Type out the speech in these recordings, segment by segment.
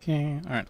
Okay, alright.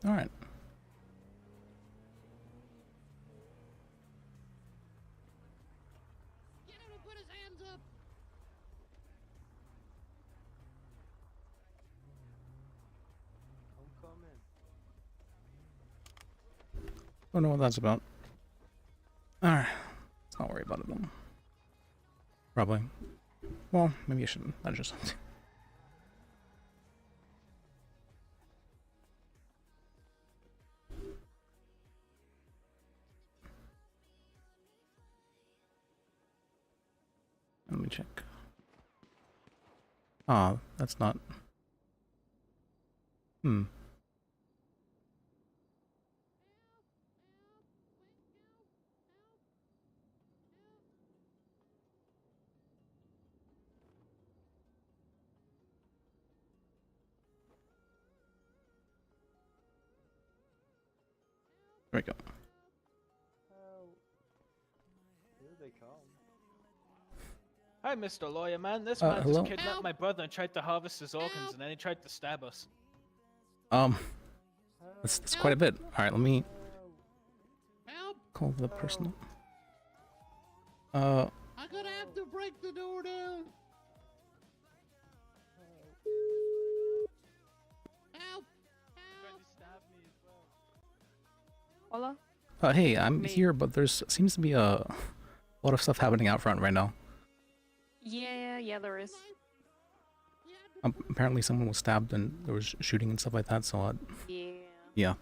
Alright. Get him to put his hands up. I'm coming. Don't know what that's about. Alright. Let's not worry about it then. Probably. Well, maybe I shouldn't. That's just something. Let me check. Ah, that's not... Hmm. There we go. Help. Here they come. Hi, Mr. Lawyer Man. This man hello? just kidnapped Help. my brother and tried to harvest his organs, Help. and then he tried to stab us. That's quite a bit. Alright, let me Help. call the person. I'm gonna have to break the door down. Help. Tried to stab me as well. Hola? Hey, I'm Me. here, but there's seems to be a lot of stuff happening out front right now. Yeah, there is. Apparently someone was stabbed and there was shooting and stuff like that, so Yeah. yeah.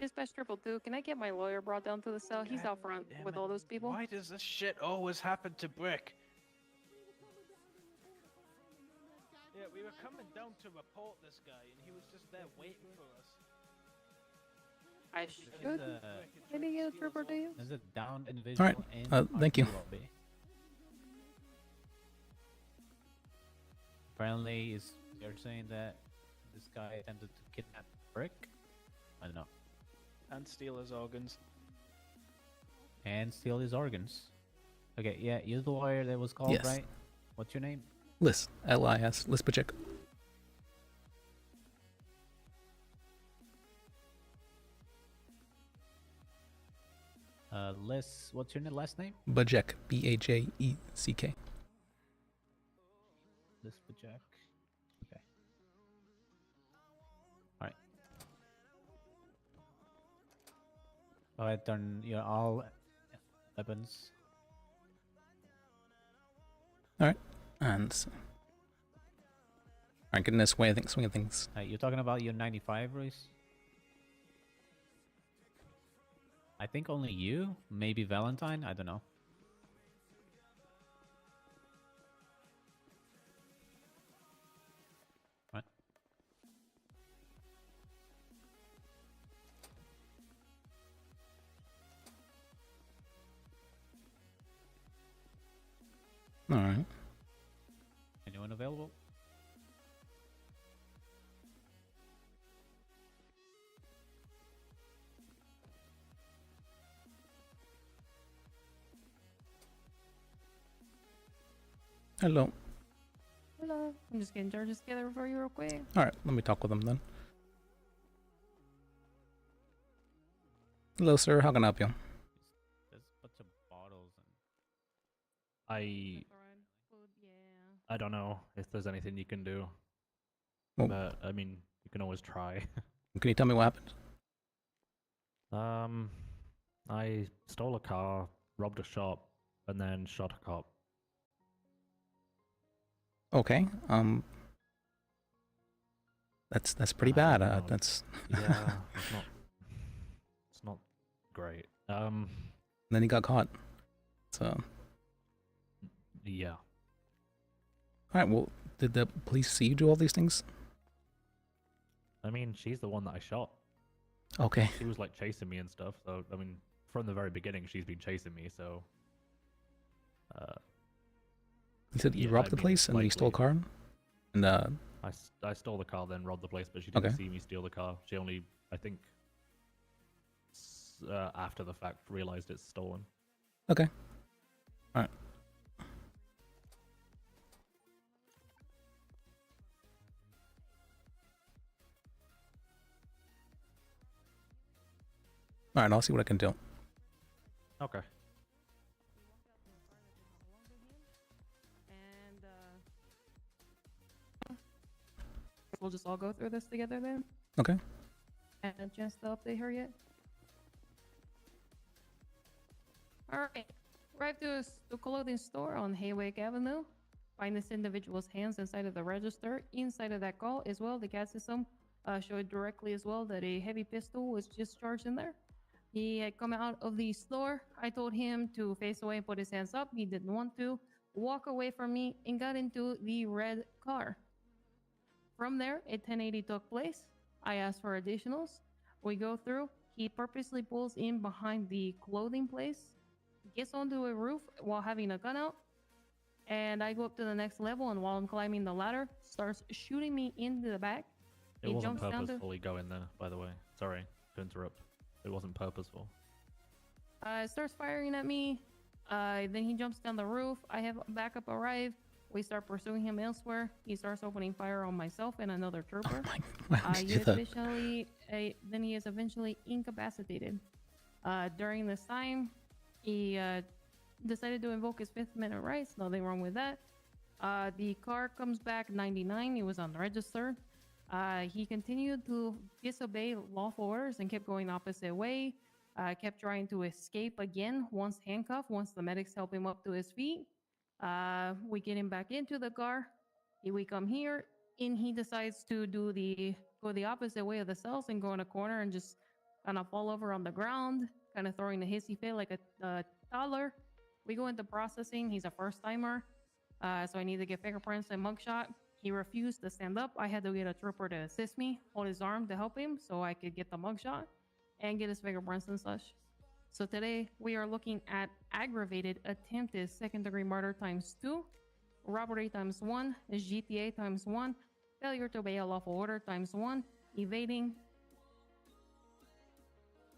Dispatch 222, can I get my lawyer brought down to the cell? He's out front Damn with it. all those people. Why does this shit always happen to Brick? Yeah, we were coming down to report this guy, and he was just there waiting for us. I should maybe get a trooper to you. Is it down individual? Alright, in thank you. RP lobby? Apparently, you're saying that this guy attempted to kidnap Brick? I don't know. And steal his organs. And steal his organs. Okay, yeah, you're the lawyer that was called, Yes. right? What's your name? Lis, L-I-S, Lis Bajek. Liz, what's your last name? Bajek, B-A-J-E-C-K. Liz Bajek. Okay. Alright. Go ahead, turn your all weapons. Alright, and... Alright, getting this way, I think, swinging things. You're talking about your 95 race? I think only you? Maybe Valentine? I don't know. What? Alright. Anyone available? Hello. Hello. I'm just getting charges together for you real quick. Alright, let me talk with them then. Hello, sir. How can I help you? There's a bunch of bottles and I Yeah. I don't know if there's anything you can do, Well, but I mean you can always try. can you tell me what happened? I stole a car, robbed a shop, and then shot a cop. Okay, that's pretty bad. No. That's... Yeah, it's not great. Then he got caught. So... Yeah. Alright, well, did the police see you do all these things? I mean, she's the one that I shot. Okay. She was like chasing me and stuff. So I mean, from the very beginning, she's been chasing me. So. You said you Yeah, robbed I the mean, place and you stole a car? And, I stole the car, then robbed the place, but she didn't Okay. see me steal the car. She only, I think, after the fact, realized it's stolen. okay. Alright. Alright, I'll see what I can do. Okay. And we'll just all go through this together then. Okay. And a chance to update her yet? Alright. Arrive to a clothing store on Haywick Avenue. Find this individual's hands inside of the register. Inside of that call as well, the CAD system showed directly as well that a heavy pistol was discharged in there. He had come out of the store. I told him to face away and put his hands up. He didn't want to. Walk away from me and got into the red car. From there, a 1080 took place. I asked for additionals. We go through. He purposely pulls in behind the clothing place, gets onto a roof while having a gun out, and I go up to the next level, and while I'm climbing the ladder, starts shooting me into the back. It He wasn't jumps down to... purposefully going there, by the way. Sorry to interrupt. It wasn't purposeful. Starts firing at me. Then he jumps down the roof. I have backup arrive. We start pursuing him elsewhere. He starts opening fire on myself and another trooper. Why did you do that? Then he is eventually incapacitated. During this time, he decided to invoke his Fifth Amendment rights. Nothing wrong with that. The car comes back 99. He was unregistered. He continued to disobey lawful orders and kept going opposite way. Kept trying to escape again. Once handcuffed, once the medics help him up to his feet. We get him back into the car. We come here, and he decides to go the opposite way of the cells and go in a corner and just kind of fall over on the ground, kind of throwing a hissy fit like a toddler. We go into processing. He's a first timer, so I need to get fingerprints and mugshot. He refused to stand up. I had to get a trooper to assist me, hold his arm to help him so I could get the mugshot and get his fingerprints and such. So today we are looking at aggravated attempted second-degree murder ×2, robbery ×1, GTA ×1, failure to obey a lawful order ×1, evading,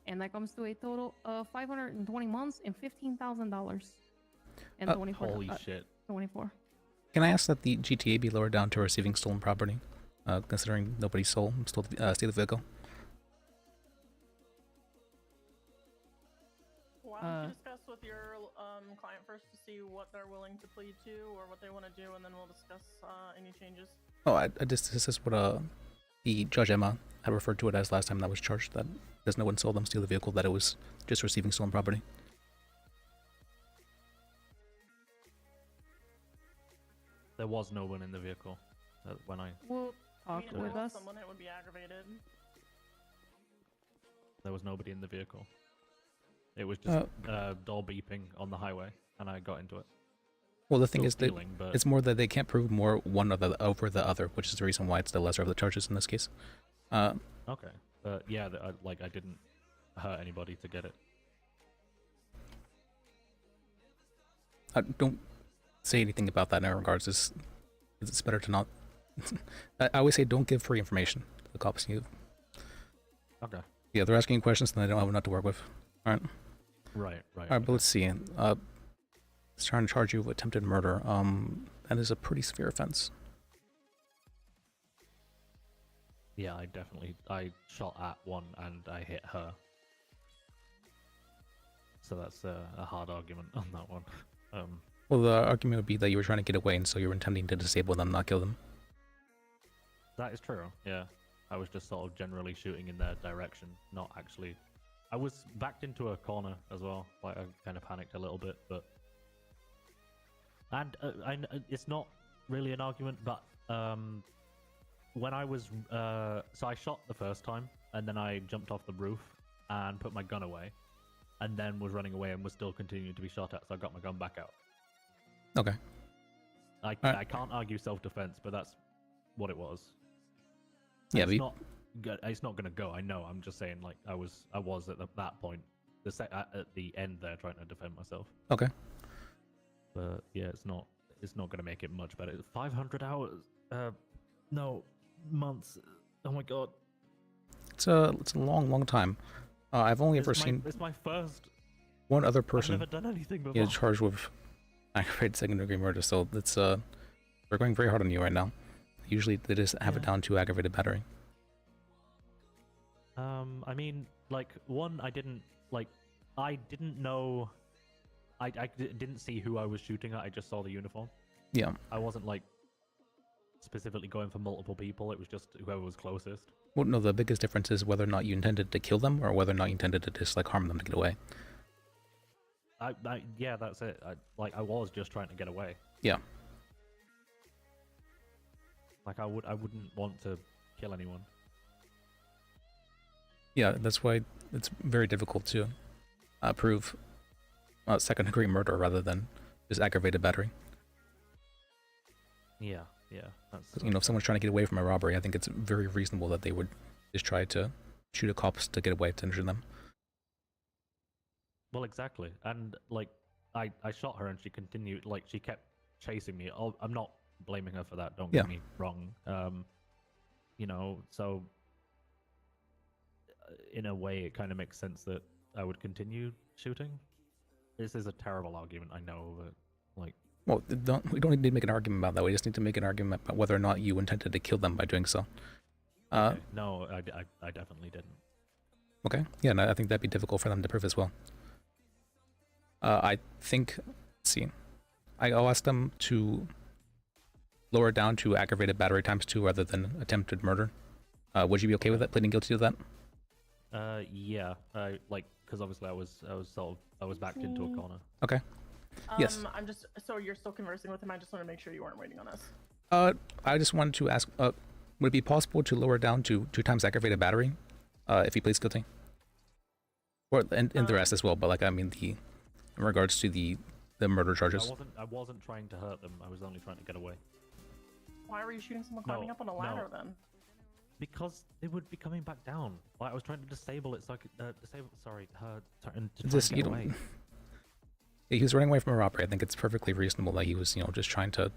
and that comes to a total of 520 months and $15,000 and 24. Holy shit. 24. Can I ask that the GTA be lowered down to receiving stolen property, considering nobody stole the vehicle? Why don't you discuss with your client first to see what they're willing to plead to or what they want to do, and then we'll discuss any changes. Oh, this is what the Judge Emma had referred to it as last time that was charged, that because no one saw them steal the vehicle, that it was just receiving stolen property. There was no one in the vehicle when I... Will I talk mean, if with there was us. someone, it would be aggravated. There was nobody in the vehicle. It was just door beeping on the highway, and I got into it. Well, the thing Still is that stealing, but it's more that they can't prove more one over the other, which is the reason why it's the lesser of the charges in this case. okay. Yeah, I didn't hurt anybody to get it. Don't say anything about that in regards. It's better to not. I always say don't give free information to the cops. Okay. Yeah, they're asking you questions and they don't have enough to work with. All right. Right. All right, but let's see. It's trying to charge you with attempted murder. That is a pretty severe offense. Yeah, I shot at one and I hit her. So that's a hard argument on that one. Well, the argument would be that you were trying to get away, and so you were intending to disable them, not kill them. That is true, yeah. I was just sort of generally shooting in their direction, not actually... I was backed into a corner as well, like I kind of panicked a little bit, but... And it's not really an argument, but when I was... So I shot the first time, and then I jumped off the roof and put my gun away, and then was running away and was still continuing to be shot at, so I got my gun back out. Okay. I can't argue self-defense, but that's what it was. Yeah, it's but not. It's not gonna go. I know. I'm just saying, like I was at that point, at the end there, trying to defend myself. okay. But yeah, it's not gonna make it much better. 500 hours. No, months. Oh my god. It's a long time. I've only ever It's seen my first. one other I've person never done anything before. get charged with aggravated second-degree murder, so it's we're going very hard on you right now. Usually they just have it down to aggravated battery. I mean, like, one, I didn't know. I didn't see who I was shooting at. I just saw the uniform. Yeah. I wasn't like specifically going for multiple people. It was just whoever was closest. Well, no, the biggest difference is whether or not you intended to kill them or whether or not you intended to just like harm them to get away. Yeah, that's it. I was just trying to get away. Yeah. Like I wouldn't want to kill anyone. Yeah, that's why it's very difficult to prove second-degree murder rather than just aggravated battery. Yeah. That's. You know, if someone's trying to get away from a robbery, I think it's very reasonable that they would just try to shoot at cops to get away, to injure them. Well, exactly. And like, I shot her and she continued. Like, she kept chasing me. I'm not blaming her for that. Don't get me wrong. You know, so in a way, it kind of makes sense that I would continue shooting. This is a terrible argument, I know, but like. Well, we don't need to make an argument about that. We just need to make an argument about whether or not you intended to kill them by doing so. Okay. No, I definitely didn't. Okay. Yeah, no, I think that'd be difficult for them to prove as well. I think, let's see, I'll ask them to lower it down to aggravated battery ×2 rather than attempted murder. Would you be okay with that, pleading guilty to that? Yeah. Because obviously I was backed into a corner. Okay. Yes. I'm just, so you're still conversing with him. I just want to make sure you weren't waiting on us. I just wanted to ask, would it be possible to lower it down to 2 times aggravated battery, if he pleads guilty? Or and the rest as well, but like, I mean, in regards to the murder charges. I wasn't trying to hurt them. I was only trying to get away. Why were you shooting someone climbing up on a ladder then? Because it would be coming back down. Like, I was trying to disable it so I could disable. Sorry, her. And to try Just, and you get don't. away. He was running away from a robbery. I think it's perfectly reasonable that he was, you know, just trying to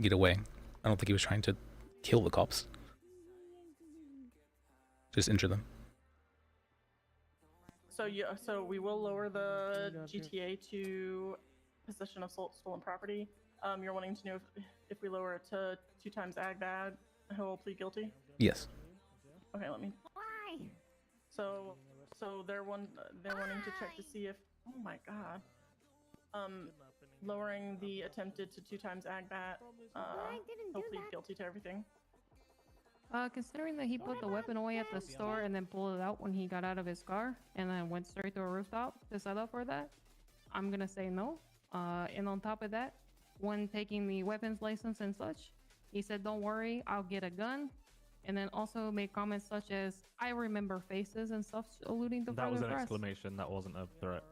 get away. I don't think he was trying to kill the cops. Just injure them. So we will lower the GTA to possession of stolen property. You're wanting to know if we lower it to 2 times ag bad, he'll plead guilty? Yes. Okay, let me. Why? So they're wanting to check to see if. Oh my god. Lowering the attempted to 2 times ag bat. He'll plead guilty to everything. Considering that he put the weapon away at the store and then pulled it out when he got out of his car and then went straight to a rooftop to set up for that, I'm gonna say no. And on top of that, when taking the weapons license and such, he said, "Don't worry, I'll get a gun." And then also made comments such as, "I remember faces" and stuff, alluding to That was further an threats. exclamation. That wasn't a threat.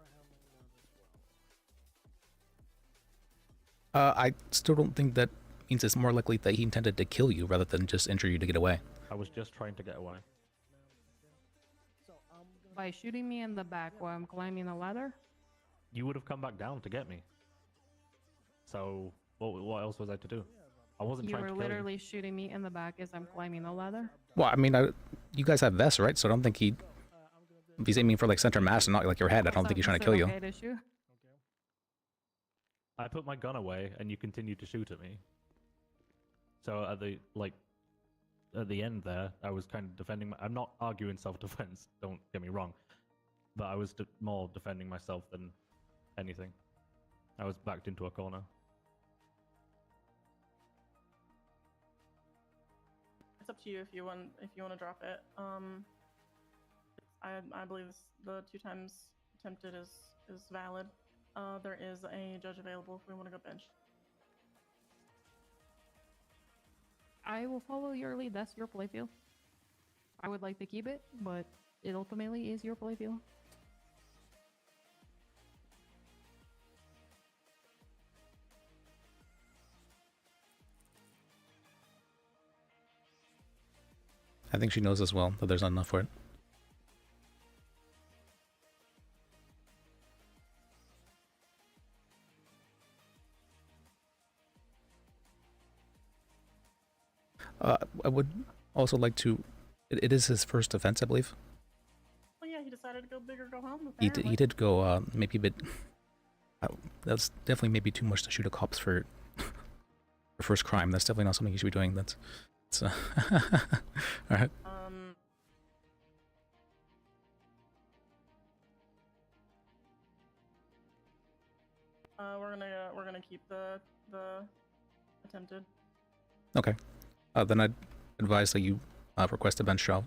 I still don't think that means it's more likely that he intended to kill you rather than just injure you to get away. I was just trying to get away. By shooting me in the back while I'm climbing a ladder? You would have come back down to get me. So what else was I to do? I wasn't You trying were to kill literally shooting me in the back as I'm climbing a ladder? Well, I mean, you guys have vests, right? So I don't think if he's aiming for like center mass and not like your head, I don't think he's trying to kill you. Okay to shoot? I put my gun away and you continued to shoot at me. So at the end there, I was kind of defending. I'm not arguing self-defense. Don't get me wrong, but I was more defending myself than anything. I was backed into a corner. It's up to you if you want to drop it. I believe the 2 times attempted is valid. There is a judge available if we want to go bench. I will follow your lead. That's your playfield. I would like to keep it, but it ultimately is your playfield. I think she knows as well that there's not enough for it. I would also like to. It is his first offense, I believe. Well, yeah, he decided to go big or go home. He Apparently. did go maybe a bit. That's definitely maybe too much to shoot at cops for your first crime. That's definitely not something you should be doing. That's all right. We're gonna keep the attempted. Okay. Then I'd advise that you request a bench trial.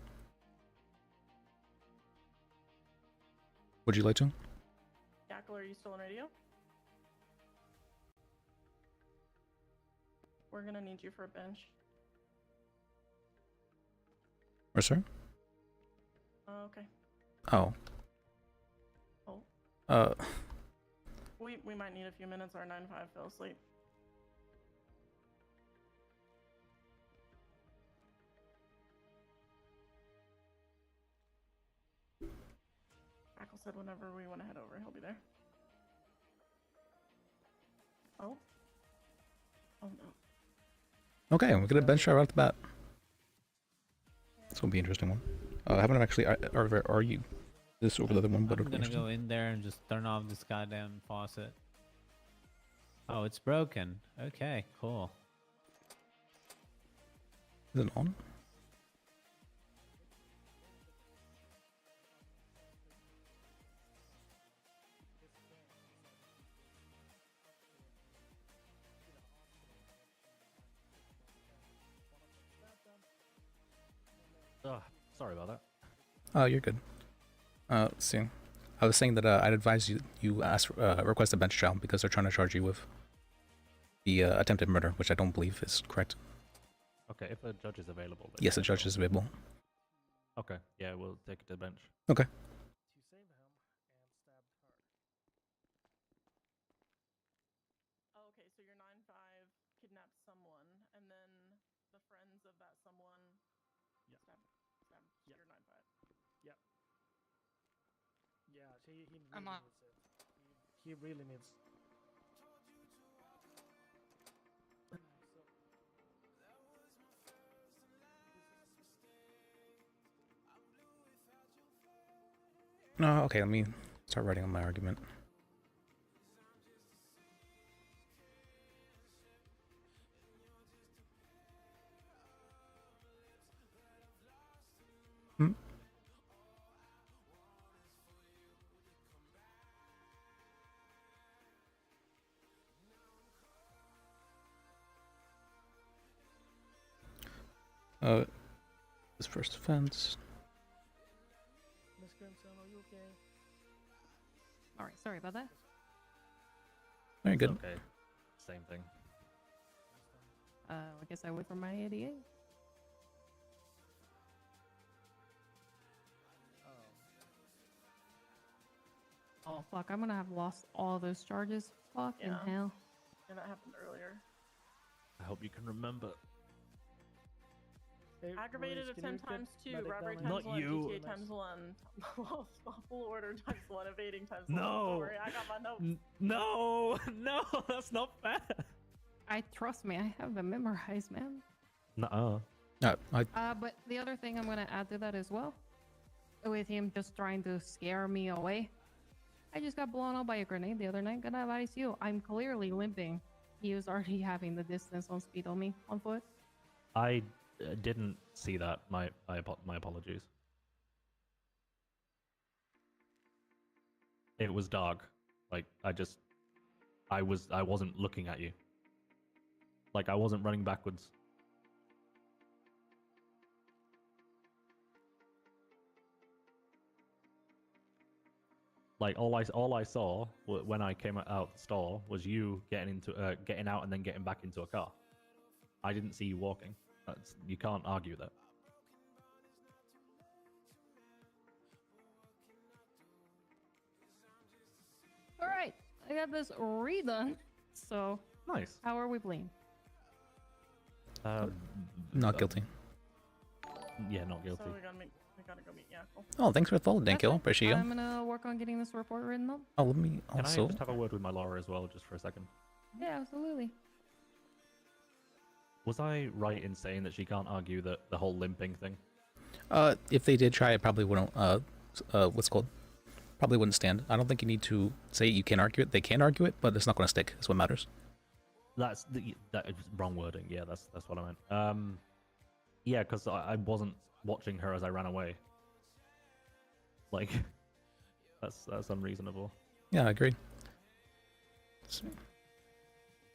Would you like to? Jackal, are you still on radio? We're gonna need you for a bench. Or sir? Okay. Oh. Oh. We might need a few minutes. Our 9-5 fell asleep. Jackal said whenever we want to head over, he'll be there. Oh. Oh no. Okay, we'll get a bench trial right off the bat. It's gonna be an interesting one. I haven't actually argued this over the other one, but I'm gonna go in there and just turn off this goddamn faucet. Oh, it's broken. Okay, cool. Is it on? Sorry about that. Oh, you're good. Let's see. I was saying that I'd advise you request a bench trial because they're trying to charge you with the attempted murder, which I don't believe is correct. Okay, if a judge is available. Then Yes, the judge is available. Okay, yeah, we'll take it to the bench. Okay. Oh, okay, so your 9-5 kidnapped someone, and then the friends of that someone stabbed your 9-5. Yeah, he really I'm on. needs it. He really needs. No, okay, let me start writing on my argument. This first offense. Miss Crimson, are you okay? All right, sorry about that. Very good. Okay, same thing. I guess I wait for my 88. Oh fuck! I'm gonna have lost all those charges. Fucking Yeah. hell. Yeah, that happened earlier. I hope you can remember. Hey, Aggravated Maurice, can you attempt get times 2, medic robbery down times Not 1, you. GTA times 1, lawful order times 1, evading times 1. No. Don't worry, I got my notes. No, no, that's not fair. Trust me, I have them memorized, man. Nuh-uh. But the other thing I'm gonna add to that as well, with him just trying to scare me away, I just got blown up by a grenade the other night. Gonna advise you, I'm clearly limping. He was already having the distance on speed on me on foot. I didn't see that. My apologies. It was dark. Like I wasn't looking at you. Like I wasn't running backwards. Like all I saw when I came out the store was you getting out and then getting back into a car. I didn't see you walking. You can't argue that. All right, I got this redone. So Nice. how are we playing? Not guilty. Yeah, not guilty. So we gotta go meet Yakul. Oh, thanks for the follow, That's Dankyo. fine. Appreciate you. I'm gonna work on getting this report written up. Oh, let me Can I also. just have a word with my lawyer as well, just for a second? Yeah, absolutely. Was I right in saying that she can't argue that the whole limping thing? If they did try, it probably wouldn't. What's it called? Probably wouldn't stand. I don't think you need to say you can argue it. They can argue it, but it's not going to stick. Is what matters. That is wrong wording. Yeah, that's what I meant. Yeah, because I wasn't watching her as I ran away. Like, that's unreasonable. Yeah, I agree. Let's see.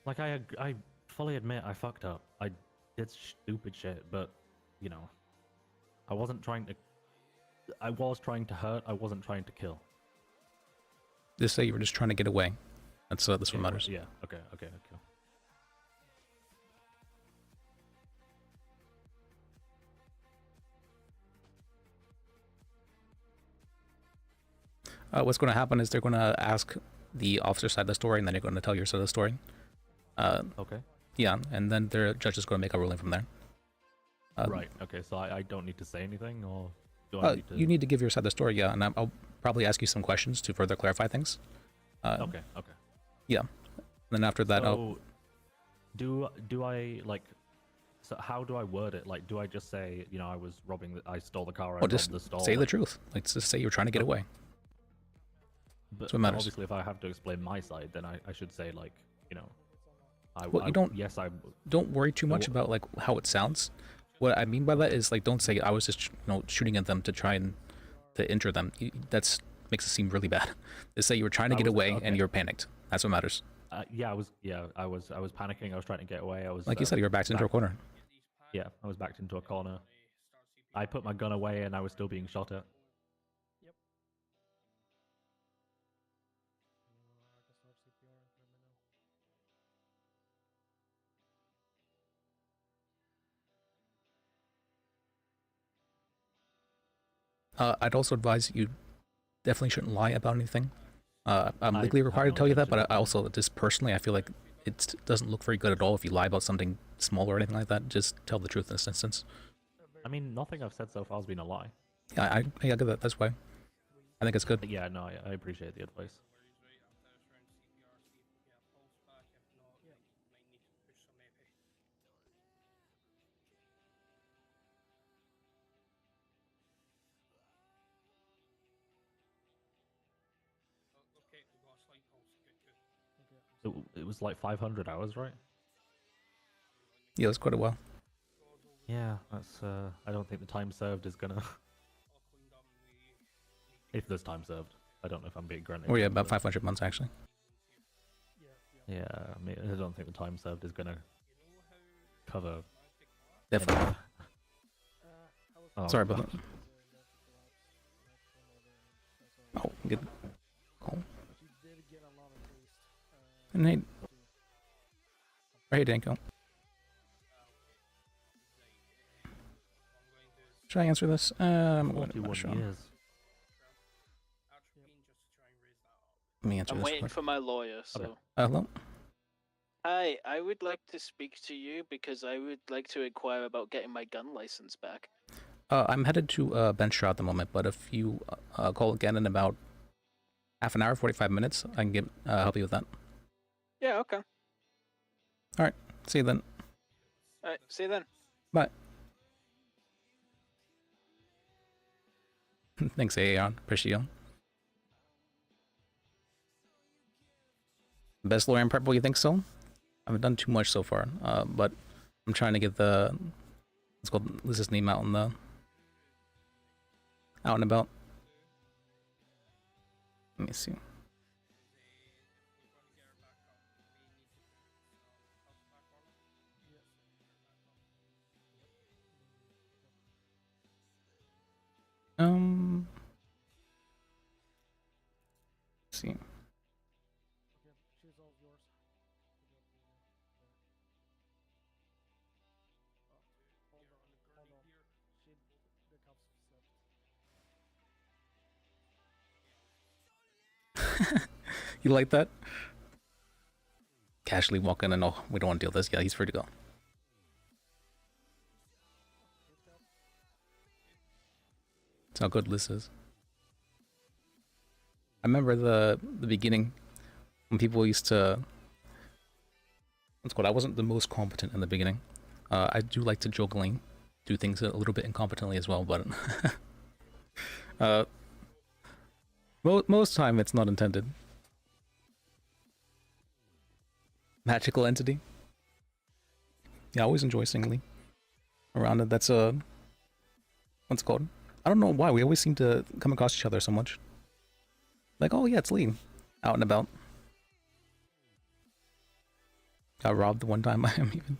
Like, I fully admit I fucked up. I did stupid shit, but you know, I wasn't trying to. I was trying to hurt. I wasn't trying to kill. Just say you were just trying to get away. That's what Yeah, matters. Yeah. Okay. What's going to happen is they're going to ask the officer side of the story, and then they're going to tell your side of the story. Okay. Yeah, and then the judge is going to make a ruling from there. Right. Okay. So I don't need to say anything, or do I need to? You need to give your side of the story, yeah, and I'll probably ask you some questions to further clarify things. Okay. Yeah. And then after that, So, do I like? So how do I word it? Like, do I just say, you know, I stole the car, I robbed just the stall? say the truth. Like, just say you're trying to get away. But what matters. obviously, if I have to explain my side, then I should say, like, you know, Well, you don't. Yes, I. Don't worry too much about like how it sounds. What I mean by that is like, don't say I was just shooting at them to try and to injure them. That's makes it seem really bad. Just say you were trying to get away and you're panicked. That's what matters. I was panicking. I was trying to get away. I was Like you said, you were backed into a corner. Yeah, I was backed into a corner. I put my gun away and I was still being shot at. Yep. I can start CPR. Let me know. I'd also advise you definitely shouldn't lie about anything. I'm I legally have required no to tell you that, intention but I also just personally, I feel like it doesn't look very good at all if you lie about something small or anything like that. Just tell the truth in this instance. I mean, nothing I've said so far has been a lie. Yeah, I get that. That's why I think it's good. But yeah, no, I appreciate the advice. It was like 500 hours, right? Yeah, it's quite a while. Yeah, that's. I don't think the time served is gonna. If there's time served, I don't know if I'm being granted. Oh yeah, about 500 months actually. Yeah, I mean, I don't think the time served is gonna cover. Definitely. Oh, Sorry about that. Oh, good. Oh. And hey, right, Danko. Should I answer this? I'm going to 41 Sean. years. Let me answer I'm this waiting quick. for my lawyer, so. Hello? Hi, I would like to speak to you because I would like to inquire about getting my gun license back. I'm headed to bench trial at the moment, but if you call again in about half an hour, 45 minutes, I can get help you with that. Yeah, okay. Alright, see you then. Alright, see you then. Bye. Thanks, Aeon. Appreciate you. Best lawyer in Purple, you think so? I haven't done too much so far, but I'm trying to get the let's go Liz's name out and about. Let me see. Let's see. Okay, she's all yours. Hold on. The cops slept. You like that? Casually walk in and oh, we don't want to deal with this. Yeah, he's free to go. That's how good Liz is. I remember the beginning when people used to. What's called? I wasn't the most competent in the beginning. I do like to jokingly do things a little bit incompetently as well, but most time it's not intended. Magical entity. Yeah, I always enjoy singly around it. That's what's it called? I don't know why we always seem to come across each other so much. Like, oh yeah, it's Lee, out and about. Got robbed the one time I am even.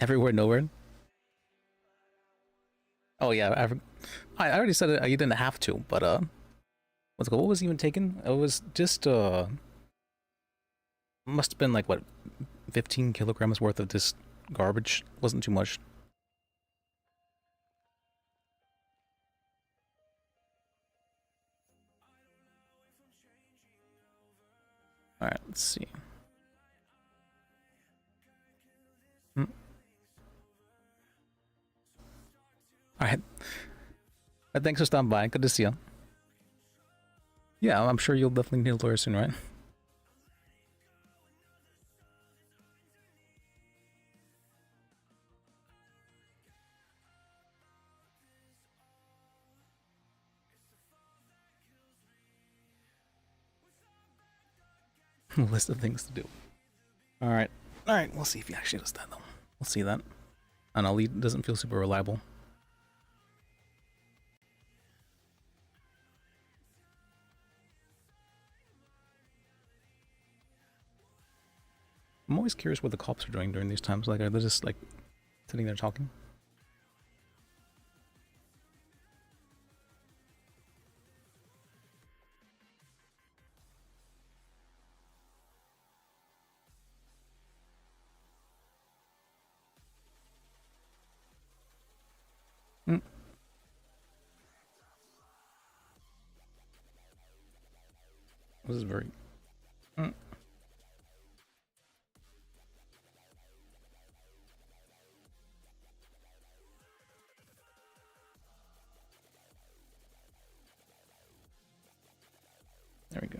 Everywhere, nowhere. Oh yeah, I already said it. You didn't have to, but what's it called? What was even taken? It was just must have been like what, 15 kilograms worth of this garbage. Wasn't too much. All right, let's see. Alright. Thanks for stopping by. Good to see you. Yeah, I'm sure you'll definitely need a lawyer soon, right? List of things to do. Alright. Alright, we'll see if he actually does that though. We'll see that. I don't know, Lee doesn't feel super reliable. I'm always curious what the cops are doing during these times. Like, are they just like sitting there talking? This is very. There we go.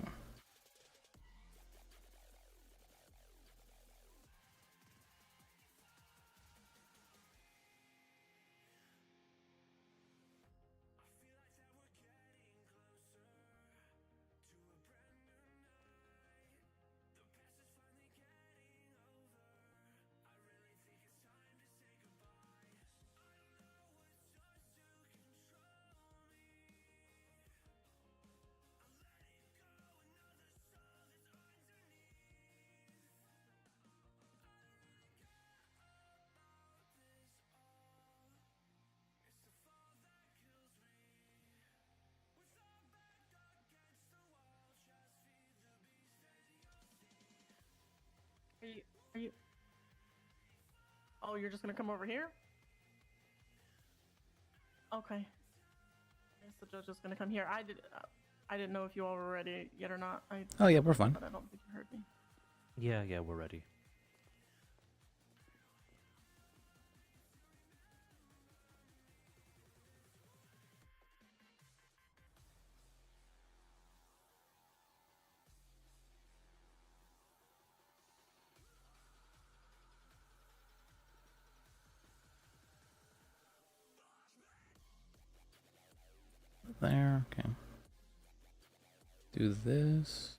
Are you? Oh, you're just gonna come over here? Okay. I guess the judge is gonna come here. I didn't know if you all were ready yet or not. Oh yeah, we're fine. But I don't think you heard me. Yeah, we're ready. There, okay. Do this.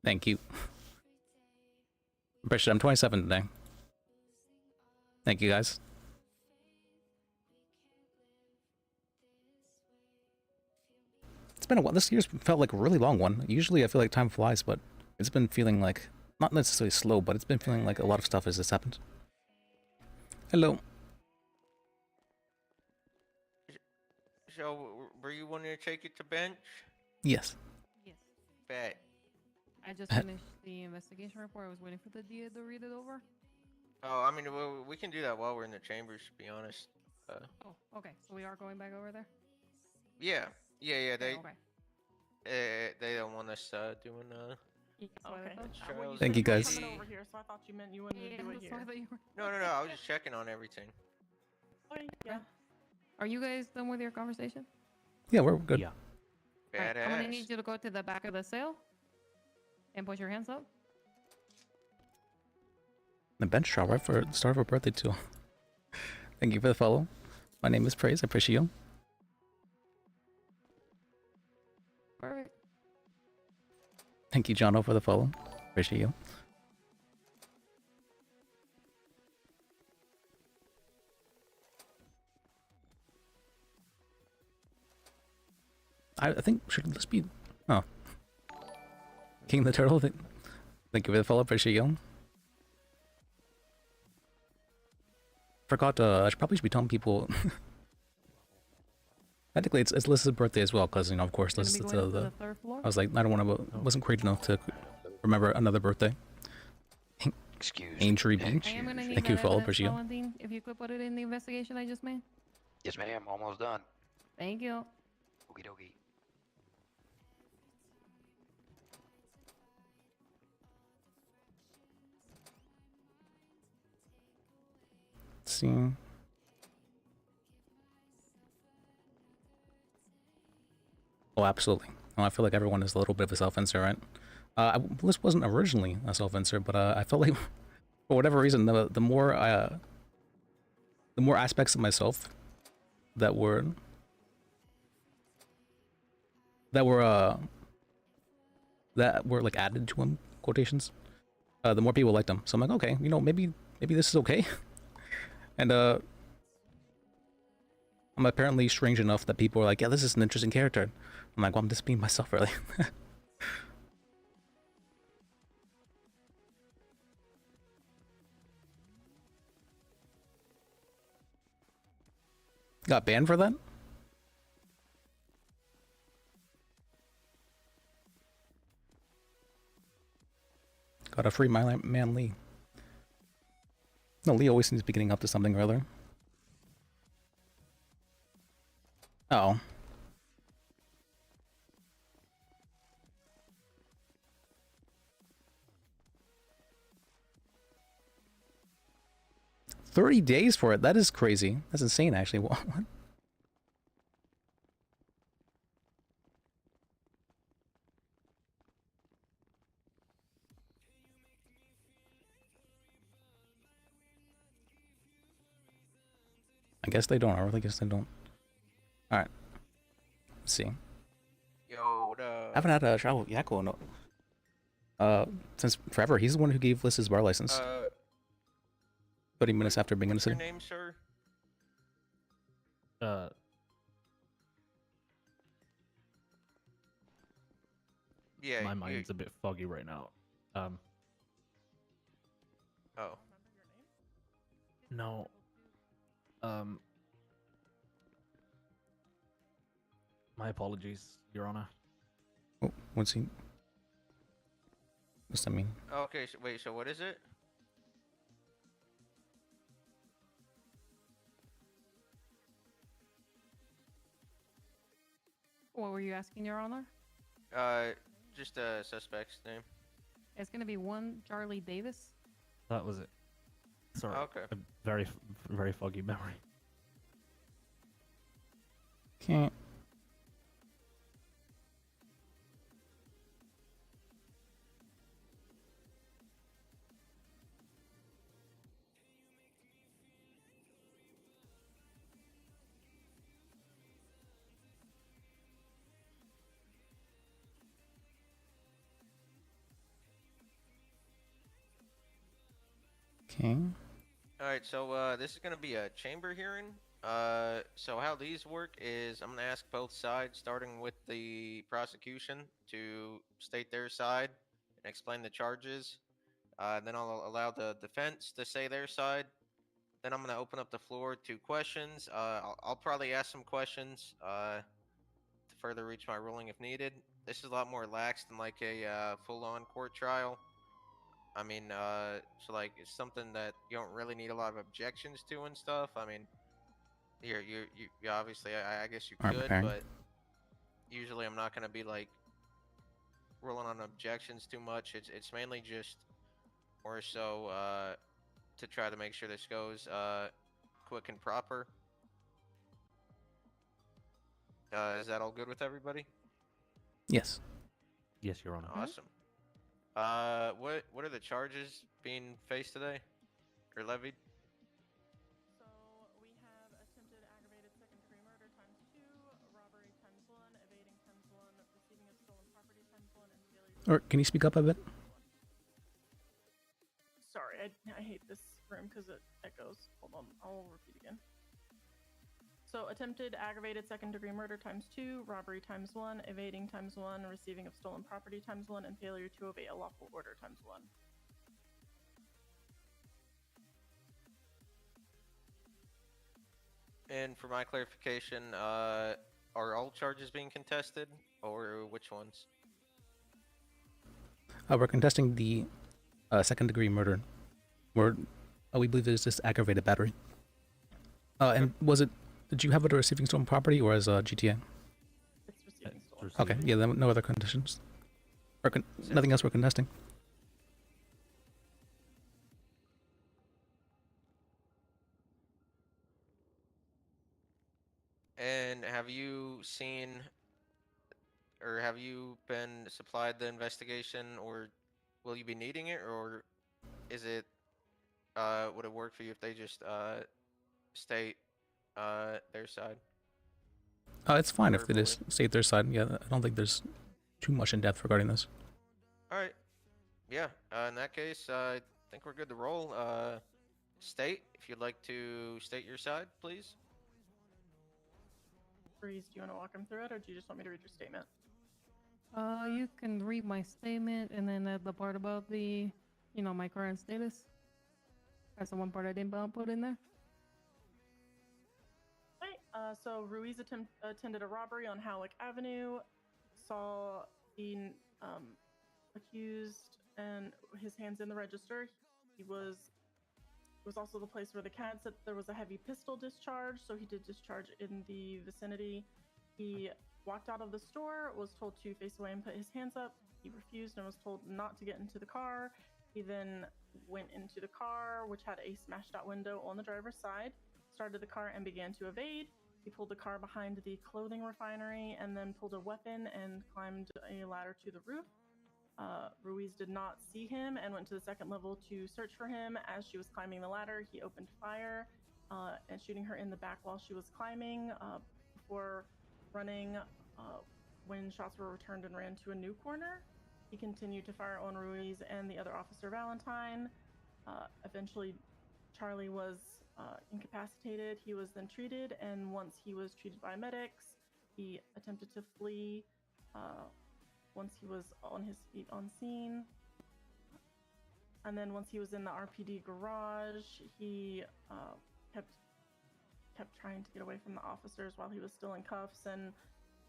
Thank you. Appreciate it. I'm 27 today. Thank you guys. been a while. This year's felt like a really long one. Usually I feel like time flies, but it's been feeling like, not necessarily slow, but it's been feeling like a lot of stuff has just happened. Hello. So, were you wanting to take it to bench? Yes. Yes. Bet. I just finished the investigation report. I was waiting for the DA to read it over. Oh, I mean, we can do that while we're in the chambers, to be honest. Oh, okay. So we are going back over there? Yeah. Okay. They don't want us doing Yes, that's what I Okay. thought. trials. Thank you, said guys. coming over here, so I thought you meant you wanted to do it that's here. why I thought you were- No, I was just checking on everything. Okay, yeah. Are you guys done with your conversation? Yeah, we're good. Yeah. Alright, Badass. I'm gonna need you to go to the back of the cell and put your hands up. The bench trial right for the start of her birthday too. Thank you for the follow. My name is Praise. I appreciate you. Perfect. Thank you, Jono, for the follow. Appreciate you. I think should this be King the Turtle? Thank you for the follow. Appreciate you. Forgot. I should probably be telling people. Technically, it's Liz's birthday as well, because of course, Gonna Liz. be It's going to the. the third floor. I was like, I don't want to. Wasn't crazy enough to remember another birthday. Excuse Aintree me. Beach. I am gonna need Thank you that for all, evidence, appreciate you. Valentine, if you could put it in the investigation I just made. Yes, ma'am. Almost done. Thank you. Okie dokie. Let's see. Oh, absolutely. Oh, I feel like everyone is a little bit of a self-insert, right? This wasn't originally a self-insert, but I felt like, for whatever reason, the more aspects of myself that were like added to them, quotations, the more people liked them. So I'm like, okay, maybe this is okay. And I'm apparently strange enough that people are like, yeah, this is an interesting character. I'm like, well, I'm just being myself, really. Got banned for that? Got a free my man Lee. No, Lee always seems to be getting up to something or other. Oh. $30 days for it. That is crazy. That's insane, actually. What? I guess they don't. I really guess they don't. All right. Let's see. Yo, I haven't had a Shao Yako since forever. He's the one who gave Liz his bar license. 30 minutes after being in the what's your city. name, sir? Yeah. My mind's a bit foggy right now. Oh. No. My apologies, Your Honor. Oh, what's he? What's that mean? Okay. So, wait. So what is it? What were you asking, Your Honor? Just a suspect's name. It's gonna be one Charlie Davis. That was it. Sorry. Okay. A very foggy memory. Can't. Okay. All right, so this is gonna be a chamber hearing. So how these work is I'm gonna ask both sides, starting with the prosecution, to state their side and explain the charges. Then I'll allow the defense to say their side. Then I'm gonna open up the floor to questions. I'll probably ask some questions to further reach my ruling if needed. This is a lot more lax than like a full-on court trial. I mean, so like it's something that you don't really need a lot of objections to and stuff. I mean, you obviously, I guess you All right, could, preparing. but usually I'm not gonna be like ruling on objections too much. It's mainly just more so to try to make sure this goes quick and proper. Is that all good with everybody? Yes. Yes, Your Honor. Awesome. What are the charges being faced today or levied? So we have attempted aggravated second-degree murder ×2, robbery ×1, evading ×1, receiving of stolen property ×1, and failure to. Or can you speak up a bit? Sorry, I hate this room because it echoes. Hold on, I'll repeat again. So attempted aggravated second-degree murder ×2, robbery ×1, evading ×1, receiving of stolen property ×1, and failure to obey a lawful order ×1. And for my clarification, are all charges being contested, or which ones? We're contesting the second-degree murder. We believe it's just aggravated battery. And was it? Did you have it as receiving stolen property or as a GTA? It's receiving stolen. Okay, yeah, then no other conditions. Or nothing else we're contesting. And have you seen, or have you been supplied the investigation, or will you be needing it, or is it, would it work for you if they just state their side? It's fine if they Verbally. just state their side. Yeah, I don't think there's too much in depth regarding this. All right. Yeah. In that case, I think we're good to roll. State, if you'd like to state your side, please. Breeze, do you want to walk him through it, or do you just want me to read your statement? You can read my statement and then the part about the, my current status. That's the one part I didn't put in there. Right. So Ruiz attended a robbery on Halleck Avenue, saw the accused and his hands in the register. It was also the place where the CAD said there was a heavy pistol discharge, so he did discharge in the vicinity. He walked out of the store, was told to face away and put his hands up. He refused and was told not to get into the car. He then went into the car, which had a smashed out window on the driver's side, started the car and began to evade. He pulled the car behind the clothing refinery and then pulled a weapon and climbed a ladder to the roof. Ruiz did not see him and went to the second level to search for him. As she was climbing the ladder, he opened fire and shooting her in the back while she was climbing before running. When shots were returned and ran to a new corner, he continued to fire on Ruiz and the other officer, Valentine. Eventually, Charlie was incapacitated. He was then treated, and once he was treated by medics, he attempted to flee. Once he was on his feet on scene, and then once he was in the RPD garage, he kept trying to get away from the officers while he was still in cuffs and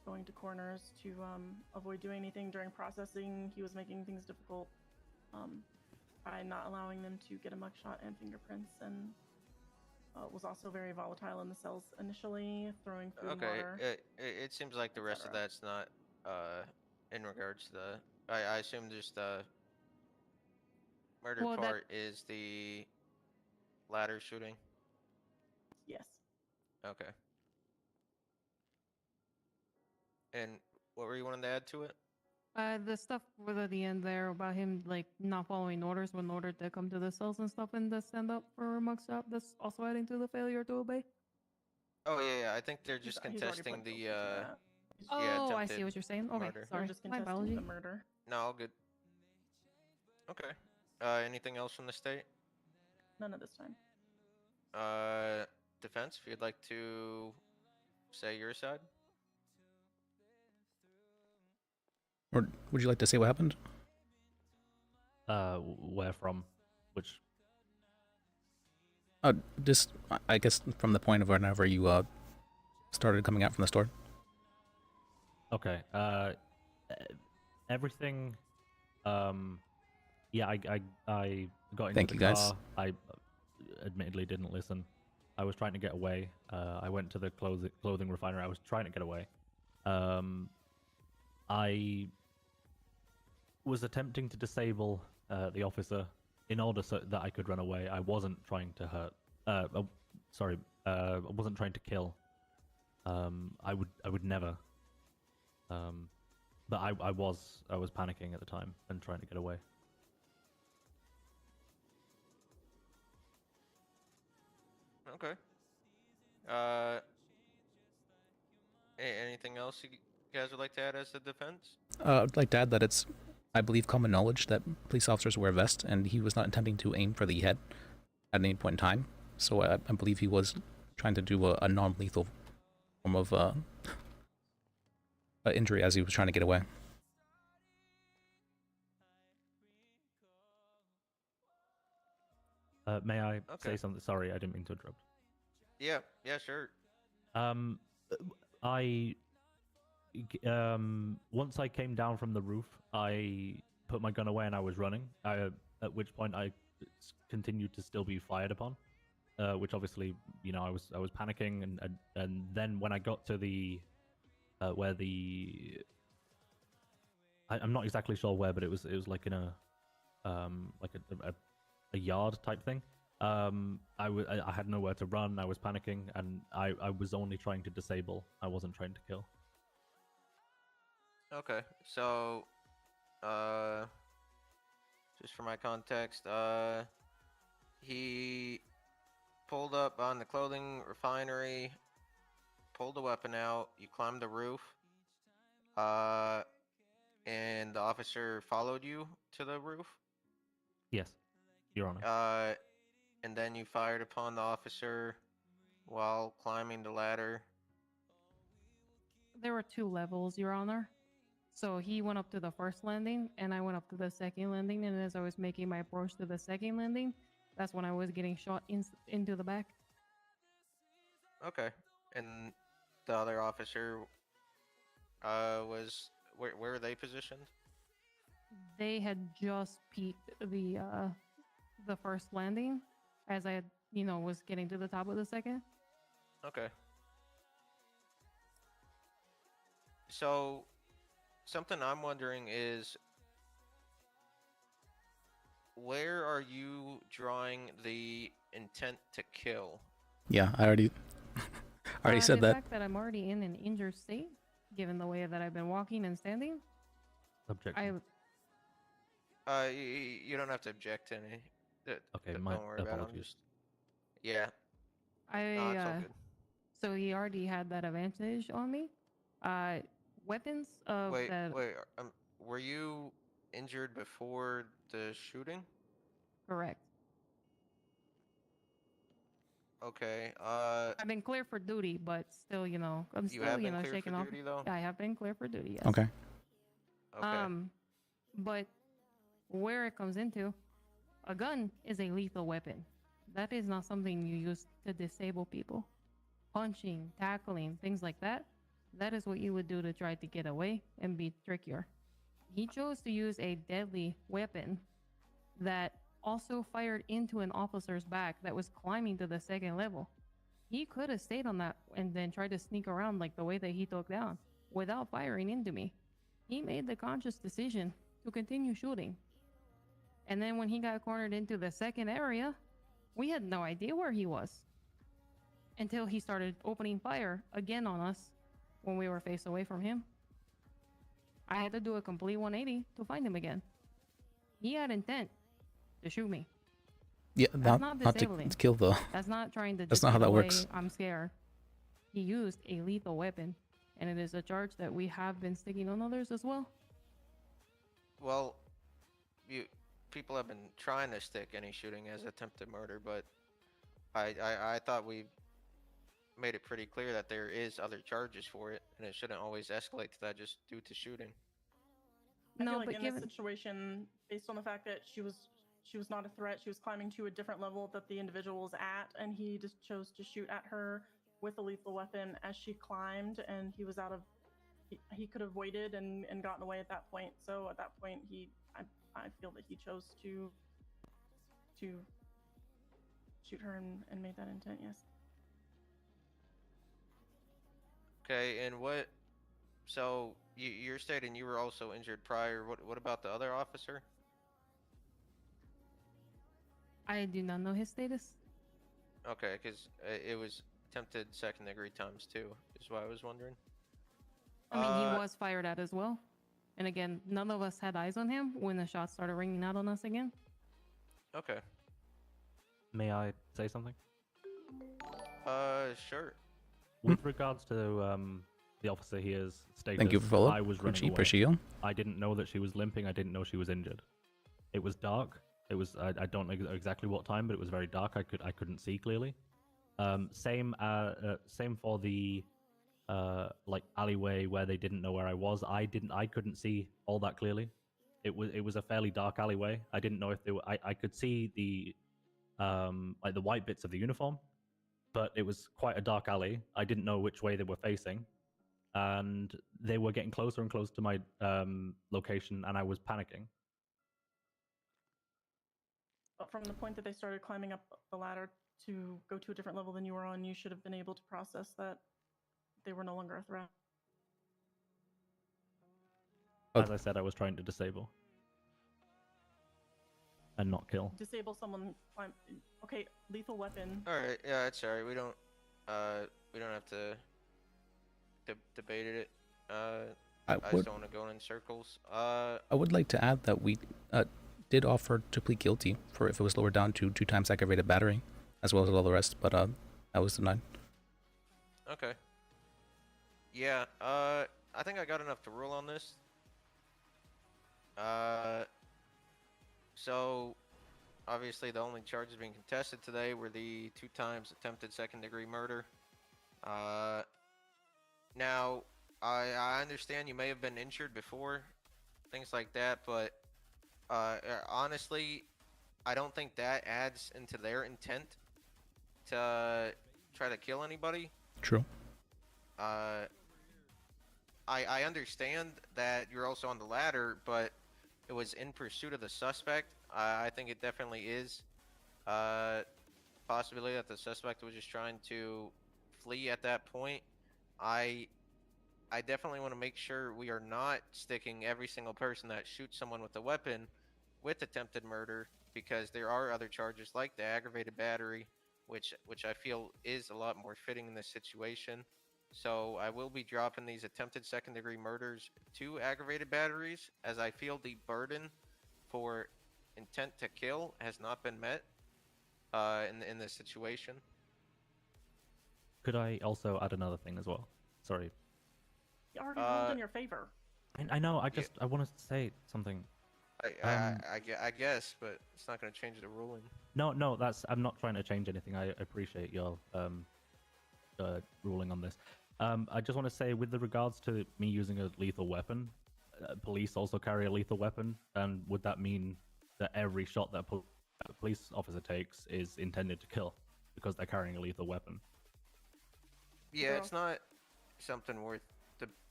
going to corners to avoid doing anything during processing. He was making things difficult by not allowing them to get a mugshot and fingerprints, and was also very volatile in the cells initially, throwing food and water. It seems like the rest of that's not in regards to the. I assume just the murder part is the ladder shooting. Yes. Okay. And what were you wanting to add to it? The stuff was at the end there about him not following orders when ordered to come to the cells and stuff and to stand up for a mugshot. That's also adding to the failure to obey. Oh yeah, I think they're just contesting the Oh, I see what you're saying. Okay, murder. sorry. Just My contesting apology. the murder. No, all good. Okay. Anything else from the state? None at this time. Defense, if you'd like to say your side. Or would you like to say what happened? Where from? Which? Just I guess from the point of whenever you started coming out from the store. Okay. Everything. Yeah, I got into Thank the you, car. guys. I admittedly didn't listen. I was trying to get away. I went to the clothing refinery. I was trying to get away. I was attempting to disable the officer in order so that I could run away. I wasn't trying to hurt. I wasn't trying to kill. I would never. But I was panicking at the time and trying to get away. Okay. Anything else you guys would like to add as the defense? I'd like to add that it's, I believe, common knowledge that police officers wear vests, and he was not attempting to aim for the head at any point in time. So I believe he was trying to do a non-lethal form of injury as he was trying to get away. May I Okay. say something? Sorry, I didn't mean to interrupt. Yeah, sure. I once I came down from the roof, I put my gun away and I was running. At which point I continued to still be fired upon, which obviously, you know, I was panicking, and then when I got to the where the I'm not exactly sure where, but it was like in a like a yard type thing. I had nowhere to run. I was panicking, and I was only trying to disable. I wasn't trying to kill. Okay, so, just for my context, he pulled up on the clothing refinery, pulled a weapon out, you climbed the roof, and the officer followed you to the roof? Yes, Your Honor. And then you fired upon the officer while climbing the ladder? There were 2 levels, Your Honor. So he went up to the first landing, and I went up to the second landing. And as I was making my approach to the second landing, that's when I was getting shot into the back. Okay. And the other officer was where were they positioned? They had just peaked the first landing as I, was getting to the top of the second. Okay. So something I'm wondering is, where are you drawing the intent to kill? Yeah, I already said the that. fact that I'm already in an injured state, given the way that I've been walking and standing, Objection. You don't have to object to any. Okay, don't my worry about it. I'm apologies. just. Yeah. No, it's all good. So he already had that advantage on me. Weapons of Wait, that. were you injured before the shooting? Correct. Okay. I've been clear for duty, but still, I'm You still, have been cleared shaking for off. duty, though? I have been clear for duty. Yes. Okay. Okay. But where it comes into, a gun is a lethal weapon. That is not something you use to disable people. Punching, tackling, things like that. That is what you would do to try to get away and be trickier. He chose to use a deadly weapon that also fired into an officer's back that was climbing to the second level. He could have stayed on that and then tried to sneak around like the way that he took down without firing into me. He made the conscious decision to continue shooting. And then when he got cornered into the second area, we had no idea where he was until he started opening fire again on us when we were face away from him. I had to do a complete 180 to find him again. He had intent to shoot me. Yeah, That's not not to disabling. kill though. That's not trying to. That's Just not how get that away, works. I'm scared. He used a lethal weapon, and it is a charge that we have been sticking on others as well. Well, people have been trying to stick any shooting as attempted murder, but I thought we made it pretty clear that there is other charges for it, and it shouldn't always escalate to that just due to shooting. I No, feel like but in given this situation, based on the fact that she was not a threat, she was climbing to a different level that the individual was at, and he just chose to shoot at her with a lethal weapon as she climbed, and he was out of. He could have waited and gotten away at that point. So at that point, I feel that he chose to shoot her and made that intent. Yes. Okay, and what? So you're stating you were also injured prior. What about the other officer? I do not know his status. Okay, because it was attempted second degree times two, is why I was wondering. I mean, he was fired at as well. And again, none of us had eyes on him when the shots started ringing out on us again. Okay. May I say something? Sure. With regards to the officer here's status, Thank you for follow. I was running away. Appreciate you. I didn't know that she was limping. I didn't know she was injured. It was dark. It was I don't know exactly what time, but it was very dark. I couldn't see clearly. Same for the like alleyway where they didn't know where I was. I couldn't see all that clearly. It was a fairly dark alleyway. I didn't know if they were. I could see the like the white bits of the uniform, but it was quite a dark alley. I didn't know which way they were facing, and they were getting closer and closer to my location, and I was panicking. But from the point that they started climbing up the ladder to go to a different level than you were on, you should have been able to process that they were no longer a threat. As I said, I was trying to disable and not kill. Disable someone. Okay, lethal weapon. All right. Yeah, it's alright. We don't have to debate it. I just would- don't want to go in circles. I would like to add that we did offer to plead guilty for if it was lowered down to 2 times aggravated battery, as well as all the rest, but that was denied. Okay. Yeah. I think I got enough to rule on this. So obviously the only charges being contested today were the 2 times attempted second degree murder. Now I understand you may have been injured before, things like that, but honestly, I don't think that adds into their intent to try to kill anybody. True. I understand that you're also on the ladder, but it was in pursuit of the suspect. I think it definitely is possibility that the suspect was just trying to flee at that point. I definitely want to make sure we are not sticking every single person that shoots someone with a weapon with attempted murder, because there are other charges like the aggravated battery, which I feel is a lot more fitting in this situation. So I will be dropping these attempted second degree murders to aggravated batteries, as I feel the burden for intent to kill has not been met in this situation. Could I also add another thing as well? Sorry. You already ruled in your favor. I know. I wanted to say something. I guess, but it's not going to change the ruling. No, I'm not trying to change anything. I appreciate your ruling on this. I just want to say, with the regards to me using a lethal weapon, police also carry a lethal weapon, and would that mean that every shot that a police officer takes is intended to kill because they're carrying a lethal weapon? Yeah, it's not something worth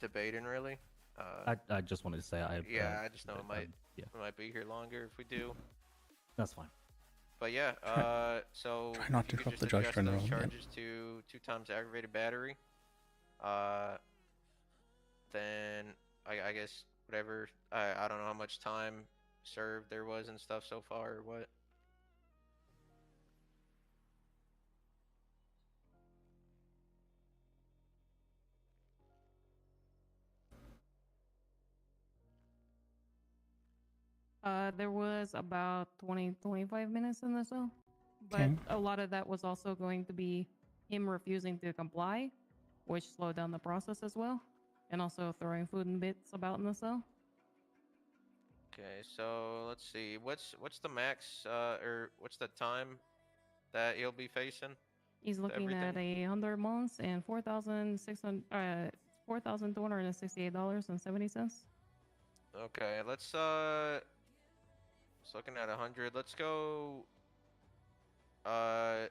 debating, really. I just wanted to say I just know we might be here longer if we do. That's fine. But yeah, so try not to if you interrupt could the just judge adjust during the those roll, yeah. charges to 2 times aggravated battery, then I guess whatever. I don't know how much time served there was and stuff so far or what. There was about 25 minutes in the cell, but Okay. a lot of that was also going to be him refusing to comply, which slowed down the process as well, and also throwing food and bits about in the cell. Okay, so let's see. What's the max or what's the time that he'll be facing? He's looking at everything? 100 months and $4,268.70. Okay, let's looking at 100. Let's go for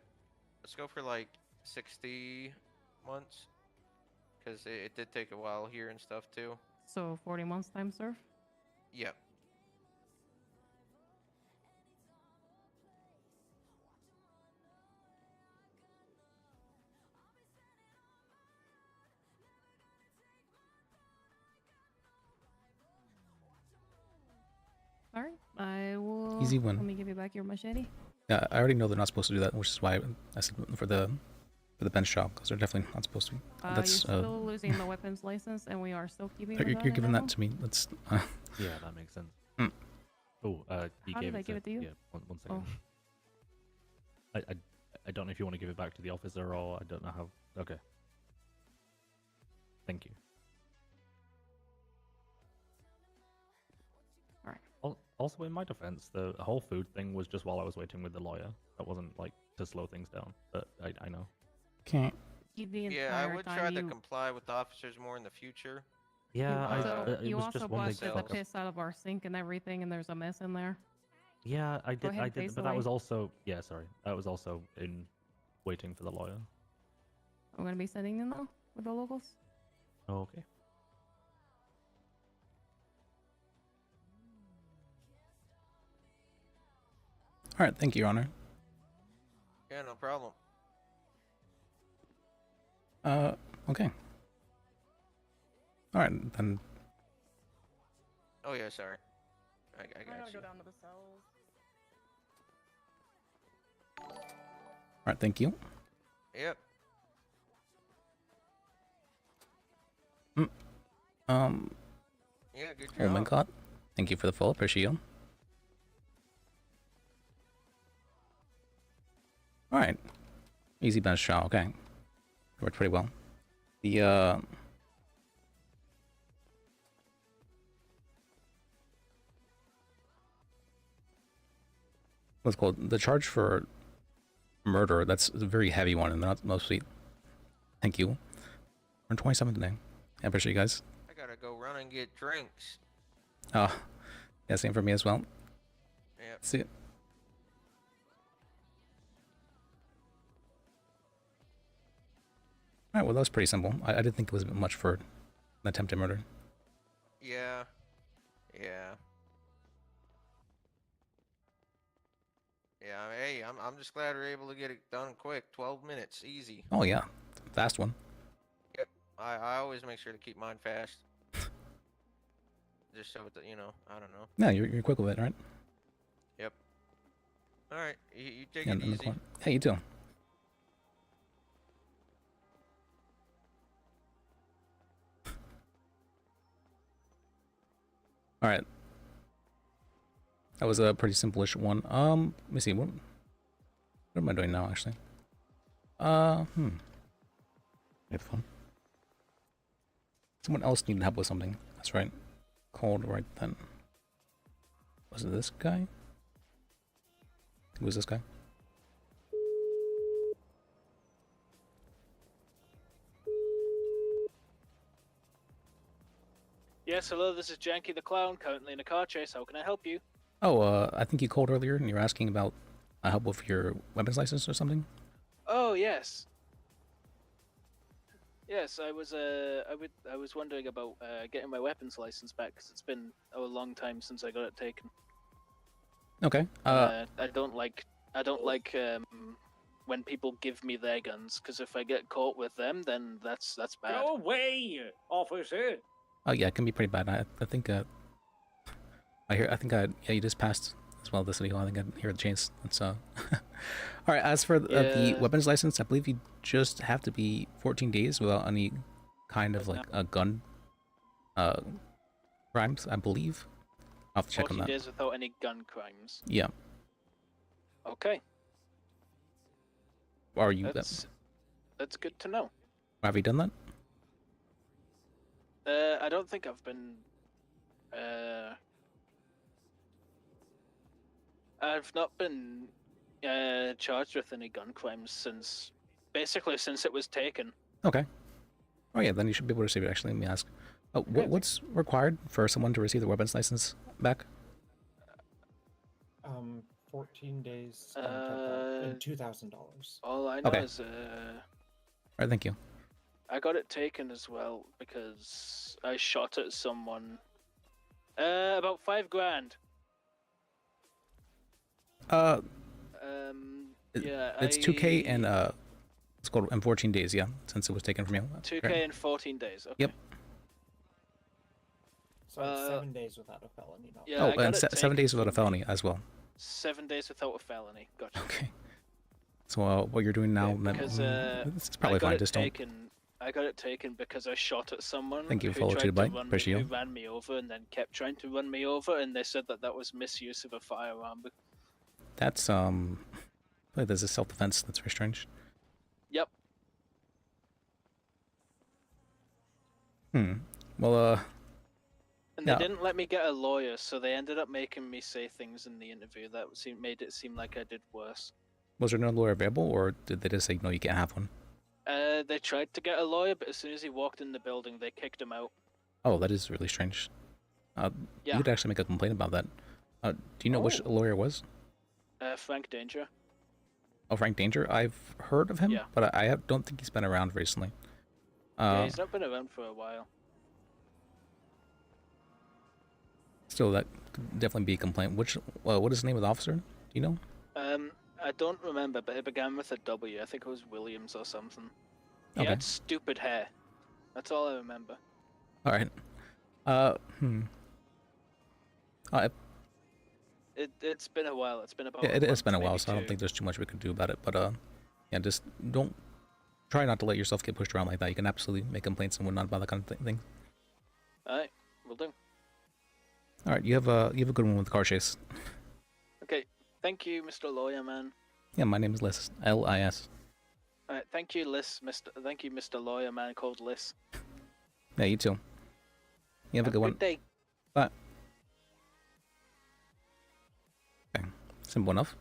like 60 months, because it did take a while here and stuff too. So 40 months time serve. Yep. All right, I will. Easy win. Let me give you back your machete. Yeah, I already know they're not supposed to do that, which is why I said for the bench shop, because they're definitely not supposed to be. You're still losing the weapons license, and we are still keeping. You're giving that to me. That's. Yeah, that makes sense. Mm. Oh, you How gave did I give it to you? Yeah, one second. Oh. I don't know if you want to give it back to the officer, or I don't know how. Okay. Thank you. All right. Also, in my defense, the whole food thing was just while I was waiting with the lawyer. That wasn't like to slow things down, but I know. Okay. Yeah, I would try to comply with officers more in the future. Yeah, it you was also just when they busted the piss out of our sink and everything, and there's a mess in there. Yeah, I Go did. ahead, I face did, but that away. was also sorry. That was also in waiting for the lawyer. I'm gonna be sending them though with the locals. Okay. All right, thank you, Your Honor. Yeah, no problem. Okay. All right, then. Oh yeah, sorry. I I got gotta you. go down to the cells. All right, thank you. Yep. Yeah, good job. Olmencott, thank you for the follow. Appreciate you. All right, easy bench shot. Okay, worked pretty well. The what's called the charge for murder. That's a very heavy one, and not mostly. Thank you. We're in 27 today. I appreciate you guys. I gotta go run and get drinks. Oh, yeah, same for me as well. Yep. See. Alright, well, that was pretty simple. I didn't think it was much for an attempted murder. Yeah. Yeah. Yeah, hey, I'm just glad we're able to get it done quick. 12 minutes, easy. Oh, yeah. Fast one. Yep. I always make sure to keep mine fast. Just so it, I don't know. Yeah, you're quick with it, right? Yep. Alright, you take Yeah, it in the easy. corner. Hey, you too. Alright. That was a pretty simple-ish one. Let me see. What am I doing now, actually? Fun. Someone else needed help with something. That's right. Called right then. Was it this guy? Who was this guy? Yes, hello, this is Janky the Clown, currently in a car chase. How can I help you? Oh, I think you called earlier and you were asking about help with your weapons license or something? Oh, yes. Yes, I was wondering about getting my weapons license back because it's been a long time since I got it taken. Okay. I don't like when people give me their guns because if I get caught with them, then that's bad. Go away, officer. Oh yeah, it can be pretty bad. I think yeah, you just passed as well the city hall. I think I hear the chase. That's all right. As for the weapons license, I believe you just have to be 14 days without any kind of like a gun crimes. I believe. I'll have to check on 14 that. days without any gun crimes. Yeah. Okay. Are you? That's good to know. Have you done that? I don't think I've been. I've not been charged with any gun crimes since it was taken. Okay. Oh yeah, then you should be able to receive it. Actually, let me ask. What's required for someone to receive their weapons license back? 14 days and $2,000. All I know Okay. is All right, thank you. I got it taken as well because I shot at someone. About $5,000. Yeah. It's 2K and it's called in 14 days. Yeah, since it was taken from you. 2K in 14 days. Okay. Yep. So it's 7 days without a felony. No. Yeah, Oh, I got and it 7 days taken without a from felony me. as well. 7 days without a felony. Gotcha. Okay. So what you're doing now? Because it's probably fine. Just don't. I got it taken because I shot at someone Thank you who for all tried you to bite. run Appreciate me, you. who ran me over and then kept trying to run me over, and they said that was misuse of a firearm. That's like there's a self-defense. That's very strange. Yep. Well, And yeah. they didn't let me get a lawyer, so they ended up making me say things in the interview that made it seem like I did worse. Was there no lawyer available, or did they just say no, you can't have one? They tried to get a lawyer, but as soon as he walked in the building, they kicked him out. Oh, that is really strange. Yeah. You could actually make a complaint about that. Do you know which lawyer it was? Frank Danger. Oh, Frank Danger? I've heard of him, Yeah. but I don't think he's been around recently. Yeah, he's not been around for a while. Still, that could definitely be a complaint. What is the name of the officer? Do you know? I don't remember, but it began with a W. I think it was Williams or something. He Okay. had stupid hair. That's all I remember. All right. It's been a while. It's been about. Yeah, it's been a month, while, maybe so I don't two. think there's too much we can do about it. But yeah, just don't try not to let yourself get pushed around like that. You can absolutely make complaints and whatnot about that kind of thing. Alright, will do. All right, you have a good one with the car chase. Okay, thank you, Mr. Lawyer Man. Yeah, my name is Liz. L-I-S. Alright, thank you, Thank you, Mr. Lawyer Man called Liz. Yeah, you too. You have a good one. day. Bye. Okay, simple enough.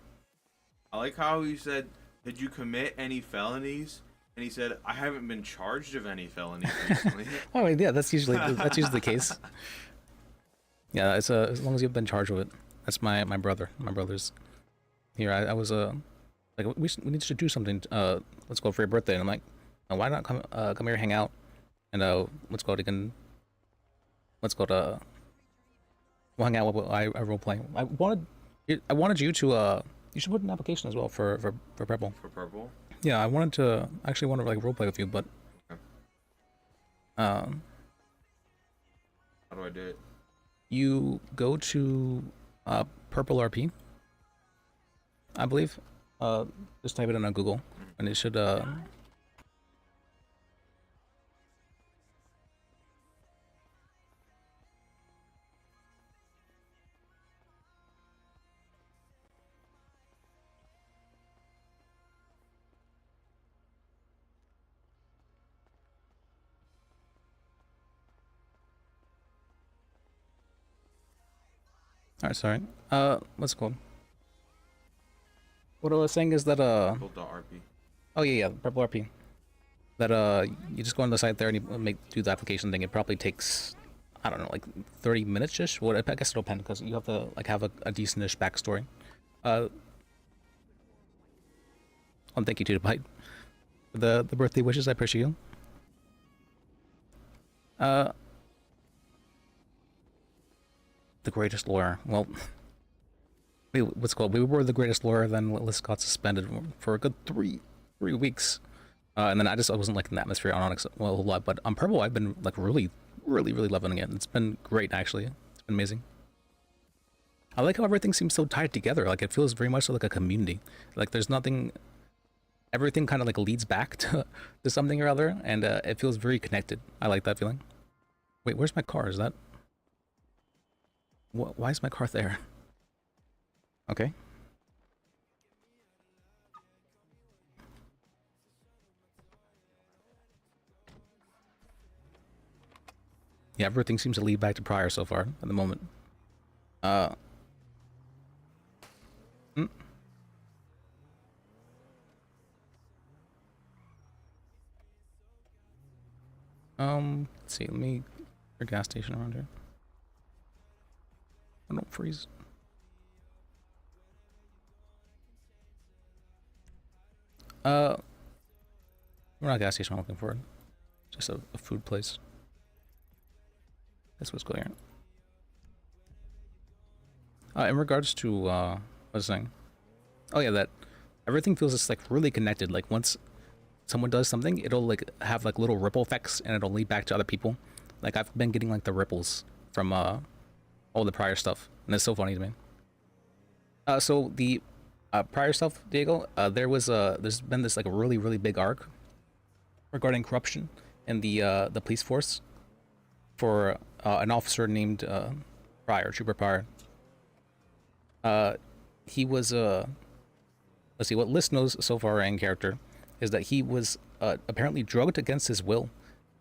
I like how he said, "Did you commit any felonies?" And he said, "I haven't been charged of any felonies recently." Oh yeah, that's usually the case. Yeah, it's as long as you've been charged with it. That's my brother. My brother's here. I was like we need to do something. Let's go for your birthday. And I'm like, why not come here, hang out, and let's go to we'll hang out. I role play. I wanted you to you should put an application as well for Purple. For Purple? Yeah, I want to like role play with you, but Okay. How do I do it? you go to PurpleRP, I believe. Just type it in on Google, and it should Alright, sorry. What's it called? What I was saying is that Purple.rp. oh yeah, PurpleRP. That you just go on the site there and you do the application thing. It probably takes, I don't know, like 30 minutes ish. Well, I guess it'll depend because you have to like have a decent-ish backstory. Thank you to the bite. The birthday wishes, I appreciate you. The greatest lawyer. Well, what's it called? We were the greatest lawyer. Then Liz got suspended for a good three weeks, and then I wasn't like in the atmosphere on Onyx a whole lot. But on Purple, I've been like really loving it. It's been great actually. It's been amazing. I like how everything seems so tied together. Like it feels very much like a community. Like there's nothing. Everything kind of like leads back to something or other, and it feels very connected. I like that feeling. Wait, where's my car? Is that? Why is my car there? Okay. Yeah, everything seems to lead back to prior so far at the moment. Let's see. Let me a gas station around here. I don't freeze. We're not a gas station I'm looking for. Just a food place. That's what's clear. In regards to what I was saying. Oh yeah, that everything feels just like really connected. Like once someone does something, it'll like have like little ripple effects and it'll lead back to other people. Like I've been getting like the ripples from all the prior stuff, and it's so funny to me. So the prior stuff, Diego, there's been this like a really big arc regarding corruption in the police force for an officer named Trooper Pryor. He was let's see, what List knows so far in character is that he was apparently drugged against his will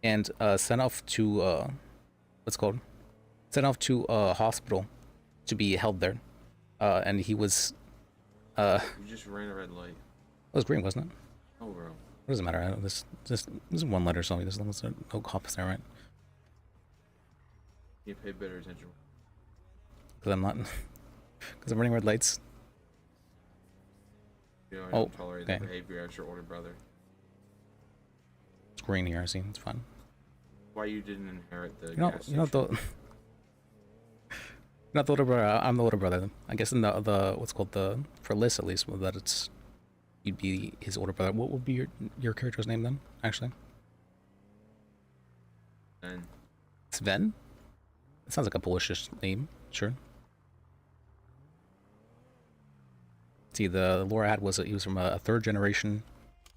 and sent off to sent off to a hospital to be held there. And he was You just ran a red light. it was green, wasn't it? Oh, bro. What does it matter? This is one letter, so there's no cops there, right? You pay better attention. Because I'm not because I'm running red lights. You know, I Oh, don't tolerate okay. the behavior as your older brother. It's green here, I see, it's fine. Why you didn't inherit the You know, gas you know station? the not the older brother. I'm the older brother. I guess in the what's called the for Liz at least, well, that it's you'd be his older brother. What would be your character's name then? Actually, Then Sven. It sounds like a Polish name. Sure. See, the lore I had was he was from a third generation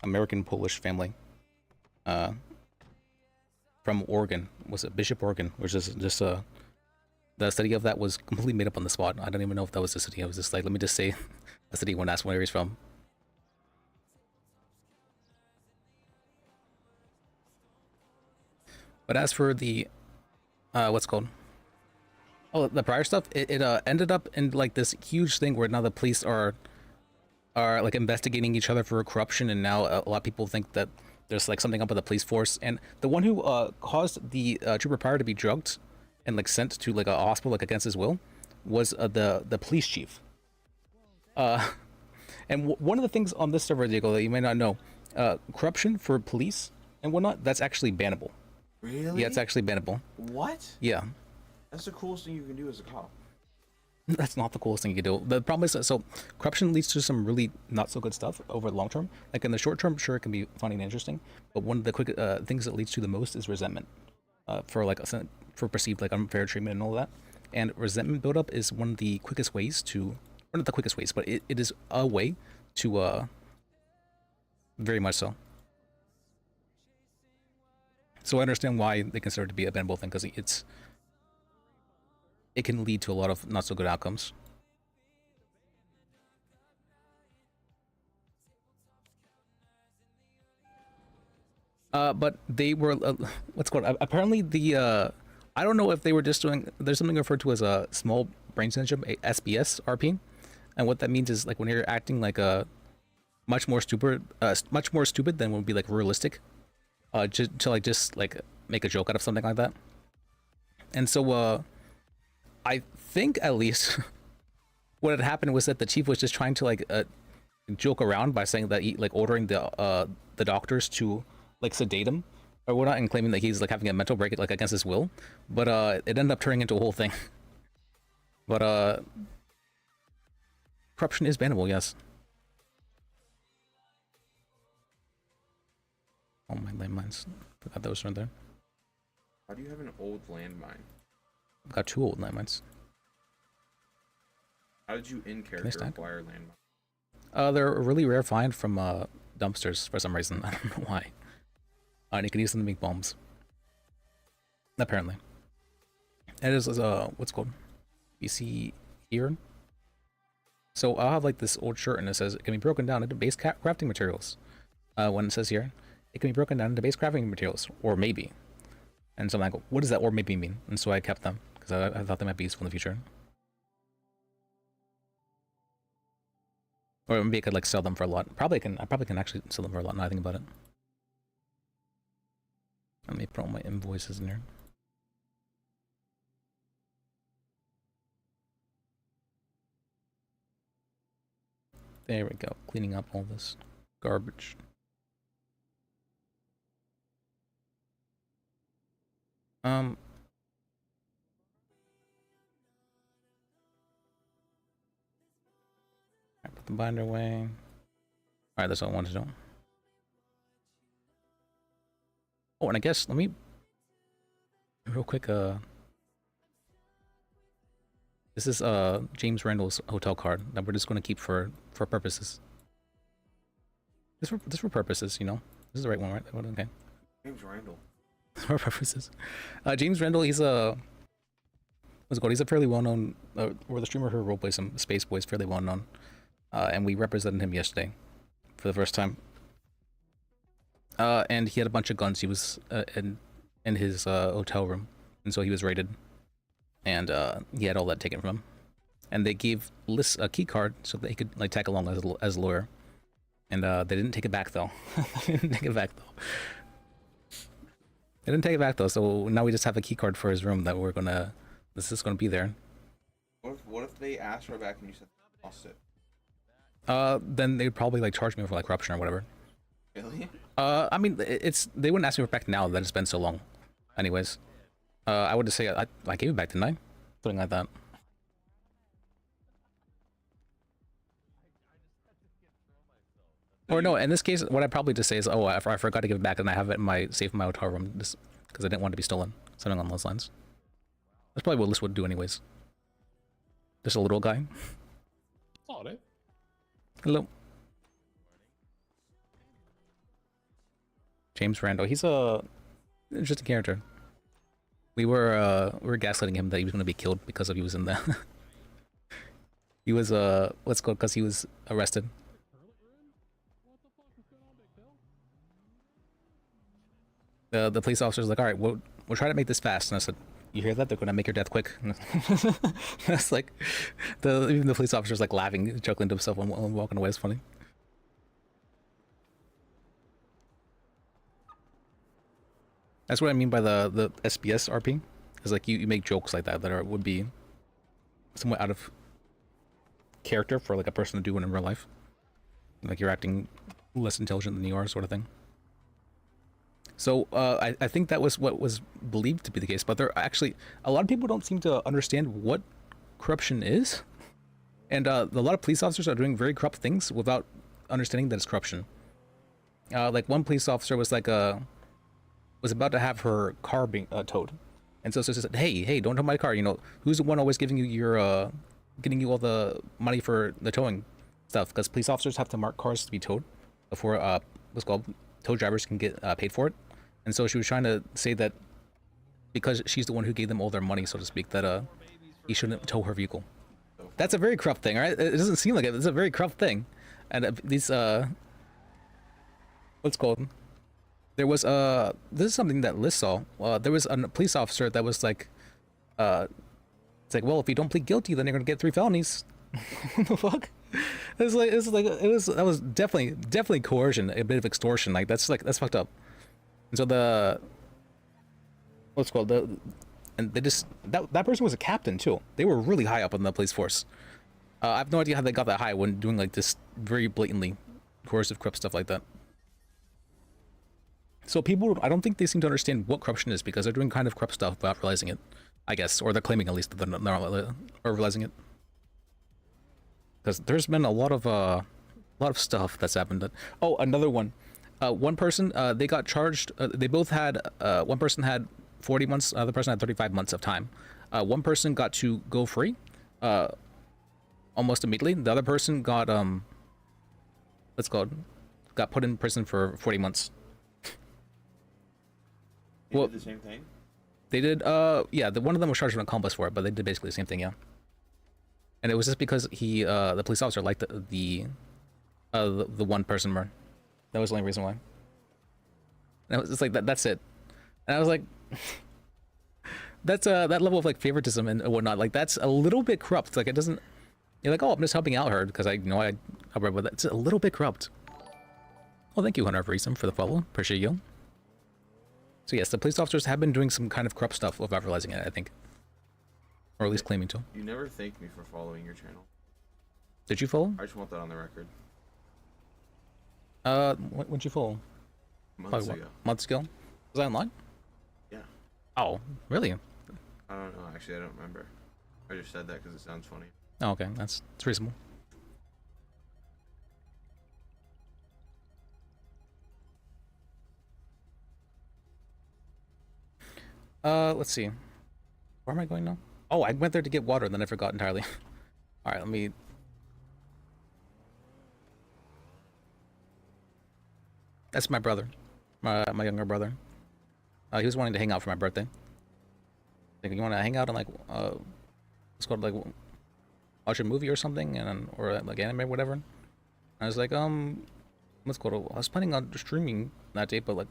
American Polish family. From Oregon. Was it Bishop, Oregon? Which is just the study of that was completely made up on the spot. I don't even know if that was the city. I was just like, let me just say a city when asked where he's from. But as for the what's it called? Oh, the prior stuff, it ended up in like this huge thing where now the police are like investigating each other for corruption, and now a lot of people think that there's like something up with the police force. And the one who caused the Trooper Pryor to be drugged and like sent to like a hospital like against his will was the police chief. And one of the things on this server, Diego, that you may not know, corruption for police and whatnot, that's actually bannable. really? Yeah, it's actually bannable. What? Yeah. That's the coolest thing you can do as a cop. That's not the coolest thing you can do. The problem is, so corruption leads to some really not so good stuff over the long term. Like in the short term, sure, it can be funny and interesting, but one of the quick things that leads to the most is resentment, for like for perceived like unfair treatment and all that. And resentment buildup is one of the quickest ways to, or not the quickest ways, but it is a way to very much so. So I understand why they consider it to be a bannable thing, because it can lead to a lot of not so good outcomes. But they were what's called apparently the I don't know if they were just doing, there's something referred to as a small brain syndrome, a SBS RP, and what that means is like when you're acting like a much more stupid than would be like realistic, just like make a joke out of something like that. And so I think at least what had happened was that the chief was just trying to like joke around by saying that he like ordering the doctors to like sedate him or whatnot, and claiming that he's like having a mental break like against his will, but it ended up turning into a whole thing. But corruption is bannable, yes. Oh, my landmines. Forgot those were there. How do you have an old landmine? I've got 2 old landmines. How did you in character stack? acquire landmine? They're a really rare find from dumpsters for some reason. I don't know why. And you can use them to make bombs. Apparently. It is what's it called? You see here? So I'll have like this old shirt and it says it can be broken down into base crafting materials. When it says here, it can be broken down into base crafting materials, or maybe. And so I'm like, what does that or maybe mean? And so I kept them because I thought they might be useful in the future. Or maybe I could like sell them for a lot. I probably can actually sell them for a lot now I think about it. Let me open all my invoices in there. There we go. Cleaning up all this garbage. I put the binder away. Alright, that's all I wanted to do. Oh, and I guess, let me... Real quick, this is, James Randall's hotel card that we're just going to keep for purposes. This for purposes, you know? This is the right one, right? Okay. James Randall. For purposes. James Randall, he's a... What's it called? He's a fairly well-known... or the streamer who roleplays him, Space Boy, is fairly well-known. And we represented him yesterday for the first time. And he had a bunch of guns. He was in his hotel room, and so he was raided. And he had all that taken from him. And they gave Liz a key card so that he could like tag along as a lawyer. And they didn't take it back though. They didn't take it back though. So now we just have a key card for his room that we're gonna. This is gonna be there. What if they asked for it back and you said lost it? Then they'd probably like charge me for like corruption or whatever. Really? I mean, they wouldn't ask me for it back now that it's been so long. Anyways, I would just say I gave it back, didn't I? Something like that. Or no, in this case, what I'd probably just say is, oh, I forgot to give it back, and I have it in my safe in my hotel room, just because I didn't want it to be stolen. Something along those lines. That's probably what Liz would do anyways. Just a little guy. Sorry. Hello. James Randall. He's just a character. We were gaslighting him that he was going to be killed because he was in the. He was what's called because he was arrested. The police officer's like, all right, we'll try to make this fast. And I said, you hear that? They're gonna make your death quick. That's like, even the police officer's like laughing, chuckling to himself when walking away. It's funny. That's what I mean by the SBS RP. Is like you make jokes like that would be somewhat out of character for like a person to do in real life. Like you're acting less intelligent than you are, sort of thing. So I think that was what was believed to be the case, but there actually a lot of people don't seem to understand what corruption is, and a lot of police officers are doing very corrupt things without understanding that it's corruption. Like one police officer was like was about to have her car being towed, and so she said, "Hey, don't tow my car. You know, who's the one always giving you your getting you all the money for the towing stuff? Because police officers have to mark cars to be towed before what's called tow drivers can get paid for it." And so she was trying to say that because she's the one who gave them all their money, so to speak, that he shouldn't tow her vehicle. That's a very corrupt thing, right? It doesn't seem like it. It's a very corrupt thing. And these what's called? There was this is something that Liz saw. There was a police officer that was like, it's like, well, if you don't plead guilty, then you're gonna get 3 felonies. What the fuck? That was definitely coercion, a bit of extortion. Like that's fucked up. And so what's called and they just that person was a captain too. They were really high up on the police force. I have no idea how they got that high when doing like this very blatantly coercive corrupt stuff like that. So people, I don't think they seem to understand what corruption is because they're doing kind of corrupt stuff without realizing it, I guess, or they're claiming at least that they're not realizing it. Because there's been a lot of stuff that's happened. Oh, another one. One person, they got charged. They both had. One person had 40 months. The other person had 35 months of time. One person got to go free, almost immediately. The other person got what's called, got put in prison for 40 months. They did the same thing? They did. Yeah. One of them was charged with an accomplice for it, but they did basically the same thing. Yeah. And it was just because the police officer liked the one person more. That was the only reason why. And it was just like that's it. And I was like, that's that level of like favoritism and whatnot. Like that's a little bit corrupt. Like it doesn't. You're like, oh, I'm just helping out her because I know I help with that. It's a little bit corrupt. Well, thank you, Hunter Reason, for the follow. Appreciate you. So yes, the police officers have been doing some kind of corrupt stuff of advertising it, I think. Or at least claiming to. You never thank me for following your channel. Did you follow? I just want that on the record. When'd you follow? Months ago. Months ago? Was that online? Yeah. Oh, really? I don't know. Actually, I don't remember. I just said that because it sounds funny. Oh, okay. That's reasonable. Let's see. Where am I going now? Oh, I went there to get water, and then I forgot entirely. All right, let me. That's my brother, my younger brother. He was wanting to hang out for my birthday. Like, you want to hang out and like, let's go to like watch a movie or something, and or like anime or whatever. And I was like, let's go to. I was planning on streaming that day, but like,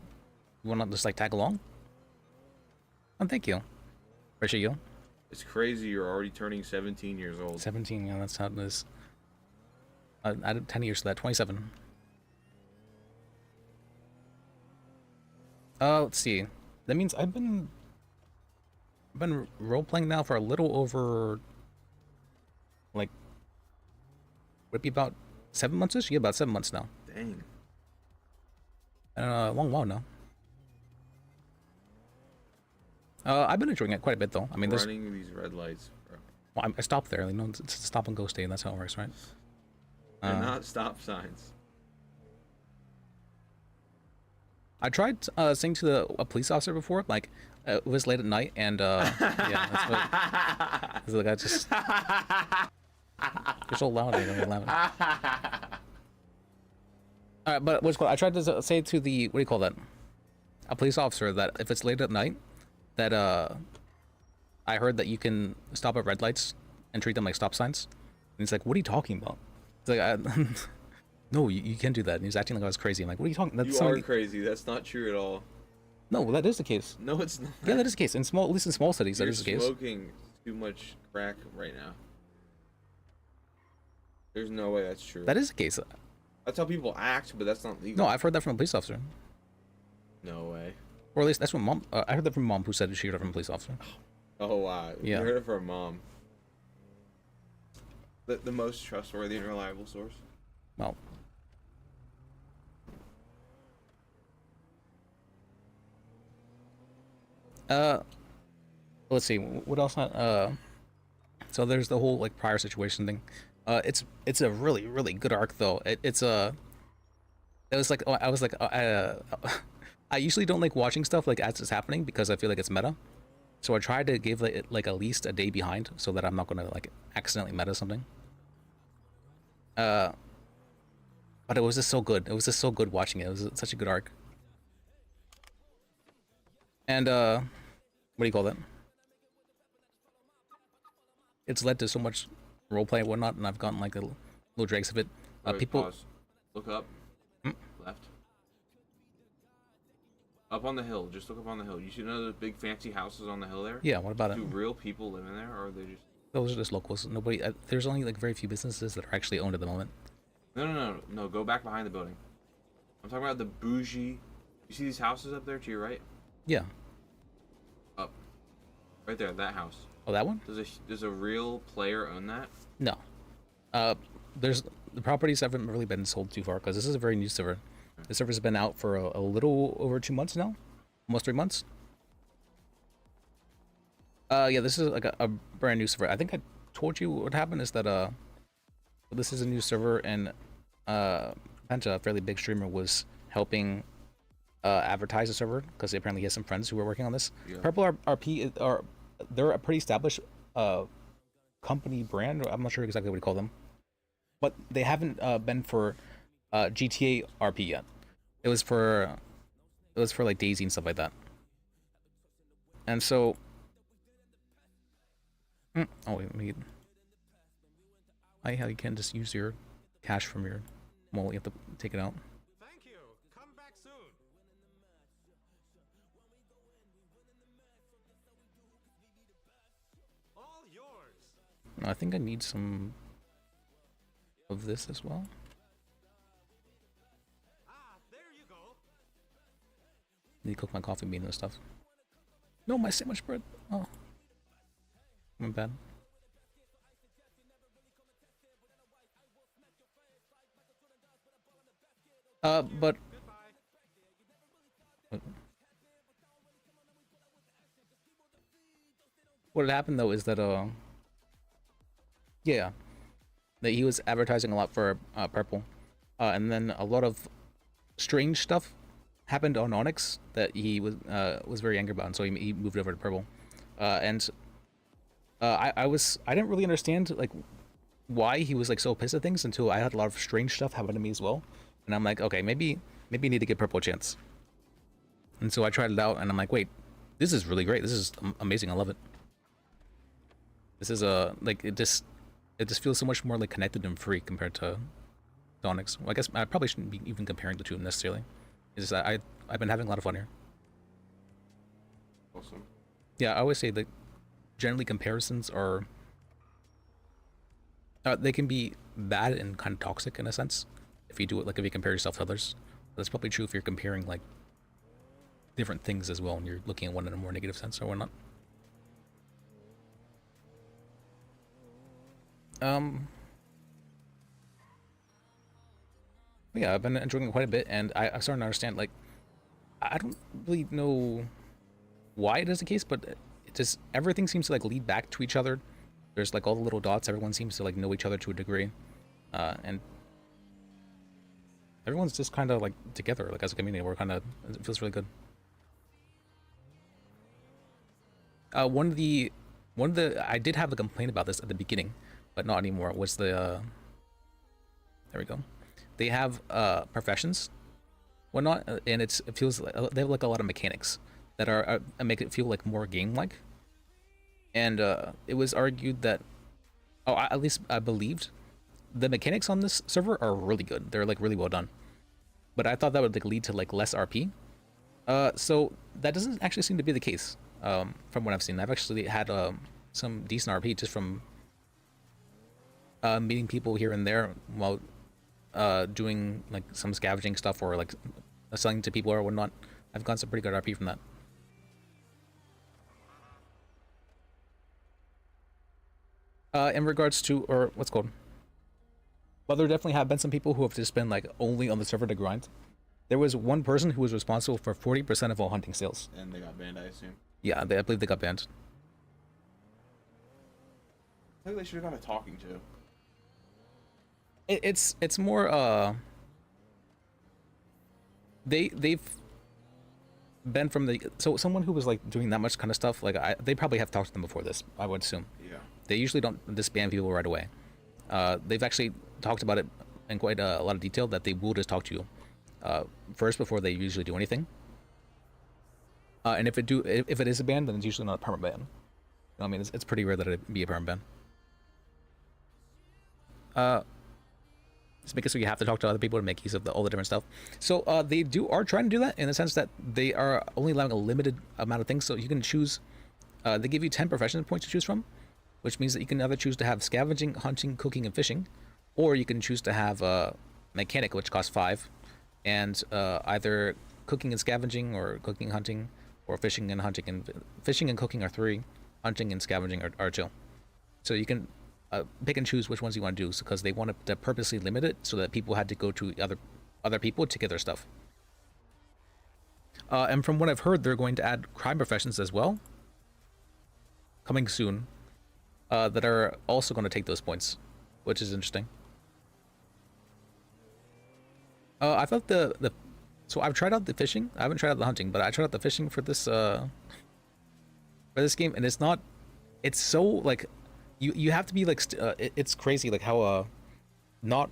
you want to just like tag along? Thank you. Appreciate you. It's crazy. You're already turning 17 years old. 17, yeah, that's how it is. I added 10 years to that. 27. Let's see. That means I've been role playing now for a little over, like, would it be about 7 months-ish? Yeah, about 7 months now. Dang. A long while now. I've been enjoying it quite a bit, though. I mean, running these red lights, bro. Well, I stopped there. You know, it's a stop and go stay, and that's how it works, right? They're not stop signs. I tried saying to a police officer before, like, it was late at night, and yeah, that's what. The guy just. You're so loud. You're loud. All right, but what's called? I tried to say to the, what do you call that? A police officer that if it's late at night, that I heard that you can stop at red lights and treat them like stop signs. And he's like, "What are you talking about?" It's like, no, you can't do that. And he was acting like I was crazy. I'm like, "What are you talking? That's you are crazy. That's not true at all." No, that is the case. No, it's not. Yeah, that is the case. At least in small cities, that is the case. You're smoking too much crack right now. There's no way that's true. That is the case. That's how people act, but that's not legal. No, I've heard that from a police officer. No way. Or at least that's what mom. I heard that from mom, who said she heard it from a police officer. Oh wow. Yeah. You heard it from mom. The most trustworthy and reliable source. Well. Let's see. What else? So there's the whole like prior situation thing. It's a really good arc though. It was like I was like I usually don't like watching stuff like as it's happening because I feel like it's meta. So I tried to give it like at least a day behind so that I'm not gonna like accidentally meta something. But it was just so good. It was just so good watching it. It was such a good arc. And what do you call that? It's led to so much roleplay and whatnot, and I've gotten like little dregs of it. Wait, People pause. Look up. Left. Up on the hill. Just look up on the hill. You see none of those big fancy houses on the hill there? Yeah, what about Do it? real people live in there, or are they just? Those are just locals. Nobody. There's only like very few businesses that are actually owned at the moment. No. Go back behind the building. I'm talking about the bougie. You see these houses up there to your right? Yeah. Up. Right there, that house. Oh, that one? Does a real player own that? No. There's the properties haven't really been sold too far because this is a very new server. The server's been out for a little over 2 months now, almost 3 months. Yeah, this is like a brand new server. I think I told you what happened is that this is a new server, and Penta, a fairly big streamer, was helping advertise the server because apparently he has some friends who were working on this. Yeah. PurpleRP they're a pretty established company brand. I'm not sure exactly what you call them, but they haven't been for GTA RP yet. It was for like Daisy and stuff like that. And so, oh wait, how you can't just use your cash from your wallet? You have to take it out. Thank you. Come back soon. All yours. I think I need some of this as well. Ah, there you go. need to cook my coffee bean and stuff. No, my sandwich bread. Oh, my bad. But what had happened though is that yeah, that he was advertising a lot for Purple, and then a lot of strange stuff happened on Onyx that he was very angry about, and so he moved over to Purple, and I didn't really understand like why he was like so pissed at things until I had a lot of strange stuff happen to me as well, and I'm like, okay, maybe you need to give Purple a chance, and so I tried it out, and I'm like, wait, this is really great, this is amazing, I love it. This is like it just feels so much more like connected and free compared to Onyx. Well, I guess I probably shouldn't be even comparing the two necessarily. It's just that I've been having a lot of fun here. Awesome. Yeah, I always say that generally comparisons are they can be bad and kind of toxic in a sense if you do it, like if you compare yourself to others. But that's probably true if you're comparing like different things as well and you're looking at one in a more negative sense or whatnot. Yeah, I've been enjoying it quite a bit, and I'm starting to understand, like, I don't really know why it is the case, but it just, everything seems to, like, lead back to each other. There's, like, all the little dots, everyone seems to, like, know each other to a degree, and everyone's just kind of, like, together, like, as a community. We're kind of, it feels really good. One of the, I did have a complaint about this at the beginning, but not anymore, was the, there we go. They have professions, whatnot, and it feels like they have like a lot of mechanics that are make it feel like more game-like. And it was argued that, at least I believed, the mechanics on this server are really good. They're like really well done. But I thought that would like lead to like less RP. So that doesn't actually seem to be the case. From what I've seen, I've actually had some decent RP just from meeting people here and there while doing like some scavenging stuff or like selling to people or whatnot. I've gotten some pretty good RP from that. In regards to, or what's called, well, there definitely have been some people who have just been like only on the server to grind. There was one person who was responsible for 40% of all hunting sales. And they got banned, I assume. Yeah, I believe they got banned. I think they should have got a talking to. It's more they've been from the, so someone who was like doing that much kind of stuff, like they probably have talked to them before this, I would assume. Yeah. They usually don't disband people right away. They've actually talked about it in quite a lot of detail, that they will just talk to you first before they usually do anything. And if it is a ban, then it's usually not a permanent ban. You know what I mean, it's pretty rare that it be a permanent ban. Just make it so you have to talk to other people to make use of all the different stuff. So they are trying to do that in the sense that they are only allowing a limited amount of things. So you can choose, they give you 10 profession points to choose from, which means that you can either choose to have scavenging, hunting, cooking, and fishing, or you can choose to have mechanic, which costs 5, and either cooking and scavenging, or cooking, hunting, or fishing and hunting, and fishing and cooking are 3, hunting and scavenging are 2. So you can pick and choose which ones you want to do, because they wanted to purposely limit it so that people had to go to other people to get their stuff. And from what I've heard, they're going to add crime professions as well, coming soon, that are also going to take those points, which is interesting. I thought so I've tried out the fishing. I haven't tried out the hunting, but I tried out the fishing for this game, and it's so like, you have to be like it's crazy like how not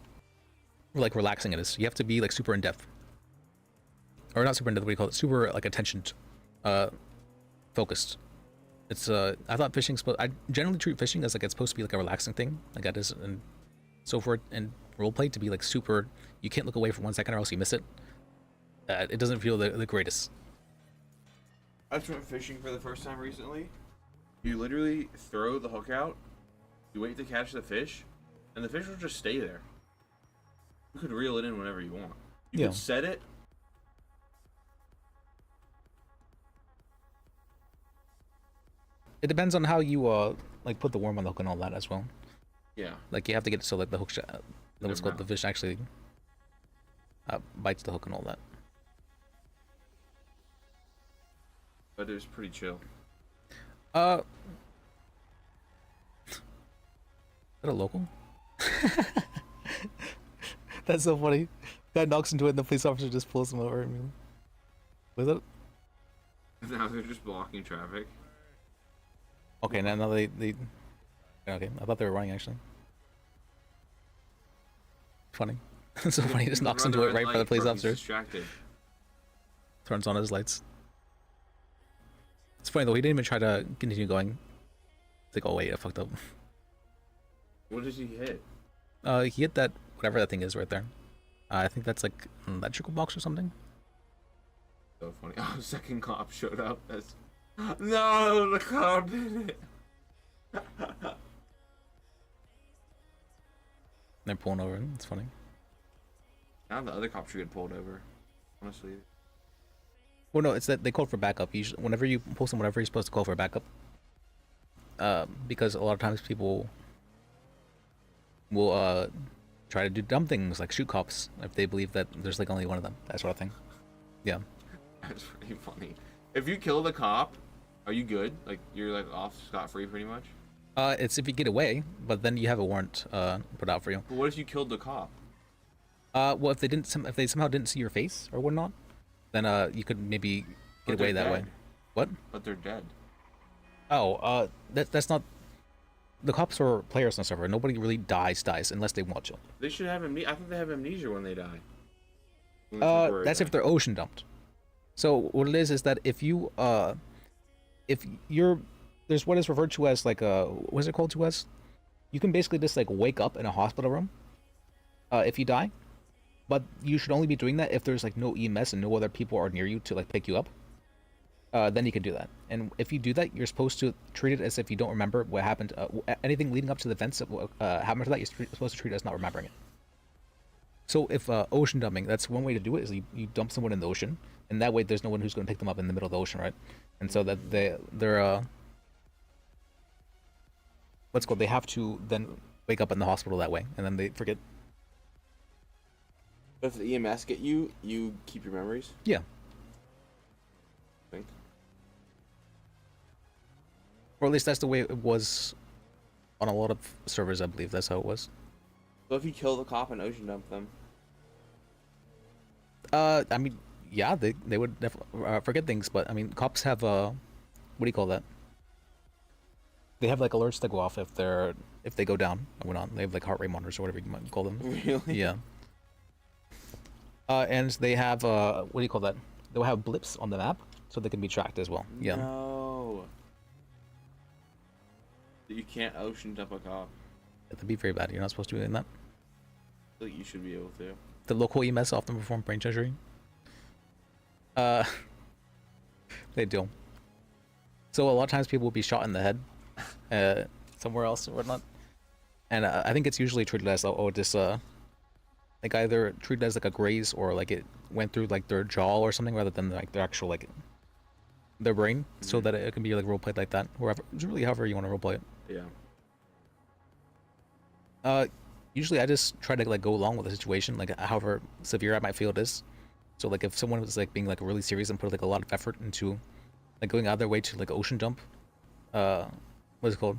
like relaxing it is. You have to be like super in depth, or not super in depth, what do you call it, super like attention focused. It's I thought I generally treat fishing as like it's supposed to be like a relaxing thing, like that is, and so for it and roleplay to be like super, you can't look away for 1 second or else you miss it. It doesn't feel the greatest. I went fishing for the first time recently. You literally throw the hook out, you wait to catch the fish, and the fish will just stay there. You could reel it in whenever you want. You could set it, It depends on how you like put the worm on the hook and all that as well. Yeah. Like you have to get it so like the hook, what's called the fish actually bites the hook and all that. But it was pretty chill. Is that a local? That's so funny. Guy knocks into it and the police officer just pulls him over. I mean, was it? Now they're just blocking traffic. Okay, now they okay. I thought they were running actually. Funny. So funny. He just knocks into it right by the police officer. Distracted. Turns on his lights. It's funny though. He didn't even try to continue going. It's like, oh wait, I fucked up. What did he hit? He hit that whatever that thing is right there. I think that's like an electrical box or something. So funny. Oh, second cop showed up. That's no, the cop did it. They're pulling over. It's funny. Now the other cop should get pulled over. Honestly. Well, no, it's that they call for backup. Usually, whenever you post them, whatever you're supposed to call for backup. Because a lot of times people will try to do dumb things like shoot cops if they believe that there's like only one of them. That sort of thing. Yeah. That's pretty funny. If you kill the cop, are you good? Like you're like off scot-free pretty much? It's if you get away, but then you have a warrant put out for you. But what if you killed the cop? Well, if they somehow didn't see your face or whatnot, then you could maybe get away that way. What? But they're dead. Oh, that's not. The cops are players on the server. Nobody really dies unless they want to. They should have amnesia. I think they have amnesia when they die. That's if they're ocean dumped. So what it is that if you if you're there's what is referred to as like a what is it called to us? You can basically just like wake up in a hospital room if you die, but you should only be doing that if there's like no EMS and no other people are near you to like pick you up. Then you can do that. And if you do that, you're supposed to treat it as if you don't remember what happened. Anything leading up to the events that happened to that, you're supposed to treat it as not remembering it. So if ocean dumping, that's one way to do it, is you dump someone in the ocean, and that way there's no one who's going to pick them up in the middle of the ocean, right? And so that they're what's called, they have to then wake up in the hospital that way, and then they forget. But if the EMS get you, you keep your memories? Yeah. I think. Or at least that's the way it was on a lot of servers, I believe. That's how it was. So if you kill the cop and ocean dump them? I mean, yeah, they would definitely forget things, but I mean, cops have what do you call that? They have like alerts that go off if they go down and whatnot. They have like heart rate monitors or whatever you might call them. Really? Yeah. And they have what do you call that? They'll have blips on the map so they can be tracked as well. Yeah. No. You can't ocean dump a cop. That'd be very bad. You're not supposed to be doing that. I think you should be able to. The local EMS often perform brain surgery. They do. So a lot of times people will be shot in the head, somewhere else or whatnot, and I think it's usually treated as this like either treated as like a graze or like it went through like their jaw or something rather than like their actual like their brain, so that it can be like role played like that, or really however you want to role play it. Yeah. Usually I just try to like go along with the situation, like however severe I might feel it is. So like if someone was like being like really serious and put like a lot of effort into like going out of their way to like ocean dump, what's it called?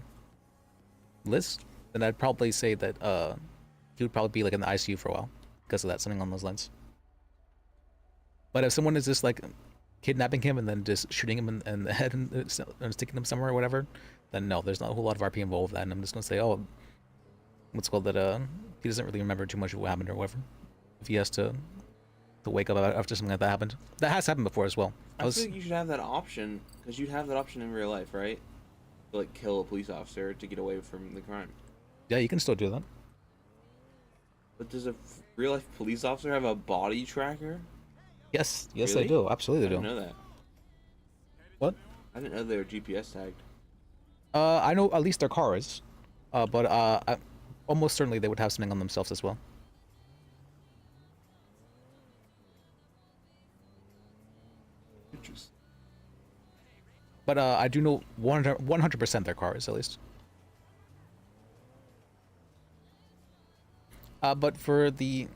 Liz, then I'd probably say that he would probably be like in the ICU for a while because of that, something on those lines. But if someone is just like kidnapping him and then just shooting him in the head and sticking him somewhere or whatever, then no, there's not a whole lot of RP involved with that, and I'm just gonna say, oh, what's called that he doesn't really remember too much of what happened or whatever. If he has to wake up after something like that happened. That has happened before as well. I think you should have that option, because you'd have that option in real life, right? To like kill a police officer to get away from the crime. Yeah, you can still do that. But does a real life police officer have a body tracker? Yes, yes, Really? they do. Absolutely, I they didn't do. know that. What? I didn't know they were GPS tagged. I know at least their car is, but almost certainly they would have something on themselves as well. Interesting. But I do know 100% their car is, at least. But for the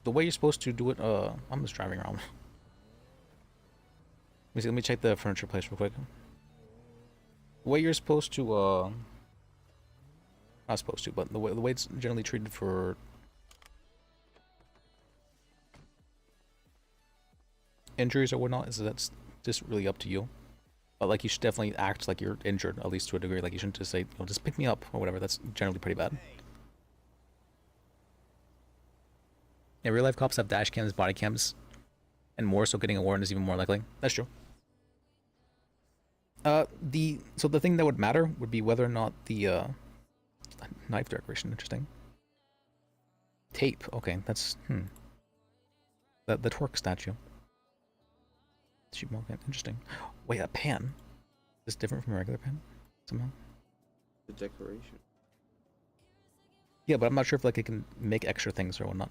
way you're supposed to do it, I'm just driving around. Let me check the furniture place real quick. The way you're supposed to, not supposed to, but the way it's generally treated for injuries or whatnot is that's just really up to you. But like you should definitely act like you're injured, at least to a degree. Like you shouldn't just say, you know, just pick me up or whatever. That's generally pretty bad. Yeah, real life cops have dash cams, body cams, and more, so getting a warrant is even more likely. That's true. So the thing that would matter would be whether or not the knife decoration. Interesting. Tape. Okay, that's the torque statue. Okay, interesting. Wait, a pan. Is this different from a regular pan somehow? The decoration. Yeah, but I'm not sure if like it can make extra things or whatnot.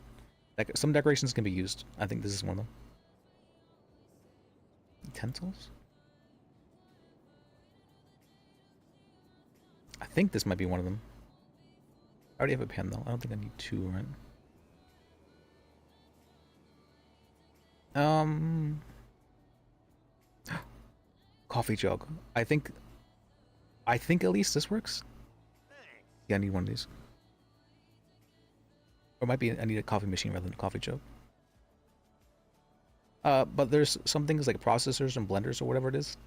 Like some decorations can be used. I think this is one of them. Utensils? I think this might be one of them. I already have a pan though. I don't think I need two, right? Coffee jug. I think at least this works. Yeah, I need one of these. Or it might be I need a coffee machine rather than a coffee jug. But there's some things like processors and blenders or whatever it is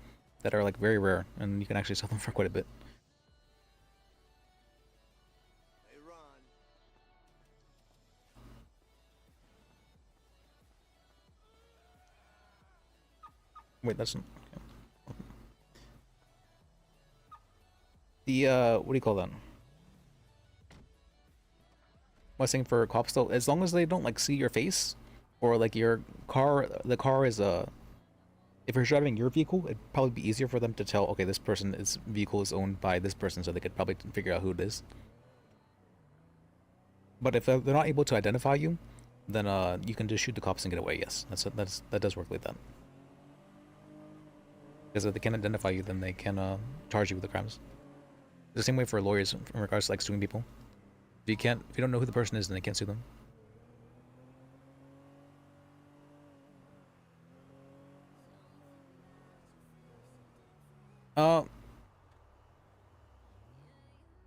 that are like very rare, and you can actually sell them for quite a bit. Wait, that's not, okay. The what do you call that? I was saying for cops though, as long as they don't like see your face, or like your car, the car is if you're driving your vehicle, it'd probably be easier for them to tell, okay, this person's vehicle is owned by this person, so they could probably figure out who it is. But if they're not able to identify you, then you can just shoot the cops and get away. Yes, that does work like that. Because if they can't identify you, then they can charge you with the crimes. The same way for lawyers in regards to like suing people. If you don't know who the person is, then they can't sue them.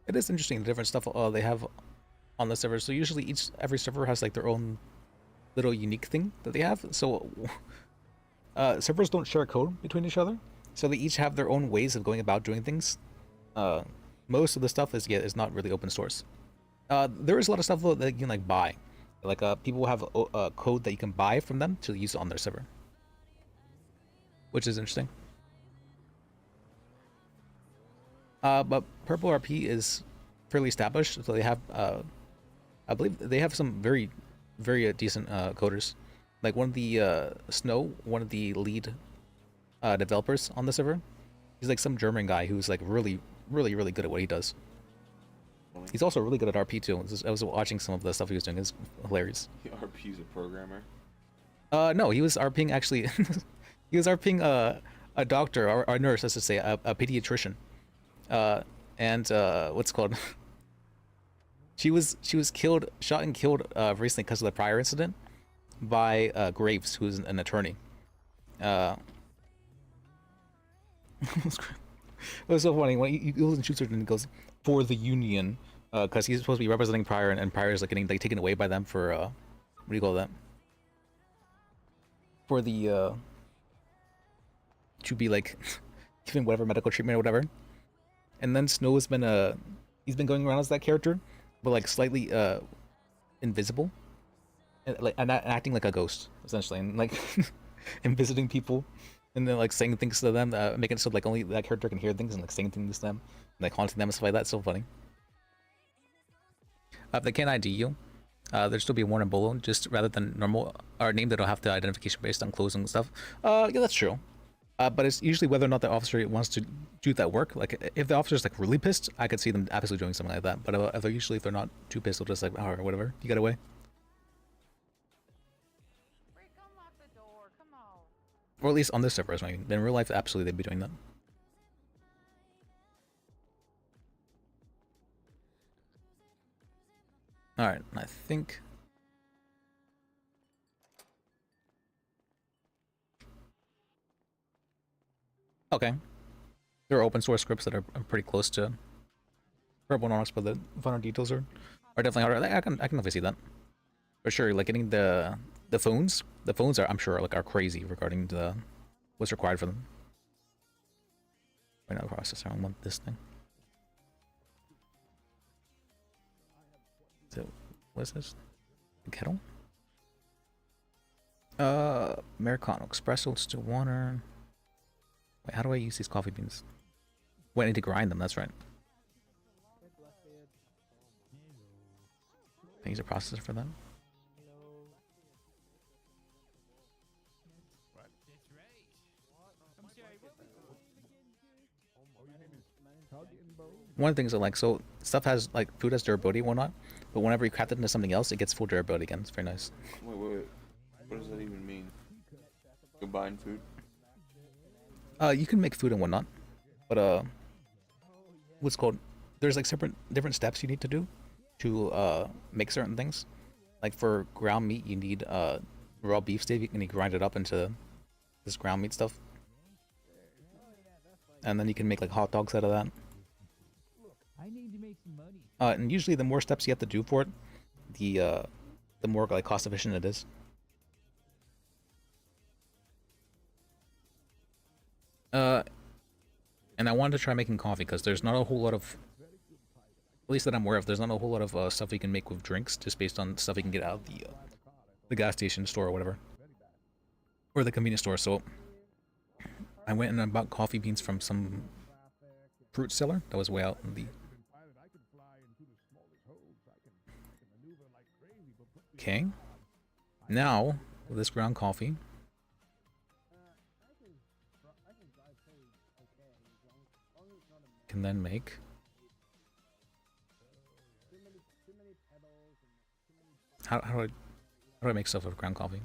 It is interesting the different stuff they have on the server. So usually every server has like their own little unique thing that they have. So servers don't share code between each other, so they each have their own ways of going about doing things. Most of the stuff is not really open source. There is a lot of stuff though that you can like buy, like people have a code that you can buy from them to use on their server, which is interesting. But PurpleRP is fairly established, so they have I believe they have some very decent coders. Like one of the Snow, one of the lead developers on the server, he's like some German guy who's like really good at what he does. He's also really good at RP too. I was watching some of the stuff he was doing. It's hilarious. RP's a programmer? No, he was RPing actually. He was RPing a doctor or a nurse, let's just say, a pediatrician. And what's it called? She was shot and killed recently because of the prior incident by Graves, who's an attorney. It was so funny when he goes and shoots her and he goes, "For the Union," because he's supposed to be representing Pryor, and Pryor is like getting like taken away by them for what do you call that? For the to be like given whatever medical treatment or whatever. And then Snow has been he's been going around as that character, but like slightly invisible, and acting like a ghost essentially, and like and visiting people. And then like saying things to them, making it so like only that character can hear things and like saying things to them, and like haunting them and stuff like that. It's so funny. If they can't ID you, there'd still be a warning below, just rather than normal or name. They don't have the identification based on clothes and stuff. Yeah, that's true. But it's usually whether or not the officer wants to do that work. Like if the officer's like really pissed, I could see them absolutely doing something like that. But if they're not too pissed, they'll just like, oh, whatever, you got away. Or at least on this server, I mean. In real life, absolutely they'd be doing that. Alright, I think... Okay. There are open source scripts that are pretty close to Purple Norks, but the finer details are definitely harder. I can definitely see that. For sure, like getting the phones are, I'm sure, like are crazy regarding the what's required for them. Wait, no processor, I want this thing. So, what's this? Kettle? Americano, espresso, still water. Wait, how do I use these coffee beans? Wait, I need to grind them, that's right. I use a processor for that. One of the things I like, so stuff has, like, food has durability and whatnot, but whenever you craft it into something else, it gets full durability again. It's very nice. Wait. What does that even mean? Combine food? You can make food and whatnot, but, what's called, there's, like, different steps you need to do to, make certain things. Like, for ground meat, you need, raw beef steak, and you grind it up into this ground meat stuff. And then you can make, like, hot dogs out of that. I need to make some money. And usually the more steps you have to do for it, the more, like, cost efficient it is. And I wanted to try making coffee because there's not a whole lot of, at least that I'm aware of, there's not a whole lot of stuff you can make with drinks just based on stuff you can get out of the gas station store or whatever, or the convenience store. So I went and I bought coffee beans from some fruit seller that was way out in the. Okay. Now with this ground coffee. Can then make how do I make stuff with ground coffee?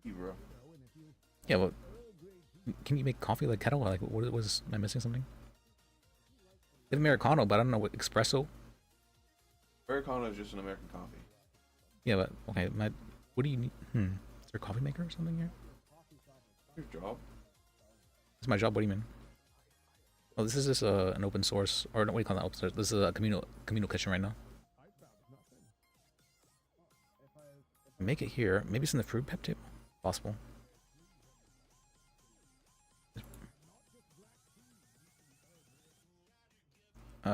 Bro. Yeah, well, can you make coffee like kettle? Like, what was am I missing something? It's Americano, but I don't know what espresso. Americano is just an American coffee. Yeah, but okay, what do you need? Is there a coffee maker or something here? Your job. This is my job. What do you mean? Oh, this is just an open source, or what do you call that? Open source? This is a communal kitchen right now. Make it here. Maybe it's in the fruit pep table. Possible.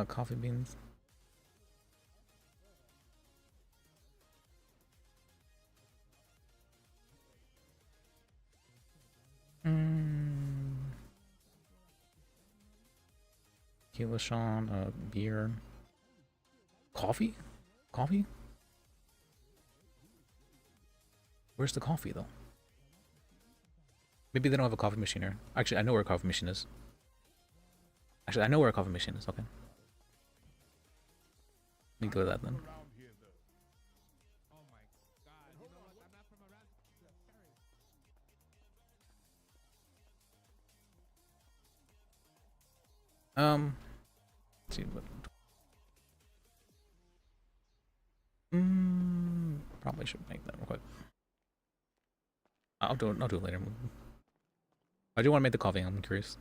Coffee beans. Tequila, Sean, beer. Coffee? Coffee? Where's the coffee, though? Maybe they don't have a coffee machine here. Actually, I know where a coffee machine is. Actually, I know where a coffee machine is. Okay. Let me go to that then. Let's see what. Probably should make that real quick. I'll do it later. I do want to make the coffee. I'm curious.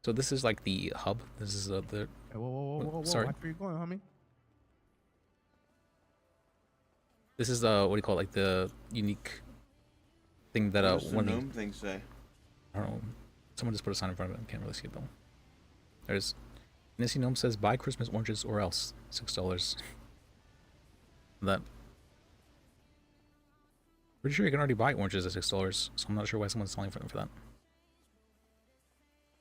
So this is like the hub. This is the. Hey, whoa! Sorry. Watch where you're going, homie. This is what do you call it? Like the unique thing that What does the one gnome thing say? I don't know. Someone just put a sign in front of it. I can't really see it though. There's Nissy Gnome says buy Christmas oranges or else $6. That. Pretty sure you can already buy oranges at $6, so I'm not sure why someone's selling for them for that.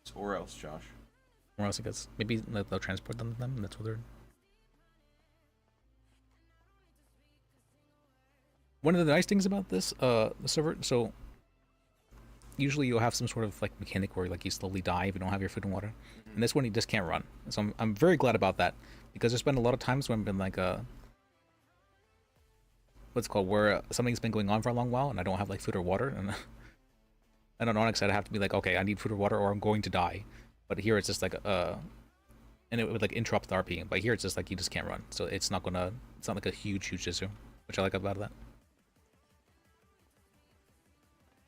It's or else, Josh. Or else I guess maybe they'll transport them to them. And that's what they're. One of the nice things about this, the server, so usually you'll have some sort of like mechanic where like you slowly die if you don't have your food and water. And this one you just can't run. So I'm very glad about that Because there's been a lot of times when I've been like what's it called, where something's been going on for a long while and I don't have like food or water, and I don't know, on I have to be like, okay, I need food or water or I'm going to die. But here it's just like and it would like interrupt the RP. But here it's just like you just can't run, so it's not like a huge issue, which I like about that.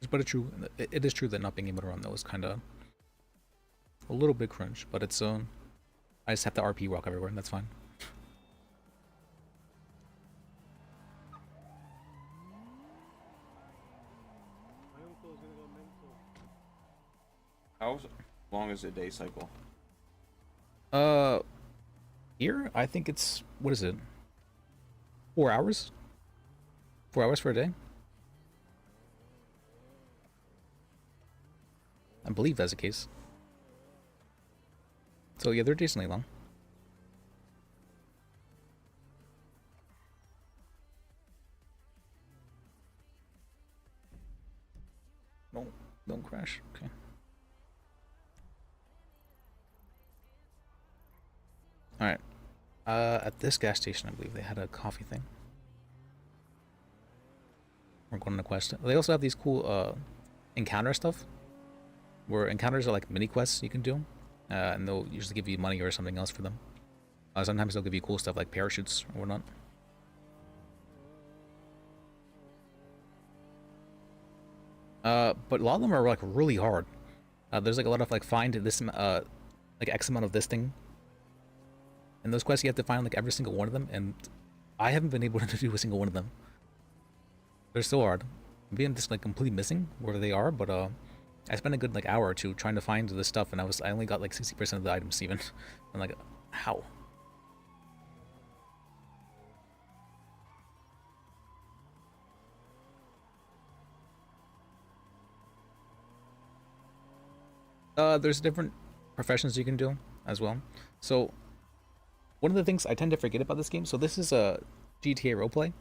But it's true, it is true that not being able to run though is kind of a little bit cringe. But it's I just have to RP walk everywhere, and that's fine. My uncle's gonna go mental. How long is a day cycle? Here I think it's, what is it? 4 hours? 4 hours for a day? I believe that's the case. So yeah, they're decently long. Don't crash. Okay. Alright. At this gas station, I believe they had a coffee thing. We're going on a quest. They also have these cool encounter stuff, where encounters are like mini quests you can do, and they'll usually give you money or something else for them. Sometimes they'll give you cool stuff like parachutes or whatnot. But a lot of them are like really hard. There's like a lot of like find this like X amount of this thing. And those quests you have to find like every single one of them, and I haven't been able to do a single one of them. They're so hard. Maybe I'm just like completely missing where they are, but I spent a good like hour or two trying to find this stuff, and I only got like 60% of the items even. I'm like, how? There's different professions you can do as well. So one of the things I tend to forget about this game, so this is a GTA roleplay,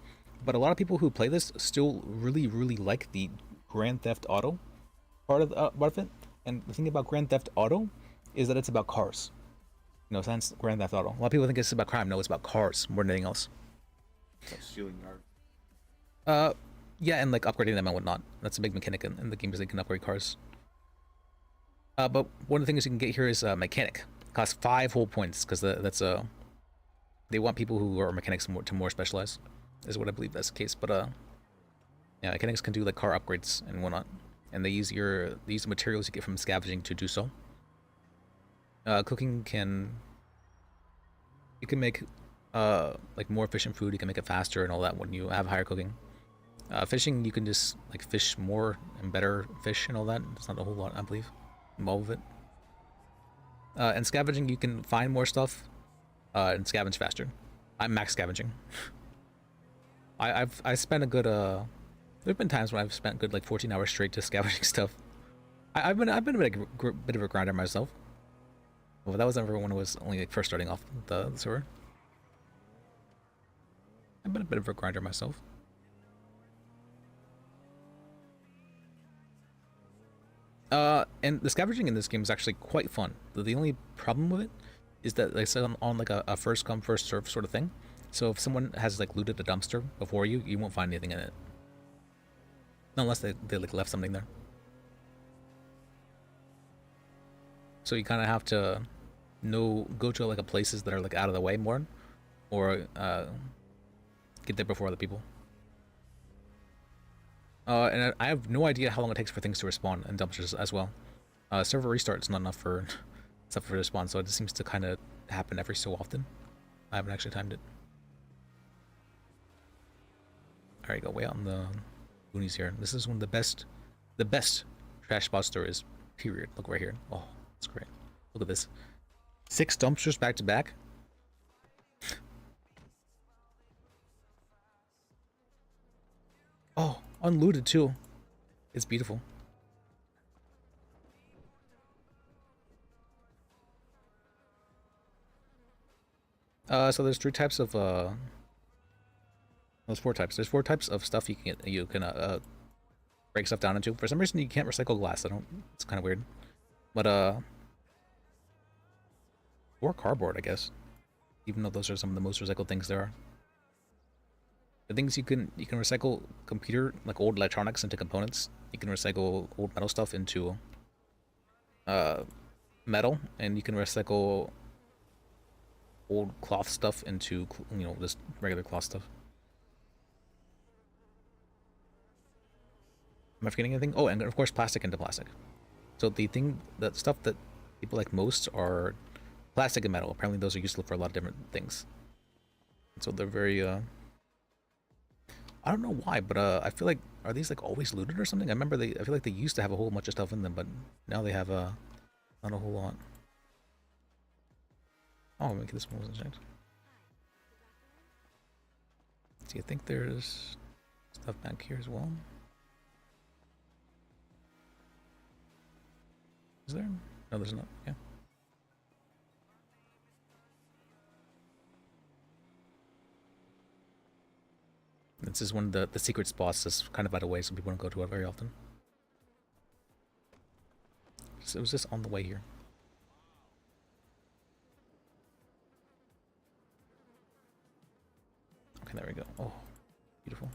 but a lot of people who play this still really like the Grand Theft Auto part of it. And the thing about Grand Theft Auto is that it's about cars. You know, since Grand Theft Auto, a lot of people think it's about crime. No, it's about cars more than anything else. Like stealing cars. Yeah, and like upgrading them and whatnot. That's a big mechanic in the game, is they can upgrade cars. But one of the things you can get here is a mechanic. It costs 5 whole points, because that's they want people who are mechanics to more specialize, is what I believe that's the case. But yeah, mechanics can do like car upgrades and whatnot, and they use the materials you get from scavenging to do so. Cooking you can make like more efficient food. You can make it faster and all that when you have higher cooking. Fishing, you can just like fish more and better fish and all that. It's not a whole lot, I believe, involved with it. And scavenging, you can find more stuff and scavenge faster. I'm max scavenging. I spent a good there've been times when I've spent good like 14 hours straight just scavenging stuff. I've been a bit of a grinder myself. Well, that was never when I was only like first starting off the server. I've been a bit of a grinder myself. And the scavenging in this game is actually quite fun. The only problem with it is that like on like a first come first serve sort of thing. So if someone has like looted a dumpster before you, you won't find anything in it, unless they like left something there. So you kind of have to go to like places that are like out of the way more, or get there before other people. And I have no idea how long it takes for things to respawn in dumpsters as well. Server restart is not enough for stuff to respawn, so it just seems to kind of happen every so often. I haven't actually timed it. Alright, go way out in the boonies here. This is one of the best trash spots there is, period. Look right here. Oh, that's great. Look at this. 6 dumpsters back to back. Oh, unlooted too. It's beautiful. So there's 3 types of there's 4 types. There's 4 types of stuff you can break stuff down into. For some reason you can't recycle glass. It's kind of weird. But or cardboard, I guess. even though those are some of the most recycled things there are. The things you can recycle computer, like old electronics, into components. You can recycle old metal stuff into metal, and you can recycle old cloth stuff into, you know, just regular cloth stuff. Am I forgetting anything? Oh, and of course plastic into plastic. So the stuff that people like most are plastic and metal. Apparently those are useful for a lot of different things. And so they're very, I don't know why, but I feel like, are these like always looted or something? I feel like they used to have a whole bunch of stuff in them, but now they have not a whole lot. Oh, maybe this one wasn't checked. See, I think there's stuff back here as well. Is there? No, there's not. Yeah. This is one of the secret spots that's kind of out of way, so people don't go to it very often. So it was just on the way here. Okay, there we go. Oh, beautiful.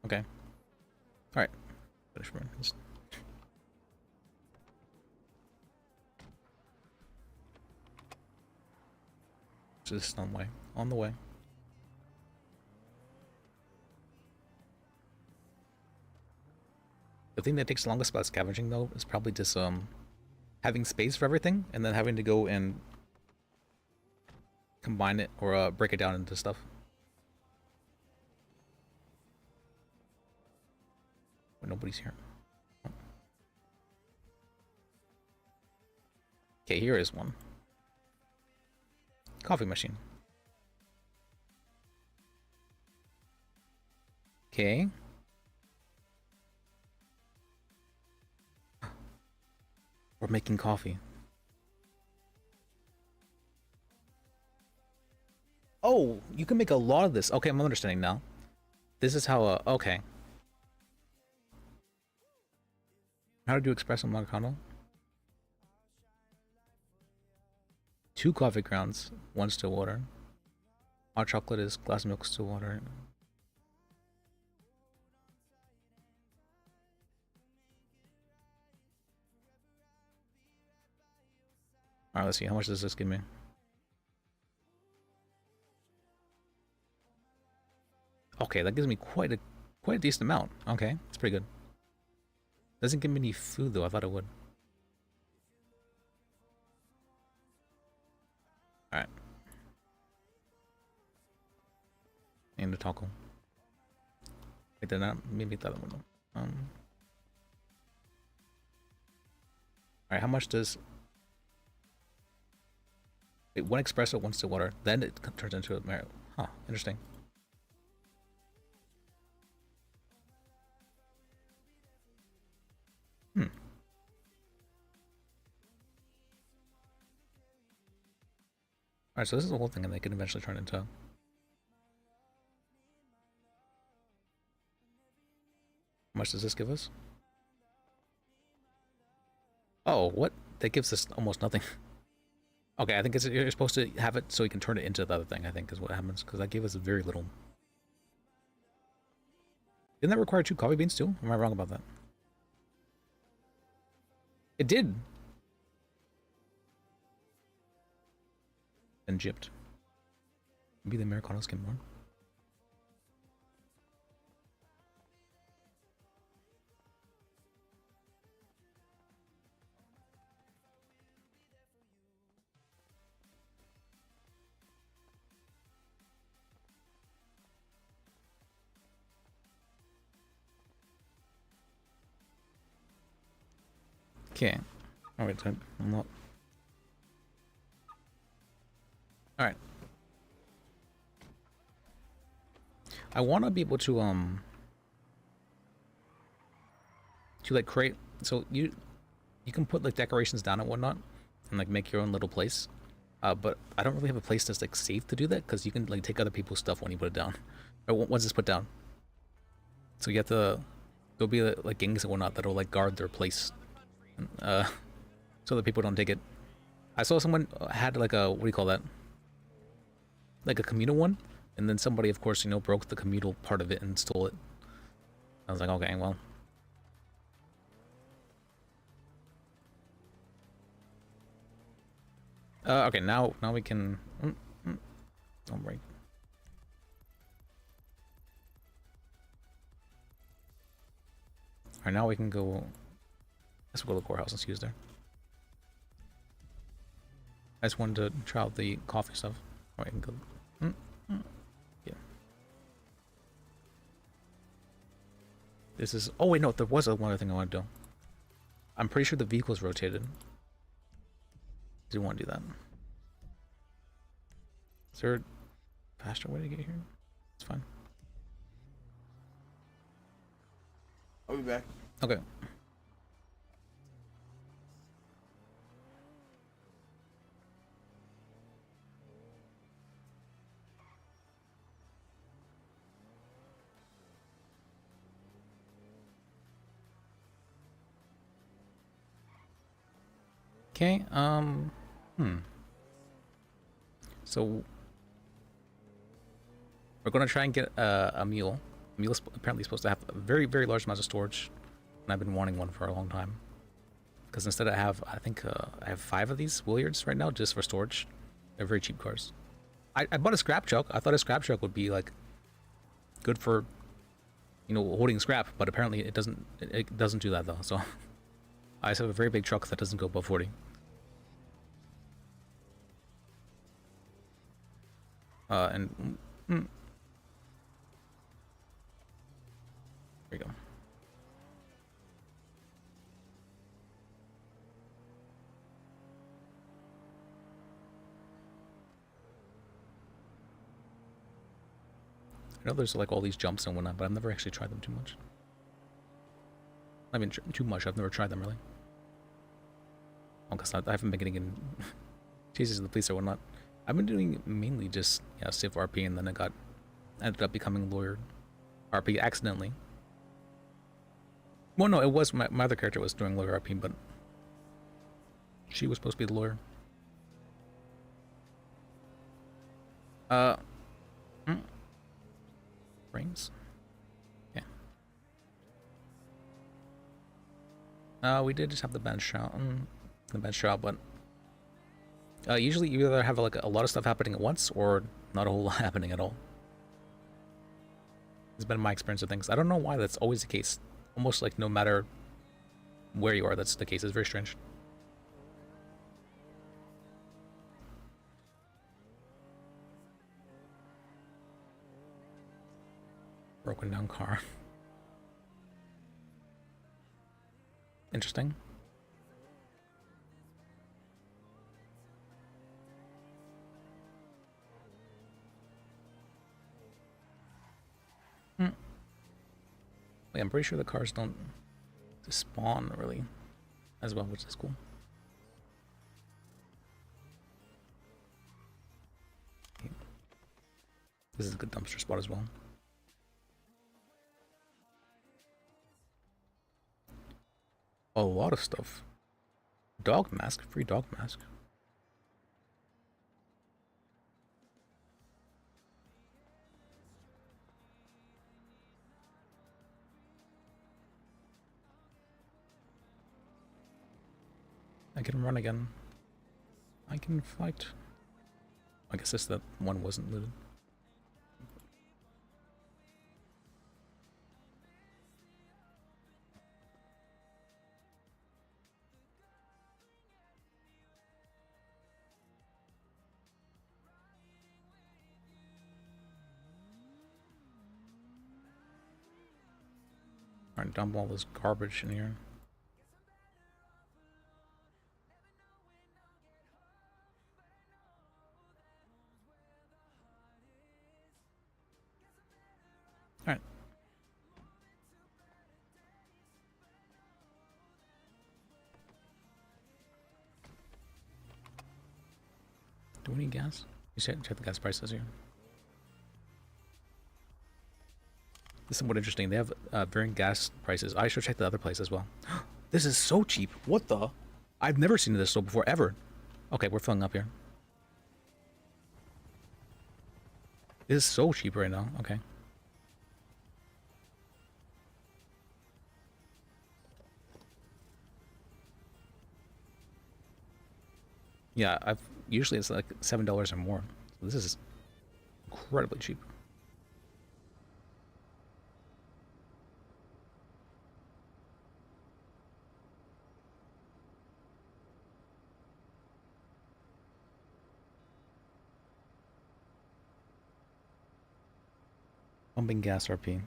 Okay. Alright. Finish burn. Just on the way. On the way. The thing that takes longest about scavenging, though, is probably just having space for everything, and then having to go and combine it or break it down into stuff. But nobody's here. Okay, here is one. Coffee machine. Okay. We're making coffee. Oh, you can make a lot of this. Okay, I'm understanding now. This is how, okay. How to do espresso americano? 2 coffee grounds, 1 still water. Hot chocolate is glass of milk, still water. Alright, let's see. How much does this give me? Okay, that gives me quite a decent amount. Okay, that's pretty good. Doesn't give me any food though. I thought it would. Alright. And the taco. Wait, did not maybe the other one. Alright, how much does... Wait, 1 espresso, 1 still water. Then it turns into a marrow. Huh, interesting. Alright, so this is the whole thing, and they can eventually turn into... How much does this give us? Oh, what? That gives us almost nothing. Okay, I think you're supposed to have it so you can turn it into the other thing, I think, is what happens, because that gave us very little. Didn't that require 2 coffee beans, too? Am I wrong about that? It did! And gypped. Maybe the Americanos get more. Okay. Alright, I'm not... Alright. I want to be able to like create, so you can put like decorations down and whatnot and like make your own little place, but I don't really have a place that's like safe to do that, because you can like take other people's stuff when you put it down, or once it's put down. So you have to, there'll be like gangs and whatnot that'll like guard their place, so that people don't take it. I saw someone had like a, what do you call that? like a communal one, and then somebody, of course, broke the communal part of it and stole it. I was like, okay, well. Okay, now we can. All right. Alright, now we can go. Let's go to the courthouse and see who's there. I just wanted to try out the coffee stuff. Oh, I can go. Yeah. This is. Oh wait, no, there was one other thing I wanted to do. I'm pretty sure the vehicle's rotated. Do want to do that? Is there a faster way to get here? It's fine. I'll be back. Okay. Okay, So we're gonna try and get a mule. A mule is apparently supposed to have very, very large amounts of storage, and I've been wanting one for a long time. Because instead I think I have 5 of these Williards right now just for storage. They're very cheap cars. I bought a scrap truck. I thought a scrap truck would be like good for holding scrap, but apparently it doesn't do that though. So I just have a very big truck that doesn't go above 40. There we go. I know there's like all these jumps and whatnot, but I've never actually tried them too much. I mean, too much. I've never tried them really. Oh, because I haven't been getting in chases of the police or whatnot. I've been doing mainly just Civ RP, and then I ended up becoming lawyer RP accidentally. Well, no, it was my other character was doing lawyer RP, but she was supposed to be the lawyer. Frames. Yeah. We did just have the bench shot. But usually you either have like a lot of stuff happening at once or not a whole lot happening at all. It's been my experience with things. I don't know why that's always the case. Almost like no matter where you are, that's the case. It's very strange. Broken down car. Interesting. Wait, I'm pretty sure the cars don't spawn really as well, which is cool. This is a good dumpster spot as well. A lot of stuff. Dog mask, free dog mask. I can run again. I can fight. I guess this that one wasn't looted. Alright, dump all this garbage in here. Alright. Do we need gas? You check the gas prices here. This is somewhat interesting. They have varying gas prices. I should check the other place as well. This is so cheap. What the? I've never seen this store before, ever. Okay, we're filling up here. It is so cheap right now. Okay. Yeah, I've usually it's like $7 or more. So this is incredibly cheap. Pumping gas RP.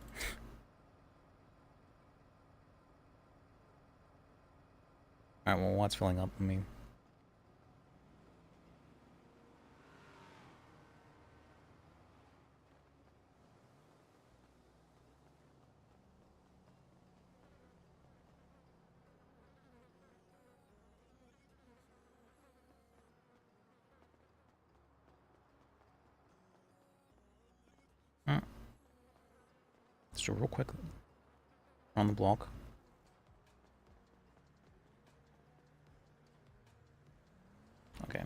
Alright, well, what's filling up? I mean, just real quick on the block. Okay.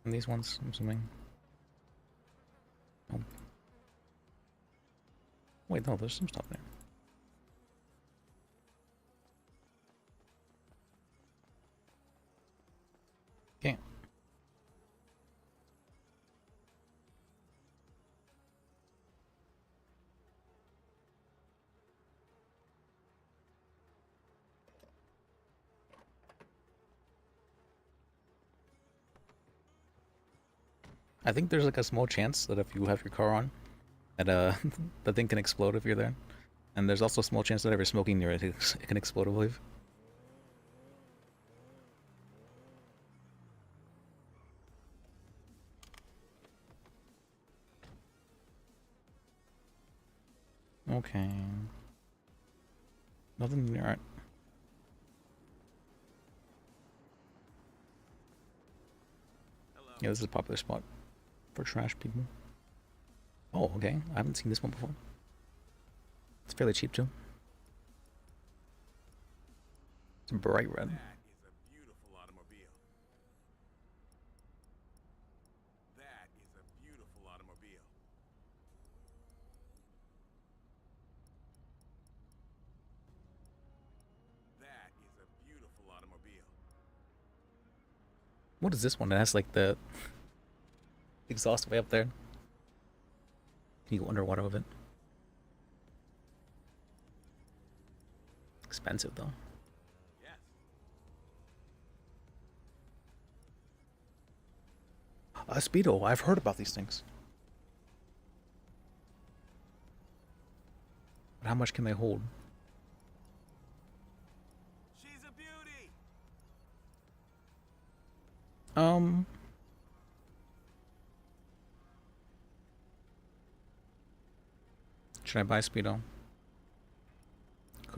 And these ones, I'm assuming. Oh. Wait, no, there's some stuff there. Okay. I think there's like a small chance that if you have your car on, that the thing can explode if you're there. And there's also a small chance that if you're smoking near it, it can explode, I believe. Okay. Nothing near it. Yeah, this is a popular spot for trash people. Oh, okay. I haven't seen this one before. It's fairly cheap too. It's bright red. That is a beautiful automobile. That is a beautiful automobile. That is a beautiful automobile. What is this one? It has like the exhaust way up there. Can you go underwater with it? Expensive though. Yes. A Speedo. I've heard about these things. But how much can they hold? She's a beauty. Should I buy Speedo?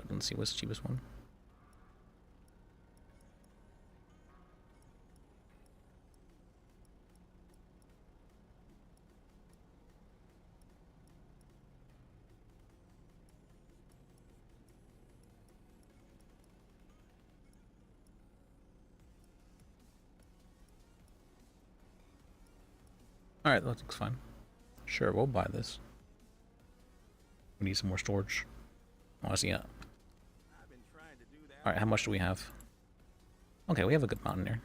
Let's see what's the cheapest one. Alright, that looks fine. Sure, we'll buy this. We need some more storage. Honestly, yeah. Alright, how much do we have? Okay, we have a good amount in there.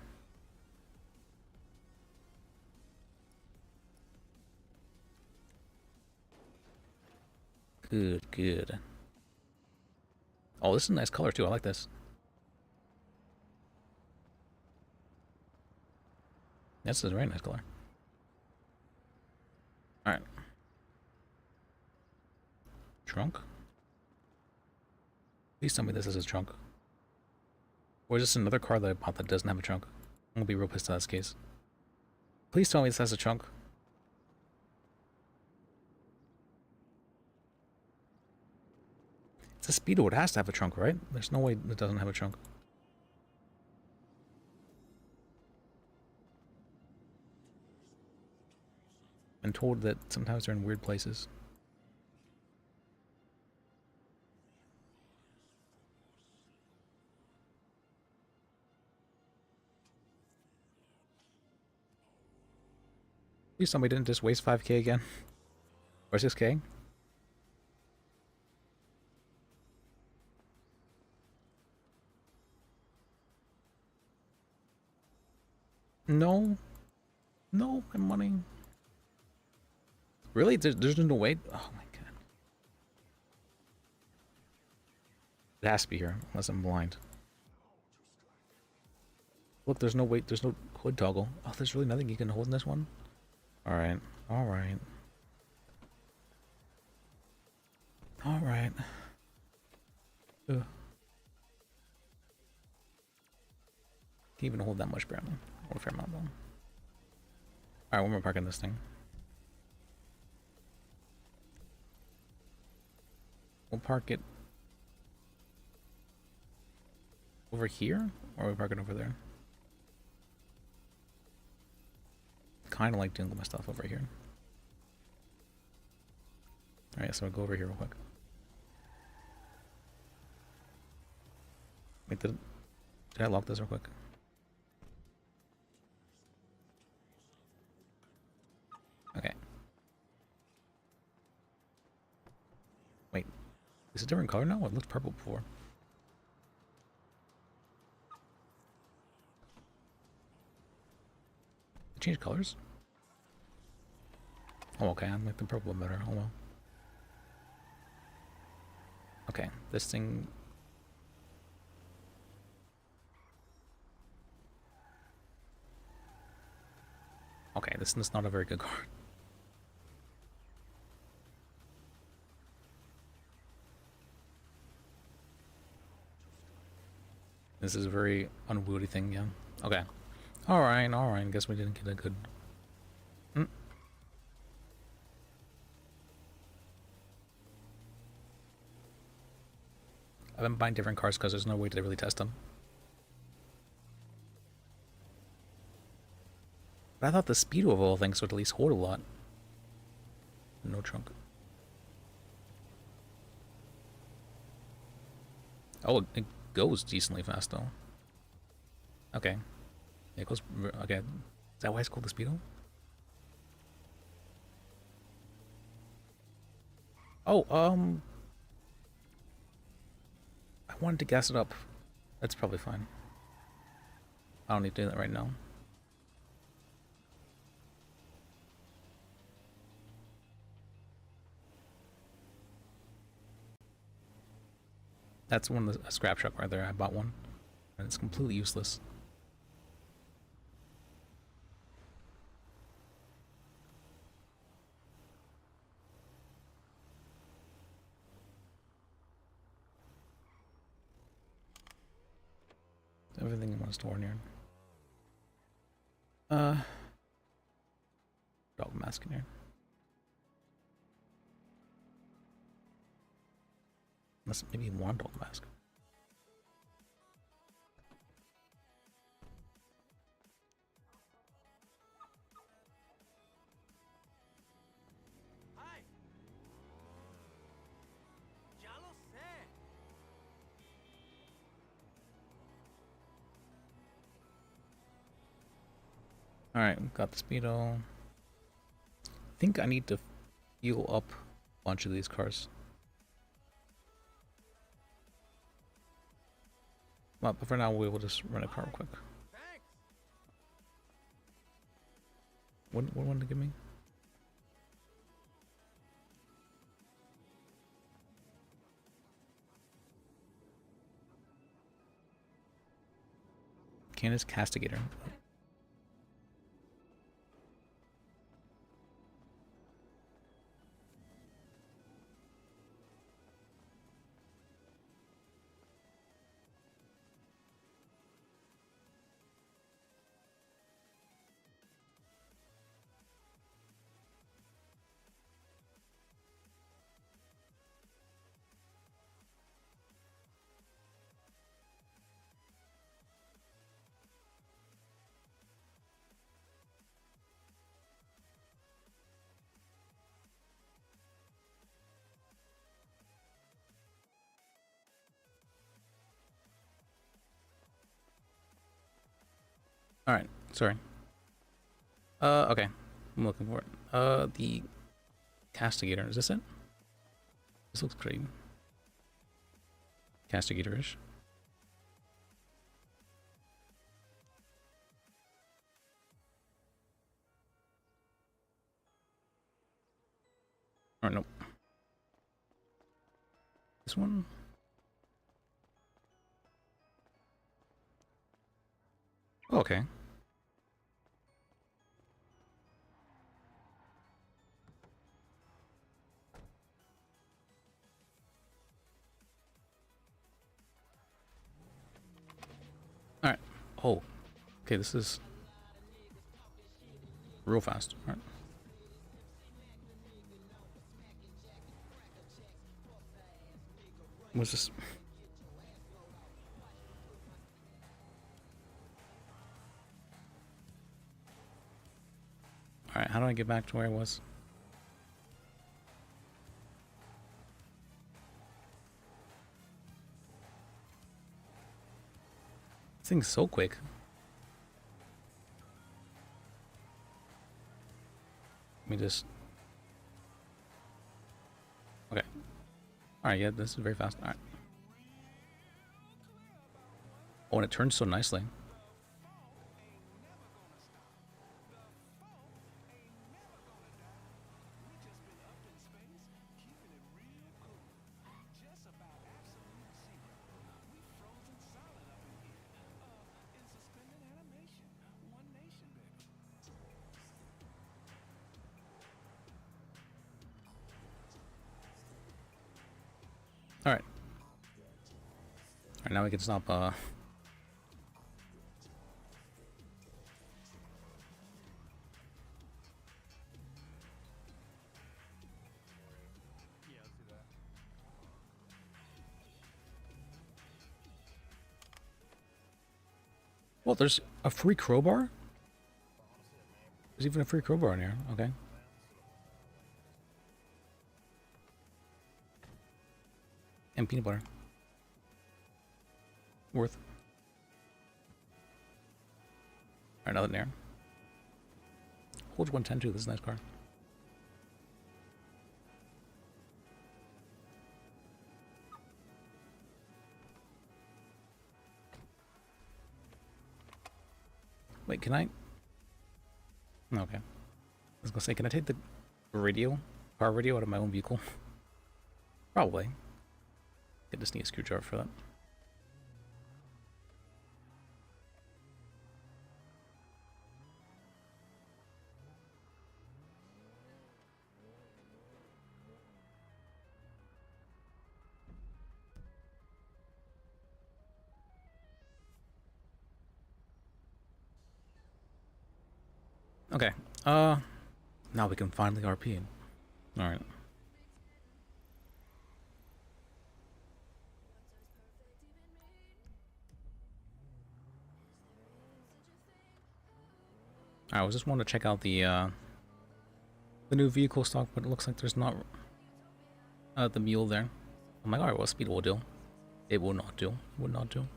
Good, good. Oh, this is a nice color too. I like this. This is a very nice color. Alright. Trunk? Please tell me this is a trunk. Or is this another car that I bought that doesn't have a trunk? I'm gonna be real pissed if that's the case. Please tell me this has a trunk. It's a Speedo. It has to have a trunk, right? There's no way it doesn't have a trunk. Been told that sometimes they're in weird places. Please tell me I didn't just waste 5k again. Or 6K? No. No, my money. Really? There's no way? Oh my god. It has to be here, unless I'm blind. Look, there's no weight, there's no hood toggle. Oh, there's really nothing you can hold in this one? Alright, alright. Alright. Can't even hold that much, apparently. Or a fair amount, though. Alright, when we're parking this thing. We'll park it over here, or we park it over there? Kind of like doing my stuff over here. Alright, so I'll go over here real quick. Wait, did I lock this real quick? Okay. Wait, is it a different color now? It looked purple before. It changed colors? Oh, okay, I like the purple better. Oh well. Okay, this thing. Okay, this is not a very good card. This is a very unwieldy thing, yeah. Okay. Alright. Guess we didn't get a good... I've been buying different cars because there's no way to really test them. But I thought the speed of all things would at least hold a lot. No trunk. Oh, it goes decently fast though. Okay. It goes... Okay. Is that why it's called the Speedo? Oh, I wanted to gas it up. That's probably fine. I don't need to do that right now. That's one of the scrap shop right there. I bought one, and it's completely useless. Everything I want to store in here. Dog mask in here. Unless maybe one dog mask. Alright, got the Speedo. I think I need to fuel up a bunch of these cars. Well, but for now, we will just run a car real quick. What one to give me? Candace Castigator. Alright, sorry. Okay. I'm looking for it. The Castigator, is this it? This looks great. Castigator-ish. Or nope. This one? Okay. Alright. Oh. Okay, this is real fast. Alright. What's this? Alright, how do I get back to where I was? This thing's so quick. Let me just... Okay. Alright, yeah, this is very fast. Alright. Oh, and it turns so nicely. Alright. Alright, now we can stop, Well, there's a free crowbar? There's even a free crowbar in here. Okay. And peanut butter. Worth. Alright, nothing there. Holds 110 too. This is a nice car. Wait, can I? Okay. I was gonna say, can I take the radio, car radio, out of my own vehicle? Probably. I just need a screwdriver for that. Okay. Now we can finally RP. Alright. I was just wanting to check out the new vehicle stock, but it looks like there's not the mule there. I'm like, alright, well, speed will do. It will not do. It will not do.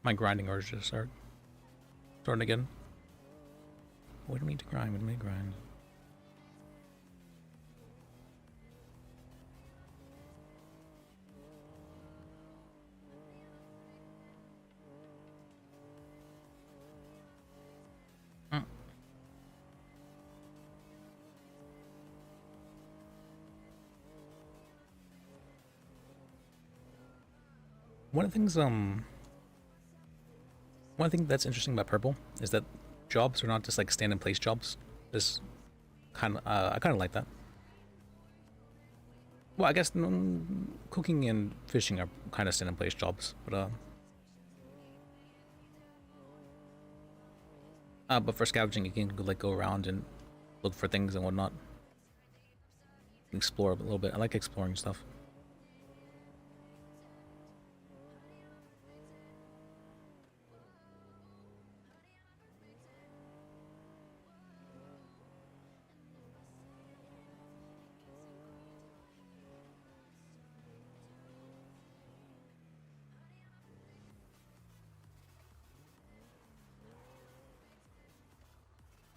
My grinding urge just starting again. What do we need to grind? What do we need to grind? One of the things one thing that's interesting about Purple is that jobs are not just like stand in place jobs. This kind of I kind of like that. Well, I guess cooking and fishing are kind of stand in place jobs, but for scavenging you can like go around and look for things and whatnot. explore a little bit. I like exploring stuff.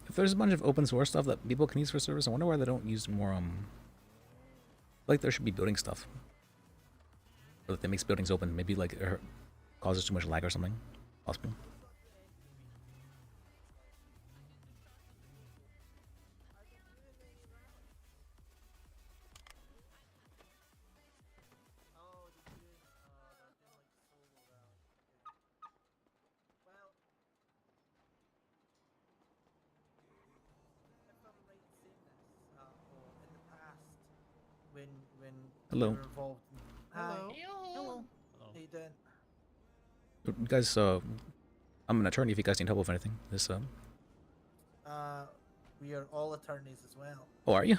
If there's a bunch of open source stuff that people can use for service, I wonder why they don't use more like there should be building stuff. Or that makes buildings open. Maybe like it causes too much lag or something. Possible. When Hello. we were involved. Hi. Hello. How you doing? You guys, I'm an attorney if you guys need help with anything. This, We are all attorneys as well. oh, are you?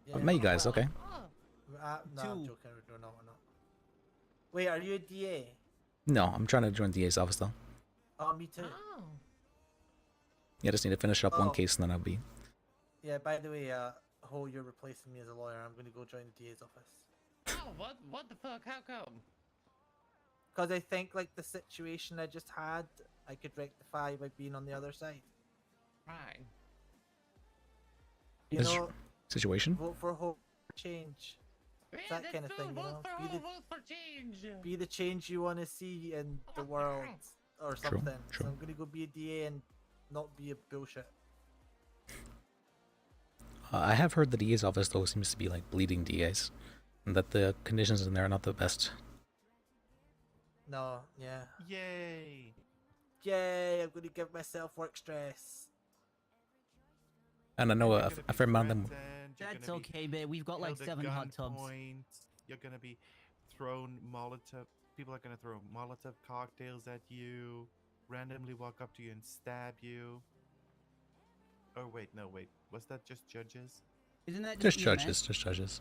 Yeah. I've met you guys, okay. No, I'm joking. We're not. Wait, are you a DA? No, I'm trying to join the DA's office though. Oh, me too. Yeah, I just need to finish up one Oh. case and then I'll be... Yeah, by the way, Ho, you're replacing me as a lawyer. I'm going to go join the DA's office. Oh, what the fuck? How come? Because I think, like, the situation I just had, I could rectify by being on the other side. Right. You This know, situation? vote for Ho for change. Yeah, That that's kind of true. thing, you Vote know? for all, vote for change. Be the change you want to see in the world or True, something. true. So I'm going to go be a DA and not be a bullshit. I have heard the DA's office though seems to be like bleeding DAs. And that the conditions in there are not the best. No, yeah. Yay! Yay, I'm going to give myself work stress. And I know a fair amount of them... That's okay, babe. We've got like 7 hot tubs. You're gonna be thrown Molotov. People are gonna throw Molotov cocktails at you, randomly walk up to you and stab you. Oh wait, no wait. Was that just judges? Isn't that Just judges, just judges.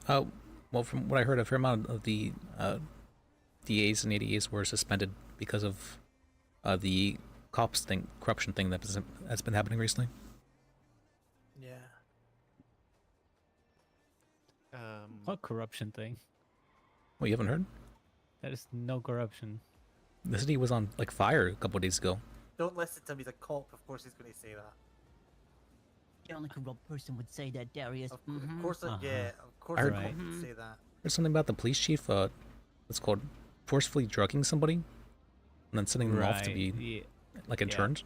Well, from what I heard, a fair amount of the DAs and ADAs were suspended because of the corruption thing that's been happening recently. Yeah. What corruption thing? Well, you haven't heard? There is no corruption. The city was on like fire a couple of days ago. Don't listen to him, he's a cop. Of course he's going to say that. The only corrupt person would say that, Darius. Of course, yeah. Of course, I a heard- cop would say that. There's something about the police chief. It's called forcefully drugging somebody, and then sending them off to be like interned.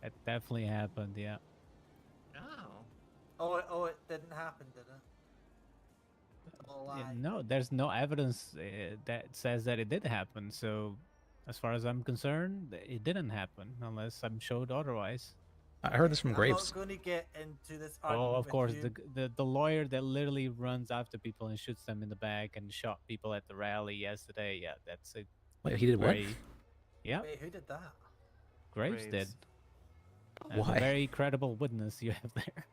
Yeah, it definitely happened. Yeah. Oh, it didn't happen, did it? All Yeah, lie. no, there's no evidence that says that it did happen. So, as far as I'm concerned, it didn't happen unless I'm showed otherwise. I heard this from Graves. I'm not going to get into this argument Oh, of with course, you. the lawyer that literally runs after people and shoots them in the back and shot people at the rally yesterday. Yeah, that's it. Wait, he did what? Yeah, Wait, who did that? Graves did. That's Why? a very credible witness you have there.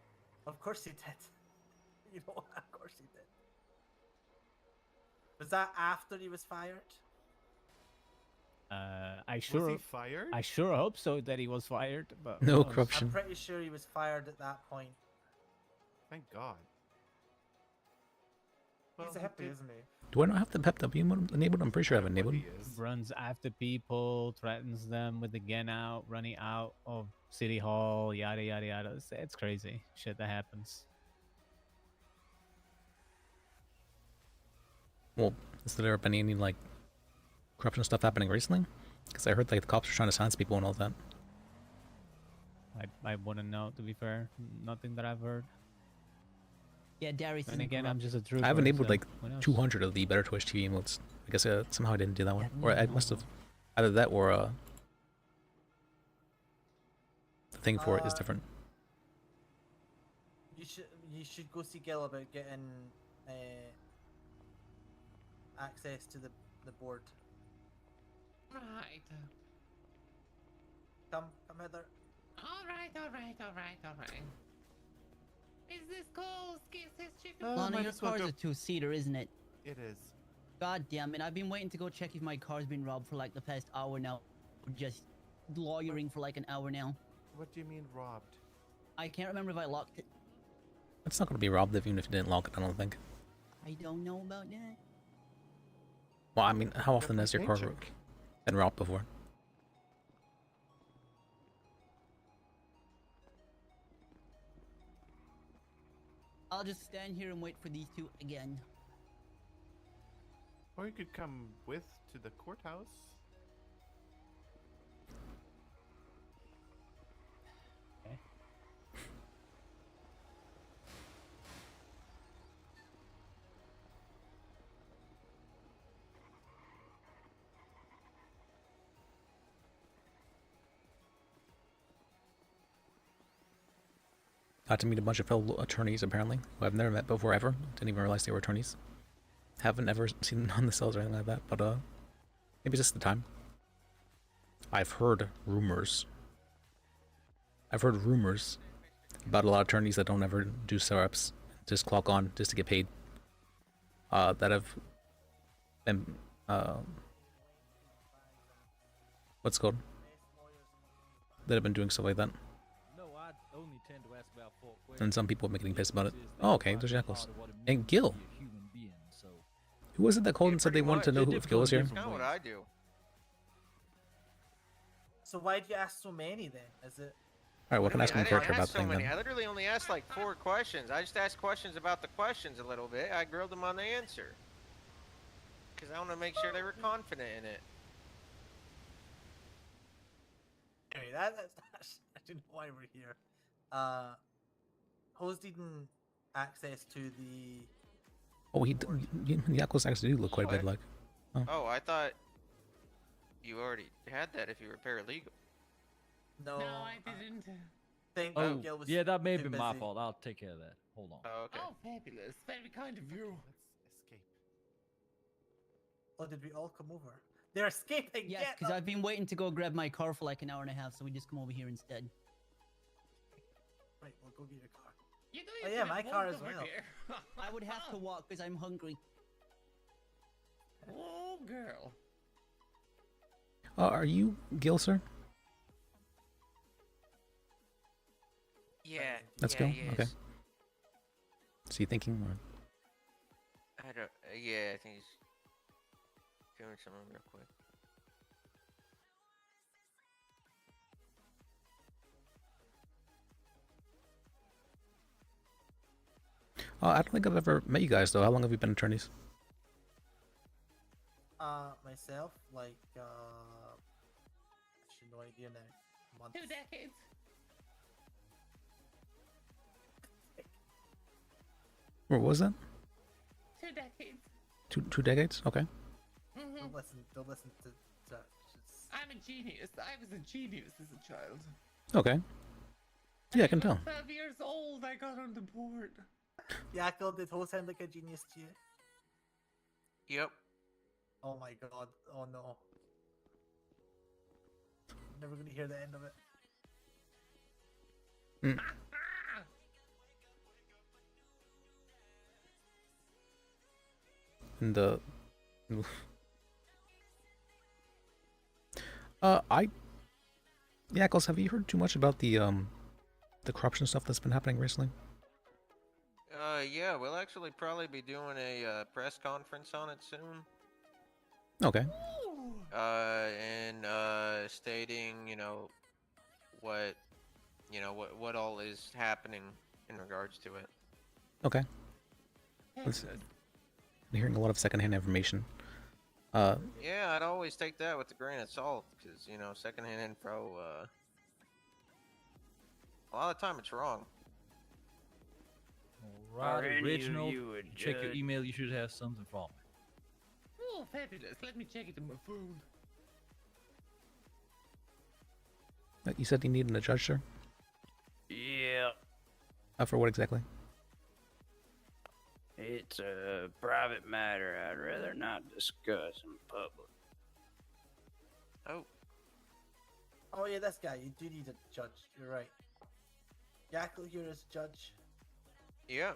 Of course he did. You know, of course he did. Was that after he was fired? I sure. Was he fired? I sure hope so that he was fired, but No who knows? corruption. I'm pretty sure he was fired at that point. Thank God. He's a hippie, isn't he? Do I not have the pep up enabled? I'm pretty sure I have it enabled. Runs after people, threatens them with the gun out, running out of City Hall, yada yada yada. It's crazy shit that happens. Well, has there been any like corruption stuff happening recently? Because I heard like the cops were trying to silence people and all that. I wouldn't know, to be fair. Nothing that I've heard. Yeah, Darius. And again, I'm just a trooper. I have enabled so like who knows? 200 of the Better Twitch TV emotes. I guess somehow I didn't do that one, or I must have. Either that or the thing for it is different. You should go see Gil about getting access to the board. Right. Come hither. All right. Is this Cole's chicken? Might Lana, your as well car's go- a two-seater, isn't it? It is. God damn it, I've been waiting to go check if my car's been robbed for like the past hour now. Just lawyering for like an hour now. What do you mean robbed? I can't remember if I locked it. It's not going to be robbed even if you didn't lock it, I don't think. I don't know about that. Well, I mean, how often has your car check. been robbed before? I'll just stand here and wait for these two again. Or you could come with to the courthouse. Got to meet a bunch of fellow attorneys, apparently, who I've never met before ever. Didn't even realize they were attorneys. Haven't ever seen them on the cells or anything like that, but maybe it's just the time. I've heard rumors. About a lot of attorneys that don't ever do setups, just clock on just to get paid. That have been what's it called? That have been doing stuff like that. And some people have been getting pissed about it. Oh, okay, there's Jackals. And Gil. Who was it that called and said they wanted to know who, if Gil was here? That's not what I do. So why'd you ask so many then? Is it? Alright, what can I ask I my didn't character ask about so the thing many. then? I literally only asked like 4 questions. I just asked questions about the questions a little bit. I grilled them on the answer. Because I want to make sure they were confident in it. Anyway, that's I didn't know why we're here. Hose didn't access to the. Oh, Jackals actually do look quite a bit like. Oh, I thought you already had that if you were paralegal. No, I didn't. Think Oh, Gil was yeah, that may have too been my busy. fault. I'll take care of that. Hold on. Oh, okay. Oh, fabulous. Very kind of you. Let's escape. Oh, did we all come over? They're escaping. Yes, Get because them! I've been waiting to go grab my car for like an hour and a half, so we just come over here instead. Right, we'll go get your car. You know Oh you yeah, could my have car walked as over well. here. I would have to walk because I'm hungry. Oh, girl. Are you Gil, sir? Yeah. Let's yeah, go. he Okay. is. Is he thinking? Or... I don't. Yeah, I think he's doing something real quick. I don't think I've ever met you guys though. How long have you been attorneys? Myself, like, actually no idea now. Months. 2 decades. Or what was that? 2 decades. Two decades? Okay. Don't listen to just... I'm a genius. I was a genius as a child. Okay. Yeah, I can tell. 12 years old, I got on the board. Yakko, did Ho sound like a genius to you? Yep. Oh my god. Oh no. Never gonna hear the end of it. And Yackles, have you heard too much about the corruption stuff that's been happening recently? Yeah, we'll actually probably be doing a press conference on it soon. Okay. And stating, what all is happening in regards to it. Okay. I'm hearing a lot of secondhand information. Yeah, I'd always take that with a grain of salt, because, secondhand info, a lot of the time it's wrong. Right, any of original. you a Check your judge? email. You should have something from me. Oh, fabulous. Let me check it on my phone. You said you needed a judge, sir? Yeah, For what exactly? it's a private matter I'd rather not discuss in public. Oh. Oh yeah, this guy. You do need a judge. You're right. Yakko here is a judge. Yeah.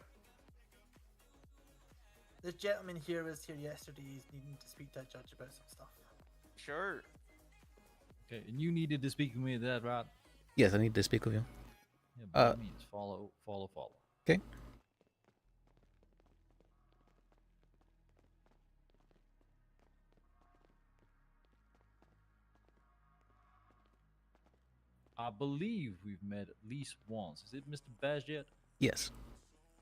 This gentleman here was here yesterday. He's needing to speak to a judge about some stuff. Sure. Okay, and you needed to speak with me, is that right? Yes, I need to speak with you. Yeah, by all means, follow. Okay. I believe we've met at least once. Is it Mr. Bajek? Yes.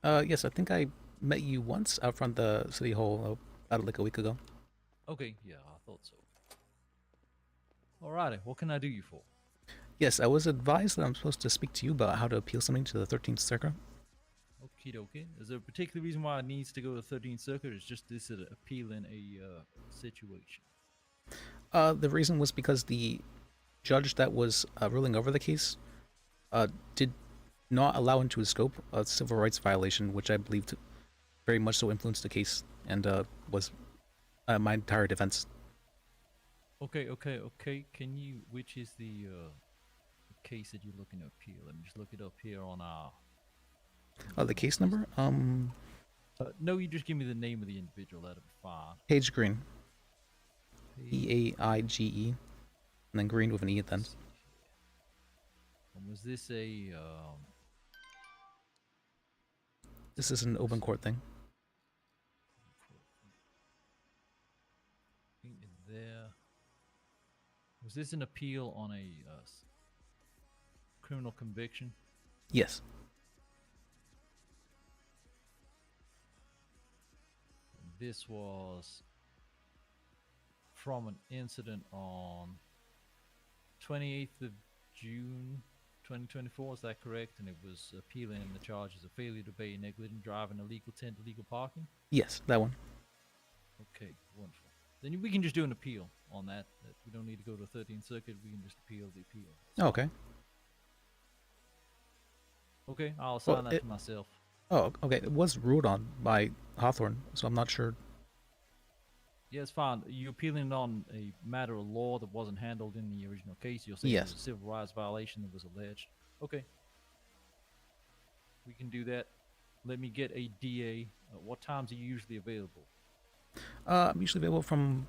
Yes, I think I met you once out front the city hall about like a week ago. Okay, yeah, I thought so. Alrighty, what can I do you for? Yes, I was advised that I'm supposed to speak to you about how to appeal something to the 13th Circuit. Okie dokie. Is there a particular reason why it needs to go to 13th Circuit? Or is just this an appeal in a situation? The reason was because the judge that was ruling over the case did not allow into his scope a civil rights violation, which I believed very much so influenced the case and was my entire defense. Okay. Can you, which is the case that you're looking to appeal? Let me just look it up here on our... The case number? No, you just give me the name of the individual, that'll be fine. Paige Green. Eaige. And then Green with an E at the end. And was this a... This is an open court thing. There. Was this an appeal on a criminal conviction? Yes. This was from an incident on 28th of June 2024, is that correct? And it was appealing the charges of failure to obey, negligent driving, illegal tent, illegal parking? Yes, that one. Okay, wonderful. Then we can just do an appeal on that. We don't need to go to the 13th Circuit, we can just appeal the appeal. Oh, okay. Okay, I'll assign that to myself. Oh, okay. It was ruled on by Hawthorne, so I'm not sure. Yeah, it's fine. You're appealing on a matter of law that wasn't handled in the original case. You'll say Yes. it was a civil rights violation that was alleged. Okay. We can do that. Let me get a DA. What times are you usually available? I'm usually available from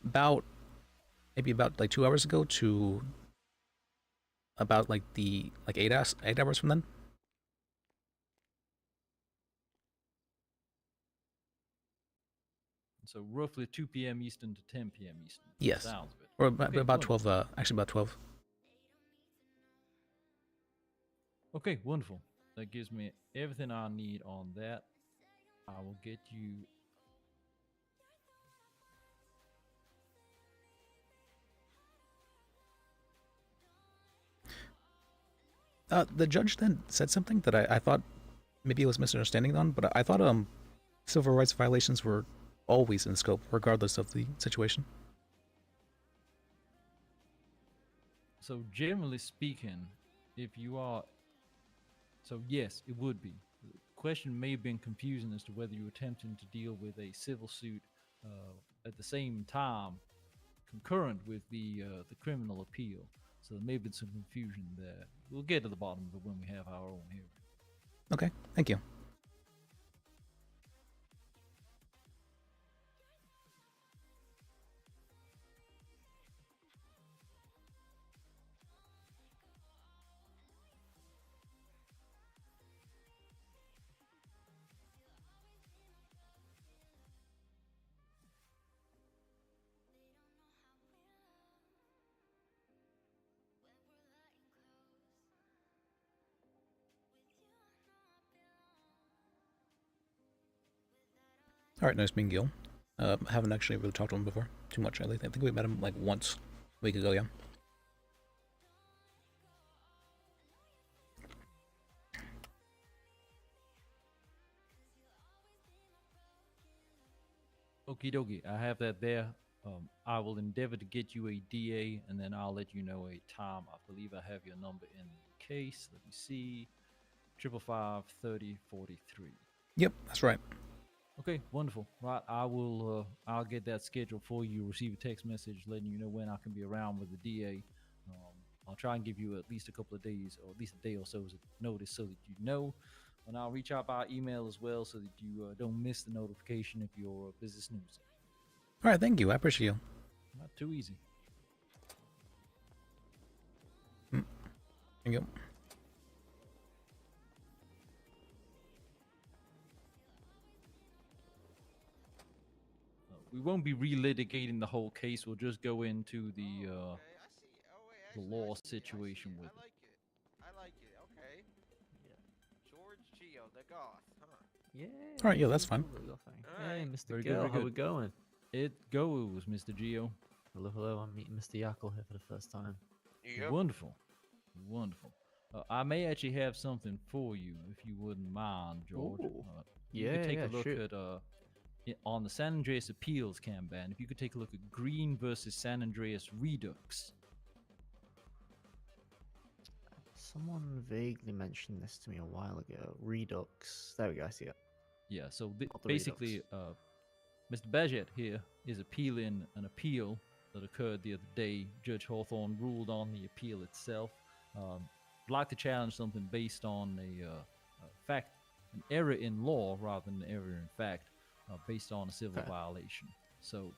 maybe about like 2 hours ago to about like 8 hours from then. So roughly 2 p.m. Eastern to 10 p.m. Eastern. Yes. Sounds good. Or Okay, about wonderful. 12, actually about 12. Okay, wonderful. That gives me everything I need on that. I will get you... The judge then said something that I thought maybe it was misunderstanding on, but I thought civil rights violations were always in scope, regardless of the situation. So generally speaking, if you are... So yes, it would be. The question may have been confusing as to whether you were attempting to deal with a civil suit at the same time, concurrent with the criminal appeal. So there may have been some confusion there. We'll get to the bottom of it when we have our own hearing. Okay, thank you. Alright, nice meeting Gil. Haven't actually really talked to him before. Too much, I think we met him like once a week ago, yeah. Okie dokie, I have that there. I will endeavor to get you a DA, and then I'll let you know a time. I believe I have your number in the case. Let me see. 555 3043. Yep, that's right. Okay, wonderful. Right, I will. I'll get that scheduled for you. Receive a text message letting you know when I can be around with the DA. I'll try and give you at least a couple of days, or at least a day or so's notice, so that you know. And I'll reach out by email as well, so that you don't miss the notification if your business news. All right, thank you. I appreciate you. Not too easy. Thank you. We won't be relitigating the whole case. We'll just go into the law situation with it. I like it. Okay. George Geo, the goth, huh? Yeah. All right, yeah, that's fine. Hey, Mr. Very Gill, good, how very we good. going? It goes, Mr. Geo. Hello, hello. I'm meeting Mr. Yackle here for the first time. Yep. Wonderful, wonderful. I may actually have something for you, if you wouldn't mind, George. Ooh. You could take Yeah, a look shoot. at on the San Andreas Appeals campaign. If you could take a look at Green versus San Andreas Redux. Someone vaguely mentioned this to me a while ago. Redux. There we go. I see it. Yeah. So Not the basically, Mr. Bajek here is appealing an appeal that occurred the other day. Judge Hawthorne ruled on the appeal itself. I'd like to challenge something based on a fact, an error in law rather than an error in fact, based on a civil violation. So,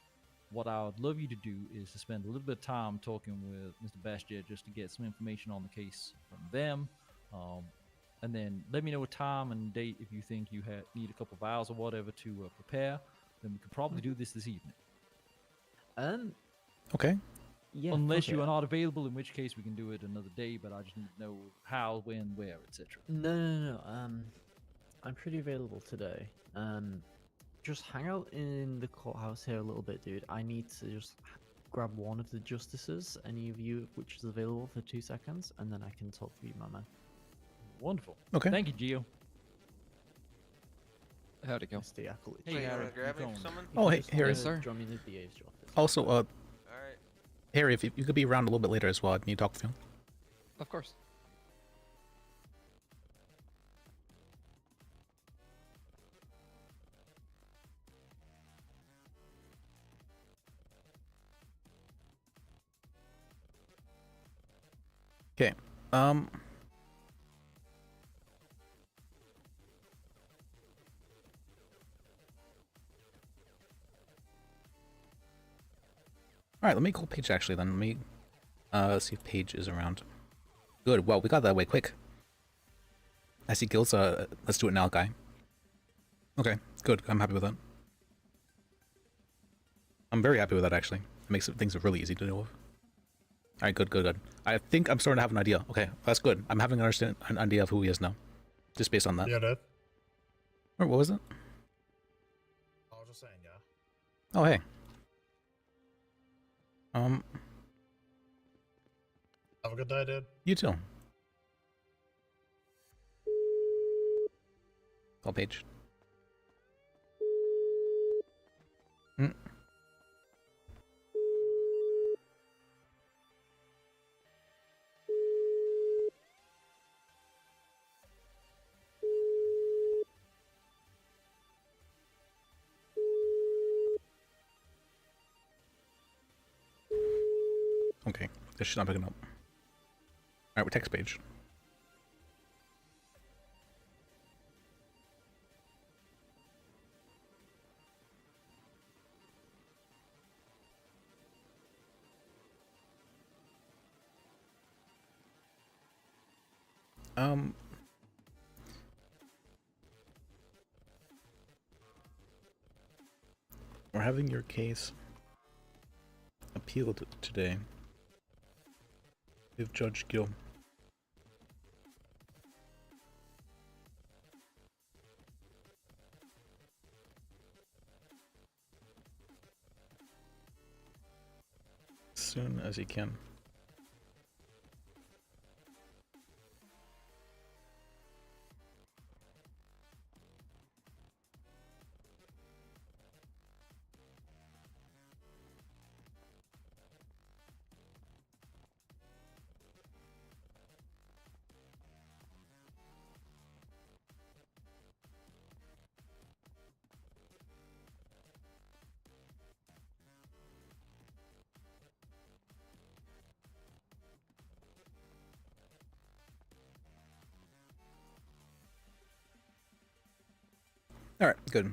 what I would love you to do is to spend a little bit of time talking with Mr. Bajek just to get some information on the case from them. And then let me know a time and date if you think you need a couple of hours or whatever to prepare. Then we could probably do this evening. Okay. Yeah. Unless fuck you it. are not available, in which case we can do it another day. But I just need to know how, when, where, etc. No. I'm pretty available today. Just hang out in the courthouse here a little bit, dude. I need to just grab one of the justices, any of you which is available for 2 seconds, and then I can talk for you, my man. Wonderful. Okay. Thank you, Gio. How'd it go? Mr. Yackle. Hey, you Harry. wanna grab you me going? for someone? Oh, hey, Just Harry. wanna Yes, sir. Join me in the DA's office. Also, All right. Harry, if you could be around a little bit later as well, I need to talk with you. Of course. Okay. All right, let me call Paige actually then. Let me see if Paige is around. Good. Well, we got that way quick. I see Gil's. Let's do it now, guy. Okay, good. I'm happy with that. I'm very happy with that actually. It makes things really easy to deal with. All right, good. I think I'm starting to have an idea. Okay, that's good. I'm having an idea of who he is now, just based on that. Yeah, Dad. Or what was it? I was just saying, yeah. Oh, hey. Have a good day, dude. You too. Call Paige. Okay, this should not picking up. Alright, we text Paige. We're having your case appealed today with Judge Gill. As soon as he can. All right, good.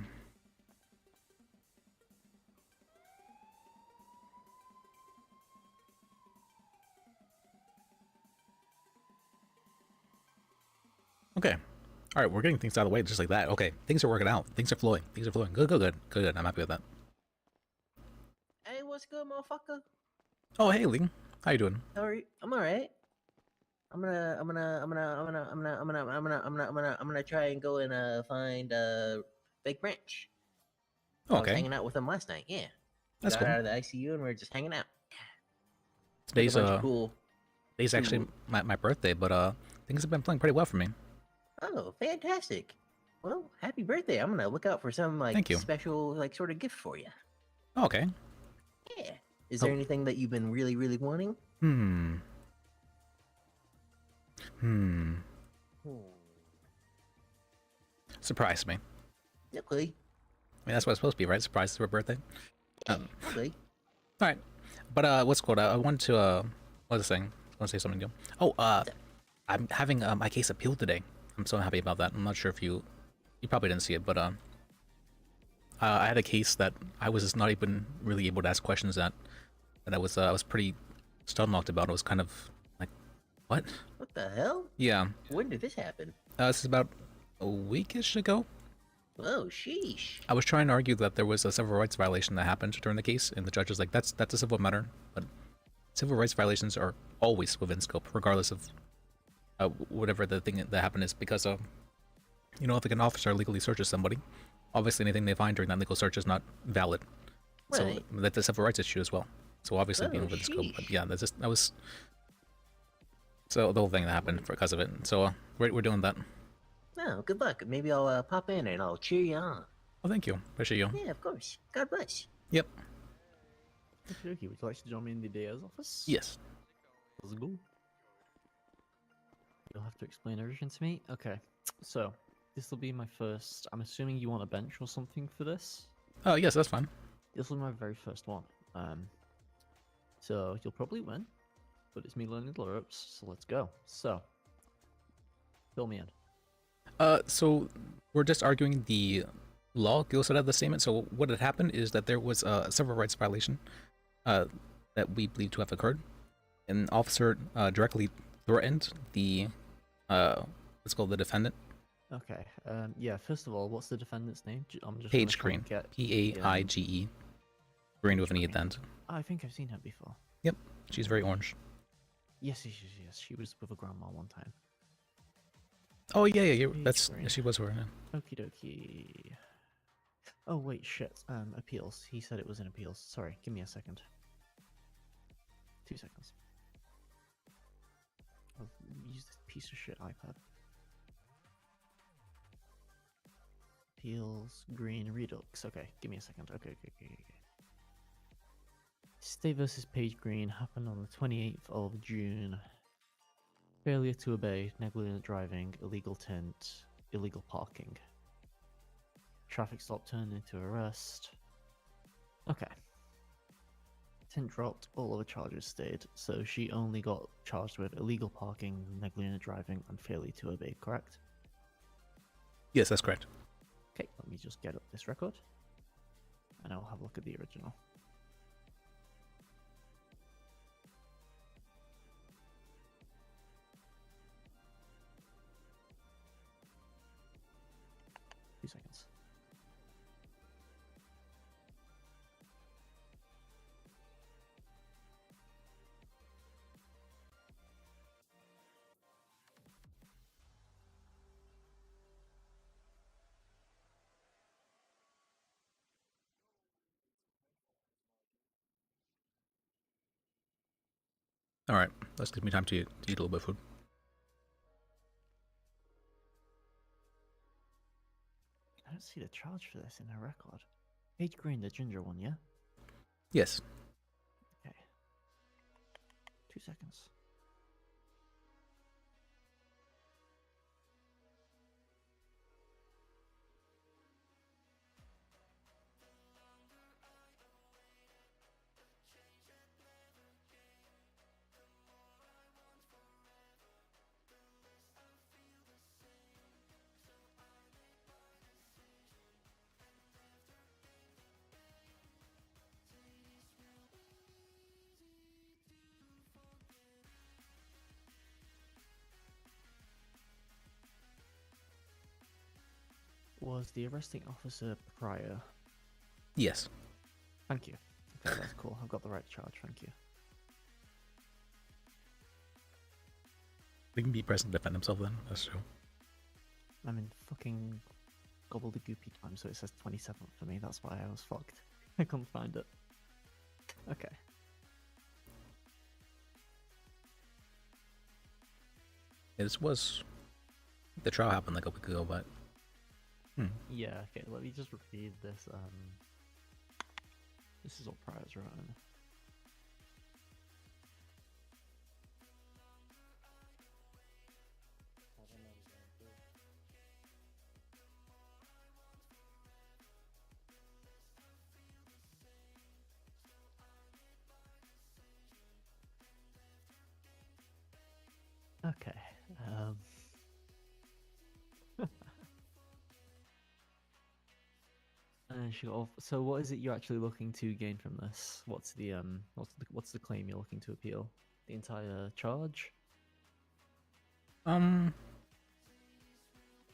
Okay. All right, we're getting things out of the way just like that. Okay, things are working out. Things are flowing. Things are flowing. Good, good, good, good, good. I'm happy with that. Hey, what's good, motherfucker? Oh, hey, Lee. How you doing? How are you? I'm alright. I'm gonna try and go and find Big Branch. I was Okay. hanging out with him last night. Yeah. That's Got cool. out of the ICU and we are just hanging out. Today's bunch of cool. today's actually my birthday, but things have been playing pretty well for me. Oh, fantastic! Well, happy birthday! I'm gonna look out for some like Thank you. special like sort of gift for you. Oh, okay. Yeah. Is there Oh. anything that you've been really, really wanting? Hmm. Surprise me. Okay. I mean, that's what it's supposed to be, right? Surprise for a birthday. Okay. All right. But what's called? I wanted to what was I saying? I want to say something to you. Oh, I'm having my case appealed today. I'm so happy about that. I'm not sure if you probably didn't see it, but I had a case that I was just not even really able to ask questions at, and I was pretty stunlocked about. It was kind of like, what? What the hell? Yeah. When did this happen? This is about a weekish ago. Oh, sheesh. I was trying to argue that there was a civil rights violation that happened during the case, and the judge was like, that's a civil matter, but civil rights violations are always within scope, regardless of whatever the thing that happened is, because you know, if an officer legally searches somebody, obviously anything they find during that legal search is not valid. Right. So that's a civil rights issue as well. So obviously being Oh, within scope, but sheesh. yeah, that was so the whole thing that happened because of it. So we're doing that. Oh, good luck. Maybe I'll pop in and I'll cheer you on. Oh, thank you. Appreciate you. Yeah, of course. God bless. Yep. Okay, would you like to join me in the DA's office? Yes. Let's go. You'll have to explain everything to me. Okay, so this will be my first. I'm assuming you want a bench or something for this. Oh, yes, that's fine. This was my very first one. So you'll probably win, but it's me learning the ropes. So let's go. So, fill me in. So we're just arguing the law goes out of the statement. So what had happened is that there was a civil rights violation that we believe to have occurred. An officer directly threatened the what's called the defendant. Okay. Yeah. First of all, what's the defendant's name? I'm just Paige gonna try and Green. get Paige. Green with an E at the end. I think I've seen her before. Yep. She's very orange. Yes. She was with a grandma one time. Oh yeah. Paige That's Green. she was wearing it. Okie dokie. Oh wait, shit. Appeals. He said it was in appeals. Sorry, give me a second. 2 seconds. I'll use this piece of shit iPad. Appeals, Green, Redux. Okay, give me a second. Okay. State versus Page Green happened on the 28th of June. Failure to obey, negligent driving, illegal tint, illegal parking. Traffic stop turned into arrest. Okay. Tint dropped, all other charges stayed, so she only got charged with illegal parking, negligent driving, and failure to obey, correct? Yes, that's correct. Okay, let me just get up this record, and I'll have a look at the original. Two seconds. All right. Let's give me time to eat a little bit of food. I don't see the charge for this in her record. Page Green, the ginger one, yeah? Yes. Okay. 2 seconds. Was the arresting officer Pryor? Yes. Thank you. Okay, that's cool. I've got the right charge. Thank you. We can be present to defend himself then. That's true. I'm in fucking gobbledygoopy time, so it says 27th for me. That's why I was fucked. I couldn't find it. Okay. Yeah, this was the trial happened like a week ago, but Yeah, okay, let me just repeat this. This is what Pryor's written. Okay. And she got off. So, what is it you're actually looking to gain from this? What's the what's the claim you're looking to appeal? The entire charge?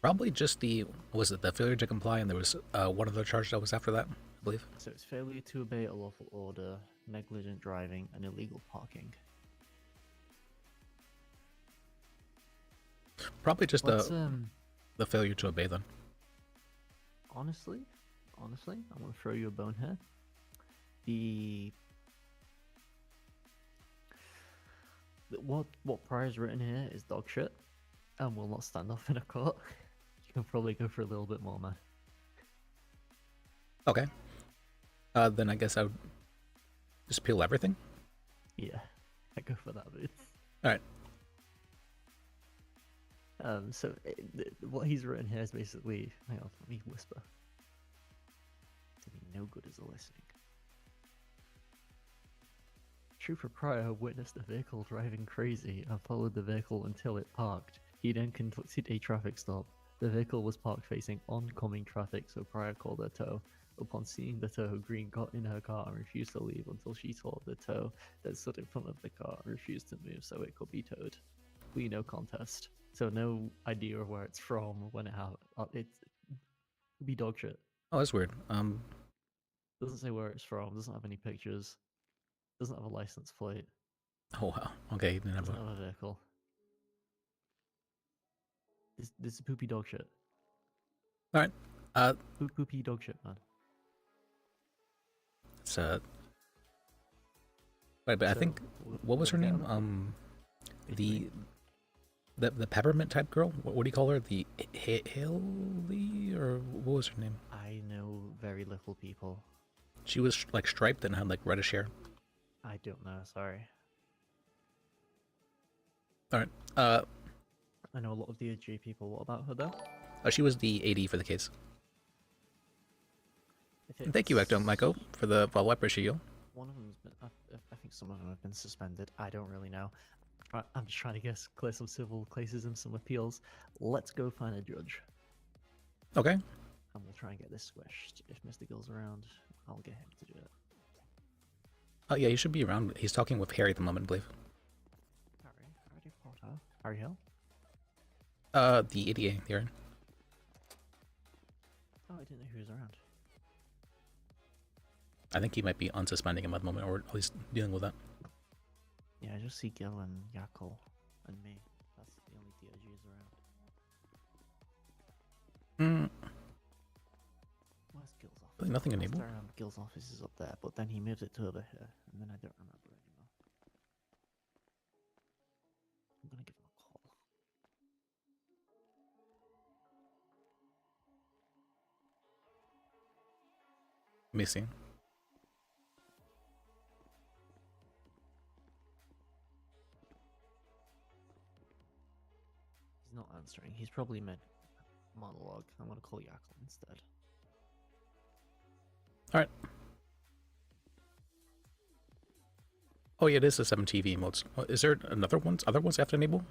probably just the failure to comply, and there was one other charge that was after that, I believe. So it's failure to obey a lawful order, negligent driving, and illegal parking. Probably just What's, the failure to obey then. Honestly, I'm gonna throw you a bone here. What Pryor's written here is dog shit, and will not stand up in a court. You can probably go for a little bit more, man. Okay. Then I guess I would just appeal everything. Yeah, I go for that, dude. All right. So what he's written here is basically, hang on, let me whisper. To be no good as a listening. Trooper Pryor witnessed a vehicle driving crazy and followed the vehicle until it parked. He then conducted a traffic stop. The vehicle was parked facing oncoming traffic, so Pryor called her tow. Upon seeing the tow, Green got in her car and refused to leave until she saw the tow, then stood in front of the car and refused to move so it could be towed. We no contest. So no idea of where it's from when it happened. It could be dog shit. Oh, that's weird. Doesn't say where it's from. Doesn't have any pictures. Doesn't have a license plate. Oh wow. Okay, you didn't have Doesn't have a vehicle. This is poopy dog shit. All right. Poopy dog shit, man. It's Right, but I think what was her name? The peppermint type girl. What do you call her? The Haley, or what was her name? I know very little people. She was like striped and had like reddish hair. I don't know. Sorry. All right. I know a lot of the AG people. What about her though? She was the AD for the case. And thank you, Ecto Michael, for the follow. I appreciate you. One of them's been. I think some of them have been suspended. I don't really know. I'm just trying to clear some civil cases and some appeals. Let's go find a judge. Okay. And we'll try and get this squished. If Mr. Gill's around, I'll get him to do it. Oh yeah, he should be around. He's talking with Harry at the moment, I believe. Harry Potter? Harry Hill? The ADA, the Oh, I didn't know he was around. I think he might be unsuspending him at the moment, or at least dealing with that. Yeah, I just see Gil and Yakul and me. That's the only DOGs around. Where's Gil's office? Really nothing enabled. Gil's office is up there, but then he moved it to over here, and then I don't remember anymore. I'm gonna give him a call. Missing. He's not answering. He's probably mid monologue. I'm gonna call Yakul instead. All right. Oh yeah, it is the 7 TV modes. Is there another ones? Other ones I have to enable?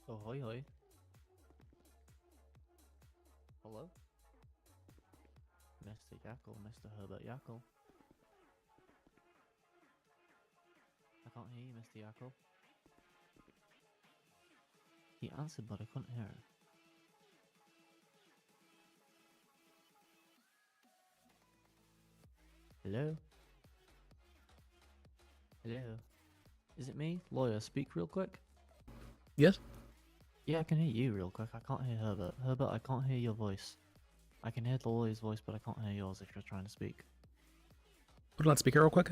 Oh, hoi hoi. Hello? Mr. Yakul, Mr. Herbert Yakul. I can't hear you, Mr. Yakul. He answered, but I couldn't hear him. Hello? Hello? Is it me? Lawyer, speak real quick. Yes? Yeah, I can hear you real quick. I can't hear Herbert. Herbert, I can't hear your voice. I can hear the lawyer's voice, but I can't hear yours if you're trying to speak. Put it on speaker real quick.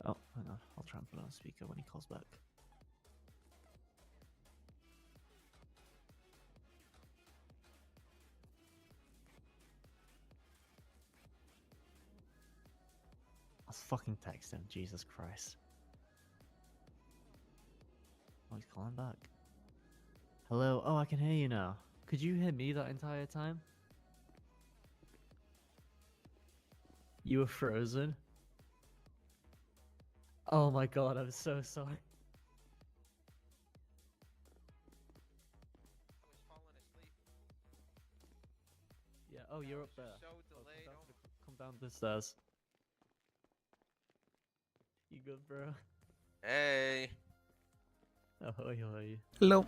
Oh, hang on. I'll try and put it on speaker when he calls back. Let's fucking text him, Jesus Christ. Oh, he's calling back. Hello? Oh, I can hear you now. Could you hear me that entire time? You were frozen? Oh my god, I'm so sorry. Yeah, oh, you're up there. So delayed. Come down the stairs. You good, bro? Hey. Oh, hi. Hello.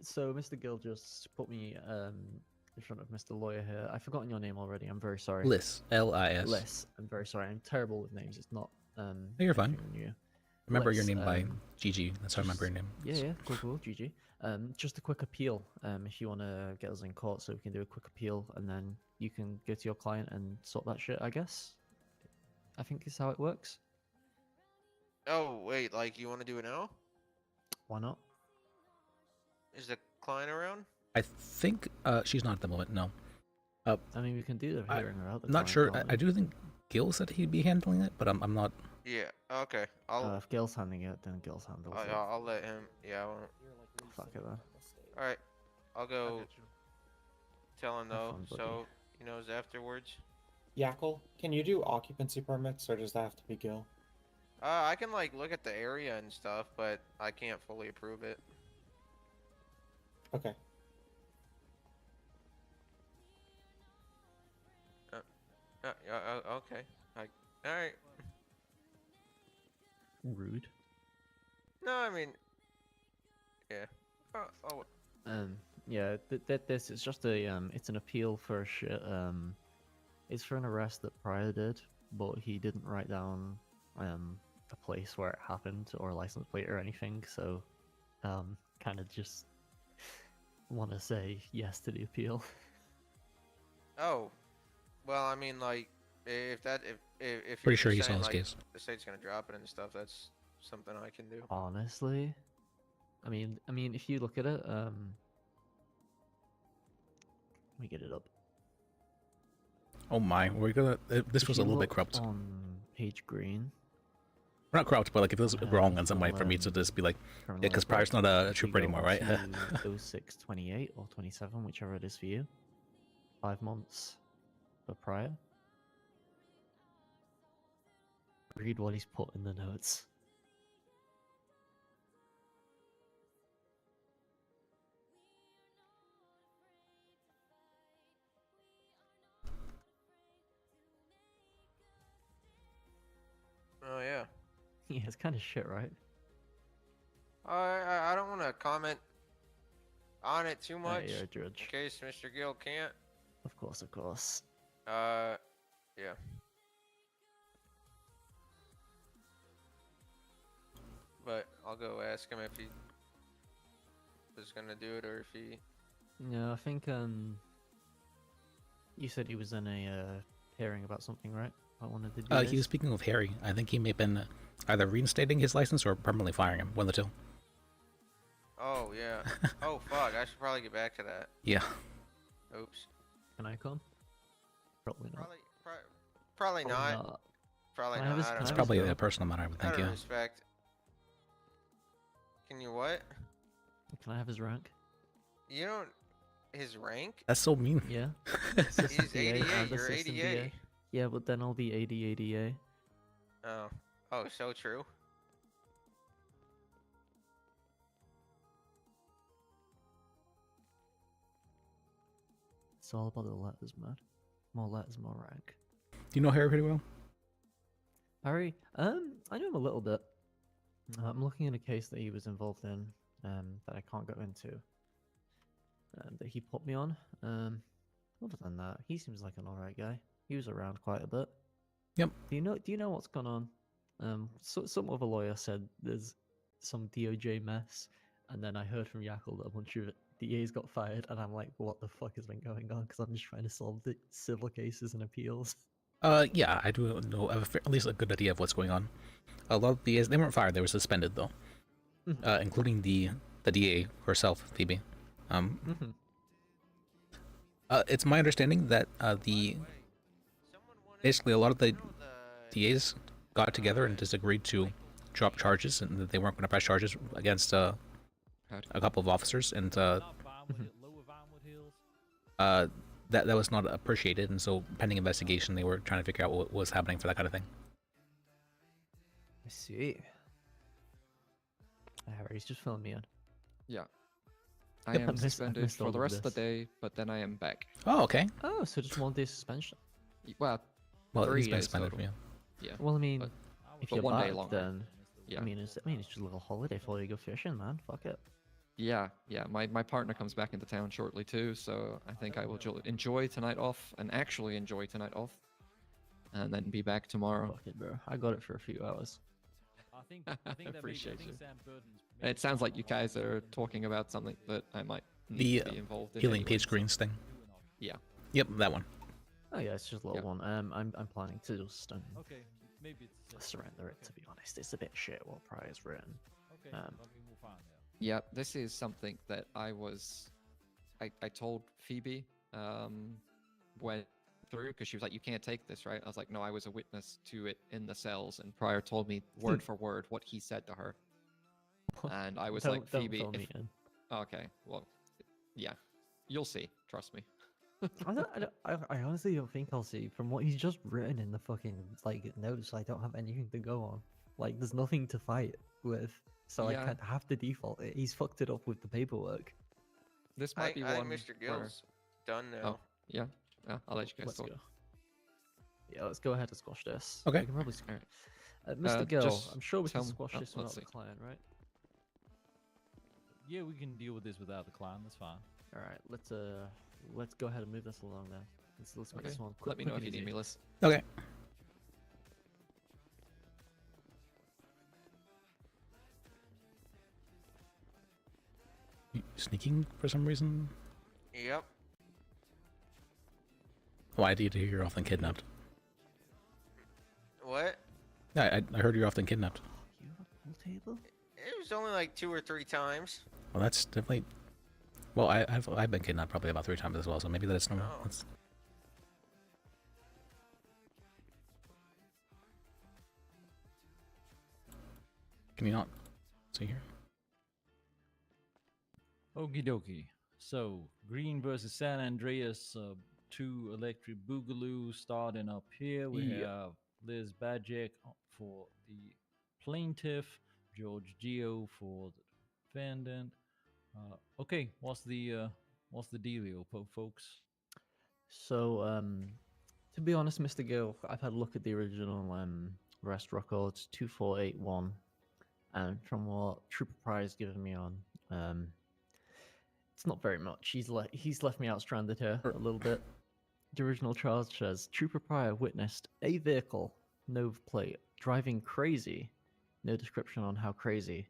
So Mr. Gill just put me in front of Mr. Lawyer here. I've forgotten your name already. I'm very sorry. Liss. L-I-S. Liss. I'm very sorry. I'm terrible with names. It's not No, you're fine. you. Remember your Liss, name by GG. That's how I remember your name. Yeah, cool, GG. Just a quick appeal. If you want to get us in court, so we can do a quick appeal, and then you can go to your client and sort that shit. I guess. I think is how it works. Oh wait, like you want to do it now? Why not? Is the client around? I think she's not at the moment. No. I mean, we can do the hearing without the I'm not client, sure. can't I we? do think Gil said he'd be handling it, but I'm not. Yeah. Okay. I'll. If Gil's handling it, then Gil's handles it. I'll let him. Yeah. I won't. Fuck it then. All right. I'll go. Tell him Have though, fun, buddy. so he knows afterwards. Yackle, can you do occupancy permits, or does that have to be Gil? I can like look at the area and stuff, but I can't fully approve it. Okay. Okay. All right. Rude. No, I mean. Yeah. Yeah. This is just a it's an appeal for shit. It's for an arrest that Pryor did, but he didn't write down a place where it happened or a license plate or anything. So, kind of just want to say yes to the appeal. Oh. Well, I mean, like, if you're Pretty sure just he saw saying, his like, case. the state's gonna drop it and stuff, that's something I can do. Honestly, I mean, if you look at it, let me get it up. Oh my, we're gonna. This If was a you little bit look corrupt. on page green. We're not corrupt, but like if it was wrong in some way, for me to just be like, yeah, because Pryor's not a trooper anymore, right? 0628 or 27, whichever it is for you. 5 months for Pryor. Read what he's put in the notes. Oh yeah. Yeah, it's kind of shit, right? I don't want to comment on it too much. You're a judge. In case Mr. Gill can't. Of course, of course. Yeah. But I'll go ask him if he was gonna do it or if he. No, I think you said he was in a hearing about something, right? I wanted to do He was speaking of Harry. I think he may have been either reinstating his license or permanently firing him. One of the two. Oh yeah. Oh fuck! I should probably get back to that. Yeah. Oops. Can I come? Probably not. Probably not. Probably Can I have not. his- I don't It's know. probably a personal matter, I would think. Out of Yeah. respect. Can you what? Can I have his rank? You don't. His rank? That's so mean. Yeah. He's 88. You're 88. Yeah, but then I'll be 80 ADA. Oh. Oh, so true. It's all about the letters, man. More letters, more rank. Do you know Harry pretty well? Harry, I know him a little bit. I'm looking at a case that he was involved in, that I can't go into. That he put me on. Other than that, he seems like an alright guy. He was around quite a bit. Yep. Do you know what's gone on? So some other lawyer said there's some DOJ mess, and then I heard from Yakel that a bunch of DAs got fired, and I'm like, what the fuck has been going on? Because I'm just trying to solve the civil cases and appeals. Yeah, I do know at least a good idea of what's going on. A lot of DAs, they weren't fired; they were suspended though, including the DA herself, Phoebe. It's my understanding that basically a lot of the DAs got together and just agreed to drop charges, and that they weren't going to press charges against a couple of officers, and that was not appreciated, and so pending investigation, they were trying to figure out what was happening for that kind of thing. I see. Harry's just filling me in. Yeah. I Yep, am I missed suspended for all the of rest of the this. day, but then I am back. Oh, okay. Oh, so just 1 day suspension. Well, Well, 3 he's been days suspended, total. yeah. Yeah. Well, I mean, but, if but you're 1 day back, longer. then Yeah. I mean, it's just a little holiday for you to go fishing, man. Fuck it. Yeah, yeah. My partner comes back into town shortly too, so I think I will enjoy tonight off and actually enjoy tonight off, and then be back tomorrow. Fuck it, bro. I got it for a few hours. I think Appreciate you. It sounds like you guys are talking about something that I might need The to be involved in. healing anyway, page so- screens thing. Yeah. Yep, that one. Oh yeah, it's just a little one. I'm planning to just Okay, maybe it's surrender it. To be honest, it's a bit shit what Prior's written. Okay, we'll find out. Yeah, this is something that I told Phoebe went through, because she was like, you can't take this, right? I was like, no, I was a witness to it in the cells, and Pryor told me word for word what he said to her. And I was like, Don't Phoebe, fill me in. okay, well, yeah, you'll see, trust me. I honestly don't think I'll see. From what he's just written in the fucking like notes, I don't have anything to go on. Like, there's nothing to fight with, so Yeah. I can't have to default it. He's fucked it up with the paperwork. This I might be think one. Mr. where- Gill's done now. Oh, yeah. I'll let you guys Let's talk. go. Yeah, let's go ahead and squash this. Okay. We can probably. Alright. Mr. Gill, just I'm sure we can tell me- squash oh, this let's without the see. client, right? Yeah, we can deal with this without the client. That's fine. All right, let's go ahead and move this along then. Let's make Okay. this one Let me know if quick you and need me, easy. Liz. Okay. You sneaking for some reason? Yep. Why did you hear you're often kidnapped? What? Yeah, I heard you're often kidnapped. Pool table? It was only like 2 or 3 times. Well, that's definitely. Well, I've been kidnapped probably about 3 times as well, so maybe that's normal. Oh. That's... Can you not see here? Okie dokie. So, Green versus San Andreas, 2 electric boogaloo starting up here. We Yeah. have Liz Bajek for the plaintiff, George Gio for the defendant. Okay, what's the dealio, folks? So, to be honest, Mr. Gill, I've had a look at the original arrest records, 2481, and from what Trooper Pryor's given me on, it's not very much. He's left me out stranded here a little bit. The original charge says Trooper Pryor witnessed a vehicle, no plate, driving crazy, no description on how crazy.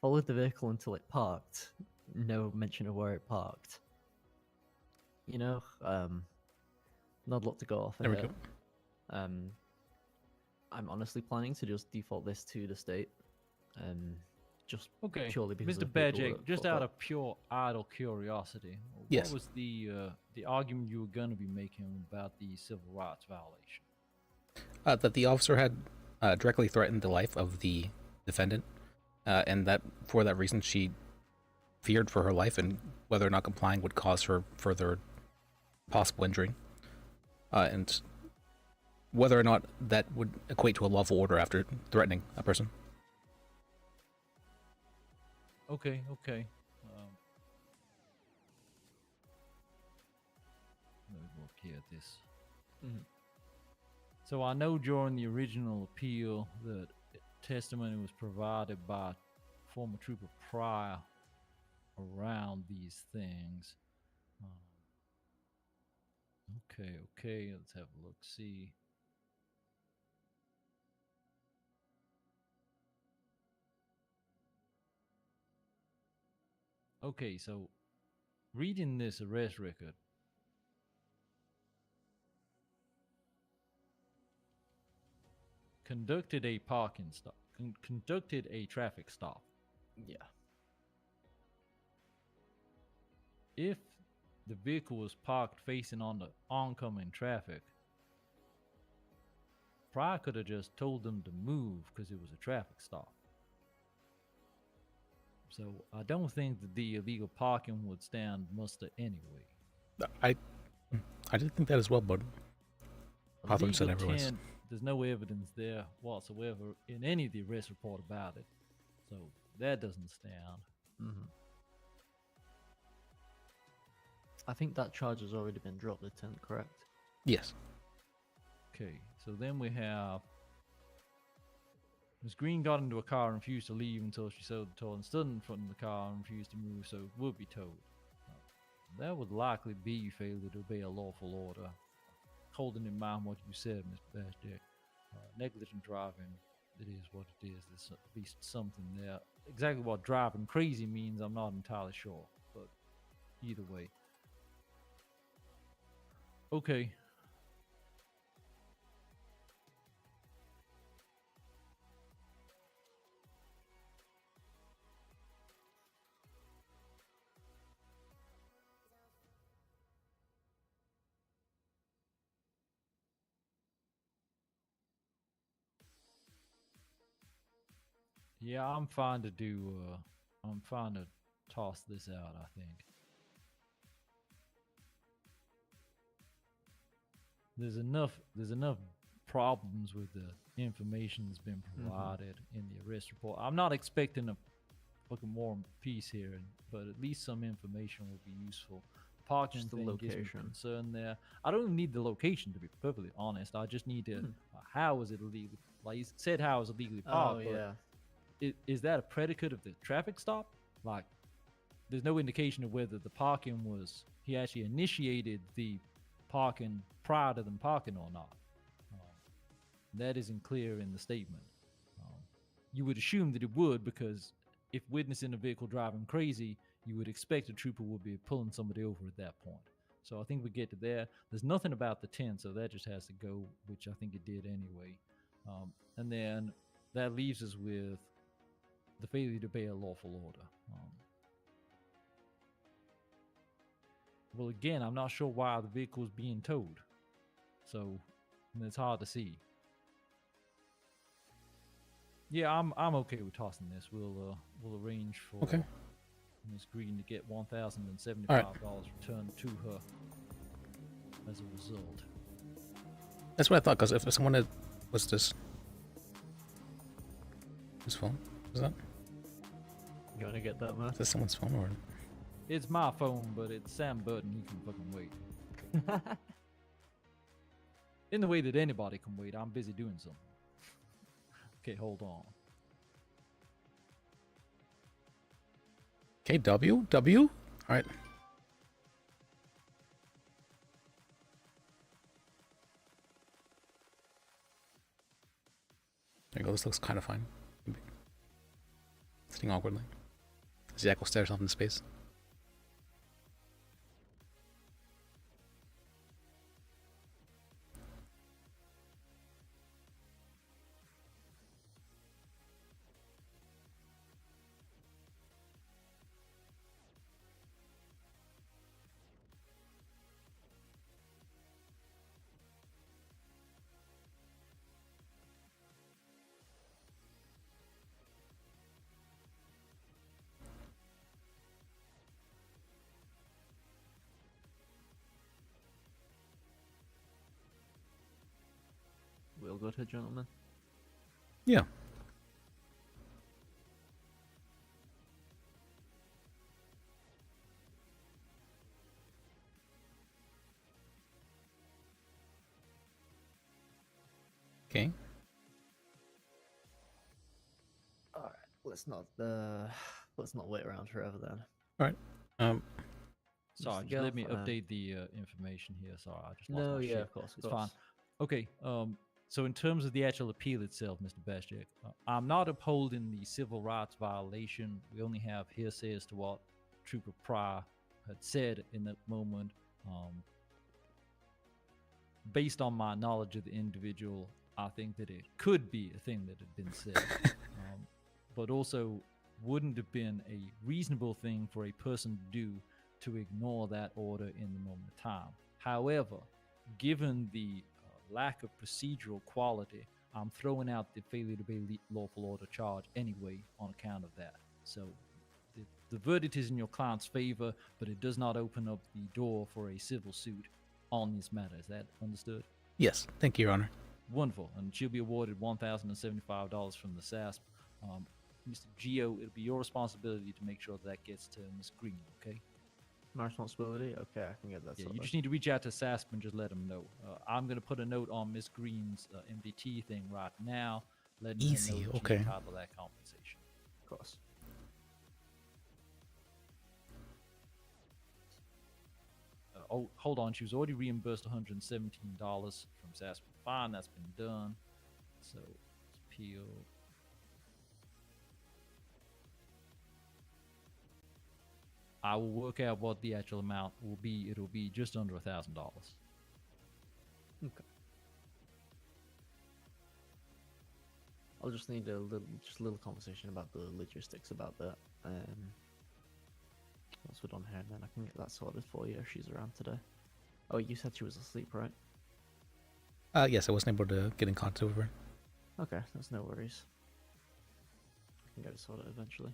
Followed the vehicle until it parked, no mention of where it parked. You know, not a lot to go off of There we here. go. I'm honestly planning to just default this to the state, just Okay, purely because Mr. of the paperwork, Bajek, just but out that- of pure idle curiosity, Yes. what was the argument you were going to be making about the civil rights violation? That the officer had directly threatened the life of the defendant, and that for that reason she feared for her life, and whether or not complying would cause her further possible injury, and whether or not that would equate to a lawful order after threatening a person. Okay. Let me look here at this. So I know during the original appeal that testimony was provided by former Trooper Pryor around these things. Okay, let's have a look. See. Okay, so reading this arrest record, conducted a parking stop, conducted a traffic stop. Yeah. If the vehicle was parked facing on the oncoming traffic, Pryor could have just told them to move because it was a traffic stop. So I don't think that the illegal parking would stand muster anyway. I did think that as well, but Hawthorne said Illegal otherwise. tent, there's no evidence there whatsoever in any of the arrest report about it. So that doesn't stand. Mm-hmm. I think that charge has already been dropped, the tent, correct? Yes. Okay, so then we have Ms. Green got into a car and refused to leave until she saw the toll and stood in front of the car and refused to move, so it would be towed. That would likely be failure to obey a lawful order. Holding in mind what you said, Mr. Bajek, negligent driving, it is what it is. There's at least something there. Exactly what driving crazy means, I'm not entirely sure, but either way. Okay. Yeah, I'm fine to do, I'm fine to toss this out, I think. There's enough problems with the information that's been provided in the arrest report. I'm not expecting a fucking war and peace here, but at least some information will be useful. Parking Just the thing gives me location. concern there. I don't even need the location, to be perfectly honest. I just need to how is it illegal? Like you said, how is it illegally parked? Oh, yeah. Is that a predicate of the traffic stop? Like, there's no indication of whether the parking was he actually initiated the parking prior to them parking or not. That isn't clear in the statement. You would assume that it would, because if witnessing a vehicle driving crazy, you would expect a trooper would be pulling somebody over at that point. So I think we get to there. There's nothing about the tent, so that just has to go, which I think it did anyway. And then that leaves us with the failure to obey a lawful order. Well, again, I'm not sure why the vehicle is being towed, so it's hard to see. Yeah, I'm okay with tossing this. We'll arrange for Ms. Green to get $1,075 returned to her as a result. That's what I thought, because if someone had... What's this? Whose phone is that? You want to get that, man? Is this someone's phone or... It's my phone, but it's Sam Burton. He can fucking wait. In the way that anybody can wait, I'm busy doing something. Okay, hold on. Okay, W? Alright. There you go, this looks kind of fine. Sitting awkwardly. Zach will stare off into space. We'll go to gentlemen. Yeah. Okay. All right. Let's not wait around forever then. All right. Sorry, just let me update the information here. Sorry, I just lost No, my yeah, shit. of course, It's fine. Okay. So in terms of the actual appeal itself, Mr. Bajek, I'm not upholding the civil rights violation. We only have hearsay as to what Trooper Pryor had said in that moment. Based on my knowledge of the individual, I think that it could be a thing that had been said, but also wouldn't have been a reasonable thing for a person to do to ignore that order in the moment of time. However, given the lack of procedural quality, I'm throwing out the failure to obey lawful order charge anyway on account of that. So the verdict is in your client's favor, but it does not open up the door for a civil suit on this matter. Is that understood? Yes, thank you, Your Honor. Wonderful. And she'll be awarded $1,075 from the SASP. Mr. Gio, it'll be your responsibility to make sure that gets to Miss Green, okay? My responsibility? Okay, I can get that. Yeah, you sorted. just need to reach out to SASP and just let them know. I'm going to put a note on Miss Green's MDT thing right now, letting her know Easy, that she's okay. entitled to that compensation. Of course. Oh, hold on. She was already reimbursed $117 from SASP. Fine, that's been done. So, appeal. I will work out what the actual amount will be. It'll be just under $1,000. Okay. I'll just need a little conversation about the logistics about that. Once we're done here, and then I can get that sorted for you if she's around today. Oh, you said she was asleep, right? Yes, I wasn't able to get in contact with her. Okay, that's no worries. I can get it sorted eventually.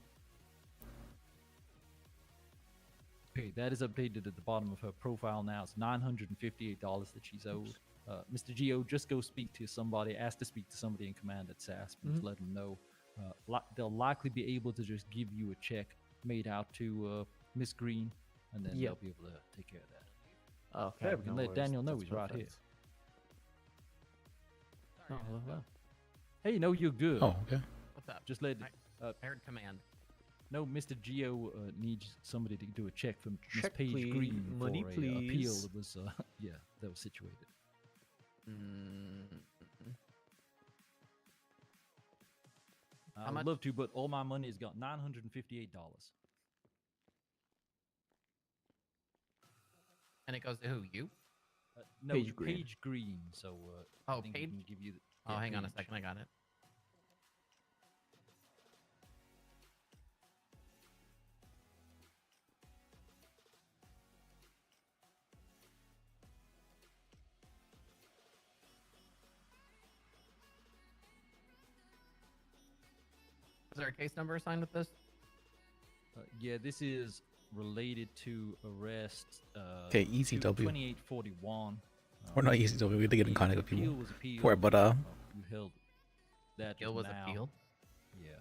Okay, that is updated at the bottom of her profile now. It's $958 that she's owed. Mr. Gio, just go speak to somebody. Ask to speak to somebody in command at SASP and just let them know. They'll likely be able to just give you a check made out to Miss Green, and then they'll be able to take care of that. Okay, We can no let worries. Daniel know That's he's right here. perfect. Oh, hello. Hey, no, you're good. Oh, okay. What's up? Just let. I heard command. No, Mr. Gio needs somebody to do a check from Miss Check, Paige please. Green Money, for a appeal please. that was, that was situated. I'd much? love to, but all my money has got $958. And it goes to who? You? No, Paige Green. Paige Green. So, I Oh, think we Paige? can give you. Oh, hang on a Paige. second. I got it. Is there a case number assigned with this? Yeah, this is related to arrest. Okay, easy W. 2841. Or not easy, we had to get in the contact with appeal people was appealed. for it, but You held that Appeal was now. appealed? Yeah.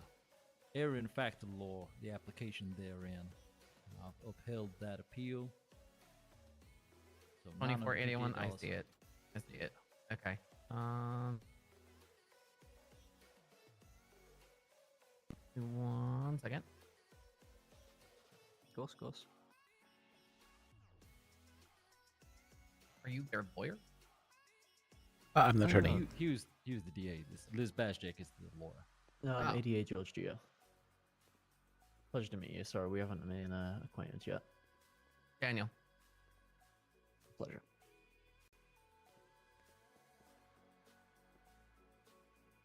Error in fact of law, the application therein. I've upheld that appeal. So 2481. I $958. see it. I see it. Okay. Give me 1 second. Of course. Are you their lawyer? I'm the No, attorney. He was the DA. Liz Bajek is the lawyer. No, I'm Oh. ADA George Gio. Pleasure to meet you. Sorry, we haven't made an acquaintance yet. Daniel. Pleasure.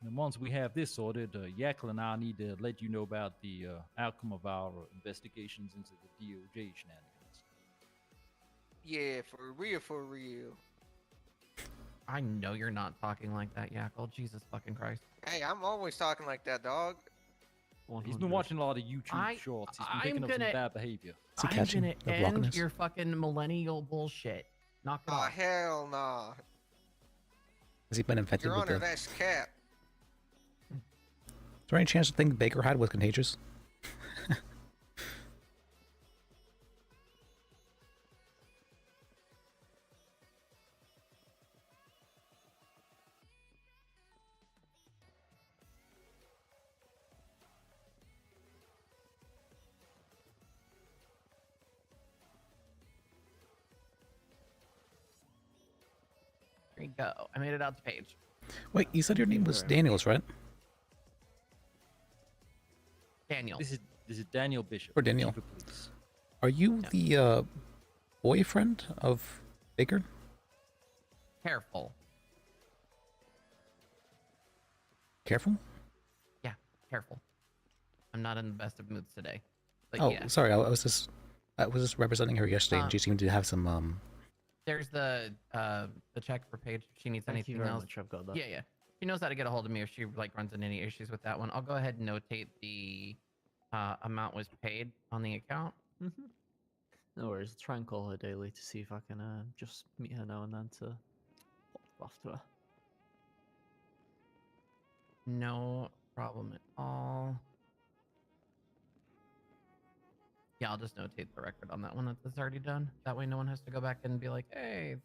And once we have this sorted, Yakl and I need to let you know about the outcome of our investigations into the DOJ shenanigans. Yeah, for real. I know you're not talking like that, Yakl. Jesus fucking Christ. Hey, I'm always talking like that, dog. He's been watching a lot of YouTube shorts. He's been picking up some bad behavior. Is he I'm catching gonna the end blockiness? your fucking millennial bullshit. Knock it Oh, off. hell nah. Has he been infected Your with Honor, the... that's cap. Is there any chance the thing Baker had was contagious? There you go. I made it out to Paige. Wait, you said your name was Daniels, right? Daniel. This is Daniel Bishop. Or Daniel. Chief of Police. Are you the boyfriend of Baker? Careful. Careful. Yeah, careful. I'm not in the best of moods today. But Oh, yeah. sorry. I was just representing her yesterday, and she seemed to have some There's the check for Paige. If she needs Thank you anything very else. much, I've got that. Yeah, yeah. She knows how to get a hold of me if she like runs into any issues with that one. I'll go ahead and notate the amount was paid on the account. No worries. I'll try and call her daily to see if I can just meet her now and then to pop off to her. No problem at all. Yeah, I'll just notate the record on that one that's already done. That way no one has to go back and be like, hey,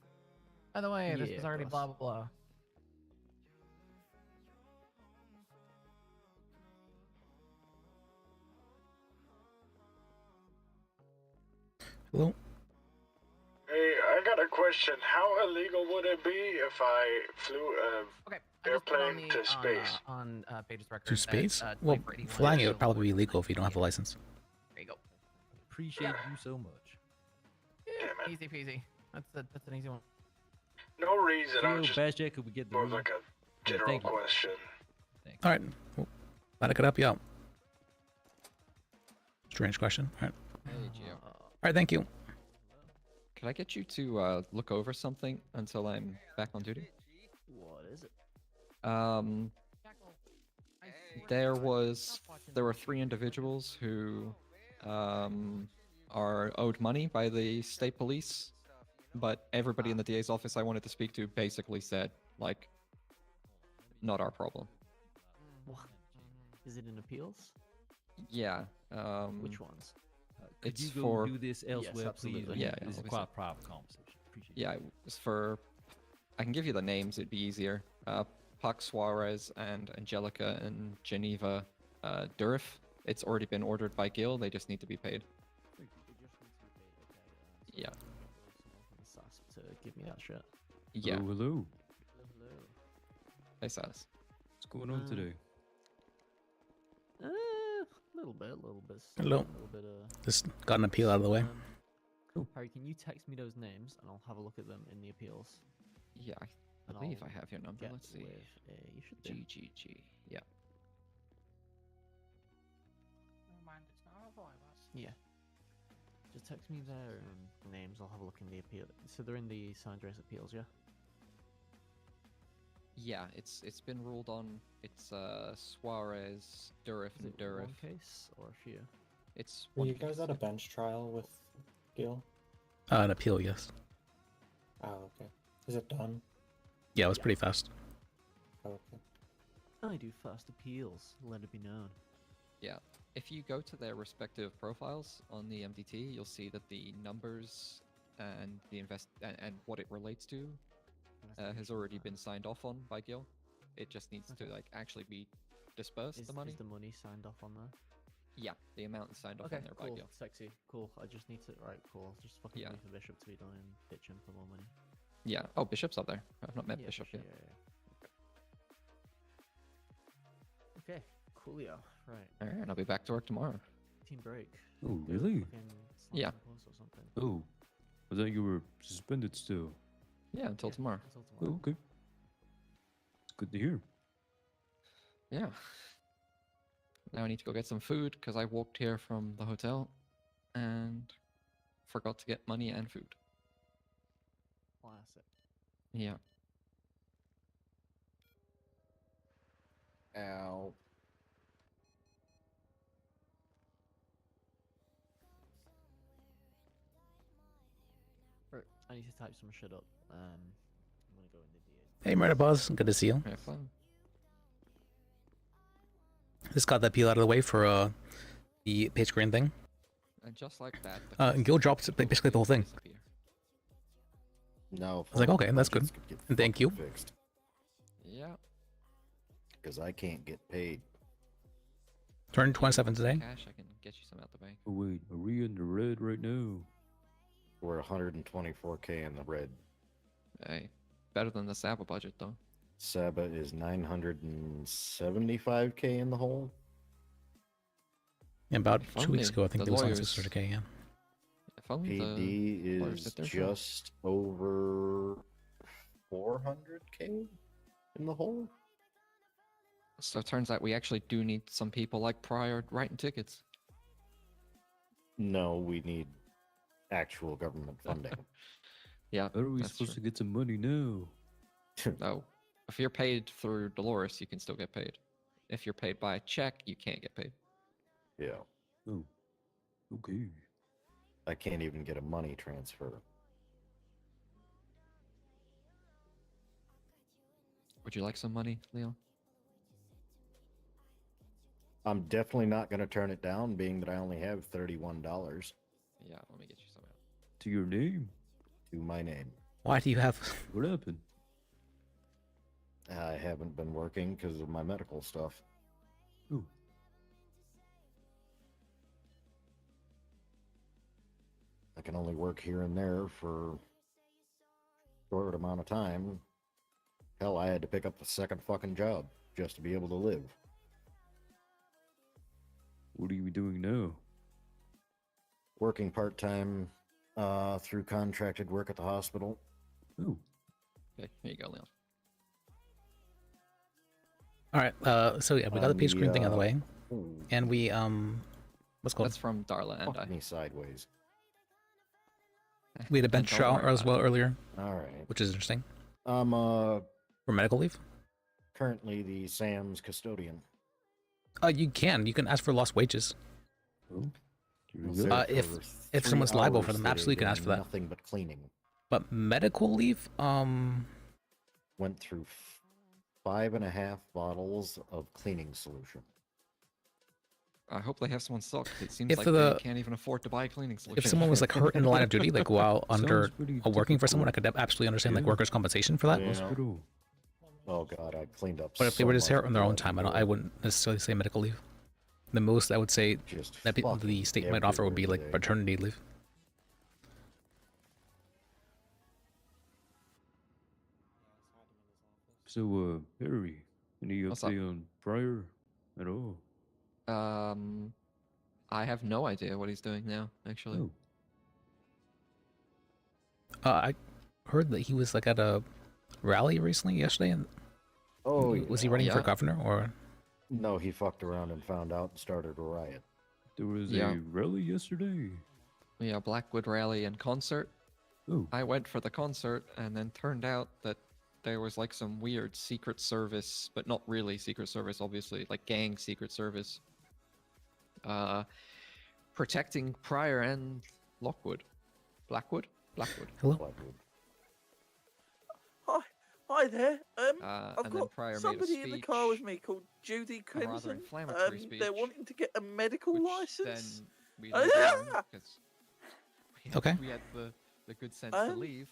by the way, this Yeah, was already boss. blah, blah, blah. Hello. Hey, I got a question. How illegal would it be if I flew an airplane to space? On Paige's record. to space. Well, flying it would probably be illegal if you don't have a license. There you go. Appreciate you so much. Yeah, easy peasy. That's an easy one. No reason. I was just Bajek, could we get the more room? like a Yeah, general thank you. question. All right. Well, glad I could help you out. Strange question. All right. Hey, Gio. All right. Thank you. Could I get you to look over something until I'm back on duty? What is it? There were 3 individuals who are owed money by the state police, but everybody in the DA's office I wanted to speak to basically said, like, not our problem. What? Is it in appeals? Yeah. Which ones? Could It's you go for do this elsewhere, please? absolutely. Yeah, This is obviously. quite a private conversation. Appreciate Yeah, it was for. I can give you the names; it'd be easier. Pac Suarez and Angelica and Geneva Durif. It's already been ordered by Gil. They just need to be paid. Yeah. Someone from the SAS to give me that shit. Yeah. Hello, hello. Hello. Hey, Saz. What's going on today? A little bit. Hello. A little bit. Just got an appeal out of the way. Harry, can you text me those names and I'll have a look at them in the appeals? Yeah, I And believe I'll I have your number. get Let's see. with you should do. GGG. Yeah. Yeah. Just text me their names. I'll have a look in the appeal. So they're in the San Andreas appeals, yeah. Yeah, it's been ruled on. It's Suarez, Durif, Is and it Durif. one case or a few? It's Were one you guys case. at a bench trial with Gil? An appeal, yes. Oh, okay. Is it done? Yeah, it was pretty fast. Oh, okay. I do fast appeals. Let it be known. Yeah. If you go to their respective profiles on the MDT, you'll see that the numbers and the and what it relates to has already been signed off on by Gil. It just needs to like actually be dispersed. Is The money. the money signed off on there? Yeah, the amount is signed off Okay, on there by cool, Gil. sexy, cool. I just need to. Right, cool. Just fucking Yeah. wait for Bishop to be done and pitch him for more money. Yeah. Oh, Bishop's up there. I've not met Yeah, Bishop for yet. sure, yeah. Okay, coolio. Right. All right, I'll be back to work tomorrow. Team break. Oh, Go really? fucking slap Yeah. some posts or something. Oh, I thought you were suspended still. Yeah, until tomorrow. Until Oh, tomorrow. okay. Good to hear. Yeah. Now I need to go get some food because I walked here from the hotel and forgot to get money and food. Classic. Yeah. Ow. Right, I need to type some shit up. I'm gonna go in the DA. Hey, Murder Buzz. Good to see you. Have fun. Just got that appeal out of the way for the Page Green thing. And just like that. And Gil dropped basically the whole thing. No. I was like, okay, that's good. And thank you. Fixed. Yeah. Because I can't get paid. Turned 27 today. Cash, I can get you some out the bank. Oh, wait. Are we in the red right now? We're 124k in the red. Hey, better than the Saba budget though. Saba is 975k in the hole. Yeah, about If 2 weeks only ago, I think the they was on lawyers- 600k, yeah. phone? PD or is it their phone? just over 400k in the hole. So it turns out we actually do need some people like Pryor writing tickets. No, we need actual government funding. Yeah, How are we that's supposed true. to get some money now? No, if you're paid through Dolores, you can still get paid. If you're paid by a check, you can't get paid. Yeah. Oh, okay. I can't even get a money transfer. Would you like some money, Leon? I'm definitely not going to turn it down, being that I only have $31 Yeah, let me get you some out. To your name? to my name. Why do you have? What happened? I haven't been working because of my medical stuff. Ooh. I can only work here and there for a short amount of time. Hell, I had to pick up the second fucking job just to be able to live. What are you doing now? Working part-time through contracted work at the hospital. Oh. Okay, here you go, Leon. All right. So yeah, we got the page screen thing out of the way, and we what's called? That's from Darla and I. Fuck me sideways. We had a bench Don't trial worry as well earlier. All right. Which is interesting. I'm For medical leave. currently the Sam's custodian. You can ask for lost wages. Oh. If someone's liable for them, absolutely you can ask for that. Nothing but cleaning. But medical leave, Went through 5.5 bottles of cleaning solution. I hope they have someone stocked. It seems If like the- they can't even afford to buy cleaning solution. if someone was like hurt in the line of duty, like while under Sounds pretty working for someone, I typical. could absolutely understand like Yeah. workers' compensation for that. Yeah. Hospital. Oh god, I cleaned up. But if they so were just much here on their own blood time, and I wouldn't necessarily say medical leave. The most I would say Just that the fucking state might offer would be everywhere like today. paternity leave. So, Harry, any What's up? update on Pryor at all? I have no idea what he's doing now, actually. Oh. I heard that he was like at a rally recently yesterday, and Oh, was he yeah. running for Yeah. governor or? No, he fucked around and found out and started a riot. There was Yeah. a rally yesterday. Yeah, Blackwood rally and concert. Oh. I went for the concert, and then turned out that there was like some weird Secret Service, but not really Secret Service, obviously, like gang Secret Service, protecting Pryor and Blackwood. Blackwood? Hello. Blackwood. Hi there. I've and then got Pryor made a somebody in the car with speech, me called Judy a rather Crimson. inflammatory speech, They're wanting to get a medical which license. then we Ah! didn't learn because Okay. we had the good sense to leave.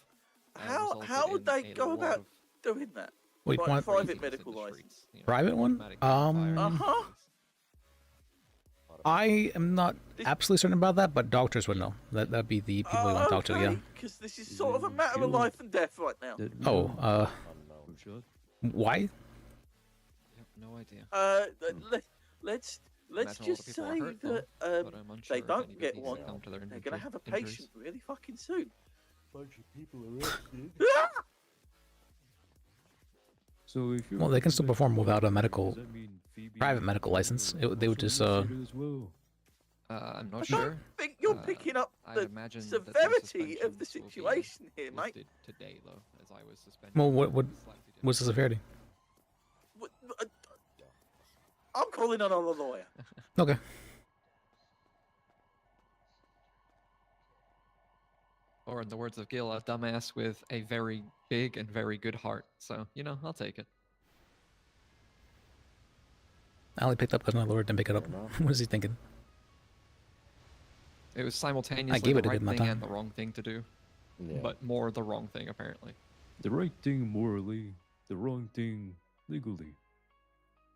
and How resulted would in they a go lot about of doing that? Wait, Like want- private craziness in medical the license. streets, you know, Private one? automatic gunfire and Uh-huh. things. I am not absolutely certain about that, but doctors would know. That'd be the people we want to talk to. Yeah. Because this is sort of a matter of life and death right now. Oh. Unknown. Why? I have no idea. Let's Imagine a lot just of people are say hurt, though, that but I'm they unsure if don't get anybody's one. come to their They're gonna have a injuries. patient really fucking soon. Bunch of people arrested. So if you're Well, they can still perform without a does medical, that mean Phoebe private medical license. They would just also as well? I'm I not don't sure. think you're picking up I'd the imagine that their severity of the suspensions will be situation here, mate. lifted today, though, as I was suspended. Well, what slightly different. what's the severity? I'm calling on a lawyer. Okay. Or in the words of Gil, a dumbass with a very big and very good heart. So, you know, I'll take it. I only picked up because my lawyer didn't pick it up. What is he thinking? It was simultaneously gave the it a right good amount thing of and time. the wrong thing to do. Yeah. But more the wrong thing, apparently. The right thing morally, the wrong thing legally.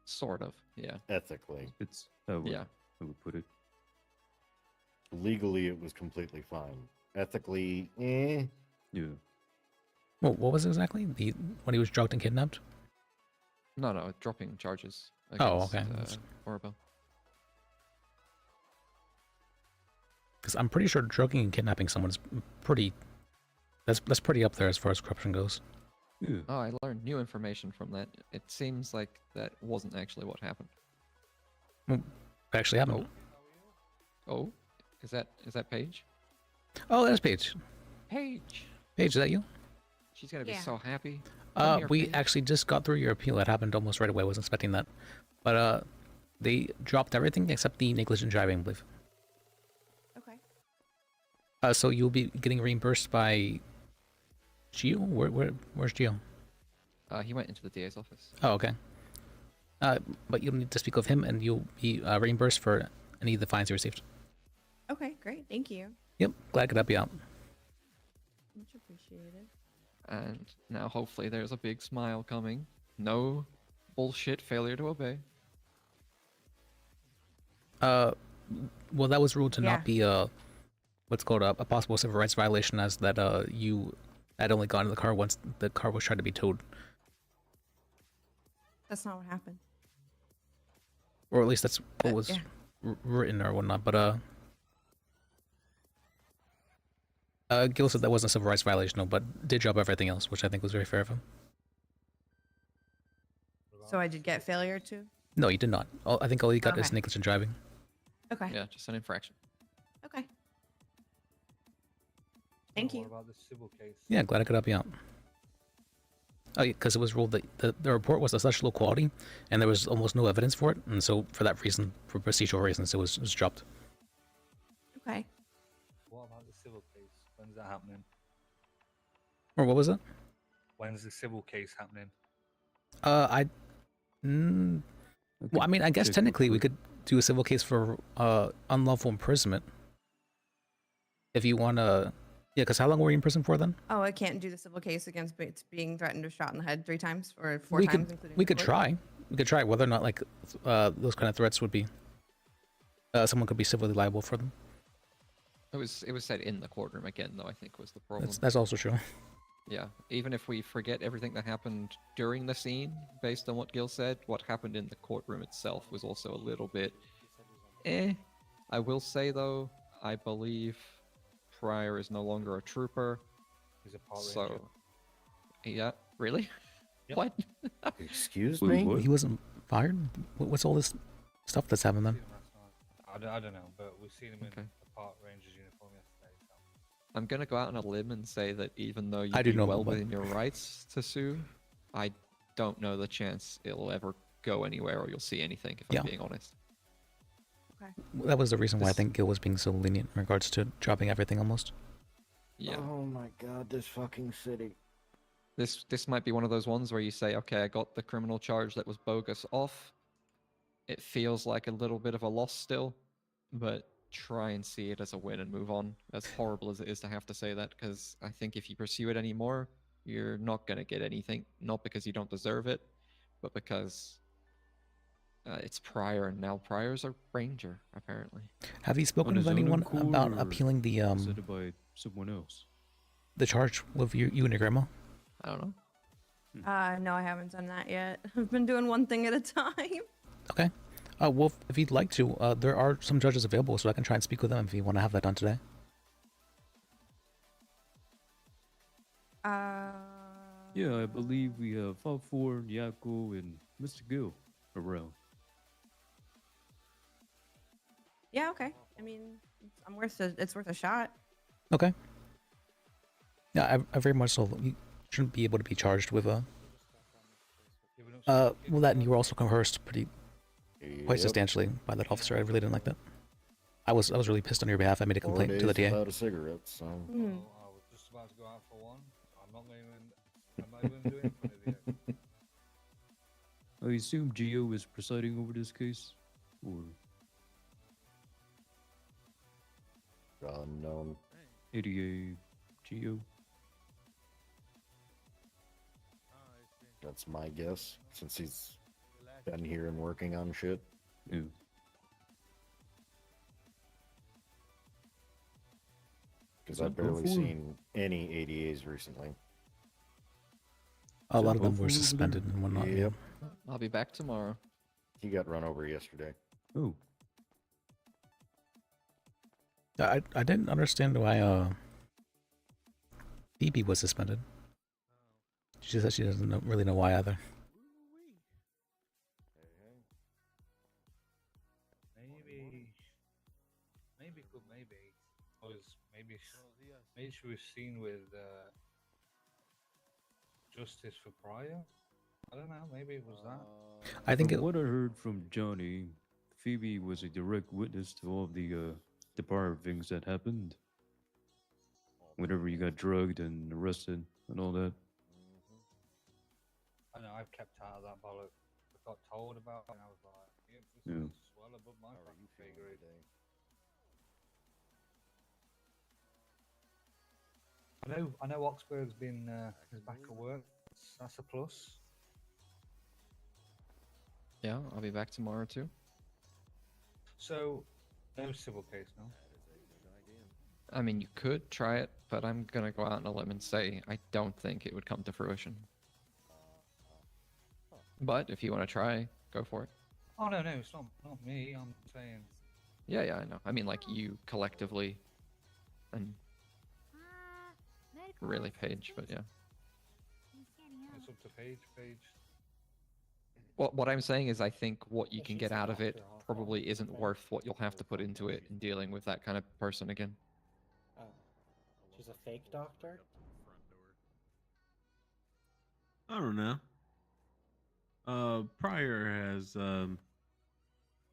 Sort of, yeah. Ethically. It's how Yeah. I would put it. Legally, it was completely fine. Ethically, Yeah. Well, what was it exactly? When he was drugged and kidnapped? No, dropping charges. Oh, Against, okay. Orbo. Because because I'm pretty sure drugging and kidnapping someone is pretty. That's pretty up there as far as corruption goes. Oh, I learned new information from that. It seems like that wasn't actually what happened. Well, it actually happened. Oh, is that Paige? Oh, there's Paige. Paige. Paige, is that you? She's gonna be so happy. Come here, We Paige. actually just got through your appeal. That happened almost right away. I wasn't expecting that, but they dropped everything except the negligent driving, I believe. Okay. So you'll be getting reimbursed by Gio? Where's Gio? He went into the DA's office. Oh, okay. But you'll need to speak with him, and you'll be reimbursed for any of the fines you received. Okay, great. Thank you. Yep, glad I could help you out. Much appreciated. And now hopefully there's a big smile coming. No bullshit failure to obey. Well, that was ruled to Yeah. not be what's called a possible civil rights violation, as that you had only gone in the car once the car was trying to be towed, That's not what happened. or at least that's what was Yeah. written or whatnot. But Gil said that wasn't a civil rights violation, no, but did drop everything else, which I think was very fair of him. So I did get failure too? No, you did not. I think all you got is Okay. negligent driving. Okay. Yeah, just an infraction. Okay. Thank you. What about the civil case? Yeah, glad I could help you out. Oh, yeah, because it was ruled that the report was of such low quality, and there was almost no evidence for it, and so for that reason, for procedural reasons, it was dropped. Okay. What about the civil case? When's that happening? Or what was it? When's the civil case happening? Well, I mean, I guess check technically we could do a civil case for unlawful imprisonment. If you want to, yeah, because how long were you in prison for then? Oh, I can't do the civil case against being threatened or shot in the head 3 times or 4 we times, could including we could court? try. We could try whether or not like those kind of threats would be someone could be civilly liable for them. It was said in the courtroom again, though. I think was the problem. That's also true. Yeah, even if we forget everything that happened during the scene, based on what Gil said, what happened in the courtroom itself was also a little bit I will say, though, I believe Pryor is no longer a trooper. He's a park so, ranger. yeah, really? Yep. What? Excuse Wait, me? He wasn't fired? What's all this stuff that's happened then? I don't know, but we've seen him in a park ranger's uniform yesterday. So. I'm gonna go out on a limb and say that even though I you'd do be know well about- within your rights to sue, I don't know the chance it'll ever go anywhere or you'll see anything, if Yeah. I'm being honest. That was the reason why I This- think Gil was being so lenient in regards to dropping everything almost. Yeah. Oh my god, this fucking city. This might be one of those ones where you say, okay, I got the criminal charge that was bogus off. It feels like a little bit of a loss still, but try and see it as a win and move on. As horrible as it is to have to say that, because I think if you pursue it anymore, you're not going to get anything. Not because you don't deserve it, but because it's Pryor, and now Pryor's a ranger, apparently. Have you spoken On with his own anyone accord, about or appealing the was it by someone else? the charge with you and your grandma? I don't know. No, I haven't done that yet. I've been doing one thing at a time. Okay. Well, if you'd like to, there are some judges available, so I can try and speak with them if you want to have that done today. Yeah, I believe we have Falfor, Yako, and Mr. Gill around. Yeah, okay. I mean, it's worth a shot. Okay. Yeah, I very much so. You shouldn't be able to be charged with well, that, and you were also coerced quite substantially by that officer. I really didn't like that. I was really pissed on your behalf. I made a 4 complaint to the days DA. without a cigarette, so. Hmm. I was just about to go out for one. I'm not even doing it in front of you. I assume Gio is presiding over this case, or Unknown. ADA Gio. That's my guess, since he's been here and working on shit. Yeah. Because Is I've that barely Balfour? seen any ADAs recently. A lot that of them Balfour were over there? suspended and whatnot. yeah. Yep. I'll be back tomorrow. He got run over yesterday. Oh. I didn't understand why Phoebe was suspended. She said she doesn't really know why either. Maybe was maybe she was seen with justice for prior. I don't know. Maybe it was that. I think from what I heard from Johnny, Phoebe was a direct witness to all of the prior things that happened. Whenever you got drugged and arrested and all that. I know I've kept out of that bollock. I got told about it and I was like, yeah, this Yeah. is well above my fucking pay grade. I know Oxford's been is back at work. That's a plus. Yeah, I'll be back tomorrow too. So, no civil case, no? I mean, you could try it, but I'm gonna go out on a limb and say I don't think it would come to fruition. But if you want to try, go for it. Oh no, it's not me. I'm saying. Yeah, I know. I mean, like you collectively, and really Paige, but yeah. It's up to Paige. What I'm saying is I think what you can get out of it probably isn't worth what you'll have to put into it in dealing with that kind of person again. Oh. She's a fake doctor? I don't know. Pryor has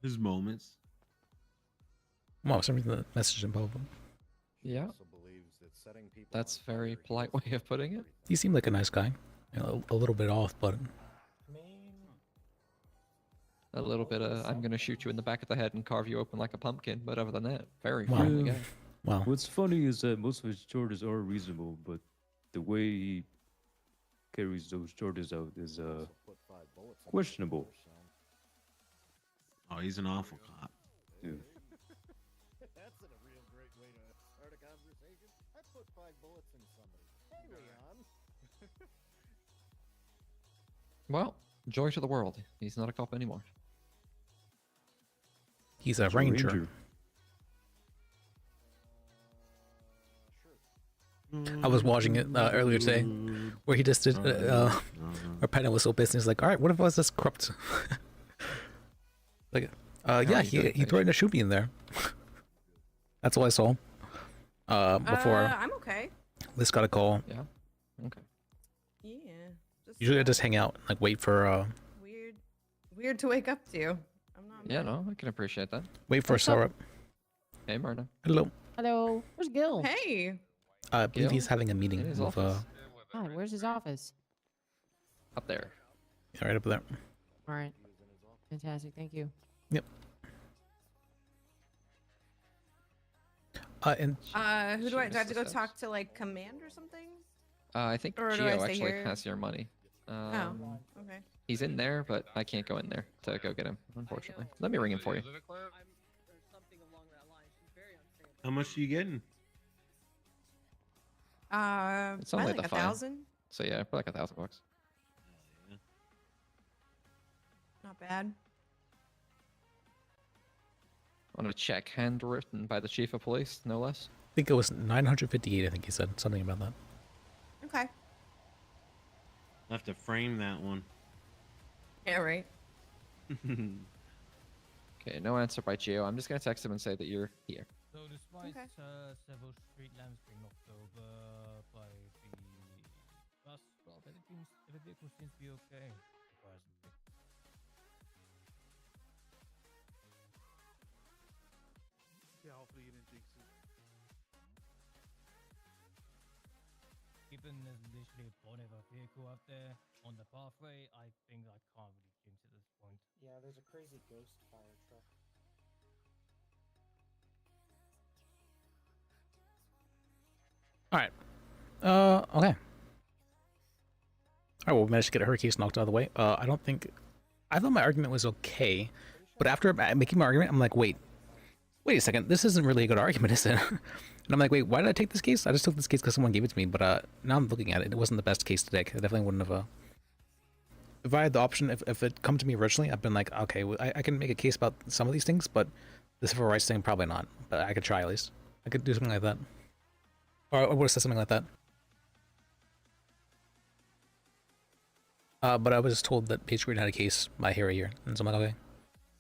his moments. Wow, somebody the message in public. Yeah. That's a very polite way of putting it. He seemed like a nice guy. You know, a little bit off, but A little bit of, I'm going to shoot you in the back of the head and carve you open like a pumpkin, but other than that, very Wow. friendly guy. Wow. What's funny is that most of his charges are reasonable, but the way he carries those charges out is questionable. Oh, he's an awful cop. Yeah. That's a real great way to start a conversation. I put 5 bullets in somebody. Hey, Leon. Well, joy to the world. He's not a cop anymore. He's a ranger. I was watching it earlier today, where he just did, where Penna was so pissed, and he's like, "All right, what if I was just corrupt?" Like, yeah, he threatened to shoot me in there. That's all I saw. Before I'm okay. Liz got a call. Yeah. Okay. Yeah. Just, Usually I just hang out, like wait for weird to wake up to. I'm not. Yeah, no, I can appreciate that. wait for a syrup. Hey, Myrna. Hello. Hello. Where's Gil? Hey. I believe Gil? he's having a meeting In his with office. Hi, where's his office? Up there. right up there. All right. Fantastic. Thank you. Yep. And Who do I have to go steps. talk to, like command or something? I think Or do I Gio stay actually here? has your money. Oh, okay. He's in there, but I can't go in there to go get him, unfortunately. Let me ring him for you. How much are you getting? It's probably only like the fine. 1,000. So yeah, for like $1,000. Not bad. On a check handwritten by the chief of police, no less. I think it was 958. I think he said something about that. Okay. I have to frame that one. Yeah, right. Okay, no answer by Gio. I'm just gonna text him and say that you're here. So despite Okay. several street lamps being knocked over by the bus, well, the vehicle seems to be okay, surprisingly. Yeah, hopefully you didn't jinx it. Given there's literally a body of a vehicle up there on the pathway, I think I can't really jinx at this point. Yeah, there's a crazy ghost fire truck. All right. Okay. All right. Well, we managed to get her case knocked out of the way. I don't think. I thought my argument was okay, but after making my argument, I'm like, wait a second. This isn't really a good argument, is it? And I'm like, wait, why did I take this case? I just took this case because someone gave it to me. But now I'm looking at it. It wasn't the best case today. I definitely wouldn't have. If I had the option, if it come to me originally, I've been like, okay, well, I can make a case about some of these things, but the civil rights thing, probably not. But I could try at least. I could do something like that. Or I would have said something like that. But I was told that Page Green had a case by Harry here, and so I'm like, okay.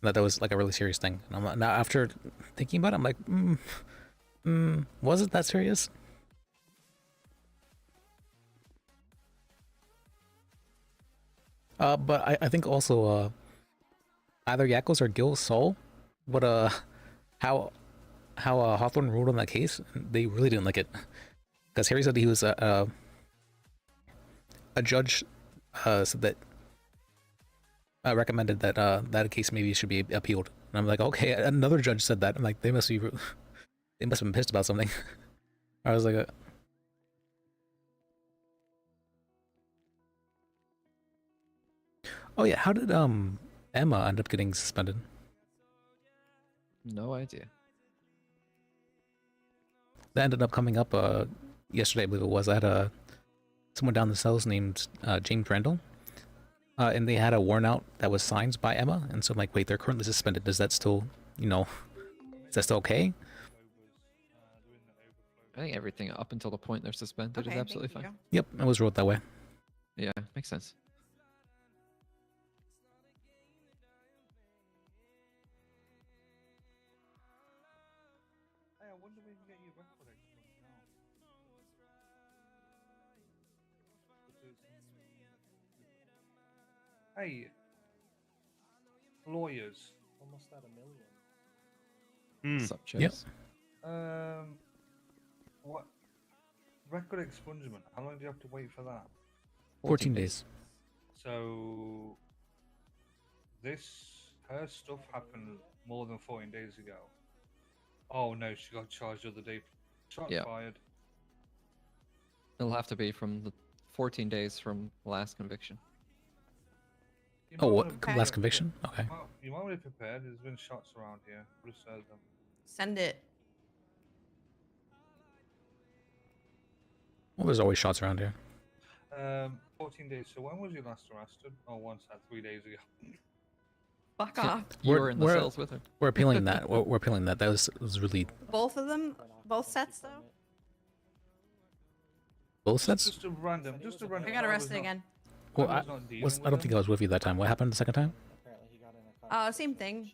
That was like a really serious thing. And I'm like, now after thinking about it, I'm like, was it that serious? But I think also, either Yakos or Gil saw what how Hawthorne ruled on that case. They really didn't like it, because Harry said he was a judge said that recommended that that case maybe should be appealed. And I'm like, okay, another judge said that. I'm like, they must have been pissed about something. I was like, oh yeah, how did Emma end up getting suspended? No idea. That ended up coming up yesterday, I believe it was. I had someone down the cells named James Randall, and they had a warrant that was signed by Emma, and so I'm like, wait, they're currently suspended. Does that still, is that still okay? I think everything up until the point they're suspended is absolutely fine. Yep, it was ruled that way. Yeah, makes sense. Hey, I wonder if we can get you record expunged now. Hey, lawyers. Almost at $1 million. Sup, Chase? What? Record expungement. How long do you have to wait for that? 14 days. So, her stuff happened more than 14 days ago. Oh no, she got charged the other day. Shots fired. It'll have to be from the 14 days from last conviction. Oh, what? Last conviction? Okay. You might want to be prepared. There's been shots around here. Just heard them. Send it. Well, there's always shots around here. 14 days. So when was you last arrested? Oh, once that 3 days ago. Fuck off. You were in the cells with her. We're appealing that. We're appealing that. That was really. Both of them? Both sets, though? Both sets? Just a random. I got arrested again. Well, I don't think I was with you that time. What happened the second time? Same thing.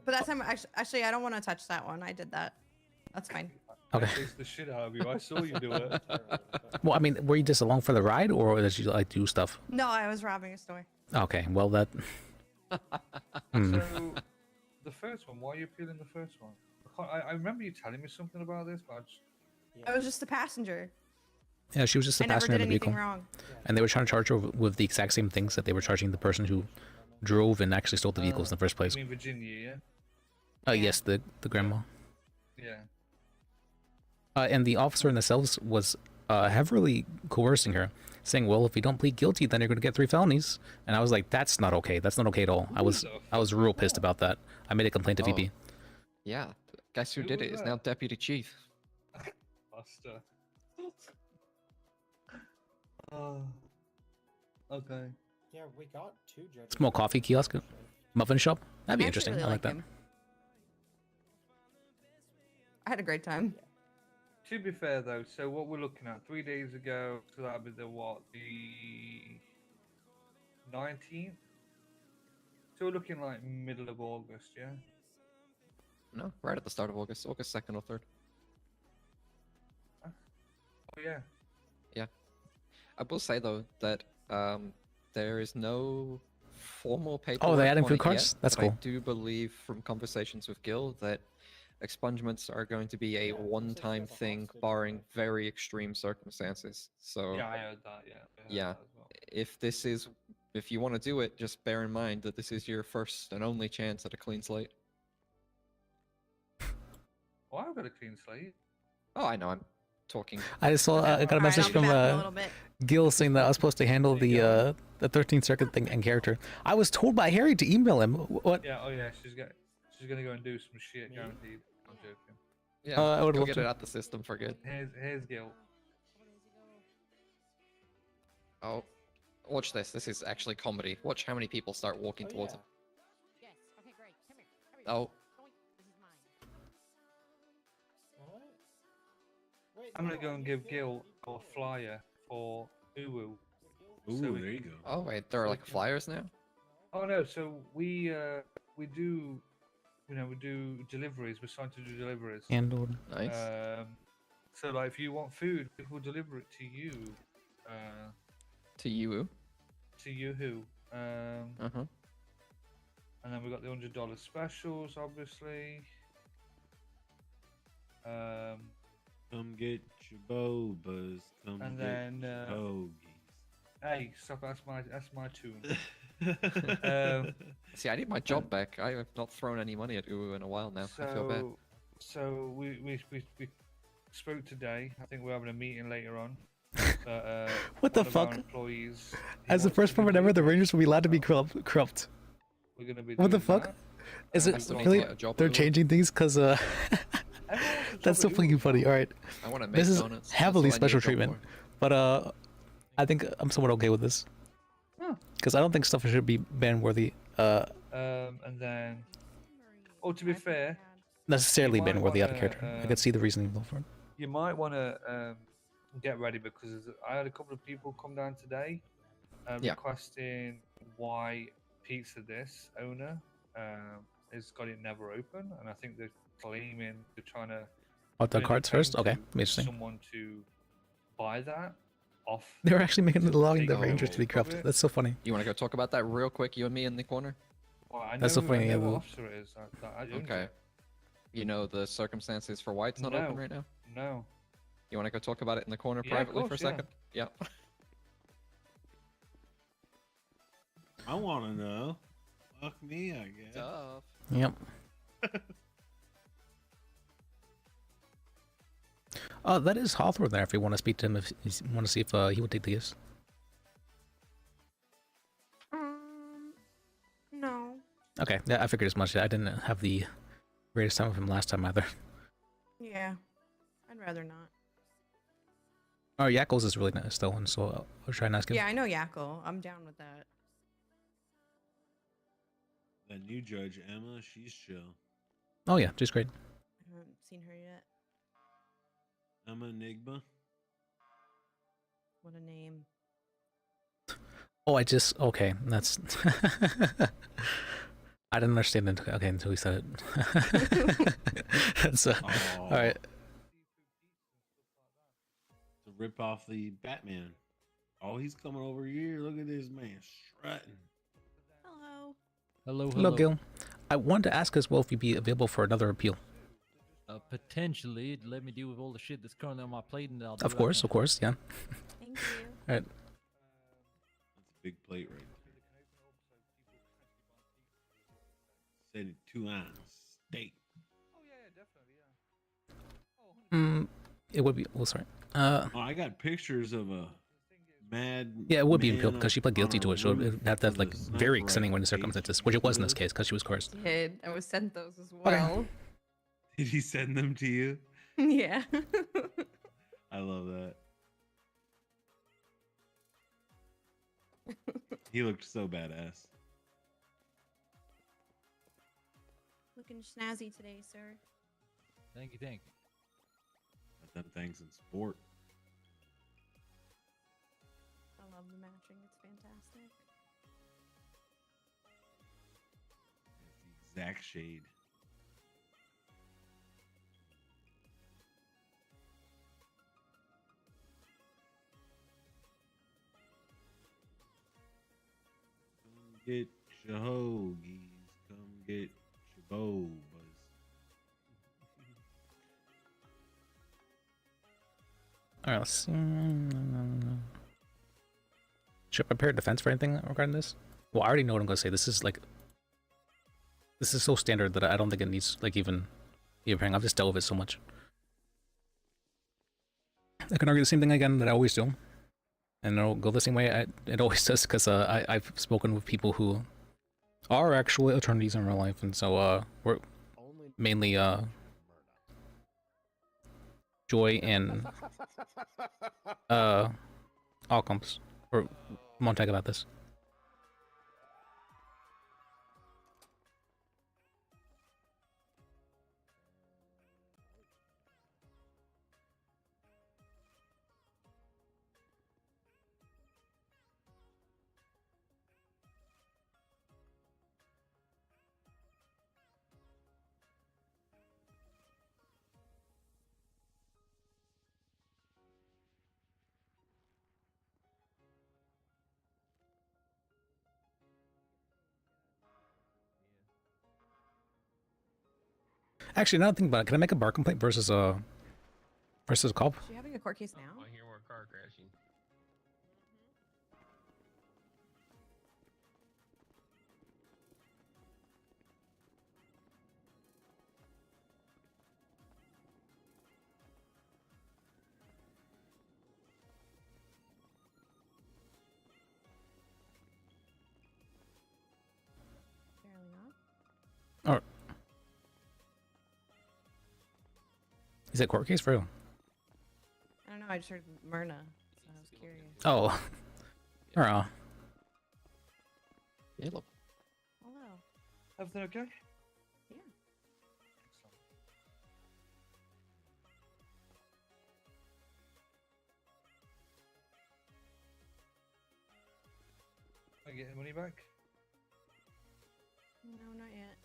But that time, actually, I don't want to touch that one. I did that. That's fine. Okay. I chased the shit out of you. I saw you do it. Well, I mean, were you just along for the ride, or did you like do stuff? No, I was robbing a store. Okay, well that. So, the first one. Why are you appealing the first one? I remember you telling me something about this, but I was just a passenger. Yeah, she was just a passenger in the vehicle, wrong. And they were trying to charge her with the exact same things that they were charging the person who drove and actually stole the vehicles in the first place. You mean Virginia, yeah? Yes, the grandma. Yeah. And the officer in the cells was heavily coercing her, saying, "Well, if you don't plead guilty, then you're going to get 3 felonies." And I was like, "That's not okay. That's not okay at all." I was real pissed about that. I made a complaint to VP. Yeah, guess who did it is now deputy chief. Buster. Okay. Yeah, we got 2 judges. Small coffee kiosk, muffin shop. That'd be I actually interesting. really I like that. him. I had a great time. To be fair though, so what we're looking at 3 days ago, so that'd be the 19th? So we're looking like middle of August, yeah? No, right at the start of August 2nd or 3rd. Oh yeah. Yeah. I will say though that there is no formal paperwork. Oh, they're adding on food it carts? yet, That's but cool. I do believe from conversations with Gil that expungements are going to be a one-time thing, barring very extreme circumstances. So Yeah, I heard that, yeah. I heard yeah, that as well. if you want to do it, just bear in mind that this is your first and only chance at a clean slate. Oh, I've got a clean slate. Oh, I know. I'm talking. I just saw I got a message from Gil saying that I was supposed to handle the 13th Circuit thing in character. I was told by Harry to email him. What? Yeah, oh yeah, she's gonna go and do some shit, guaranteed. I'm joking. Yeah, I would go love get to. it out the system for good. Here's Gil. Oh, watch this. This is actually comedy. Watch how many people start walking towards him. Oh, I'm gonna go and give Gil a flyer for Uwu. Ooh, so we there you can- go. Oh wait, there are like flyers now. Oh no, so we do, we do deliveries. We're starting to do deliveries. Handled. Nice. So like, if you want food, we'll deliver it to you. To you. To you who? Uh-huh. And then we got the $100 specials, obviously. Come get your bobas. Come And get then, your hoagies. Hey, stop! That's my tune. See, I need my job back. I have not thrown any money at Uwu in a while now. I feel bad. So we spoke today. I think we're having a meeting later on. What the one of our fuck? employees, As the first permit ever, the Rangers will be allowed to be corrupt. we're gonna be What the doing fuck? that. Is And it we've got- really? a job They're at Uwu. changing things because that's so fucking funny. All right, I want to make this is donuts. That's heavily all I need a special job treatment, for. but I think I'm somewhat okay with this because I don't think stuff should be ban worthy. And then, oh, to be fair, Necessarily you ban might worthy out of wanna, character. I could see the reasoning for it. you might want to get ready because I had a couple of people come down today Yeah. requesting why Pizza This owner has got it never open, and I think they're claiming they're trying to What, the put in a cards first? claim Okay, to interesting. someone to buy that off. They're actually making to allowing the take Rangers to be ownership of corrupt. it. That's so funny. You want to go talk about that real quick, you and me in the corner? Well, I know, That's so funny, I yeah, know what the- officer it is. I owned Okay. it. You know the circumstances for why it's not No. open right now? No. You want to go talk about it in the corner Yeah, of privately for a course, yeah. second? Yeah. I want to know. Fuck me, I guess. Tough. Yep. That is Hawthorne there. If you want to speak to him, if you want to see if he would take the yes. No. Okay, yeah, I figured as much. I didn't have the greatest time with him last time either. Yeah. I'd rather not. Oh, Yackles is really nice though, and so I'll try and ask him. Yeah, I know Yakko. I'm down with that. That new judge, Emma, she's chill. Oh yeah, she's great. I haven't seen her yet. Emma Enigma. What a name. Oh, okay. That's. I didn't understand it. Okay, until he said it. That's all right. To rip off the Batman. Oh, he's coming over here. Look at this man strutting. Hello. Hello, Hello, Gil. I wanted to ask as well if you'd be available for another appeal. Potentially, let me deal with all the shit that's currently on my plate, and I'll do Of that course, now. of course, yeah. Thank you. All right. That's a big plate right there. Said 2 ounce steak. It would be. Oh, sorry. Oh, I got pictures of a mad. Yeah, it would be man appeal because she pled guilty on to a it, so it roof would have to have with like a very sniper extenuating rifle. circumstances, which it was in this case because she was coerced. Did. I was sent those as Okay. well. Did he send them to you? Yeah. I love that. He looked so badass. Looking snazzy today, sir. Thank you, thank you. Got them things in sport. I love the matching. It's fantastic. It's the exact shade. Come get your hoagies. Come get your bobas. All right, let's see. Should I prepare a defense for anything regarding this? Well, I already know what I'm going to say. This is so standard that I don't think it needs like even preparing. I've just dealt with it so much. I can argue the same thing again that I always do, and it'll go the same way it always does because I've spoken with people who are actual attorneys in real life, and so we're mainly Joy and outcomes or Montag about this. Actually, now that I think about it, can I make a bar complaint versus a cop? Is she having a court case now? I hear more car crashing. Or is it court case for real? I don't know. I just heard Myrna, so I was curious. Oh. Or Hello. Hello. Everything okay? Yeah. I get money back? No, not yet.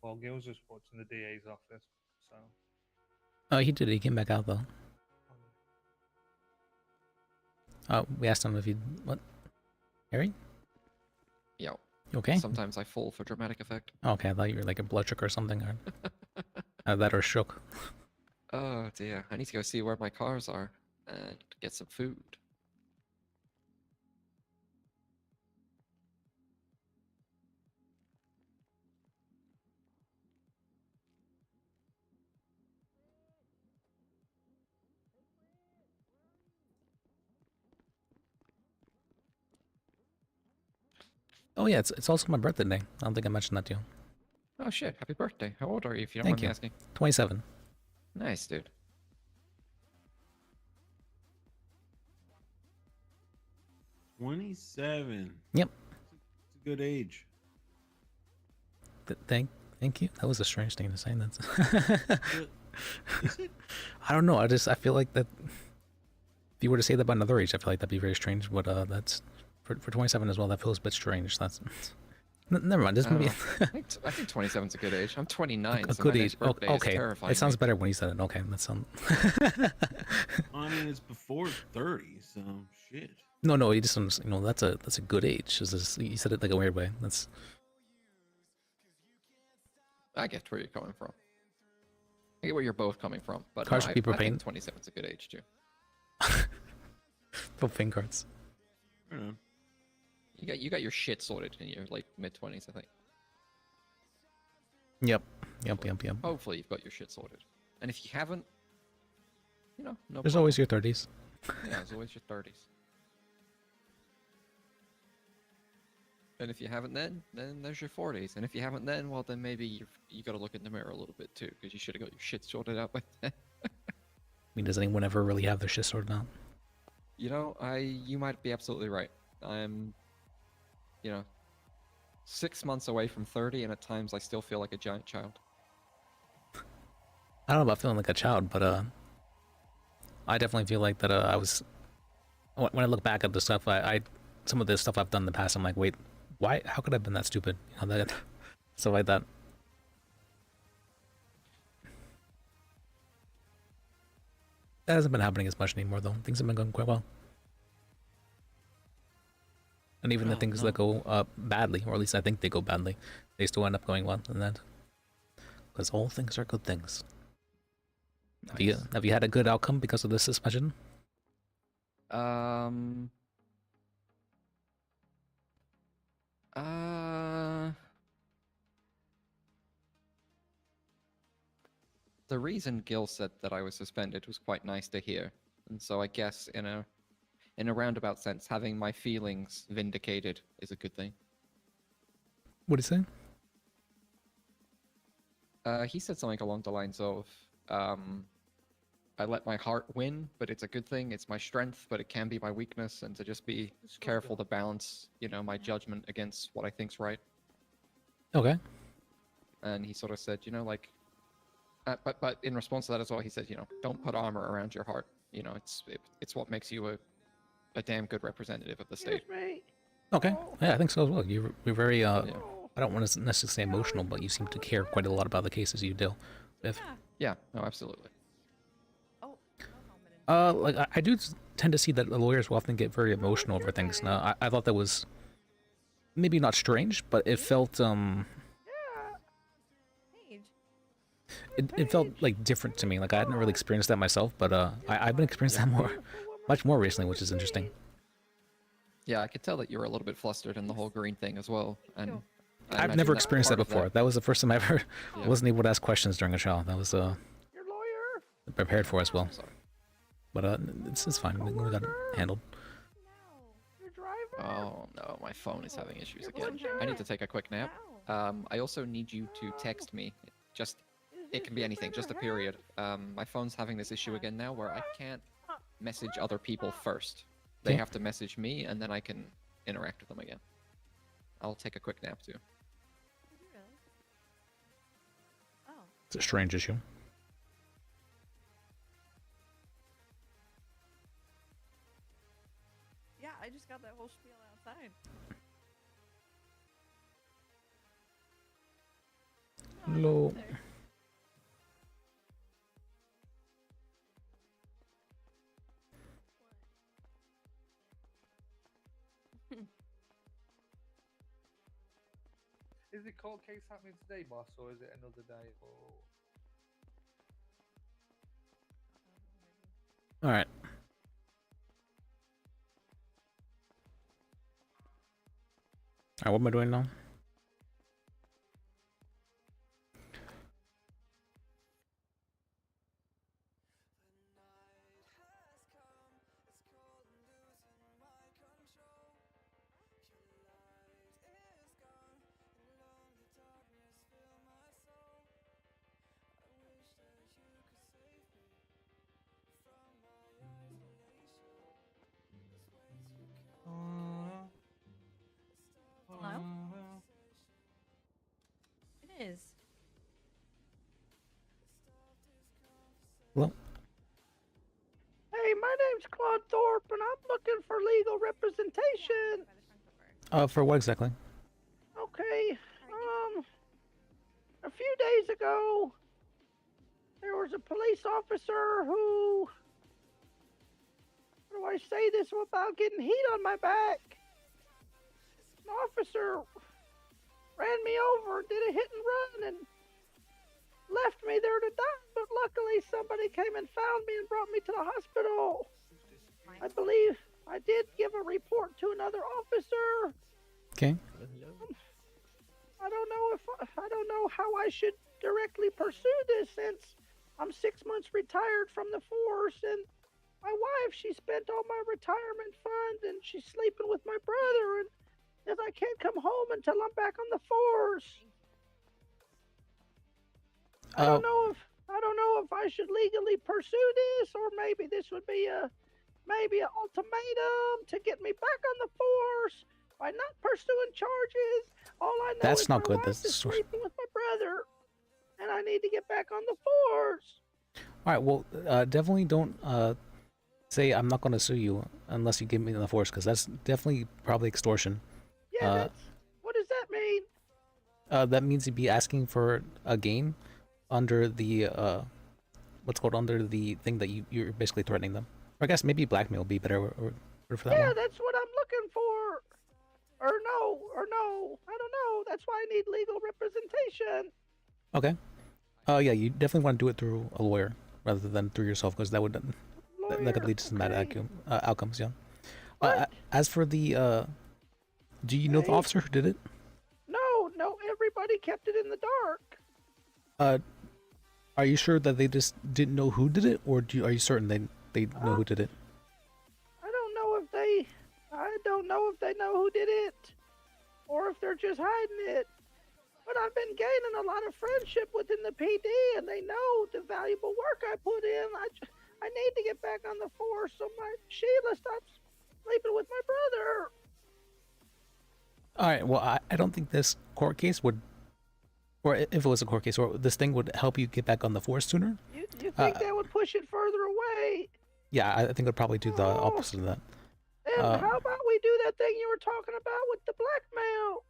Well, Gil's just watching the DA's office, so. oh, he did. He came back out though. We asked him if he'd what? Harry? Yo. You okay? Sometimes I fall for dramatic effect. Okay, I thought you were like a blood sugar or something, or that or shook. Oh dear, I need to go see where my cars are and get some food. Oh yeah, it's also my birthday day. I don't think I mentioned that to you. Oh shit, happy birthday. How old are you if you don't Thank mind you. me asking? 27. Nice, dude. 27. Yep. It's a good age. Thank you. That was a strange thing to say. That's. Is it? I don't know. I feel like that. If you were to say that about another age, I feel like that'd be very strange. But that's for 27 as well. That feels a bit strange. That's. Never mind. This movie. I think 27 is a good age. I'm 29. A so good my age. next birthday is Okay. terrifying It sounds me. better when you said it. Okay. That sounds. I mean, it's before 30, so shit. No. You just that's a good age. You said it like a weird way. That's. I get where you're coming from. I get where you're both coming from, but Cars no, for people I paying- think 27 is a good age too. Propane cards. You got your shit sorted in your like mid 20s, I think. Yep. Hopefully you've got your shit sorted, and if you haven't, no. There's always your 30s. Yeah, there's always your 30s. And if you haven't then there's your 40s. And if you haven't then, well then maybe you got to look in the mirror a little bit too, because you should have got your shit sorted out by then. I mean, does anyone ever really have their shit sorted out? You might be absolutely right. I'm 6 months away from 30, and at times I still feel like a giant child. I don't know about feeling like a child, but I definitely feel like that I was. When I look back at the stuff, some of the stuff I've done in the past, I'm like, wait, why? How could I have been that stupid? That stuff like that. That hasn't been happening as much anymore, though. Things have been going quite well. And even the things that go badly, or at least I think they go badly, they still end up going well in that. Because all things are good things. Nice. Have you had a good outcome because of this suspension? The reason Gil said that I was suspended was quite nice to hear, and so I guess in a roundabout sense, having my feelings vindicated is a good thing. What did he say? He said something along the lines of, I let my heart win, but it's a good thing. It's my strength, but it can be my weakness, and to just be careful to balance, my judgment against what I think's right. Okay. And he sort of said, but in response to that as well, he said, don't put armor around your heart. It's what makes you a damn good representative of the state. Okay. Yeah, I think so as well. You're very I don't want to necessarily say emotional, but you seem to care quite a lot about the cases you deal with. Yeah, no, absolutely. Oh, no helmet in Like I do tend to see that the lawyers will often get very emotional over things. Now, I thought that was maybe not strange, but it felt it felt like different to me. Like I hadn't really experienced that myself, but I've been experiencing that much more recently, which is interesting. Yeah, I could tell that you were a little bit flustered in the whole green thing as well. And I I've imagine never that experienced that part of before. That was the first time I ever Yeah. wasn't able to ask questions during a trial. That was prepared for as well. But it's fine. We got it handled. Oh no, my phone is having issues again. I need to take a quick nap. I also need you to text me. Just, it can be anything, just a period. My phone's having this issue again now where I can't message other people first. They Okay. have to message me and then I can interact with them again. I'll take a quick nap too. It's a strange issue. Yeah, I just got that whole spiel outside. Hello. Is it court case happening today, boss, or is it another day? Or... All right. All right. What am I doing now? Hello? It is. Hello. Hey, my name's Claude Thorpe, and I'm looking for legal representation. For what exactly? Okay, a few days ago, there was a police officer who, how do I say this without getting heat on my back? An officer ran me over, did a hit and run, and left me there to die, but luckily somebody came and found me and brought me to the hospital. I believe I did give a report to another officer. Okay. I don't know how I should directly pursue this since I'm 6 months retired from the force, and my wife, she spent all my retirement fund and she's sleeping with my brother, and as I can't come home until I'm back on the force. I don't know if I should legally pursue this, or maybe this would be an ultimatum to get me back on the force by not pursuing charges. All I know That's is not my good. wife That's is sort- sleeping with my brother, and I need to get back on the force. All right. Well, definitely don't say I'm not going to sue you unless you give me the force, because that's definitely probably extortion. Yeah, what does that mean? That means you'd be asking for a gain under the what's called under the thing that you're basically threatening them. Or I guess maybe blackmail would be better or for that Yeah, one. that's what I'm looking for. Or no, I don't know. That's why I need legal representation. Okay. Yeah, you definitely want to do it through a lawyer rather than through yourself, because that would that could lead to some bad outcomes. Yeah. As for the do you know the officer who did it? No, everybody kept it in the dark. Are you sure that they just didn't know who did it, or are you certain they know who did it? I don't know if they know who did it, or if they're just hiding it. But I've been gaining a lot of friendship within the PD, and they know the valuable work I put in. I need to get back on the force so my Sheila stops sleeping with my brother. All right. Well, I don't think this court case would, or if it was a court case, or this thing would help you get back on the force sooner. You think that would push it further away? Yeah, I think it would probably do the opposite of that. Then how about we do that thing you were talking about with the blackmail?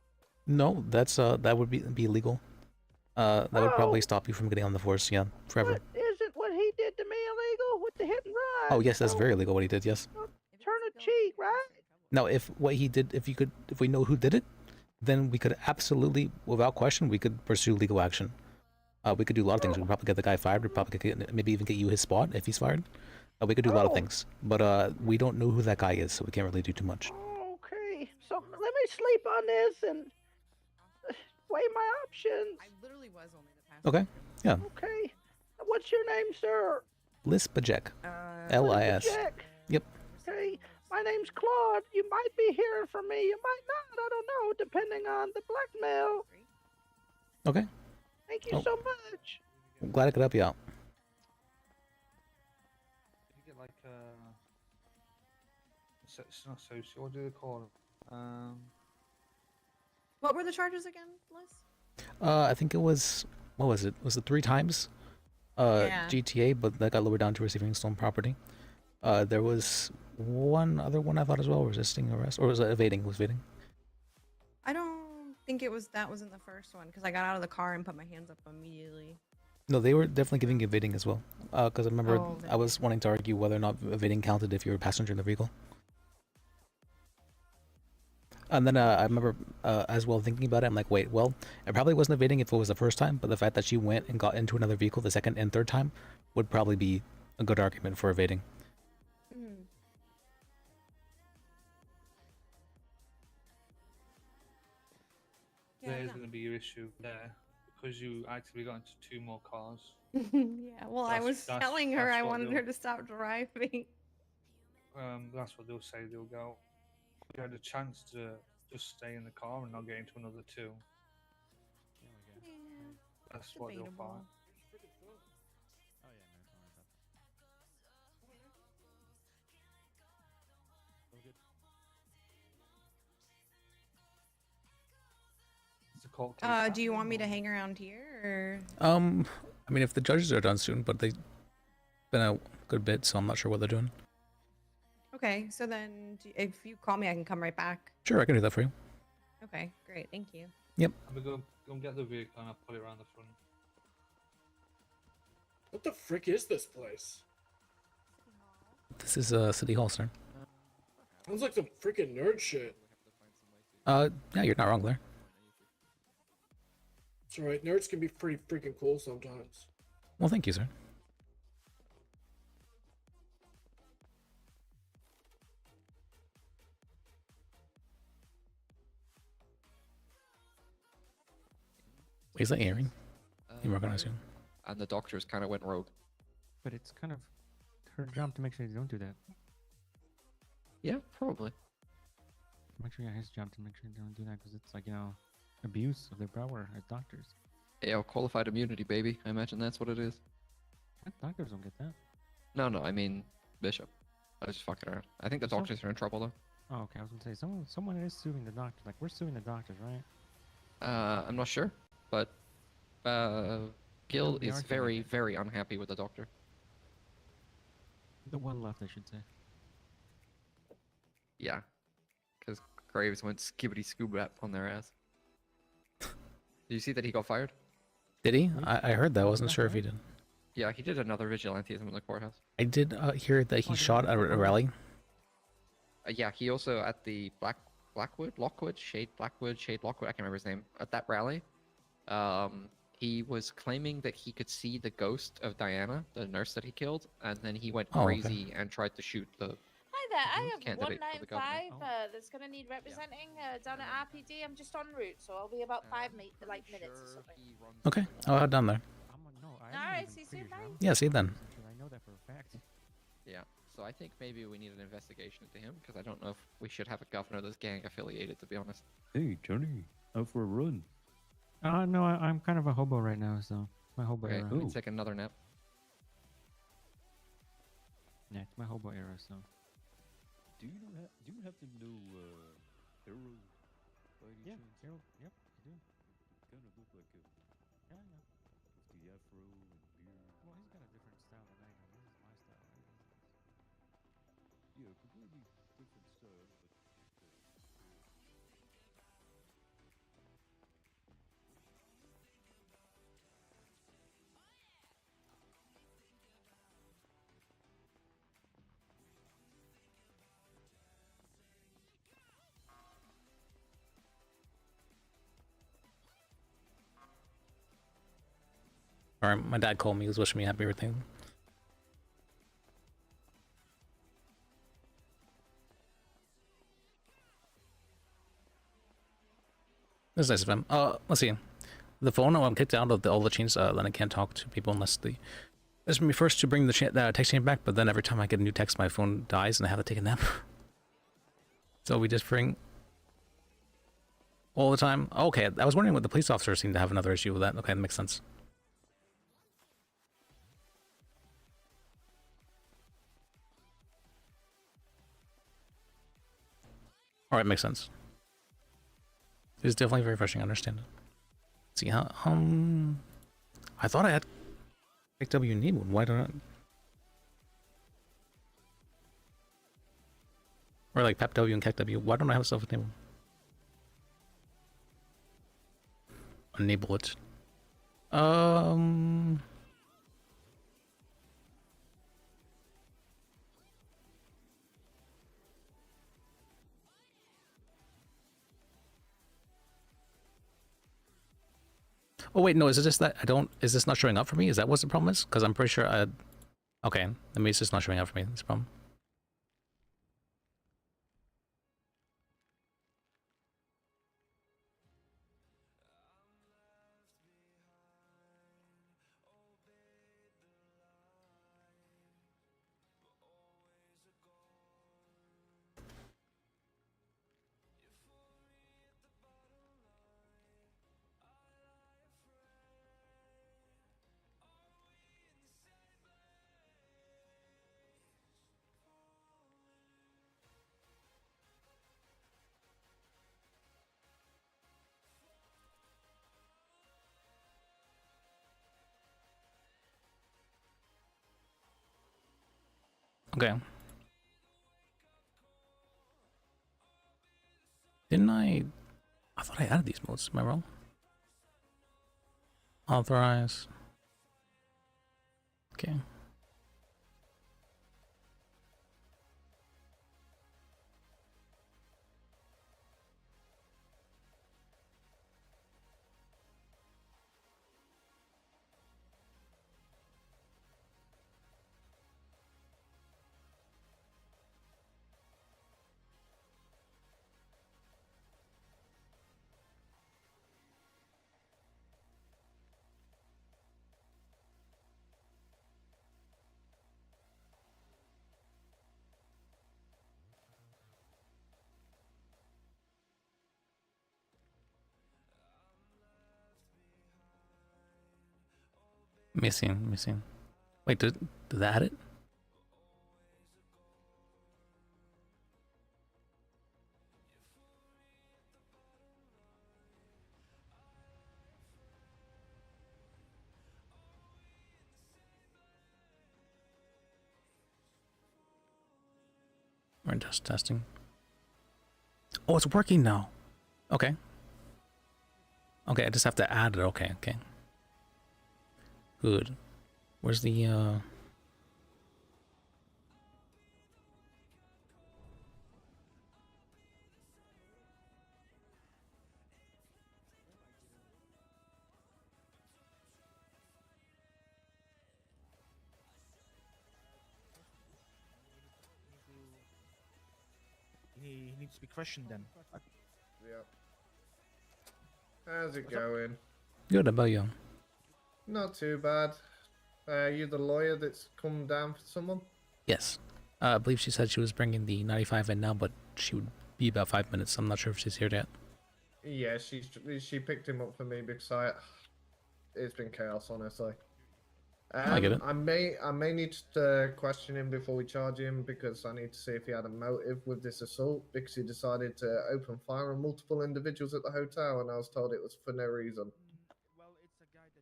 No, that's that would be illegal. That would probably stop you from getting on the force. Yeah, forever. Isn't what he did to me illegal with the hit and right? Oh yes, that's So, very illegal what he did. Yes. turn a cheek, right? Now, if what he did, if we know who did it, then we could absolutely, without question, we could pursue legal action. We could do a lot of things. We could probably get the guy fired. We probably could maybe even get you his spot if he's fired. We could do a lot of things, but we don't know who that guy is, so we can't really do too much. Okay, so let me sleep on this and weigh my options. I literally was only the past. Okay. Yeah. Okay, what's your name, sir? Bajek. Uh, Lis. Jack. Yep. Okay, my name's Claude. You might be hearing from me. You might not. I don't know, depending on the blackmail. Okay. Thank you so much. I'm glad I could help you out. You get like it's not social. What do they call it? What were the charges again, Liz? I think it was, what was it? Was it 3 times? Yeah. GTA, but that got lowered down to receiving stolen property. There was one other one I thought as well, resisting arrest, or was it evading? It was evading. I don't think that was in the first one because I got out of the car and put my hands up immediately. No, they were definitely giving evading as well. Because I remember Oh, I was wanting to argue whether or not evading counted if you were a passenger in the vehicle. And then I remember as well thinking about it, I'm like, wait, well, it probably wasn't evading if it was the first time, but the fact that she went and got into another vehicle the second and third time would probably be a good argument for evading. There's going to be your issue there because you actually got into 2 more cars. Yeah, well, I was telling her I wanted her they'll- to stop driving. That's what they'll say. They'll go, you had a chance to just stay in the car and not get into another 2. That's what they'll find. It's a court case. Do you want me to hang around here, or? I mean, if the judges are done soon, but they've been a good bit, so I'm not sure what they're doing. Okay, so then if you call me, I can come right back. Sure, I can do that for you. Okay, great, thank you. Yep. I'm going to go and get the vehicle and I'll put it around the front. What the frick is this place? This is City Hall, sir. Sounds like some freaking nerd shit. Yeah, you're not wrong there. It's alright, nerds can be pretty freaking cool sometimes. Well, thank you, sir. Is that Aaron? You working on soon? And the doctors kind of went rogue. But it's kind of her job to make sure they don't do that. Yeah, probably. Make sure, yeah, his job to make sure they don't do that because it's like, you know, abuse of their power as doctors. Yeah, qualified immunity, baby. I imagine that's what it is. Doctors don't get that. No, I mean Bishop. I was just fucking around. I think the doctors are in trouble though. Oh, okay. I was gonna say someone is suing the doctors. Like we're suing the doctors, right? I'm not sure, but Gil They is are very, very unhappy with the doctor. The one left, I should say. Yeah, because Graves went skibbity scoobap on their ass. Did you see that he got fired? Did he? I heard that. I wasn't sure if he did. Yeah, he did another vigilantism in the courthouse. I did hear that he shot at a rally. Yeah, he also at the Shade Lockwood, I can't remember his name. At that rally, he was claiming that he could see the ghost of Diana, the nurse that he killed, and then he went Oh, okay. crazy and tried to shoot the. Hi there, I have Candidate for the governor. 195 that's going to need representing down at RPD. I'm just en route, so I'll be about 5 minutes or something. Okay, I'll head down there. Alright, see you soon, bye. Yeah, see you then. I know that for a fact. Yeah, so I think maybe we need an investigation into him because I don't know if we should have a governor that's gang affiliated. To be honest. Hey, Johnny, out for a run. No, I'm kind of a hobo right now, so it's my hobo Okay, era. let me take another nap. Yeah, it's my hobo era, so. Do you happen to know Arrow by any Yeah, chance? Arrow, yep, I do. Kind of look like him. Yeah, I know. With the afro and beard. Well, he's got a different style than I do. This is my style, right? Yeah, completely different style, but Sorry, my dad called me. He was wishing me happy birthday. That's nice of him. Let's see. The phone, I'm kicked out of all the chains, then I can't talk to people unless they... It's me first to bring the text chain back, but then every time I get a new text, my phone dies and I have to take a nap. So we just bring... all the time? Okay, I was wondering what the police officers seem to have another issue with that. Okay, that makes sense. Alright, makes sense. It's definitely very refreshing, I understand it. Let's see how, I thought I had W need one. Why don't I? Or like Pep W and Kek W. Why don't I have stuff enabled? Enable it. Oh wait, no, is it just that I don't, is this not showing up for me? Is that what the problem is? Because I'm pretty sure I, okay, maybe it's just not showing up for me, that's the problem. Okay. Didn't I thought I added these modes, am I wrong? Authorize. Okay. Missing. Wait, did that add it? We're just testing. Oh, it's working now. Okay. Okay, I just have to add it. Okay. Good. Where's the He needs to be questioned then. Yep. How's it going? Good, how about you? Not too bad. You the lawyer that's come down for someone? Yes. I believe she said she was bringing the 95 in now, but she would be about 5 minutes. I'm not sure if she's here yet. Yeah, she picked him up for me because it's been chaos, honestly. I get it. I may need to question him before we charge him because I need to see if he had a motive with this assault because he decided to open fire on multiple individuals at the hotel and I was told it was for no reason.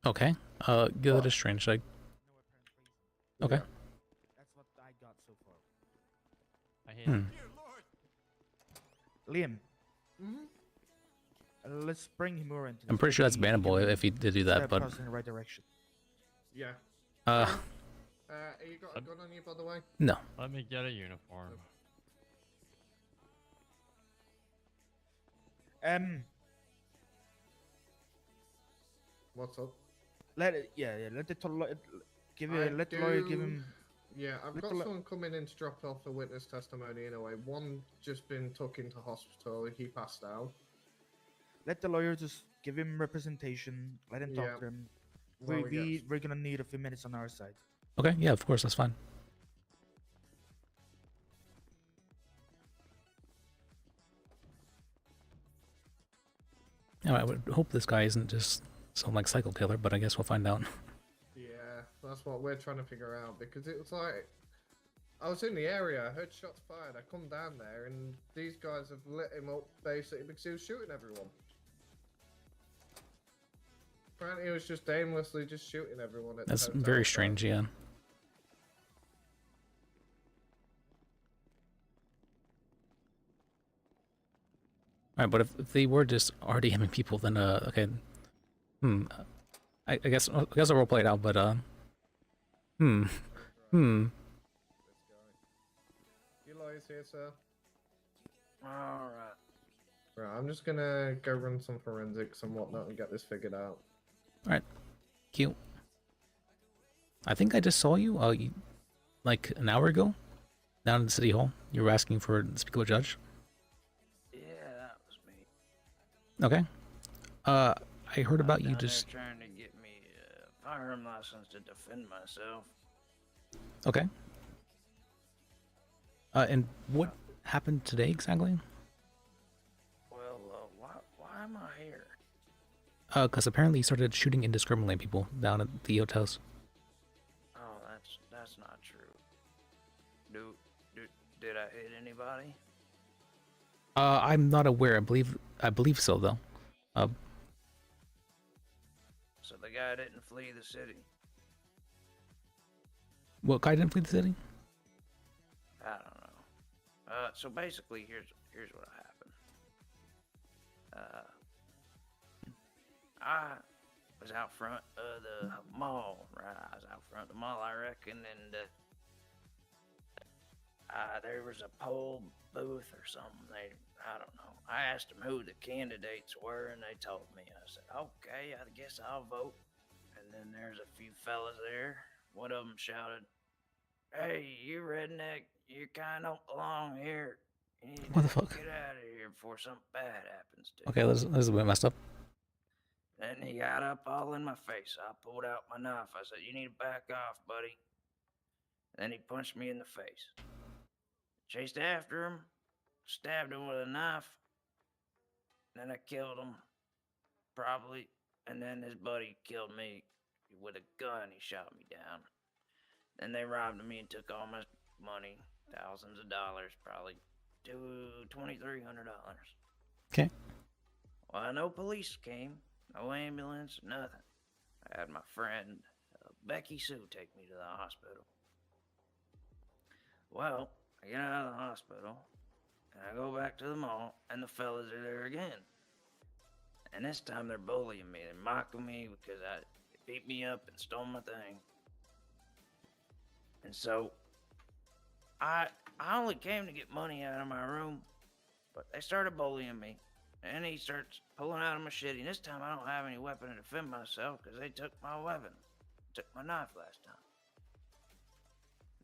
Okay. Yeah, that is strange. Okay. That's what I got so far. I hear. Liam. Let's bring him over into I'm pretty sure that's bannable if he did do that, step but us in the right direction. Yeah. uh You got a gun on you, by the way? no. Let me get a uniform. What's up? Let it. Yeah. Let the give I it. Let the lawyer give do- him. Yeah, I've let got the lo- someone coming in to drop off a witness testimony anyway. One just been took into hospital. He passed out. Let the lawyer just give him representation. Let him Yeah. talk to him. While we get- We're gonna need a few minutes on our side. Okay, yeah, of course, that's fine. Yeah, I would hope this guy isn't just some like psycho killer, but I guess we'll find out. Yeah, that's what we're trying to figure out because it was like I was in the area, I heard shots fired. I come down there and these guys have lit him up basically because he was shooting everyone. Apparently, he was just aimlessly just shooting everyone at That's the hotel. very strange, yeah. Alright, but if they were just RDMing people, then okay. I guess I'll roleplay it out, but Your lawyer's here, sir. Alright. Right, I'm just gonna go run some forensics and whatnot and get this figured out. Alright. Cute. I think I just saw you, like an hour ago, down in the city hall. You were asking for to speak with a judge. Yeah, that was me. Okay. I heard about you Down there just. trying to get me a firearm license to defend myself. Okay. And what happened today exactly? Well, why am I here? Because apparently you started shooting indiscriminately at people down at the hotels. Oh, that's not true. Did I hit anybody? I'm not aware. I believe so though. So the guy didn't flee the city. What guy didn't flee the city? I don't know. So basically, here's what happened. I was out front of the mall, right? I was out front of the mall, I reckon, and there was a poll booth or something. I don't know. I asked them who the candidates were, and they told me. I said, okay, I guess I'll vote. And then there's a few fellas there. One of them shouted, "Hey, you redneck, you kind of don't belong here. You need What the to fuck? get out of here before something bad happens to you." Okay, this is a bit messed up. Then he got up all in my face. I pulled out my knife. I said, "You need to back off, buddy." Then he punched me in the face. Chased after him, stabbed him with a knife. Then I killed him, probably. And then his buddy killed me with a gun. He shot me down. Then they robbed me and took all my money, thousands of dollars, probably $2,300. Okay. Well, no police came, no ambulance, nothing. I had my friend Becky Sue take me to the hospital. Well, I get out of the hospital, and I go back to the mall, and the fellas are there again. And this time they're bullying me. They're mocking me because they beat me up and stole my thing. And so, I only came to get money out of my room, but they started bullying me. And he starts pulling out a machete. And this time I don't have any weapon to defend myself because they took my weapon. Took my knife last time.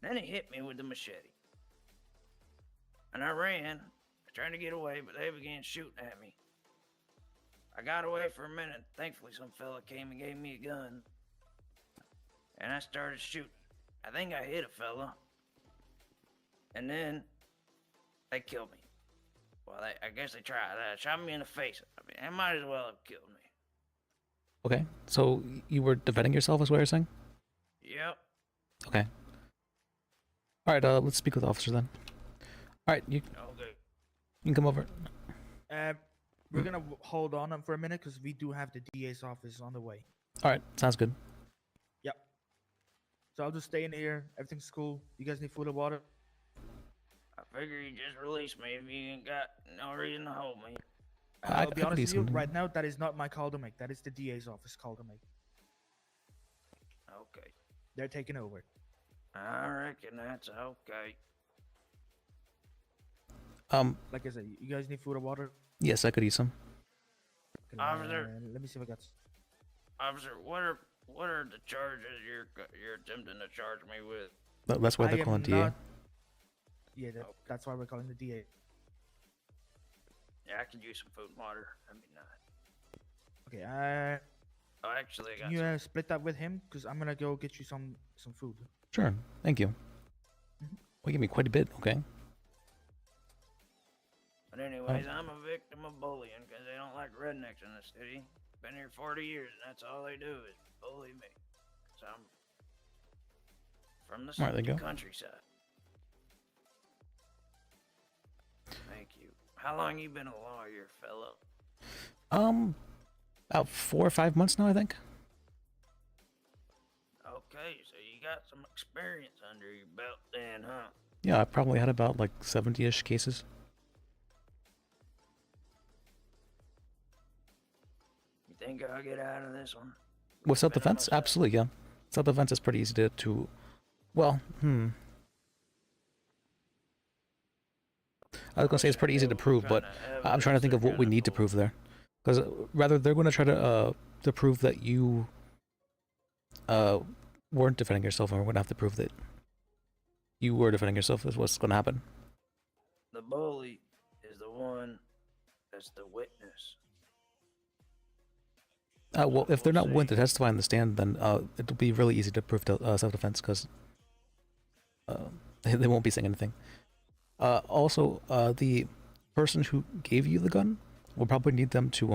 Then he hit me with the machete. And I ran, trying to get away, but they began shooting at me. I got away for a minute. Thankfully, some fella came and gave me a gun. And I started shooting. I think I hit a fella. And then they killed me. Well, I guess they tried. They shot me in the face. I mean, they might as well have killed me. Okay, so you were defending yourself, is what you're saying? Yep. Okay. All right. Let's speak with the officer then. All right, you Okay. can come over. We're gonna hold on for a minute because we do have the DA's office on the way. All right, sounds good. Yep. So I'll just stay in here. Everything's cool. You guys need food or water? I figure you just release me if you ain't got no reason to hold me. I'll be I could honest do with you. something. Right now, that is not my call to make. That is the DA's office call to make. Okay. They're taking over. I reckon that's okay. Like I said, you guys need food or water? Yes, I could use some. Officer. Let me see if I got. Officer, what are What are the charges you're attempting to charge me with? That's why I they're am calling DA. not- Yeah, that's why we're calling the DA. Yeah, I could use some food and water. That'd be nice. Okay, Oh, actually, I can got you some. split that with him? Because I'm gonna go get you some food. Sure, thank you. Well, give me quite a bit, okay? But anyways, I'm a victim of bullying because they don't like rednecks in the city. Been here 40 years, and that's all they do is bully me. So I'm from the Alright, there you go. countryside. Thank you. How long you been a lawyer, fella? About 4 or 5 months now, I think. Okay, so you got some experience under your belt then, huh? Yeah, I probably had about like 70-ish cases. You think I'll get out of this one? With self-defense? Absolutely, yeah. Self-defense is pretty easy to well, I was gonna say it's pretty easy to prove, but I'm trying to think of what we need to prove there. Because rather, they're gonna try to prove that you weren't defending yourself, and we're gonna have to prove that you were defending yourself is what's gonna happen. The bully is the one that's the witness. Well, if they're not willing to testify on the stand, then it'll be really easy to prove self-defense, because they won't be saying anything. Also, the person who gave you the gun will probably need them to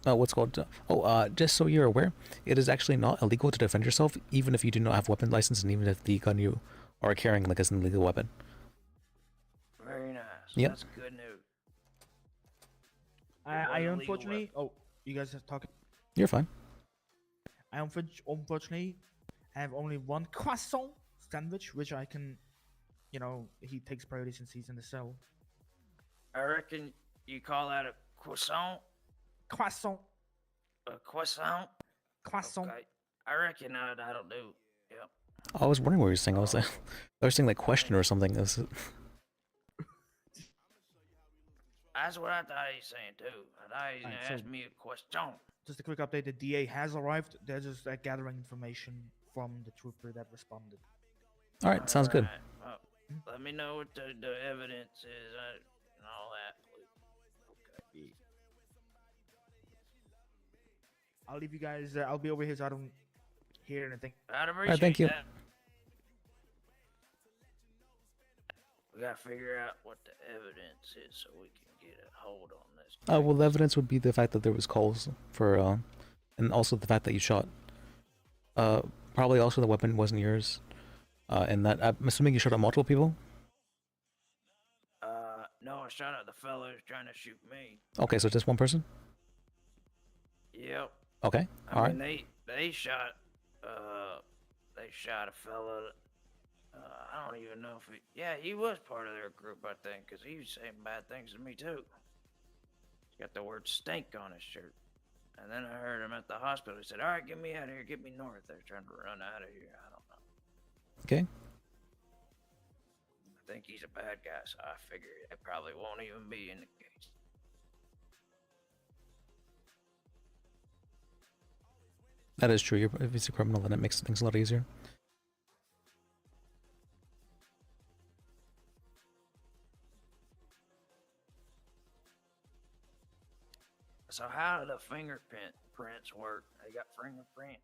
what's called just so you're aware, it is actually not illegal to defend yourself, even if you do not have weapon license, and even if the gun you are carrying like is an illegal weapon. Very nice. Yep. That's good news. I unfortunately. Oh, you guys are talking. You're fine. I unfortunately have only one croissant sandwich, which I can, he takes priority since he's in the cell. I reckon you call that a croissant? Croissant. A croissant? Croissant. Okay. I reckon that'll do. Yep. I was wondering what you were saying. I was saying like question or something. That's what I thought he was saying too. I thought he was Alright, gonna so- ask me a question. Just a quick update: the DA has arrived. They're just gathering information from the trooper that responded. All right, sounds good. Well, let me know what the evidence is and all that, please. Okay. I'll leave you guys. I'll be over here so I don't hear anything. I'd appreciate thank you. that. We gotta figure out what the evidence is so we can get a hold on this. Well, the evidence would be the fact that there was calls for, and also the fact that you shot. Probably also the weapon wasn't yours, and that I'm assuming you shot at multiple people. No, I shot at the fella who's trying to shoot me. Okay, so just one person. Yep. Okay, all right. I mean, they shot a fella. I don't even know if he was part of their group, I think, because he was saying bad things to me too. He's got the word stink on his shirt. And then I heard him at the hospital. He said, all right, get me out of here, get me north. They're trying to run out of here. I don't know. Okay. I think he's a bad guy, so I figure it probably won't even be in the case. That is true. If he's a criminal, then it makes things a lot easier. So how do the fingerprints work? They got fingerprint.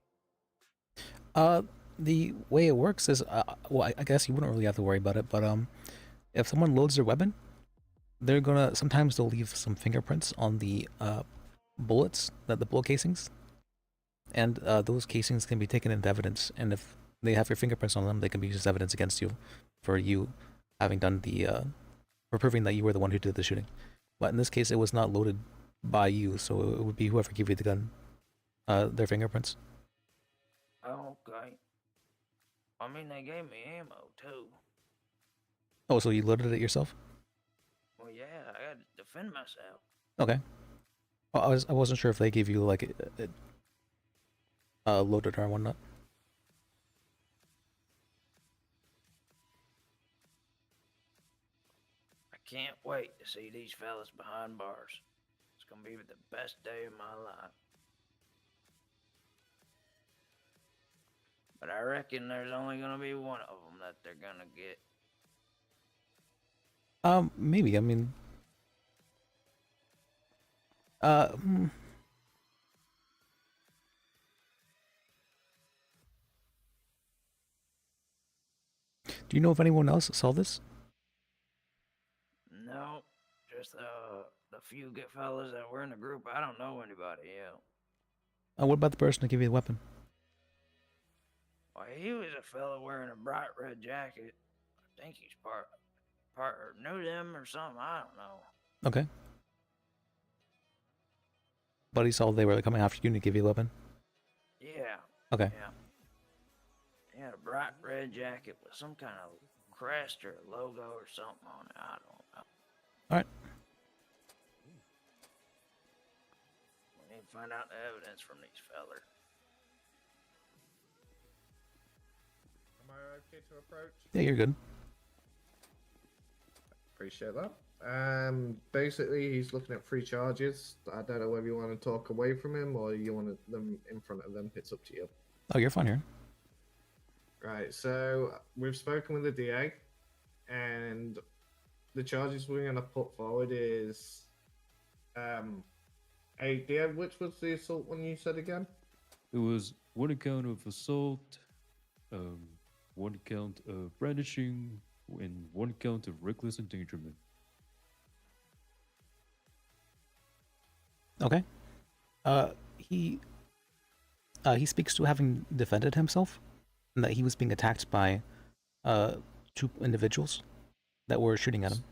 The way it works is, well, I guess you wouldn't really have to worry about it, but if someone loads their weapon, they're gonna sometimes they'll leave some fingerprints on the bullets, the bullet casings, and those casings can be taken into evidence. And if they have your fingerprints on them, they can be used as evidence against you for you having done for proving that you were the one who did the shooting. But in this case, it was not loaded by you, so it would be whoever gave you the gun, their fingerprints. Okay. I mean, they gave me ammo too. Oh, so you loaded it yourself? Well, yeah, I got to defend myself. Okay. Well, I wasn't sure if they gave you like it loaded or whatnot. I can't wait to see these fellas behind bars. It's gonna be the best day of my life. But I reckon there's only gonna be one of them that they're gonna get. Maybe. I mean, do you know if anyone else saw this? No, just the few good fellas that were in the group. I don't know anybody else. What about the person that gave you the weapon? Well, he was a fella wearing a bright red jacket. I think he's part or knew them or something. I don't know. Okay. But he saw they were coming after you and give you the weapon? Yeah. Okay. Yeah. He had a bright red jacket with some kind of crest or logo or something on it. I don't know. Alright. We need to find out the evidence from these fellers. Am I okay to approach? Yeah, you're good. Appreciate that. Basically, he's looking at 3 charges. I don't know whether you want to talk away from him or you want them in front of them. It's up to you. Oh, you're fine here. Right, so we've spoken with the DA, and the charges we're going to put forward is... Hey, DA, which was the assault one you said again? It was 1 count of assault, 1 count of brandishing, and 1 count of reckless endangerment. Okay. He speaks to having defended himself, and that he was being attacked by 2 individuals that were shooting at him.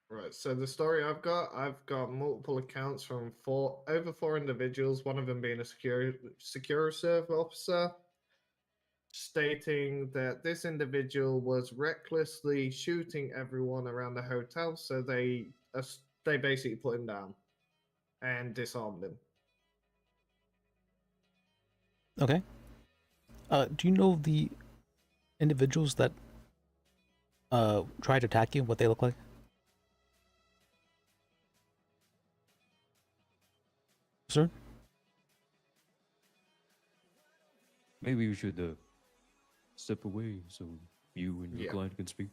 Right, so the story I've got multiple accounts from over 4 individuals, one of them being a secure serve officer, stating that this individual was recklessly shooting everyone around the hotel, so they basically put him down and disarmed him. Okay. Do you know the individuals that tried to attack you, what they look like? Sir? Maybe you should step away so you and your client can speak.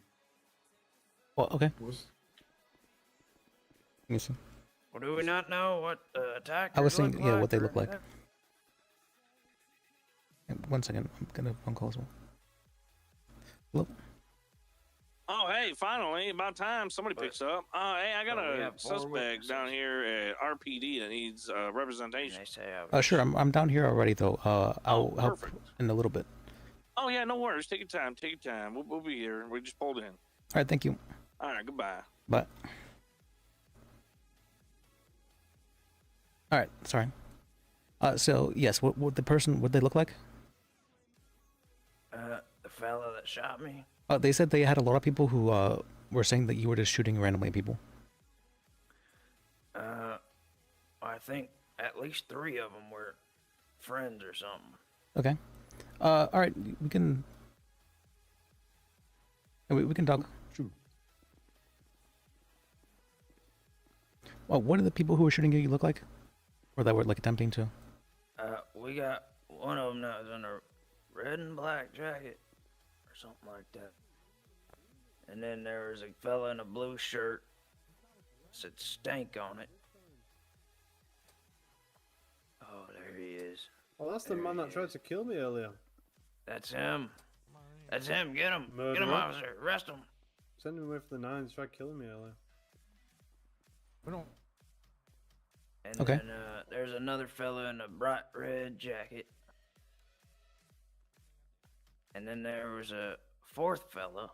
Well, okay. Yes, sir. Well, do we not know what the attackers I was saying, look yeah, like what they or look like. anything? One second, I'm gonna phone call as well. Hello? Oh, hey, finally, about time somebody picks up. Hey, I got But we a have 4 suspect down here at RPD that needs representation. They say I Sure, I'm down here already though. I'll help in a little bit. Oh, yeah, no worries. Take your time. Take your time. We'll be here. We just pulled in. All right, thank you. All right, goodbye. Bye. All right, sorry. So yes, what the person? What they look like? The fella that shot me. They said they had a lot of people who were saying that you were just shooting randomly at people. I think at least 3 of them were friends or something. Okay. All right, we can. We can talk. Sure. Well, what do the people who were shooting you look like, or that were like attempting to? We got one of them that was in a red and black jacket or something like that. And then there was a fella in a blue shirt that said stank on it. Oh, there he is. Oh, that's the man that tried to kill me earlier. That's him. That's him. Get him. Get him, Murderer. officer. Arrest him. Send him away for the 9s. He tried killing me earlier. We don't. And Okay. then there's another fella in a bright red jacket. And then there was a 4th fella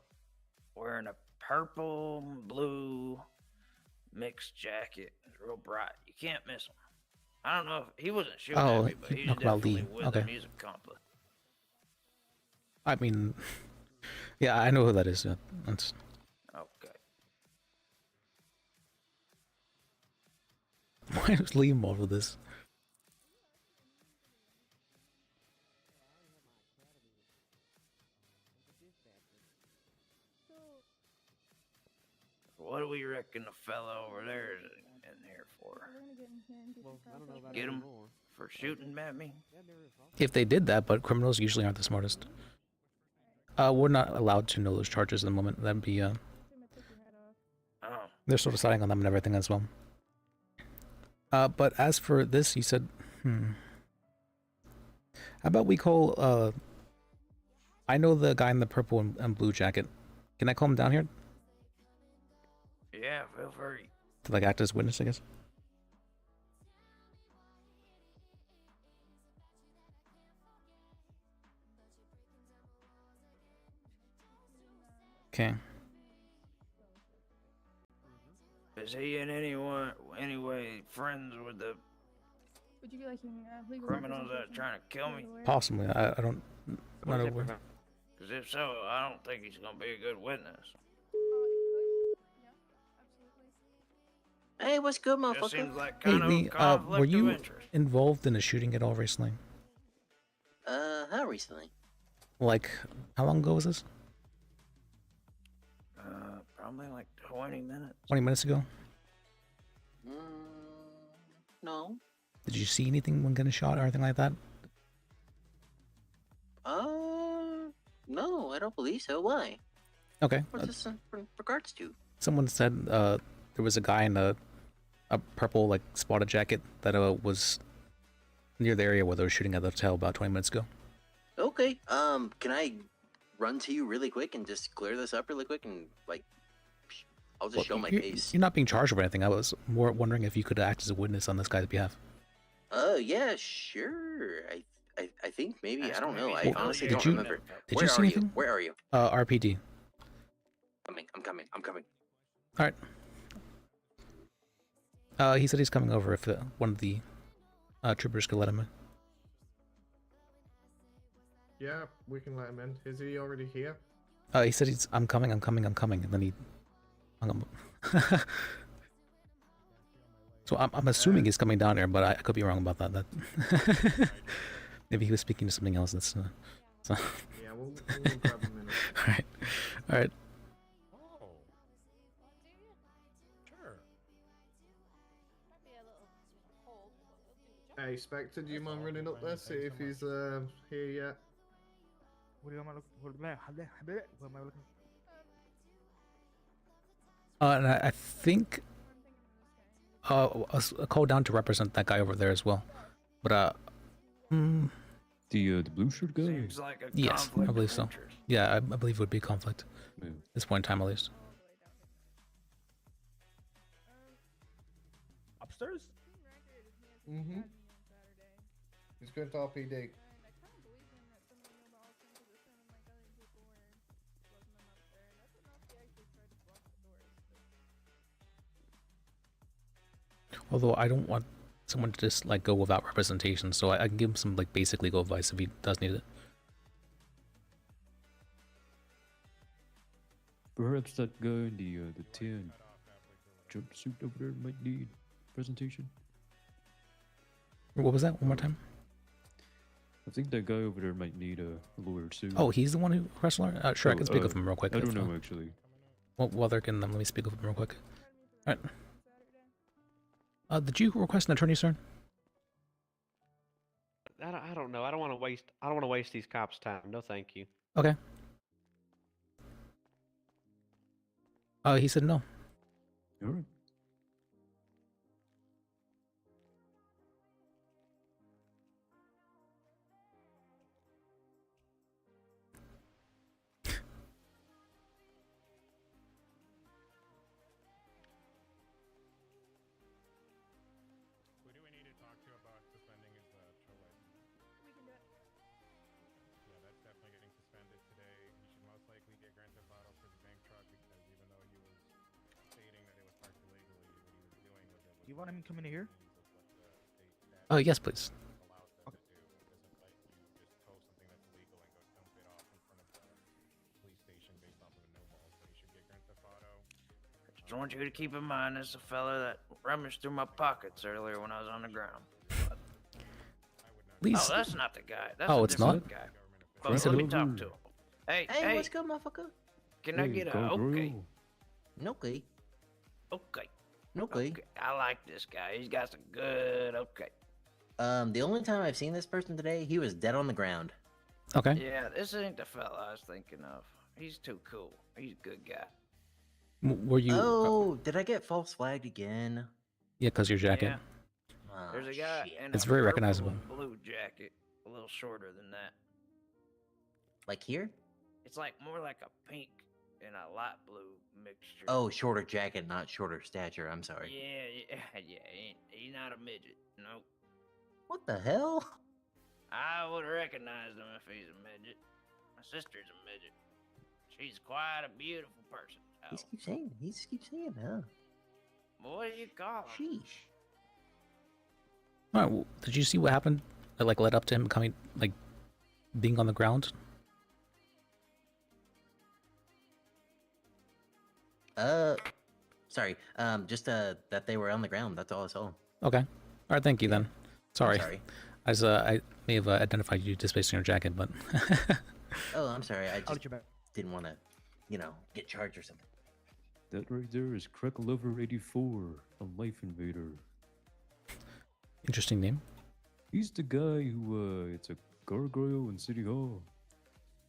wearing a purple blue mixed jacket. It's real bright. You can't miss him. I don't know if he wasn't shooting Oh, at me, but you're he's talking about definitely Lee. with Okay. him. He's a accomplice. I mean, yeah, I know who that is. That's. Okay. Why is Lee involved with this? What do we reckon the fella over there is in here for? Well, I don't know about Get him. anymore. for shooting at me? If they did that, but criminals usually aren't the smartest. We're not allowed to know those charges at the moment. That'd be Oh. they're still deciding on them and everything as well. But as for this, you said, how about we call, I know the guy in the purple and blue jacket. Can I call him down here Yeah, feel free. to like act as witness, I guess? Okay. Is he in any way friends with the Would you be liking legal criminals that are representation? trying to kill me? Possibly. I don't. Not aware. Because if so, I don't think he's gonna be a good witness. Hey, what's good, Just motherfucker? seems like Hey kind of Lee, conflict were of you interest. involved in a shooting at all recently? How recently? Like, how long ago was this? Probably like 20 minutes. 20 minutes ago? No. Did you see anything when getting shot or anything like that? No, I don't believe so. Why? Okay. What's this in regards to? Someone said there was a guy in a purple like spotted jacket that was near the area where they were shooting at the hotel about 20 minutes ago. Okay. Can I run to you really quick and just clear this up really quick and like, I'll just show my face. You're not being charged with anything. I was more wondering if you could act as a witness on this guy's behalf. Yeah, sure. I think maybe. I don't know. I Well, honestly did don't you- remember. did Where you see are anything? you? Where are you? RPD. I'm coming. All right. He said he's coming over if one of the troopers could let him in. Yeah, we can let him in. Is he already here? He said I'm coming, and then he hung up. So I'm assuming he's coming down here, but I could be wrong about that. Maybe he was speaking to something else. That's so. Yeah, we'll grab him in. All right. Hey, Spectre, do you mind running up there, see if he's here yet? What am I looking? Where am I looking? And I think a call down to represent that guy over there as well. But the blue shirt guy. Seems like a yes, I conflict believe of so. interest. Yeah, I believe it would be conflict. Yeah. At this point in time, at least. Upstairs? Mm-hmm. He's going to RPD. Although I don't want someone to just like go without representation, so I can give him some like basic legal advice if he does need it. Perhaps that guy in the tan jumpsuit over there might need presentation. What was that? One more time. I think that guy over there might need a lawyer too. Oh, he's the one who wrestler. Sure, I can speak with him real quick. I don't if, know actually. Well, while they're getting them, let me speak with him real quick. All right. Did you request an attorney, sir? I don't know. I don't want to waste these cops' time. No, thank you. Okay. He said no. All right. You want him coming here? Yes, please. Just want you to keep in mind this is a fella that rummaged through my pockets earlier when I was on the ground. Please. Oh, that's not the guy. That's Oh, a it's different not? guy. Please But let me hello. talk to him. Hey, Hey, what's good, motherfucker? Can I Hey, get a go, okay? bro. Okay. Okay. Okay. I like this guy. He's got some good okay. The only time I've seen this person today, he was dead on the ground. Okay. Yeah, this ain't the fella I was thinking of. He's too cool. He's a good guy. Were you? Oh, did I get false flagged again? Yeah, because your jacket. Yeah. Oh, There's a guy in It's a very purple recognizable. and blue jacket, a little shorter than that. Like here? It's like more like a pink and a light blue mixture. Oh, shorter jacket, not shorter stature. I'm sorry. Yeah. He's not a midget. Nope. What the hell? I would have recognized him if he's a midget. My sister's a midget. She's quite a beautiful person. He just keeps saying. He just keeps saying, huh? What do you call him? Sheesh. All right. Well, did you see what happened? That like led up to him coming, like, being on the ground. Sorry. Just that they were on the ground. That's all I saw. Okay. All right. Thank you then. Sorry. sorry. I may have identified you just based on your jacket, but. Oh, I'm sorry. I I'll just let you back. didn't want to, get charged or something. That right there is Cracklover84, a life invader. Interesting name. He's the guy who, it's a gargoyle in City Hall.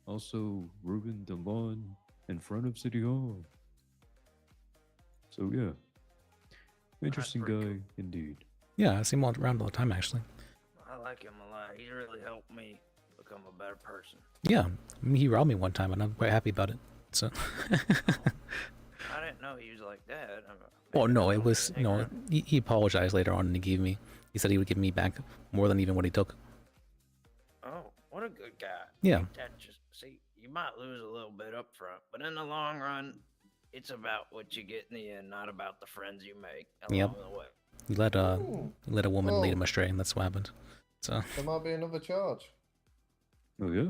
Also, Ruben the lawn in front of City Hall. So, yeah. Interesting guy, indeed. Yeah, I see him all around all the time, actually. I like him a lot. He's really helped me become a better person. Yeah, I mean, he robbed me one time, and I'm quite happy about it. So. I didn't know he was like that. Well, no, it was he apologized later on, and he said he would give me back more than even what he took. Oh, what a good guy. Yeah. See, you might lose a little bit up front, but in the long run, it's about what you get in the end, not about the friends you make along the way. He let a woman lead him astray, and that's what happened. So. There might be another charge. Oh yeah.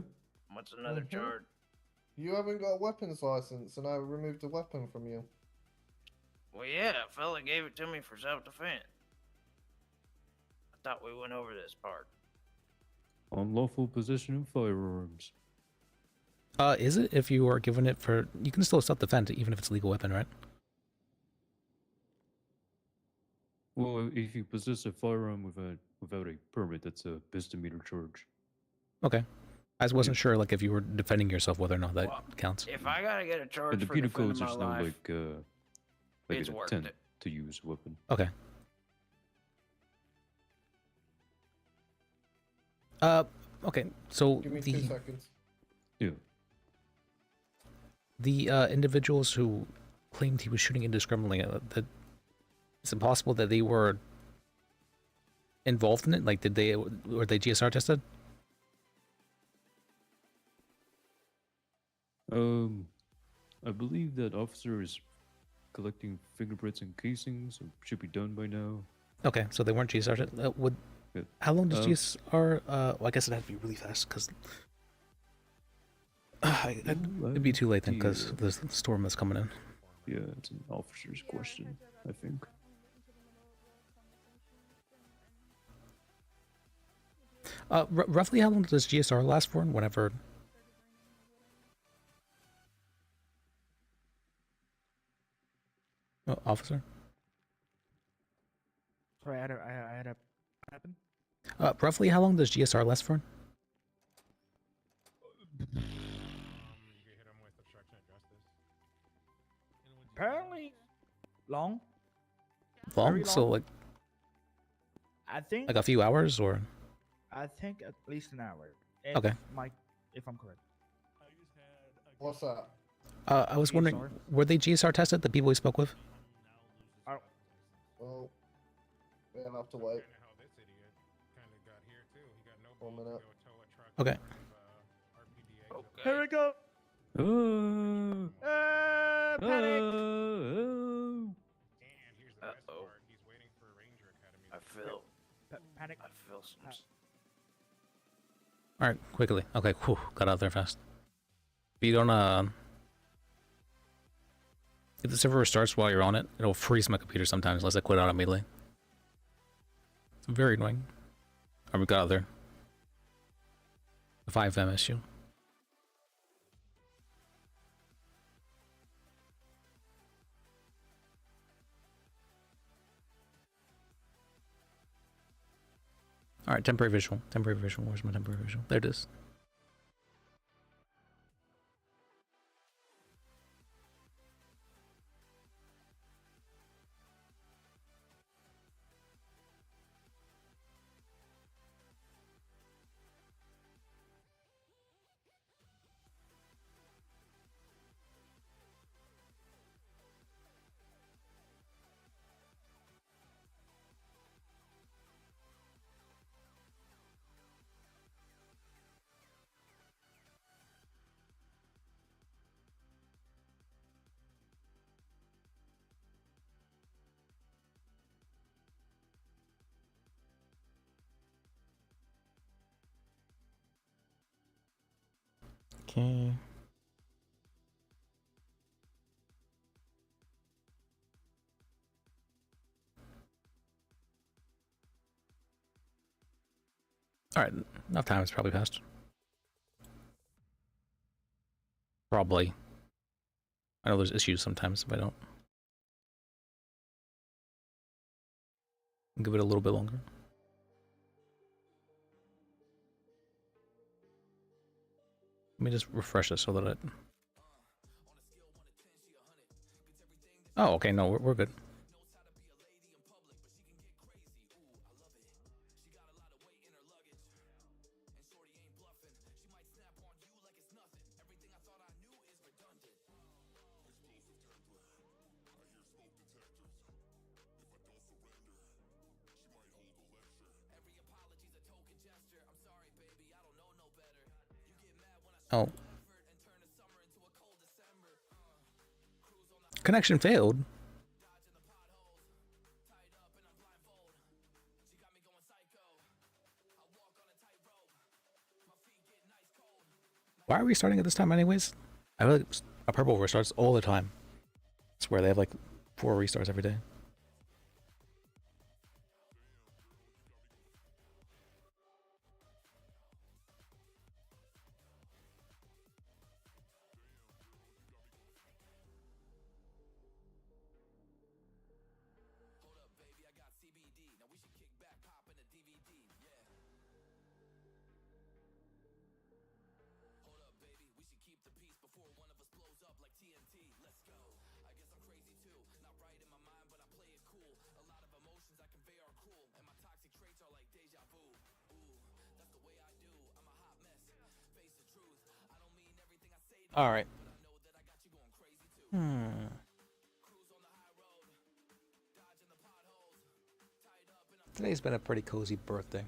What's another charge? You haven't got a weapons license, and I removed a weapon from you. Well, yeah, a fella gave it to me for self-defense. I thought we went over this part. Unlawful possession of firearms. Is it if you are given it for? You can still self-defend even if it's a legal weapon, right? Well, if you possess a firearm without a permit, that's a misdemeanor charge. Okay. I just wasn't sure, like, if you were defending yourself, whether or not that counts. If I gotta get a charge In the for penal defending codes, my there's no life, like it's an worth intent it. to use a weapon. Okay. Okay. So Give me 2 seconds. Yeah. The individuals who claimed he was shooting indiscriminately, is it possible that they were involved in it? Like, were they GSR tested? I believe that officer is collecting fingerprints and casings. So should be done by now. Okay, so they weren't GSR tested. How long does GSR? Well, I guess it had to be really fast because it'd be too late then because the storm is coming in. Yeah, it's an officer's question, I think. Roughly how long does GSR last for? Whenever. Oh, officer. Sorry, I had a happen. Roughly how long does GSR last for? Apparently, long. Long? Very So long. like. I think. Like a few hours, or. I think at least an hour. Okay. If I'm correct. What's that? I was wondering, were they GSR tested, the people we spoke with? Well, we'll have to wait. 1 minute. Okay. Here we go. Oh. Panic. Uh-oh. I feel... Panic. I feel some... Alright, quickly. Okay, whew, got out there fast. If you don't, if the server restarts while you're on it, it'll freeze my computer sometimes unless I quit out immediately. It's very annoying. Alright, we got out there. The 5M issue. All right, temporary visual. Temporary visual. Where's my temporary visual? There it is. Okay. All right, enough time has probably passed. Probably. I know there's issues sometimes if I don't. Give it a little bit longer. Let me just refresh this so that it... Oh, okay, no, we're good. Oh. Connection failed. Why are we starting at this time anyways? I feel like a purple restarts all the time. I swear they have like 4 restarts every day. All right. Today's been a pretty cozy birthday.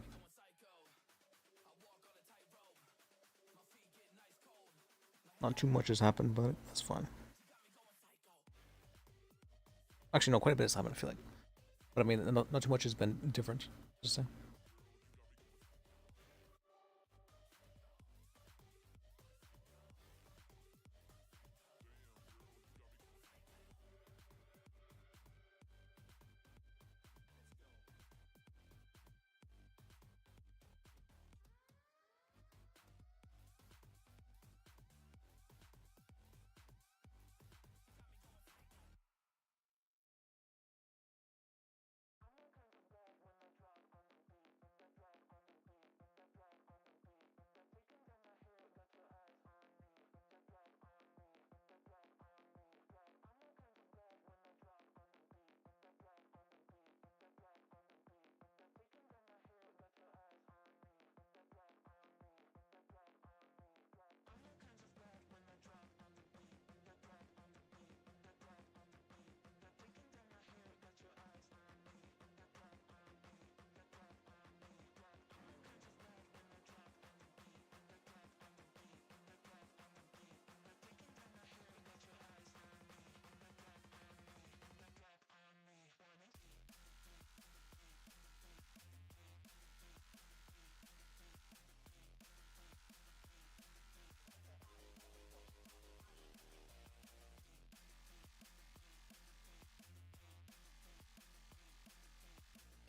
Not too much has happened, but that's fine. Actually, no, quite a bit has happened, I feel like. But I mean, not too much has been different, just say.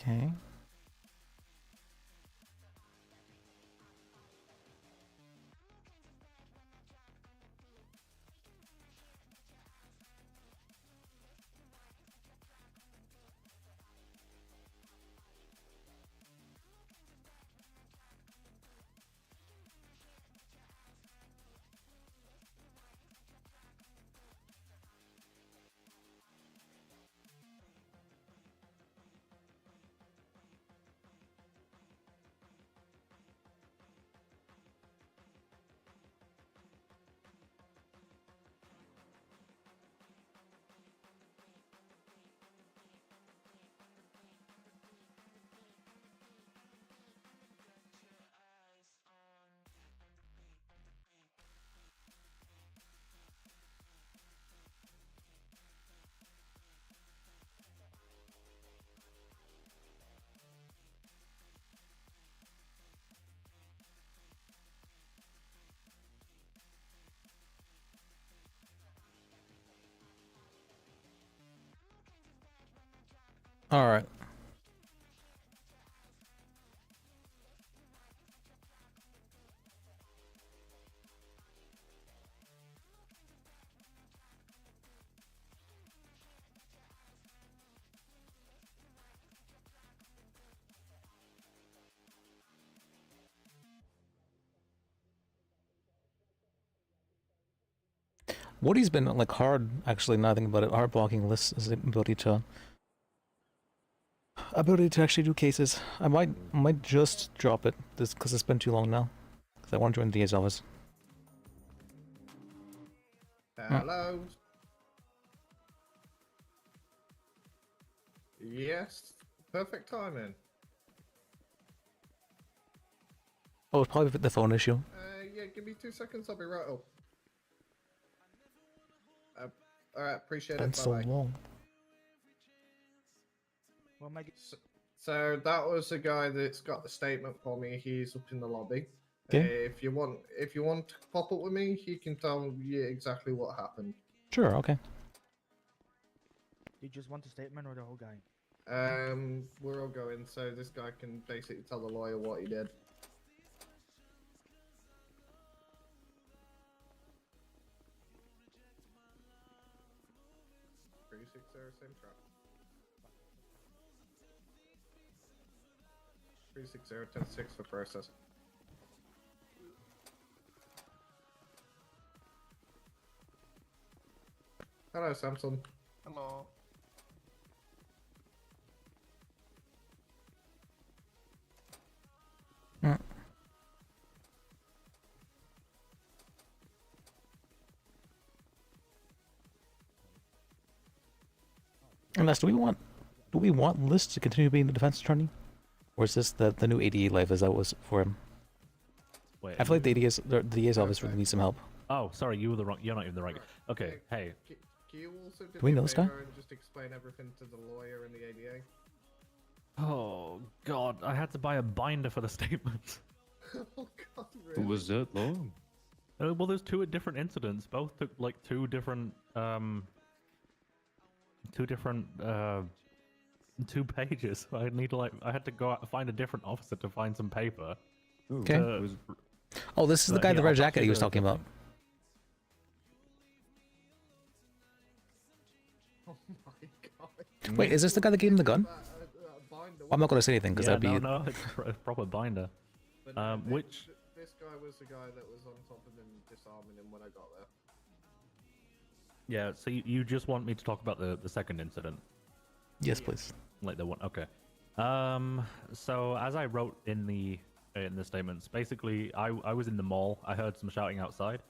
Okay. All right. Woody's been like hard, actually. Nothing about it. Hard blocking lists is ability to actually do cases. I might just drop it this because it's been too long now. Because I want to join the DA's office. Hello. Yes, perfect timing. Oh, it's probably the phone issue. Yeah, give me 2 seconds. I'll be right up. All right, appreciate it. Been so Bye-bye. long. Well, my... So that was the guy that's got the statement for me. He's up in the lobby. Okay. If you want to pop up with me, he can tell you exactly what happened. Sure. Okay. Do you just want a statement or the whole guy? We're all going, so this guy can basically tell the lawyer what he did. Same trap. 360-10-6 for process. Hello, Samson. Hello. Unless do we want List to continue being the defense attorney, or is this the new ADA life as that was for him? Wait, I feel like the DA's office really needs some help. Oh, sorry, you were the wrong. You're not even the right. Okay, hey. Can you also do we me know a this guy? favor and just explain everything to the lawyer and the ADA? Oh God, I had to buy a binder for the statement. Oh God, really? Was that long? Well, there's two different incidents. Both took like two different 2 pages. I need to I had to go out, find a different officer to find some paper. Okay. Oh, this is the guy in the red jacket he was talking about. Oh my God. Wait, is this the guy that gave him the gun? I'm not going to say anything because Yeah, that'd be. no, it's a proper binder. Which This guy was the guy that was on top of him, disarming him when I got there. yeah. So you just want me to talk about the second incident? Yes, please. Like the one. Okay. So as I wrote in the statements, basically I was in the mall. I heard some shouting outside.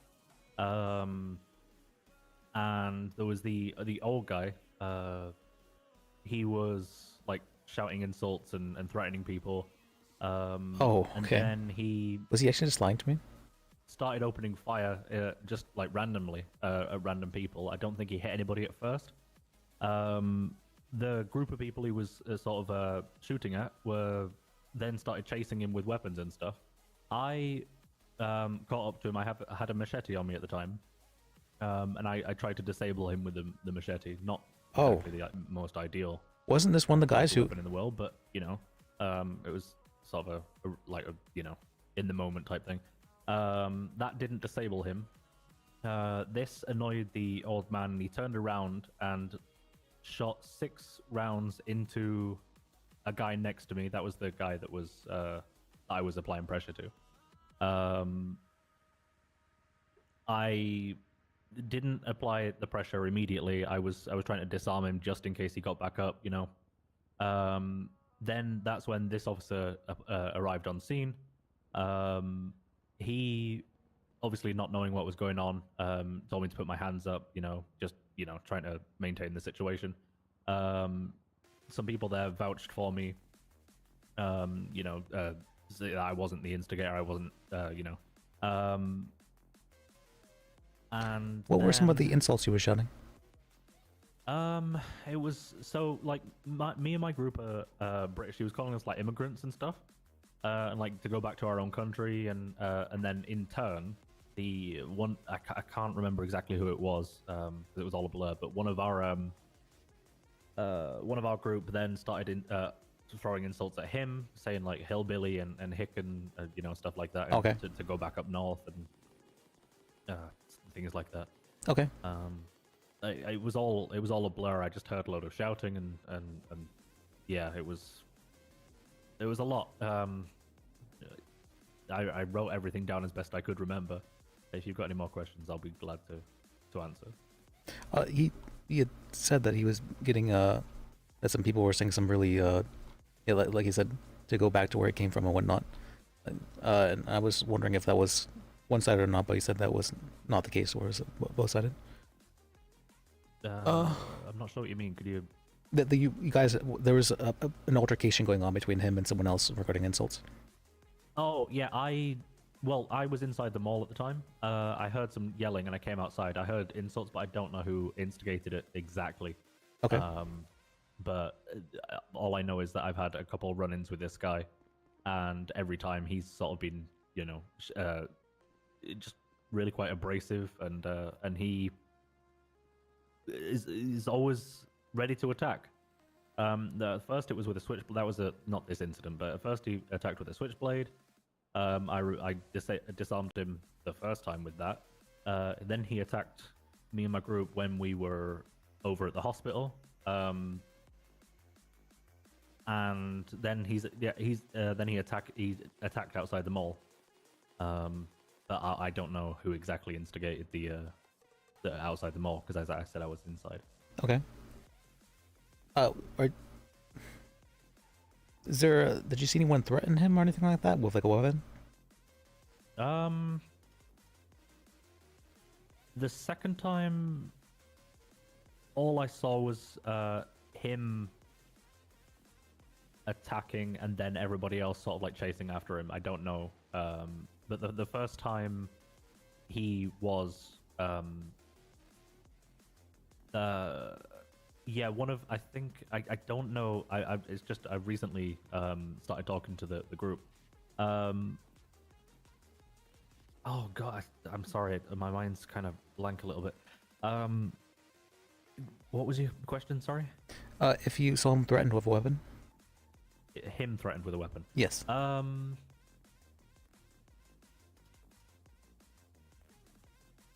And there was the old guy. He was like shouting insults and threatening people. Oh, And okay. then he Was he actually just lying to me? started opening fire just like randomly at random people. I don't think he hit anybody at first. The group of people he was sort of shooting at were then started chasing him with weapons and stuff. I got up to him. I had a machete on me at the time, and I tried to disable him with the machete. Not exactly the most ideal. Wasn't this one of the guys who? weapon in the world, but you know, it was sort of a you know, in the moment type thing. That didn't disable him. This annoyed the old man, and he turned around and shot 6 rounds into a guy next to me. That was the guy that was I was applying pressure to. I didn't apply the pressure immediately. I was trying to disarm him just in case he got back up, you know. Then that's when this officer arrived on scene. He, obviously not knowing what was going on, told me to put my hands up, you know, just, you know, trying to maintain the situation. Some people there vouched for me, you know, I wasn't the instigator, I wasn't, you know. And What were some of then- the insults you were shouting? It was so like me and my group are British. He was calling us like immigrants and stuff, and like to go back to our own country, and then in turn, the one I can't remember exactly who it was, 'cause it was all a blur. But one of our one of our group then started throwing insults at him, saying like hillbilly and hick and stuff like that. Okay. To go back up north and things like that. Okay. It was all a blur. I just heard a load of shouting and yeah, it was a lot. I wrote everything down as best I could remember. If you've got any more questions, I'll be glad to answer. He had said that he was getting that some people were saying some really like he said, to go back to where it came from and whatnot. And I was wondering if that was one-sided or not, but he said that was not the case, or was it both-sided? I'm not sure what you mean. Could you? You guys, there was an altercation going on between him and someone else regarding insults. Oh yeah, I was inside the mall at the time. I heard some yelling and I came outside. I heard insults, but I don't know who instigated it exactly. Okay. But all I know is that I've had a couple run-ins with this guy, and every time he's sort of been, just really quite abrasive, and he is always ready to attack. First it was with a switch. That was not this incident, but at first he attacked with a switchblade. I disarmed him the first time with that. Then he attacked me and my group when we were over at the hospital. And then he attacked outside the mall. But I don't know who exactly instigated the outside the mall, because as I said, I was inside. Okay. Did you see anyone threaten him or anything like that with like a weapon? The second time, all I saw was him attacking, and then everybody else sort of like chasing after him. I don't know. But the first time, he was yeah, I think I don't know. It's just I recently started talking to the group. Oh god, I'm sorry, my mind's kind of blank a little bit. What was your question? Sorry. If you saw him threatened with a weapon. Him threatened with a weapon. Yes.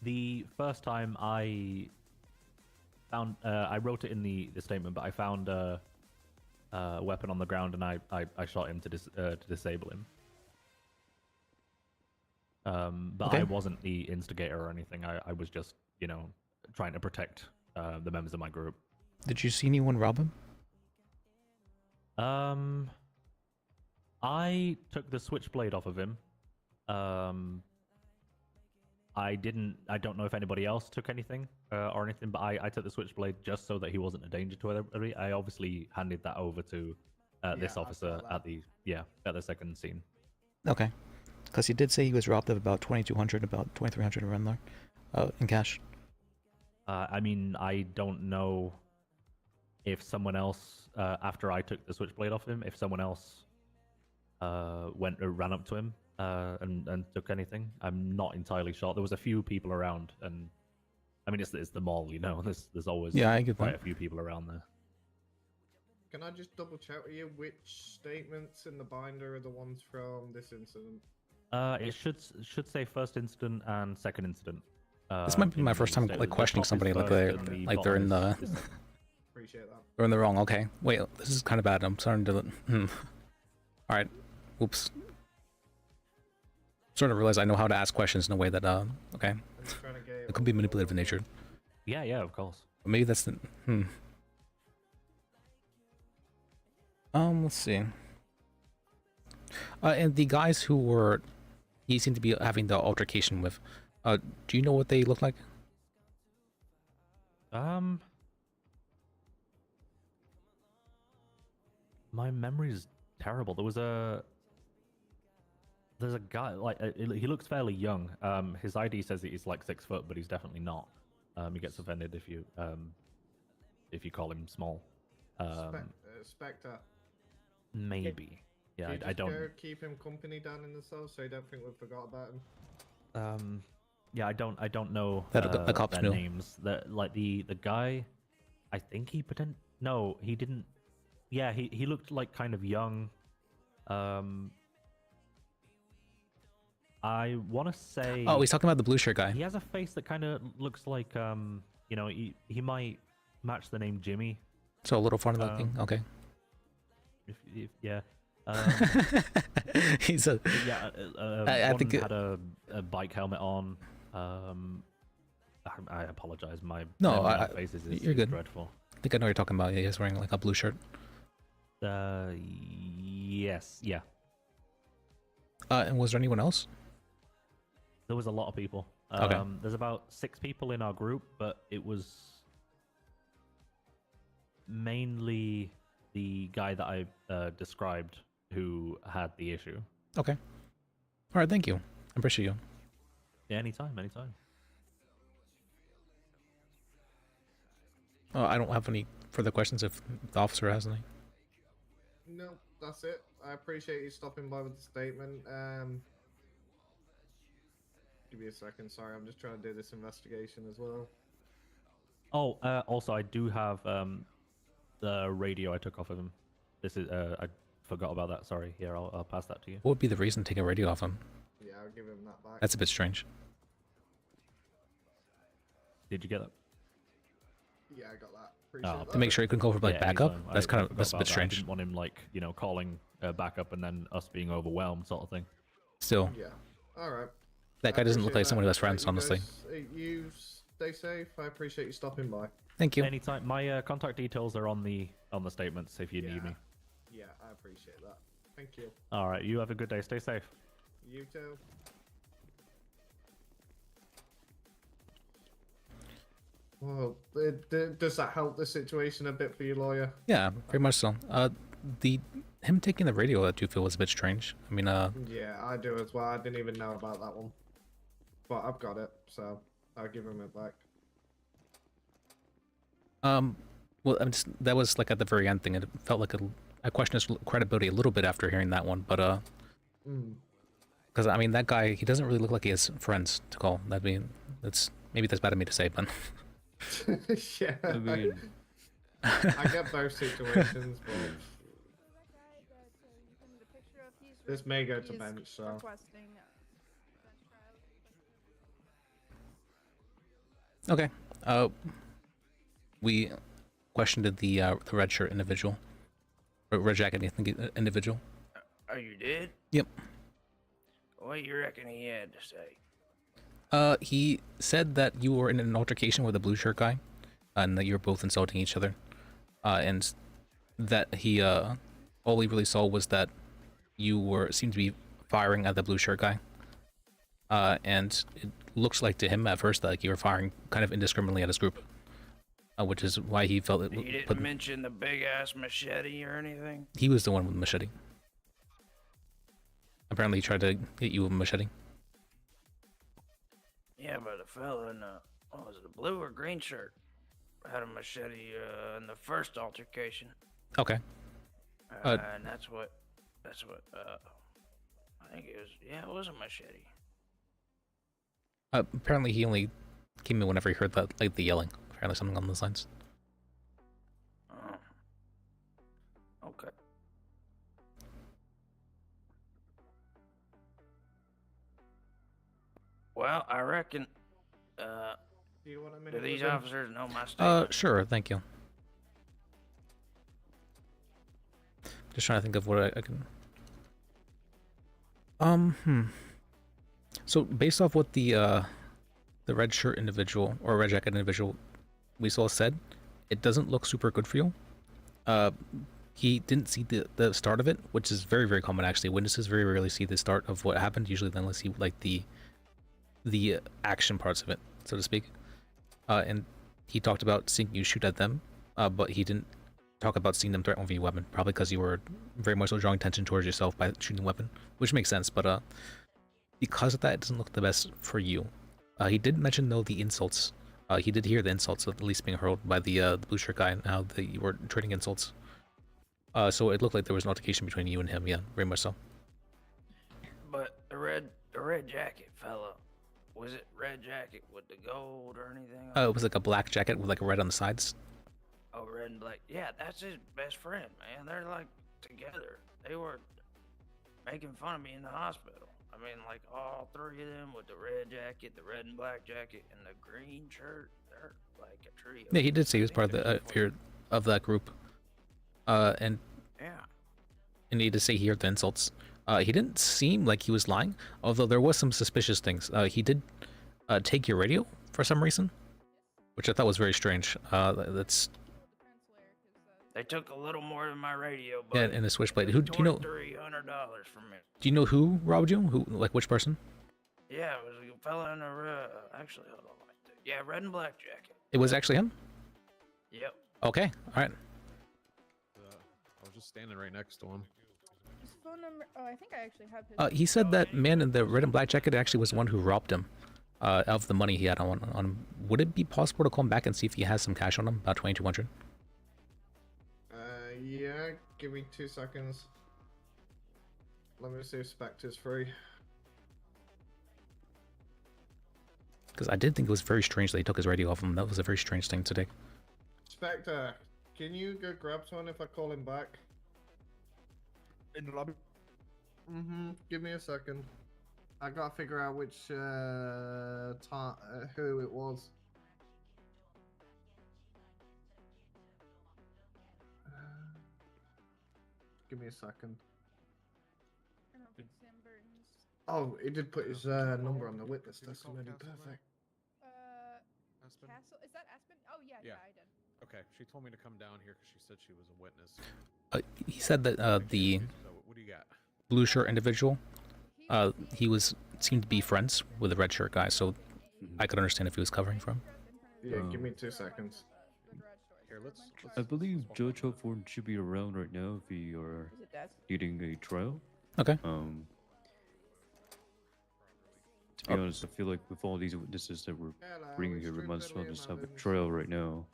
The first time I found, I wrote it in the statement, but I found a weapon on the ground and I shot him to disable him. But Okay. I wasn't the instigator or anything. I was just, trying to protect the members of my group. Did you see anyone rob him? I took the switchblade off of him. I don't know if anybody else took anything or anything, but I took the switchblade just so that he wasn't a danger to everybody. I obviously handed that over to this officer at the second scene. Okay. Because he did say he was robbed of about 2,200, about 2,300 around there, in cash. I mean, I don't know if someone else, after I took the switchblade off him, if someone else ran up to him and took anything. I'm not entirely sure. There was a few people around, and I mean, it's the mall, There's always I get quite that. a few people around there. Can I just double check with you which statements in the binder are the ones from this incident? It should say first incident and second incident. This might be my first time like questioning somebody like they're in the Appreciate that. they're in the wrong. Okay, wait, this is kind of bad. I'm starting to. All right, oops. Starting to realize I know how to ask questions in a way that okay, it could be manipulative in nature. Yeah, of course. But maybe that's the Let's see. And the guys who he seemed to be having the altercation with, do you know what they look like? My memory is terrible. There's a guy, like, he looks fairly young. His ID says that he's like 6 foot, but he's definitely not. He gets offended if you call him small. Spectre. Maybe. Yeah, Can you I just don't. go keep him company down in the cell so you don't think we forgot about him. Yeah, I don't know That the cops their knew. names. The guy, I think he No, he didn't. Yeah, he looked like kind of young. I want to say. Oh, he's talking about the blue shirt guy. He has a face that kind of looks like he might match the name Jimmy. So a little funny looking. Okay. If yeah. He's a. Yeah, I one think had a bike helmet on. I apologize. My No, memory I- of faces is you're good. dreadful. I think I know what you're talking about. Yeah, he's wearing like a blue shirt. Yes, yeah. And was there anyone else? There was a lot of people. Okay. There's about 6 people in our group, but it was mainly the guy that I described who had the issue. Okay. All right. Thank you. I appreciate you. Yeah, anytime, anytime. I don't have any further questions if the officer has any. No, that's it. I appreciate you stopping by with the statement. Give me a second. Sorry, I'm just trying to do this investigation as well. Oh, also, I do have the radio I took off of him. This is I forgot about that. Sorry. Here, I'll pass that to you. What would be the reason to take a radio off him? Yeah, I'll give him that back. That's a bit strange. Did you get that? Yeah, I got that. Appreciate that. To make sure he couldn't call for like Yeah, backup. anytime. That's I kind of forgot that's a about bit that. I strange. didn't want him like calling backup and then us being overwhelmed, sort of thing. Still, Yeah. All right. that guy doesn't look like someone who has friends, You honestly. guys, you stay safe. I appreciate you stopping by. Thank you. Anytime. My contact details are on the statements if you need me. Yeah, I appreciate that. Thank you. All right. You have a good day. Stay safe. You too. Well, does that help the situation a bit for you, lawyer? Yeah, very much so. Him taking the radio, I do feel was a bit strange. I mean, Yeah, I do as well. I didn't even know about that one. But I've got it, so I'll give him it back. well, that was like at the very end thing. It felt like I questioned his credibility a little bit after hearing that one, but because I mean that guy, he doesn't really look like he has friends to call. Maybe that's bad of me to say, but Yeah. I mean, I get both situations, but this may go to bench, so. okay. We questioned the red shirt individual, or red jacket individual. Are you dead? Yep. What you reckon he had to say? He said that you were in an altercation with a blue shirt guy, and that you were both insulting each other, and that he all he really saw was that you seemed to be firing at the blue shirt guy, and it looks like to him at first that you were firing kind of indiscriminately at his group, which is why he felt it. You didn't mention the big ass machete or anything? He was the one with the machete. Apparently, he tried to hit you with a machete. Yeah, but the fella in the, what was it, a blue or green shirt had a machete in the first altercation. Okay. And that's what I think it was. Yeah, it was a machete. Apparently, he only came in whenever he heard that, like the yelling. Apparently, something on those lines. Okay. Well, I reckon. Do you want a minute Do these with him? officers know my statement? Sure, thank you. Just trying to think of what I can. So based off what the red shirt individual or red jacket individual we saw said, it doesn't look super good for you. He didn't see the start of it, which is very, very common actually. Witnesses very rarely see the start of what happened. Usually then they see like the action parts of it, so to speak. And he talked about seeing you shoot at them, but he didn't talk about seeing them threaten with your weapon, probably because you were very much so drawing attention towards yourself by shooting the weapon, which makes sense, but because of that, it doesn't look the best for you. He did mention, though, the insults. He did hear the insults at least being hurled by the blue shirt guy and how you were trading insults. So it looked like there was an altercation between you and him, yeah, very much so. But the red jacket fella, was it red jacket with the gold or anything? It was like a black jacket with like a red on the sides. Oh, Red and Black. Yeah, that's his best friend, man. They're like together. They were making fun of me in the hospital. I mean, like all three of them with the red jacket, the red and black jacket, and the green shirt. They're like a trio. Yeah, he did say he was part of the of that group. And Yeah. he did say he heard the insults. He didn't seem like he was lying, although there was some suspicious things. He did take your radio for some reason, which I thought was very strange. That's They took a little more than my radio, yeah, but and the switchblade. Who do you know? $2,300 from me. Do you know who robbed you? Who, like, which person? Yeah, it was a fella in a actually, hold on. Yeah, red and black jacket. It was actually him. Yep. Okay, all right. I was just standing right next to him. His phone number. Oh, I think I actually have his. He said that man in the red and black jacket actually was the one who robbed him of the money he had on him. Would it be possible to call him back and see if he has some cash on him, about 2,200? Yeah, give me 2 seconds. Let me see if Spectre's free. Because I did think it was very strange that he took his radio off him. That was a very strange thing to do. Spectre, can you go grab someone if I call him back? In the lobby. Give me a second. I gotta figure out which who it was. Give me a second. I don't think Sam Burton's. Oh, he did put his number on the witness testimony. Perfect. Castle. Is that Aspen? Oh yeah, yeah, I did. Okay, she told me to come down here because she said she was a witness. He said that the So what do you got? blue shirt individual, he seemed to be friends with the red shirt guy, so I could understand if he was covering for him. Yeah, give me 2 seconds. Here, let's I believe Judge Hopford should be around right now if you are needing a trial. Okay. To be honest, I feel like with all these witnesses that we're bringing here, we might as well just have a trial right now.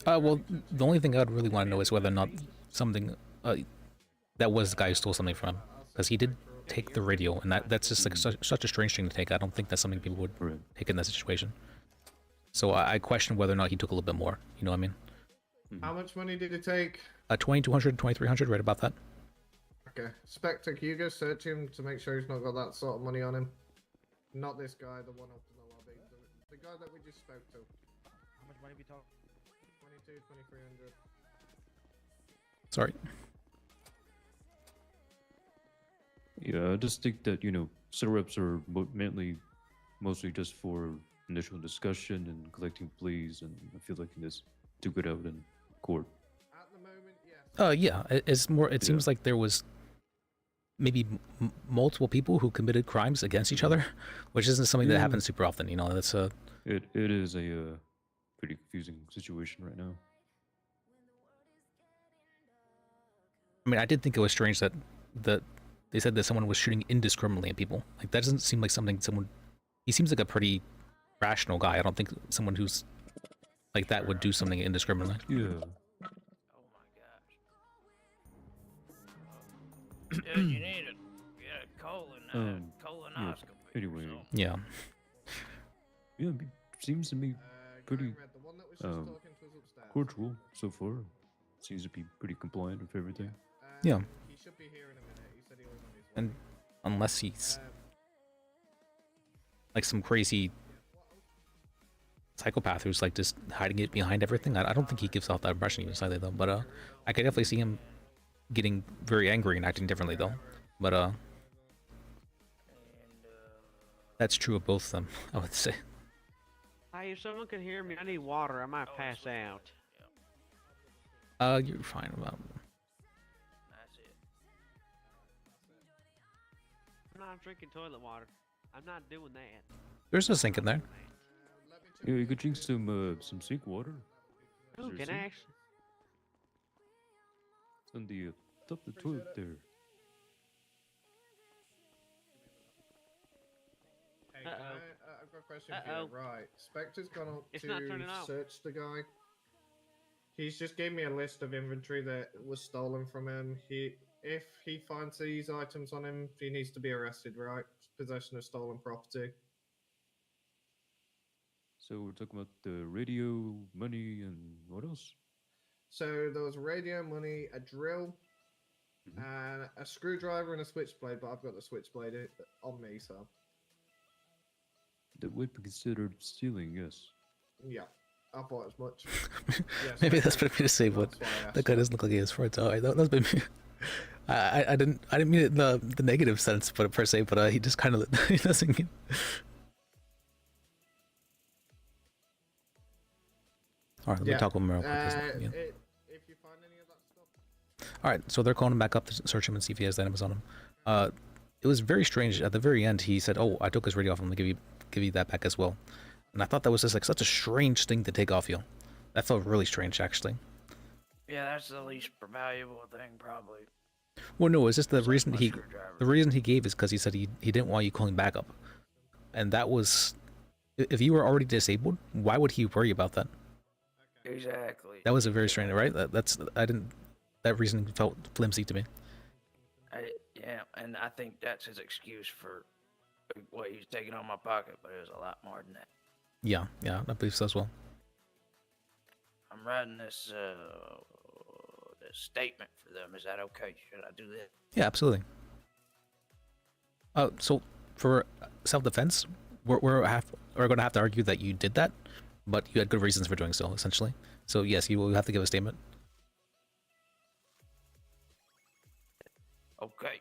Well, the only thing I'd really want to know is whether or not something, that was the guy who stole something from him. Because he did take the radio, and that's just like such a strange thing to take. I don't think that's something people would take in that situation. So I question whether or not he took a little bit more. You know what I mean? How much money did he take? 2,200, 2,300, right about that. Okay. Spectre, can you go search him to make sure he's not got that sort of money on him? Not this guy, the one up in the lobby. The guy that we just spoke to. How much money we talk? 22, 2,300. Sorry. Yeah, I just think that, sit-reps are mostly just for initial discussion and collecting pleas, and I feel like this do good out in court. At the moment, yes. Yeah, it's more. It seems like there was maybe multiple people who committed crimes against each other, which isn't something that happens super often. You know, that's a. It is a pretty confusing situation right now. I mean, I did think it was strange that they said that someone was shooting indiscriminately at people. Like that doesn't seem like something someone. He seems like a pretty rational guy. I don't think someone who's like that would do something indiscriminately. Yeah. Dude, you need to get a colonoscopy. Anyway. Yeah. Yeah, seems to me pretty cordial so far. Seems to be pretty compliant with everything. Yeah. He should be here in a minute. He said he was on his way. And unless he's like some crazy psychopath who's like just hiding it behind everything. I don't think he gives off that impression even slightly though. But I could definitely see him getting very angry and acting differently though. But that's true of both of them, I would say. Hey, if someone can hear me, I need water. I might pass out. You're fine about. That's it. I'm not drinking toilet water. I'm not doing that. There's a sink in there. Yeah, you could drink some sink water. Who can sink? actually? It's on the top of the toilet there. Hey, I've got a question for you. Right, Spectre's gone up to search the guy. He's just gave me a list of inventory that was stolen from him. If he finds these items on him, he needs to be arrested, right? Possession of stolen property. So we're talking about the radio, money, and what else? So there was radio, money, a drill, and a screwdriver and a switchblade. But I've got the switchblade on me, so That would be considered stealing, yes. yeah, I thought as much. Yes, Maybe I that's did. better me to say, but That's why I that asked guy that. doesn't look like he has friends. Alright, that's been me. I didn't mean it in the negative sense, but per se, but he just kind of he doesn't. All right, let me talk with him real quick. If you find any of that stuff. All right, so they're calling him back up to search him and see if he has the items on him. It was very strange. At the very end, he said, "Oh, I took his radio off. I'm gonna give you that back as well." And I thought that was just like such a strange thing to take off you. That felt really strange, actually. Yeah, that's the least valuable thing, probably. Well, no, it's just the reason he gave is because he said he didn't want you calling back up, and that was, if you were already disabled, why would he worry about that? Exactly. That was a very strange, right? That reason felt flimsy to me. Yeah, and I think that's his excuse for what he's taking on my pocket, but it was a lot more than that. Yeah, I believe so as well. I'm writing this statement for them. Is that okay? Should I do that? Yeah, absolutely. So for self-defense, we're going to have to argue that you did that, but you had good reasons for doing so, essentially. So yes, you will have to give a statement. Okay.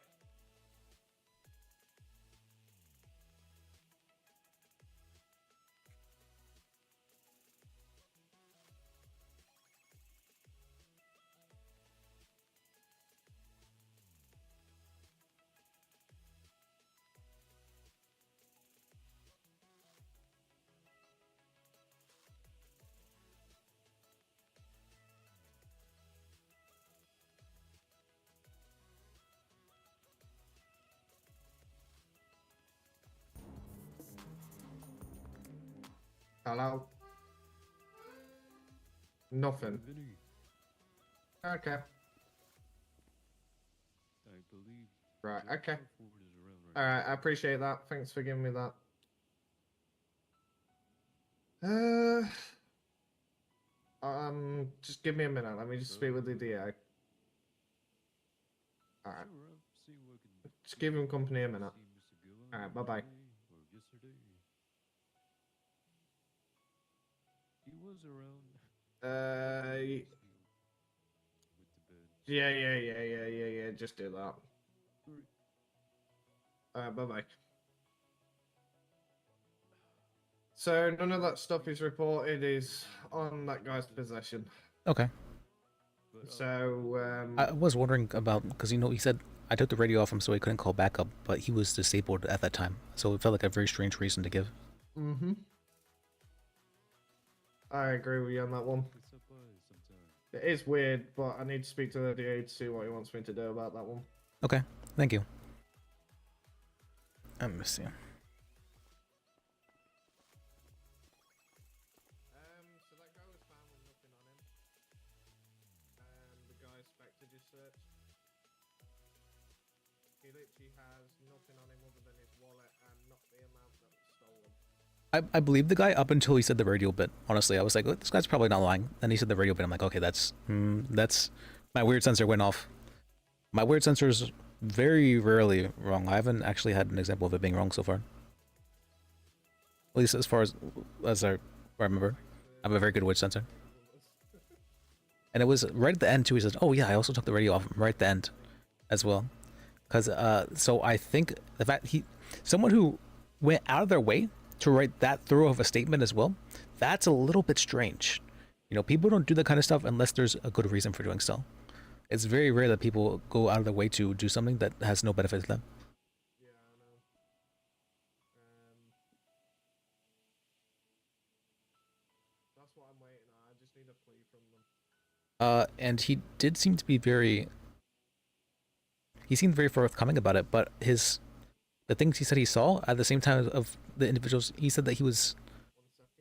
Hello. Nothing. Okay. I believe. Right. Okay. All right. I appreciate that. Thanks for giving me that. Just give me a minute. Let me just speak with the DA. All right. Just give him company a minute. All right. Bye bye. He was around. Yeah. Just do that. Bye bye. So none of that stuff is reported is on that guy's possession. Okay. So I was wondering about, because he said I took the radio off him so he couldn't call back up, but he was disabled at that time, so it felt like a very strange reason to give. I agree with you on that one. It is weird, but I need to speak to the DA to see what he wants me to do about that one. Okay, thank you. Let me see. So that guy was found with nothing on him. The guy Spectre just searched. He literally has nothing on him other than his wallet and not the amount that was stolen. I believe the guy up until he said the radio bit. Honestly, I was like, this guy's probably not lying. Then he said the radio bit. I'm like, okay, that's my weird sensor went off. My weird sensor is very rarely wrong. I haven't actually had an example of it being wrong so far. At least as far as I remember. I have a very good weird sensor. And it was right at the end too. He says, "Oh yeah, I also took the radio off right at the end, as well." Because so I think the fact someone who went out of their way to write that thorough of a statement as well, that's a little bit strange. People don't do that kind of stuff unless there's a good reason for doing so. It's very rare that people go out of their way to do something that has no benefit to them. Yeah, I know. That's what I'm waiting on. I just need a plea from them. And he did seem to be he seemed very forthcoming about it, but the things he said he saw at the same time of the individuals, he said that he was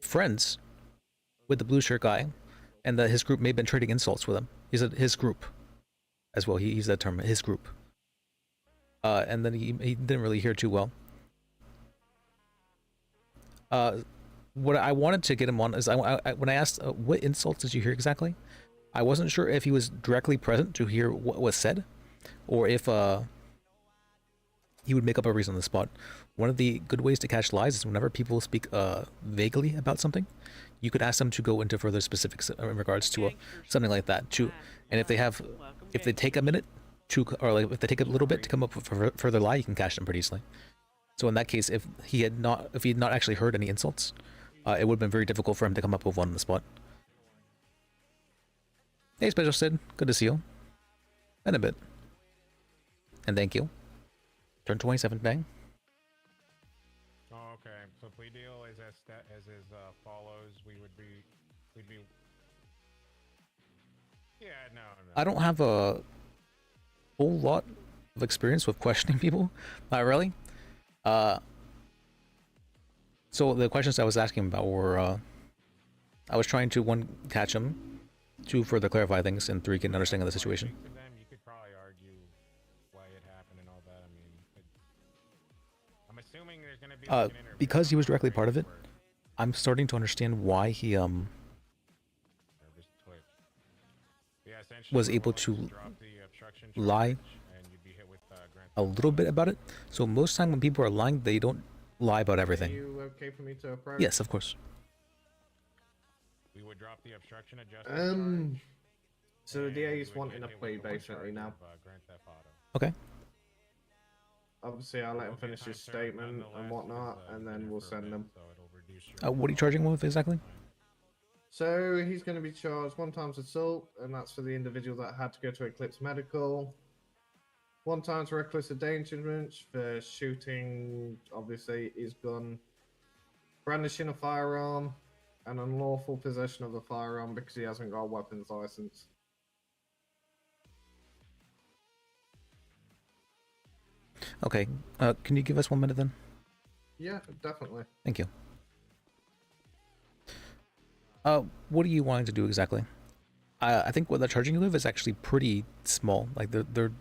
friends with the blue shirt guy, and that his group may have been trading insults with him. He said his group as well. He used that term, his group. And then he didn't really hear too well. what I wanted to get him on is when I asked what insults did you hear exactly, I wasn't sure if he was directly present to hear what was said, or if he would make up a reason on the spot. One of the good ways to catch lies is whenever people speak vaguely about something, you could ask them to go into further specifics in regards to something like that too. And if they take a minute to, or like if they take a little bit to come up with a further lie, you can catch them pretty easily. So in that case, if he had not actually heard any insults, it would have been very difficult for him to come up with one on the spot. Hey, Special Sid, good to see you. And a bit. And thank you. Turn 27, bang. Oh, okay. So plea deal is as follows. We'd be. Yeah, no. I don't have a whole lot of experience with questioning people. Not really. So the questions I was asking about were, I was trying to, 1, catch him, 2, further clarify things, and 3, get an understanding of the situation. You could probably argue why it happened and all that. I mean, I'm assuming there's going to be like an interview. Because he was directly part of it, I'm starting to understand why he was able to lie a little bit about it. So most time when people are lying, they don't lie about everything. Are you okay for me to approach? Yes, of course. We would drop the obstruction of justice so the DA is wanting a plea basically now. Okay. Obviously, I'll let him finish his statement and whatnot, and then we'll send them. What are you charging him with exactly? So he's going to be charged 1 times assault, and that's for the individual that had to go to Eclipse Medical. 1 times reckless endangerment for shooting, obviously, his gun, brandishing a firearm, and unlawful possession of a firearm because he hasn't got a weapons license. Okay. Can you give us 1 minute then? Yeah, definitely. Thank you. What are you wanting to do exactly? I think what they're charging you with is actually pretty small. Like they're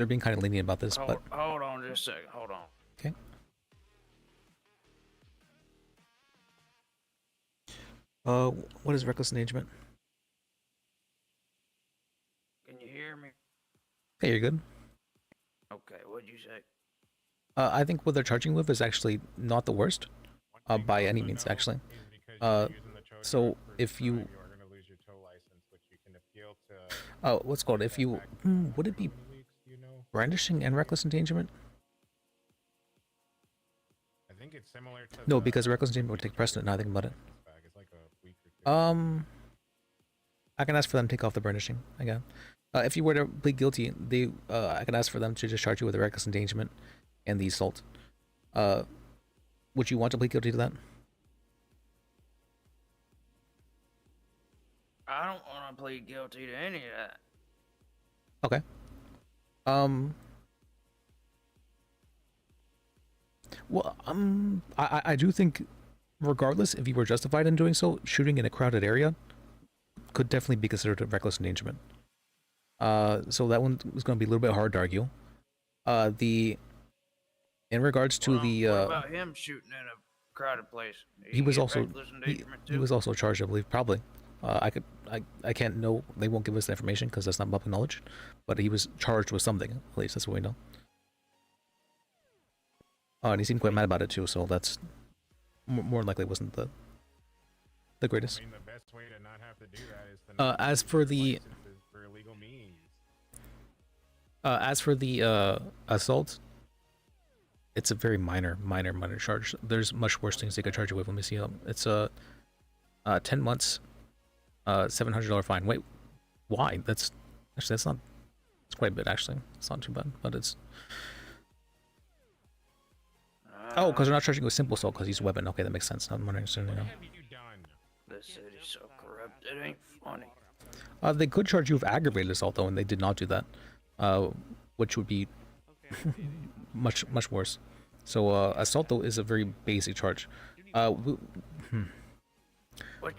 being kind of lenient about this, but Hold on just a second. Hold on. okay. What is reckless endangerment? Can you hear me? Hey, you're good. Okay, what'd you say? I think what they're charging with is actually not the worst, by any means, actually. So if you, what's it called? If you, would it be brandishing and reckless endangerment? I think it's similar to No, because reckless endangerment would take precedent. Now I think about it. I can ask for them to take off the brandishing again. If you were to plead guilty, I can ask for them to just charge you with the reckless endangerment and the assault. Would you want to plead guilty to that? I don't want to plead guilty to any of that. Okay. Well, I do think, regardless, if you were justified in doing so, shooting in a crowded area could definitely be considered a reckless endangerment. So that one is going to be a little bit hard to argue. In regards to What about him shooting in a crowded place? he was get also reckless endangerment he too? was also charged, I believe, probably. I can't know. They won't give us the information because that's not public knowledge. But he was charged with something. At least that's what we know. Oh, and he seemed quite mad about it too. So that's more likely wasn't the greatest. I mean, the best way to not have to do that is to not As for the for illegal means. as for the assault, it's a very minor charge. There's much worse things they could charge you with. Let me see. It's 10 months, $700 fine. Wait, why? That's not. It's quite a bit actually. It's not too bad, but it's. Oh, because they're not charging you with simple assault because he's a weapon. Okay, that makes sense. I'm wondering soon. This city's so corrupt, it ain't funny. They could charge you with aggravated assault though, and they did not do that, which would be much worse. So assault though is a very basic charge. What's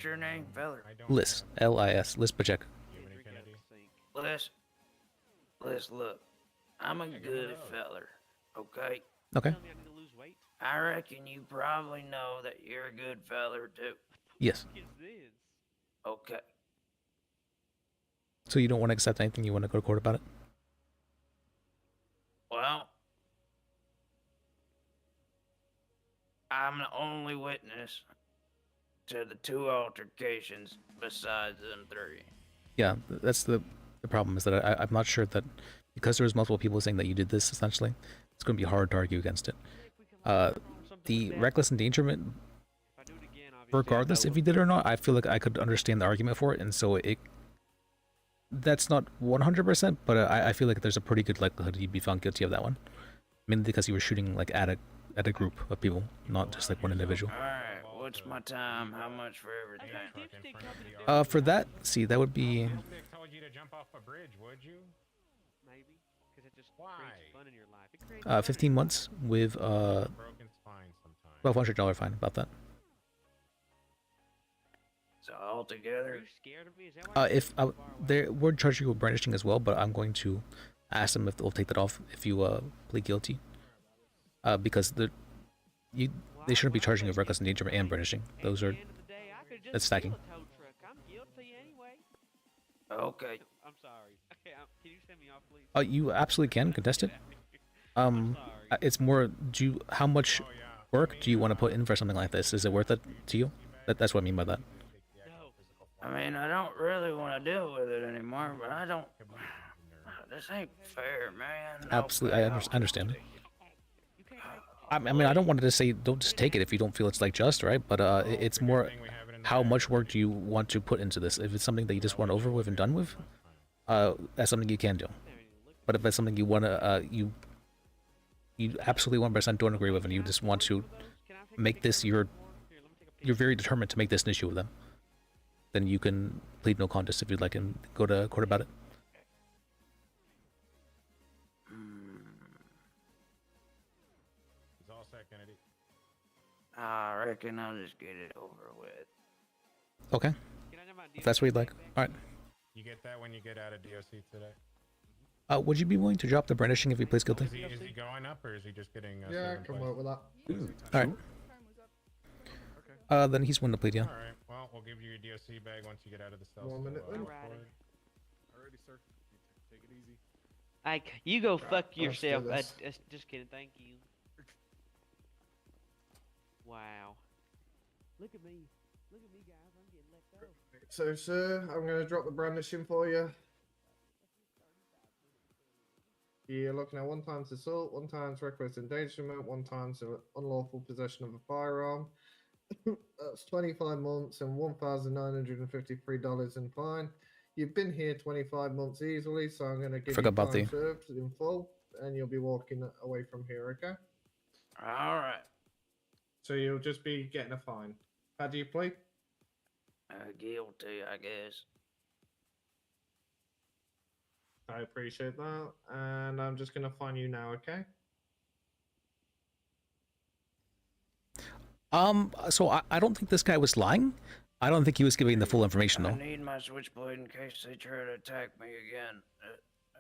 your name, feller? Liz, L-I-S, Liz Bajek. Liz, look, I'm a good feller, okay? Okay. I reckon you probably know that you're a good fella too. Yes. Okay. So you don't want to accept anything? You want to go to court about it? Well, I'm the only witness to the 2 altercations besides them 3. Yeah, that's the problem is that I'm not sure that because there was multiple people saying that you did this essentially, it's going to be hard to argue against it. The reckless endangerment, regardless if you did it or not, I feel like I could understand the argument for it, and so that's not 100%, but I feel like there's a pretty good likelihood you'd be found guilty of that one, mainly because you were shooting like at a group of people, not just like one individual. All right, what's my time? How much for everything? For that, see, that would be. Told you to jump off a bridge, would you? Maybe, because it just creates fun in your life. It creates 15 months with Broken spine sometimes. $1,200 fine about that. So altogether, Are you scared of me? Is that why If they would charge you with brandishing as well, but I'm going to ask them if they'll take that off if you plead guilty. Because they shouldn't be charging you with reckless endangerment and brandishing. Those are that's stacking. I'm guilty anyway. okay. I'm sorry. Okay, can you send me off, please? You absolutely can contest it. It's more, how much work do you want to put in for something like this? Is it worth it to you? That's what I mean by that. I mean, I don't really want to deal with it anymore, but I don't. This ain't fair, man. Absolutely, I understand. I mean, I don't want to say don't just take it if you don't feel it's like just, right? But it's more, how much work do you want to put into this? If it's something that you just want over with and done with, that's something you can do. But if it's something you want to, you absolutely 1% don't agree with, and you just want to make this you're very determined to make this an issue with them, then you can plead no contest if you'd like and go to court about it. It's all set, Kennedy. I reckon I'll just get it over with. Okay. If that's what you'd like. All right. You get that when you get out of DOC today. Would you be willing to drop the brandishing if he pleads guilty? Is he going up or is he just getting? Yeah, I can work with that. All right. Then he's willing to plead, yeah. All right. Well, we'll give you your DOC bag once you get out of the cell. 1 minute then. Alrighty, sir. Take it easy. Like, you go fuck do yourself. this. Just kidding. Thank you. Wow. Look at me. Look at me, guys. I'm getting let go. So, sir, I'm going to drop the brandishing for you. You're looking at 1 times assault, 1 times reckless endangerment, 1 times unlawful possession of a firearm. That's 25 months and $1,953 in fine. You've been here 25 months easily, so I'm going to give you time served in full, and you'll be walking away from here, okay? All right. So you'll just be getting a fine. How do you plead? Guilty, I guess. I appreciate that, and I'm just going to fine you now, okay? So I don't think this guy was lying. I don't think he was giving the full information, I though. need my switchblade in case they try to attack me again.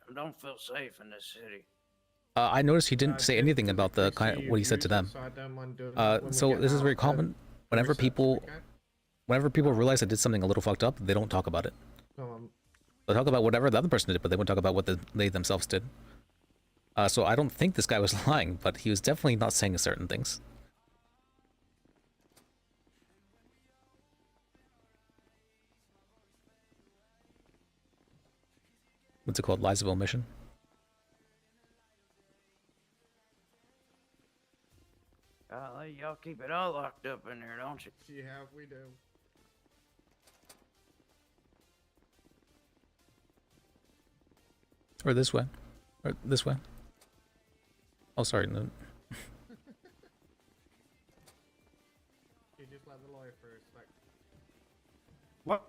I don't feel safe in this city. I noticed he didn't say anything about the what he said to them. So this is very common. Whenever people realize they did something a little fucked up, they don't talk about it. They'll talk about whatever the other person did, but they won't talk about what they themselves did. So I don't think this guy was lying, but he was definitely not saying certain things. What's it called? Lies of omission? Y'all keep it all locked up in there, don't you? Yeah, we do. Or this way. Or this way. Oh, sorry. No. You just let the lawyer first. Like... What?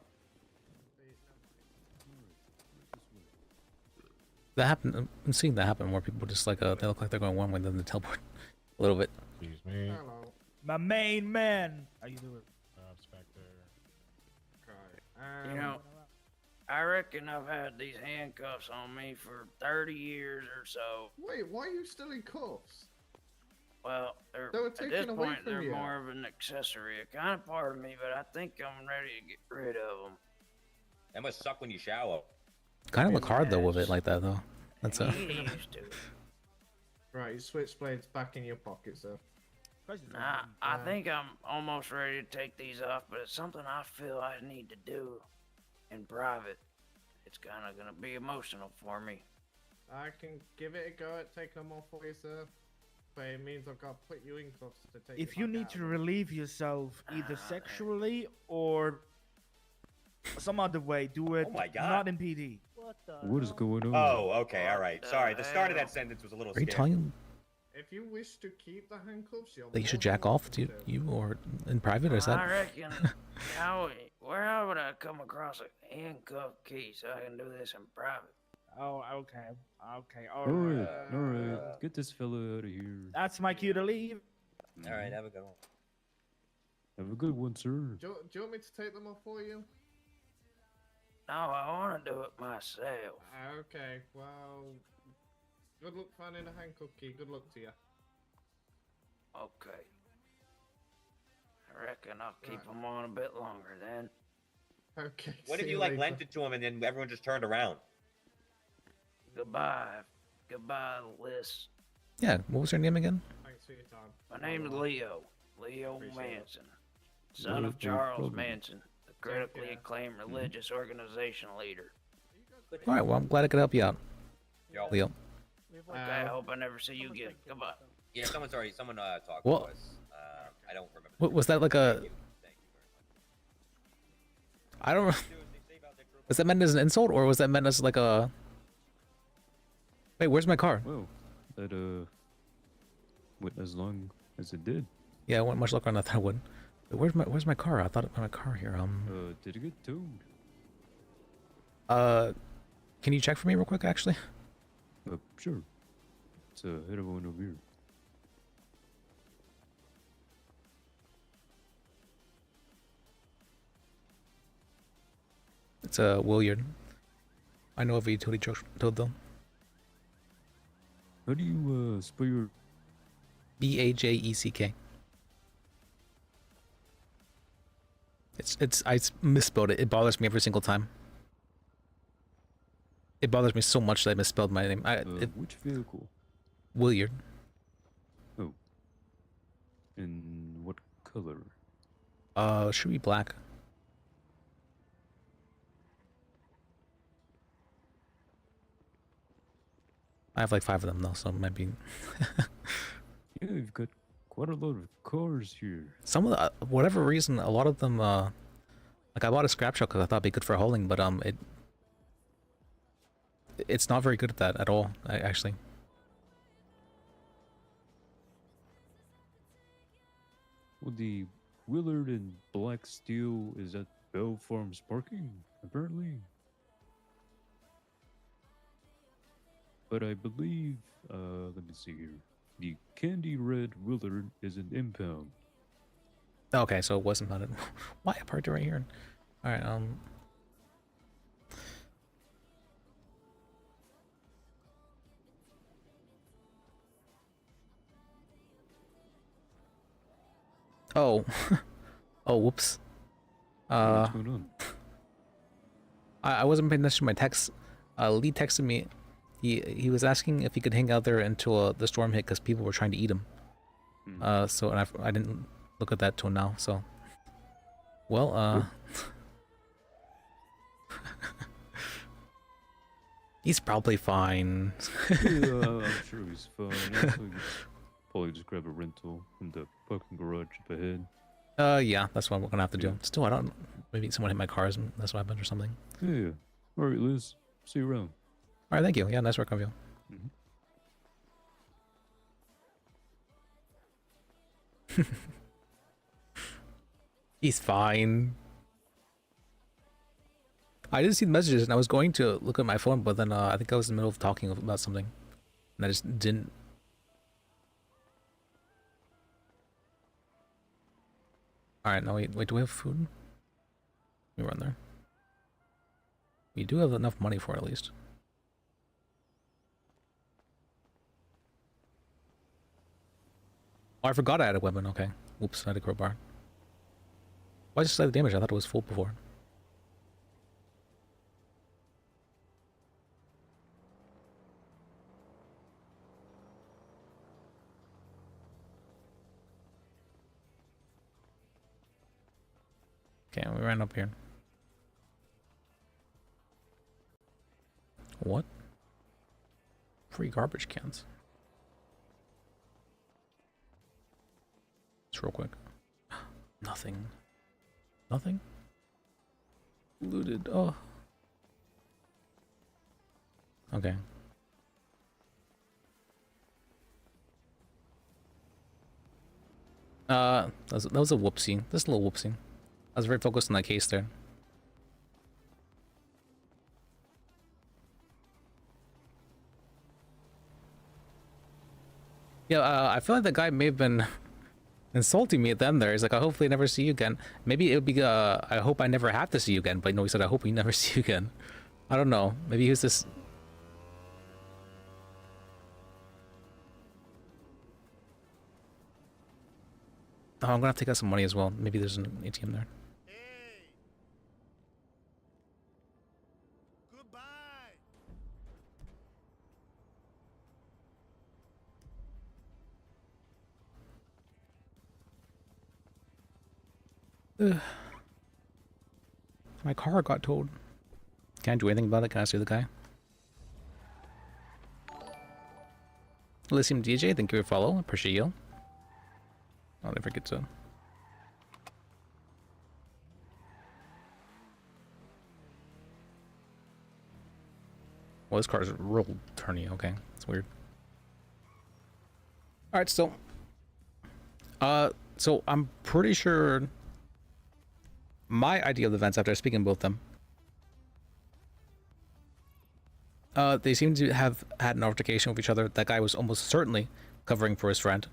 That happened. I'm seeing that happen where people just like they look like they're going one way, then they teleport a little bit. Excuse me. Hello. My main man. How you doing? Spectre. You know, I reckon I've had these handcuffs on me for 30 years or so. Wait, why are you still in cuffs? Well, at this point, they're more of an accessory, a kind of part of me, but I think I'm ready to get rid of them. That must suck when you shower. Kind of look hard though with it like that though. That's Get used to it. Right, your switchblade's back in your pocket, sir. Nah, I think I'm almost ready to take these off, but it's something I feel I need to do in private. It's kind of gonna be emotional for me. I can give it a go at taking them off for you, sir. But it means I've got to put you in cuffs to take If you need to relieve yourself either sexually or some other way, do it Oh my God. not in PD. What is going on? Oh, okay, all right. Sorry, the start of that sentence was a little Are you scary. telling him If you wish to keep the handcuffs, you're that you should jack off to you or in private, or is I that? reckon. Where would I come across a handcuff key so I can do this in private? Oh, okay. Okay, All alright. right. Get this fella out of here. That's my cue to leave. All right, have a good one. Have a good one, sir. Do you want me to take them off for you? No, I want to do it myself. Okay, well, good luck finding a handcuff key. Good luck to you. Okay. I reckon I'll keep them on a bit longer then. Okay. What see if you like later. lent it to him and then everyone just turned around? Goodbye. Goodbye, Liz. Yeah. What was her name again? Thanks for your time. My name's Leo. Leo Manson. Son No of Charles problem. Manson, the critically acclaimed religious organization leader. All right. Well, I'm glad I could help you out, Yo. Leo. Okay, I hope I never see you again. Goodbye. Yeah, someone talked Well- to us. I don't remember. What was that like a? I don't. Was that meant as an insult, or was that meant as like a? Wait, where's my car? Well, that went as long as it did. Yeah, I went much longer than I thought it would. Wait, where's my car? I thought my car here. Did it get towed? Can you check for me real quick, actually? Sure. It's head of one over here. It's Williard. I know of a utility truck towed though. How do you spell your Bajek. I misspelled it. It bothers me every single time. It bothers me so much that I misspelled my name. which vehicle? Williard. Oh. In what color? Should be black. I have like 5 of them though, so it might be. Yeah, you've got quite a lot of cars here. Some of the, whatever reason, a lot of them, like I bought a scrap truck because I thought it'd be good for hauling, but it's not very good at that at all, actually. Well, the Willard and Black Steel is at Bell Farms parking, apparently. But I believe, let me see here. The Candy Red Willard is an impound. Okay, so it wasn't mounted. Why I parked it right here? All right, Oh. Oh, whoops. What's going on? I wasn't paying attention to my text. Lee texted me. He was asking if he could hang out there until the storm hit because people were trying to eat him. So and I didn't look at that till now. So, well, he's probably fine. Yeah, I'm sure he's fine. Actually, probably just grab a rental from the parking garage up ahead. Yeah, that's what we're gonna have to do. Still, I don't. Maybe someone hit my cars and that's what happened or something. Yeah. All right, Liz. See you around. All right, thank you. Yeah, nice work of you. He's fine. I didn't see the messages and I was going to look at my phone, but then I think I was in the middle of talking about something. And I just didn't. Alright, now wait, do we have food? Let me run there. We do have enough money for it, at least. Oh, I forgot I had a weapon. Okay. Oops, I had a crowbar. Why just slight damage? I thought it was full before. Okay, we ran up here. What? Free garbage cans. Just real quick. Nothing. Nothing? Looted. Oh. Okay. That was a whoopsie. Just a little whoopsie. I was very focused on that case there. Yeah, I feel like the guy may have been insulting me at the end there. He's like, I hopefully never see you again. Maybe it would be, I hope I never have to see you again. But no, he said, I hope we never see you again. I don't know. Maybe he was this... Oh, I'm gonna have to take out some money as well. Maybe there's an ATM there. Ugh. My car got towed. Can't do anything about it. Can I sue the guy? Elysium DJ, thank you for your follow. Appreciate you. I'll never get to. Well, this car is real turny. Okay, it's weird. All right, so I'm pretty sure my idea of the events after speaking to both of them, they seem to have had an altercation with each other. That guy was almost certainly covering for his friend,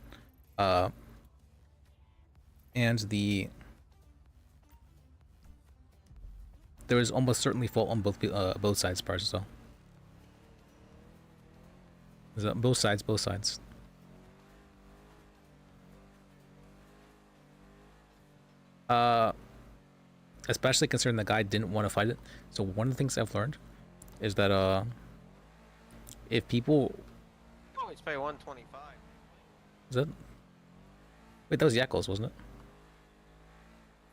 and there was almost certainly fault on both sides' parts as well. Both sides. Especially considering the guy didn't want to fight it. So one of the things I've learned is that if people always pay 125. Is that? Wait, that was Yakos, wasn't it?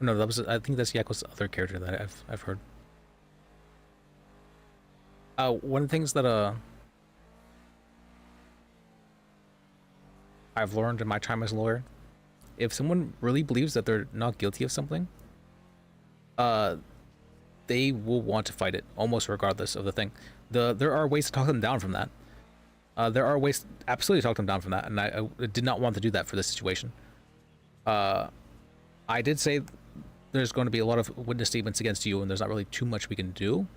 No, that was. I think that's Yakos' other character that I've heard. One of the things that I've learned in my time as a lawyer, if someone really believes that they're not guilty of something, they will want to fight it almost regardless of the thing. There are ways to talk them down from that. There are ways absolutely to talk them down from that, and I did not want to do that for this situation. I did say there's going to be a lot of witness statements against you, and there's not really too much we can do.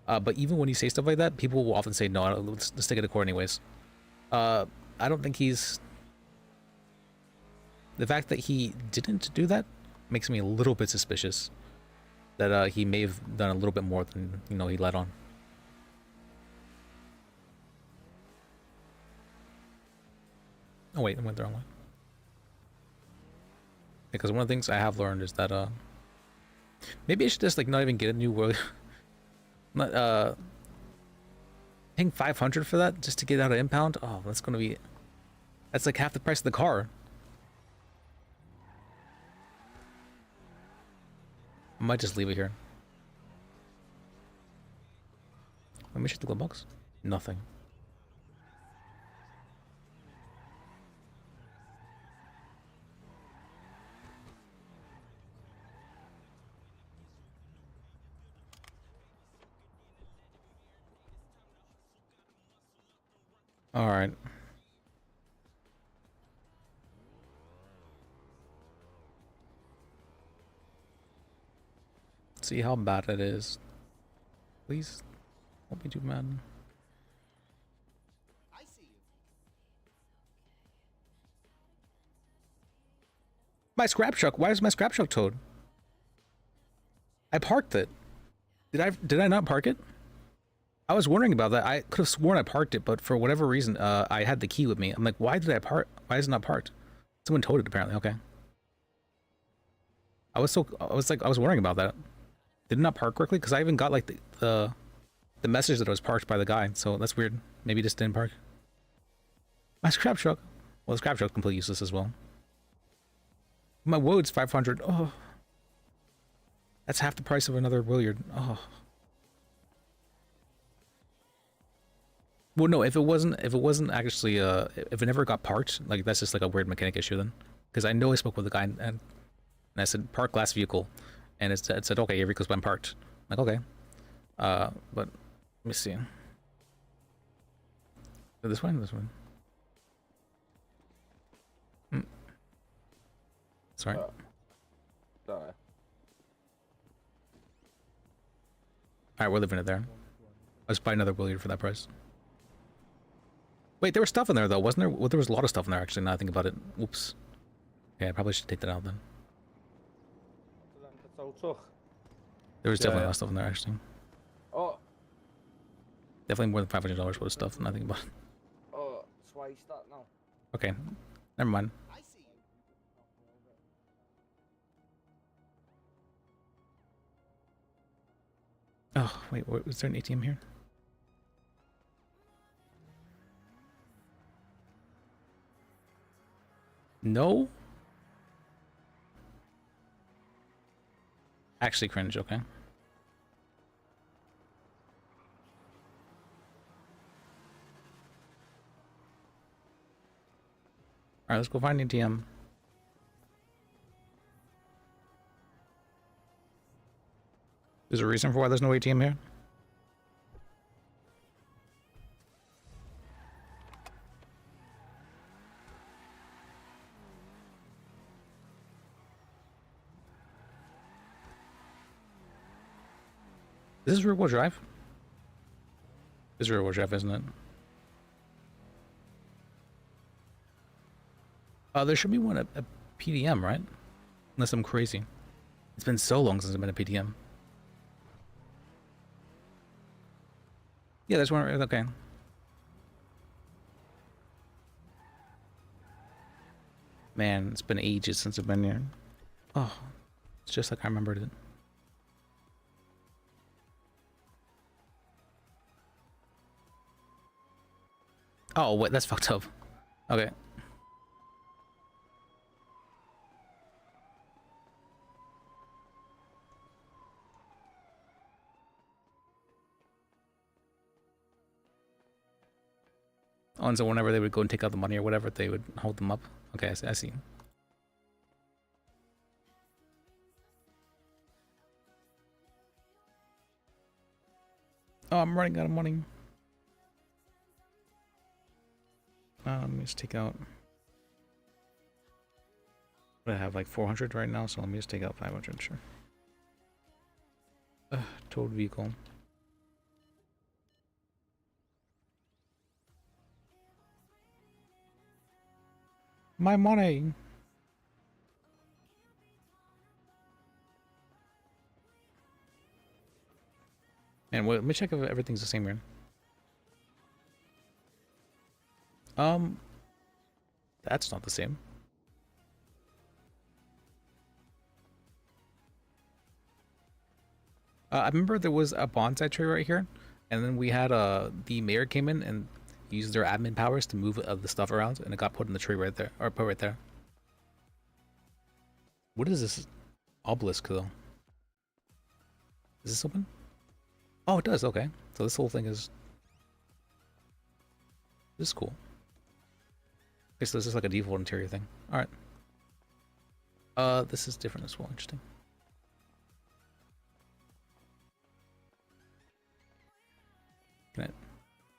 But even when you say stuff like that, people will often say, no, let's take it to court anyways. I don't think he's... The fact that he didn't do that makes me a little bit suspicious that he may have done a little bit more than, he let on. Oh wait, I went the wrong way. Because one of the things I have learned is that maybe I should just not even get a new world. Paying 500 for that just to get out of impound. Oh, that's like half the price of the car. I might just leave it here. Let me check the glove box. Nothing. All right. See how bad it is. Please, don't be too mad. My scrap truck. Why is my scrap truck towed? I parked it. Did I not park it? I was wondering about that. I could have sworn I parked it, but for whatever reason, I had the key with me. I'm like, why did I park? Why is it not parked? Someone towed it apparently. Okay. I was wondering about that. Did it not park correctly? Because I even got like the message that it was parked by the guy. So that's weird. Maybe it just didn't park. My scrap truck. Well, the scrap truck's completely useless as well. My wood's 500. Oh. That's half the price of another Williard. Oh. Well, no, if it wasn't actually, if it never got parked, like that's just like a weird mechanic issue then. Because I know I spoke with the guy and I said, park last vehicle. And it said, okay, your vehicle's been parked. I'm like, okay. But, let me see. This one? This one. Sorry. Sorry. Alright, we're leaving it there. Let's buy another Williard for that price. Wait, there was stuff in there though, wasn't there? Well, there was a lot of stuff in there actually, now I think about it. Whoops. Yeah, I probably should take that out then. There was definitely a lot of stuff in there actually. Oh. Definitely more than $500 worth of stuff, now I think about it. Oh, twice that now. Okay, never mind. Oh, wait, was there an ATM here? No? Actually cringe, okay. Alright, let's go find an ATM. There's a reason for why there's no ATM here? Is this rear-wheel drive? This is rear-wheel drive, isn't it? There should be one at a PDM, right? Unless I'm crazy. It's been so long since I've been a PDM. Yeah, there's one. Okay. Man, it's been ages since I've been here. Oh, it's just like I remembered it. Oh, wait, that's fucked up. Okay. Oh, and so whenever they would go and take out the money or whatever, they would hold them up. Okay, I see. Oh, I'm running out of money. Let me just take out. I have like 400 right now, so let me just take out 500, sure. Towed vehicle. My money. And wait, let me check if everything's the same here. That's not the same. I remember there was a bonsai tree right here, and then we had the mayor came in and used their admin powers to move the stuff around, and it got put in the tree right there, or put right there. What is this obelisk though? Is this open? Oh, it does. Okay, so this whole thing is. This is cool. Okay, so this is like a default interior thing. All right. This is different as well. Interesting. Can I?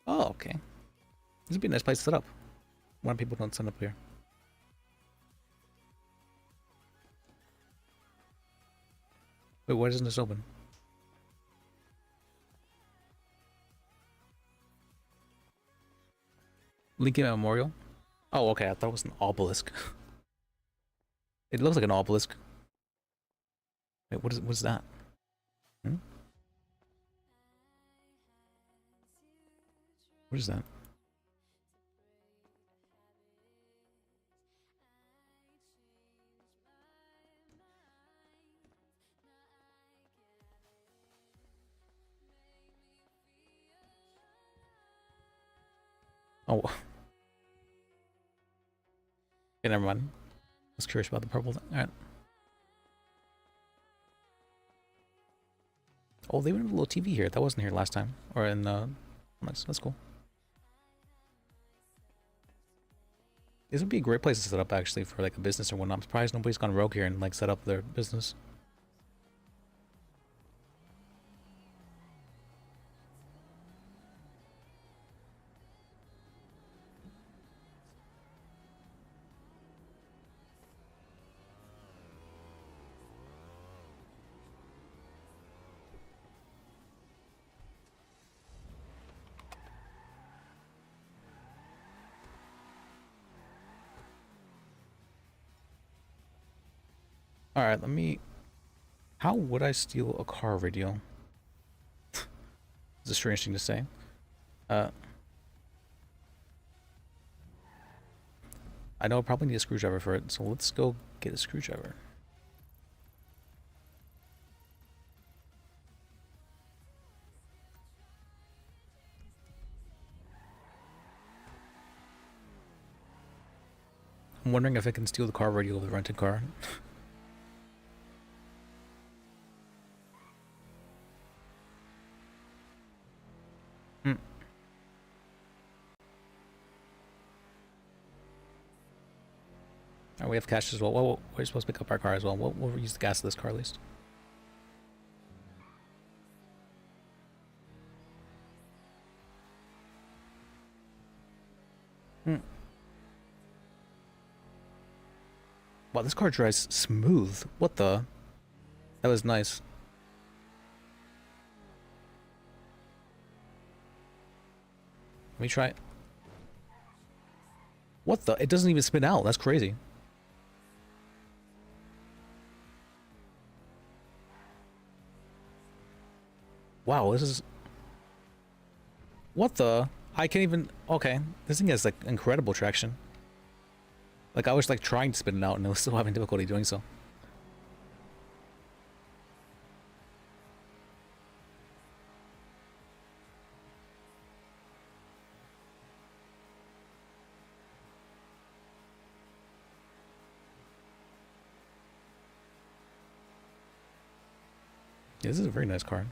Oh, okay. This would be a nice place to set up. Why people don't set up here? Wait, why isn't this open? Lincoln Memorial? Oh, okay. I thought it was an obelisk. It looks like an obelisk. Wait, what's that? Hmm? What is that? Oh. Okay, never mind. I was curious about the purple thing. Alright. Oh, they even have a little TV here. That wasn't here last time. Or in that's cool. This would be a great place to set up actually for like a business or whatnot. I'm surprised nobody's gone rogue here and like set up their business. Alright, let me... How would I steal a car radio? It's a strange thing to say. I know I probably need a screwdriver for it, so let's go get a screwdriver. I'm wondering if I can steal the car radio of the rented car. Alright, we have cash as well. Well, we're supposed to pick up our car as well. We'll use the gas of this car at least. Wow, this car drives smooth. What the? That was nice. Let me try it. What the? It doesn't even spin out. That's crazy. Wow, this is... What the? I can't even... Okay, this thing has like incredible traction. Like I was like trying to spin it out and I was still having difficulty doing so. Yeah, this is a very nice car.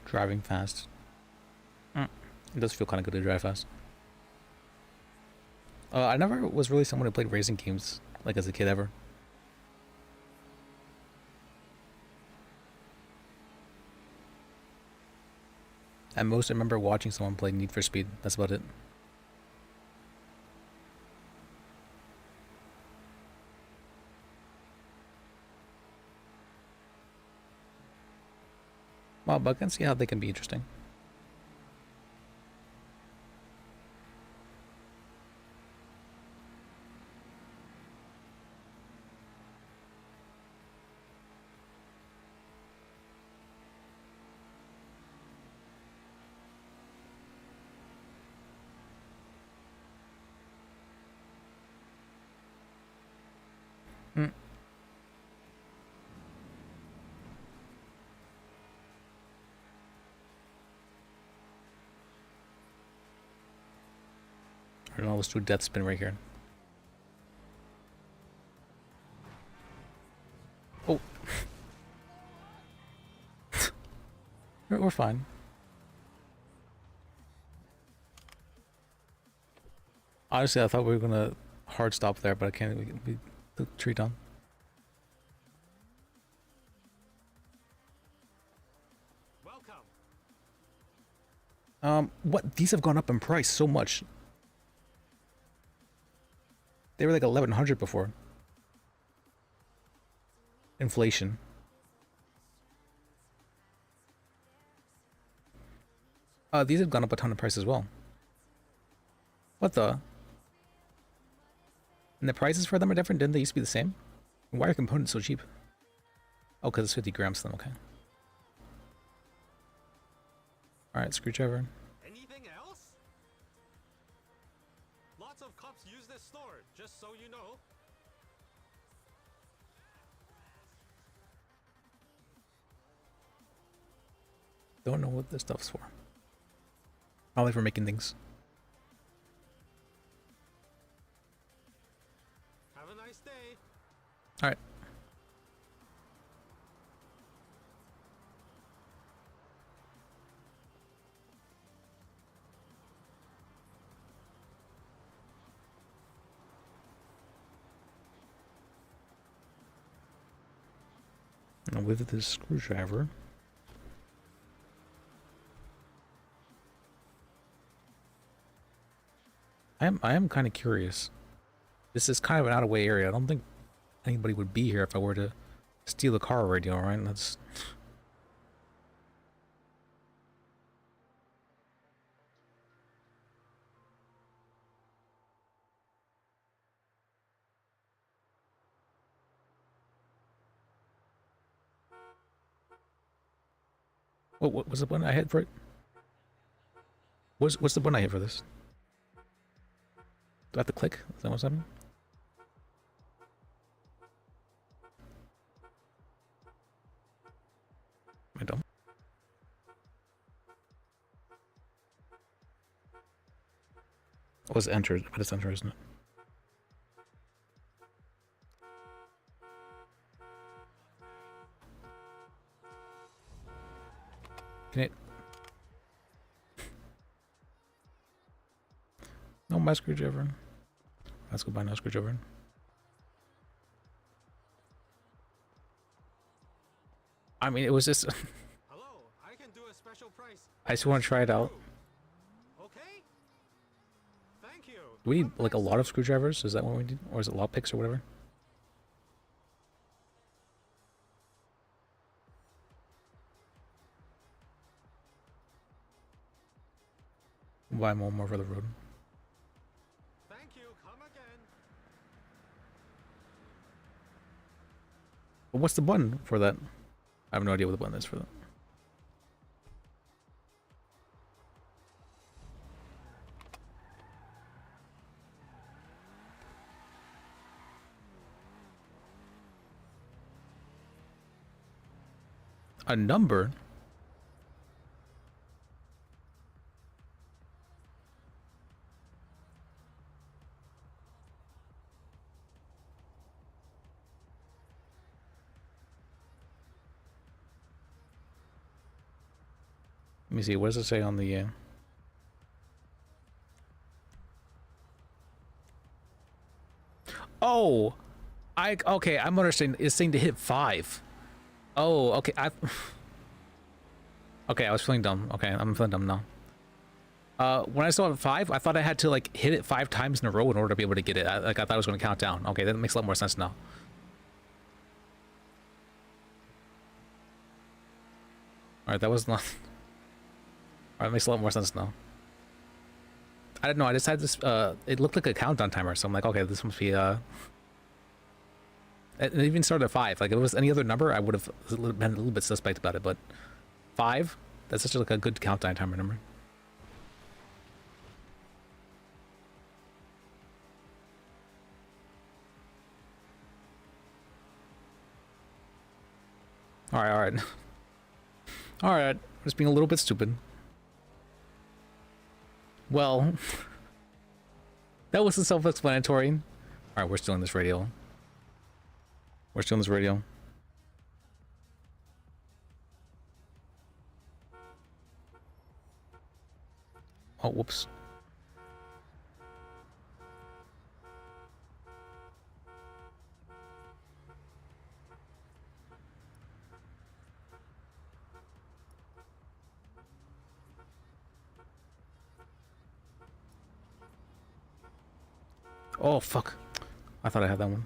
Driving fast. It does feel kind of good to drive fast. I never was really someone who played racing games, like as a kid ever. At most, I remember watching someone play Need for Speed. That's about it. Well, but I can see how they can be interesting. I don't know, let's do a death spin right here. Oh. We're fine. Honestly, I thought we were gonna hard stop there, but I can't. We took the tree down. What? These have gone up in price so much. They were like 1,100 before. Inflation. These have gone up a ton of price as well. What the? And the prices for them are different? Didn't they used to be the same? Why are components so cheap? Oh, because it's 50 grams then, okay. Alright, screwdriver. Anything else? Lots of cops use this store, just so you know. Don't know what this stuff's for. Probably for making things. Have a nice day. All right. Now with this screwdriver. I am kind of curious. This is kind of an out of way area. I don't think anybody would be here if I were to steal a car radio, right? That's what was the button I hit for it? What's the button I hit for this? Do I have to click? Is that what's happening? I don't. It was entered, but it's enter, isn't it? Can it? No, my screwdriver. Let's go buy no screwdriver. I mean, it was just. Hello, I can do a special price. I just want to try it out. Okay? Thank you. Do we need like a lot of screwdrivers? Is that what we need? Or is it lockpicks or whatever? Buy more for the road. Thank you. Come again. But what's the button for that? I have no idea what the button is for that. A number? Let me see, what does it say on the... Oh! Okay, I'm understanding. It's saying to hit 5. Oh, okay, Okay, I was feeling dumb. Okay, I'm feeling dumb now. When I saw it 5, I thought I had to, like, hit it 5 times in a row in order to be able to get it. I thought it was going to count down. Okay, that makes a lot more sense now. Alright, that was not... Alright, makes a lot more sense now. I don't know, I just had this, it looked like a countdown timer, so I'm like, okay, this must be, It even started at 5. Like, if it was any other number, I would have been a little bit suspect about it, but 5? That's just like a good countdown timer number. Alright. Alright, just being a little bit stupid. Well, that wasn't self-explanatory. Alright, we're still in this radio. We're still in this radio. Oh, whoops. Oh, fuck. I thought I had that one.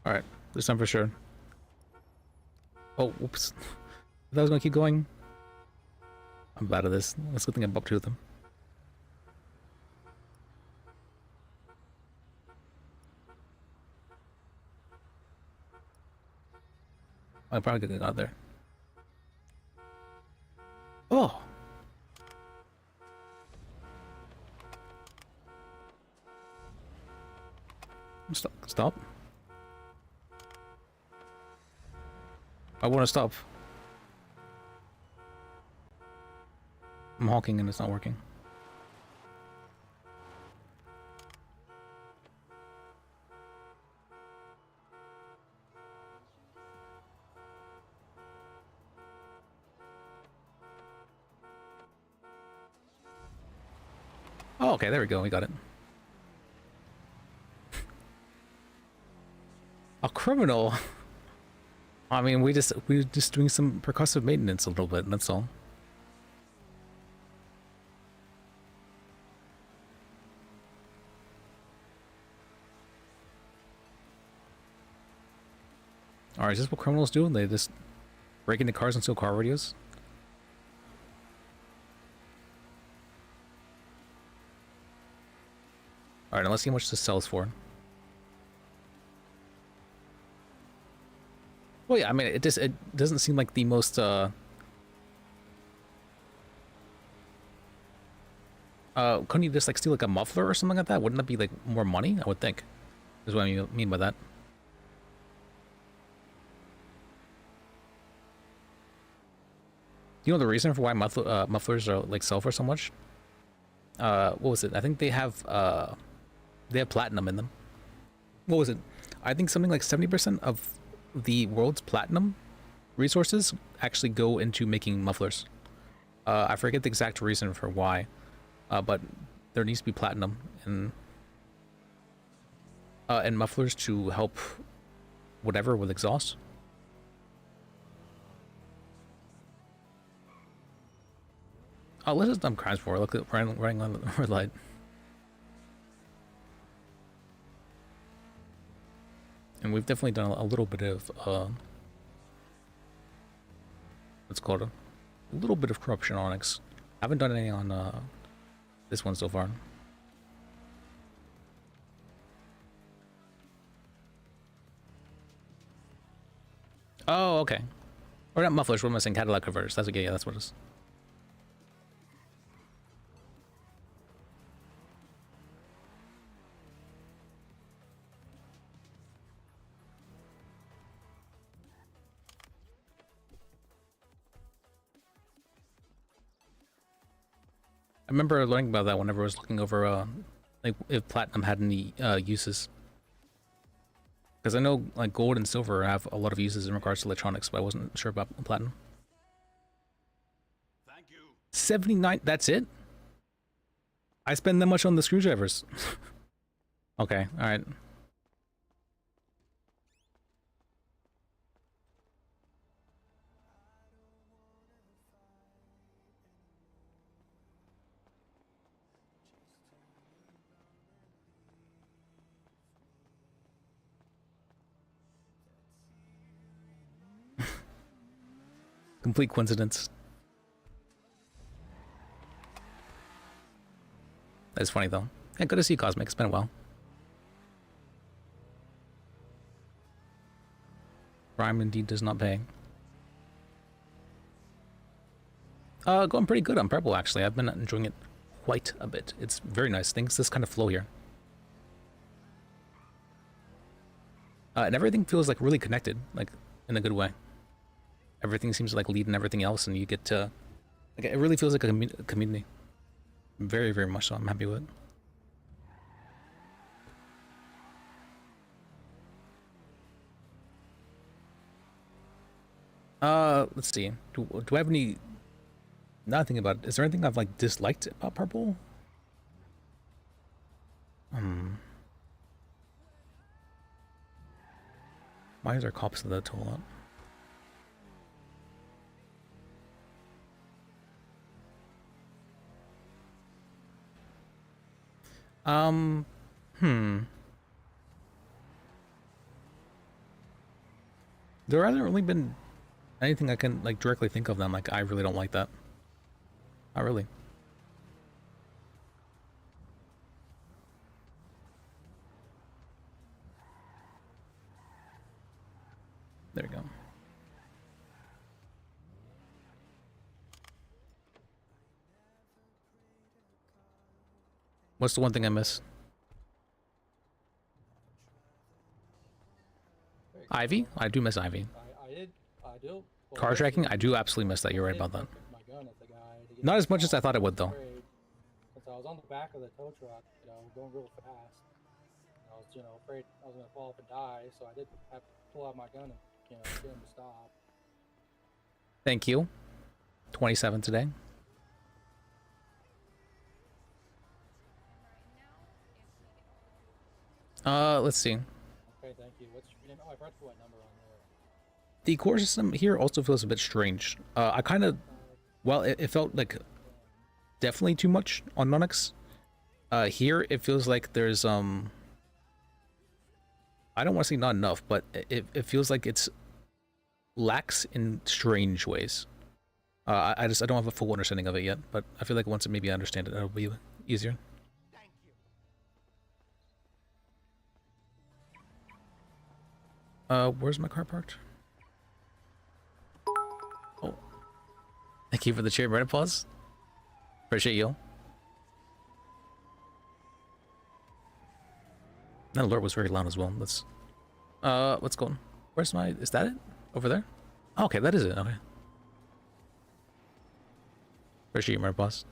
Alright, this time for sure. Oh, whoops. If I was gonna keep going. I'm bad at this. Let's good thing I'm up to them. I'm probably gonna get out there. Oh! Stop. I want to stop. I'm honking and it's not working. Oh, okay, there we go. We got it. A criminal. I mean, we're just doing some percussive maintenance a little bit. That's all. All right, is this what criminals do? They just break into cars and steal car radios? All right, now let's see how much this sells for. Well, yeah, I mean, it doesn't seem like the most couldn't you just like steal like a muffler or something like that? Wouldn't that be like more money? I would think. Is what I mean by that. Do you know the reason for why mufflers are like sell for so much? What was it? I think they have platinum in them. What was it? I think something like 70% of the world's platinum resources actually go into making mufflers. I forget the exact reason for why, but there needs to be platinum in mufflers to help whatever with exhaust. Oh, let's just dump crimes for. Look at running on the red light. And we've definitely done a little bit of what's called a little bit of corruption on Onyx. I haven't done any on this one so far. Oh, okay. Or not mufflers. What am I saying? Catalytic converters. That's okay. Yeah, that's what it is. I remember learning about that whenever I was looking over, like if platinum had any uses. Because I know like gold and silver have a lot of uses in regards to electronics, but I wasn't sure about platinum. Thank you. 79. That's it. I spend that much on the screwdrivers. Okay. All right. Complete coincidence. That's funny though. Yeah, good to see you, Cosmic. It's been a while. Rhyme indeed does not pay. Going pretty good on Purple actually. I've been enjoying it quite a bit. It's very nice. Things just kind of flow here. And everything feels like really connected, like in a good way. Everything seems to like lead in everything else, and you get to like it really feels like a community. Very, very much so. I'm happy with it. Let's see. Do I have any? Nothing about it. Is there anything I've like disliked about Purple? Why is there cops in the toilet? There hasn't really been anything I can like directly think of them. Like I really don't like that. Not really. There we go. What's the one thing I miss? Ivy? I do miss Ivy. I do. Car tracking? I do absolutely miss that. You're right about that. Not as much as I thought it would, though. Since I was on the back of the tow truck, going real fast. I was, afraid I was gonna fall off and die, so I did have to pull out my gun and, get him to stop. Thank you. 27 today. Let's see. Okay, thank you. What's your name? Oh, I forgot to put my number on there. The core system here also feels a bit strange. I kind of, well, it felt like definitely too much on Nonix. Here it feels like there's I don't want to say not enough, but it feels like it's lacks in strange ways. I don't have a full understanding of it yet, but I feel like once maybe I understand it, it'll be easier. Where's my car parked? Oh. Thank you for the cheer, Reddit pause. Appreciate you. That alert was very loud as well. Let's go on. Where's my, is that it? Over there? Oh, okay, that is it, okay. Appreciate you, Reddit pause.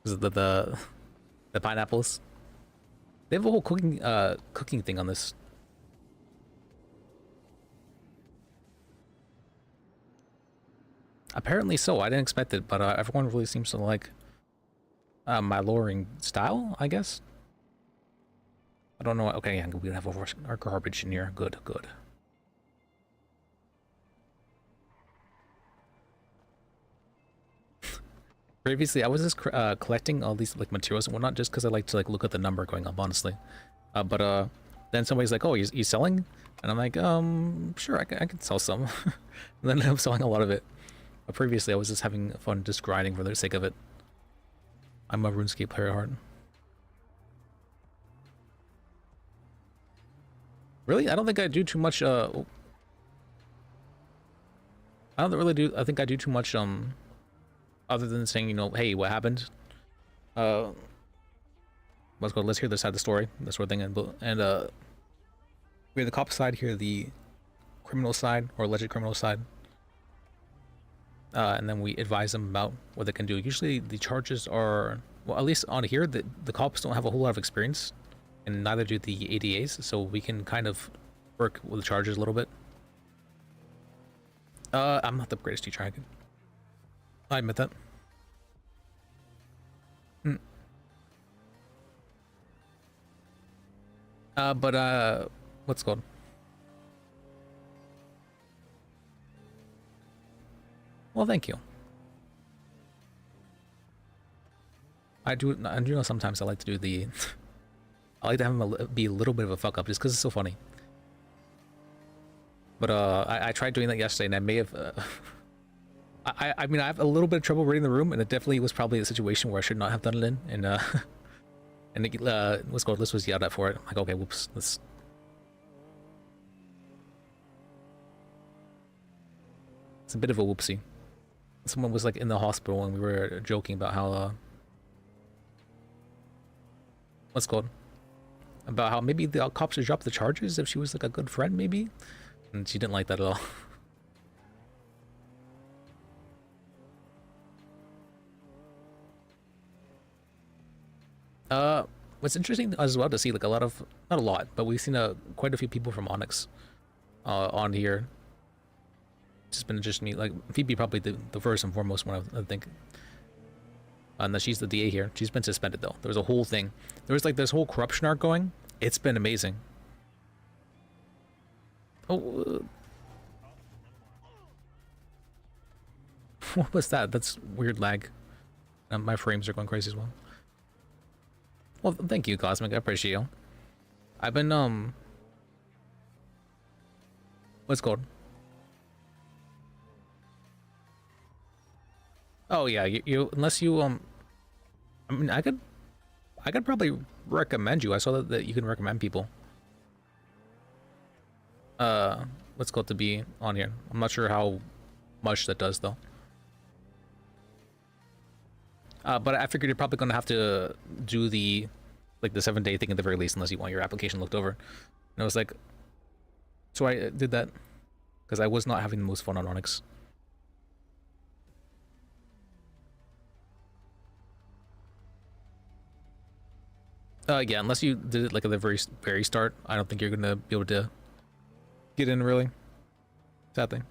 Is it the pineapples? They have a whole cooking thing on this. Apparently so. I didn't expect it, but everyone really seems to like my lowering style, I guess. I don't know. Okay, yeah, we have our garbage in here. Good, good. Previously, I was just collecting all these like materials and whatnot just because I like to like look at the number going up, honestly. But then somebody's like, "Oh, he's selling," and I'm like, sure, I can sell some." And then I'm selling a lot of it. Previously, I was just having fun, just grinding for the sake of it. I'm a RuneScape player at heart. Really? I don't think I do too much, I don't really do, I think I do too much, other than saying, hey, what happened? Let's hear this side of the story, this sort of thing, and we have the cop side here, the criminal side, or alleged criminal side. And then we advise them about what they can do. Usually the charges are, well, at least on here, the cops don't have a whole lot of experience, and neither do the ADAs, so we can kind of work with the charges a little bit. I'm not the greatest teacher, I admit that. What's it called? Well, thank you. I do know sometimes I like to do the... I like to have him be a little bit of a fuck up just because it's so funny. But I tried doing that yesterday and I may have... I mean, I have a little bit of trouble reading the room, and it definitely was probably a situation where I should not have done it in. And what's called, this was yelled at for it. I'm like, okay, whoops, let's... It's a bit of a whoopsie. Someone was like in the hospital and we were joking about how what's it called? About how maybe the cops should drop the charges if she was like a good friend, maybe? And she didn't like that at all. What's interesting as well to see like a lot of, not a lot, but we've seen quite a few people from Onyx on here. It's just been interesting to me, like Phoebe probably the first and foremost one, I think. And that she's the DA here. She's been suspended though. There was a whole thing. There was like this whole corruption arc going. It's been amazing. Oh, what was that? That's weird lag. My frames are going crazy as well. Well, thank you, Cosmic. I appreciate you. I've been what's it called? Oh yeah, you unless you I mean, I could probably recommend you. I saw that you can recommend people. What's called to be on here. I'm not sure how much that does though. But I figured you're probably gonna have to do the 7-day thing at the very least, unless you want your application looked over. And I was like, So I did that because I was not having the most fun on Onyx. Yeah, unless you did it like at the very start, I don't think you're gonna be able to get in really. Sad thing.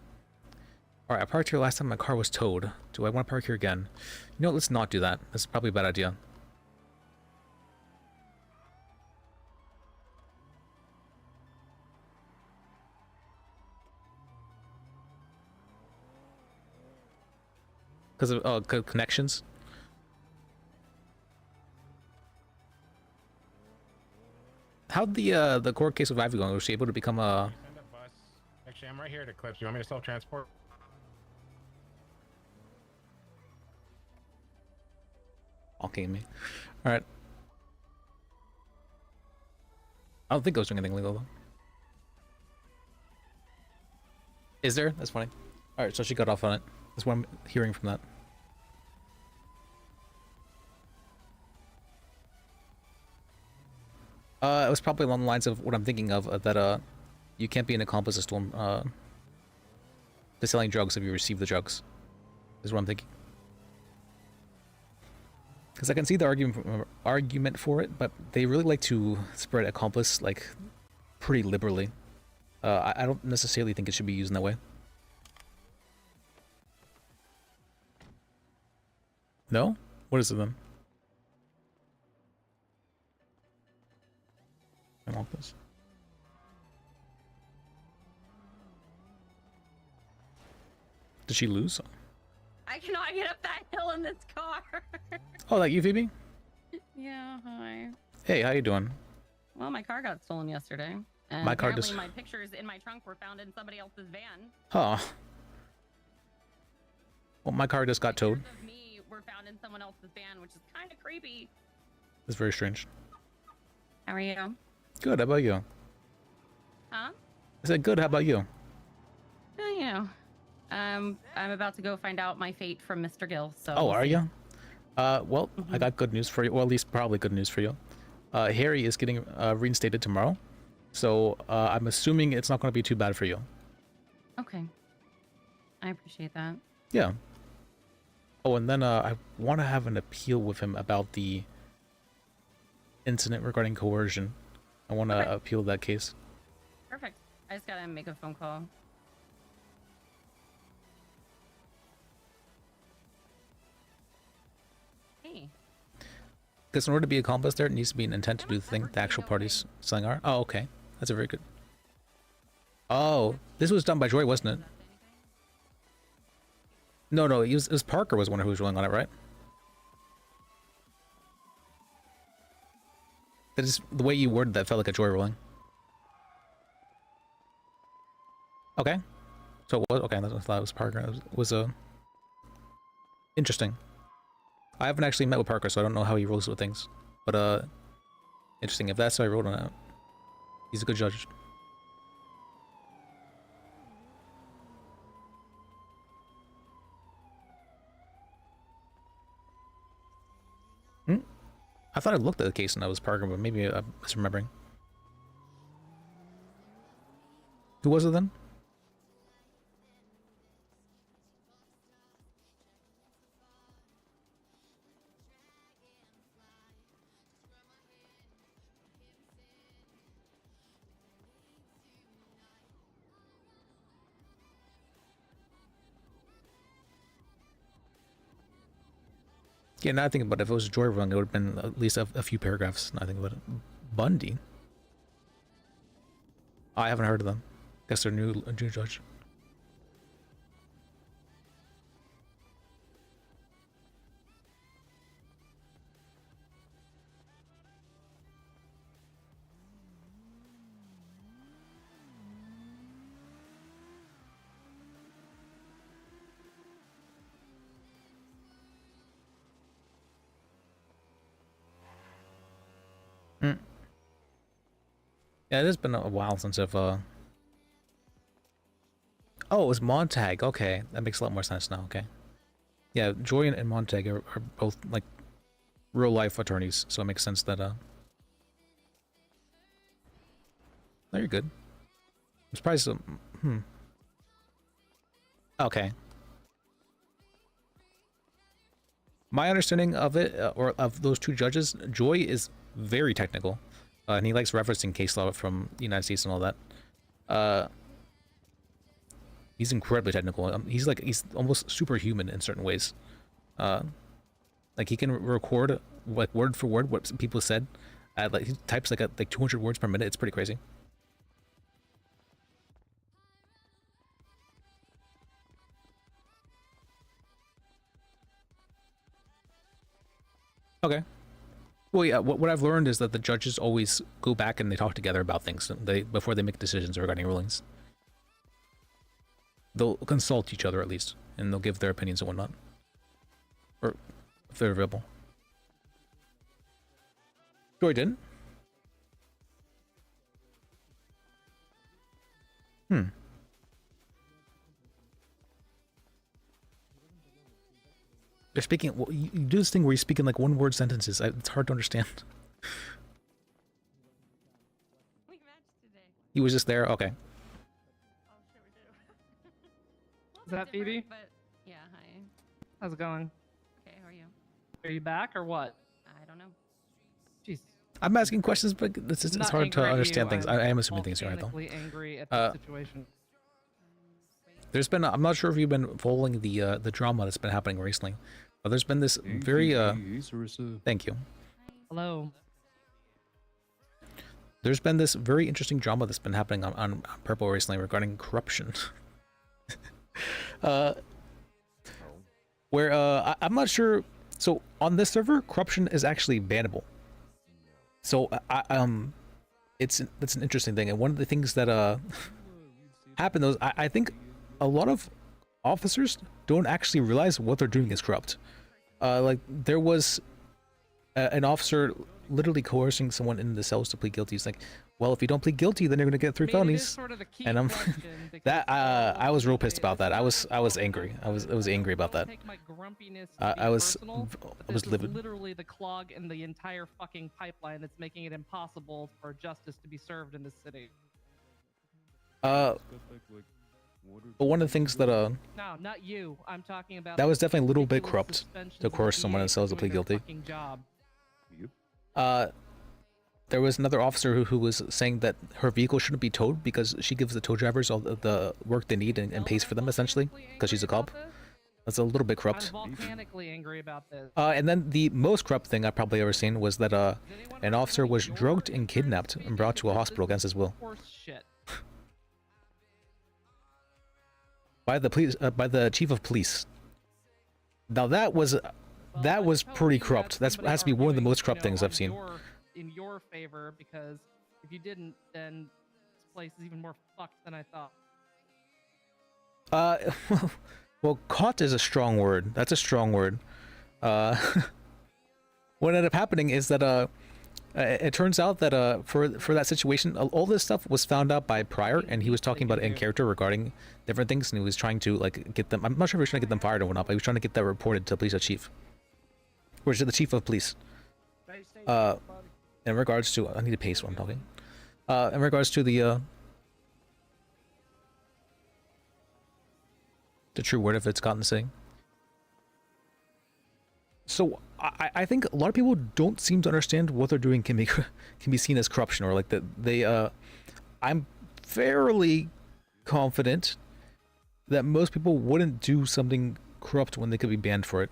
Alright, I parked here last time my car was towed. Do I want to park here again? You know, let's not do that. That's probably a bad idea. Because of connections. How'd the court case with Ivy going? Was she able to become a... Send a bus. Actually, I'm right here to Clips. You want me to self-transport? Okay, me. Alright. I don't think I was doing anything legal though. Is there? That's funny. Alright, so she got off on it. That's what I'm hearing from that. It was probably along the lines of what I'm thinking of, that you can't be an accomplice to stolen, to selling drugs if you receive the drugs. Is what I'm thinking. Because I can see the argument for it, but they really like to spread accomplice like pretty liberally. I don't necessarily think it should be used in that way. No? What is it then? I want this. Did she lose? I cannot get up that hill in this car. Oh, like you, Phoebe? Yeah, hi. Hey, how you doing? Well, my car got stolen yesterday. And My car apparently just... my pictures in my trunk were found in somebody else's van. Huh. Well, my car just got towed. Pictures of me were found in someone else's van, which is kind of creepy. That's very strange. How are you? Good, how about you? Huh? I said good, how about you? You know, I'm about to go find out my fate from Mr. Gill, so... Oh, we'll are see. you? Well, I got good news for you. Well, at least probably good news for you. Harry is getting reinstated tomorrow. So, I'm assuming it's not going to be too bad for you. Okay. I appreciate that. Yeah. Oh, and then I want to have an appeal with him about the incident regarding coercion. I want to appeal that case. Perfect. I just gotta make a phone call. Hey. Because in order to be accomplice there, it needs to be an intent to do the thing the actual parties selling are. Oh, okay. That's a very good... Oh, this was done by Joy, wasn't it? No, it was Parker was the one who was ruling on it, right? That is the way you worded that felt like a Joy ruling. Okay. So it was okay. I thought it was Parker. It was interesting. I haven't actually met with Parker, so I don't know how he rules with things. But interesting. If that's how he ruled on it, he's a good judge. I thought I looked at the case and that was Parker, but maybe I'm misremembering. Who was it then? Yeah, now I think about it, if it was Joy wrong, it would have been at least a few paragraphs. Now I think about it. Bundy? I haven't heard of them. Guess they're new judge. Yeah, it has been a while since I've, Oh, it was Montag. Okay, that makes a lot more sense now, okay. Yeah, Joy and Montag are both, like, real-life attorneys, so it makes sense that, No, you're good. I'm surprised. Okay. My understanding of it, or of those two judges, Joy is very technical, and he likes referencing case law from the United States and all that. He's incredibly technical. He's almost superhuman in certain ways. Like he can record like word for word what people said. Like he types like 200 words per minute. It's pretty crazy. Okay. Well, yeah. What I've learned is that the judges always go back and they talk together about things before they make decisions regarding rulings. They'll consult each other at least, and they'll give their opinions and whatnot, or if they're available. Joy didn't. They're speaking. Well, you do this thing where you speak in like one-word sentences. It's hard to understand. He was just there. Okay. Is that Phoebe? But yeah, hi. How's it going? Okay, how are you? Are you back or what? I don't know. Jeez. I'm asking questions, but it's Not hard to angry at understand you, things. I am assuming things are right though. volcanically angry at the situation. There's been. I'm not sure if you've been following the drama that's been happening recently, but there's been this very. Thank you. Hello. There's been this very interesting drama that's been happening on Purple recently regarding corruption. Where I'm not sure. So on this server, corruption is actually bannable. So that's an interesting thing, and one of the things that happened was I think a lot of officers don't actually realize what they're doing is corrupt. Like there was an officer literally coercing someone in the cells to plead guilty. He's like, well, if you don't plead guilty, then you're gonna get 3 felonies. Sort of the key And I'm that I was real pissed they about that. I was angry. I was angry about that. Take my grumpiness I was this is livid. literally the clog in the entire fucking pipeline that's making it impossible for justice to be served in this city. But one of the things that No, not you. I'm talking about that was definitely a little bit ridiculous corrupt suspensions to of coerce someone in DAs cells to doing plead their guilty. fucking job. There was another officer who was saying that her vehicle shouldn't be towed because she gives the tow drivers all the work they need and pays for them essentially because she's a cop. That's a little bit corrupt. I'm volcanically angry about this. And then the most corrupt thing I've probably ever seen was that an officer was drugged and kidnapped and brought to a hospital against his will. Horse shit. By the chief of police. Now that was pretty corrupt. That has to be one of the most corrupt things I've seen. In your favor, because if you didn't, then this place is even more fucked than I thought. Well, caught is a strong word. That's a strong word. What ended up happening is that it turns out that for that situation, all this stuff was found out by Pryor, and he was talking about it in character regarding different things, and he was trying to like get them. I'm not sure if he was trying to get them fired or not, but he was trying to get that reported to the police chief, or to the chief of police. In regards to, I need to pace when I'm talking. In regards to the true word if it's gotten saying. So I think a lot of people don't seem to understand what they're doing can be seen as corruption, or like that they I'm fairly confident that most people wouldn't do something corrupt when they could be banned for it.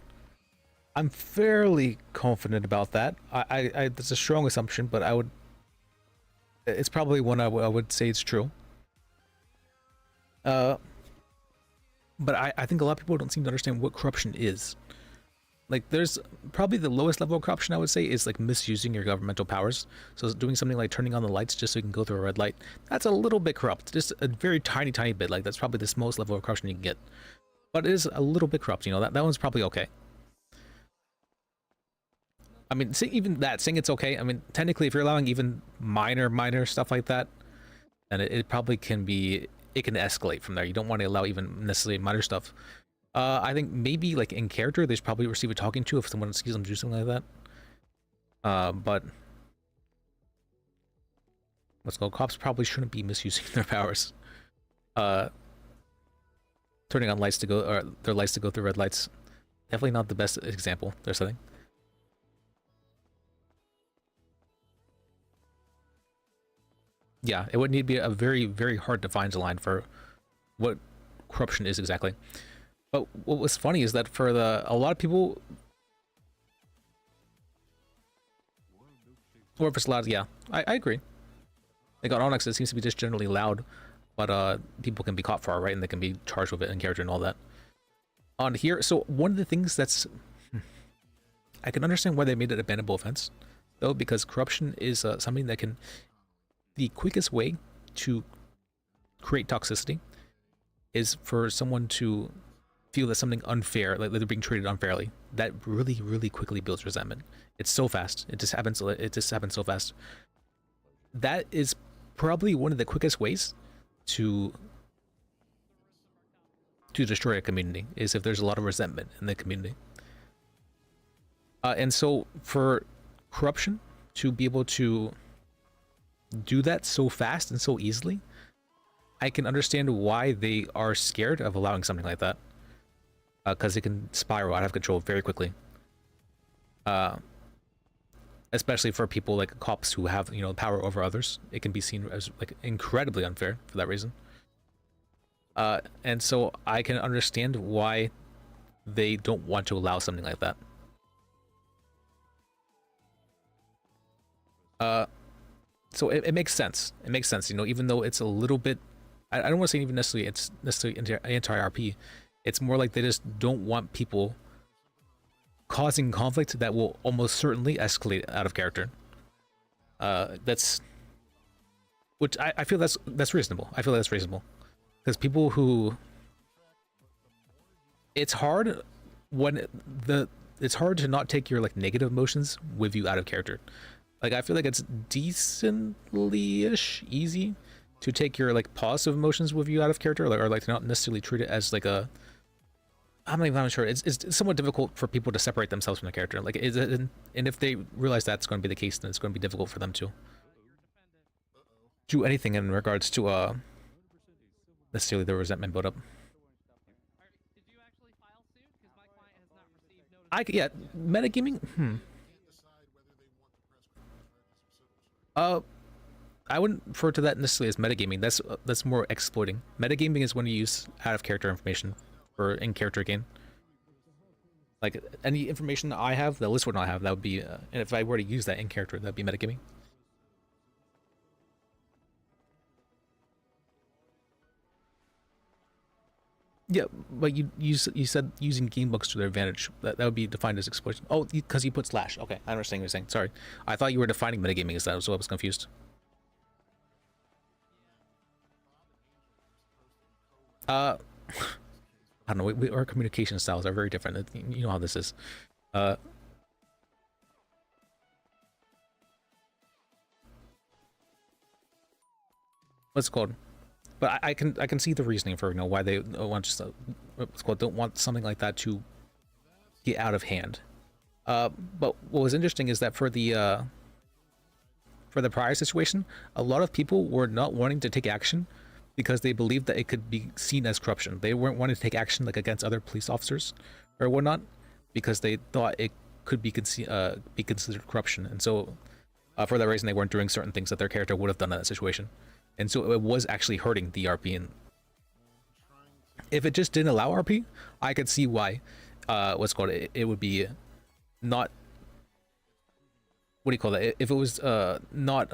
I'm fairly confident about that. I that's a strong assumption, but it's probably one I would say it's true. But I think a lot of people don't seem to understand what corruption is. Like, there's probably the lowest level of corruption I would say is like misusing your governmental powers. So doing something like turning on the lights just so you can go through a red light, that's a little bit corrupt. Just a very tiny bit. Like, that's probably the smallest level of corruption you can get. But it is a little bit corrupt, you know, that one's probably okay. I mean, even that, saying it's okay, I mean, technically, if you're allowing even minor stuff like that, then it probably can be, it can escalate from there. You don't want to allow even necessarily minor stuff. I think maybe, like, in character, they should probably receive a talking to if someone sees them do something like that. But let's go. Cops probably shouldn't be misusing their powers. turning on lights to go, or their lights to go through red lights. Definitely not the best example they're setting. Yeah, it would need to be a very, very hard to find line for what corruption is exactly. But what was funny is that for a lot of people, or if it's loud, yeah, I agree. Like on Onyx, it seems to be just generally loud, but people can be caught for it, right? And they can be charged with it in character and all that. On here, so one of the things that's, I can understand why they made it a bannable offense, though, because corruption is something that can, the quickest way to create toxicity is for someone to feel that something unfair, like they're being treated unfairly. That really, really quickly builds resentment. It's so fast. It just happens so fast. That is probably one of the quickest ways to destroy a community, is if there's a lot of resentment in the community. And so for corruption to be able to do that so fast and so easily, I can understand why they are scared of allowing something like that, because it can spiral out of control very quickly. Especially for people like cops who have, you know, power over others, it can be seen as like incredibly unfair for that reason. And so I can understand why they don't want to allow something like that. So it makes sense. It makes sense, you know, even though it's a little bit, I don't want to say even necessarily it's necessarily anti-RP. It's more like they just don't want people causing conflict that will almost certainly escalate out of character. That's, which I feel that's reasonable. I feel that's reasonable, because people who, it's hard when it's hard to not take your like negative emotions with you out of character. Like I feel like it's decently-ish easy to take your like positive emotions with you out of character, or like to not necessarily treat it as like a, I'm not even sure. It's somewhat difficult for people to separate themselves from the character. Like, and if they realize that's going to be the case, then it's going to be difficult for them to do anything in regards to necessarily the resentment build up. Yeah, metagaming. I wouldn't refer to that necessarily as metagaming. That's more exploiting. Metagaming is when you use out of character information for in character gain. Like any information that I have, the list would not have. That would be, and if I were to use that in character, that'd be metagaming. Yeah, but you said using game books to their advantage. That would be defined as exploitation. Oh, because you put slash. Okay, I understand what you're saying. Sorry, I thought you were defining metagaming as that, so I was confused. I don't know. Our communication styles are very different. You know how this is. What's it called? But I can see the reasoning for, you know, why they want just what's called, don't want something like that to get out of hand. But what was interesting is that for the prior situation, a lot of people were not wanting to take action because they believed that it could be seen as corruption. They weren't wanting to take action like against other police officers or whatnot because they thought it could be considered corruption. And so for that reason, they weren't doing certain things that their character would have done in that situation. And so it was actually hurting the RP. And if it just didn't allow RP, I could see why it would be not, what do you call that? If it was not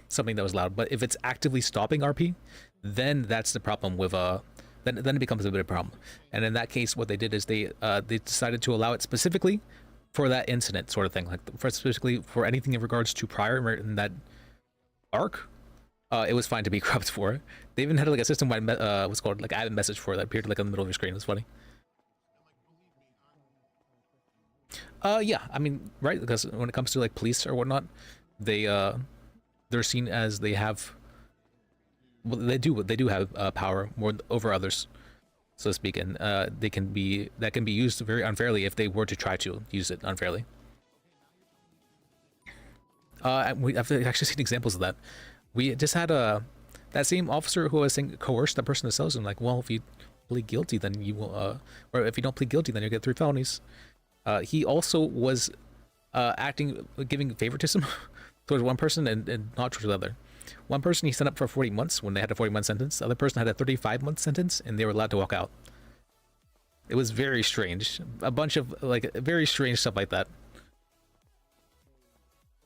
something that was allowed, but if it's actively stopping RP, then that's the problem with then it becomes a bit of a problem. And in that case, what they did is they decided to allow it specifically for that incident sort of thing, like specifically for anything in regards to prior in that arc. It was fine to be corrupt for. They even had like a system-wide what's called like added message for that appeared like in the middle of your screen. It was funny. Yeah, I mean, right, because when it comes to like police or whatnot, they're seen as they have, well, they do have power more over others, so to speak, and that can be used very unfairly if they were to try to use it unfairly. I've actually seen examples of that. We just had that same officer who was saying coerced that person to sell him, like, well, if you plead guilty, then you will, or if you don't plead guilty, then you'll get 3 felonies. He also was giving favoritism towards one person and not towards the other. One person he sent up for 40 months when they had a 40-month sentence. The other person had a 35-month sentence, and they were allowed to walk out. It was very strange. A bunch of, like, very strange stuff like that.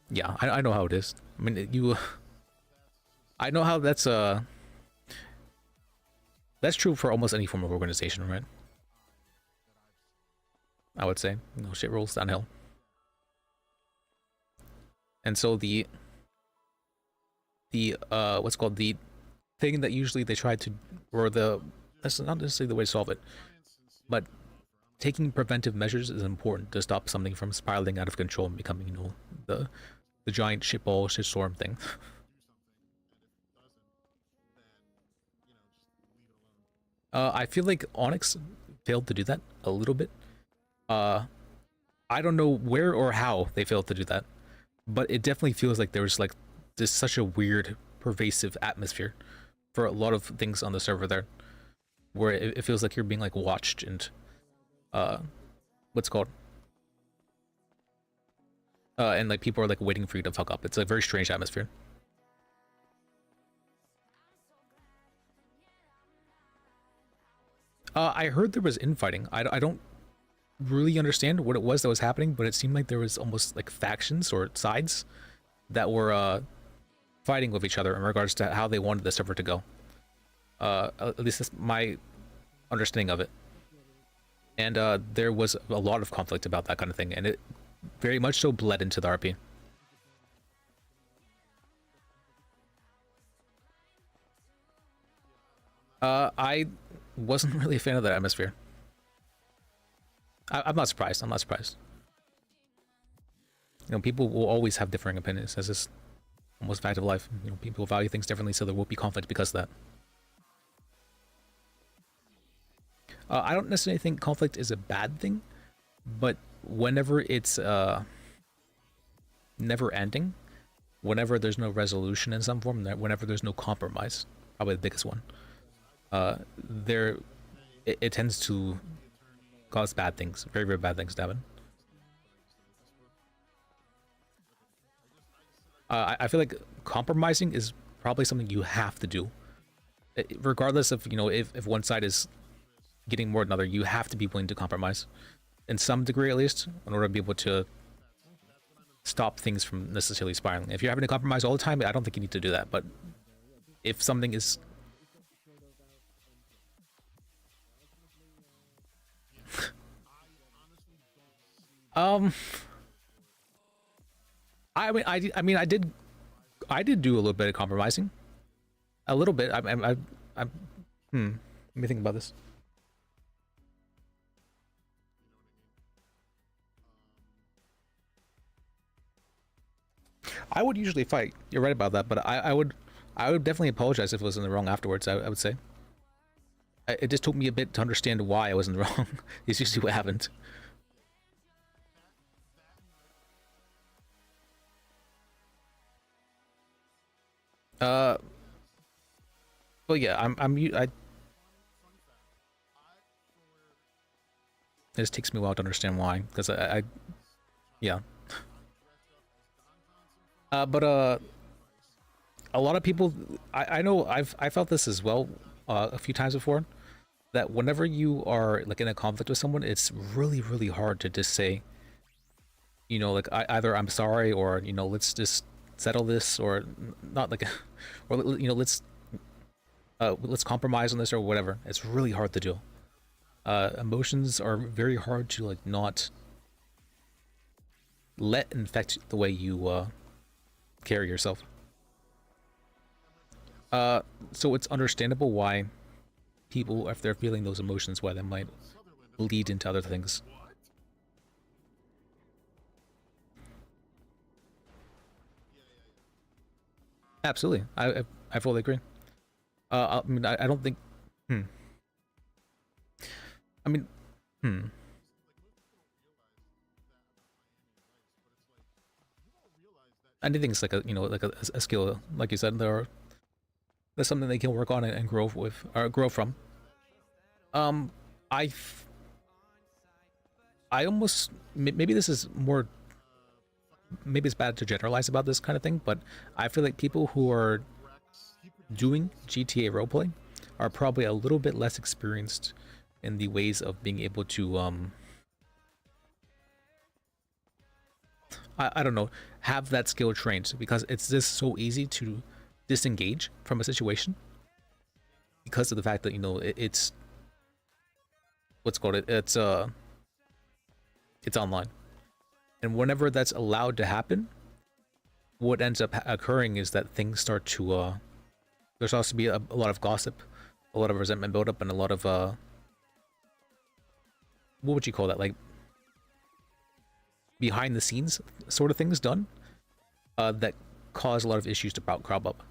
Yeah, I know how it is. I mean, I know how that's true for almost any form of organization, right? I would say. Shit rolls downhill. And so the what's called the thing that usually they try to, or that's not necessarily the way to solve it, but taking preventive measures is important to stop something from spiraling out of control and becoming, the giant shitstorm thing. I feel like Onyx failed to do that a little bit. I don't know where or how they failed to do that, but it definitely feels like there was like this such a weird, pervasive atmosphere for a lot of things on the server there, where it feels like you're being like watched and what's it called? And like people are like waiting for you to fuck up. It's a very strange atmosphere. I heard there was infighting. I don't really understand what it was that was happening, but it seemed like there was almost like factions or sides that were fighting with each other in regards to how they wanted the server to go. At least that's my understanding of it. And there was a lot of conflict about that kind of thing, and it very much so bled into the RP. I wasn't really a fan of that atmosphere. I'm not surprised. I'm not surprised. People will always have differing opinions. That's just almost a fact of life. People value things differently, so there will be conflict because of that. I don't necessarily think conflict is a bad thing, but whenever it's never ending, whenever there's no resolution in some form, whenever there's no compromise, probably the biggest one, it tends to cause bad things, very, very bad things to happen. I feel like compromising is probably something you have to do, regardless of if one side is getting more than another. You have to be willing to compromise in some degree, at least, in order to be able to stop things from necessarily spiraling. If you're having to compromise all the time, I don't think you need to do that. But if something is I did do a little bit of compromising. A little bit. Let me think about this. I would usually fight. You're right about that, but I would definitely apologize if it was in the wrong afterwards. I would say. It just took me a bit to understand why I was in the wrong. It's usually what happened. Well, yeah, it just takes me a while to understand why, because yeah. But a lot of people, I know I felt this as well a few times before, that whenever you are like in a conflict with someone, it's really, really hard to just say, like either I'm sorry, or let's just settle this, or not, like, or let's compromise on this or whatever. It's really hard to do. Emotions are very hard to like not let infect the way you carry yourself. So it's understandable why people, if they're feeling those emotions, why they might lead into other things. Absolutely, I fully agree. I mean, I don't think. I mean, Anything's like a like a skill, like you said. There are that's something they can work on and grow with, or grow from. I almost, maybe this is more, maybe it's bad to generalize about this kind of thing, but I feel like people who are doing GTA roleplay are probably a little bit less experienced in the ways of being able to I don't know, have that skill trained, because it's just so easy to disengage from a situation because of the fact that, you know, it's what's called it's online, and whenever that's allowed to happen, what ends up occurring is that things start to there's also be a lot of gossip, a lot of resentment build up, and a lot of what would you call that, like behind the scenes sort of things done that cause a lot of issues to crop up.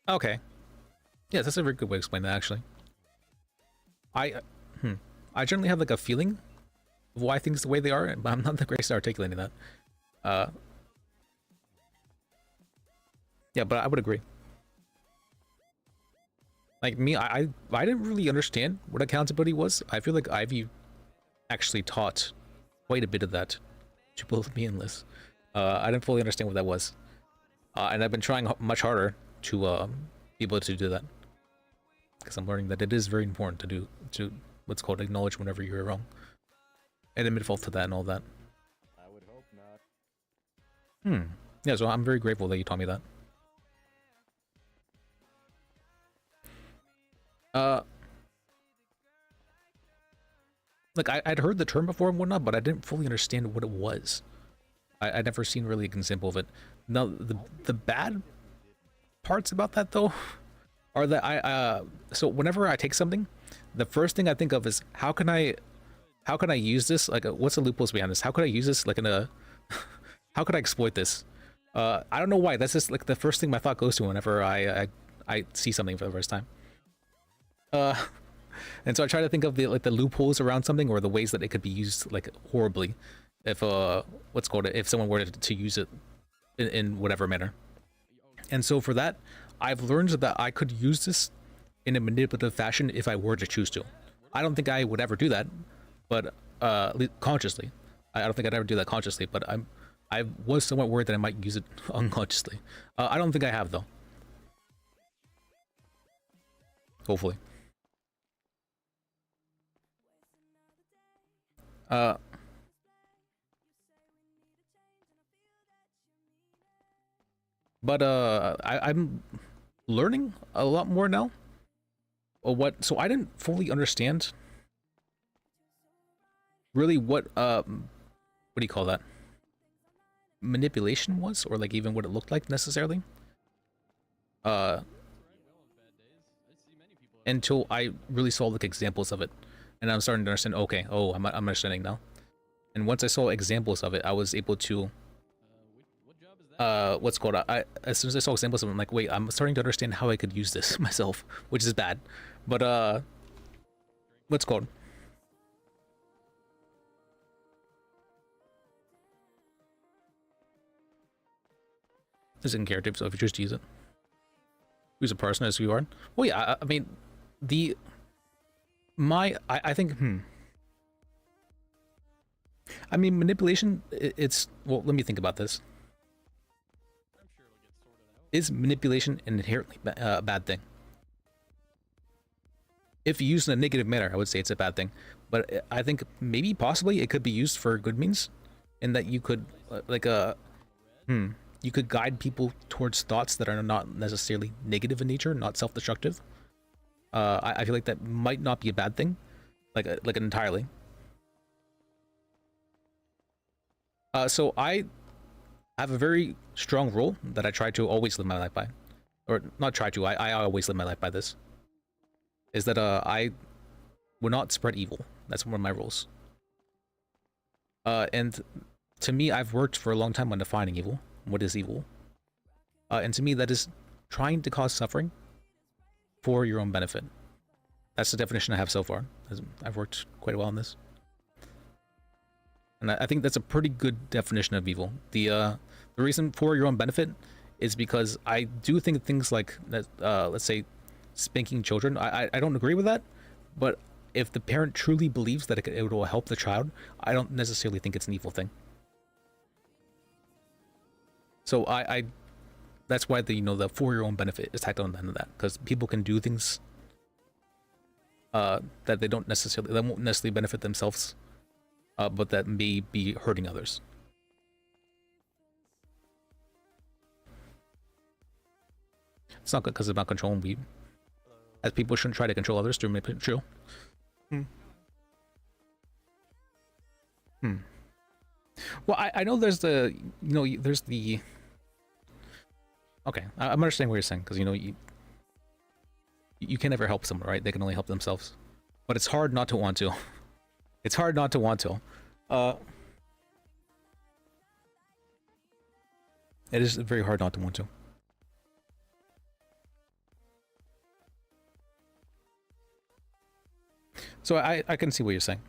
Okay. Yeah, that's a very good way to explain that, actually. I generally have like a feeling of why things the way they are, but I'm not the greatest at articulating that. Yeah, but I would agree. Like me, I didn't really understand what accountability was. I feel like Ivy actually taught quite a bit of that to both me and Liz. I didn't fully understand what that was, and I've been trying much harder to be able to do that, because I'm learning that it is very important to what's called acknowledge whenever you're wrong and admit fault to that and all that. I would hope not. Yeah, so I'm very grateful that you taught me that. Like I'd heard the term before and whatnot, but I didn't fully understand what it was. I'd never seen really an example of it. Now the bad parts about that though are that so whenever I take something, the first thing I think of is how can I use this, like what's the loopholes behind this, how could I use this like in a how could I exploit this. I don't know why, that's just like the first thing my thought goes to whenever I see something for the first time. And so I try to think of the loopholes around something, or the ways that it could be used like horribly if what's called it, if someone were to use it in whatever manner. And so for that, I've learned that I could use this in a manipulative fashion if I were to choose to. I don't think I would ever do that, but consciously. I don't think I'd ever do that consciously, but I was somewhat worried that I might use it unconsciously. I don't think I have though. Hopefully. But I'm learning a lot more now. So I didn't fully understand really what do you call that, manipulation was, or like even what it looked like necessarily. Until I really saw like examples of it, and I'm starting to understand. Okay, I'm understanding now. And once I saw examples of it, I was able to what's called, as soon as I saw examples of it, I'm like, wait, I'm starting to understand how I could use this myself, which is bad. But what's called, this isn't character, so if you choose to use it, who's a person as who you are. Well, yeah, I mean, I think I mean, manipulation, it's, well, let me think about this. Is manipulation an inherently bad thing? If used in a negative manner, I would say it's a bad thing. But I think maybe, possibly, it could be used for good means, in that you could, you could guide people towards thoughts that are not necessarily negative in nature, not self-destructive. I feel like that might not be a bad thing, like entirely. So I have a very strong rule that I try to always live my life by, or not try to. I always live my life by this. Is that I will not spread evil. That's one of my rules. And to me, I've worked for a long time on defining evil. What is evil? And to me, that is trying to cause suffering for your own benefit. That's the definition I have so far. I've worked quite well on this. And I think that's a pretty good definition of evil. The reason for your own benefit is because I do think things like that, let's say spanking children, I don't agree with that, but if the parent truly believes that it will help the child, I don't necessarily think it's an evil thing. So I that's why the the for your own benefit is tacked on the end of that, because people can do things that won't necessarily benefit themselves, but that may be hurting others. It's not good because it's about controlling we, as people shouldn't try to control others through manipulation. Well, I know there's the, there's the. Okay, I'm understanding what you're saying, because you can never help someone, right? They can only help themselves, but it's hard not to want to. It's hard not to want to. It is very hard not to want to. So I can see what you're saying.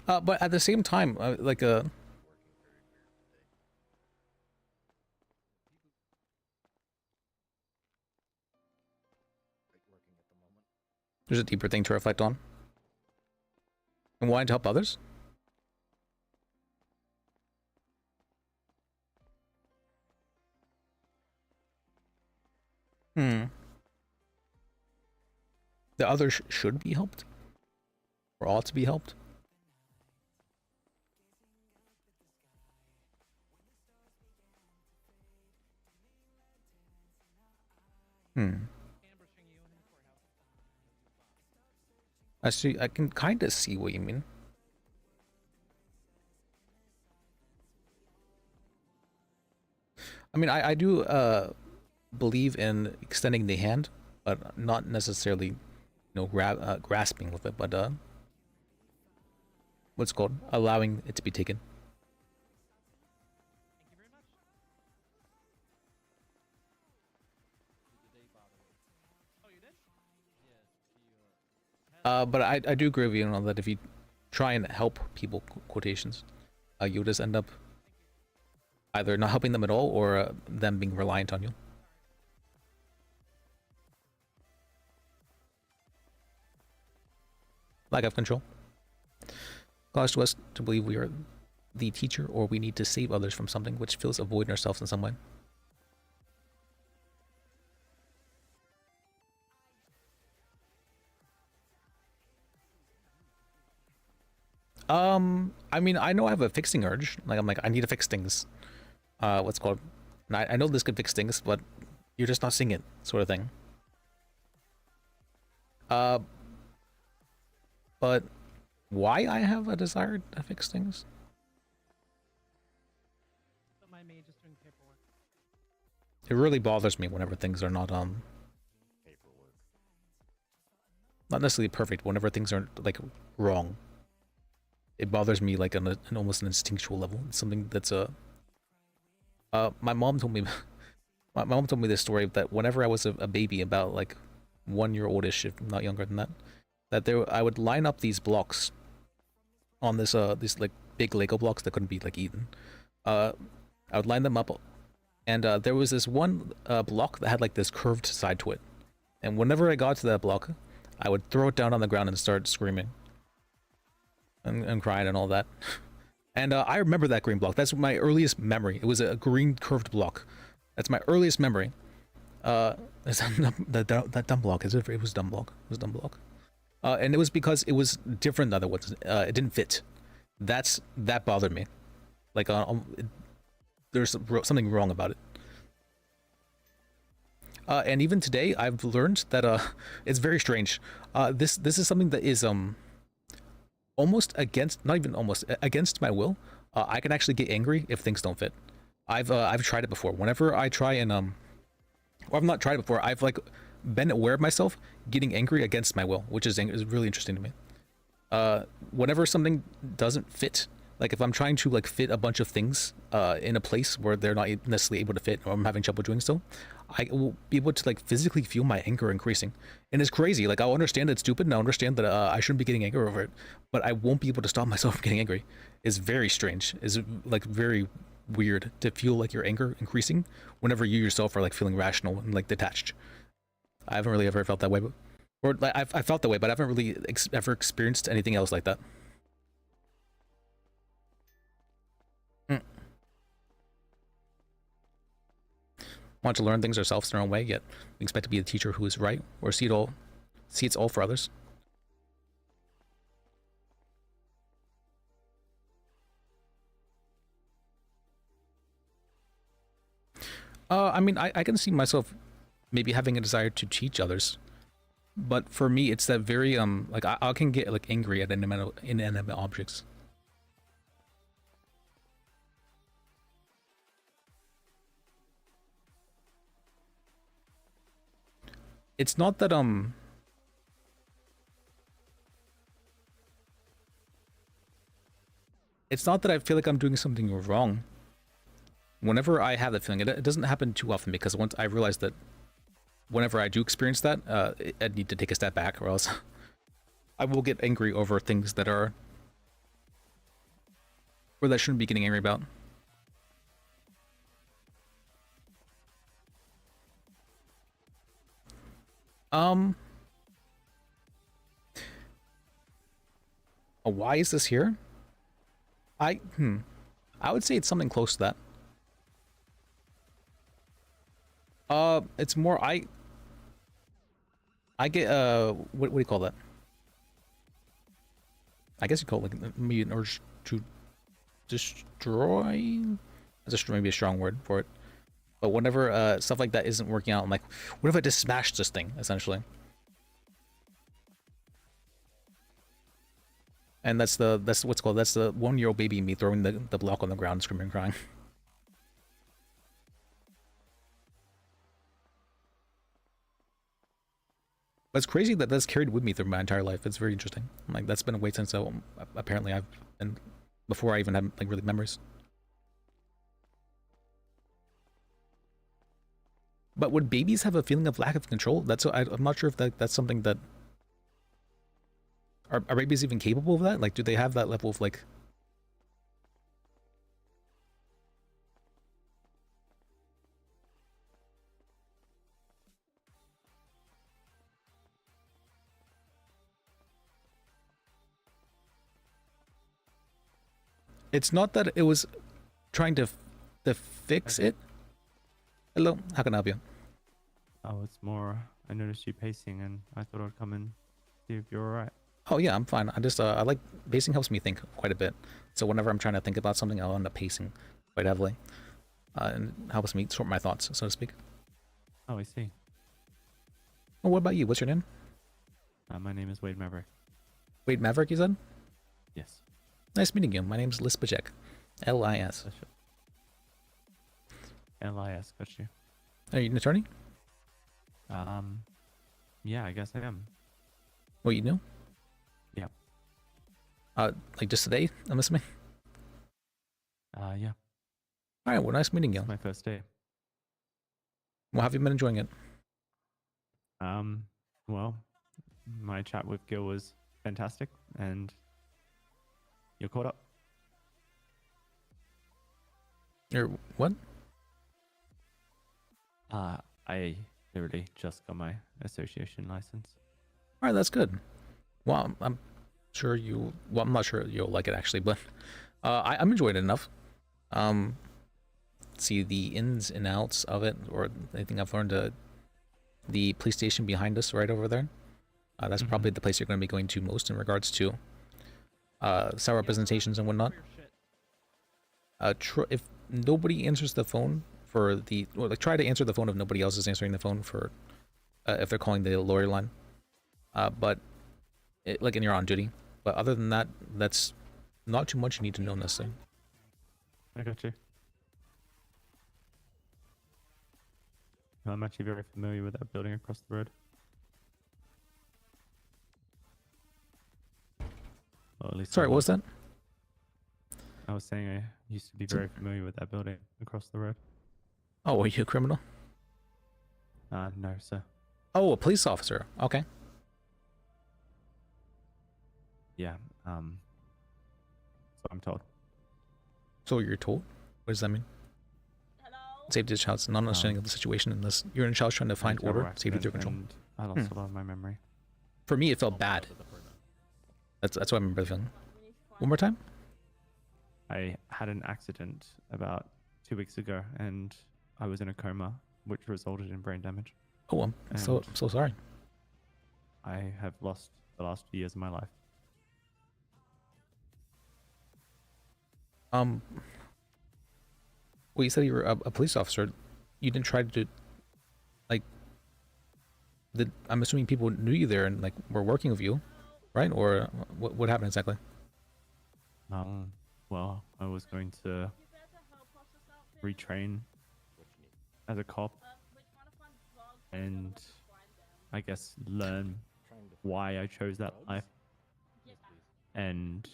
But at the same time, there's a deeper thing to reflect on. And wanting to help others? The others should be helped? Or ought to be helped? I see. I can kind of see what you mean. I mean, I do believe in extending the hand, but not necessarily, grasping with it, but what's it called? Allowing it to be taken. But I do agree with you on that. If you try and help people, quotations, you'll just end up either not helping them at all, or them being reliant on you. Lack of control. Cause to us to believe we are the teacher, or we need to save others from something, which feels avoiding ourselves in some way. I mean, I know I have a fixing urge. I'm like, I need to fix things. What's called? And I know this could fix things, but you're just not seeing it, sort of thing. But why I have a desire to fix things? It really bothers me whenever things are not necessarily perfect. Whenever things are like wrong. It bothers me like on almost an instinctual level. It's something that's my mom told me this story that whenever I was a baby, about like 1 year oldish, if not younger than that, I would line up these blocks on these like big Lego blocks that couldn't be like eaten. I would line them up, and there was this one block that had like this curved side to it, and whenever I got to that block, I would throw it down on the ground and start screaming. And crying and all that. And I remember that green block. That's my earliest memory. It was a green curved block. That's my earliest memory. That dumb block. It was dumb block. It was dumb block. And it was because it was different than other ones. It didn't fit. That bothered me. Like there's something wrong about it. And even today, I've learned that it's very strange. This is something that is almost against, not even almost, against my will. I can actually get angry if things don't fit. I've tried it before. Whenever I try and or I've not tried it before, I've like been aware of myself getting angry against my will, which is really interesting to me. Whenever something doesn't fit, like if I'm trying to like fit a bunch of things in a place where they're not necessarily able to fit, or I'm having trouble doing so, I will be able to like physically feel my anger increasing, and it's crazy. Like I'll understand it's stupid, and I understand that I shouldn't be getting angry over it, but I won't be able to stop myself from getting angry. It's very strange. It's like very weird to feel like your anger increasing whenever you yourself are like feeling rational and like detached. I haven't really ever felt that way, or like I felt that way, but I haven't really ever experienced anything else like that. Want to learn things ourselves in our own way, yet we expect to be the teacher who is right, or see it's all for others. I mean, I can see myself maybe having a desire to teach others, but for me, it's that very like I can get like angry at inanimate objects. It's not that it's not that I feel like I'm doing something wrong. Whenever I have that feeling, it doesn't happen too often, because once I realize that whenever I do experience that, I need to take a step back, or else I will get angry over things that are where that shouldn't be getting angry about. Why is this here? I would say it's something close to that. It's more I get what do you call that? I guess you call it like maybe an urge to destroy. That's maybe a strong word for it. But whenever stuff like that isn't working out, I'm like, what if I just smashed this thing, essentially? And that's what's called, that's the 1-year-old baby in me throwing the block on the ground, screaming and crying. But it's crazy that that's carried with me through my entire life. It's very interesting. Like that's been a way since apparently I've been, before I even had like really memories. But would babies have a feeling of lack of control? I'm not sure if that's something that are babies even capable of that? Like, do they have that level of like? It's not that it was trying to fix it. Hello, how can I help you? Oh, it's more. I noticed you pacing, and I thought I'd come and see if you're alright. Oh yeah, I'm fine. I just I like pacing helps me think quite a bit. So whenever I'm trying to think about something, I'll end up pacing quite heavily, and helps me sort my thoughts, so to speak. Oh, I see. Well, what about you? What's your name? My name is Wade Maverick. Wade Maverick, you said? Yes. Nice meeting you. My name's Bajek. L-I-S. L-I-S, got you. Are you an attorney? Yeah, I guess I am. What, you knew? Yeah. Like just today, I'm assuming? Yeah. Alright, well, nice meeting you. It's my first day. Well, have you been enjoying it? Well, my chat with Gil was fantastic, and you're caught up. You're what? I literally just got my association license. Alright, that's good. Well, I'm sure you... Well, I'm not sure you'll like it, actually, but I'm enjoying it enough. See the ins and outs of it, or anything I've learned. The police station behind us, right over there. That's probably the place you're going to be going to most in regards to cell representations and whatnot. If nobody answers the phone for the... Or like, try to answer the phone if nobody else is answering the phone for... if they're calling the lawyer line. But... like, and you're on duty. But other than that, that's not too much you need to know necessarily. I got you. I'm actually very familiar with that building across the road. Well, at least Sorry, what was that? I was saying I used to be very familiar with that building across the road. Oh, were you a criminal? No, sir. Oh, a police officer. Okay. Yeah. So I'm told. So you're told? What does that mean? Safety of the child's non-understanding of the situation unless you're in charge trying to find order, safety through control. And I lost a lot of my memory. For me, it felt bad. That's what I remember feeling. One more time? I had an accident about 2 weeks ago, and I was in a coma, which resulted in brain damage. Oh, I'm so sorry. I have lost the last few years of my life. Well, you said you were a police officer. You didn't try to, like, I'm assuming people knew you there and like were working with you, right? Or what happened exactly? Well, I was going to retrain as a cop and I guess learn why I chose that life. And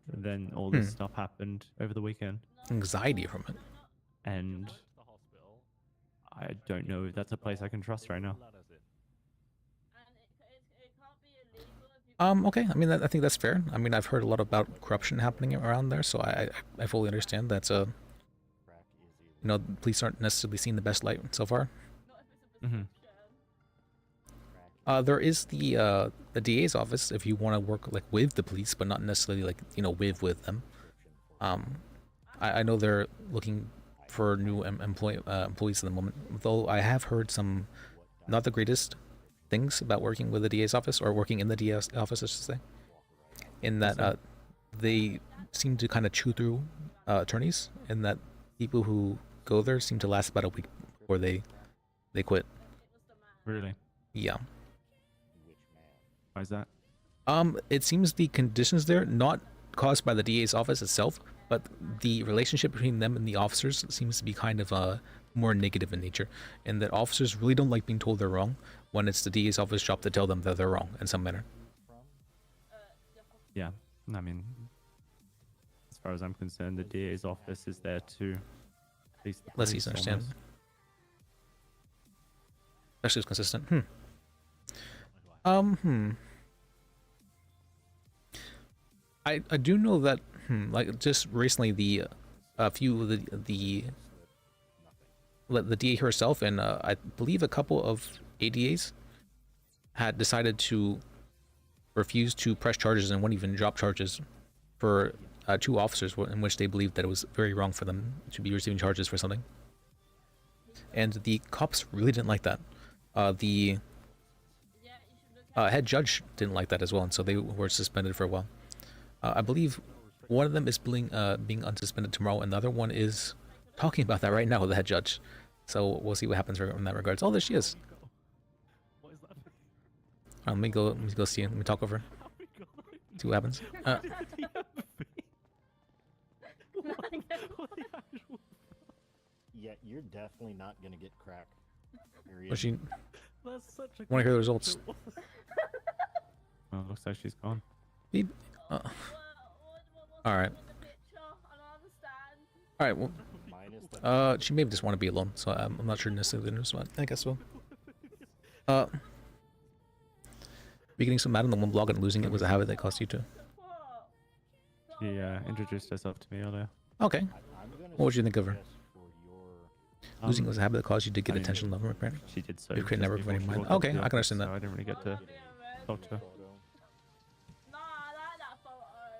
then all this stuff happened over the weekend. Anxiety from it. And I don't know if that's a place I can trust right now. Okay. I mean, I think that's fair. I mean, I've heard a lot about corruption happening around there, so I fully understand that's a, you know, police aren't necessarily seeing the best light so far. There is the DA's office if you want to work like with the police, but not necessarily like, you know, with them. I know they're looking for new employees at the moment, though I have heard some not the greatest things about working with the DA's office, or working in the DA's office, I should say, in that they seem to kind of chew through attorneys, and that people who go there seem to last about a week before they quit. Really? Yeah. Why is that? It seems the conditions there, not caused by the DA's office itself, but the relationship between them and the officers seems to be kind of more negative in nature, and that officers really don't like being told they're wrong when it's the DA's office job to tell them that they're wrong in some manner. Yeah, I mean, as far as I'm concerned, the DA's office is there to Let's easy understand. Especially it's consistent. I do know that like just recently a few of the DA herself and I believe a couple of ADAs had decided to refuse to press charges and wouldn't even drop charges for 2 officers in which they believed that it was very wrong for them to be receiving charges for something. And the cops really didn't like that. The head judge didn't like that as well, and so they were suspended for a while. I believe one of them is being unsuspended tomorrow, and the other one is talking about that right now with the head judge. So we'll see what happens in that regards. Oh, there she is. Let me go see her. Let me talk over her. See what happens. Yeah, you're definitely not gonna get crack. Was she? Want to hear the results? Well, looks like she's gone. Beep. All right. All right. Well, she may just want to be alone, so I'm not sure necessarily the news, but I guess so. Beginning so mad on the one blog and losing it was a habit that cost you too. She introduced herself to me earlier. Okay. What would you think of her? Losing was a habit that caused you to get attention, love, and regret. She did so. You create network of any mind. walked Okay, into the I can office, understand that. so I didn't really get to talk to her.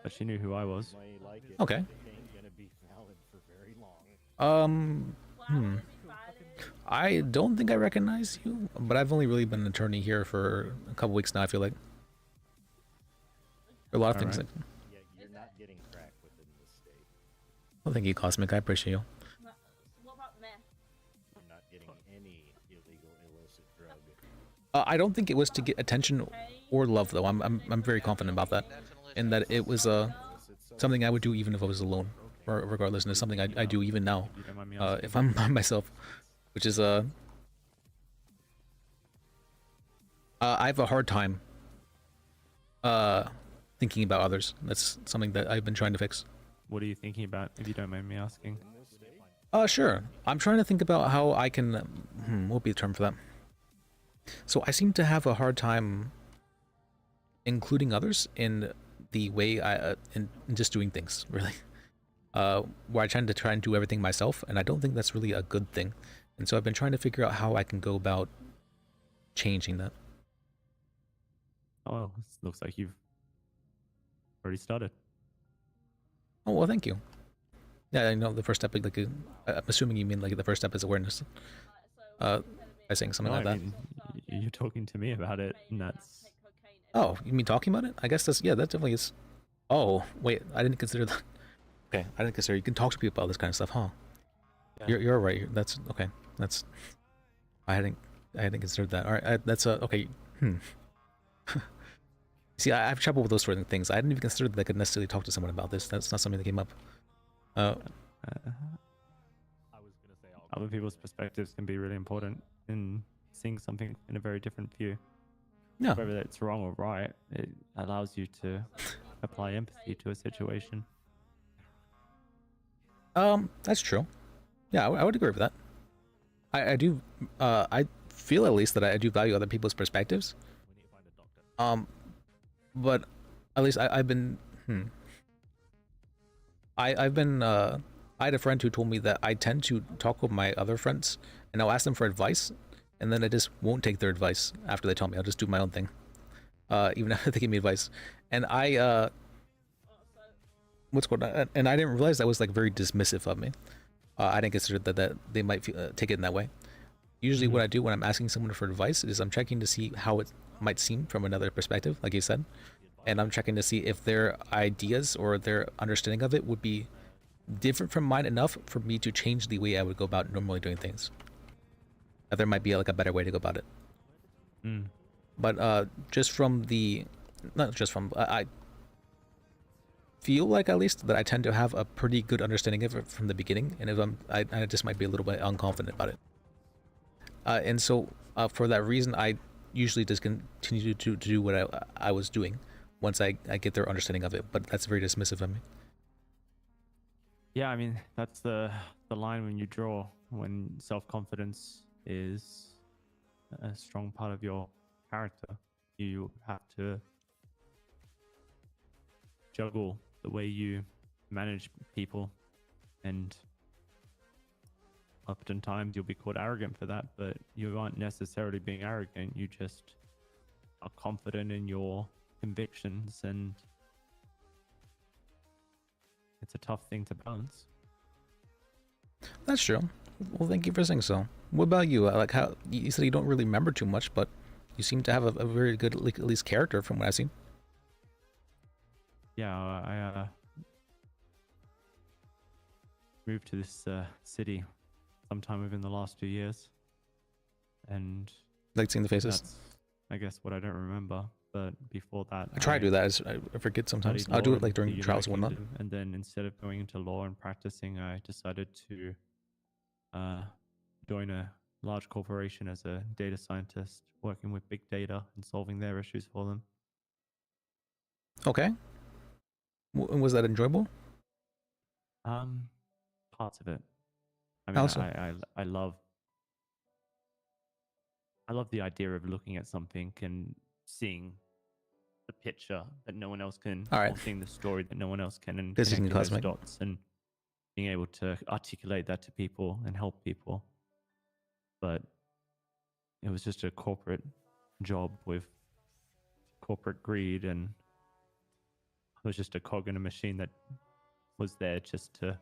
But she knew who I was. Okay. I don't think I recognize you, but I've only really been an attorney here for a couple weeks now, I feel like. There are a lot of things Alright. like... Yeah, you're not getting crack within the state. Well, thank you, Cosmic. I appreciate you. You're not getting any illegal, illicit drug. I don't think it was to get attention or love, though. I'm very confident about that, and that it was something I would do even if I was alone, or regardless, and it's something I do even now, if I'm by myself, which is I have a hard time thinking about others. That's something that I've been trying to fix. What are you thinking about, if you don't mind me asking? Sure. I'm trying to think about how I can. What would be the term for that? So I seem to have a hard time including others in the way in just doing things, really. Where I tend to try and do everything myself, and I don't think that's really a good thing. And so I've been trying to figure out how I can go about changing that. Oh, well, looks like you've already started. Oh, well, thank you. Yeah, I know the first step, like, I'm assuming you mean like the first step is awareness. By saying something No, like I that. mean, you're talking to me about it, and that's... Oh, you mean talking about it? I guess that's, yeah, that definitely is. Oh, wait, I didn't consider that. Okay, I didn't consider you can talk to people about this kind of stuff, huh? Yeah. You're right. That's okay. That's I hadn't considered that. All right, that's okay. See, I have trouble with those sort of things. I didn't even consider that I could necessarily talk to someone about this. That's not something that came up. Other people's perspectives can be really important in seeing something in a very different view. Yeah. Whether it's wrong or right, it allows you to apply empathy to a situation. That's true. Yeah, I would agree with that. I do. I feel at least that I do value other people's perspectives. But at least I've been. I've been. I had a friend who told me that I tend to talk with my other friends, and I'll ask them for advice, and then I just won't take their advice after they tell me. I'll just do my own thing, even after they give me advice. And what's going on? And I didn't realize that was like very dismissive of me. I didn't consider that they might take it in that way. Usually, what I do when I'm asking someone for advice is I'm checking to see how it might seem from another perspective, like you said, and I'm checking to see if their ideas or their understanding of it would be different from mine enough for me to change the way I would go about normally doing things. That there might be like a better way to go about it. But just from the, not just from, I feel like at least that I tend to have a pretty good understanding of it from the beginning, and if I just might be a little bit unconfident about it. And so for that reason, I usually just continue to do what I was doing once I get their understanding of it, but that's very dismissive of me. Yeah, I mean, that's the line when you draw, when self-confidence is a strong part of your character. You have to juggle the way you manage people, and oftentimes you'll be called arrogant for that, but you aren't necessarily being arrogant. You just are confident in your convictions, and it's a tough thing to balance. That's true. Well, thank you for saying so. What about you? Like, how you said you don't really remember too much, but you seem to have a very good, like, at least character from what I've seen. Yeah, I moved to this city sometime within the last 2 years, and Like seeing the faces. that's, I guess, what I don't remember. But before that, I try to do that. I forget sometimes. studied I'll do law it like in during the trials United and whatnot. Kingdom, and then instead of going into law and practicing, I decided to join a large corporation as a data scientist, working with big data and solving their issues for them. Okay. Was that enjoyable? Parts of it. I mean, How so? I love the idea of looking at something and seeing the picture that no one else can, All right. or seeing the story that no one else can, and Visiting connecting those classmate. dots and being able to articulate that to people and help people. But it was just a corporate job with corporate greed, and I was just a cog in a machine that was there just to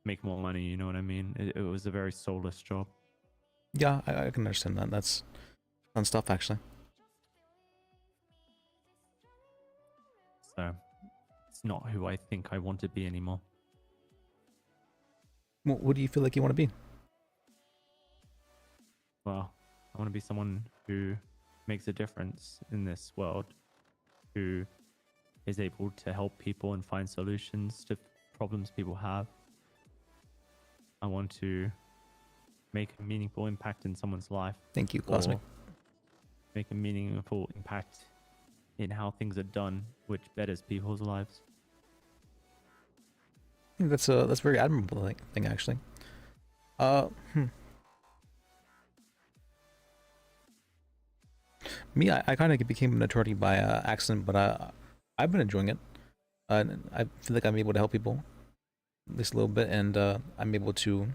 make more money. You know what I mean? It was a very soulless job. Yeah, I can understand that. That's fun stuff, actually. So it's not who I think I want to be anymore. What do you feel like you want to be? Well, I want to be someone who makes a difference in this world, who is able to help people and find solutions to problems people have. I want to make a meaningful impact in someone's life. Thank you, classmate. or Make a meaningful impact in how things are done, which betters people's lives. I think that's very admirable thing, actually. Me, I kind of became an attorney by accident, but I've been enjoying it. And I feel like I'm able to help people at least a little bit, and I'm able to,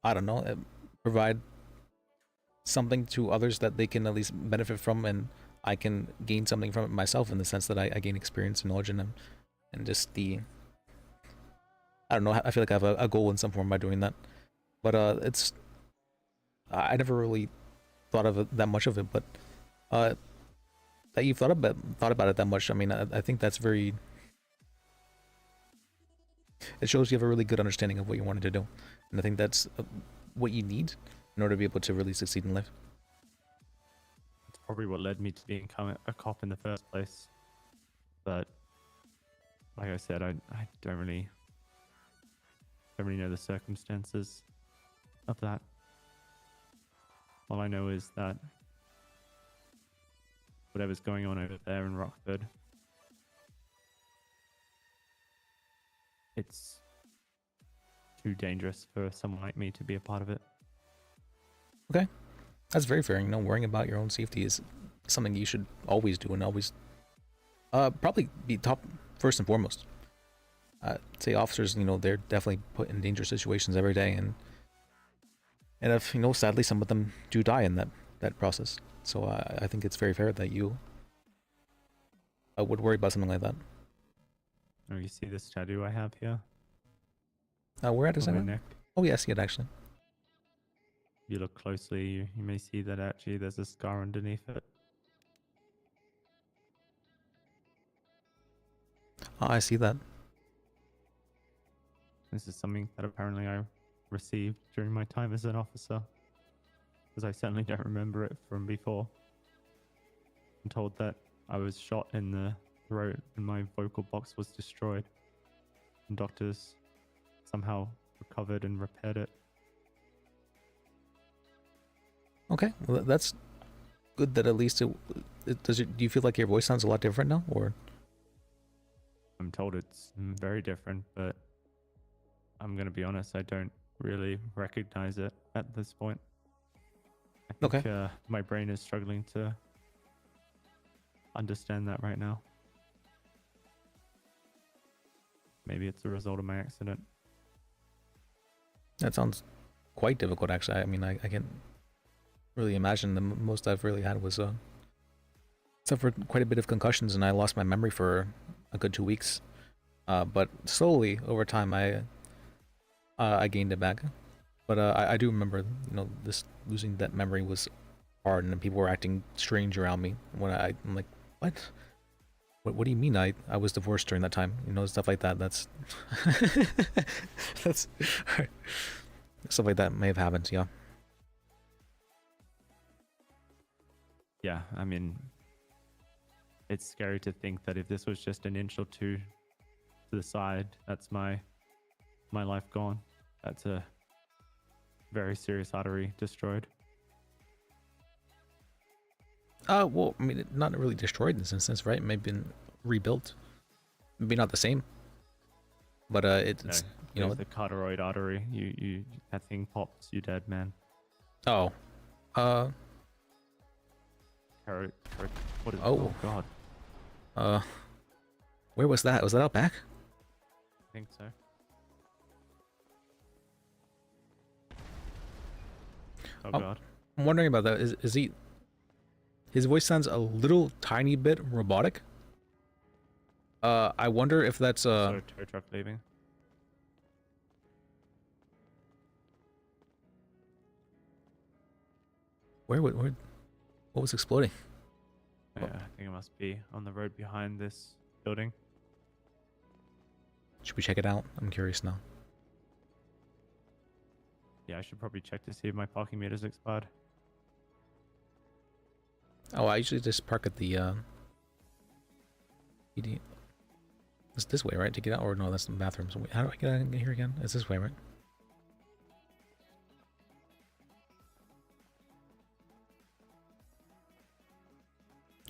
I don't know, provide something to others that they can at least benefit from, and I can gain something from it myself in the sense that I gain experience and knowledge in them, and just the, I don't know, I feel like I have a goal in some form by doing that. But it's, I never really thought of it that much of it, but that you've thought about it that much, I mean, I think that's very, it shows you have a really good understanding of what you wanted to do, and I think that's what you need in order to be able to really succeed in life. It's probably what led me to become a cop in the first place. But like I said, I don't really know the circumstances of that. All I know is that whatever's going on over there in Rockford, it's too dangerous for someone like me to be a part of it. Okay, that's very fair. You know, worrying about your own safety is something you should always do, and always probably be top first and foremost. Say officers, you know, they're definitely put in dangerous situations every day, and if, you know, sadly some of them do die in that process. So I think it's very fair that you would worry about something like that. Oh, you see this tattoo I have here? Where at is On my it? neck. Oh yeah, I see it actually. If you look closely, you may see that actually there's a scar underneath it. Oh, I see that. This is something that apparently I received during my time as an officer, because I certainly don't remember it from before. I'm told that I was shot in the throat and my vocal box was destroyed, and doctors somehow recovered and repaired it. Okay, well, that's good that at least do you feel like your voice sounds a lot different now, or? I'm told it's very different, but I'm gonna be honest, I don't really recognize it at this point. I think my brain is struggling to understand that right now. Maybe it's a result of my accident. That sounds quite difficult, actually. I mean, I can't really imagine. The most I've really had was suffered quite a bit of concussions, and I lost my memory for a good 2 weeks. But slowly over time, I gained it back. But I do remember, you know, this losing that memory was hard, and people were acting strange around me when I'm like, what? What do you mean? I was divorced during that time, you know, stuff like that. That's that's stuff like that may have happened. Yeah. Yeah, I mean, it's scary to think that if this was just an inch or two to the side, that's my life gone. That's a very serious artery destroyed. Well, I mean, not really destroyed in this instance, right? It may have been rebuilt. Maybe not the same. But it's you know, the carotid artery. You that thing pops, you dead, man. Oh. What is? Oh God. Where was that? Was that out back? I think so. Oh God. I'm wondering about that. Is he? His voice sounds a little tiny bit robotic. I wonder if that's So tow truck leaving. What was exploding? Yeah, I think it must be on the road behind this building. Should we check it out? I'm curious now. Yeah, I should probably check to see if my parking meter's expired. Oh, I usually just park at the PD. It's this way, right? To get out, or no? That's the bathroom. So how do I get out here again? It's this way, right?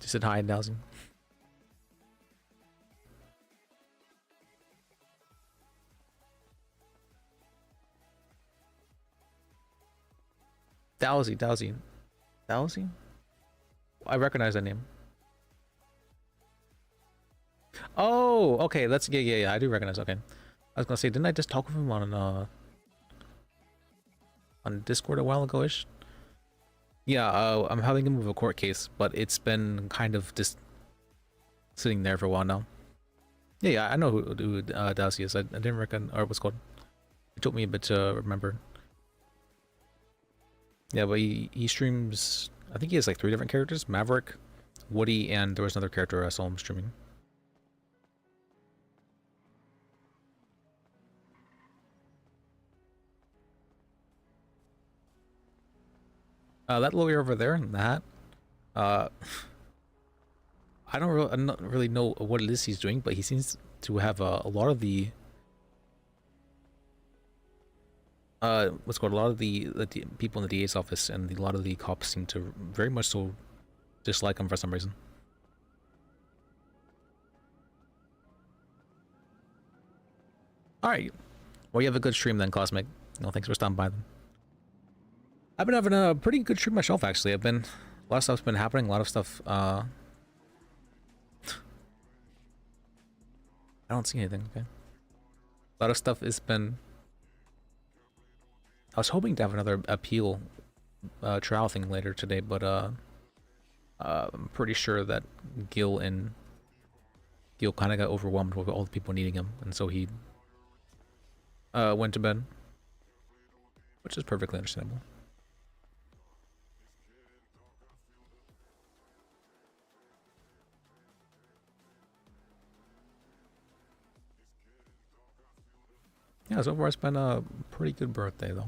Just said hi, Dowsing. Dowsy. Dalsy? I recognize that name. Oh, okay. That's yeah. I do recognize. Okay, I was gonna say, didn't I just talk with him on Discord a while ago-ish? Yeah. I'm having him with a court case, but it's been kind of just sitting there for a while now. Yeah. I know who Dalsy is. I didn't reckon, or what's called. It took me a bit to remember. Yeah, but he streams. I think he has like 3 different characters: Maverick, Woody, and there was another character I saw him streaming. That lawyer over there in the hat. I don't really know what it is he's doing, but he seems to have a lot of the what's called a lot of the people in the DA's office and a lot of the cops seem to very much so dislike him for some reason. All right, well, you have a good stream then, Cosmic. No, thanks for stopping by then. I've been having a pretty good stream myself, actually. A lot of stuff's been happening. A lot of stuff. I don't see anything. Okay. A lot of stuff has been. I was hoping to have another appeal trial thing later today, but I'm pretty sure that Gil kind of got overwhelmed with all the people needing him, and so he went to bed, which is perfectly understandable. Yeah, so far it's been a pretty good birthday, though.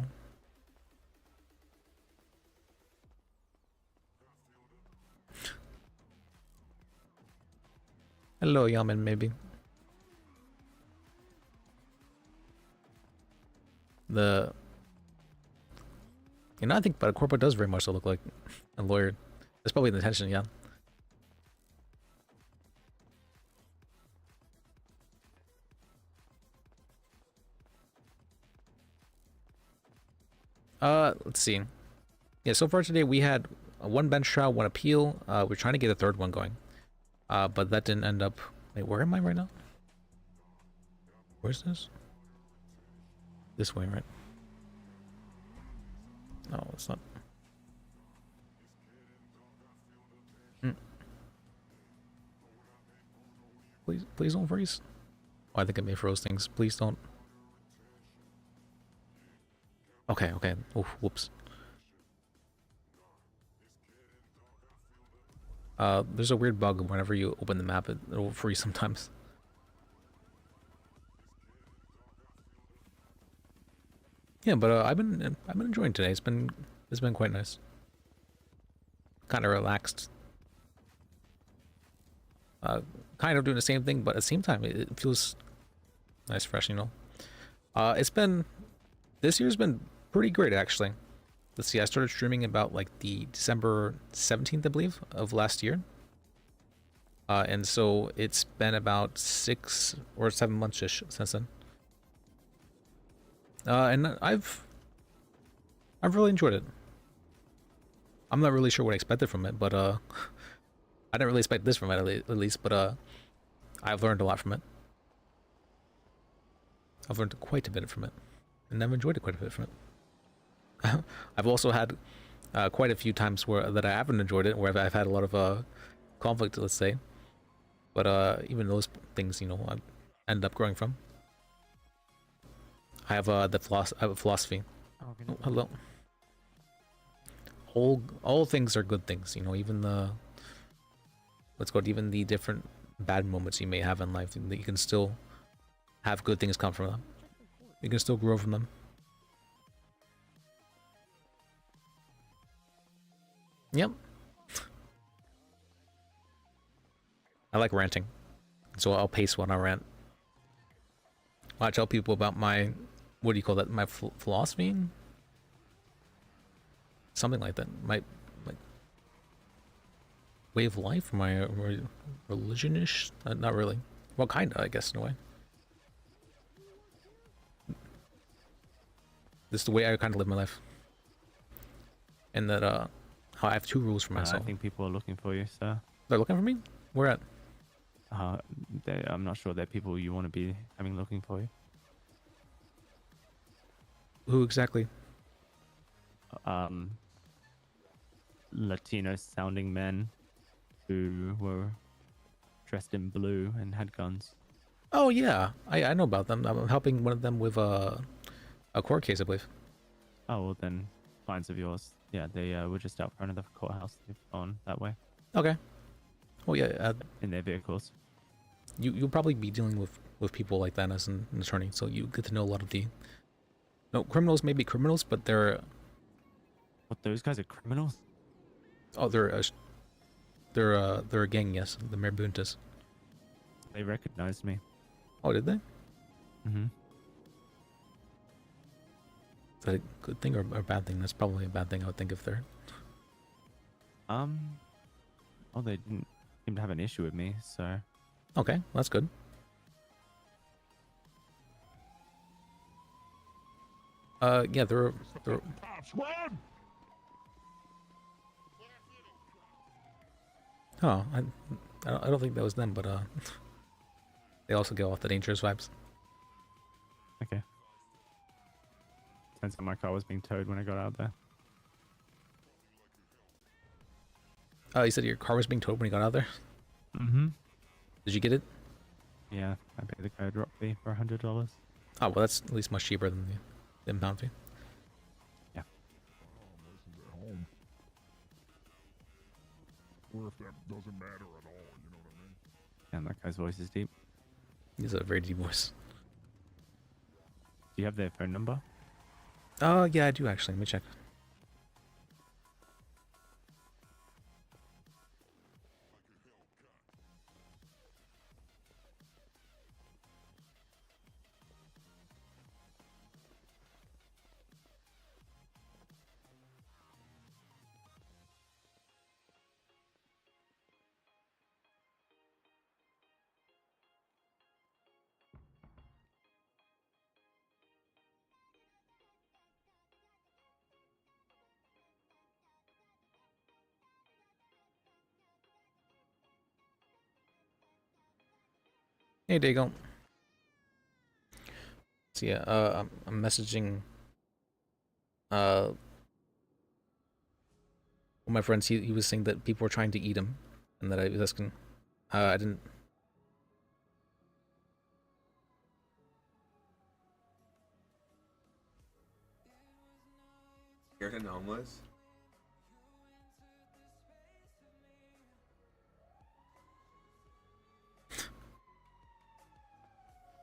Hello, Yaman, maybe. I think but a corporate does very much so look like a lawyer. That's probably the intention, yeah. Let's see. Yeah, so far today we had 1 bench trial, 1 appeal. We're trying to get a 3rd one going. But that didn't end up. Wait, where am I right now? Where's this? This way, right? No, it's not. Please don't freeze. Oh, I think I may froze things. Please don't. Okay. Oh, whoops. There's a weird bug whenever you open the map, it'll freeze sometimes. Yeah, but I've been enjoying today. It's been quite nice. Kind of relaxed. Kind of doing the same thing, but at the same time, it feels nice, fresh, you know. This year's been pretty great, actually. Let's see, I started streaming about like the December 17th, I believe, of last year. And so it's been about 6 or 7 months-ish since then. And I've really enjoyed it. I'm not really sure what I expected from it, but I didn't really expect this from it at least, but I've learned a lot from it. I've learned quite a bit from it, and I've enjoyed it quite a bit from it. I've also had quite a few times that I haven't enjoyed it, where I've had a lot of conflict, let's say. But even those things, you know, I end up growing from. I have a philosophy. Oh, hello. All things are good things, you know. Even even the different bad moments you may have in life, that you can still have good things come from them. You can still grow from them. Yep. I like ranting, so I'll pace when I rant. I tell people about my, what do you call that? My philosophy? Something like that. My way of life, my religion-ish? Not really. Well, kinda, I guess, in a way. This is the way I kind of live my life. And that, I have 2 rules for I myself. think people are looking for you, sir. They're looking for me? Where at? I'm not sure they're people you want to be having looking for you. Who exactly? Latino-sounding men who were dressed in blue and had guns. Oh yeah, I know about them. I'm helping one of them with a court case, I believe. Oh, well then, clients of yours. Yeah, they were just out front of the courthouse. They've gone that way. Okay. Oh yeah. In their vehicles. You'll probably be dealing with people like that as an attorney, so you get to know a lot of the. No, criminals may be criminals, but they're. What? Those guys are criminals? Oh, they're a gang. Yes, the Marabuntas. They recognized me. Oh, did they? Mm-hmm. Is that a good thing or a bad thing? That's probably a bad thing, I would think, if they're. Oh, they didn't seem to have an issue with me, so. Okay, that's good. Yeah, they're. Oh, I don't think that was them, but they also give off the dangerous vibes. Okay. Turns out my car was being towed when I got out there. You said your car was being towed when you got out there? Mm-hmm. Did you get it? Yeah, I paid the car drop fee for $100. Oh, well, that's at least much cheaper than the impound fee. Yeah. Or if that doesn't matter at all, you know what I mean? And that guy's voice is deep. He's a very deep voice. Do you have their phone number? Yeah, I do actually. Let me check. Hey, Dago. So yeah, I'm messaging one of my friends. He was saying that people were trying to eat him, and that I was asking. I didn't. You're homeless?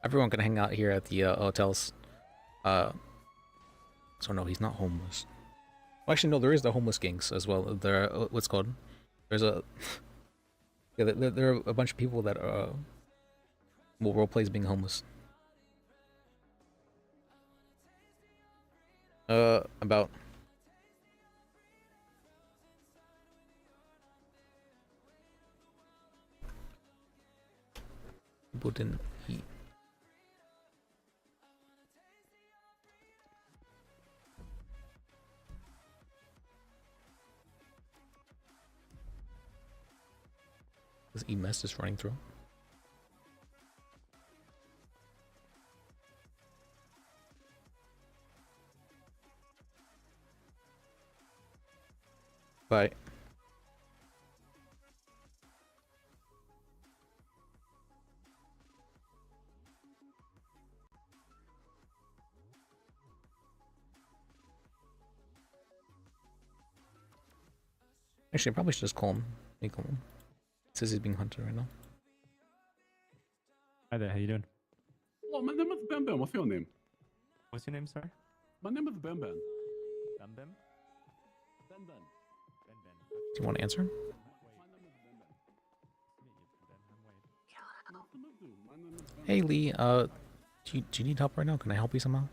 Everyone can hang out here at the hotels. So no, he's not homeless. Well, actually, no, there is the homeless gangs as well. There, what's it called? There's a yeah, there are a bunch of people that will role play as being homeless. About. People didn't eat. This EMS is running through. Bye. Actually, I probably should just call him. Let me call him. It says he's being hunted right now. Hi there, how you doing? Oh, my name is Ben Ben. What's your name? What's your name, sorry? My name is Ben Ben. Ben Ben? Ben Ben. Ben Ben. Do you want to answer? Hey Lee, do you need help right now? Can I help you somehow?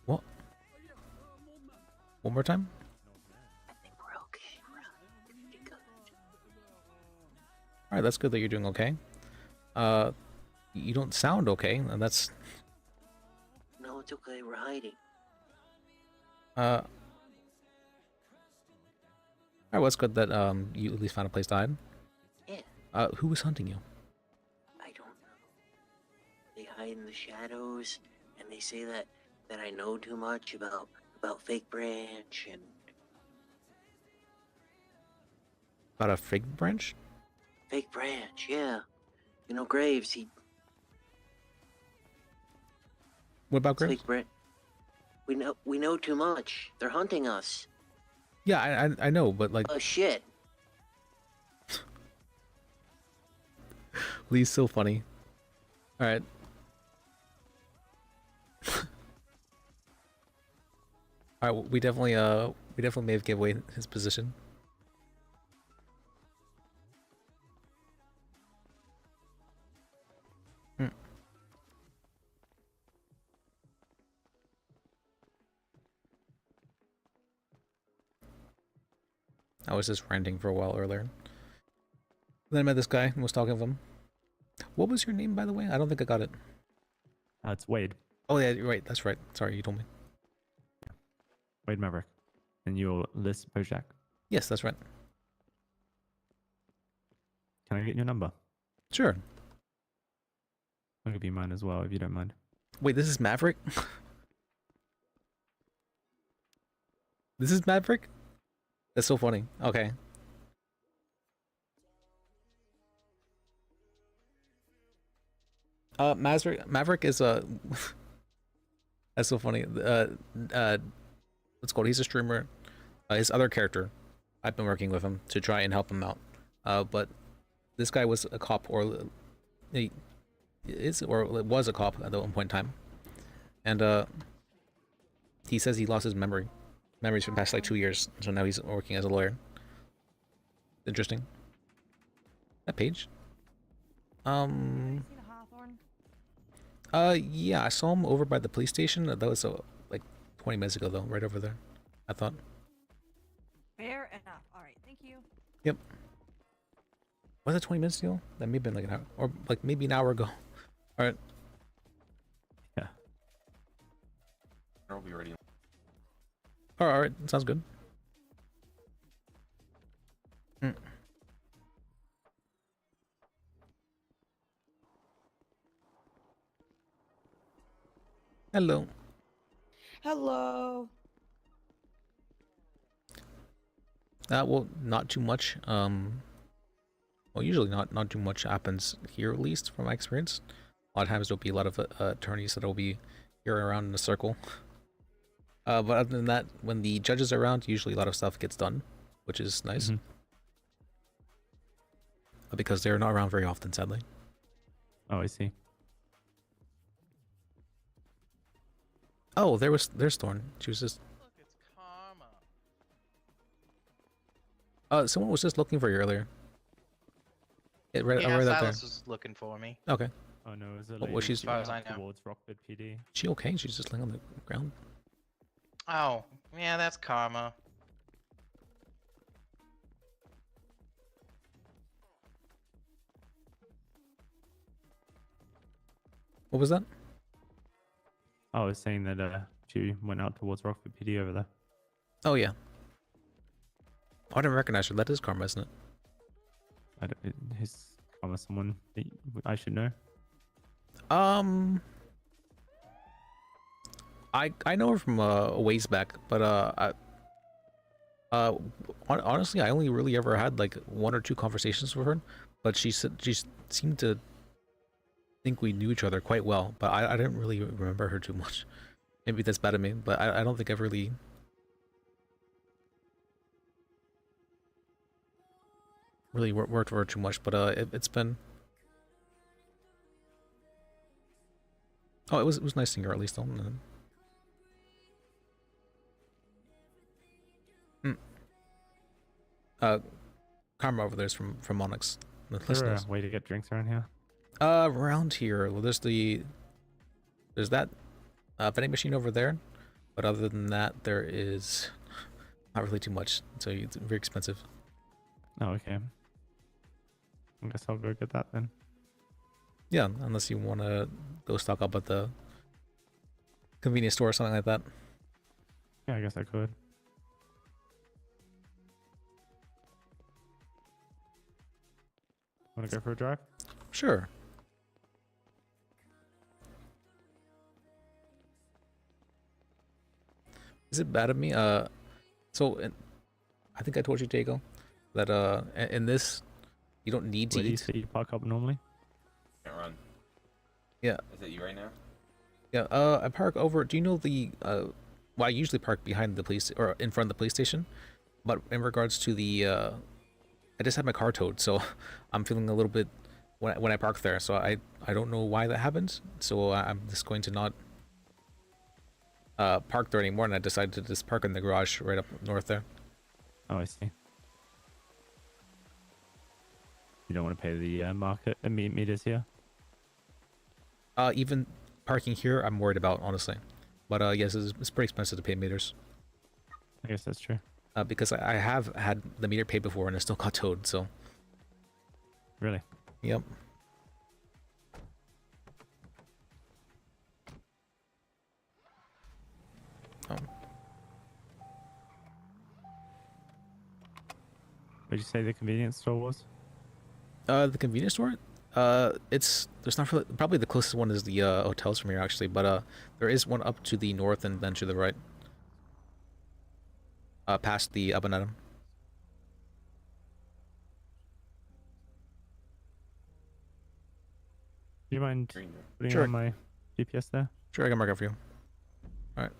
What? One more time? Alright, that's good that you're doing okay. You don't sound okay, and that's... No, it's okay. We're hiding. Alright, well, it's good that you at least found a place to hide. Yeah, Who was hunting you? I don't know. They hide in the shadows, and they say that I know too much about Fake Branch and About a fig branch? Fake Branch. Yeah, you know Graves. What about It's Graves? Fake Branch. We know too much. They're hunting us. Yeah, I know, but like. Oh shit. Lee's so funny. Alright. Alright, we definitely may have gave away his position. I was just ranting for a while earlier. Then I met this guy and was talking to him. What was your name, by the way? I don't think I got it. It's Wade. Oh yeah, you're right. That's right. Sorry, you told me. Wade Maverick. And you're Liz Bajek. Yes, that's right. Can I get your number? Sure. I'll give you mine as well, if you don't mind. Wait, this is Maverick? This is Maverick? That's so funny. Okay. Maverick is a. That's so funny. What's called? He's a streamer. His other character, I've been working with him to try and help him out. But this guy was a cop, or he was a cop at one point in time, and he says he lost his memory. Memories for the past like 2 years, so now he's working as a lawyer. Interesting. That page. Yeah, I saw him over by the police station. That was like 20 minutes ago, though, right over there. I thought. Fair enough. All right, thank you. Yep. Was it 20 minutes ago? That may have been like an hour, or like maybe an hour ago. All right. Yeah. I'll be ready. All right, sounds good. Hello. Hello. Well, not too much. Well, usually not too much happens here, at least from my experience. A lot of times there'll be a lot of attorneys that'll be here around in a circle. But other than that, when the judges are around, usually a lot of stuff gets done, which is nice. Because they're not around very often, sadly. Oh, I see. Oh, there's Thorn. She was just. Look, it's Karma. Someone was just looking for you earlier. Right up there. Silas was looking for me. Okay. Oh no, is it Well, like she's- As far as I know. towards Rockford PD? She okay? She's just laying on the ground. Oh, yeah, that's Karma. What was that? I was saying that she went out towards Rockford PD over there. Oh yeah. I didn't recognize her. That is Karma, isn't it? His Karma someone that I should know. I know her from a ways back, but honestly, I only really ever had like 1 or 2 conversations with her. But she seemed to think we knew each other quite well, but I didn't really remember her too much. Maybe that's bad of me, but I don't think I've really worked with her too much. But it's been. Oh, it was nice seeing her at least though. Karma over there is from Onyx. The Is there a listeners. way to get drinks around here? Around here, well, there's that vending machine over there, but other than that, there is not really too much. So it's very expensive. Oh, okay. I guess I'll go get that then. Yeah, unless you want to go stock up at the convenience store or something like that. Yeah, I guess I could. Want to go for a drive? Sure. Is it bad of me? I think I told you, Diego, that in this, you don't need to Where do you eat. see you park up normally? Can't run. Yeah. Is it you right now? Yeah. I park over. Do you know the well, I usually park behind the police or in front of the police station, but in regards to the I just had my car towed, so I'm feeling a little bit when I park there. So I don't know why that happened. So I'm just going to not park there anymore, and I decided to just park in the garage right up north there. Oh, I see. You don't want to pay the market meters here? Even parking here, I'm worried about, honestly. But yes, it's pretty expensive to pay meters. I guess that's true. Because I have had the meter paid before and it still got towed, so. Really? Yep. Oh. Where'd you say the convenience store was? The convenience store? There's not really, probably the closest one is the hotels from here actually, but there is one up to the north and then to the right. Past the Abanadam. Do you mind putting Sure. on my GPS there? Sure, I can mark it for you. Alright.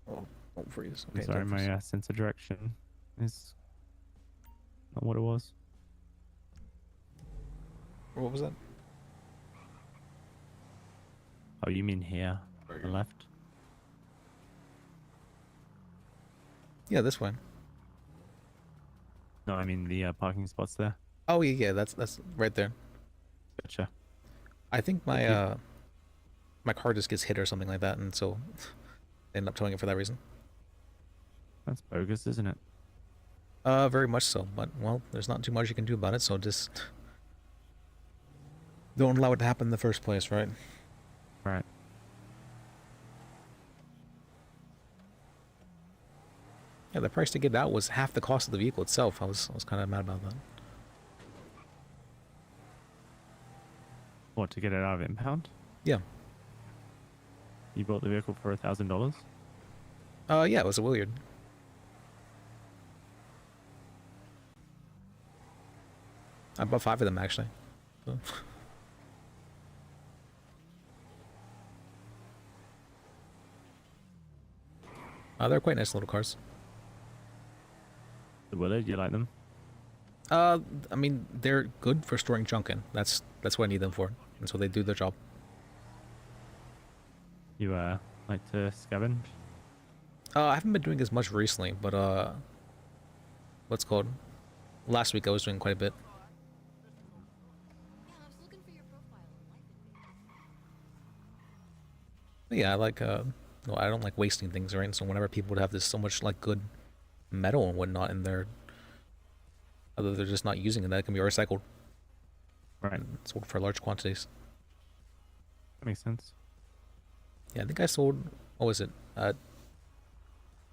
Oh, don't freeze. I'm sorry, don't freeze. my sense of direction is not what it was. What was that? Oh, you mean here? On the left? Yeah, this way. No, I mean the parking spots there. Oh yeah, that's right there. Gotcha. I think my my car just gets hit or something like that, and so I end up towing it for that reason. That's bogus, isn't it? Very much so. But well, there's not too much you can do about it, so just don't allow it to happen in the first place, right? Right. Yeah, the price to get out was half the cost of the vehicle itself. I was kind of mad about that. What, to get it out of impound? Yeah. You bought the vehicle for $1,000? Yeah, it was a Williard. I bought 5 of them actually. So. They're quite nice little cars. The Willard, you like them? I mean, they're good for storing junk in. That's what I need them for, and so they do their job. You like to scavenge? I haven't been doing as much recently, but what's it called? Last week I was doing quite a bit. But yeah, I like no, I don't like wasting things, right? So whenever people would have this so much like good metal and whatnot in their, other they're just not using it, that can be recycled. Right. And sold for large quantities. That makes sense. Yeah, I think I sold, what was it?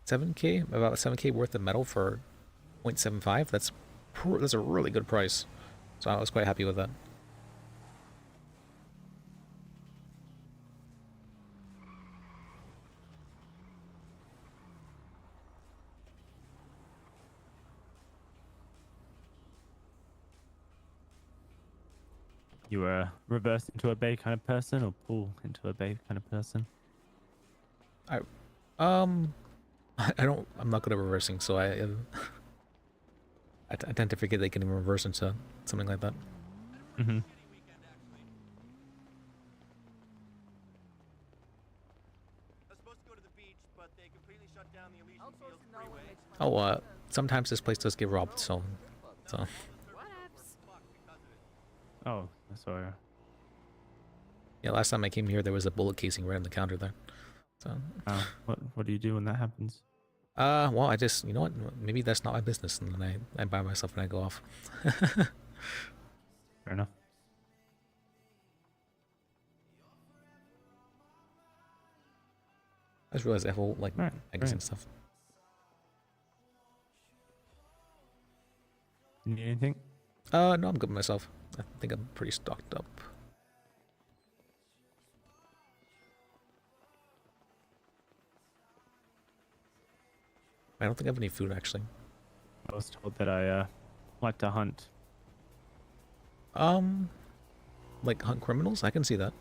7K, about 7K worth of metal for 0.75. That's a really good price. So I was quite happy with that. You reverse into a bay kind of person or pull into a bay kind of person? I'm not good at reversing, so I tend to forget they can reverse into something like that. Mm-hmm. Oh, sometimes this place does get robbed, so. Oh, sorry. Yeah, last time I came here, there was a bullet casing right on the counter there. So. What do you do when that happens? Well, I just, you know what? Maybe that's not my business, and then I buy myself and I go off. Fair enough. just realized I have whole like Alright, magazine great. stuff. You need anything? No, I'm good with myself. I think I'm pretty stocked up. I don't think I have any food actually. I was told that I like to hunt. Like hunt criminals? I can see that.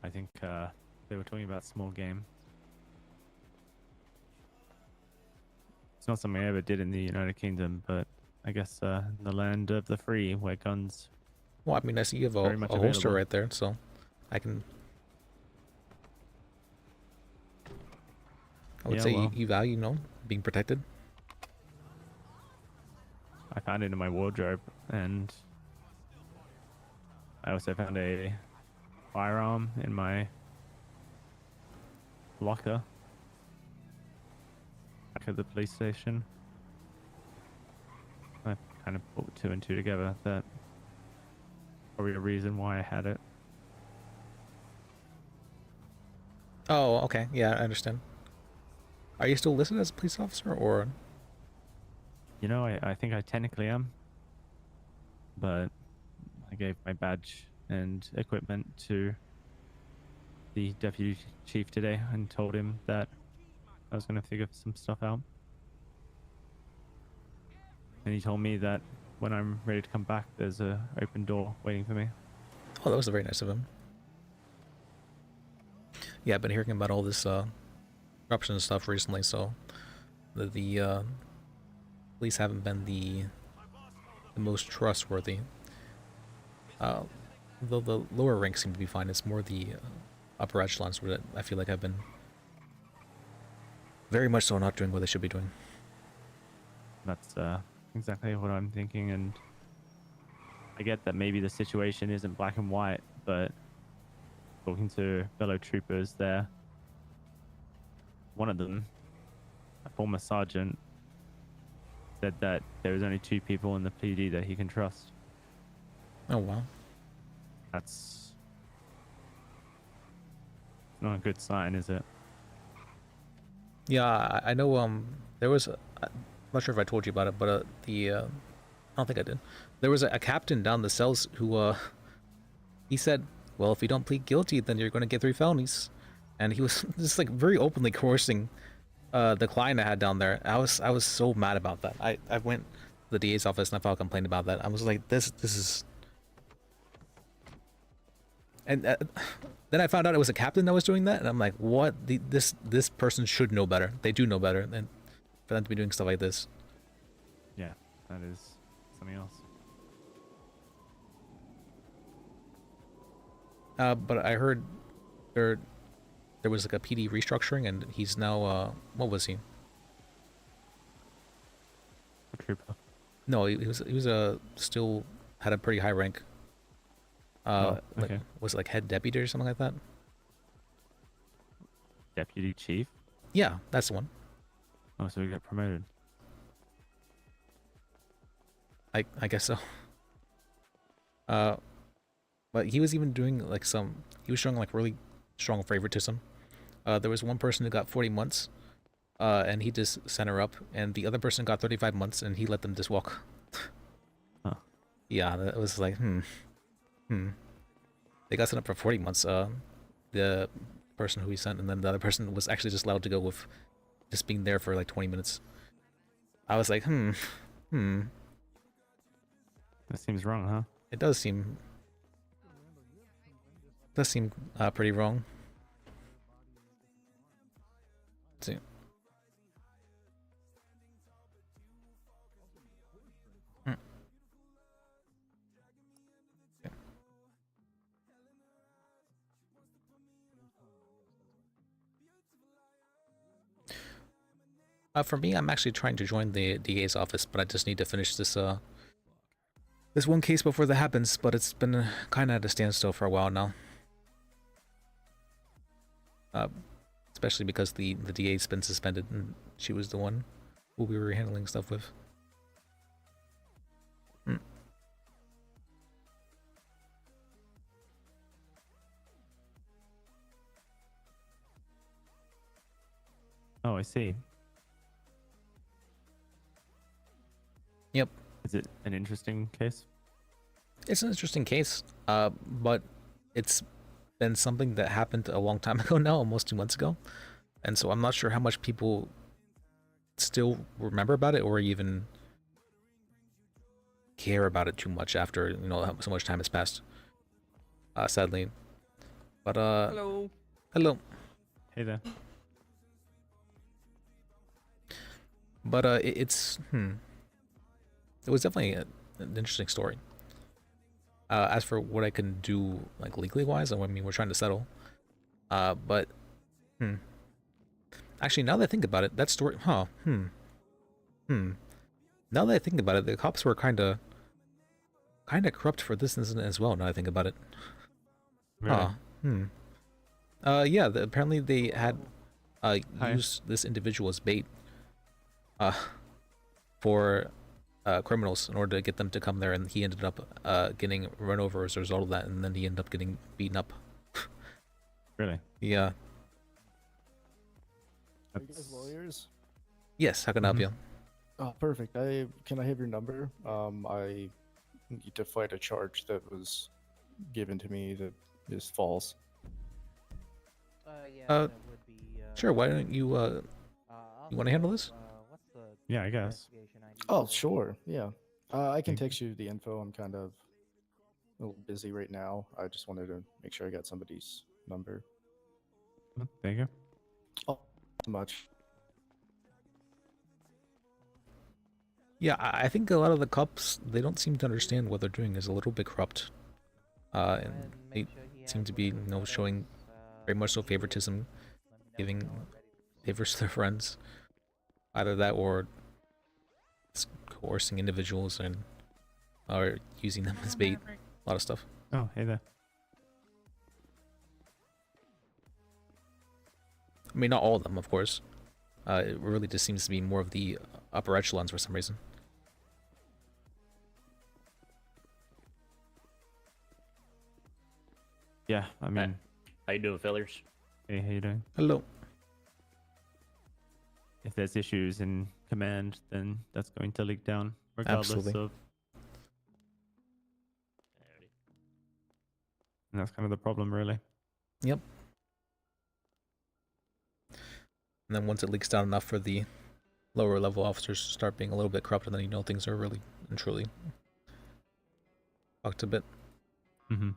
I think they were talking about small game. It's not something I ever did in the United Kingdom, but I guess in the land of the free, where guns. Well, I mean, I see you have Very a much holster available. right there, so I can. I would Yeah, say well. you value, being protected. I found it in my wardrobe, and I also found a firearm in my locker back at the police station. I kind of put two and two together. That probably a reason why I had it. Oh, okay. Yeah, I understand. Are you still listed as a police officer, or? You know, I think I technically am, but I gave my badge and equipment to the deputy chief today and told him that I was going to figure some stuff out. And he told me that when I'm ready to come back, there's a open door waiting for me. Oh, that was very nice of him. Yeah, I've been hearing about all this corruption and stuff recently, so the police haven't been the most trustworthy. Though the lower ranks seem to be fine, it's more the upper echelons where I feel like I've been very much so not doing what they should be doing. That's exactly what I'm thinking, and I get that maybe the situation isn't black and white, but talking to fellow troopers there, one of them, a former sergeant, said that there was only 2 people in the PD that he can trust. Oh, wow. That's not a good sign, is it? Yeah, I know, there was, I'm not sure if I told you about it, but I don't think I did. There was a captain down the cells who, he said, well, if you don't plead guilty, then you're going to get 3 felonies. And he was just like very openly coercing the client I had down there. I was so mad about that. I went to the DA's office and I filed a complaint about that. I was like, this is... And then I found out it was a captain that was doing that, and I'm like, what? This person should know better. They do know better than for them to be doing stuff like this. Yeah, that is something else. But I heard there was like a PD restructuring, and he's now what was he? A trooper. No, he was still had a pretty high rank. Okay. Like, was it like head deputy or something like that? Deputy chief? Yeah, that's the one. Oh, so he got promoted. I guess so. But he was even doing like he was showing like really strong favoritism. There was one person who got 40 months, and he just sent her up, and the other person got 35 months, and he let them just walk. Huh. Yeah, that was like, They got sent up for 40 months, the person who he sent, and then the other person was actually just allowed to go with just being there for like 20 minutes. I was like, That seems wrong, huh? It does seem pretty wrong. Let's see. For me, I'm actually trying to join the DA's office, but I just need to finish this this one case before that happens. But it's been kind of at a standstill for a while now. Especially because the DA's been suspended, and she was the one who we were handling stuff with. I see. Yep. Is it an interesting case? It's an interesting case, but it's been something that happened a long time ago now, almost 2 months ago. And so I'm not sure how much people still remember about it or even care about it too much after, you know, so much time has passed. Sadly. But, Hello. Hello. Hey there. But, it was definitely an interesting story. As for what I can do, like, legally wise, I mean, we're trying to settle. But, Actually, now that I think about it, that story, Now that I think about it, the cops were kind of corrupt for this incident as well, now that I think about it. Really? Yeah, apparently they had, used this individual as bait, for, criminals in order to get them to come there, and he ended up, getting run over as a result of that, and then he ended up getting beaten up. Really? Yeah. Are you guys lawyers? Yes, how can I help you? Oh, perfect. Can I have your number? I need to fight a charge that was given to me that is false. Sure, why don't you, you want to handle this? Yeah, I guess. Oh, sure. Yeah. I can text you the info. I'm kind of a little busy right now. I just wanted to make sure I got somebody's number. There you go. Oh, so much. Yeah, I think a lot of the cops, they don't seem to understand what they're doing is a little bit corrupt. And they seem to be, you know, showing very much so favoritism, giving favors to their friends. Either that or coercing individuals and or using them as bait. A lot of stuff. Oh, hey there. I mean, not all of them, of course. It really just seems to be more of the upper echelons for some reason. Yeah, I mean... How you doing, fellers? Hey, how you doing? Hello. If there's issues in command, then that's going to leak down, regardless Absolutely. of... And that's kind of the problem, really. Yep. And then once it leaks down enough for the lower level officers to start being a little bit corrupt, and then you know things are really and truly fucked a bit. Mm-hmm.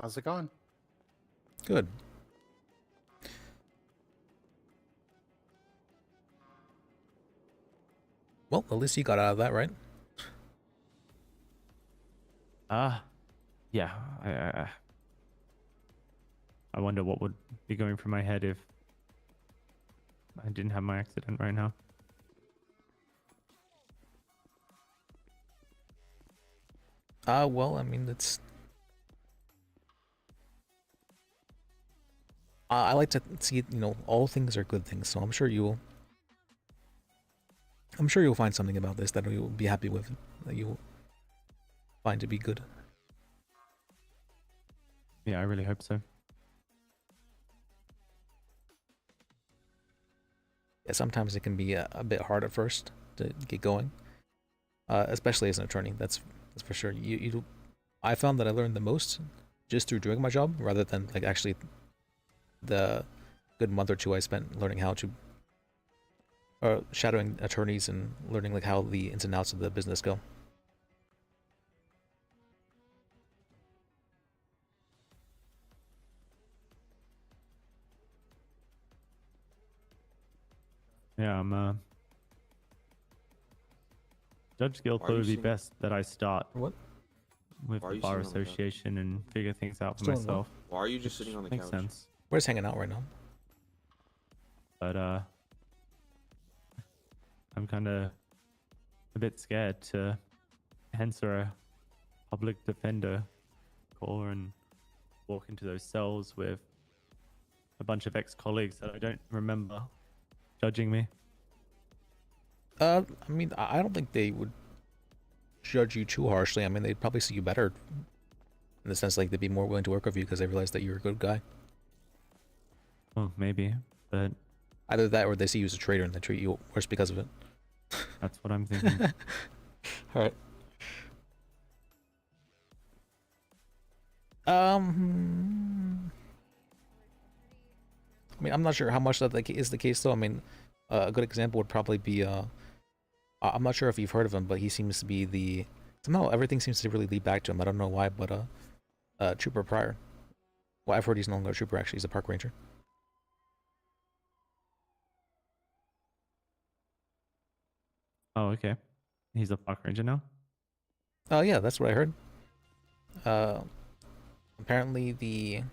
How's it going? Good. Well, at least you got out of that, right? Yeah, I wonder what would be going through my head if I didn't have my accident right now. Well, I mean, it's... I like to see, you know, all things are good things, so I'm sure you'll find something about this that you'll be happy with, that you'll find to be good. Yeah, I really hope so. Yeah, sometimes it can be a bit hard at first to get going, especially as an attorney. That's for sure. I found that I learned the most just through doing my job, rather than like actually the good month or two I spent learning how to, shadowing attorneys and learning like how the ins and outs of the business go. Yeah, Judge Gill Why are thought it you would be sitting- best that I start What? with Why are the you Bar sitting on the couch? Association and figure things out for Still in what? myself. Why are you just sitting on the Makes couch? sense. We're just hanging out right now. But I'm kind of a bit scared to answer a public defender call and walk into those cells with a bunch of ex-colleagues that I don't remember judging me. I mean, I don't think they would judge you too harshly. I mean, they'd probably see you better in the sense like they'd be more willing to work with you because they realize that you're a good guy. Well, maybe, but either that or they see you as a traitor and they treat you worse because of it. That's what I'm thinking. All right. I mean, I'm not sure how much that is the case though. I mean, a good example would probably be I'm not sure if you've heard of him, but he seems to be the somehow everything seems to really lead back to him. I don't know why, but Trooper Pryor. Well, I've heard he's no longer a trooper. Actually, he's a park ranger. Oh, okay. He's a park ranger now? Oh, yeah, that's what I heard. Apparently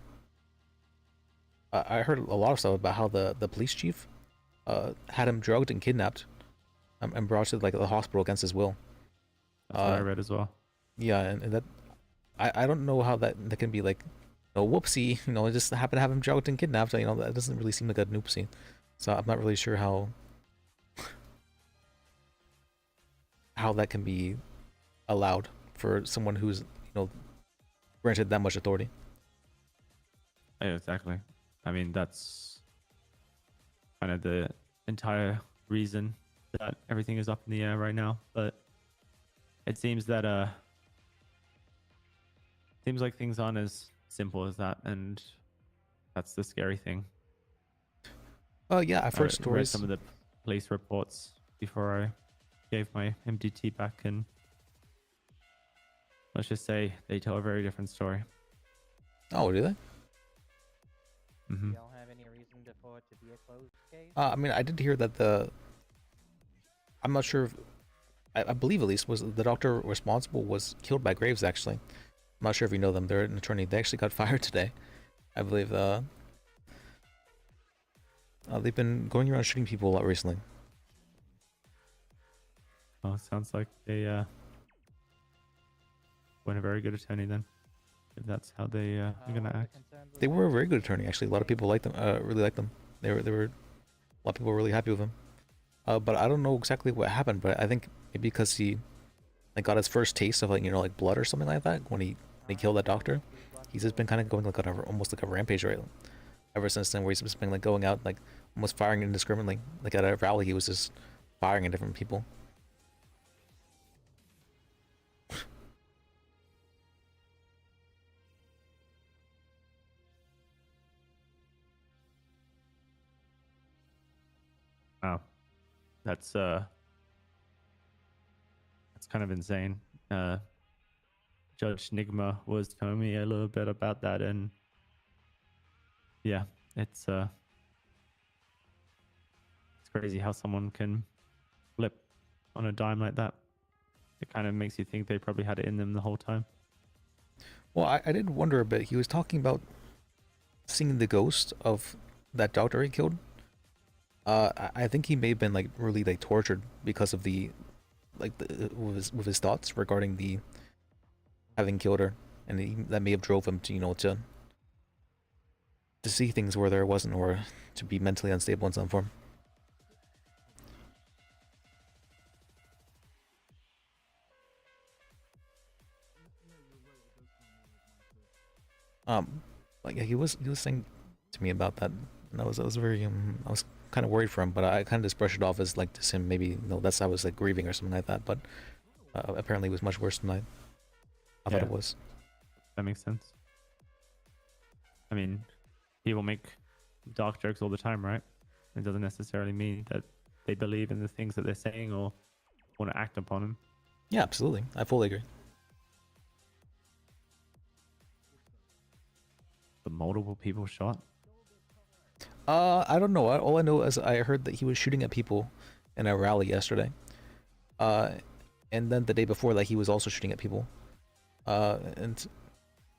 I heard a lot of stuff about how the police chief had him drugged and kidnapped and brought to like the hospital against his will. That's what I read as well. Yeah, and that I don't know how that can be like, oh, whoopsie, just happened to have him drugged and kidnapped. That doesn't really seem like a noopsie. So I'm not really sure how that can be allowed for someone who's granted that much authority. Yeah, exactly. I mean, that's kind of the entire reason that everything is up in the air right now. But it seems that seems like things aren't as simple as that, and that's the scary thing. Oh yeah, I've heard read stories. some of the police reports before I gave my MDT back, and let's just say they tell a very different story. Oh, do they? Mm-hmm. Y'all have any reason for it to be a closed case? I mean, I did hear that I'm not sure if, I believe at least, was the doctor responsible was killed by Graves, actually. I'm not sure if you know them. They're an attorney. They actually got fired today. I believe, they've been going around shooting people a lot recently. Well, it sounds like they weren't a very good attorney then, if that's how they are gonna act. They were a very good attorney, actually. A lot of people liked them, really liked them. They were, a lot of people were really happy with them. But I don't know exactly what happened, but I think maybe because he got his first taste of like blood or something like that when he killed that doctor. He's just been kind of going like on almost like a rampage right ever since then, where he's just been like going out like almost firing indiscriminately. Like at a rally, he was just firing at different people. Wow, that's kind of insane. Judge Nigma was telling me a little bit about that, and yeah, it's crazy how someone can flip on a dime like that. It kind of makes you think they probably had it in them the whole time. Well, I did wonder a bit. He was talking about seeing the ghost of that doctor he killed. I think he may have been like really like tortured because of with his thoughts regarding the having killed her, and that may have drove him to to see things where there wasn't, or to be mentally unstable in some form. Like he was saying to me about that, and I was very I was kind of worried for him, but I kind of just brushed it off as like just him maybe that's how I was like grieving or something like that. But apparently it was much worse than I thought it was. That makes sense. I mean, people make dark jokes all the time, right? It doesn't necessarily mean that they believe in the things that they're saying or want to act upon them. Yeah, absolutely. I fully agree. But multiple people shot? I don't know. All I know is I heard that he was shooting at people in a rally yesterday. And then the day before that he was also shooting at people. And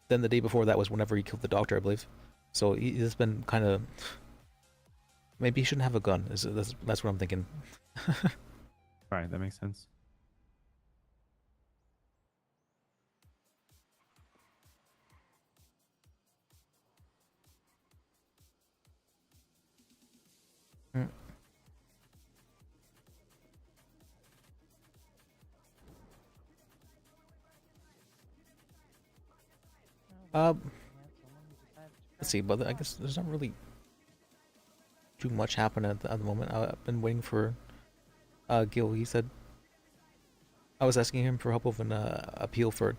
then the day before that was whenever he killed the doctor, I believe. So he's been kind of... Maybe he shouldn't have a gun. That's what I'm thinking. Right, that makes sense. Let's see, but I guess there's not really too much happening at the moment. I've been waiting for Gil. He said I was asking him for help with an appeal for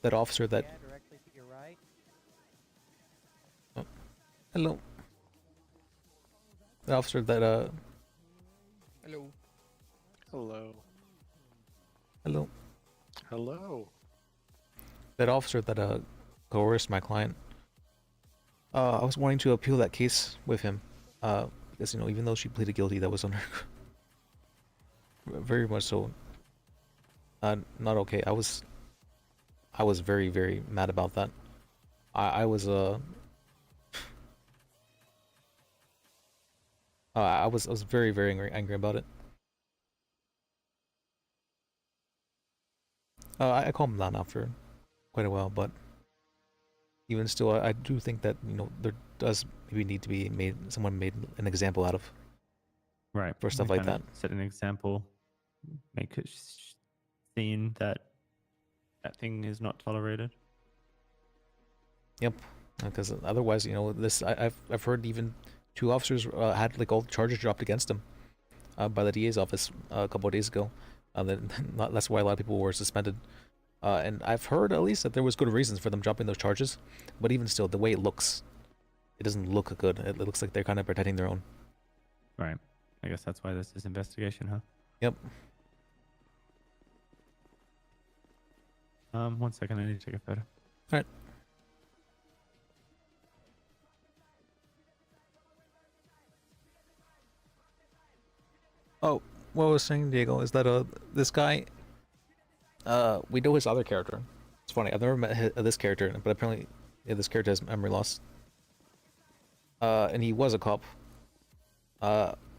that officer that. Yeah, directly to your right. Oh, hello. The officer that Hello. Hello. Hello. Hello. That officer that coerced my client. I was wanting to appeal that case with him. Because even though she pleaded guilty, that was on her. Very much so. Not okay. I was very, very mad about that. I was very, very angry about it. I calmed down after quite a while, but even still, I do think that there does maybe need to be someone made an example out of. Right. For stuff We like kind that. of set an example, make it seen that that thing is not tolerated. Yep, because otherwise, this I've heard even 2 officers had like all the charges dropped against them by the DA's office a couple of days ago. That's why a lot of people were suspended. And I've heard at least that there was good reasons for them dropping those charges, but even still, the way it looks, it doesn't look good. It looks like they're kind of protecting their own. Right. I guess that's why this is investigation, huh? Yep. 1 second, I need to take a photo. Alright. Oh, what I was saying, Diego, is that this guy, we know his other character. It's funny, I've never met this character, but apparently this character has memory loss. And he was a cop.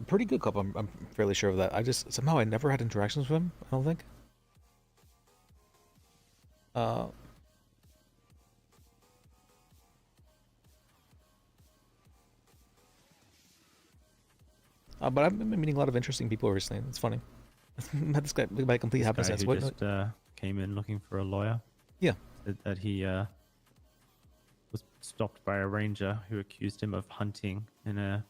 Pretty good cop, I'm fairly sure of that. Somehow I never had interactions with him, I don't think. But I've been meeting a lot of interesting people recently. It's funny. Met this guy by complete happenstance. Who just came in looking for a lawyer. Yeah. Said that he was stopped by a ranger who accused him of hunting in a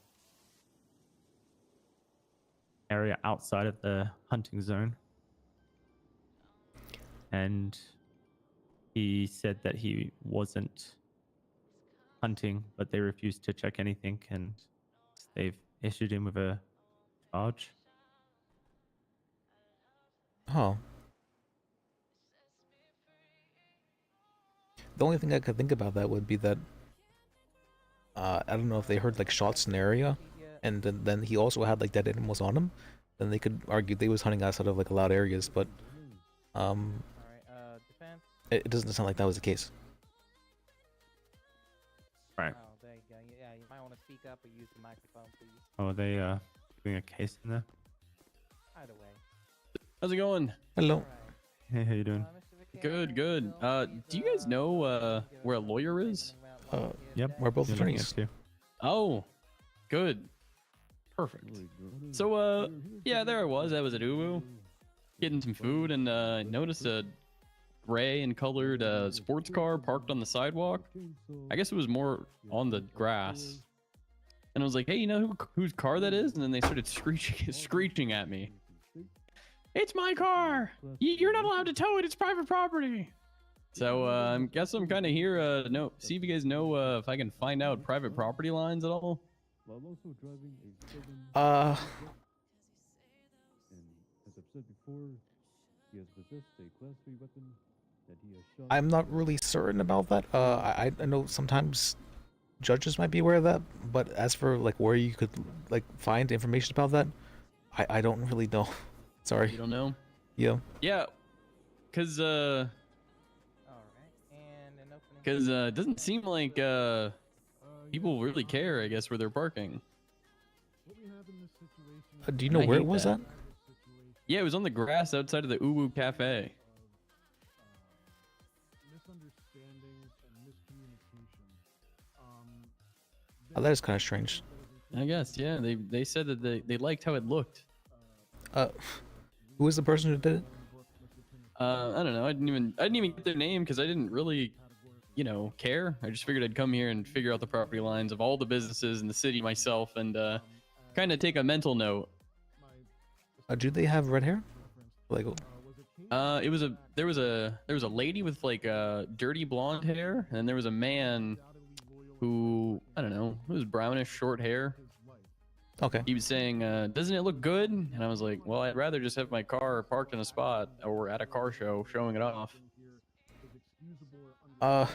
area outside of the hunting zone. And he said that he wasn't hunting, but they refused to check anything, and they've issued him with a charge. Oh. The only thing I could think about that would be that I don't know if they heard like shots in the area, and then he also had like dead animals on him. Then they could argue they was hunting outside of like allowed areas, but it doesn't sound like that was the case. Right. Oh, there you go. Yeah, you might want to speak up or use the microphone, please. Oh, are they doing a case in there? Either way. How's it going? Hello. Hey, how you doing? Good, good. Do you guys know where a lawyer is? Yep, we're both attorneys. Oh, good. Perfect. So, yeah, there I was. I was at Uwu, getting some food, and noticed a gray and colored sports car parked on the sidewalk. I guess it was more on the grass. And I was like, hey, you know whose car that is? And then they started screeching at me. It's my car! You're not allowed to tow it, it's private property! So, I guess I'm kind of here to see if you guys know if I can find out private property lines at all. I'm not really certain about that. I know sometimes judges might be aware of that, but as for like where you could like find information about that, I don't really know. Sorry. You don't know? Yeah. Yeah, cause it doesn't seem like people really care, I guess, where they're parking. Do you know where it was at? Yeah, it was on the grass outside of the Uwu Cafe. Oh, that is kind of strange. I guess, yeah. They said that they liked how it looked. Who was the person who did it? I don't know. I didn't even get their name because I didn't really you know, care. I just figured I'd come here and figure out the property lines of all the businesses in the city myself and kind of take a mental note. Do they have red hair? Like, There was a lady with like dirty blonde hair, and there was a man who, I don't know, it was brownish short hair. Okay. He was saying, doesn't it look good? And I was like, well, I'd rather just have my car parked in a spot or at a car show showing it off. Well,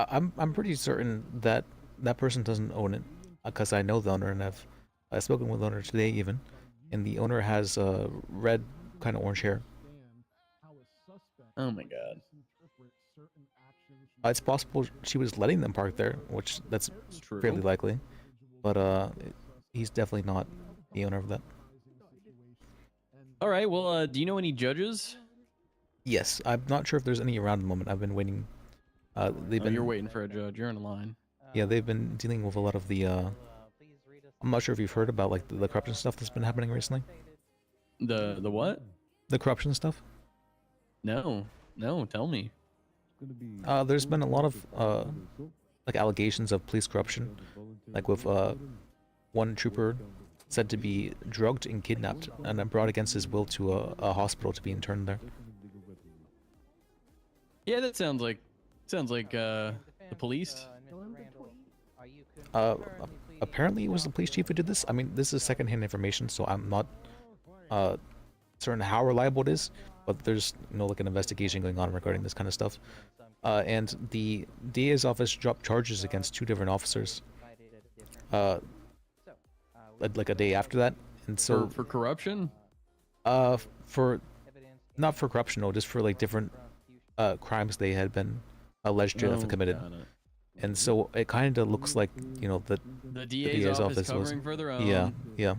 I'm pretty certain that that person doesn't own it, because I know the owner and I've spoken with the owner today even, and the owner has red kind of orange hair. Oh my god. It's possible she was letting them park there, which that's true. fairly likely, but he's definitely not the owner of that. All right. Well, do you know any judges? Yes, I'm not sure if there's any around at the moment. I've been waiting. They've been. You're waiting for a judge. You're in line. Yeah, they've been dealing with a lot of the. I'm not sure if you've heard about like the corruption stuff that's been happening recently. The what? The corruption stuff. No, tell me. There's been a lot of like allegations of police corruption, like with one trooper said to be drugged and kidnapped and then brought against his will to a hospital to be interned there. Yeah, that sounds like the police. Apparently it was the police chief who did this. I mean, this is secondhand information, so I'm not certain how reliable it is, but there's like an investigation going on regarding this kind of stuff. And the DA's office dropped charges against 2 different officers like a day after that, and so for corruption, for not for corruption, no, just for like different crimes they had been alleged to have committed. And so it kind of looks like the DA's office covering was for their own. yeah.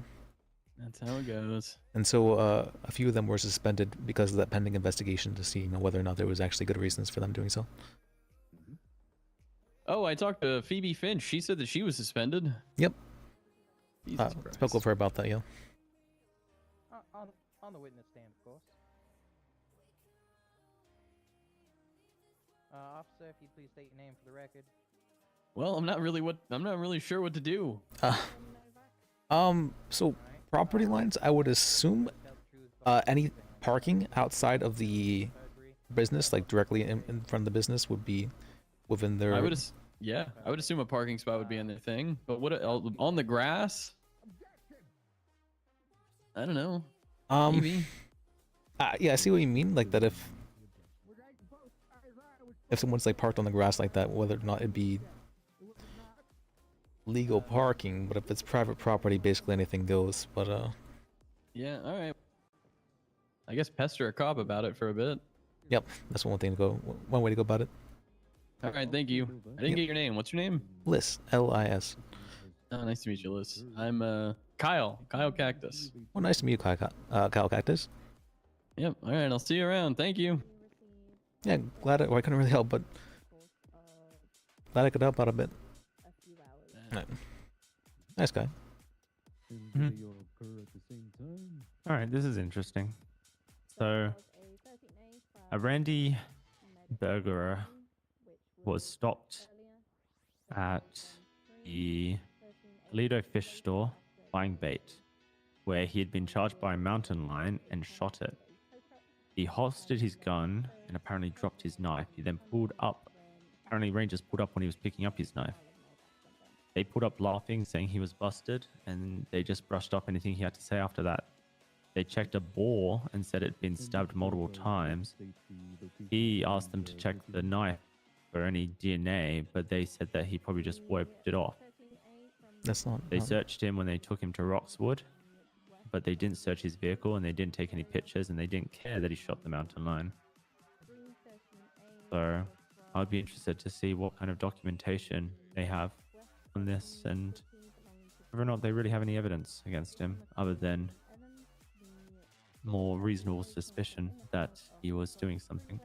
That's how it goes. And so a few of them were suspended because of that pending investigation to see whether or not there was actually good reasons for them doing so. Oh, I talked to Phoebe Finch. She said that she was suspended. Yep. Jesus Spoke with her about that, yeah. On the witness stand, of course. Officer, if you'd please state your name for the record. Well, I'm not really sure what to do. So property lines, I would assume any parking outside of the business, like directly in front of the business, would be within their. I would assume a parking spot would be in their thing. But what on the grass? I don't know. Maybe. Yeah, I see what you mean. Like that if someone's like parked on the grass like that, whether or not it'd be legal parking, but if it's private property, basically anything goes. But yeah, all right. I guess pester a cop about it for a bit. Yep, that's one way to go about it. All right, thank you. I didn't get your name. What's your name? Liz, L-I-S. Oh, nice to meet you, Liz. I'm Kyle Cactus. Oh, nice to meet you, Kyle Cactus. Yep. All right, I'll see you around. Thank you. Yeah, glad I couldn't really help, but glad I could help out a bit. Right. Nice guy. All right, this is interesting. So, a Randy Bergerer was stopped at the Lido fish store buying bait, where he had been charged by a mountain lion and shot it. He holstered his gun and apparently dropped his knife. He then pulled up. Apparently, rangers pulled up when he was picking up his knife. They pulled up laughing, saying he was busted, and they just brushed off anything he had to say after that. They checked a bore and said it had been stabbed multiple times. He asked them to check the knife for any DNA, but they said that he probably just wiped it off. That's not. They searched him when they took him to Roxwood, but they didn't search his vehicle and they didn't take any pictures and they didn't care that he shot the mountain lion. So I'd be interested to see what kind of documentation they have on this and whether or not they really have any evidence against him other than more reasonable suspicion that he was doing something.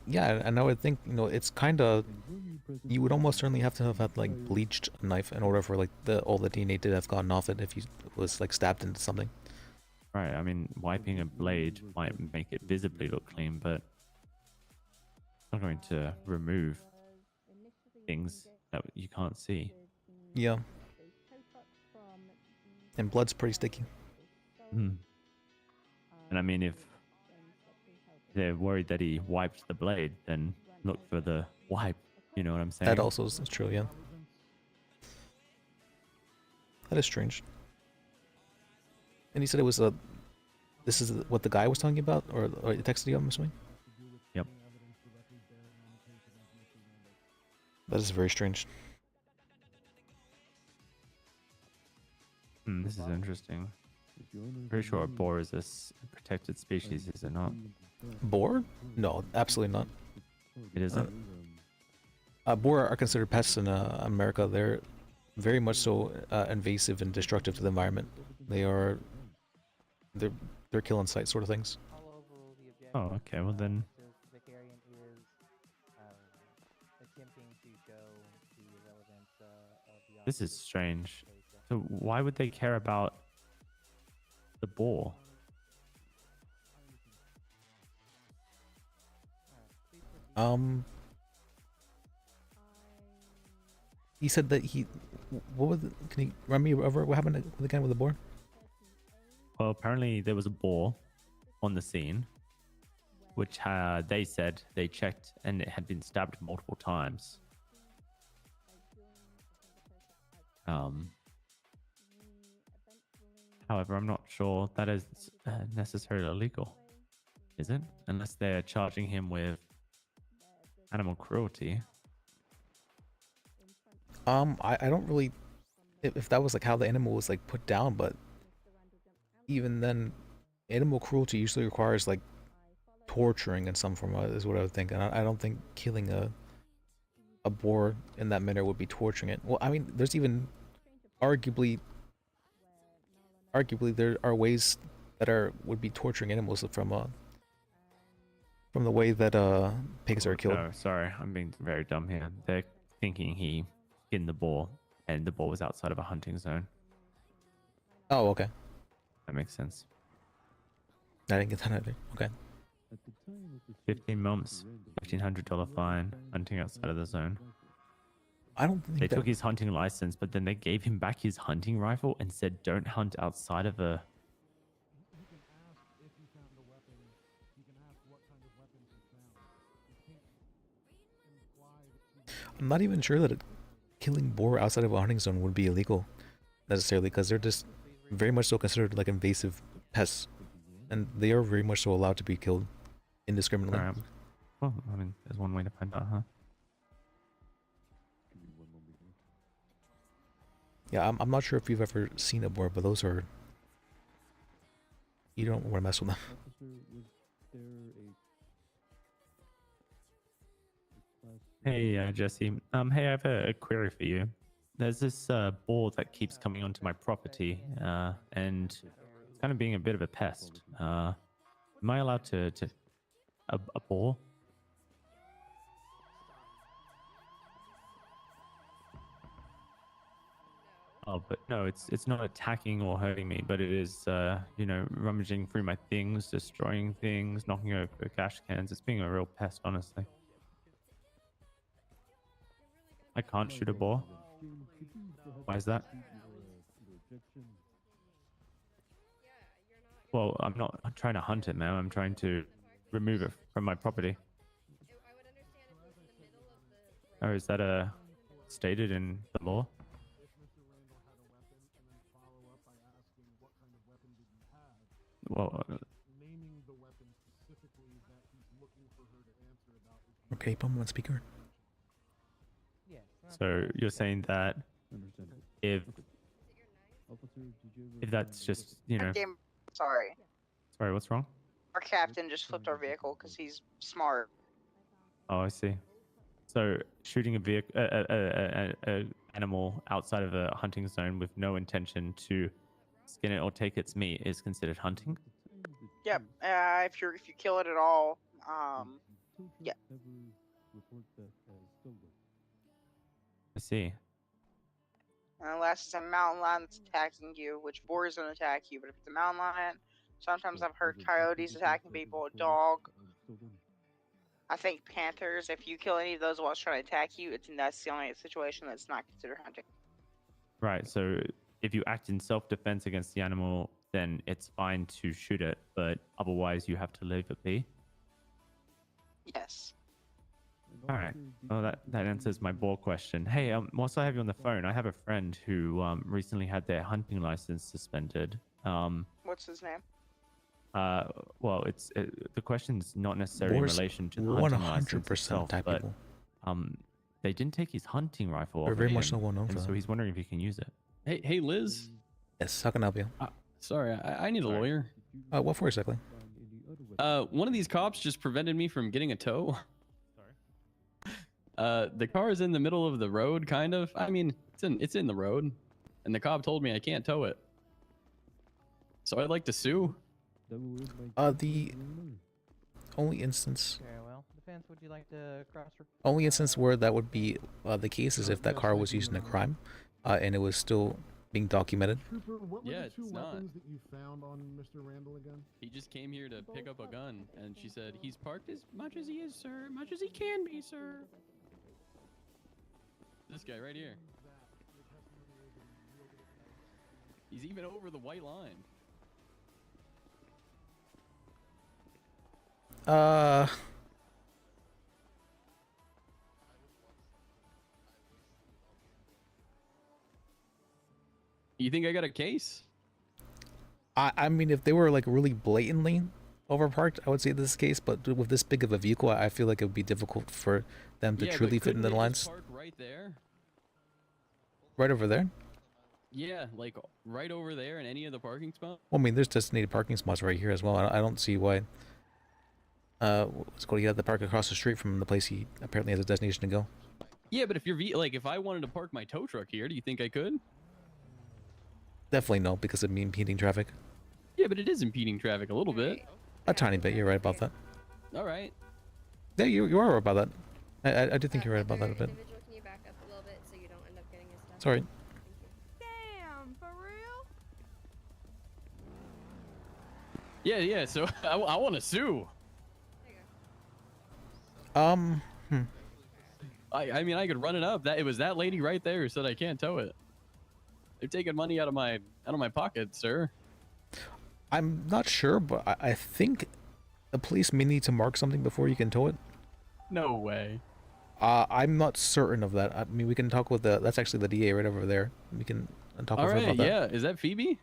Yeah, and I would think, it's kind of, you would almost certainly have to have had like bleached knife in order for like all the DNA to have gotten off it if he was like stabbed into something. Right, I mean, wiping a blade might make it visibly look clean, but not going to remove things that you can't see. Yeah. And blood's pretty sticky. Hmm. And I mean, if they're worried that he wiped the blade, then look for the wipe. You know what I'm saying? That also is true, yeah. That is strange. And you said it was a... This is what the guy was talking about? Or he texted you, I'm assuming? Yep. That is very strange. This is interesting. Pretty sure a boar is a protected species, is it not? Boar? No, absolutely not. It isn't? Boar are considered pests in America. They're very much so invasive and destructive to the environment. They're killing site sort of things. Oh, okay. Well then, this is strange. So why would they care about the boar? He said that he... What was it? Can you run me over what happened with the guy with the boar? Well, apparently there was a boar on the scene, which they said they checked and it had been stabbed multiple times. However, I'm not sure that is necessarily illegal, is it? Unless they're charging him with animal cruelty. I don't really... If that was like how the animal was like put down, but even then, animal cruelty usually requires like torturing in some form, is what I would think. And I don't think killing a boar in that manner would be torturing it. Well, I mean, there's even arguably there are ways that would be torturing animals from the way that pigs are killed. No, sorry, I'm being very dumb here. They're thinking he skinned the boar, and the boar was outside of a hunting zone. Oh, okay. That makes sense. I didn't get that either. Okay. 15 months, $1,500 fine, hunting outside of the zone. I don't think they took his hunting license, but then they gave him back his hunting rifle and said, "Don't hunt outside of a." I'm not even sure that killing boar outside of a hunting zone would be illegal necessarily, because they're just very much so considered like invasive pests, and they are very much so allowed to be killed indiscriminately. Well, I mean, there's one way to find out, huh? Yeah, I'm not sure if you've ever seen a boar, but those are... You don't want to mess with them. Hey, Jesse. Hey, I have a query for you. There's this boar that keeps coming onto my property, and it's kind of being a bit of a pest. Am I allowed to a boar? Oh, but no, it's not attacking or hurting me, but it is, you know, rummaging through my things, destroying things, knocking over cash cans. It's being a real pest, honestly. I can't shoot a boar. Why is that? Well, I'm not trying to hunt it, man. I'm trying to remove it from my property. Oh, is that stated in the law? Well, okay, put him on speaker. So you're saying that if that's just, you know... Sorry. Sorry, what's wrong? Our captain just flipped our vehicle because he's smart. Oh, I see. So shooting a vehicle, a animal outside of a hunting zone with no intention to skin it or take its meat is considered hunting? Yep. If you kill it at all, yeah. I see. Unless it's a mountain lion that's attacking you, which boars don't attack you, but if it's a mountain lion, sometimes I've heard coyotes attacking people, a dog. I think panthers, if you kill any of those while it's trying to attack you, that's the only situation that's not considered hunting. Right. So if you act in self-defense against the animal, then it's fine to shoot it, but otherwise you have to leave it be. Yes. All right. Well, that answers my ball question. Hey, whilst I have you on the phone, I have a friend who recently had their hunting license suspended. What's his name? Well, the question's not necessarily in Boars relation to the hunting license 100% itself, attack but people. they didn't take his hunting rifle They're off very of much him, so well known and for so that. he's wondering if he can use it. Hey, Liz. Yes, how can I help you? Sorry, I need a lawyer. What for exactly? One of these cops just prevented me from getting a tow. The car is in the middle of the road, kind of. I mean, it's in the road, and the cop told me I can't tow it. So I'd like to sue. The only instance. Okay, well, depends. Would you like to cross? Only instance where that would be the case is if that car was used in a crime, and it was still being documented. Trooper, what were Yeah, the two it's not. weapons that you found on Mr. Randall again? He just came here to pick up a gun, and she said, he's parked as much as he is, sir. Much as he can be, sir. This guy right here. He's even over the white line. You think I got a case? I mean, if they were like really blatantly overparked, I would say this is the case. But with this big of a vehicle, I feel like it would be difficult for them to Yeah, truly but fit in the couldn't they lines. just park right there? Right over there. Yeah, like right over there in any of the parking spots. Well, I mean, there's designated parking spots right here as well. I don't see why. What's called? He had to park across the street from the place he apparently has a destination to go. Yeah, but if you're like, if I wanted to park my tow truck here, do you think I could? Definitely no, because of me impeding traffic. Yeah, but it is impeding traffic a little bit. A tiny bit. You're right about that. All right. Yeah, you are right about that. I do think you're right about that a bit. Can you back up a little bit so you don't end up getting his stuff? Sorry. Damn, for real? Yeah. So I want to sue. I mean, I could run it up. It was that lady right there who said I can't tow it. They're taking money out of my pocket, sir. I'm not sure, but I think the police may need to mark something before you can tow it. No way. I'm not certain of that. I mean, we can talk with that's actually the DA right over there. We can talk with her about that. Yeah. Is that Phoebe?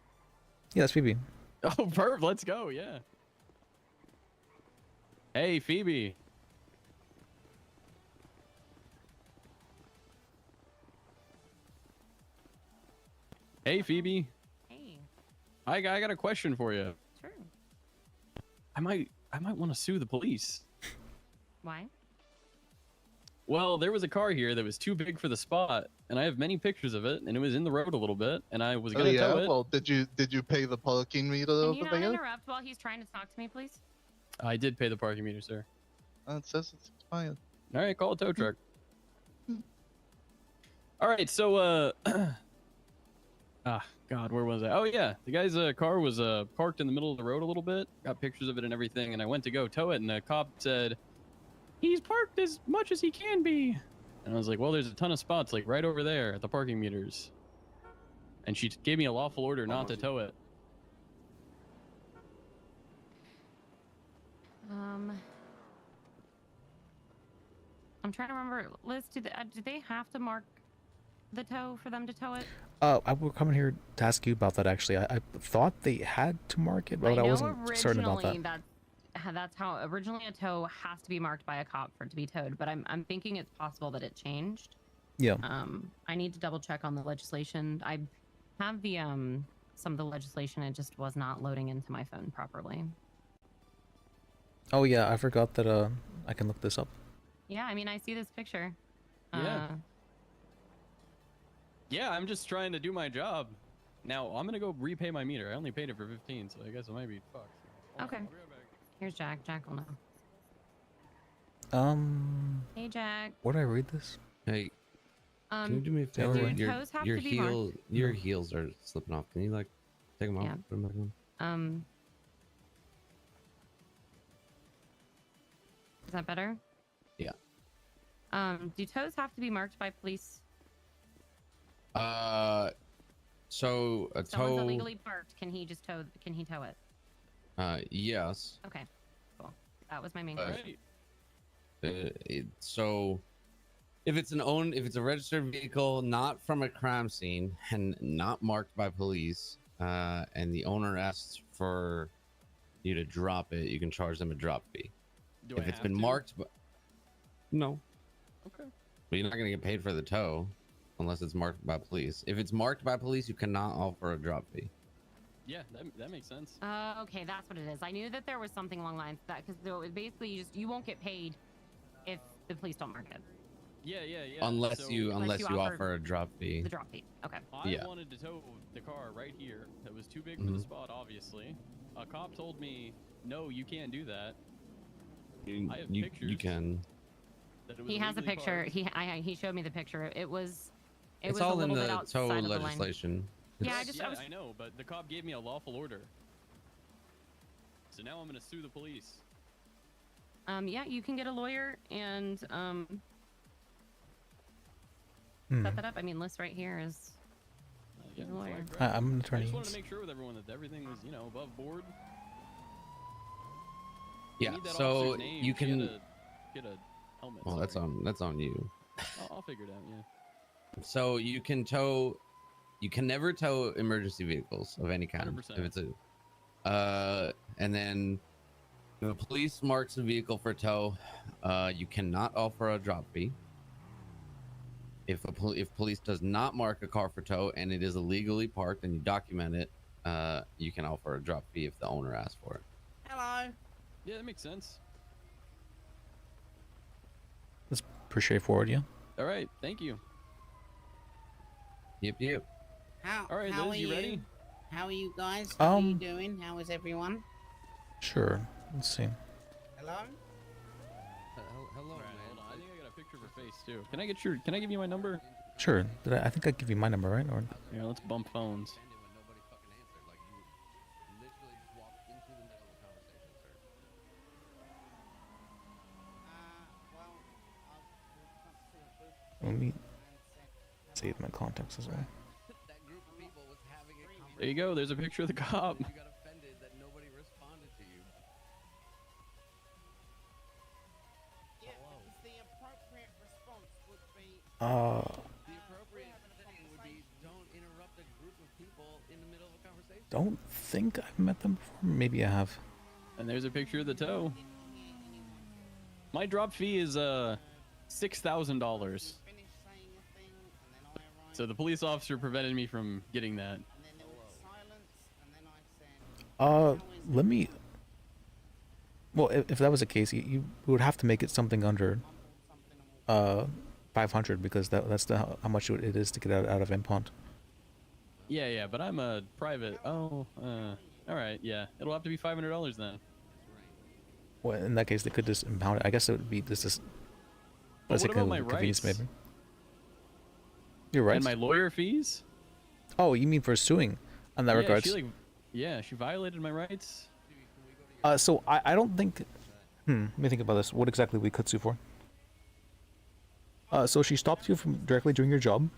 Yeah, that's Phoebe. Oh, perv. Let's go. Yeah. Hey, Phoebe. Hey, Phoebe. Hey. I got a question for you. Sure. I might want to sue the police. Why? Well, there was a car here that was too big for the spot, and I have many pictures of it, and it was in the road a little bit, and I was gonna tow it. Well, did you pay the parking meter Can over you not there? interrupt while he's trying to talk to me, please? I did pay the parking meter, sir. It says it's expired. All right, call a tow truck. All right, so God, where was I? Oh yeah, the guy's car was parked in the middle of the road a little bit. Got pictures of it and everything, and I went to go tow it, and the cop said, "He's parked as much as he can be." And I was like, "Well, there's a ton of spots like right over there at the parking meters." And she gave me a lawful order not to tow it. I'm trying to remember. Liz, do they have to mark the tow for them to tow it? I was coming here to ask you about that actually. I thought they had to mark it, but I wasn't certain about that. That's how originally a tow has to be marked by a cop for it to be towed, but I'm thinking it's possible that it changed. Yeah. I need to double check on the legislation. I have the some of the legislation. It just was not loading into my phone properly. Oh yeah, I forgot that I can look this up. Yeah, I mean, I see this picture. Yeah. Yeah, I'm just trying to do my job. Now, I'm going to go repay my meter. I only paid it for 15, so I guess I might be fucked. Okay. Here's Jack. Jack will know. Hey, Jack. Where did I read this? Hey, can you do me a do favor? your toes have to be marked? Your heels are slipping off. Can you like take them off? Yeah. Put them back on? Is that better? Do tows have to be marked by police? So a Someone's tow. illegally parked. Can he just tow? Can he tow it? Yes. Okay, cool. That was my main But, question. So if it's a registered vehicle not from a crime scene and not marked by police, and the owner asks for you to drop it, you can charge them a drop fee. Do if I it's have been to? marked, no. Okay. But you're not gonna get paid for the tow unless it's marked by police. If it's marked by police, you cannot offer a drop fee. Yeah, that makes sense. Okay, that's what it is. I knew that there was something along the lines of that because basically you won't get paid if the police don't mark it. Yeah. Unless So- you offer a drop fee. The drop fee. Okay. I Yeah. wanted to tow the car right here. That was too big for the Mhm. spot, obviously. A cop told me, no, you can't do that. I have You pictures. can. That it was He has a illegally picture. parked. He showed me the picture. It was It's a all in little bit the outside tow of the lane. legislation. Yeah, It's- I know, but the cop gave me a lawful order. So now I'm gonna sue the police. Yeah, you can get a lawyer and set that up. I mean, list right here is Yeah, a lawyer. I'm an I attorney. just wanted to make sure with everyone that everything was, above board. I Yeah. need that So officer's name. you He can. had get a helmet. Well, that's on you. I'll figure it out. Yeah. So you can tow. You can never tow emergency vehicles of any kind. 100%. If it's and then if the police marks a vehicle for tow, you cannot offer a drop fee. If police does not mark a car for tow and it is illegally parked and you document it, you can offer a drop fee if the owner asks for it. Hello. Yeah, that makes sense. That's pretty straightforward, yeah. All right, thank you. Yep. All right, how Liz, are you ready? How are you guys? How are you Um, doing? How is everyone? Sure. Let's see. Hello? Hello, All right, hold on. I think I got a picture of her face too. Can I give you my number? Sure. I think I give you my number, right? Or Yeah, let's bump phones. let me save my contacts as well. There you go. There's a picture of the cop. Don't think I've met them before. Maybe I have. And there's a picture of the toe. My drop fee is $6,000. So the police officer prevented me from getting that. Let me. Well, if that was the case, you would have to make it something under 500 because that's how much it is to get out of impound. Yeah, but I'm a private. Oh, all right, yeah. It'll have to be $500 then. Well, in that case, they could just impound it. I guess it would be just But let's what say about my convenience, rights? maybe. You're right. And my lawyer fees? Oh, you mean for suing? In that regards. She violated my rights. So I don't think. Let me think about this. What exactly we could sue for? So she stopped you from directly doing your job.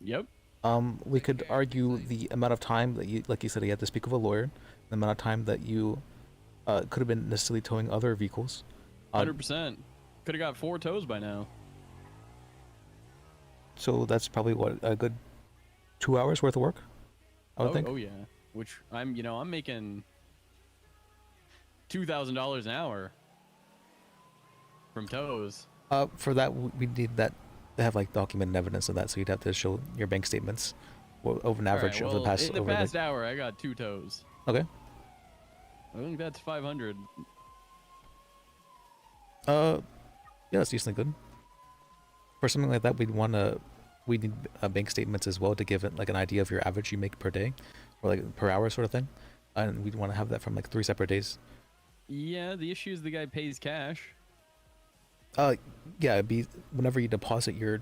Yep. We could argue the amount of time that you, like you said, you had to speak with a lawyer. The amount of time that you could have been necessarily towing other vehicles. 100%. Could have got 4 tows by now. So that's probably what, a good 2 hours worth of work, I would think. Oh yeah. Which I'm making $2,000 an hour from tows. For that, we need that to have like documented evidence of that. So you'd have to show your bank statements over an average All right, of the past. in the over past hour, I got 2 tows. Okay. I think that's 500. Yeah, that's decently good. For something like that, we need bank statements as well to give it like an idea of your average you make per day, or like per hour sort of thing, and we'd want to have that from like 3 separate days. Yeah, the issue is the guy pays cash. Yeah, it'd be whenever you deposit your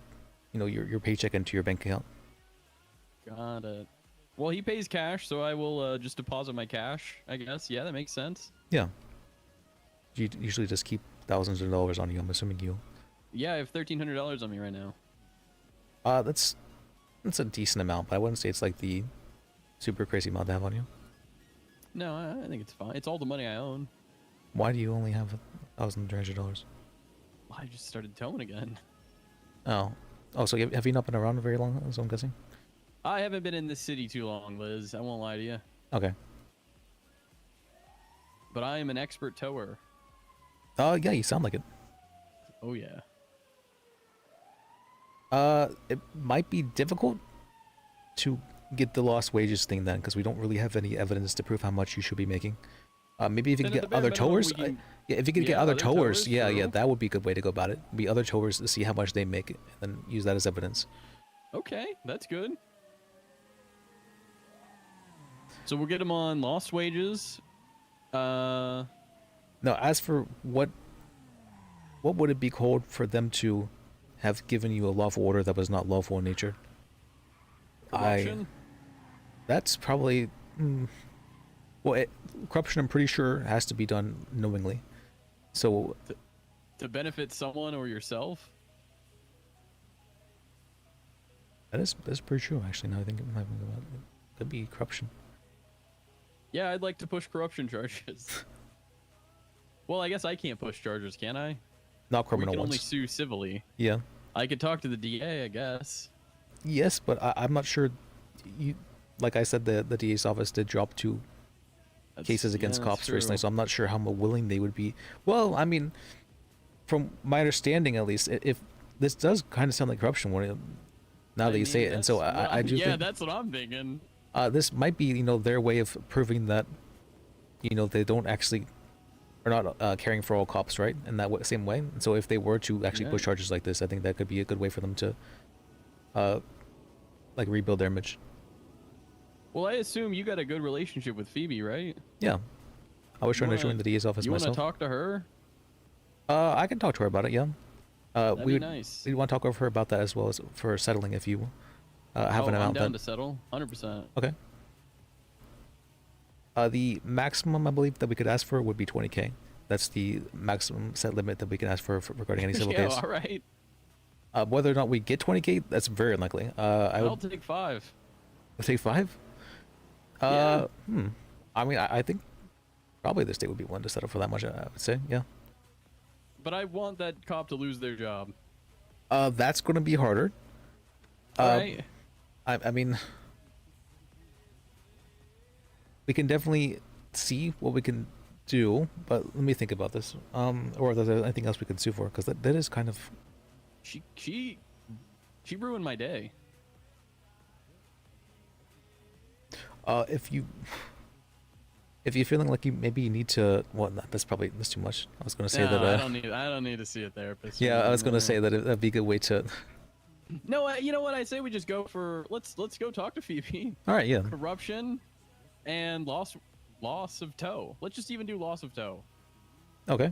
paycheck into your bank account. Got it. Well, he pays cash, so I will just deposit my cash, I guess. Yeah, that makes sense. Yeah. You usually just keep thousands of dollars on you. I'm assuming you Yeah, I have $1,300 on me right now. That's a decent amount, but I wouldn't say it's like the super crazy amount to have on you. No, I think it's fine. It's all the money I own. Why do you only have $1,300? I just started towing again. Oh, so have you not been around very long? As I'm guessing. I haven't been in this city too long, Liz. I won't lie to you. Okay. But I am an expert tower. Yeah, you sound like it. Oh yeah. It might be difficult to get the lost wages thing then, because we don't really have any evidence to prove how much you should be making. Maybe if you Then could at get the bare other minimum, towers, we can- yeah, if you could yeah, get other other towers, towers, yeah, true. that would be a good way to go about it. Be other towers to see how much they make, and then use that as evidence. Okay, that's good. So we'll get them on lost wages. Now, as for what would it be called for them to have given you a lawful order that was not lawful in nature? Corruption? That's probably corruption. I'm pretty sure has to be done knowingly. So To benefit someone or yourself? that's pretty true. Actually, now I think about it, could be corruption. Yeah, I'd like to push corruption charges. Well, I guess I can't push charges, can I? Not criminal We can only ones. sue civilly. Yeah. I could talk to the DA, I guess. Yes, but I'm not sure. Like I said, the DA's office did drop 2 cases against yeah, that's cops recently, true. so I'm not sure how willing they would be. Well, I mean, from my understanding at least, if this does kind of sound like corruption now that you say it, and so I do yeah, think that's what I'm thinking. this might be their way of proving that they don't actually are not caring for all cops, right? In that same way. And so if they were to actually push Yeah. charges like this, I think that could be a good way for them to like rebuild their image. Well, I assume you got a good relationship with Phoebe, right? Yeah, I was trying to wanna- join the DA's office You want to myself. talk to her? I can talk to her about it. Yeah. That'd we be would, nice. We'd want to talk with her about that as well as for settling if you have Oh, an I'm amount down that. to settle, 100%. Okay. The maximum I believe that we could ask for would be 20K. That's the maximum set limit that we can ask for regarding any civil Yeah, case. all right. Whether or not we get 20K, that's very unlikely. I'll would take 5. take 5. Yeah. I mean, I think probably the state would be willing to settle for that much. I would say, yeah. But I want that cop to lose their job. That's going to be harder. All right. I mean, we can definitely see what we can do, but let me think about this. Or if there's anything else we can sue for, because that is kind of. She ruined my day. If you're feeling like you need to, well, that's too much. I was gonna say No, that. I don't need to see a therapist. Yeah, I was gonna say that that'd be a good way to. No, you know what? I say we just go for let's go talk to Phoebe. All right, yeah. Corruption and loss of tow. Let's just even do loss of tow. Okay.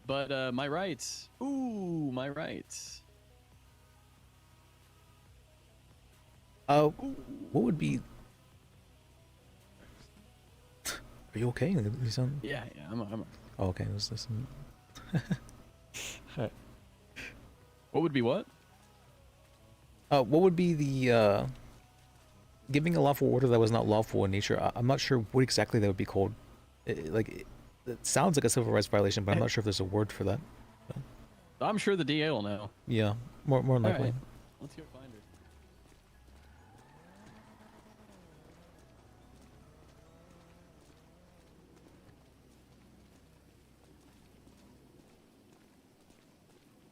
But my rights. Ooh, my rights. What would be? Are you okay? You sound. Yeah, I'm. Oh, okay. Was this? Alright. What would be what? What would be the giving a lawful order that was not lawful in nature? I'm not sure what exactly that would be called. It sounds like a civil rights violation, but I'm not sure if there's a word for that. I'm sure the DA will know. Yeah, more than All likely. right. Let's go find her.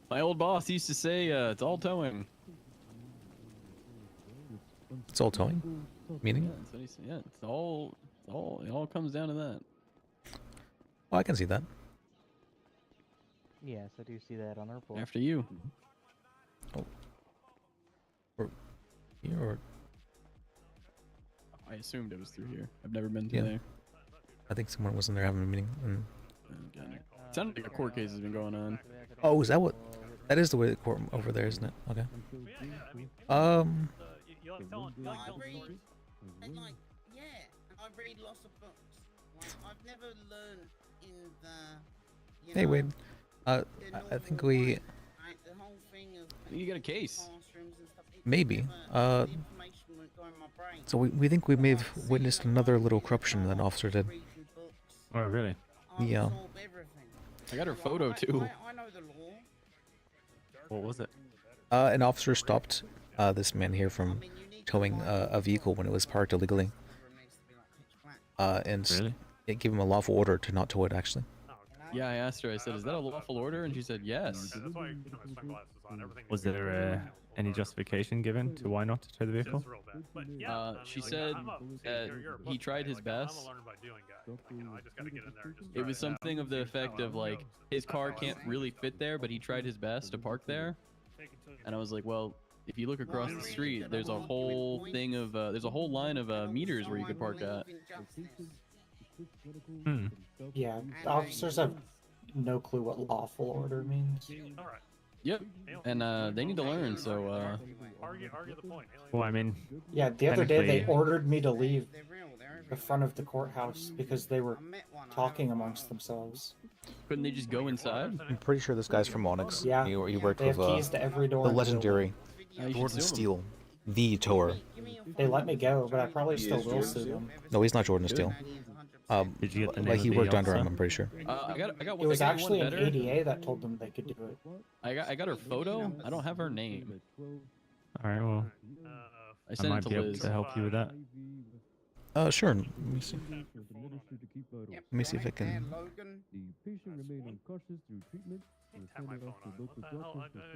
My old boss used to say, it's all towing. It's all towing, meaning? Yeah, that's what he said. Yeah, it all comes down to that. Well, I can see that. Yes, I do see that on the report. After you. Oh. Here or I assumed it was through here. I've never been Yeah. through there. I think someone was in there having a meeting. And... It sounded like a court case has been going on. Oh, is that what? That is the way the court over there, isn't it? Okay. I read, and I read lots of books. Like, I've never learned in the. Hey, Wade. I think we Like, the whole thing of You got a case. classrooms and stuff, it maybe. never- the information wouldn't go in my brain. So we think we may have witnessed another little corruption that an officer did. Reading books, Oh, really? I Yeah. absorb everything. I got her Like, photo too. I know the law. What was it? An officer stopped this man here from towing a vehicle when it was parked illegally. And Really? it gave him a lawful order to not tow it, actually. Yeah, I asked her. I said, "Is that a lawful order?" And she said, "Yes." Was there any justification given to why not to tow the vehicle? She said that he tried his best. It was something of the effect of like his car can't really fit there, but he tried his best to park there. And I was like, well, if you look across the street, there's a whole thing of there's a whole line of meters where you could park at. Hmm. Yeah, officers have no clue what lawful order means. Yep. And they need to learn. So Well, I mean, Yeah, the other day they technically- ordered me to leave the front of the courthouse because they were talking amongst themselves. couldn't they just go inside? I'm pretty sure this guy's from Onyx. Yeah, He worked they with have keys to every door the in the building. legendary Yeah, you should Jordan sue 'em. Steele, the tower. They let me go, but I probably still will sue them. No, he's not Jordan Steele. Did you get the Like name he of the worked under him, officer? I'm pretty sure. I got It was I got actually one an better. ADA that told them they could do it. I got her photo. I don't have her name. All right, well, I I sent it might to be able Liz. to help you with that. Sure. Let me see. Let me see if I can.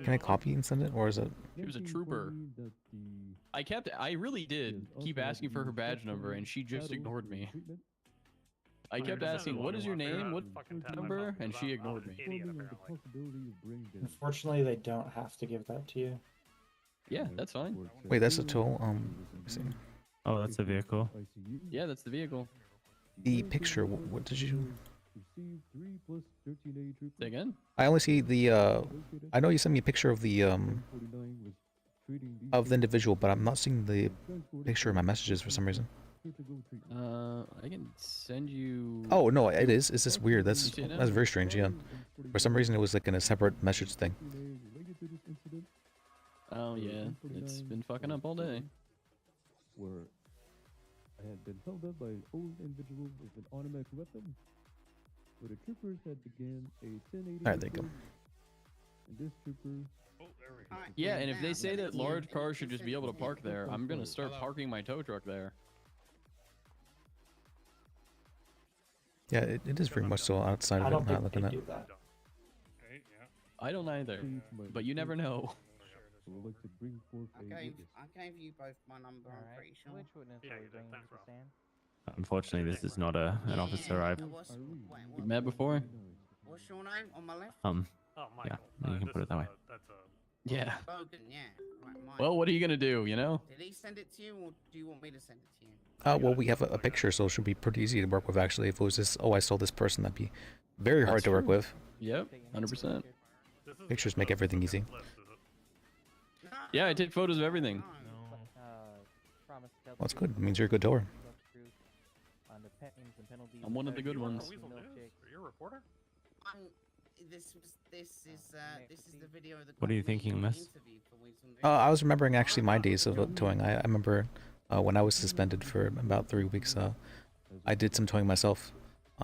Can I copy and send it, or is it? She was a trooper. I really did keep asking for her badge number, and she just ignored me. I kept asking, "What is your name? What number?" And she ignored me. Unfortunately, they don't have to give that to you. Yeah, that's fine. Wait, that's a tow. Let me see. Oh, that's a vehicle. Yeah, that's the vehicle. The picture. What did you? Say again? I only see the. I know you sent me a picture of the individual, but I'm not seeing the picture in my messages for some reason. I can send you. Oh no, it is. It's just weird. That's You see it now? that's very strange. Yeah. For some reason, it was like in a separate message thing. Oh yeah, it's been fucking up all day. Where I had been held up by an old individual with an automatic weapon, where the troopers had began a 1080. All right, there you go. And this trooper. Yeah, and if they say that large cars should just be able to park there, I'm gonna start parking my tow truck there. Yeah, it is very much so outside I of don't it. Not think they looking at. do that. I don't either, but you never know. I gave you both my number, I'm pretty sure. Which witness are we bringing to stand? Unfortunately, this is not an officer I've Met before? What's your name on my left? yeah, you can put it that way. Yeah. Logan, yeah. Right, Mike. Well, what are you gonna do? You know? Did he send it to you, or do you want me to send it to you? Well, we have a picture, so it should be pretty easy to work with. Actually, if it was just, oh, I saw this person, that'd be very hard That's to work true. with. Yep, 100%. Pictures make everything easy. Yeah, I take photos of everything. Promise to tell Well, that's the good. truth, It means you're a good tower. the truth on the penalties and penalties I'm one of the good ones. milkshake. You're a reporter? This is the video of the. What are you thinking, miss? I was remembering actually my days of towing. I remember when I was suspended for about 3 weeks. I did some towing myself,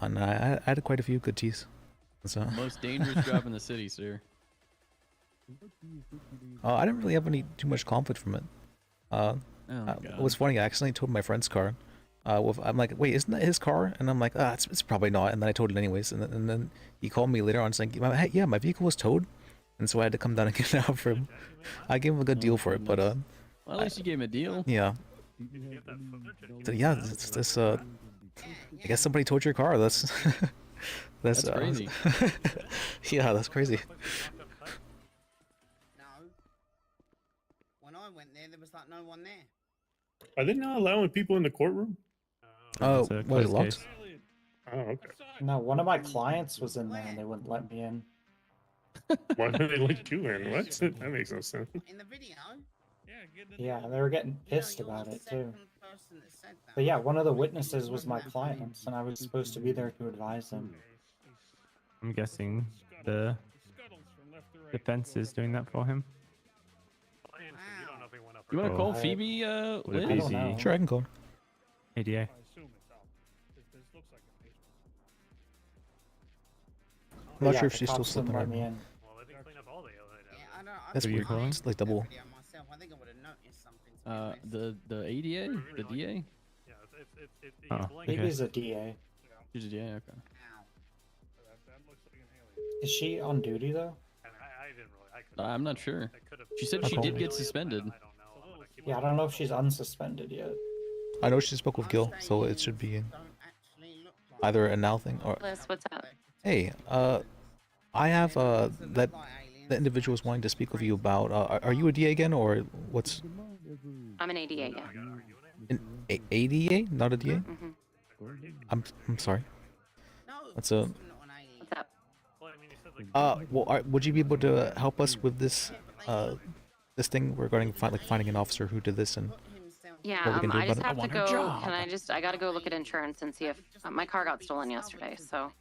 and I had quite a few good teas. So. Most dangerous job in the city, sir. I didn't really have too much conflict from it. Oh it was funny. I accidentally towed my friend's car. I'm like, wait, isn't that his car? And I'm like, it's probably not. And then I towed it anyways. And then he called me later on saying, hey, yeah, my vehicle was towed. And so I had to come down and get it out for him. I gave him a good deal for it, but Well, at least you gave him a deal. yeah. So, yeah, this I guess somebody towed your car. That's That's crazy. yeah, that's crazy. No. When I went there was like no one there. Are they not allowing people in the courtroom? Oh, It's a was it closed locked? case. Oh, okay. No, one of my clients was in there and they wouldn't let me in. Why would they let you in? What? That makes no sense. In the video. Yeah, they were getting pissed about it too. But yeah, one of the witnesses was my client, and I was supposed to be there to advise him. I'm guessing the defense is doing that for him. You want to call Oh. Phoebe, Would it Liz? be the Sure, I can go. ADA? I'm not Yeah, sure if the she's still cops wouldn't sleeping or let me not. in. That's Who are you weird. calling? It's like double. Myself, I think I would have noticed something. The ADA, the DA. Oh, Phoebe's a DA. She's a DA. Okay. Is she on duty though? I'm not sure. She said I'll she call did her. get suspended. Yeah, I don't know if she's unsuspended yet. I know she spoke with Gil, so it should be either a now thing or. Liz, what's up? Hey, I have that the individual was wanting to speak with you about. Are you a DA again, or what's I'm an ADA, yeah. an ADA, not a DA? I'm sorry. That's a. What's up? Well, would you be able to help us with this this thing regarding finding an officer who did this and Yeah, what we can do I just about it? have to go. I gotta go look at insurance and see if my car got stolen yesterday, so.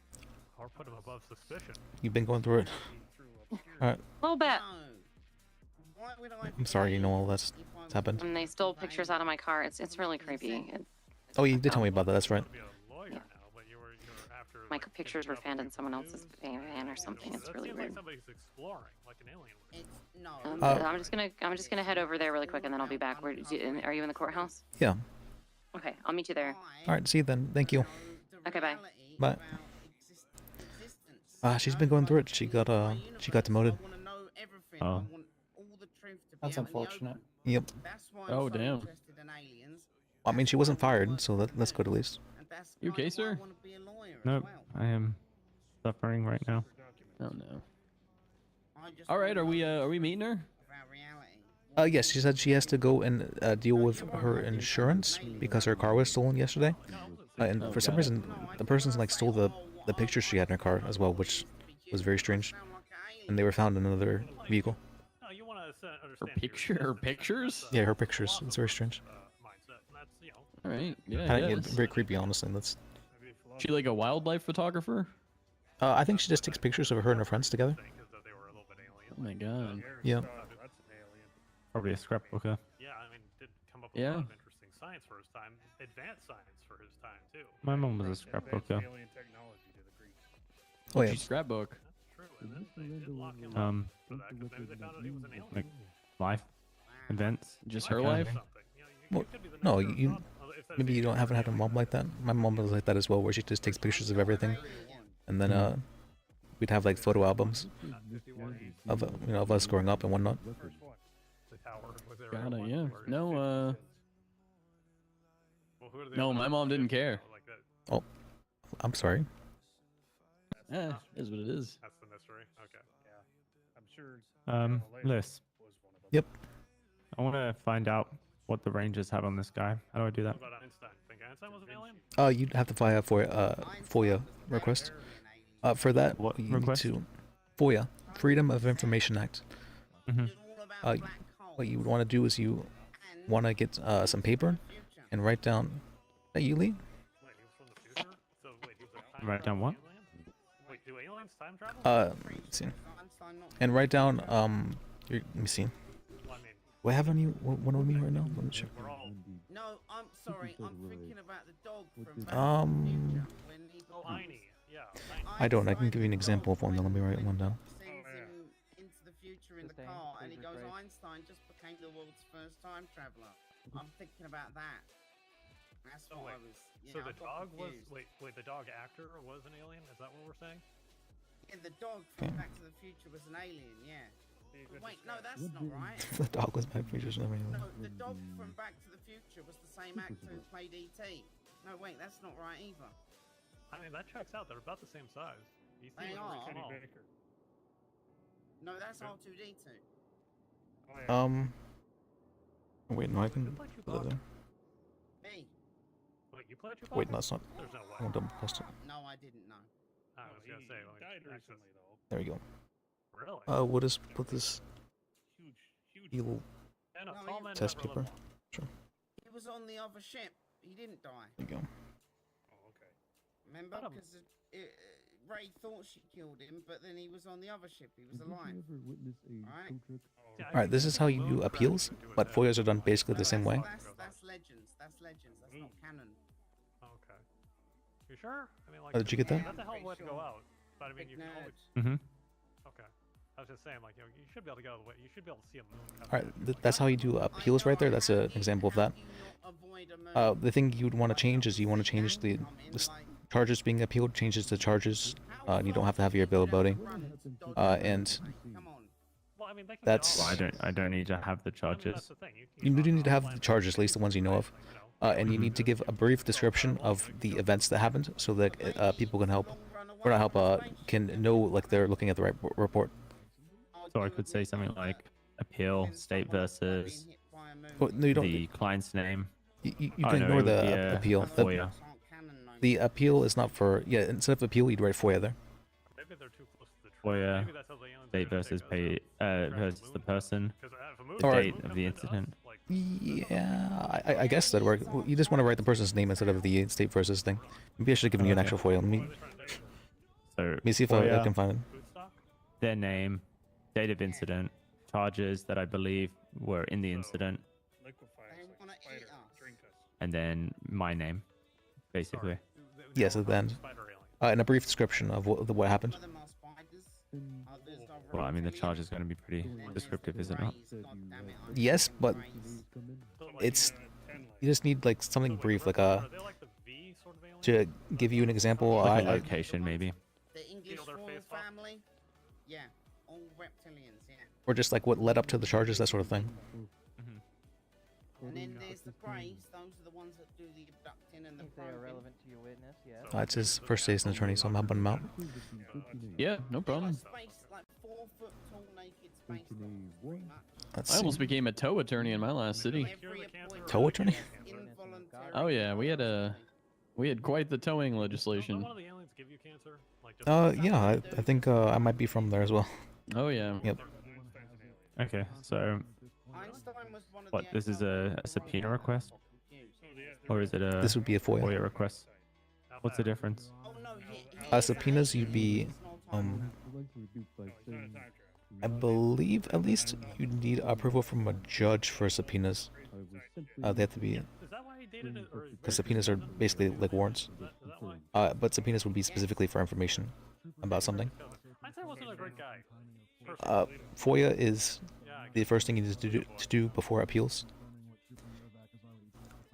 Or put him above suspicion. You've been going through it. All right. A little bit. I'm sorry. You know all that's happened. And they stole pictures out of my car. It's really creepy. Oh, you did tell me about that. That's right. Yeah. My pictures were found in someone else's van or something. It's really weird. Somebody's exploring like an alien. I'm just gonna head over there really quick and then I'll be back. Are you in the courthouse? Yeah. Okay, I'll meet you there. All right. See you then. Thank you. Okay, bye. Bye. She's been going through it. She got demoted. Oh. That's unfortunate. Yep. Oh damn. I mean, she wasn't fired, so that's good at least. You okay, sir? Nope, I am suffering right now. Oh no. All right, are we meeting her? Yes, she said she has to go and deal with her insurance because her car was stolen yesterday, and for some reason the person's like stole the pictures she had in her car as well, which was very strange, and they were found in another vehicle. Her pictures? Yeah, her pictures. It's very strange. All right. Yeah. Kinda, yeah, yeah, very creepy, honestly. That's. She like a wildlife photographer? I think she just takes pictures of her and her friends together. Oh my god. Yeah. Probably a scrapbooker. Yeah, I mean, did come up with Yeah. a lot of interesting science for his time, advanced science for his time too. My mom was a scrapbooker. Alien technology to the Greeks. Oh yeah. She scrapbook. Like life events. Just her life? Well, no, maybe you haven't had a mom like that. My mom was like that as well, where she just takes pictures of everything, and then we'd have like photo albums of of us growing up and whatnot. God, yeah. No, no, my mom didn't care. Oh, I'm sorry. Yeah, is what it is. That's the mystery. Okay. Yeah. I'm sure. Liz. Yep. I want to find out what the Rangers have on this guy. How do I do that? What about Einstein? Think Einstein was an alien? You'd have to file for FOIA request. For that, What you request? need to FOIA, Freedom of Information Act. Mm-hmm. What you would want to do is you want to get some paper and write down. Hey, you Lee? Write down what? Wait, do aliens time travel? Let's see. And write down let me see. What have on you? What on me right now? Let me check. No, I'm sorry. I'm thinking about the dog from Oh, Einie. Yeah. I don't. I can give you an example of one. Let me write one down. Sends him into the future in the car, and he goes, Einstein just became the world's first time traveler. I'm thinking about that. That's what I was. So I the got dog was confused. the dog actor was an alien? Is that what we're saying? Yeah, the dog from Back to the Future was an alien. Yeah. But wait, no, that's not right. The dog was my features and everything. No, the dog from Back to the Future was the same actor who played E.T. No, wait, that's not right either. I mean, that checks out. They're about the same size. You They see are. small. No, that's R2D2. Wait, no, I can. Put it there. Me? Wait, you played Wait, no, it's not. There's no way. I won't double test it. No, I didn't know. I was gonna say, let me access. There we go. Really? We'll just put this evil Yeah, no, tall men test never paper. live long. Sure. He was on the other ship. He didn't die. There you go. Oh, okay. Remember? Because Ray thought she killed him, but then he was on the other ship. He was Did you alive. ever witness a Alright. tow truck? All right, this is how you do appeals, but FOIAs are done basically the same way. That's legends. That's legends. That's not canon. Okay. You sure? I mean, like, Oh, did you get that? That's a hell of a way to go out. But I mean, you can always. Mm-hmm. Okay. I was just saying, like, you know, you should be able to go the way. You should be able to see a moon. All right, that's how you do appeals right there. That's an example of that. The thing you would want to change is you want to change the charges being appealed, changes the charges. And you don't have to have your availability. And that's. Well, I don't need to have the charges. You do need to have the charges, at least the ones you know of. And you need to give a brief description of the events that happened, so that people can help, or not help, can know like they're looking at the right report. So I could say something like appeal state versus Well, no, you don't. the client's name. You Oh, can no, ignore it would be the a appeal. FOIA. The appeal is not for instead of appeal, you'd write FOIA there. Maybe they're too close to the truth. FOIA Maybe that's how the aliens state versus pay versus the person, the Or- date of the incident. Yeah, I guess that'd work. You just want to write the person's name instead of the state versus thing. Maybe I should have given you an Okay. actual FOIA. So Let me see if I FOIA, can find it. their name, date of incident, charges that I believe were in the incident, and then my name, basically. Yes, at the end. And a brief description of what happened. Well, I mean, the charge is going to be pretty descriptive, is it not? Yes, but it's you just need like something brief, like to give you an example. Like a location, maybe. The English royal family? Yeah. All reptilians, yeah. Or just like what led up to the charges, that sort of thing. And then there's the Greys. Those are the ones that do the abducting and the If they are probing. relevant to your witness, yes. It's his first day as an attorney, so I'm helping him out. Yeah, no problem. Space, like 4 foot tall naked space dogs, pretty much. Let's I almost see. became a tow attorney in my last city. Tow attorney? Oh yeah, we had quite the towing legislation. One of the aliens give you cancer? Like just Yeah, I think I might be from there as well. Oh yeah. Yep. Okay, so Einstein was one of what? the This is a subpoena request, or is it a This would be a FOIA. request? What's the difference? Subpoenas, you'd be I believe at least you need approval from a judge for subpoenas. They have to be. Is that why he dated it? Or Because subpoenas are basically like warrants. But subpoenas would be specifically for information about something. Einstein wasn't a great guy. FOIA is the first thing you need to do before appeals.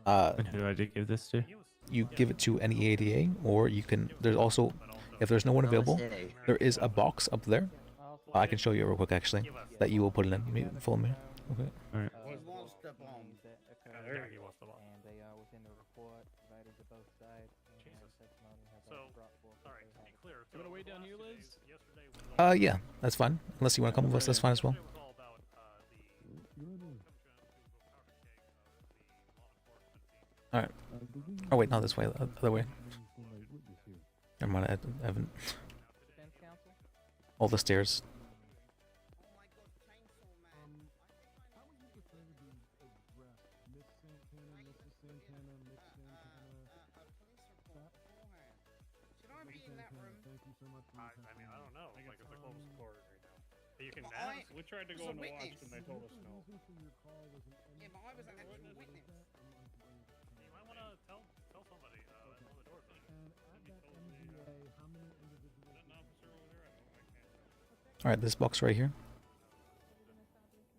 And who do I give this to? You give it to any ADA, or you can. There's also, if there's no one available, there is a box up there. I can show you real quick actually, that you will put it in. Follow me. Okay. All right. He wants the bomb. Yeah, he wants the bomb. And they are within the report, provided to both sides. And testimony has So, been brought forth. sorry, to be clear. You wanna wait down here, Liz? Yeah, that's fine. Unless you want to come with us, that's fine as well. All right. Oh wait, not this way. The other way. Never mind. I haven't. Defense counsel? All the stairs. Should I be in that room? I mean, I don't know. Like, it's the closest corridor right now. You can But ask. We tried to was go a in the watch witness. and they told us no. Yeah, but I was an actual witness. You might want to tell somebody. One of the doors. All right, this box right here.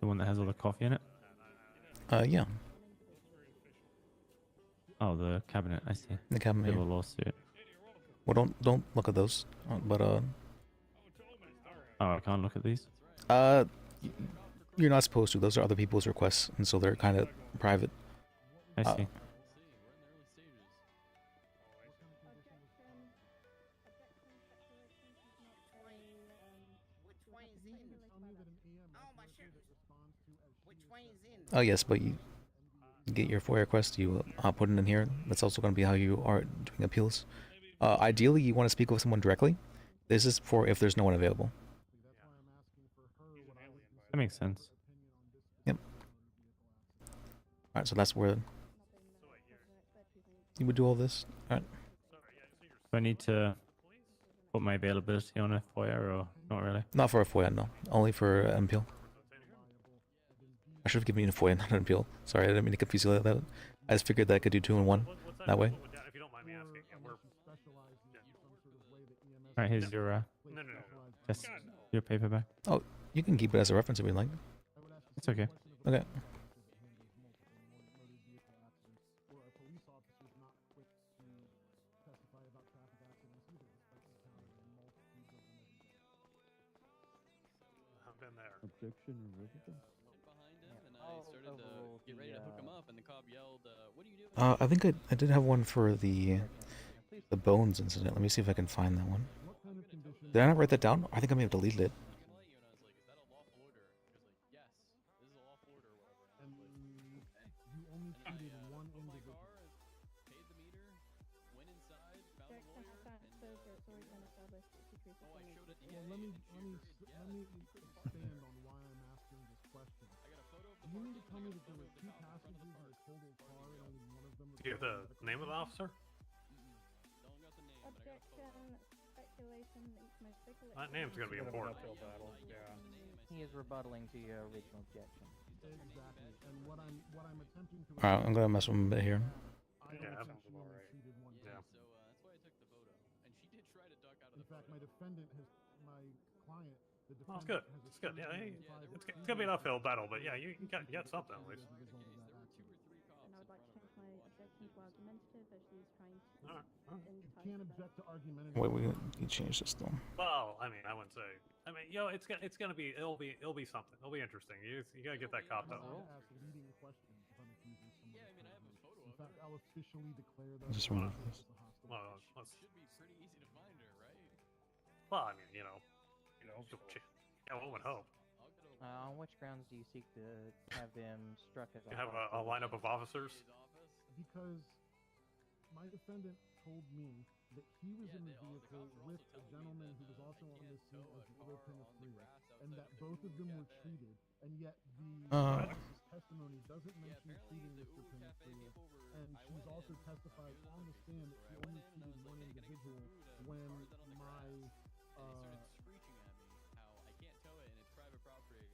The one that has all the coffee in it? Yeah, Oh, the cabinet. I see. the cabinet Civil here. lawsuit. Well, don't look at those. But Oh, I can't look at these. y- you're not supposed to. Those are other people's requests, and so they're kind of private. I see. Which way is in? Oh, my shoot. Which way is in? Oh yes, but you get your FOIA request. You put it in here. That's also going to be how you are doing appeals. Ideally, you want to speak with someone directly. This is for if there's no one available. That makes sense. Yep. All right, so that's where you would do all this. All right. Do I need to put my availability on a FOIA or not really? Not for a FOIA, no. Only for MPL. I should have given you a FOIA, not an MPL. Sorry, I didn't mean to confuse you like that. I just figured that I could do 2 in 1 that way. If you don't mind me asking, yeah, we're. Alright, here's your No. just your paperback. Oh, you can keep it as a reference if you like. It's okay. Okay. I've been there. Objection or residence? Behind him, and I started to get ready to hook him up, and the cop yelled, "What are you doing?" I think I did have one for the bones incident. Let me see if I can find that one. Did I not write that down? I think I may have deleted it. You only treated one individual. Paid the meter, went inside, found a lawyer, Well, let me expand on why I'm asking this question. You mean to tell me that there were 2 passengers in a total car and only one of them was... Do you have the name of the officer? That name's gonna be important. He is rebuttaling to your original objection. Exactly. And what I'm attempting to... Alright, I'm gonna mess with him a bit here. Yeah, that sounds about right. Yeah. So that's why I took the photo. And she did try to duck out of In the fact, my client, the Well, it's good. It's good. Yeah, it's gonna be an uphill battle, but yeah, you got something at least. You can't object to argumentative... Wait, we can change this though. Well, I mean, I wouldn't say. I mean, it's gonna be it'll be something. It'll be interesting. You gotta get that cop out. In fact, I'll officially declare that... Just run this. Well, should be pretty easy to find her, right? well, I mean, yeah, one would hope. On which grounds do you seek to have them struck as You have a lineup of officers. Because my defendant told me that he was in the vehicle with a gentleman who was also on the scene as the other penetrator, and that both of them were treated, and yet the witness's testimony doesn't mention treating Mr. Penetrator, and she's also testified on the stand that she only treated one individual when my Screeching at me how I can't tow it and it's private property.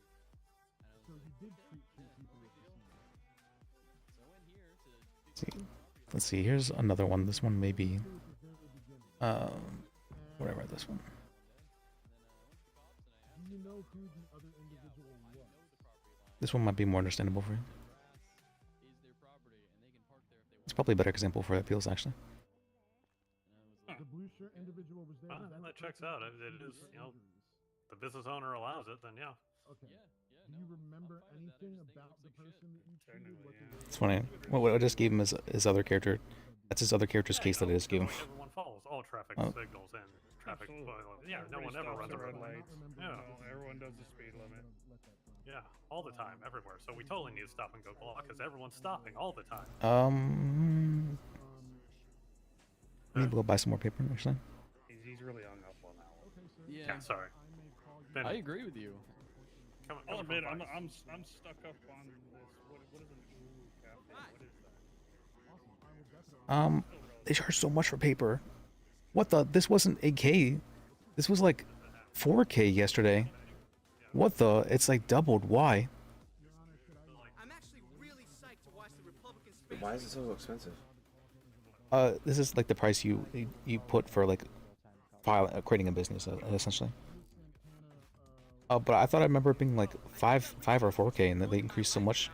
And I was so he did treat 2 people at the scene. So I went here to Let's see, here's another one. This one may be what I write this one. Do you know who the other individual was? This one might be more understandable for you. It's probably a better example for appeals actually. The blue shirt individual was there. That checks out. It is, the business owner allows it, then yeah. Okay. Do you remember anything about the person that you treated? It's funny. Well, what I just gave him is his other character. That's his other character's case that I just gave him. Everyone follows all traffic signals and traffic. Yeah, no one ever runs a red light. Yeah, everyone does the speed limit. yeah, all the time, everywhere. So we totally need to stop and go block because everyone's stopping all the time. Maybe we'll buy some more paper actually. He's really hung up on that one. Yeah, sorry. I agree with you. I'll admit, I'm stuck up on this. What is an ooh cafe? What is that? They charge so much for paper. What the? This wasn't 8K. This was like 4K yesterday. What the? It's like doubled. Why? I'm actually really psyched to watch the Republicans. Why is it so expensive? This is like the price you put for like creating a business essentially. But I thought I remember it being like 5 or 4K, and that they increased so much.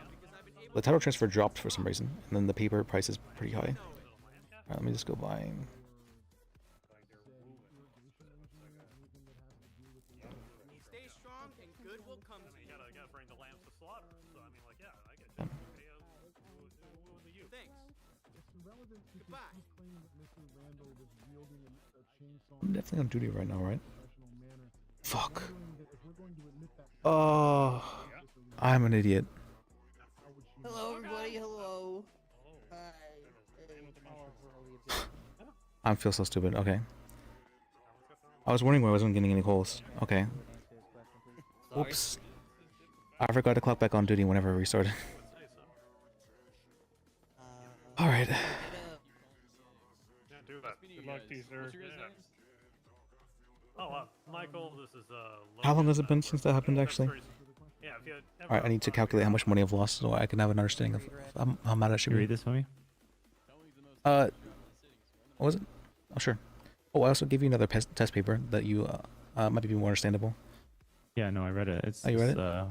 The title transfer dropped for some reason, and then the paper price is pretty high. Alright, let me just go buy. Stay strong and good will come to you. You gotta bring the lambs to slaughter. So I mean, like, yeah, I get you. Thanks. I'm definitely on duty right now, right? Fuck. I'm an idiot. Hello, everybody. Hello. I feel so stupid. Okay. I was wondering why I wasn't getting any calls. Okay. Oops. I forgot to clock back on duty whenever I restarted. Alright. Yeah, do that. Good luck to you, sir. Michael, this is How long has it been since that happened, actually? Yeah, if you All right, I need to calculate how much money I've lost so I can have an understanding of how mad I should Can you be. read this for me? What was it? Oh, sure. Oh, I also gave you another test paper that you might be more understandable. Yeah, no, I read it. It's Oh, you read this, it?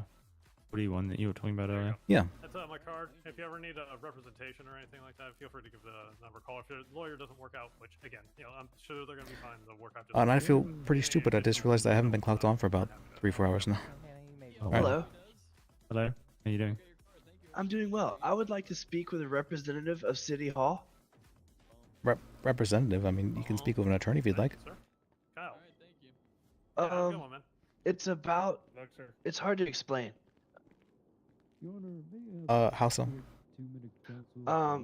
41 that you were talking about earlier. Yeah. That's my card. If you ever need a representation or anything like that, feel free to give the number a call. If your lawyer doesn't work out, which again, I'm sure they're gonna be fine. They'll work out. Just And I feel pretty stupid. I just realized I haven't been clocked on for about 3-4 hours now. Oh, All right. Hello. Hello. How you doing? I'm doing well. I would like to speak with a representative of City Hall. Representative. I mean, you can speak with an attorney if you'd like. Kyle. It's about. It's hard to explain. How so?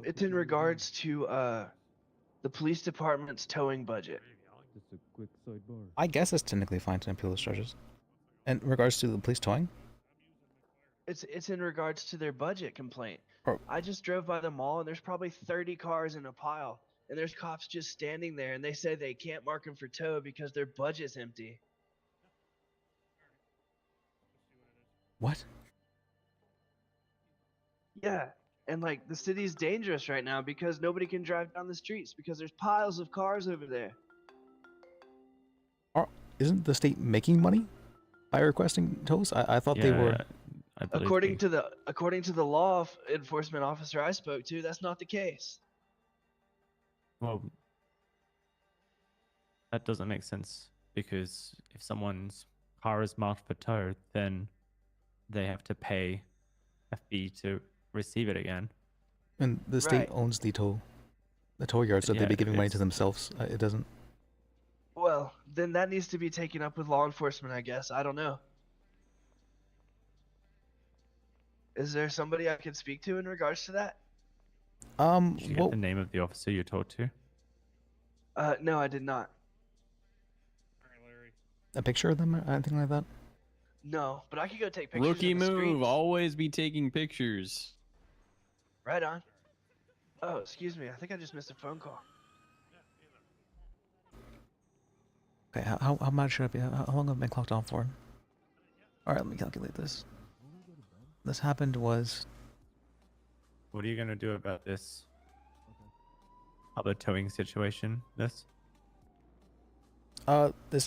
It's in regards to the police department's towing budget. I guess it's technically fine to appeal those charges. In regards to the police towing? It's in regards to their budget complaint. Oh. I just drove by the mall and there's probably 30 cars in a pile, and there's cops just standing there, and they say they can't mark them for tow because their budget's empty. What? Yeah, and like the city's dangerous right now because nobody can drive down the streets because there's piles of cars over there. Isn't the state making money by requesting tows? I thought they were. According to the law enforcement officer I spoke to, that's not the case. Well, that doesn't make sense because if someone's car is marked for tow, then they have to pay a fee to receive it again. And the state Right. owns the tow yard, so Yeah, they'd be giving money to it's- themselves. It doesn't. Well, then that needs to be taken up with law enforcement, I guess. I don't know. Is there somebody I could speak to in regards to that? Did you get Well, the name of the officer you talked to? No, I did not. a picture of them or anything like that? No, but I could go take pictures. Rookie of the move. streets. Always be taking pictures. Right on. Oh, excuse me. I think I just missed a phone call. Okay, how mad should I be? How long have I been clocked on for? All right, let me calculate this. This happened was. What are you gonna do about this other towing situation? This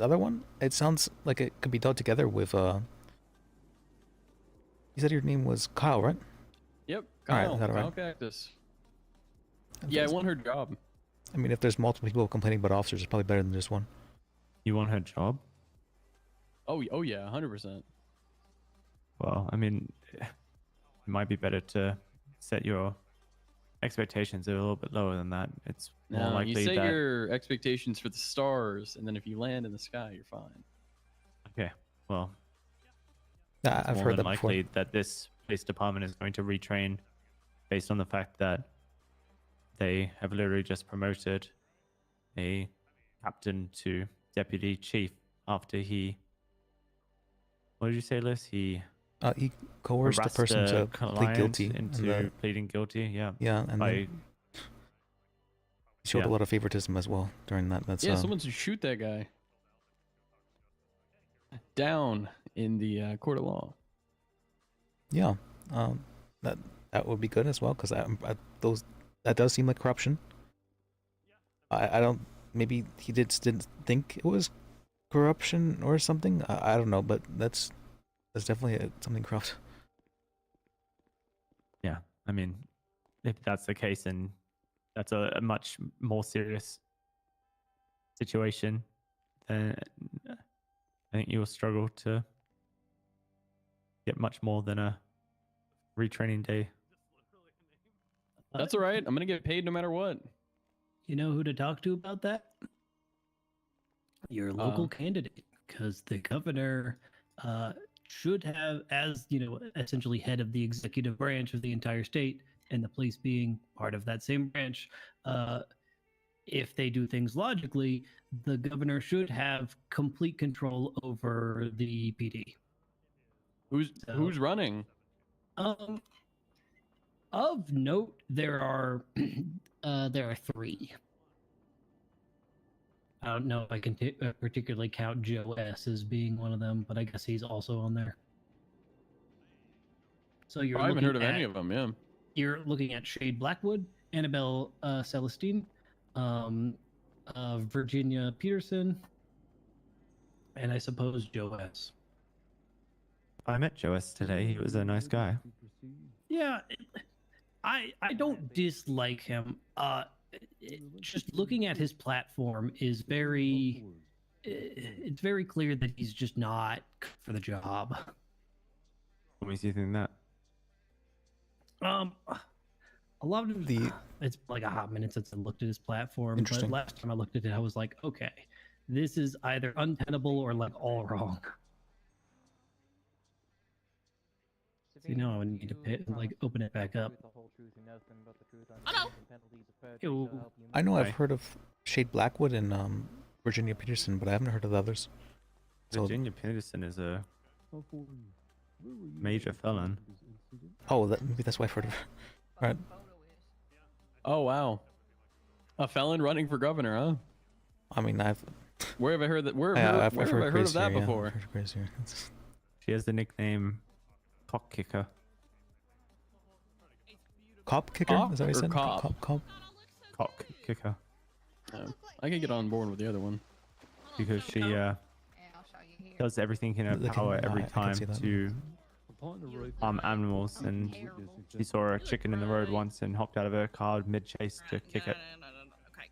other one? It sounds like it could be dealt together with, You said your name was Kyle, right? Yep. All right, Kyle. is that all Kyle right? Cactus. Yeah, I want her job. I mean, if there's multiple people complaining about officers, it's probably better than just one. You want her job? Oh yeah, 100%. Well, I mean, it might be better to set your expectations a little bit lower than that. It's more No, likely you set that. your expectations for the stars, and then if you land in the sky, you're fine. Okay, well, Yeah, it's I've more heard than that before. likely that this police department is going to retrain based on the fact that they have literally just promoted a captain to deputy chief after he. What did you say, Liz? He coerced the harassed person a to plead client guilty. into pleading guilty. Yeah. Yeah, and by, then he showed yeah. a lot of favoritism as well during that. That's Yeah, someone should shoot that guy down in the court of law. Yeah, that would be good as well because that does seem like corruption. I don't. Maybe he didn't think it was corruption or something. I don't know, but that's definitely something corrupt. Yeah, I mean, if that's the case, then that's a much more serious situation. Then I think you will struggle to get much more than a retraining day. That's all right. I'm gonna get paid no matter what. You know who to talk to about that? Your local candidate, because the governor should have, as essentially head of the executive branch of the entire state, and the police being part of that same branch. If they do things logically, the governor should have complete control over the PD. Who's running? Of note, there are 3. I don't know if I can particularly count Joe S as being one of them, but I guess he's also on there. So you're I haven't heard of looking any at- of them. Yeah. You're looking at Shade Blackwood, Annabelle Celestine, Virginia Peterson, and I suppose Joe S. I met Joe S today. He was a nice guy. Yeah, I don't dislike him. Just looking at his platform is very. It's very clear that he's just not for the job. What makes you think that? A lot of it's like a hot minute since I looked at his platform. But Interesting. last time I looked at it, I was like, okay, this is either untenable or like all wrong. So now I would need to like open it back up. Ew. I know I've heard of Shade Blackwood and Virginia Peterson, but I haven't heard of the others. So, Virginia Peterson is a major felon. oh, maybe that's why I've heard of her. Right. Oh wow, a felon running for governor, huh? I mean, Where have I heard that? Where yeah, have I've I heard Grace of that here, yeah, before? I've heard of Grace here. She has the nickname Cock Kicker. Cop kicker? Cop Is that what you or said? cop? Cock Kicker. I can get on board with the other one. Because she does everything in her power every I can time see that. to animals, and she saw a chicken in the road once and hopped out of her car mid-chase to kick it. Okay,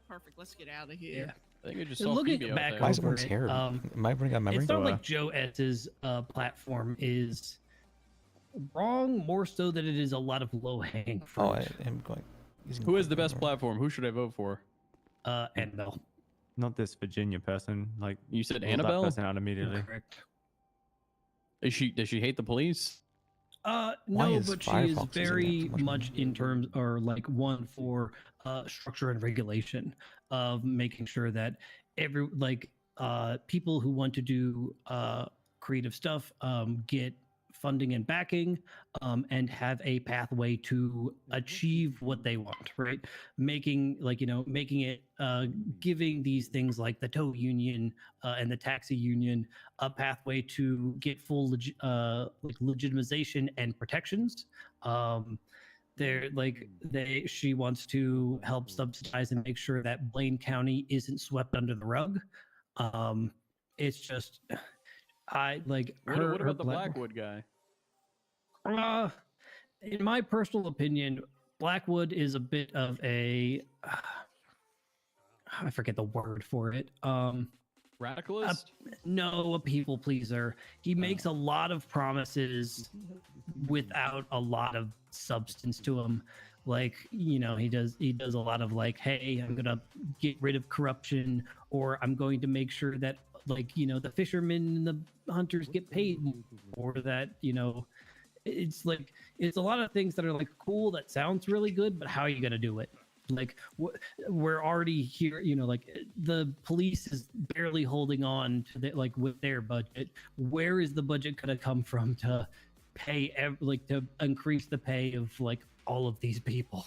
perfect. Let's get out of here. I think I just So saw looking Phoebe out back there. Why is over everyone's it, hair? Am I running out of memory? It's not like Joe S's platform is wrong, more so that it is a lot of low-hanging fruit. Oh, I am going. Who is the best platform? Who should I vote for? Annabelle. Not this Virginia person. Like You said rule Annabelle? that person out immediately. Correct. Does she hate the police? Why No, is but she is Firefox using that very so much much in terms, or like one for structure and regulation of making sure that people who want to do creative stuff get funding and backing, and have a pathway to achieve what they want, right? Making it, giving these things like the tow union and the taxi union a pathway to get full legitimization and protections. She wants to help subsidize and make sure that Blaine County isn't swept under the rug. It's just, What about the Blackwood guy? In my personal opinion, Blackwood is a bit of a I forget the word for it. Radicalist? No, a people pleaser. He makes a lot of promises without a lot of substance to him. Like, he does a lot of like, hey, I'm gonna get rid of corruption, or I'm going to make sure that the fishermen and the hunters get paid, or that, it's a lot of things that are like cool, that sounds really good, but how are you going to do it? Like, we're already here, the police is barely holding on to with their budget. Where is the budget going to come from to pay, to increase the pay of all of these people?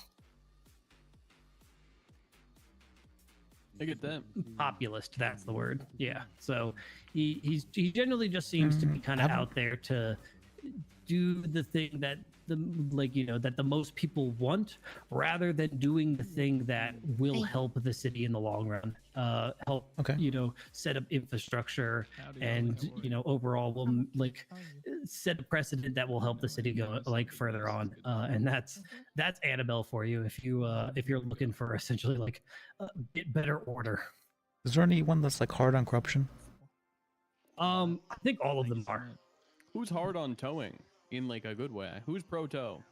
I get that. Populist, that's the word. Yeah. So he generally just seems to be kind of out there to do the thing that that the most people want, rather than doing the thing that will help the city in the long run. Help set up infrastructure, and overall will set a precedent that will help the city go further on. And that's Annabelle for you if you're looking for essentially a bit better order. Is there anyone that's hard on corruption? I think all of them are. Who's hard on towing in a good way? Who's pro tow?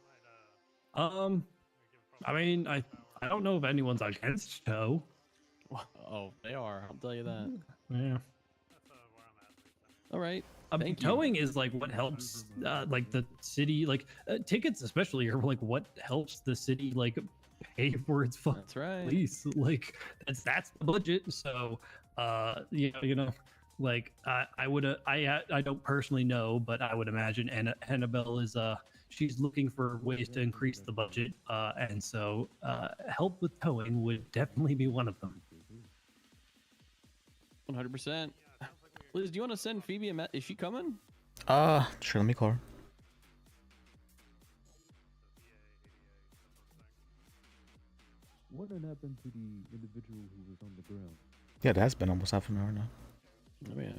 I mean, I don't know if anyone's against tow. Oh, they are. I'll tell you that. Yeah. All right. Towing is what helps the city, tickets especially are what helps the city pay for its funds. That's right. Police. That's the budget. So I don't personally know, but I would imagine Annabelle is she's looking for ways to increase the budget, and so help with towing would definitely be one of them. 100%. Liz, do you want to send Phoebe a Is she coming? Sure, let me call her. What had happened to the individual who was on the ground? Yeah, it has been almost half an hour now. Oh, yeah.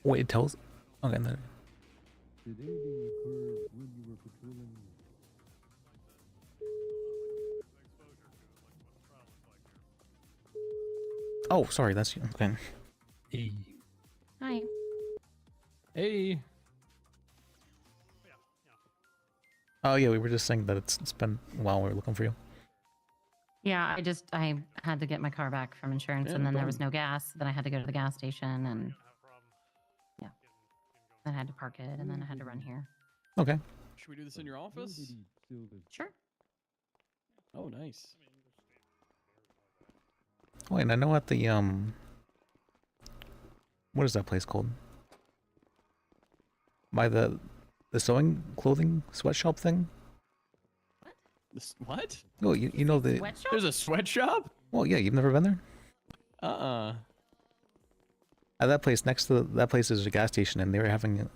Wait, it tells. Okay, then. Did anything occur when you were patrolling? Oh, sorry, that's you. Okay. Hey. Hi. Hey. Oh yeah, we were just saying that it's been a while. We were looking for you. Yeah, I had to get my car back from insurance, Yeah, and no then there was problem. no gas. Then I had to go to the gas station, and yeah, then I had to park it, and then I had to run here. Okay. Should we do this in your office? Sure. Oh, nice. Wait, and I know at the what is that place called? By the sewing clothing sweatshop thing? What? Oh, you know the. Sweatshop? There's a sweatshop? Well, yeah, you've never been there. At that place next to that place is a gas station, and they were having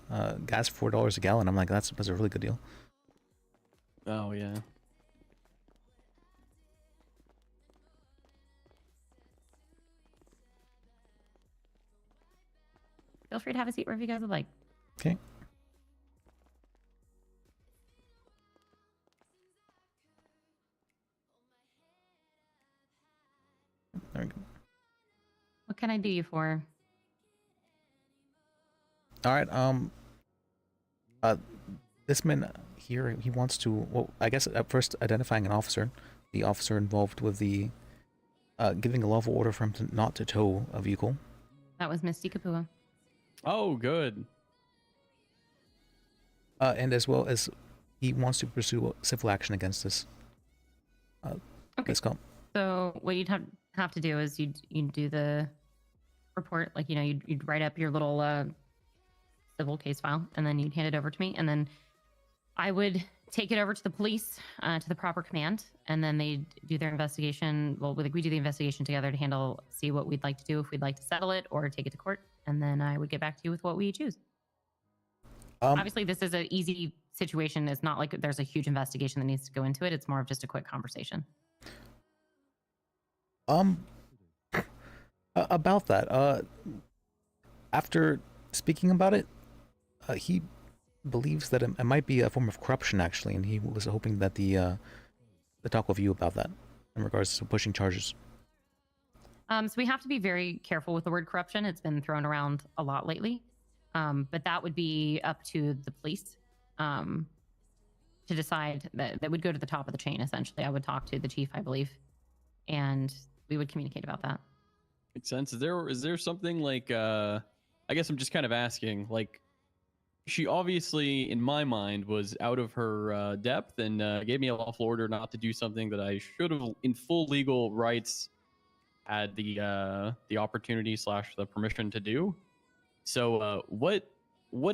gas for $4 a gallon. I'm like, that's a really good deal. Oh, yeah. Feel free to have a seat wherever you guys would like. Okay. There we go. What can I do you for? All right. This man here, he wants to. Well, I guess at first identifying an officer, the officer involved with the giving a lawful order for him to not to tow a vehicle. That was Misty Kapua. Oh, good. And as well as he wants to pursue civil action against this. This cop. So what you'd have to do is you'd do the report, like, you know, you'd write up your little civil case file, and then you'd hand it over to me, and then I would take it over to the police, to the proper command, and then they'd do their investigation. Well, we do the investigation together to see what we'd like to do, if we'd like to settle it or take it to court, and then I would get back to you with what we choose. Obviously, this is an easy situation. It's not like there's a huge investigation that needs to go into it. It's more of just a quick conversation. About that, after speaking about it, he believes that it might be a form of corruption, actually, and he was hoping that the talk with you about that in regards to pushing charges. So we have to be very careful with the word corruption. It's been thrown around a lot lately. But that would be up to the police to decide. That would go to the top of the chain, essentially. I would talk to the chief, I believe, and we would communicate about that. Makes sense. Is there something like, I guess I'm just kind of asking, like, she obviously, in my mind, was out of her depth and gave me a lawful order not to do something that I should have, in full legal rights, had the opportunity / the permission to do. So what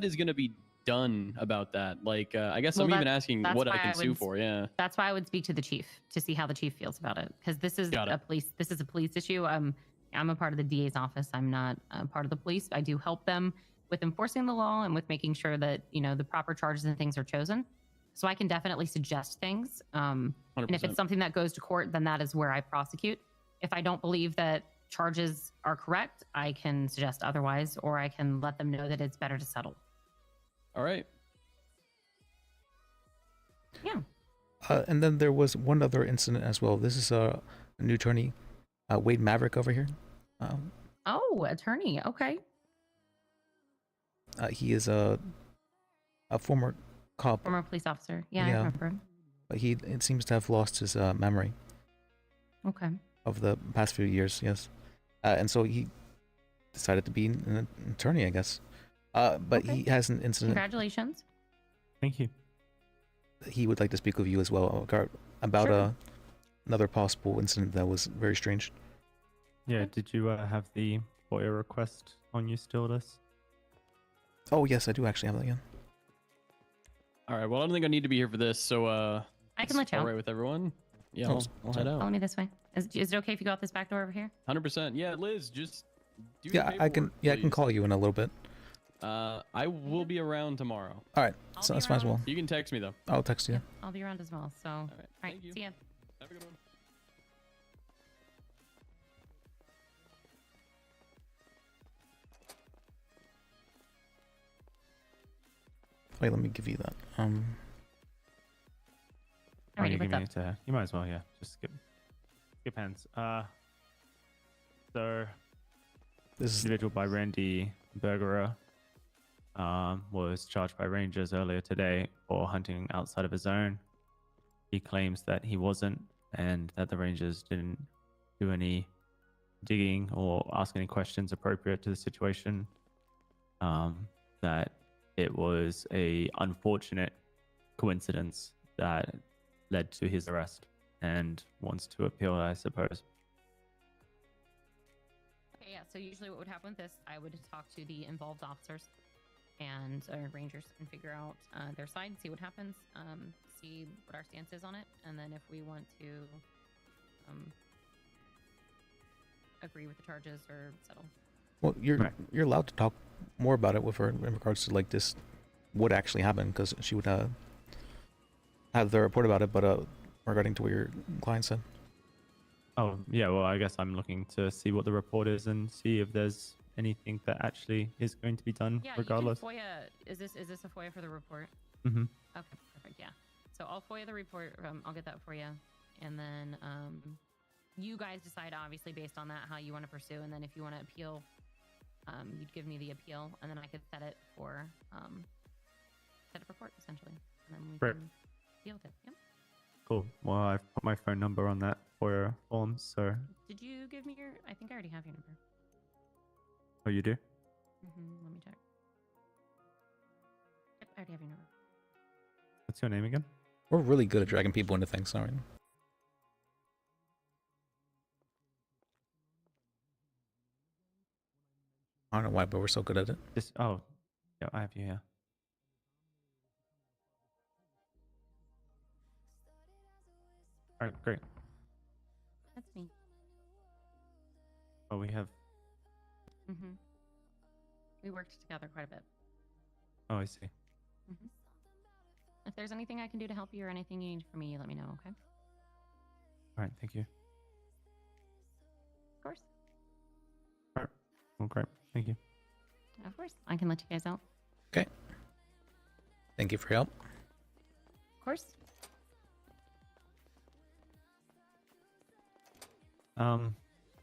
is going to be done about that? Like, I guess I'm even asking what I can sue for. Yeah. That's why I would speak to the chief to see how the chief feels about it, because this is this is a police issue. I'm a part of the DA's office. I'm not a part of the police. I do help them with enforcing the law and with making sure that, you know, the proper charges and things are chosen. So I can definitely suggest things. And if it's something that goes to court, then that is where I prosecute. If I don't believe that charges are correct, I can suggest otherwise, or I can let them know that it's better to settle. All right. Yeah. And then there was one other incident as well. This is a new attorney, Wade Maverick over here. Oh, attorney. Okay. He is a former cop. Former police officer. Yeah, I remember him. But it seems to have lost his memory. Okay. Of the past few years, yes. And so he decided to be an attorney, I guess. But he has an incident. Congratulations. Thank you. He would like to speak with you as well about Sure. Another possible incident that was very strange. Yeah, did you have the FOIA request on you still, Liz? Oh yes, I do actually have that again. All right. Well, I don't think I need to be here for this, so I can let you all out. right with everyone. Yeah, Oh, I'll head Follow out. me this way. Is it okay if you go out this back door over here? 100%. Yeah, Liz, just do Yeah, your I can. paperwork, Yeah, I can please. call you in a little bit. I will be around tomorrow. All right, I'll so be that's fine as well. around. You can text me though. I'll text you. I'll be around as well. So, all right, thank you. see ya. Have a good one. Wait, let me give you that. Oh, Alrighty, you're what's giving up? it to. You might as well, yeah. Just skip hands. So This is individual by Randy Bergerer was charged by rangers earlier today for hunting outside of his zone. He claims that he wasn't, and that the rangers didn't do any digging or ask any questions appropriate to the situation. That it was a unfortunate coincidence that led to his arrest, and wants to appeal, I suppose. Okay, yeah. So usually, what would happen with this, I would talk to the involved officers and rangers and figure out their side, see what happens, see what our stance is on it, and then if we want to agree with the charges or settle. well, you're allowed to talk more about it with her in regards to like this, what actually happened, because she would have the report about it, but regarding to what your client said. Oh, yeah, well, I guess I'm looking to see what the report is and see if there's anything that actually is going to be done Yeah, regardless. you can FOIA. Is this a FOIA for the report? Mm-hmm. Okay, perfect. Yeah. So I'll FOIA the report. I'll get that for you, and then you guys decide, obviously, based on that, how you want to pursue, and then if you want to appeal, you'd give me the appeal, and then I could set it for set a report essentially, and then we Great. can deal with it. Yep. Cool. Well, I've put my phone number on that for form, so. Did you give me your? I think I already have your number. Oh, you do? Let me check. Yep, I already have your number. What's your name again? We're really good at dragging people into things, aren't we? I don't know why, but we're so good at it. Just, oh, yeah, I have you here. All right, great. That's me. Oh, we have. We worked together quite a bit. Oh, I see. If there's anything I can do to help you or anything you need from me, let me know, okay? All right, thank you. Of course. All right. Well, great. Thank you. Of course. I can let you guys out. Okay. Thank you for your help. Of course.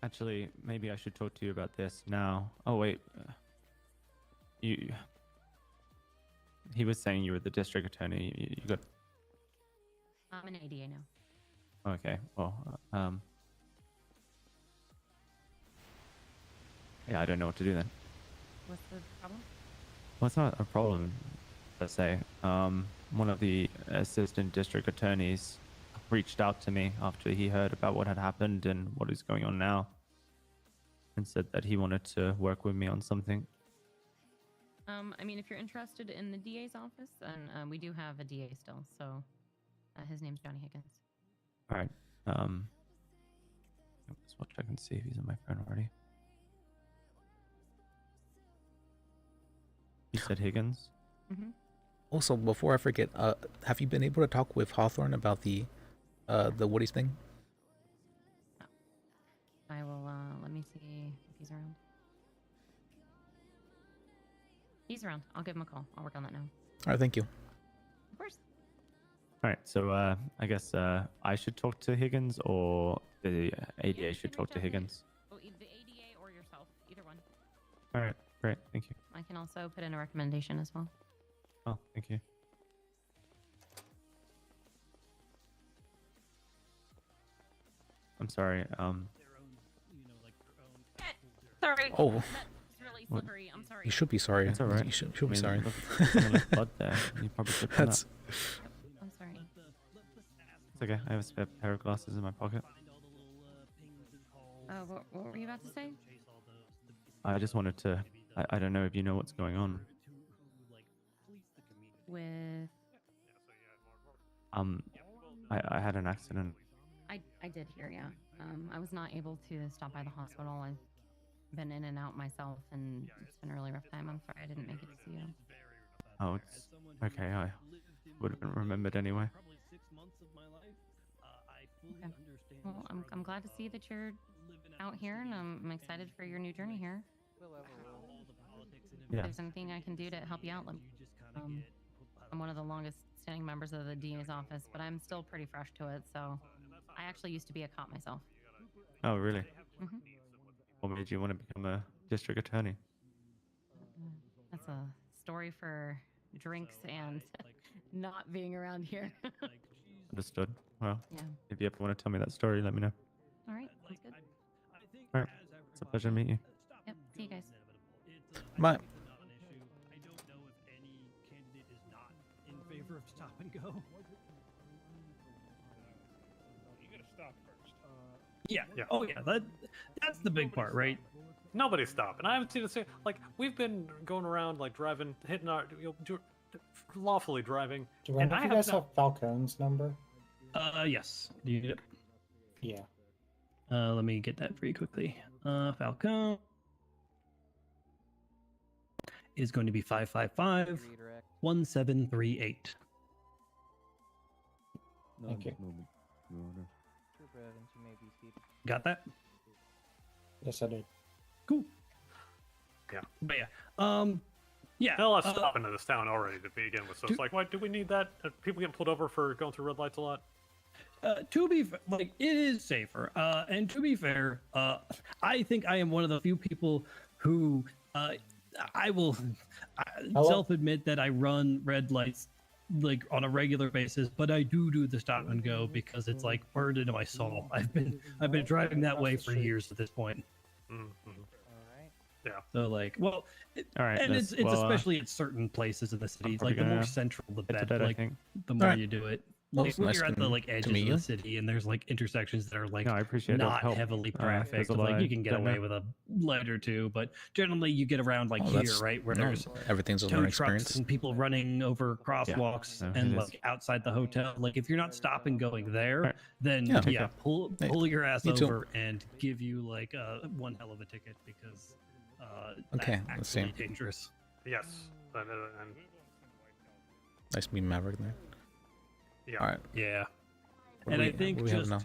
Actually, maybe I should talk to you about this now. Oh, wait. He was saying you were the district attorney. You got. I'm an ADA now. Okay. Well, yeah, I don't know what to do then. What's the problem? Well, it's not a problem, per se. One of the assistant district attorneys reached out to me after he heard about what had happened and what is going on now, and said that he wanted to work with me on something. I mean, if you're interested in the DA's office, then we do have a DA still. So his name's Johnny Higgins. All right. Let's watch. I can see if he's on my phone already. You said Higgins? Also, before I forget, have you been able to talk with Hawthorne about the Woody's thing? I will, let me see if he's around. He's around. I'll give him a call. I'll work on that now. All right, thank you. Of course. All right. So I guess I should talk to Higgins, or the ADA should talk to Higgins. Oh, the ADA or yourself. Either one. All right. Great. Thank you. I can also put in a recommendation as well. Oh, thank you. I'm sorry. Sorry. Oh. That's really slippery. I'm sorry. You should be sorry. That's all right. You should be sorry. Look, blood there. You probably should put That's. I'm sorry. It's okay. I have a spare pair of glasses in my pocket. What were you about to say? I just wanted to. I don't know if you know what's going on. With I had an accident. I did hear, yeah. I was not able to stop by the hospital. I've been in and out myself, and it's been a really rough time. I'm sorry I didn't make it to see you. Oh, it's okay. I would have remembered anyway. Okay. Well, I'm glad to see that you're out here, and I'm excited for your new journey here. If Yeah. there's anything I can do to help you out, I'm one of the longest standing members of the DA's office, but I'm still pretty fresh to it, so I actually used to be a cop myself. Oh, really? Mhm. What made you want to become a district attorney? That's a story for drinks and not being around here. Understood. Well, Yeah. if you ever want to tell me that story, let me know. All right, sounds good. All right. It's a pleasure to meet you. Yep, see you guys. Bye. In favor of stop and go. You gotta stop first. Yeah. Yeah. Oh yeah. That's the big part, right? Nobody's stopping. I haven't seen it. Like we've been going around, like driving, hitting our, lawfully driving. Do any of you guys have Falcone's number? Yes. Do you need it? Yeah. Let me get that for you quickly. Falcone is going to be 555-1738. Thank you. Trooper Evans, you may be seated. Got that? Yes, I did. Cool. Yeah. But yeah. Yeah. Hell, I've stopped into this town already to begin with, so it's like, why do we need that? People getting pulled over for going through red lights a lot. To be like, it is safer. And to be fair, I think I am one of the few people who I will self-admit that I run red lights like on a regular basis, but I do the stop and go because it's like burned into my soul. I've been driving that way for years at this point. Yeah. So like, well, all right, and it's especially at certain places in the city. Like the more central, the better. Like the more you do it. Like when you're at the like edges of the city, and there's like intersections that are like I appreciate not help. heavily There's trafficked. a lot Like I you can get don't away know. with a light or two, but generally you get around like here, right, where there's everything's a tow learning trucks experience. and people running over crosswalks No, and it like is. outside the hotel. Like if you're not stopping going there, Right. then Yeah. yeah, pull your ass me too. over and give you like one hell of a ticket because Okay, that's let's see. actually dangerous. Yes. And Nice meeting Maverick there. yeah. All right. Yeah. What And do I think what do we have just now?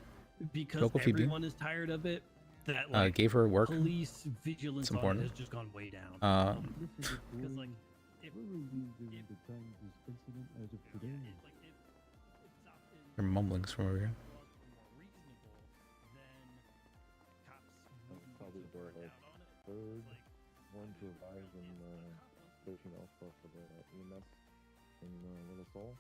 because Local Phoebe? everyone is tired of it, that like Gave her work. police vigilance It's on it important. has just gone way down. Because like Her mumblings from over here. Probably the third one to advise in 13 Alpha for the EMS in Little Seoul.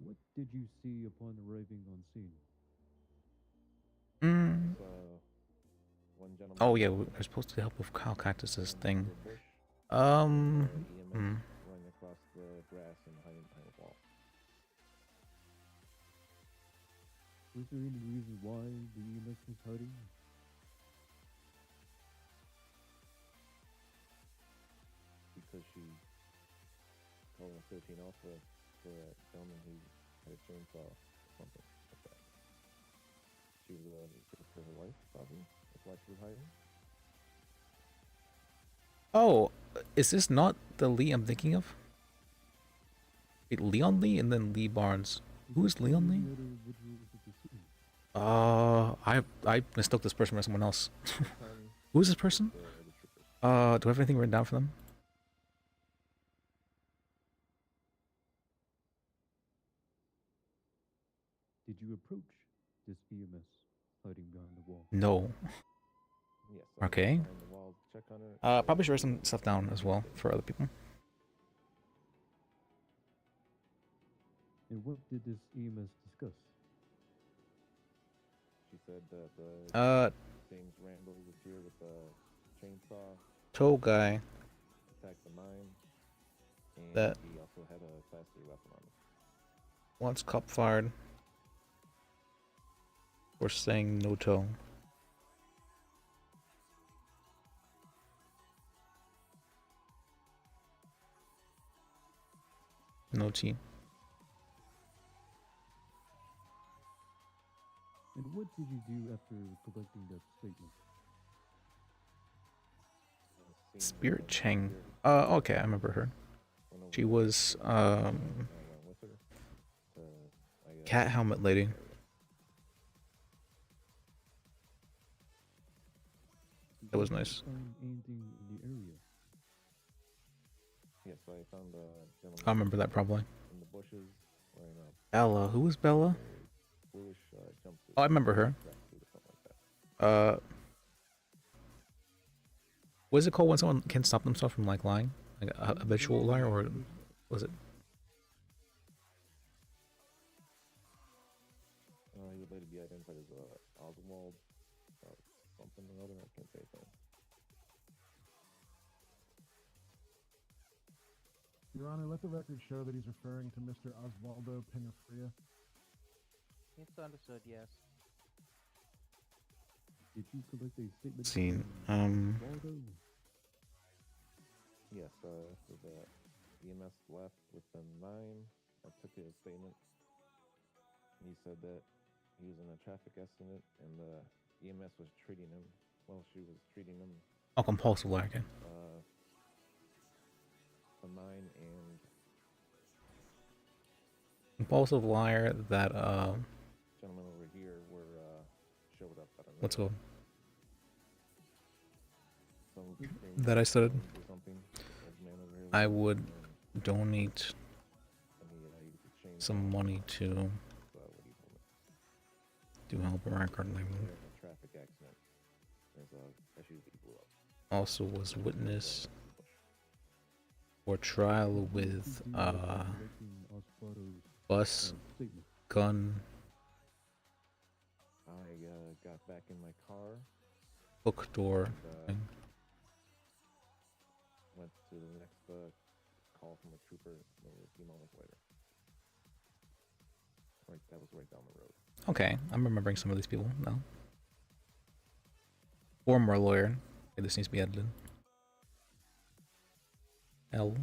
What did you see upon arriving on scene? One gentleman. Oh yeah, we're supposed to help with Kyle Cactus's thing. EMS running across the grass and hiding behind a wall. Was there any reason why the EMS was hiding? Because she called a 13 Alpha for a gentleman who had a chainsaw or something like that. She was looking for her wife, probably. That's why she was hiding. Oh, is this not the Lee I'm thinking of? Wait, Leon Lee and then Lee Barnes. Who is Leon Lee? I mistook this person for someone else. Who is this person? Do I have anything written down for them? Did you approach this EMS hiding behind the wall? No. Yes. Okay. Behind the wall, check on her. Probably should write some stuff down as well for other people. And what did this EMS discuss? She said that James Randall was here with a chainsaw, Tow guy. attacked the mine, and That he also had a Class 3 weapon on him. once cop fired. We're saying no tow. no T. And what did you do after collecting that statement? Spirit Chang. Okay, I remember her. She was cat helmet lady. That was nice. Find anything in the area? Yes, I found a gentleman. I remember that probably. In the bushes, wearing a Bella. Who was Bella? bluish jumpsuit. Oh, I remember her. Tracksuit or something like that. What is it called when someone can stop themselves from like lying? Like a habitual liar, or was it? He would later be identified as Oswald something or other. I can't say his name. Your Honor, let the record show that he's referring to Mr. Osvaldo Pinafria. It's understood, yes. Did you collect a statement? Scene. Osvaldo? Yes, the EMS left with the 9. I took his statement. He said that he was in a traffic accident and the EMS was treating him. Well, she was treating him. Oh, compulsive liar again. The 9 and Compulsive liar that gentleman over here were showed up. I don't know. what's it called? Some That I studied. or something. Old man over here I was- would donate and he used a chainsaw. some money to What do you call it? do help around currently. They're in a traffic accident. There's a SUV blew up. Also was witness for trial with bus gun I got back in my car. hook door And, thing. went to the next call from a trooper a few moments later. Right, that was right down the road. Okay, I'm remembering some of these people now. Former lawyer. Okay, this needs to be edited. L.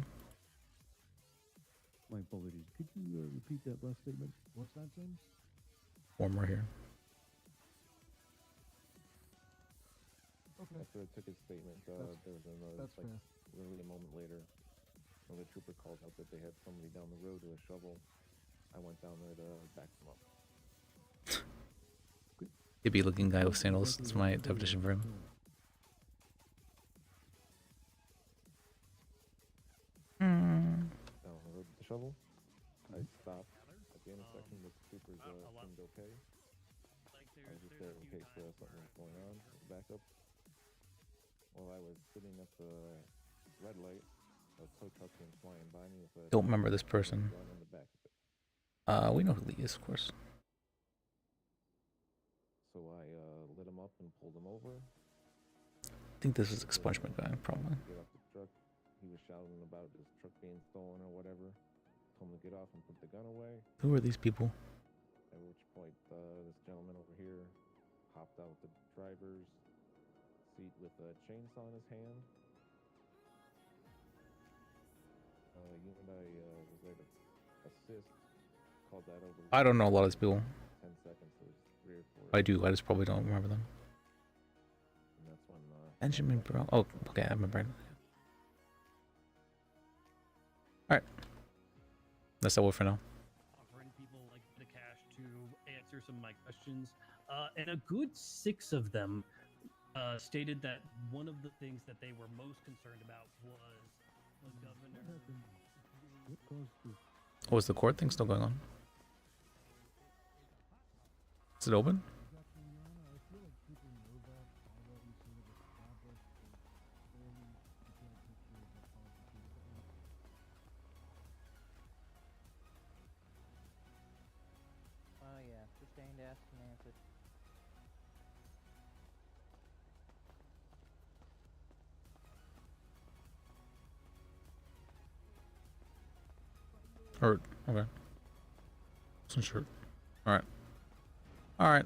My apologies. Could you repeat that last statement? What's that, James? Former here. Okay. After I took his statement, there was another, that's fair. literally a moment later, another trooper called out that they had somebody down the road with a shovel. I went down there to back them up. Hippie looking guy with sandals. That's my definition for him. Down the road with the shovel. I stopped at the intersection. The troopers seemed okay. I was just there in case something was going on. Backup. While I was sitting at the red light, a tow truck came flying by me with a Don't remember this person. gun in the back of it. We know who Lee is, of course. So I lit him up and pulled him over. I think this is expungement guy, probably. Get off the truck. He was shouting about his truck being stolen or whatever. Told him to get off and put the gun away. Who are these people? At which point, this gentleman over here hopped out the driver's seat with a chainsaw in his hand. You and I was there to assist. Called that over. I don't know a lot of these people. 10 seconds. There was 3 or 4. I do. I just probably don't remember them. And that's when Benjamin Bro. Oh, okay. I remember. Alright. That's all for now. Offering people like a bit of cash to answer some of my questions, and a good 6 of them stated that one of the things that they were most concerned about was the governor. What caused this? Oh, is the court thing still going on? Is it open? Oh yeah, sustained asked and answered. Or okay. Wasn't sure. Alright. Alright.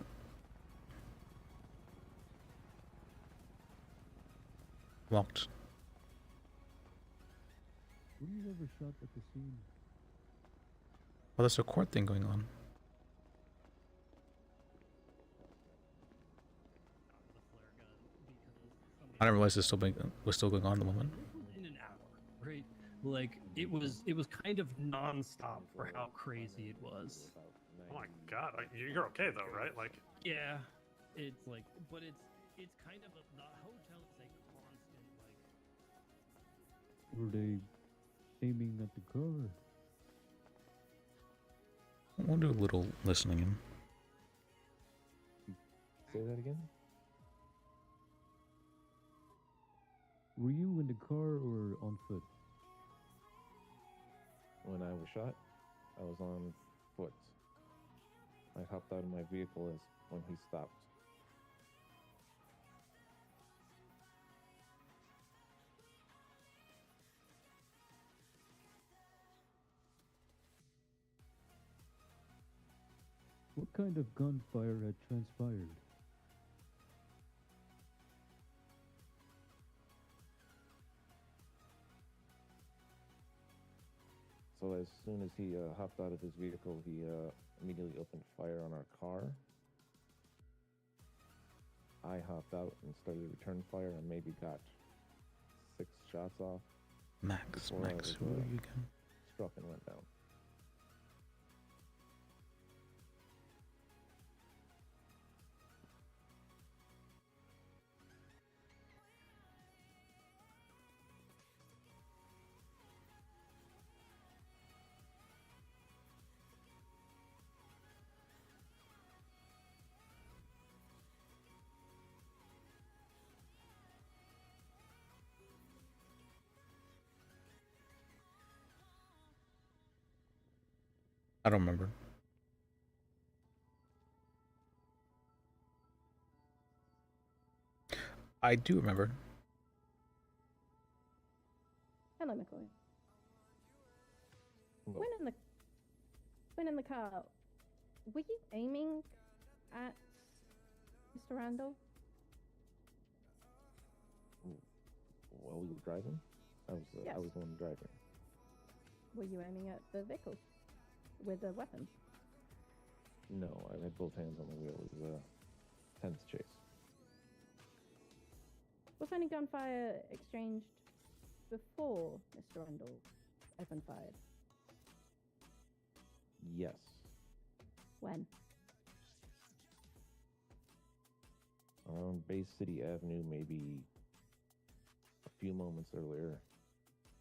Locked. Were you ever shot at the scene? Oh, there's a court thing going on. I didn't realize was still going on at the moment. In an hour, right? Like it was kind of nonstop for how crazy it was. Oh my god, you're okay though, right? Like, Yeah, it's like, but it's kind of the hotel is a constant like. Were they aiming at the car? We'll do a little listening in. Say that again? Were you in the car or on foot? When I was shot, I was on foot. I hopped out of my vehicle as when he stopped. What kind of gunfire had transpired? So as soon as he hopped out of his vehicle, he immediately opened fire on our car. I hopped out and started to return fire and maybe got 6 shots off. Max, before I was, who are you again? struck and went down. I don't remember. I do remember. Hello, McCoy. When in the car, were you aiming at Mr. Randall? While we were driving, I was Yes. I was the one driving. Were you aiming at the vehicle with a weapon? No, I had both hands on the wheel. It was a tense chase. Was any gunfire exchanged before Mr. Randall opened fire? Yes. When? Around Bay City Avenue, maybe a few moments earlier,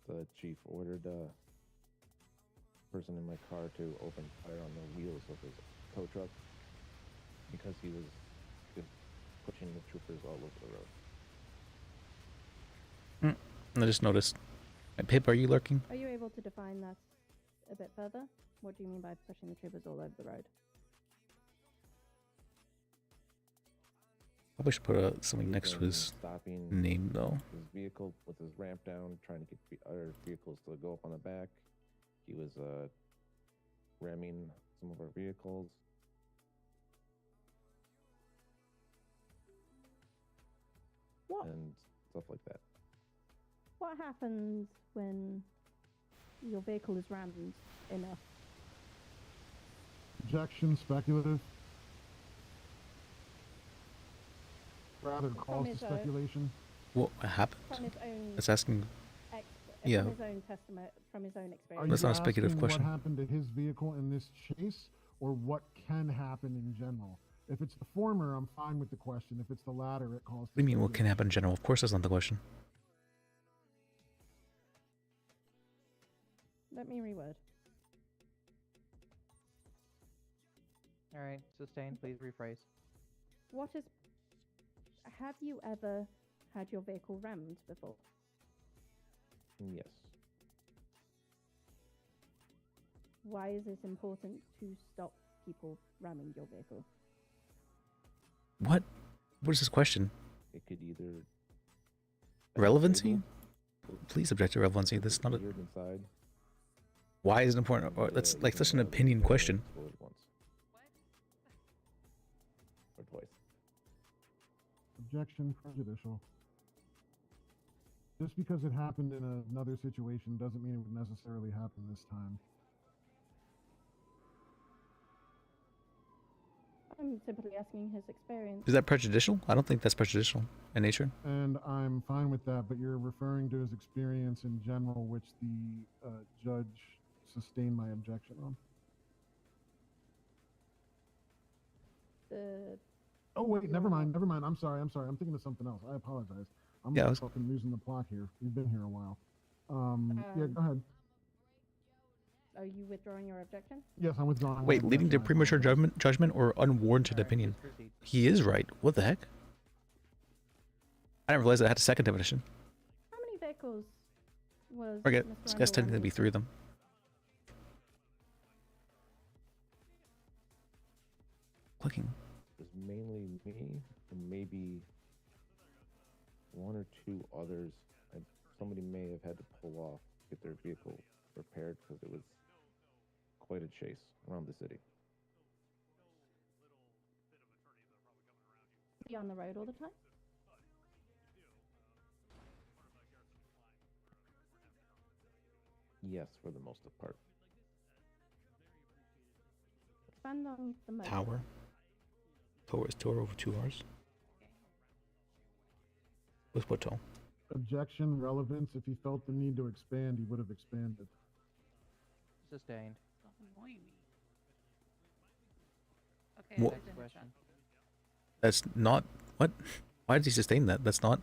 the chief ordered a person in my car to open fire on the wheels of his tow truck because he was just pushing the troopers all over the road. I just noticed. Pip, are you lurking? Are you able to define that a bit further? What do you mean by pushing the troopers all over the road? Probably should put something next to his stopping name, though. his vehicle with his ramp down, trying to get other vehicles to go up on the back. He was ramming some of our vehicles. What? And stuff like that. What happens when your vehicle is rammed enough? Objection, speculative. Rather calls to his own- speculation. What happened? From his own It's asking. Yeah. From his own testament, from his own Are experience. you That's not a speculative asking question. What happened to his vehicle in this chase, or what can happen in general? If it's the former, I'm fine with the question. If it's the latter, it calls. What do you mean? What can happen in general? Of course, that's not the question. Let me reword. All right, sustain. Please rephrase. What is? Have you ever had your vehicle rammed before? Yes. Why is it important to stop people ramming your vehicle? What? What is this question? It could either Relevancy? Please object to relevancy. This is not a. inside. Why is it important? Or that's like such an opinion question. Once. Or twice. Objection, prejudicial. Just because it happened in another situation doesn't mean it would necessarily happen this time. I'm simply asking his experience. Is that prejudicial? I don't think that's prejudicial in nature. And I'm fine with that, but you're referring to his experience in general, which the judge sustained my objection on. Oh wait, never mind. I'm sorry. I'm thinking of something else. I apologize. I'm Yeah, fucking losing the plot here. We've been here a while. Yeah, go ahead. Are you withdrawing your objection? Yes, I'm withdrawing. my Wait, leading to objection, I premature apologize. judgment or unwarranted opinion? He is right. What the heck? I didn't realize I had a second definition. How many vehicles was Forget. Mr. This guy's Randall technically running? be 3 of them. Clicking. It was mainly me and maybe one or two others. And somebody may have had to pull off, get their vehicle repaired because it was quite a chase around the city. Is he on the road all the time? Yes, for the most part. Expand on the motor. Tower. Tower over 2 hours. With what toll? Objection, relevance. If he felt the need to expand, he would have expanded. Sustained. Okay, What- Next question. That's not... What? Why did he sustain that? That's not...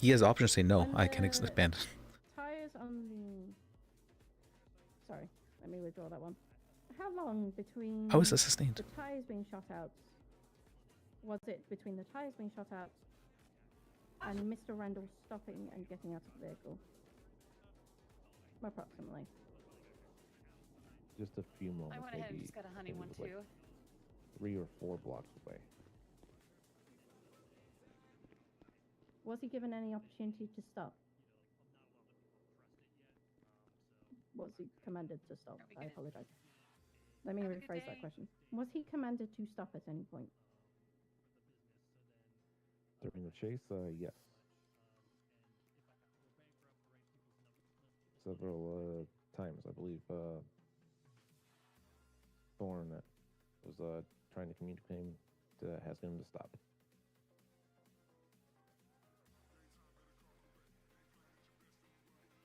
He has the option to say no. I can expand. Tires on the... Sorry, let me withdraw that one. How long between... How is that sustained? The tires being shot out? Was it between the tires being shot out and Mr. Randall stopping and getting out of the vehicle? Approximately. Just a few moments. I went ahead and maybe just got a honey it one was like too. 3 or 4 blocks away. Was he given any opportunity to stop? Was he commanded to stop? I apologize. Let me rephrase that question. Was he commanded to stop at any point? During the chase, yes. Several times, I believe. Thorn was trying to communicate to asking him to stop.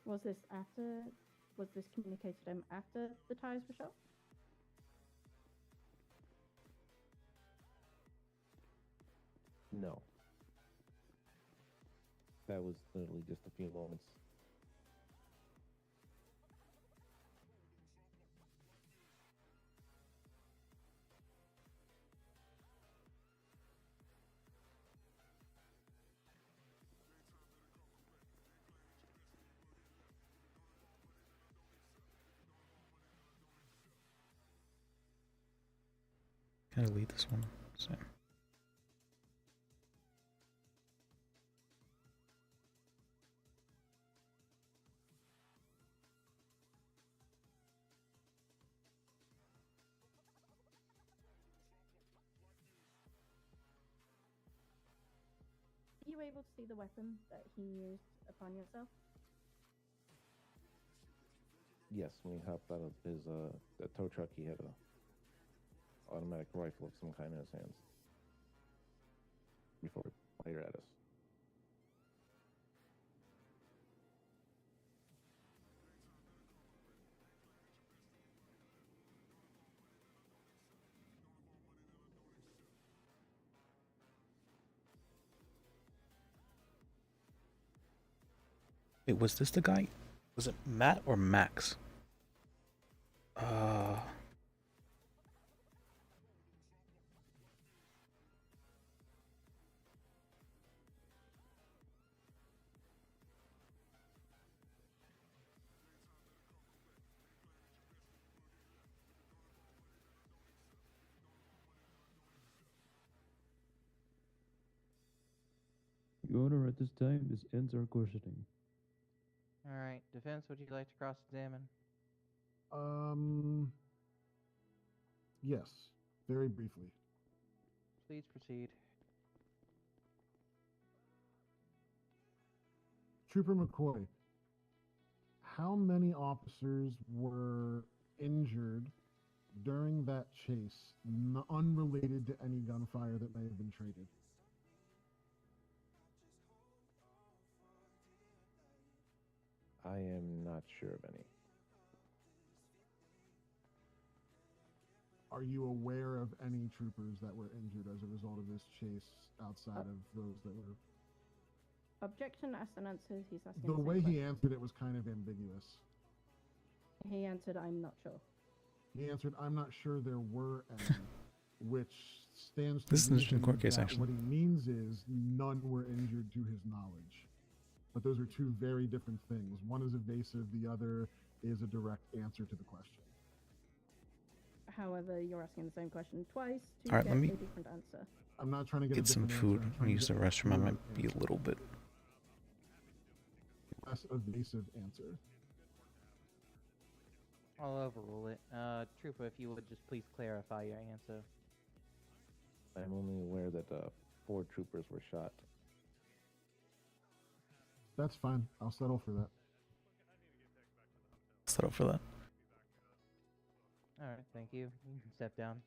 Was this after? Was this communicated to him after the tires were shot? No. That was literally just a few moments. Can I delete this one? So. Are you able to see the weapon that he used upon yourself? Yes, when he hopped out of his the tow truck, he had a automatic rifle of some kind in his hands before he fired at us. Wait, was this the guy? Was it Matt or Max? Your Honor, at this time, this ends our questioning. All right, defense. Would you like to cross-examine? Yes, very briefly. Please proceed. Trooper McCoy, how many officers were injured during that chase, unrelated to any gunfire that may have been traded? I am not sure of any. Are you aware of any troopers that were injured as a result of this chase outside of those that were? Objection asked and answered. He's asking The the way same he question. answered it was kind of ambiguous. He answered, "I'm not sure." He answered, "I'm not sure there were any," which stands to This is an interesting reason court case, that actually. What he means is none were injured to his knowledge. But those are two very different things. One is evasive, the other is a direct answer to the question. However, you're asking the same question twice to All right, get let me a different answer. I'm not trying to get Get a some different food answer. I'm and trying to use the get restroom. I a might be a little bit. less evasive answer. I'll overrule it. Trooper, if you would just please clarify your answer. I'm only aware that 4 troopers were shot. That's fine. I'll settle for that. Settle for that. Alright, thank you. You can step down.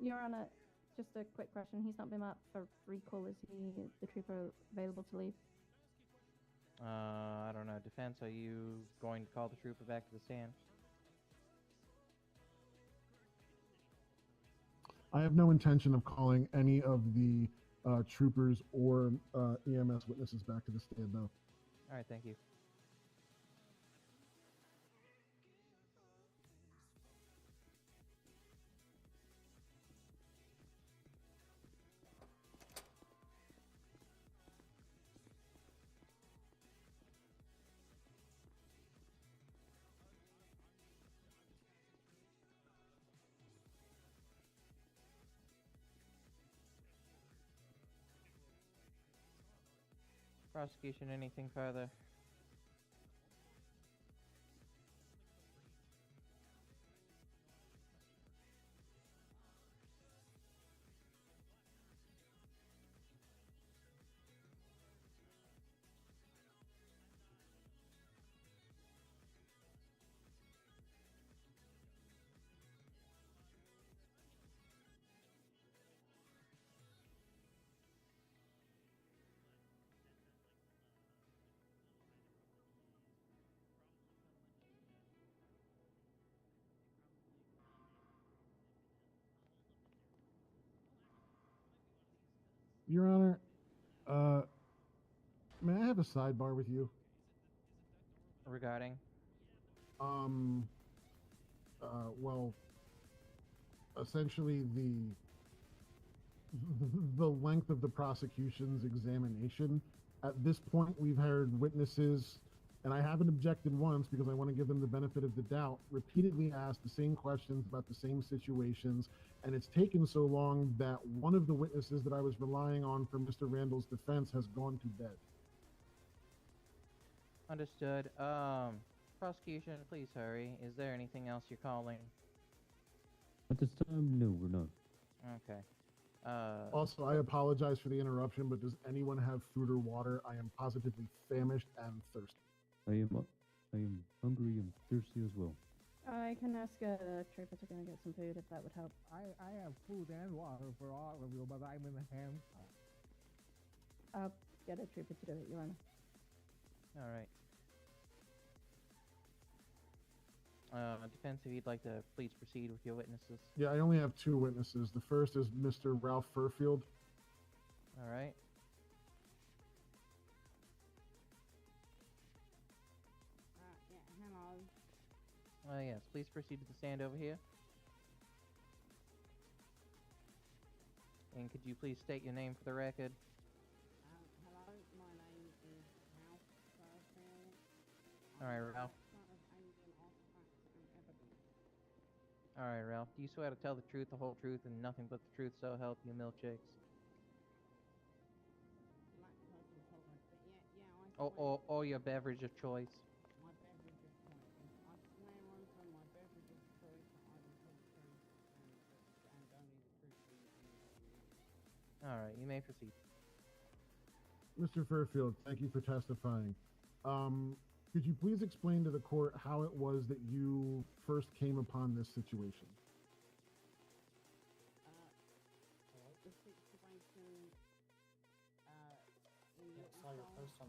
Your Honor, just a quick question. He's not been up for recall. Is the trooper available to leave? I don't know. Defense, are you going to call the trooper back to the stand? I have no intention of calling any of the troopers or EMS witnesses back to the stand, though. Alright, thank you. Prosecution, anything further? Your Honor, may I have a sidebar with you? Regarding? Well, essentially the length of the prosecution's examination. At this point, we've heard witnesses, and I haven't objected once because I want to give them the benefit of the doubt, repeatedly asked the same questions about the same situations, and it's taken so long that one of the witnesses that I was relying on for Mr. Randall's defense has gone to bed. Understood. Prosecution, please hurry. Is there anything else you're calling? At this time, no, we're not. Okay. Also, I apologize for the interruption, but does anyone have food or water? I am positively famished and thirsty. I am hungry and thirsty as well. I can ask a trooper to go and get some food if that would help. I have food and water for all of you, but I'm in the hand. I'll get a trooper to do it, Your Honor. Alright. Defense, if you'd like to please proceed with your witnesses. Yeah, I only have 2 witnesses. The first is Mr. Ralph Furfield. Alright. Yeah, hello. Yes, please proceed to the stand over here. And could you please state your name for the record? Hello, my name is Ralph Fairfield. Alright, Ralph. Alright, Ralph. Do you swear to tell the truth, the whole truth, and nothing but the truth, so help you milkshakes? Or your beverage of choice. My beverage of choice. All right, you may proceed. Mr. Fairfield, thank you for testifying. Could you please explain to the court how it was that you first came upon this situation?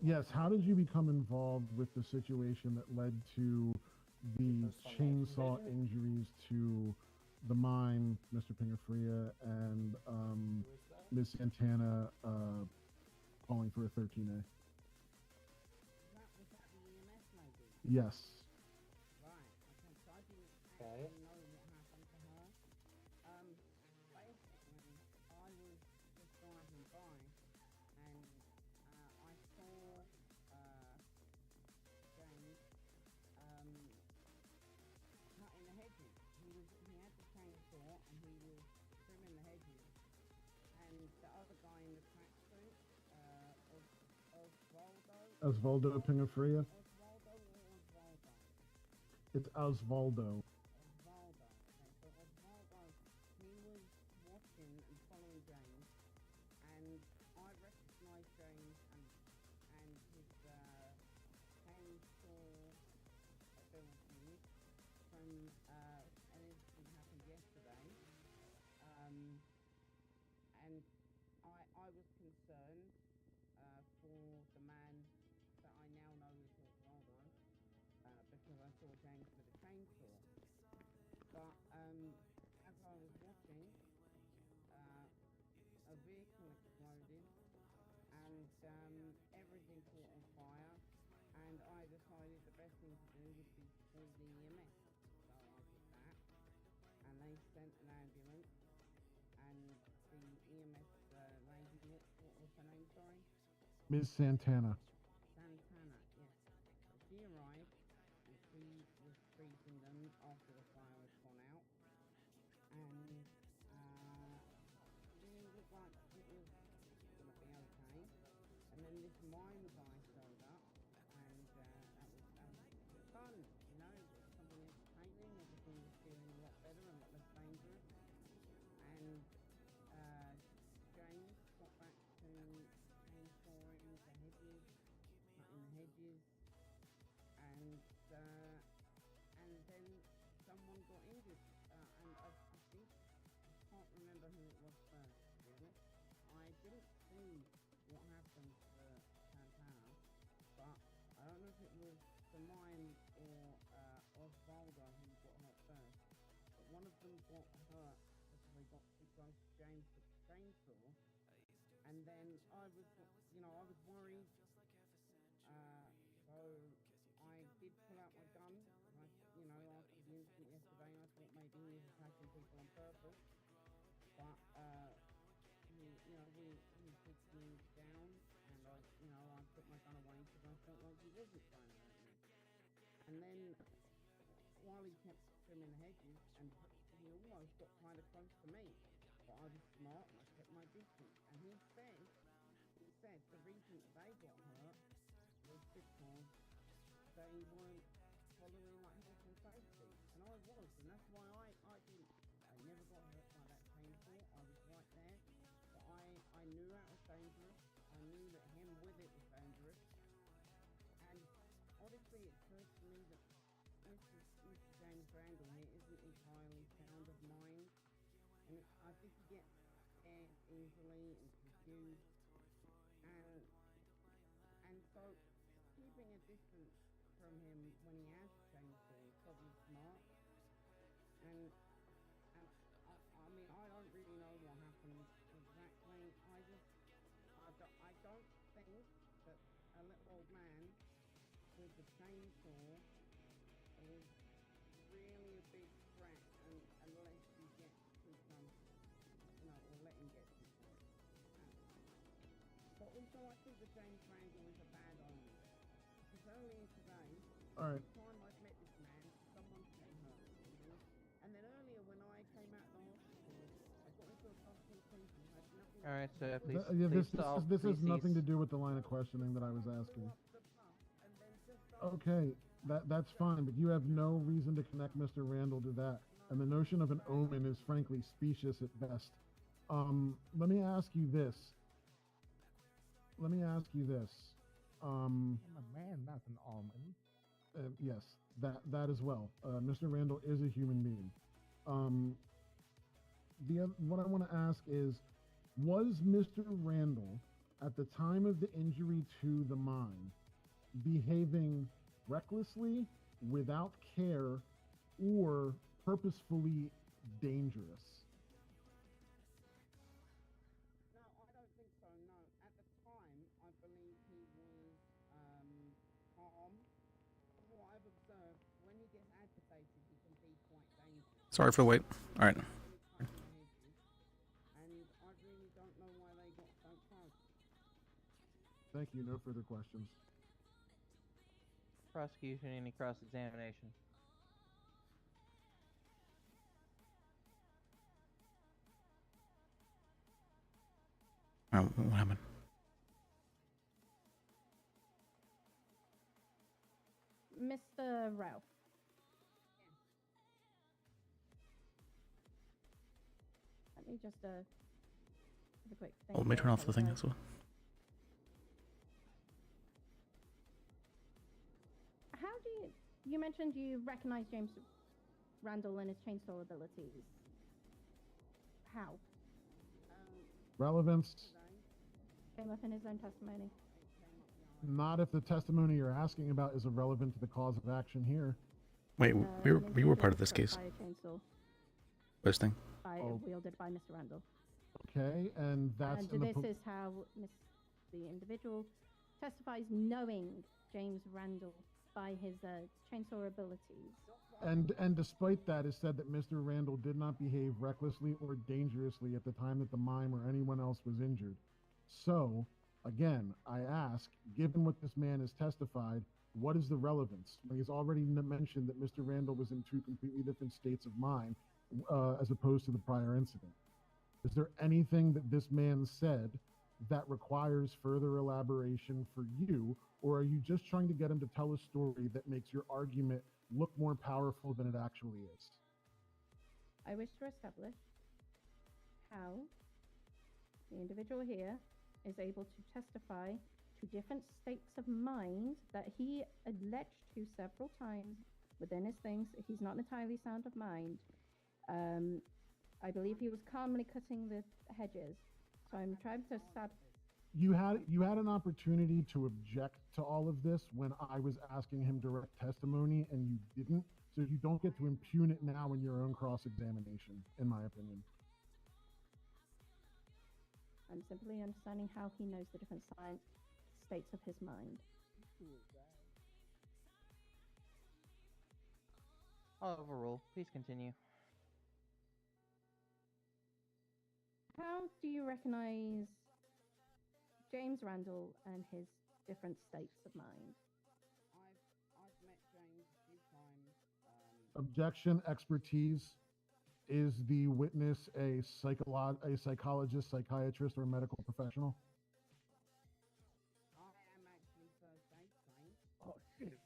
Yes, how did you become involved with the situation that led to the chainsaw injuries to the mime, Mr. Pingafria, and Ms. Santana calling for a 13A? Yes. Okay. Osvaldo Pingafria? It's Osvaldo. I was concerned for the man that I now know is Osvaldo because I saw James with a chainsaw. But as I was watching, a vehicle exploded and everything caught on fire, and I decided the best thing to do would be to call the EMS. So I did that, and they sent an ambulance, and the EMS lady, what was her name, sorry? Ms. Santana. Santana, yes. So she arrived, and she was treating them after the fire had gone out, and she looked like it was going to be okay. And then this mime guy showed up, and that was fun, you know, it was something entertaining, everything was feeling a lot better and a lot less dangerous. And James got back to chainsawing the hedges, cutting the hedges, and then someone got injured, and I think, I can't remember who it was first, to be honest. I didn't see what happened to Santana, but I don't know if it was the mime or Osvaldo who got hurt first, but one of them got hurt because they got too close to James with the chainsaw, and then I was worried, so I did pull out my gun. After the incident yesterday, I thought maybe he was attacking people on purpose, but he picked me down, and I put my gun away because I felt like he wasn't trying to hurt me. And then while he kept trimming the hedges, and he almost got kind of close to me, but I was smart and I kept my distance. And he said the reason that they got hurt was because they weren't following like health and safety, and I was, and that's why I never got hurt by that chainsaw. I was right there, but I knew that was dangerous. I knew that him with it was dangerous, and honestly, it occurs to me that Mr. James Randall here isn't entirely sound of mind, and I think he gets scared easily and confused, and so keeping a distance from him when he has chainsaw is probably smart. And I mean, I don't really know what happened exactly. I don't think that a little old man with the chainsaw is really a big threat, unless you get too close, or let him get too close. But also, I think that James Randall is a bad omen. Because earlier today, All right. every time I've met this man, someone's getting hurt. And then earlier, when I came out of the hospital, I got into a confrontation. I had nothing. All right, so please. This has nothing to do with the line of questioning that I was asking. Okay, that's fine, but you have no reason to connect Mr. Randall to that. And the notion of an omen is frankly specious at best. Let me ask you this. I'm a man, not an almond. Yes, that as well. Mr. Randall is a human being. What I want to ask is, was Mr. Randall, at the time of the injury to the mine, behaving recklessly, without care, or purposefully dangerous? No, I don't think so. No, at the time, I believe he was calm. From what I've observed, when he gets agitated, he can be quite dangerous. Sorry for the wait. All right. And I really don't know why they got so close. Thank you. No further questions. Prosecution, any cross-examination? What happened? Mr. Ralph. Let me just have a quick thing. Oh, let me turn off the thing as well. How do you mentioned you recognize James Randall and his chainsaw abilities. How? Relevance? Came up in his own testimony. Not if the testimony you're asking about is irrelevant to the cause of action here. Wait, we were part of this case. By a chainsaw. Posting. Wielded by Mr. Randall. Okay, and that's And this is how the individual testifies knowing James Randall by his chainsaw abilities. And despite that, it's said that Mr. Randall did not behave recklessly or dangerously at the time that the mime or anyone else was injured. So, again, I ask, given what this man has testified, what is the relevance? When he's already mentioned that Mr. Randall was in two completely different states of mind as opposed to the prior incident. Is there anything that this man said that requires further elaboration for you, or are you just trying to get him to tell a story that makes your argument look more powerful than it actually is? I wish to establish how the individual here is able to testify to different states of mind that he alleged to several times within his things. He's not entirely sound of mind. I believe he was calmly cutting the hedges. So I'm trying to You had an opportunity to object to all of this when I was asking him direct testimony, and you didn't. So you don't get to impugn it now in your own cross-examination, in my opinion. I'm simply understanding how he knows the different states of his mind. I'll overrule. Please continue. How do you recognize James Randall and his different states of mind? I've met James a few times. Objection, expertise. Is the witness a psychologist, psychiatrist, or medical professional? I am actually first aid trained. Oh, shit.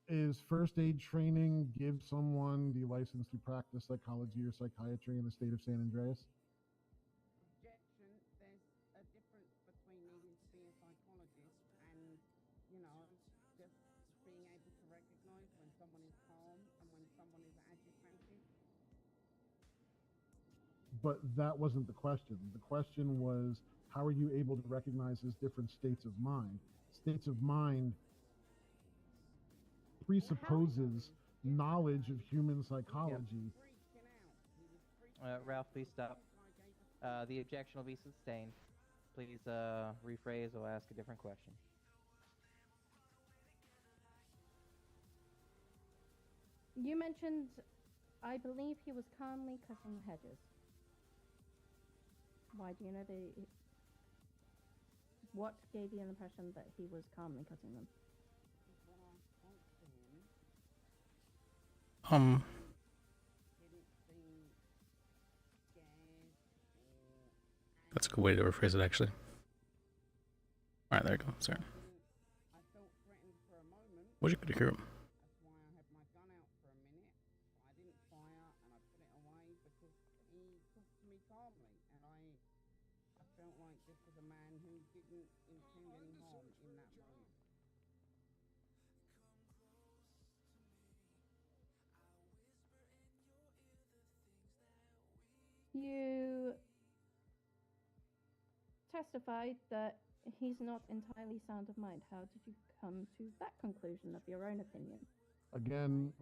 Is first aid training give someone the license to practice psychology or psychiatry in the state of San Andreas? Objection, there's a difference between needing to be a psychologist and, just being able to recognize when someone is calm and when someone is agitated. But that wasn't the question. The question was, how are you able to recognize his different states of mind? States of mind presupposes knowledge of human psychology. Ralph, please stop. The objection will be sustained. Please rephrase or ask a different question. You mentioned, I believe he was calmly cutting the hedges. Why do you know what gave you the impression that he was calmly cutting them? That's a good way to rephrase it, actually. All right, there you go. Sorry. I felt threatened for a moment. What'd you hear him? That's why I had my gun out for a minute. I didn't fire and I put it away because he pushed me calmly, and I felt like this was a man who didn't intend any harm in that moment. You testified that he's not entirely sound of mind. How did you come to that conclusion of your own opinion? Again,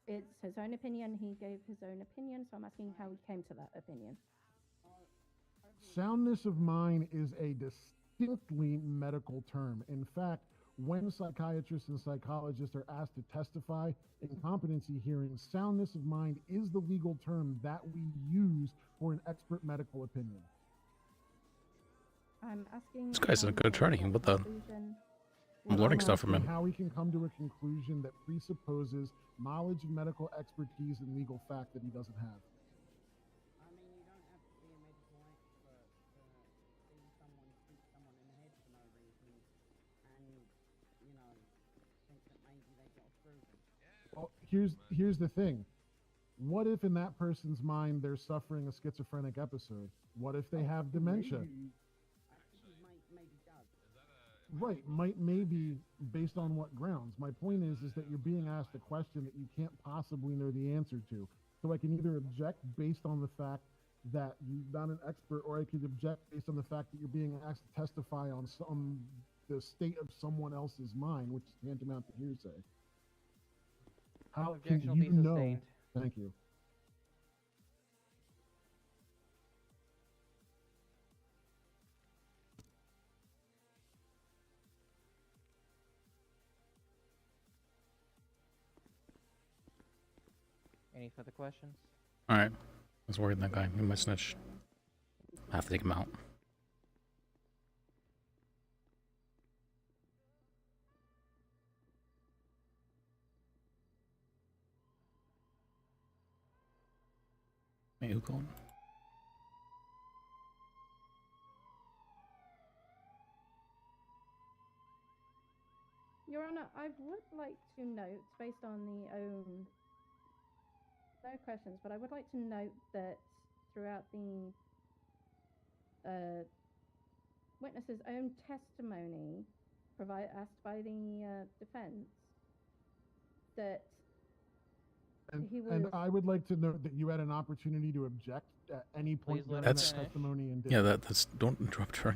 It's his own opinion. He gave his own opinion, so I'm asking how he came to that opinion. soundness of mind is a distinctly medical term. In fact, when psychiatrists and psychologists are asked to testify in competency hearings, soundness of mind is the legal term that we use for an expert medical opinion. I'm asking. This guy's a good attorney. What the? conclusion. I'm learning stuff from asking him. how we can come to a conclusion that presupposes knowledge of medical expertise and legal fact that he doesn't have. I mean, you don't have to be a medical expert to see someone shoot someone in the head for no reason, and you know, think that maybe they got proven. Well, here's the thing. What if in that person's mind they're suffering a schizophrenic episode? What if they have dementia? Maybe does. Right, maybe based on what grounds. My point is that you're being asked a question that you can't possibly know the answer to. So I can either object based on the fact that you're not an expert, or I could object based on the fact that you're being asked to testify on the state of someone else's mind, which is tantamount to hearsay. How can Objection will you be know? sustained. Thank you. Any further questions? All right. I was worried that guy. He might snitch. I have to take him out. Wait, who called? Your Honor, I would like to note, based on the no questions, but I would like to note that throughout the witness's own testimony, asked by the defense, that he was. And I would like to note that you had an opportunity to object at any point during that That's testimony and did. yeah. That's don't interrupt her.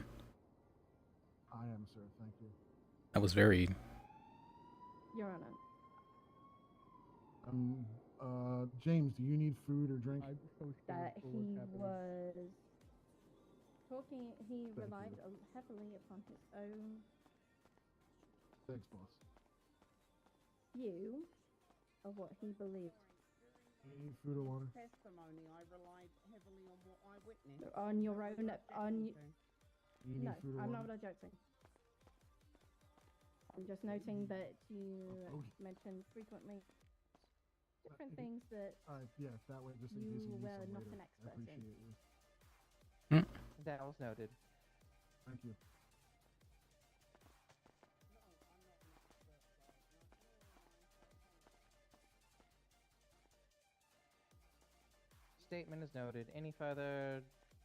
I am, sir. Thank you. That was very. Your Honor. James, do you need food or drink? That he was talking, he relied heavily upon his own Thanks, boss. view of what he believed. Do you need food or water? Testimony, I relied heavily on what I witnessed. On your own, on Do you need no, food or I'm water? not objecting. I'm just noting that you mentioned frequently different things that Yeah, that way, just in case you you need were some not later. an I expert in. appreciate you. That was noted. Thank you. Statement is noted. Any further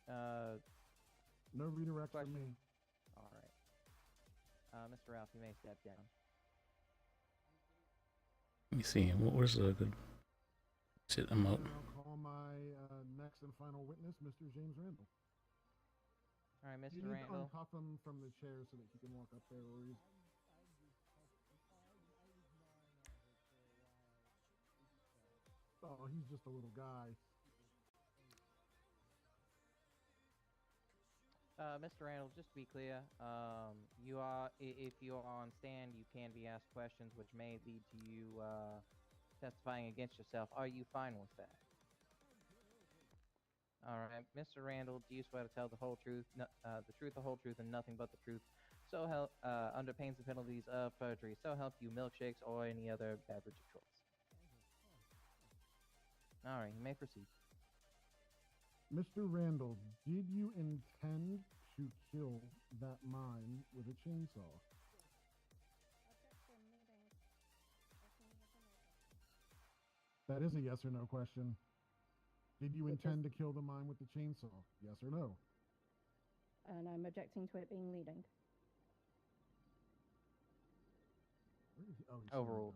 No redirect from me. All right. Mr. Ralph, you may step down. Let me see. Where's the good? Sit emote. I'll call my next and final witness, Mr. James Randall. All right, You Mr. need Randall. to uncuff him from the chair so that he can walk up there, or he's... Oh, he's just a little guy. Mr. Randall, just to be clear, if you are on stand, you can be asked questions which may lead to you testifying against yourself. Are you fine with that? All right, Mr. Randall, do you swear to tell the whole truth, the truth, the whole truth, and nothing but the truth? So help, under pains and penalties of perjury. So help you, milkshakes or any other beverage of choice. All right, you may proceed. Mr. Randall, did you intend to kill that mine with a chainsaw? That is a yes or no question. Did you Which is- intend to kill the mime with the chainsaw? Yes or no? And I'm objecting to it being leading. Where is he? Oh, he's Overruled.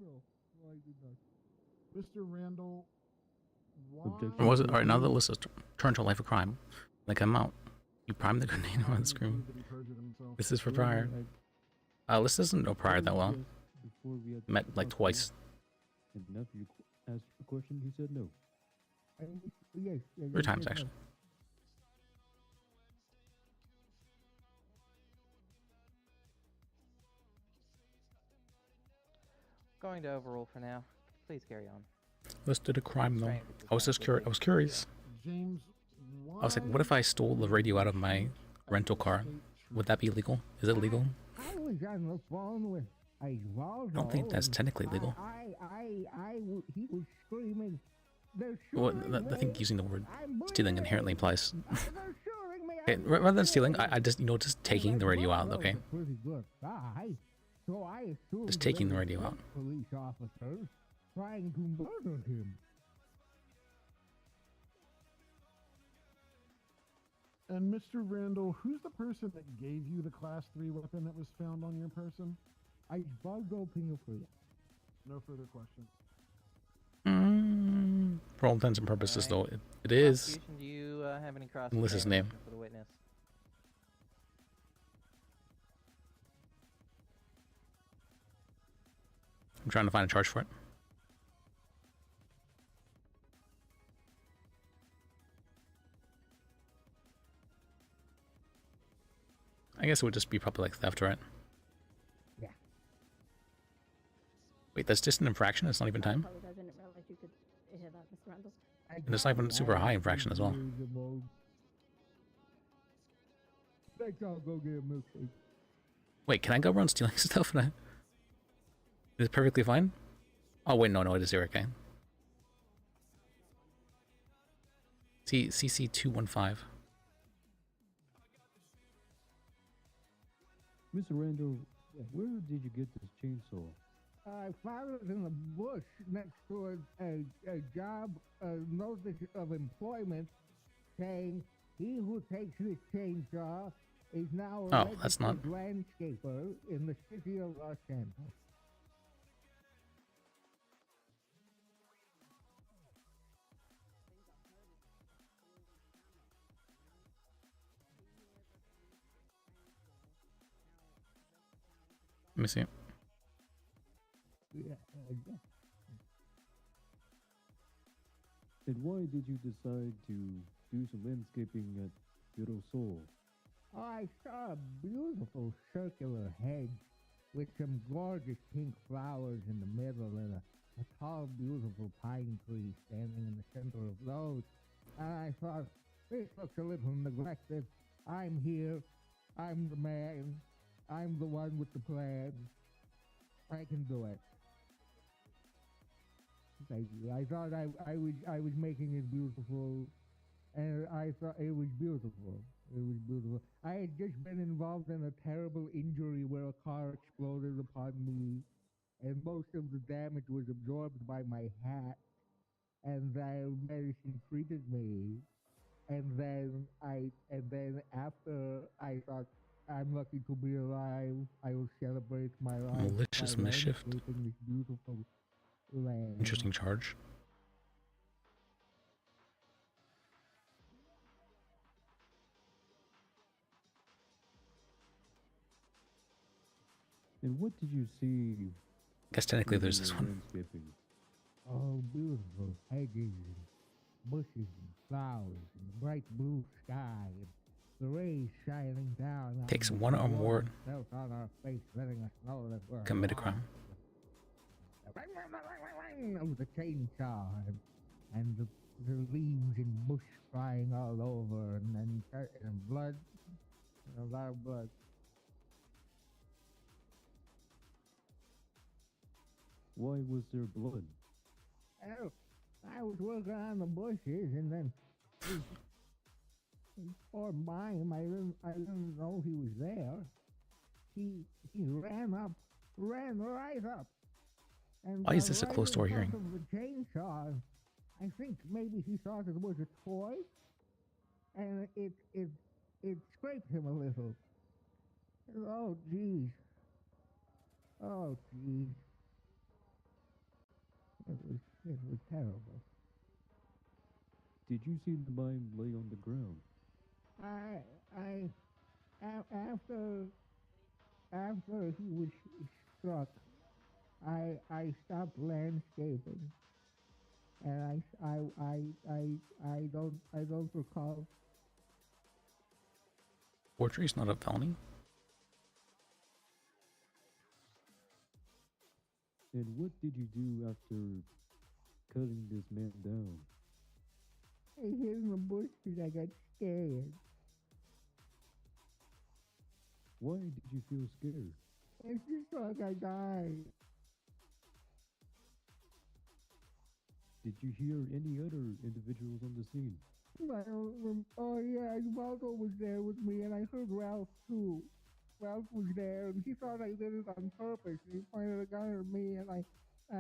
No, I did not. Mr. Randall, why? Or was it? All right, now the list is turned to life of crime. They come out. You prime the grenade on the screen. This is for prior. List doesn't know prior that well. Met like twice. And enough you asked the question, he said no. Yes. 3 times actually. Going to overrule for now. Please carry on. Listed a crime though. I was just curious. I was curious. James, I was like, what if I stole the radio out of my rental car? Would that be legal? Is it legal? I was on the phone with Osvaldo. I don't think that's technically legal. He was screaming. Well, I think using the word stealing inherently implies. Okay, rather than stealing, I just just taking the radio out. Okay. Pretty good guy. So I assumed Just taking the they were radio out. police officers trying to murder him. And Mr. Randall, who's the person that gave you the Class 3 weapon that was found on your person? Osvaldo Pinafria. No further questions. For all intents and purposes, though, it is. Prosecution, do you have any cross Enlist his name. for the witness? I'm trying to find a charge for it. I guess it would just be probably like theft, right? Yeah. Wait, that's just an infraction? It's not even time? I didn't realize you could hear that, Mr. Randall. And it's not even super high infraction as well. Let's all go get a milkshake. Wait, can I go around stealing stuff? And is it perfectly fine? Oh, wait, no, it is zero, okay. CC 215. Mr. Randall, where did you get this chainsaw? I found it in the bush next to a job notice of employment saying he who takes this chainsaw is now a Oh, that's not- registered landscaper in the city of Los Angeles. Let me see. Yeah, yeah. And why did you decide to do some landscaping at Little Soul? I saw a beautiful circular hedge with some gorgeous pink flowers in the middle and a tall, beautiful pine tree standing in the center of those. And I thought, this looks a little neglected. I'm here. I'm the man. I'm the one with the plan. I can do it. Thank you. I thought I was making it beautiful, and I thought it was beautiful. It was beautiful. I had just been involved in a terrible injury where a car exploded upon me, and most of the damage was absorbed by my hat, and the medicine treated me, and then after I thought, I'm lucky to be alive, I will celebrate my life. Malicious by mischief. landscaping this beautiful land. Interesting charge. And what did you see? I guess technically there's this one. Landscaping? Oh, beautiful hedges and bushes and flowers and bright blue sky and the rays shining down. on Takes the one or floor more and felt on our face, letting us know that we're commit a alive. crime. Of the chainsaw and the leaves and bush flying all over and blood, a lot of blood. Why was there blood? Well, I was working on the bushes and then this poor mime, I didn't know he was there. he ran right up. And Why is this a right close in door front hearing? of the chainsaw. I think maybe he thought it was a toy, and it scraped him a little. Oh jeez. Oh jeez. It was terrible. Did you see the mime lay on the ground? After he was struck, I stopped landscaping, and I don't recall. Forgery is not a felony? And what did you do after cutting this man down? I hid in the bush because I got scared. Why did you feel scared? I just thought I died. Did you hear any other individuals on the scene? Oh yeah, Waldo was there with me, and I heard Ralph too. Ralph was there, and he thought I did it on purpose. And he pointed a gun at me, and I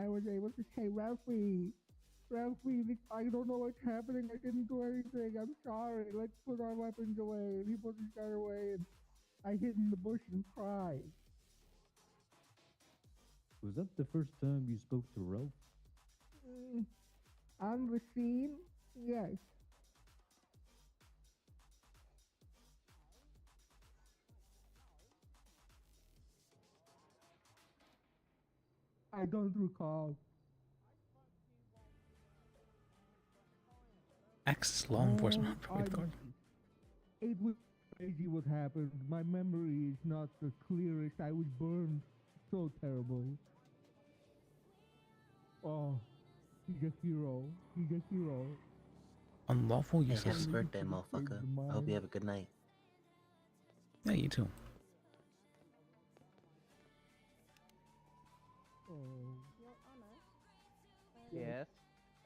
was able to say, Ralphie, I don't know what's happening. I didn't do anything. I'm sorry. Let's put our weapons away. And he put his gun away, and I hid in the bush and cried. Was that the first time you spoke to Ralph? On the scene, yes. I don't recall. Access law enforcement. It was crazy what happened. My memory is not the clearest. I was burned so terrible. Oh, he's a hero. He's a hero. Unlawful use Happy of... birthday, motherfucker. I hope you have a good night. Yeah, you too. Your Honor. Yes.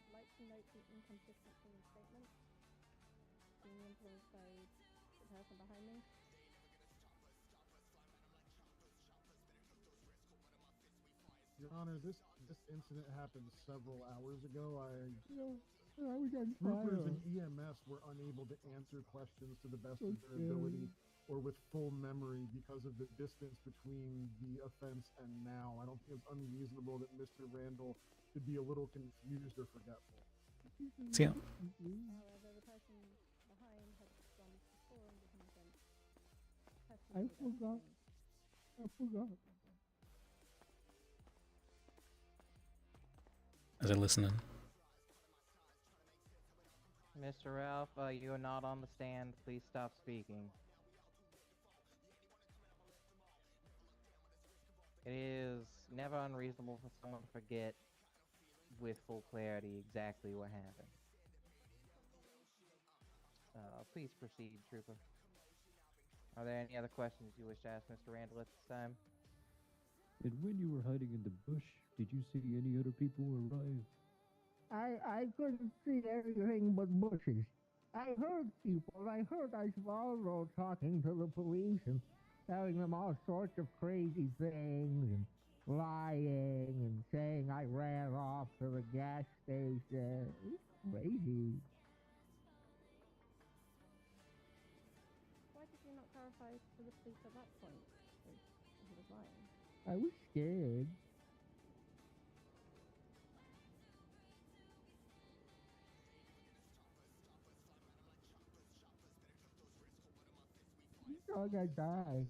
I'd like to note the inconsistency in statement. Being influenced by the person behind me. Your Honor, this incident happened several hours ago. I was on Troopers fire. and EMS were unable to answer questions to the best of their ability or with full memory because of the distance between the offense and now. I don't think it's unreasonable that Mr. Randall should be a little confused or forgetful. See ya. However, the person behind had gone before and didn't even I forgot. I forgot. As I listen in. Mr. Ralph, you are not on the stand. Please stop speaking. It is never unreasonable for someone to forget with full clarity exactly what happened. Please proceed, Trooper. Are there any other questions you wish to ask Mr. Randall at this time? And when you were hiding in the bush, did you see any other people arrive? I couldn't see anything but bushes. I heard people. I heard Osvaldo talking to the police and telling them all sorts of crazy things and lying and saying I ran off to the gas station. It was crazy. Why did you not clarify to the police at that point? He was lying. I was scared. Dog, I died.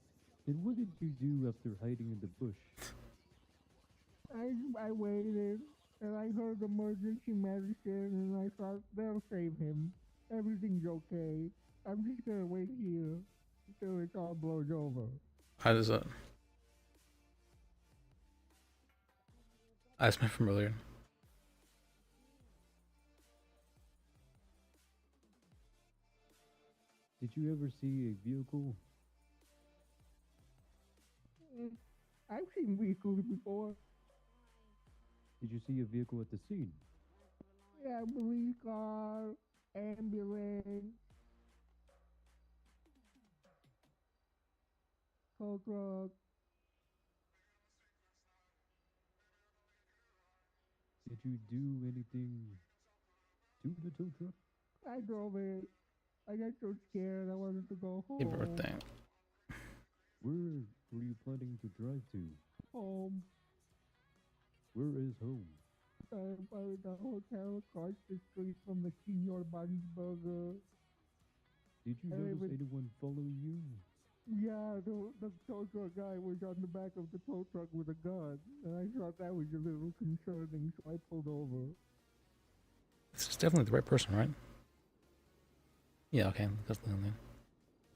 And what did you do after hiding in the bush? I waited, and I heard emergency medicine, and I thought they'll save him. Everything's okay. I'm just gonna wait here until it all blows over. How does that? That's my familiar. Did you ever see a vehicle? I've seen vehicles before. Did you see a vehicle at the scene? Yeah, police car, ambulance, tow truck. Did you do anything to the tow truck? I drove it. I got so scared I wanted to go home. Happy birthday. Where were you planning to drive to? Home. Where is home? By the hotel across the street from the Senior Buns Burger. Did you notice anyone following you? Yeah, the tow truck guy was on the back of the tow truck with a gun, and I thought that was a little concerning, so I pulled over. This is definitely the right person, right? Yeah, okay, that's the only.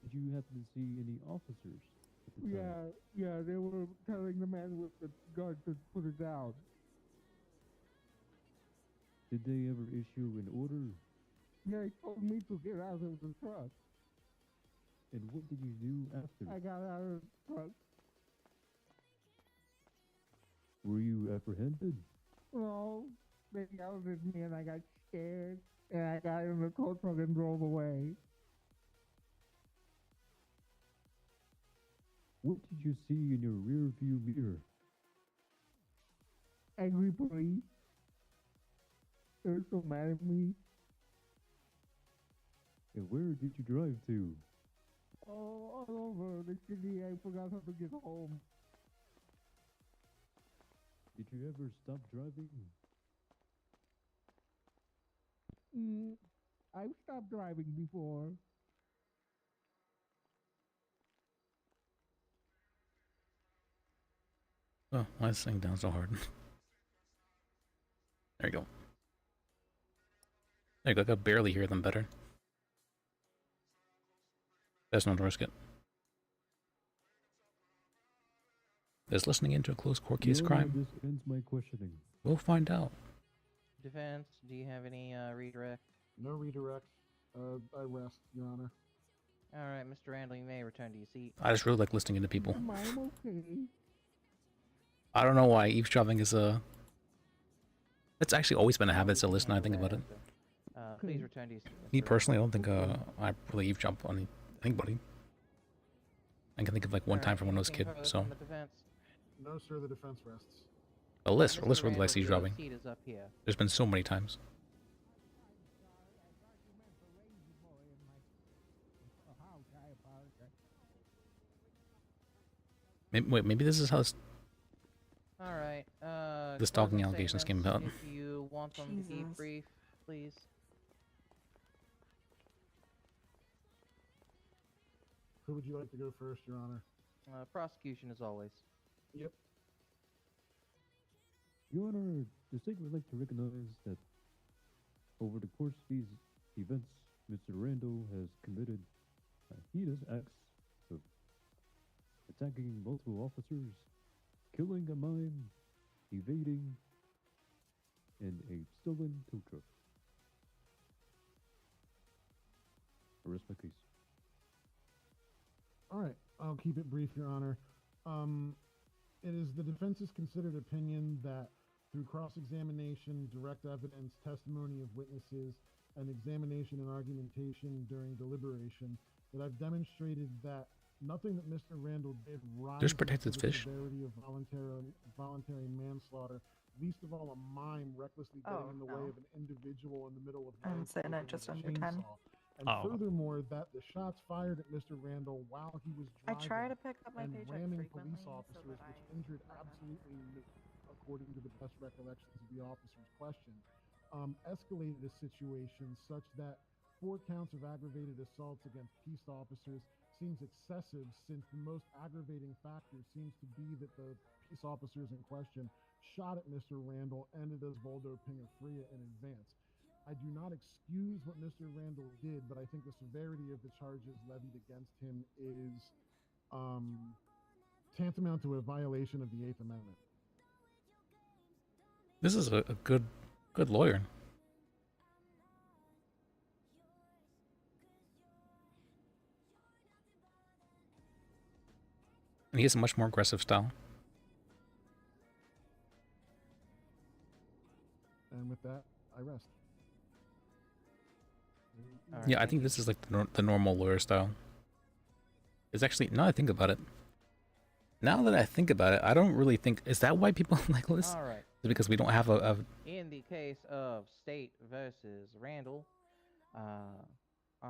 Did you happen to see any officers? At the time? Yeah, they were telling the man with the gun to put it down. Did they ever issue an order? Yeah, he told me to get out of the truck. And what did you do after? I got out of the truck. Were you apprehended? No, they yelled at me and I got scared. And I got in the tow truck and drove away. What did you see in your rear view mirror? Angry police. They're so mad at me. And where did you drive to? Oh, all over the city. I forgot how to get home. Did you ever stop driving? I've stopped driving before. Oh, why is this thing down so hard? There you go. There you go, I could barely hear them better. That's not to risk it. Is listening into a close court case crime? This ends my questioning. We'll find out. Defense, do you have any redirect? No redirect. I rest, Your Honor. All right, Mr. Randall, you may return to your seat. I just really like listening into people. I'm okay. I don't know why eavesdropping is a... It's actually always been a habit to listen, I think about it. Please return to your seat. Me personally, I don't think I really eavesdrop on anybody. I can think of like one time from when I was a kid, so... No, sir, the defense rests. Alyssa really likes eavesdropping. Seat is up here. There's been so many times. Maybe this is how All right. the stalking allegations came about. If you want them to be brief, please. Who would you like to go first, Your Honor? Prosecution as always. Yep. Your Honor, the state would like to recognize that over the course of these events, Mr. Randall has committed heinous acts of attacking multiple officers, killing a mime, evading, and a stolen tow truck. Arrest my case. All right, I'll keep it brief, Your Honor. It is the defense's considered opinion that through cross-examination, direct evidence, testimony of witnesses, and examination and argumentation during deliberation, that I've demonstrated that nothing that Mr. Randall did rises There's protected to the fish. severity of voluntary manslaughter, least of all a mime recklessly getting in the way of an individual in the middle of I'm sitting at just under 10. And furthermore, that the shots fired at Mr. Randall while he was I driving try to pick up my and paycheck ramming frequently police officers, so that which injured absolutely no, according to the best recollections of the officers questioned, escalated a situation such that 4 counts of aggravated assaults against peace officers seems excessive, since the most aggravating factor seems to be that the peace officers in question shot at Mr. Randall and at Osvaldo Pinafria in advance. I do not excuse what Mr. Randall did, but I think the severity of the charges levied against him is tantamount to a violation of the 8th Amendment. This is a good lawyer. And he has a much more aggressive style. And with that, I rest. Yeah, I think this is like the normal lawyer style. It's actually, now I think about it, I don't really think, is that why people like this? All right. because we don't have a In the case of State versus Randall,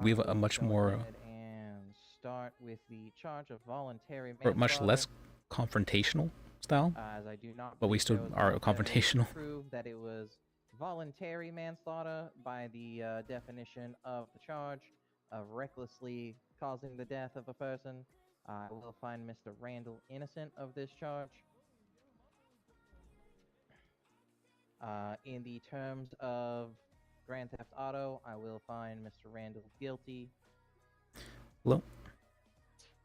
we I have a will much go more ahead and start with the charge of voluntary or much manslaughter. less confrontational style, As I do not but we believe still there was are enough evidence to confrontational. prove that it was voluntary manslaughter by the definition of the charge of recklessly causing the death of a person. I will find Mr. Randall innocent of this charge. In the terms of Grand Theft Auto, I will find Mr. Randall guilty. Hello?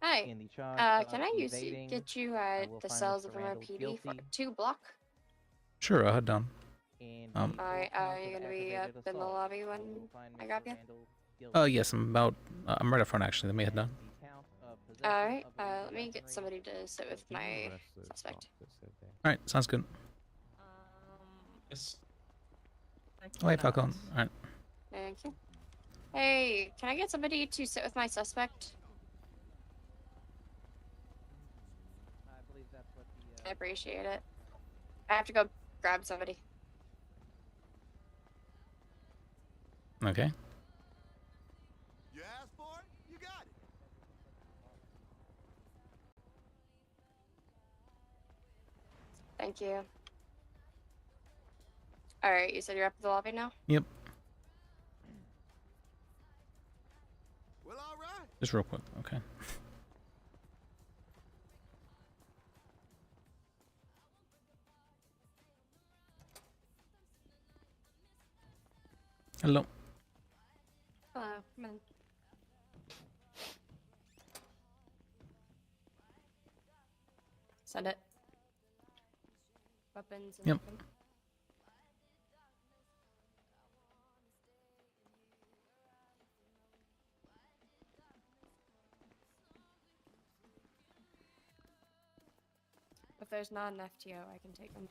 Hi. In the charge Can of I evading, get you I at will the find cells Mr. of Randall MRPD for guilty. 2 block? Sure, I'll head down. Alright, are you gonna be up in the lobby when I grab you? Yes, I'm right up front actually. Let me head down. Alright, let me get somebody to sit with my suspect. Alright, sounds good. Yes. Oh, hey, Falcon. Alright. Thank you. Hey, can I get somebody to sit with my suspect? I appreciate it. I have to go grab somebody. Okay. You asked for it, you got it. Thank you. Alright, you said you're up at the lobby now? Yep. Well, all right. Just real quick. Okay. Hello. Hello, come in. Send it. Weapons and Yep. everything. If there's not an FTO, I can take them.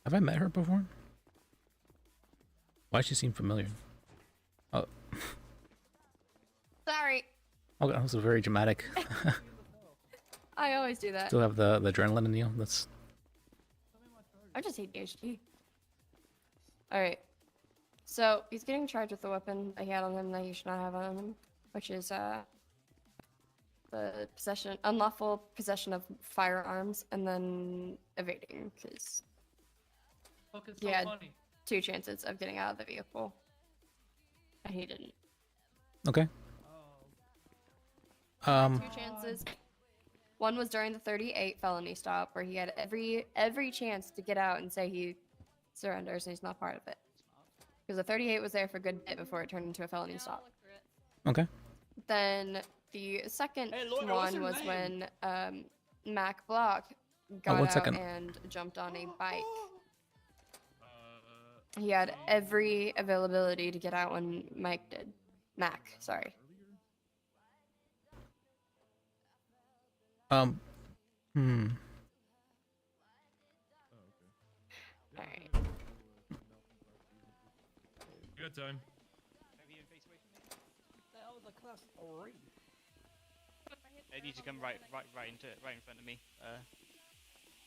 Have I met her before? Why does she seem familiar? Oh, Sorry, okay, that was very dramatic. I always do that. Still have the adrenaline in you. That's I just hate ADHD. Alright. So, he's getting charged with the weapon that he had on him that he should not have on him, which is, the unlawful possession of firearms, and then evading, because he had 2 chances of getting out of the vehicle, and he didn't. okay. 2 chances. One was during the 38 felony stop, where he had every chance to get out and say he surrenders and he's not part of it. Because the 38 was there for a good bit before it turned into a felony stop. Okay. Then the second Lawyer, what's one your was name? when Mac Block got one out second. and jumped on a bike. He had every availability to get out when Mike did. Mac, sorry. Hmm. Alright. Good time. They need to come right into it, right in front of me.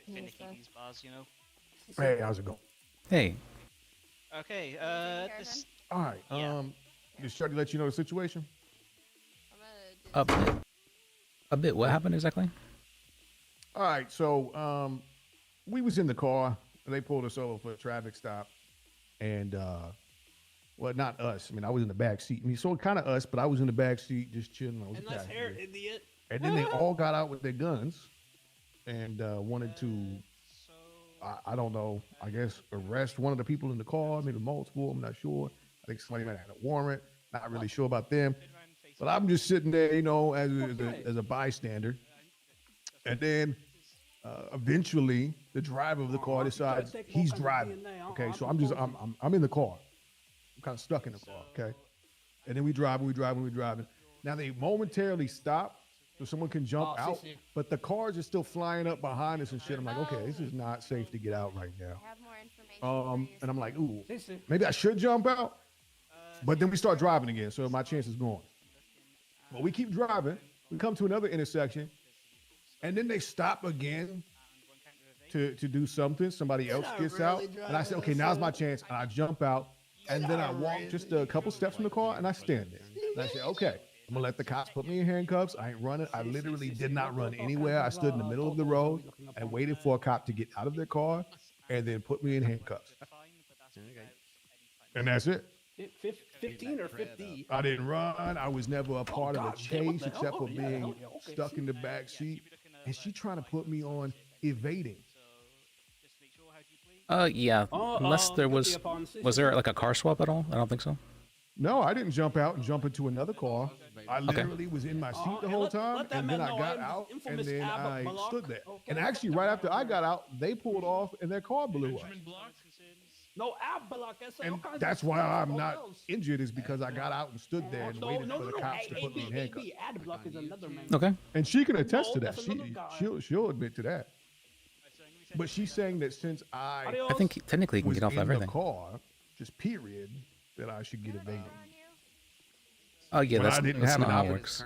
Bit finicky these bars, you know. Hey, how's it going? Hey. Okay, this. All right. Yeah. Did Shuddy let you know the situation? A bit. What happened exactly? All right. So, we was in the car. And they pulled us over for a traffic stop, and well, not us. I mean, I was in the back seat. I mean, so kind of us, but I was in the back seat just chilling. I was And the let's hear it, passenger. idiot. And then they all got out with their guns and wanted to, I don't know, I guess arrest one of the people in the car, maybe multiple, I'm not sure. I think somebody might have had a warrant. Not really sure about them. But I'm just sitting there, you know, as a bystander. And then eventually the driver of the car decides he's driving. Okay, so I'm in the car. I'm kind of stuck in the car, okay? And then we driving. Now they momentarily stop so someone can jump out, but the cars are still flying up behind us and shit. I'm like, okay, this is not safe to get out right now. And I'm like, ooh, maybe I should jump out. But then we start driving again, so my chance is gone. But we keep driving. We come to another intersection, and then they stop again to do something. Somebody else gets out, and I say, okay, now's my chance. And I jump out, and then I walk just a couple steps from the car, and I stand there. And I say, okay, I'm gonna let the cops put me in handcuffs. I ain't running. I literally did not run anywhere. I stood in the middle of the road and waited for a cop to get out of their car, and then put me in handcuffs. And that's it. 15 or 50? I didn't run. I was never a part of the chase except for being stuck in the back seat. And she trying to put me on evading. Yeah. Unless there was there like a car swap at all? I don't think so. No, I didn't jump out and jump into another car. I literally was in my seat the whole time, and then I got out, and then I stood there. And actually, right after I got out, they pulled off, and their car blew up. No, and that's why I'm not injured, is because I got out and stood there and waited for the cops to put me in handcuffs. Okay. And she can attest to that. She'll admit to that. But she's saying that since I think technically you can get off everything. The car, just period, that I should get evaded. Oh yeah, but that's not how it works.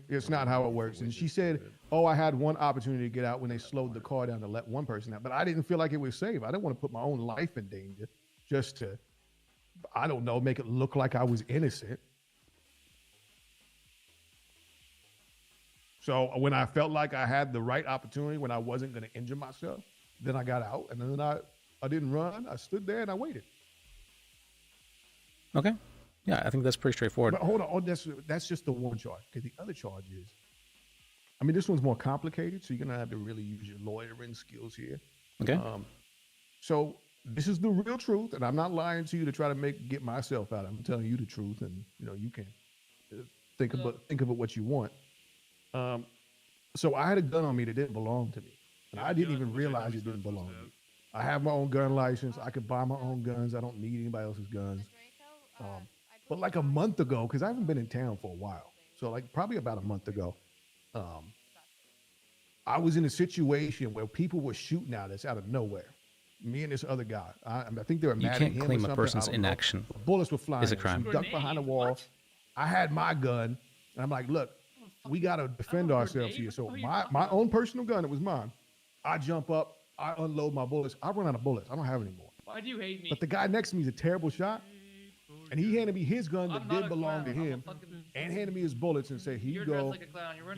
It's not how it works. And she said, "Oh, I had one opportunity to get out when they slowed the car down to let one person out, but I didn't feel like it was safe. I didn't want to put my own life in danger just to, I don't know, make it look like I was innocent." So when I felt like I had the right opportunity, when I wasn't going to injure myself, then I got out, and then I didn't run. I stood there and I waited. Okay. Yeah, I think that's pretty straightforward. But hold on, that's just the one charge. Okay, the other charge is, I mean, this one's more complicated, so you're gonna have to really use your lawyering skills here. Okay. So this is the real truth, and I'm not lying to you to try to get myself out. I'm telling you the truth, and you can think of it what you want. So I had a gun on me that didn't belong to me, and I didn't even realize it didn't belong to me. I have my own gun license. I can buy my own guns. I don't need anybody else's guns. But like a month ago, because I haven't been in town for a while, so like probably about a month ago, I was in a situation where people were shooting at us out of nowhere. Me and this other guy. I think they were mad at him. You can't claim a person's inaction. Bullets were flying. Is a crime. She ducked behind the wall. What? I had my gun, and I'm like, look, we got to defend ourselves here. So my own personal gun, it was mine. I jump up, I unload my bullets. I run out of bullets. I don't have any more. Why do you hate me? But the guy next to me is a terrible shot. And he handed me his gun that did belong to him, and handed me his bullets and said, "Here you go.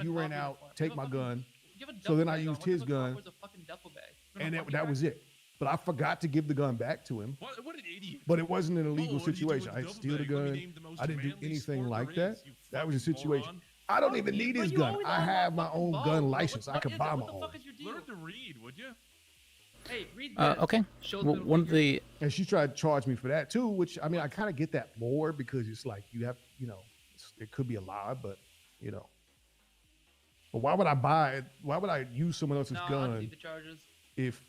You ran out. Take my gun." So then I used his gun, and that was it. But I forgot to give the gun back to him. What an idiot! But it wasn't an illegal situation. I didn't steal the gun. I didn't do anything like that. That was a situation. I don't even need his gun. I have my own gun license. I can buy my own. Learn to read, would you? Hey, read this. Okay. Well, one of the and she tried to charge me for that too, which I mean I kind of get that more because it's like you have it could be a lie, but But why would I buy it? Why would I use someone else's gun if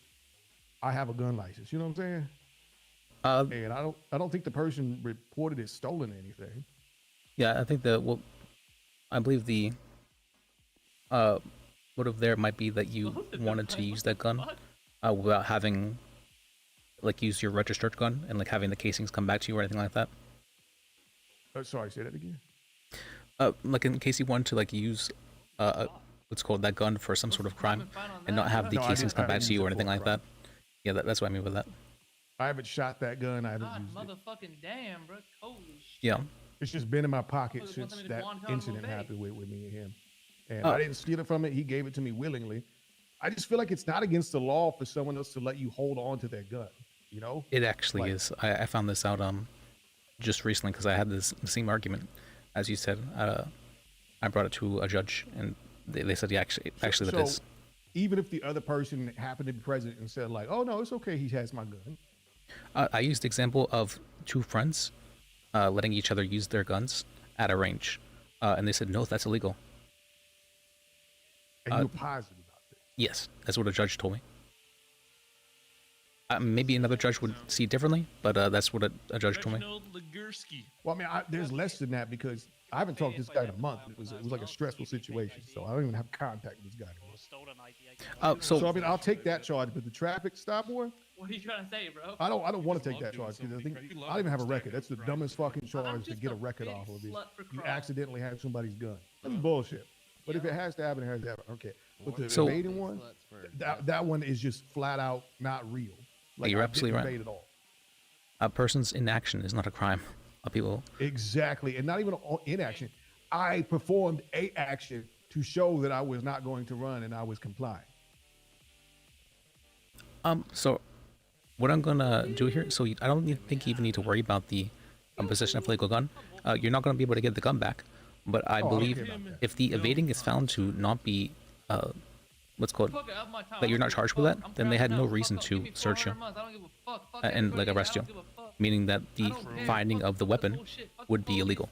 I have a gun license? You know what I'm saying? And I don't think the person reported it stolen anything. Yeah, I think I believe the motive there might be that you wanted to use that gun without having use your registered gun and having the casings come back to you or anything like that. Sorry, say that again. In case you want to use what's called that gun for some sort of crime and not have the casings come back to you or anything like that. Yeah, that's what I mean with that. I haven't shot that gun. I haven't used it. Motherfucking damn, bro. Holy shit. Yeah. It's just been in my pocket since that incident happened with me and him. And I didn't steal it from it. He gave it to me willingly. I just feel like it's not against the law for someone else to let you hold on to their gun. It actually is. I found this out just recently because I had the same argument as you said. I brought it to a judge and they said actually that is. Even if the other person happened to be present and said oh no, it's okay, he has my gun. I used the example of two friends letting each other use their guns at a range, and they said no, that's illegal. And you're positive about this? Yes, that's what a judge told me. Maybe another judge would see it differently, but that's what a judge told me. Well, I mean, there's less than that because I haven't talked to this guy in a month. It was like a stressful situation, so I don't even have contact with this guy anymore. So I mean, I'll take that charge, but the traffic stop, boy. What are you trying to say, bro? I don't want to take that charge because I don't even have a record. That's the dumbest fucking charge to get a record off of. You accidentally have somebody's gun. That's bullshit. But if it has to happen, it has to happen. Okay. But the So- evading one, that one is just flat out not real. Like, you're I absolutely didn't right. evade at all. A person's inaction is not a crime. People. Exactly, and not even inaction. I performed a action to show that I was not going to run and I was complying. So what I'm gonna do here, so I don't think you even need to worry about the possession of a legal gun. You're not gonna be able to get the gun back, but I believe if the evading is found to not be, what's called, that you're not charged with that, then they had no reason to search you and like arrest you, meaning that the finding of the weapon would be illegal.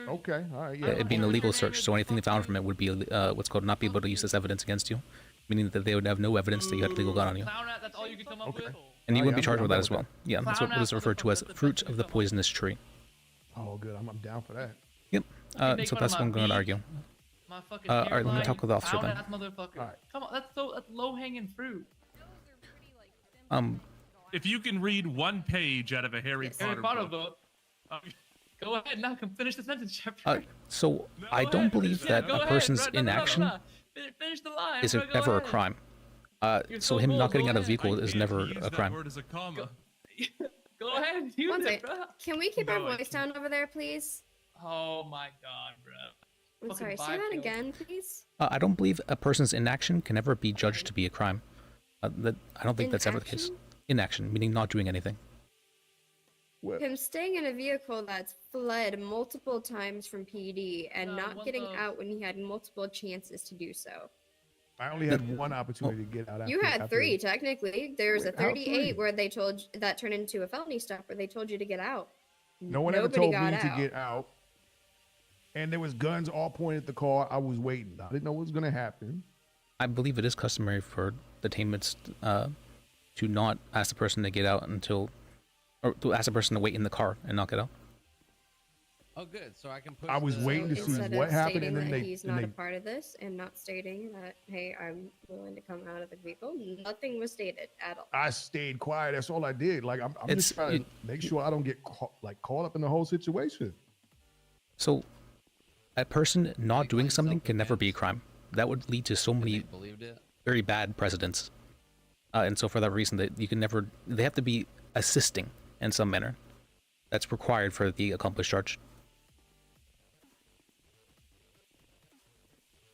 Okay, all right, yeah. It'd be an illegal search, so anything they found from it would be what's called not be able to use as evidence against you, meaning that they would have no evidence that you had a legal gun on you. Okay. And you Oh, wouldn't yeah, be charged I'm with that down as well. Yeah, that's what is referred to as fruit of the poisonous tree. Oh, good. I'm down for that. Yep. So that's what I'm going to argue. My fucking All right, let me talk with the officer pound then. ass motherfucker. All right. Come on, that's low hanging fruit. If you can read one page out of a Harry Potter book. Go ahead now. Finish the sentence, Shepard. So I don't believe that Go a ahead, person's bro. No, inaction Finish the line. is bro. Go ever a ahead. crime. You're So so him cool. not getting Go out of a ahead. vehicle is never Use a that crime. word as a comma. Go ahead. Use One it, sec. bro. Can we keep our voice down over there, please? Oh my god, bro. I'm Fucking sorry. Say that byfield. again, please. I don't believe a person's inaction can ever be judged to be a crime. I don't think that's ever the case. Inaction, meaning not doing anything. Him staying in a vehicle that's fled multiple times from PD and not getting out when he had multiple chances to do so. I only had one opportunity to get out. You had after- three, technically. There's a Wait, how 38 three? where they told that turned into a felony stop where they told you to get out. No one Nobody ever told got me out. to get out. And there was guns all pointed at the car. I was waiting. I didn't know what was going to happen. I believe it is customary for detainments to not ask the person to get out until, or to ask the person to wait in the car and not get out. Oh, good. So I can push. I was waiting to see Instead what of happened, stating and then that they. he's and not they a part of this and not stating that, hey, I'm willing to come out of the vehicle, nothing was stated at all. I stayed quiet. That's all I did. Like I'm just trying to make sure I don't get caught up in the whole situation. So, a person not doing something can never be a crime. That would lead to so many very bad precedents. And so for that reason, that you can never, they have to be assisting in some manner. That's required for the accomplished charge.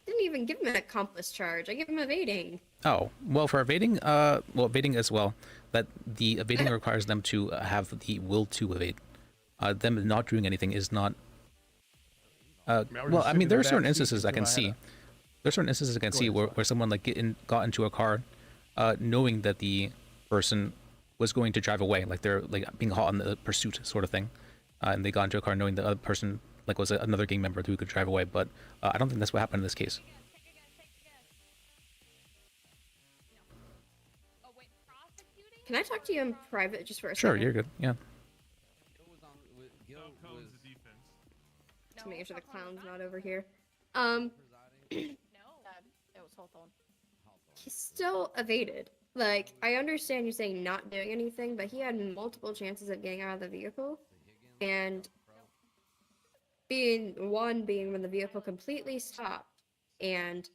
Didn't even give him an accomplice charge. I gave him evading. Oh, well, for evading, well, evading as well, that the evading requires them to have the will to evade. Them not doing anything is not. Well, I mean, there are certain instances I can see. There's certain instances I can see where someone like got into a car, knowing that the person was going to drive away, like they're like being caught on the pursuit sort of thing, and they got into a car knowing the other person like was another gang member who could drive away. But I don't think that's what happened in this case. Can I talk to you in private just for a Sure, second? you're good. Yeah. To make sure the clown's not over here. He still evaded. Like, I understand you saying not doing anything, but he had multiple chances of getting out of the vehicle. And being when the vehicle completely stopped and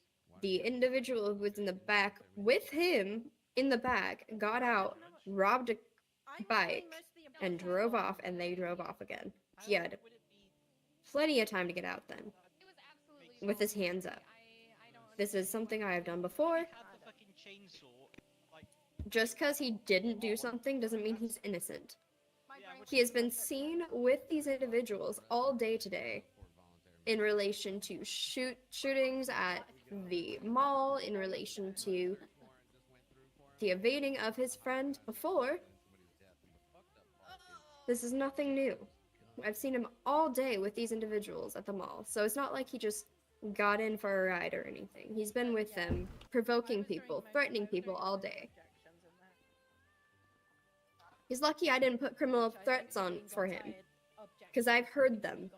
the individual who was in the back with him in the back got out, robbed a bike, and drove off, and they drove off again. He had plenty of time to get out then, with his hands up. This is something I have done before. Just because he didn't do something doesn't mean he's innocent. He has been seen with these individuals all day today in relation to shootings at the mall, in relation to the evading of his friend before. This is nothing new. I've seen him all day with these individuals at the mall, so it's not like he just got in for a ride or anything. He's been with them, provoking people, threatening people all day. He's lucky I didn't put criminal threats on for him, because I've heard them.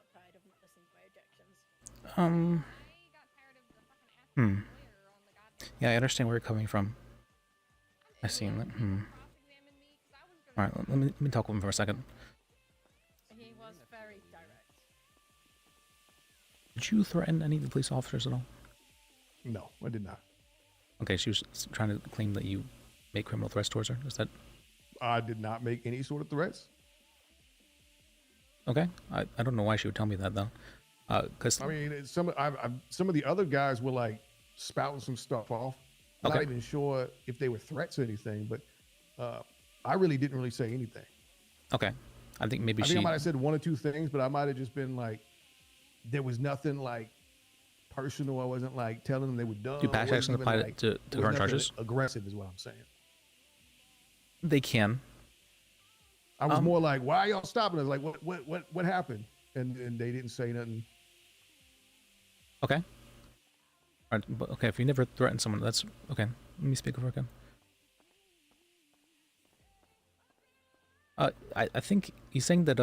Yeah, I understand where you're coming from. I see. All right, let me talk with him for a second. He was very direct. Did you threaten any of the police officers at all? No, I did not. Okay, she was trying to claim that you made criminal threats towards her. Is that I did not make any sort of threats. okay? I don't know why she would tell me that though. Because I mean, some of the other guys were like spouting some stuff off. I'm Okay. not even sure if they were threats or anything, but I really didn't really say anything. okay, I think maybe I she. think I might have said one or two things, but I might have just been like, there was nothing like personal. I wasn't like telling them they were dumb. Do past It actions wasn't apply even, like, to it was current nothing charges? Aggressive is what I'm saying. They can. I was more like, why are y'all stopping us? Like, what happened? And they didn't say nothing. Okay. All right, but okay, if you never threatened someone, that's okay. Let me speak over again. I think he's saying that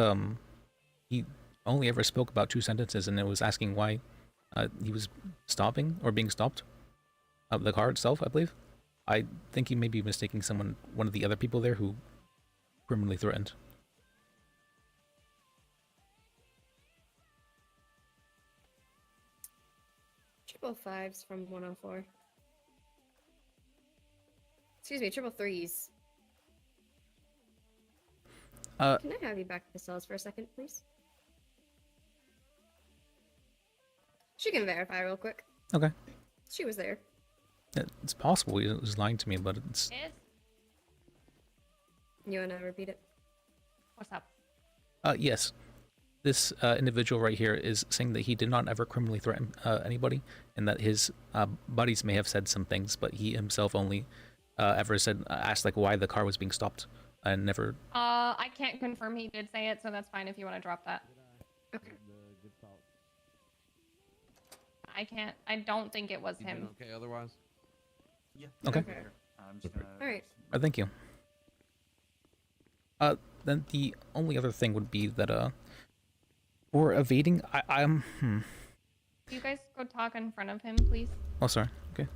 he only ever spoke about 2 sentences, and it was asking why he was stopping or being stopped. The car itself, I believe. I think he may be mistaking one of the other people there who criminally threatened. Triple fives from 104. Excuse me, triple threes. Can I have you back to the cells for a second, please? She can verify real quick. Okay. She was there. It's possible he was lying to me, but it's You wanna repeat it? What's up? yes. This individual right here is saying that he did not ever criminally threaten anybody, and that his buddies may have said some things, but he himself only ever asked like why the car was being stopped, and never. I can't confirm he did say it, so that's fine if you want to drop that. Okay. I don't think it was You him. doing okay otherwise? Yeah. Okay. I'm just gonna. All right. Thank you. Then the only other thing would be that for evading, I'm. You guys go talk in front of him, please. Oh, sorry. Okay.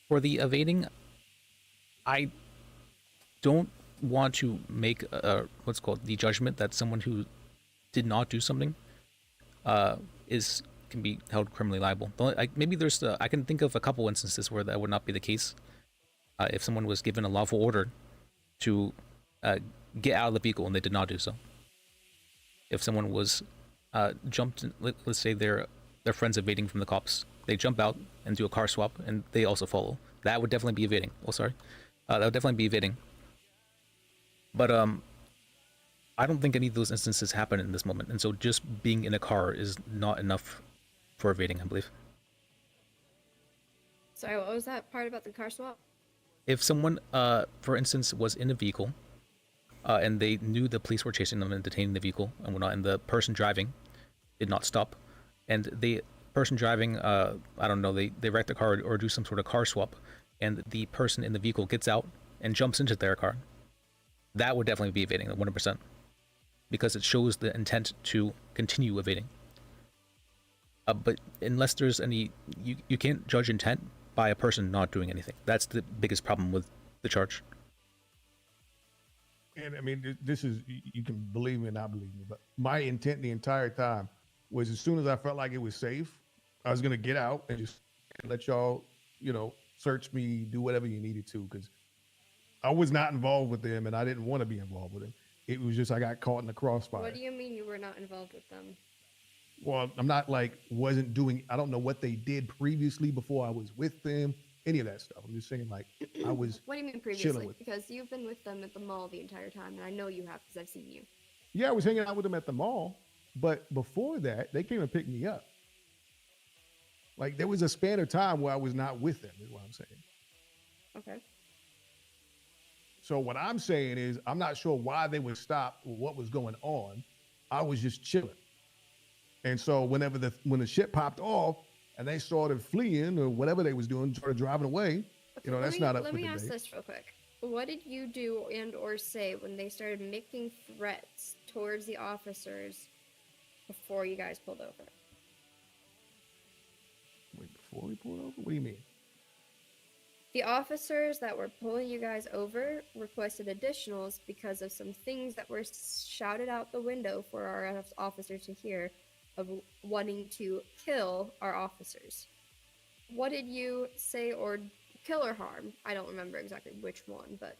For the evading, I don't want to make what's called the judgment that someone who did not do something can be held criminally liable. Maybe there's I can think of a couple instances where that would not be the case. If someone was given a lawful order to get out of the vehicle and they did not do so. If someone was jumped, let's say their friends evading from the cops, they jump out and do a car swap and they also follow. That would definitely be evading. Oh, sorry. That would definitely be evading. But I don't think any of those instances happen in this moment, and so just being in a car is not enough for evading, I believe. Sorry, what was that part about the car swap? If someone, for instance, was in a vehicle, and they knew the police were chasing them and detaining the vehicle and whatnot, and the person driving did not stop, and the person driving, I don't know, they wreck the car or do some sort of car swap, and the person in the vehicle gets out and jumps into their car, that would definitely be evading, 100%, because it shows the intent to continue evading. But unless there's any, you can't judge intent by a person not doing anything. That's the biggest problem with the charge. And I mean, this is, you can believe me or not believe me, but my intent the entire time was as soon as I felt like it was safe, I was going to get out and just let y'all, search me, do whatever you needed to, because I was not involved with them and I didn't want to be involved with them. It was just I got caught in the crossfire. What do you mean you were not involved with them? Well, I'm not wasn't doing, I don't know what they did previously before I was with them, any of that stuff. I'm just saying I was What do you mean chilling previously? with. Because you've been with them at the mall the entire time, and I know you have because I've seen you. Yeah, I was hanging out with them at the mall, but before that, they came and picked me up. Like there was a span of time where I was not with them, is what I'm saying. Okay. So what I'm saying is I'm not sure why they would stop or what was going on. I was just chilling. And so when the shit popped off and they started fleeing or whatever they was doing, started driving away, that's not up for Let me debate. ask this real quick. What did you do and or say when they started making threats towards the officers before you guys pulled over? Wait, before we pulled over? What do you mean? The officers that were pulling you guys over requested additionals because of some things that were shouted out the window for our officers to hear of wanting to kill our officers. What did you say or kill or harm? I don't remember exactly which one, but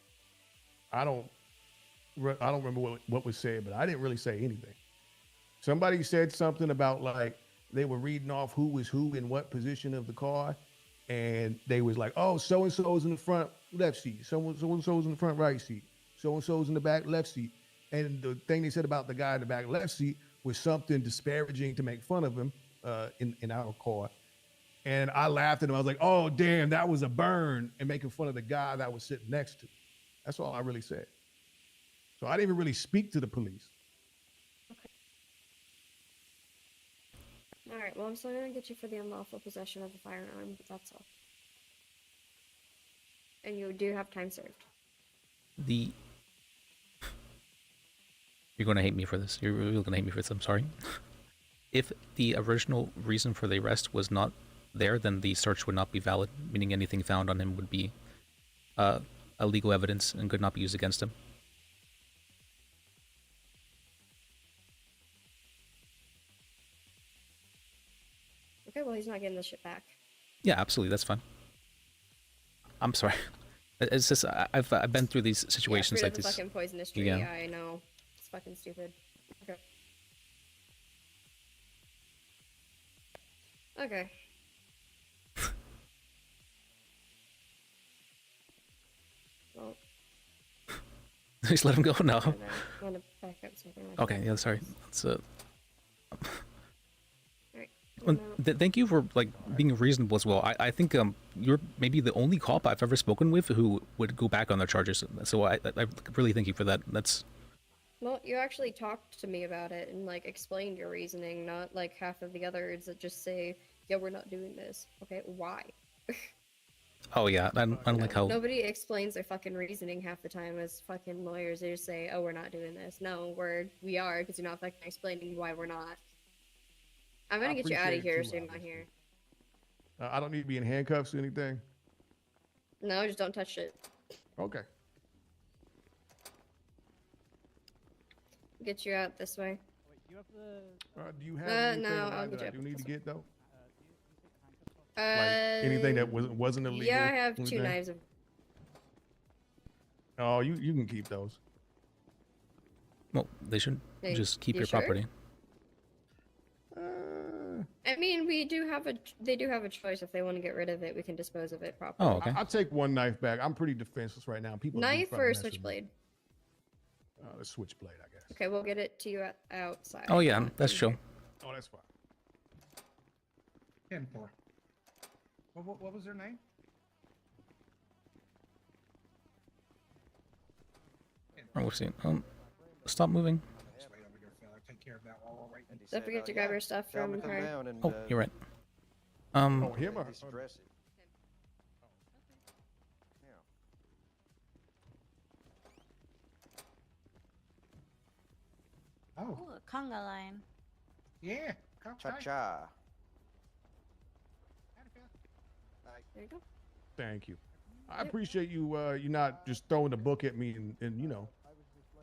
I don't remember what was said, but I didn't really say anything. Somebody said something about like they were reading off who was who in what position of the car, and they was like, oh, so and so's in the front left seat, so and so's in the front right seat, so and so's in the back left seat, and the thing they said about the guy in the back left seat was something disparaging to make fun of him in our car. And I laughed at him. I was like, oh, damn, that was a burn, and making fun of the guy that was sitting next to me. That's all I really said. So I didn't even really speak to the police. all right. Well, I'm still gonna get you for the unlawful possession of a firearm, but that's all. And you do have time served. You're going to hate me for this. You're really going to hate me for this. I'm sorry. If the original reason for the arrest was not there, then the search would not be valid, meaning anything found on him would be illegal evidence and could not be used against him. Okay, well, he's not getting this shit back. Yeah, absolutely. That's fine. I'm sorry. It's just I've been through these situations Yeah, like this. fucking poisonous tree. Yeah. Yeah, I know. It's fucking stupid. Okay. Okay. Well, Just let him go now. I want to back up so I can Okay. Yeah. Sorry. That's Alright. Well, thank you for like being reasonable as well. I think you're maybe the only cop I've ever spoken with who would go back on their charges. So I really thank you for that. That's Well, you actually talked to me about it and like explained your reasoning, not like half of the others that just say, "Yeah, we're not doing this." Okay, why? oh yeah. I don't like how Nobody explains their fucking reasoning half the time as fucking lawyers. They just say, "Oh, we're not doing this." No, we are because you're not fucking explaining why we're not. I'm gonna get you out of here so you're not here. I don't need to be in handcuffs or anything. No, just don't touch it. Okay. Get you out this way. Do you have anything no, in I'll mind get that you I do need to get though? Like Anything that wasn't illegal? Yeah, I have two anything? knives. Oh, you can keep those. well, they should just keep you your sure? property. I mean, they do have a choice. If they want to get rid of it, we can dispose of it properly. Oh, okay. I'll take one knife back. I'm pretty defenseless right now. People Knife do or mess with me. switchblade? The switchblade, I guess. Okay, we'll get it to you outside. Oh yeah, that's chill. Oh, that's fine. 10-4. What was their name? Oh, we'll see. Stop moving. Just wait over here, fella. Take care of that while we're waiting. Don't forget to grab your stuff from her. Oh, you're right. Oh, him or Oh, Ooh, a conga line. yeah. Cha-cha. There you go. Thank you. I appreciate you. You not just throwing the book at me and you know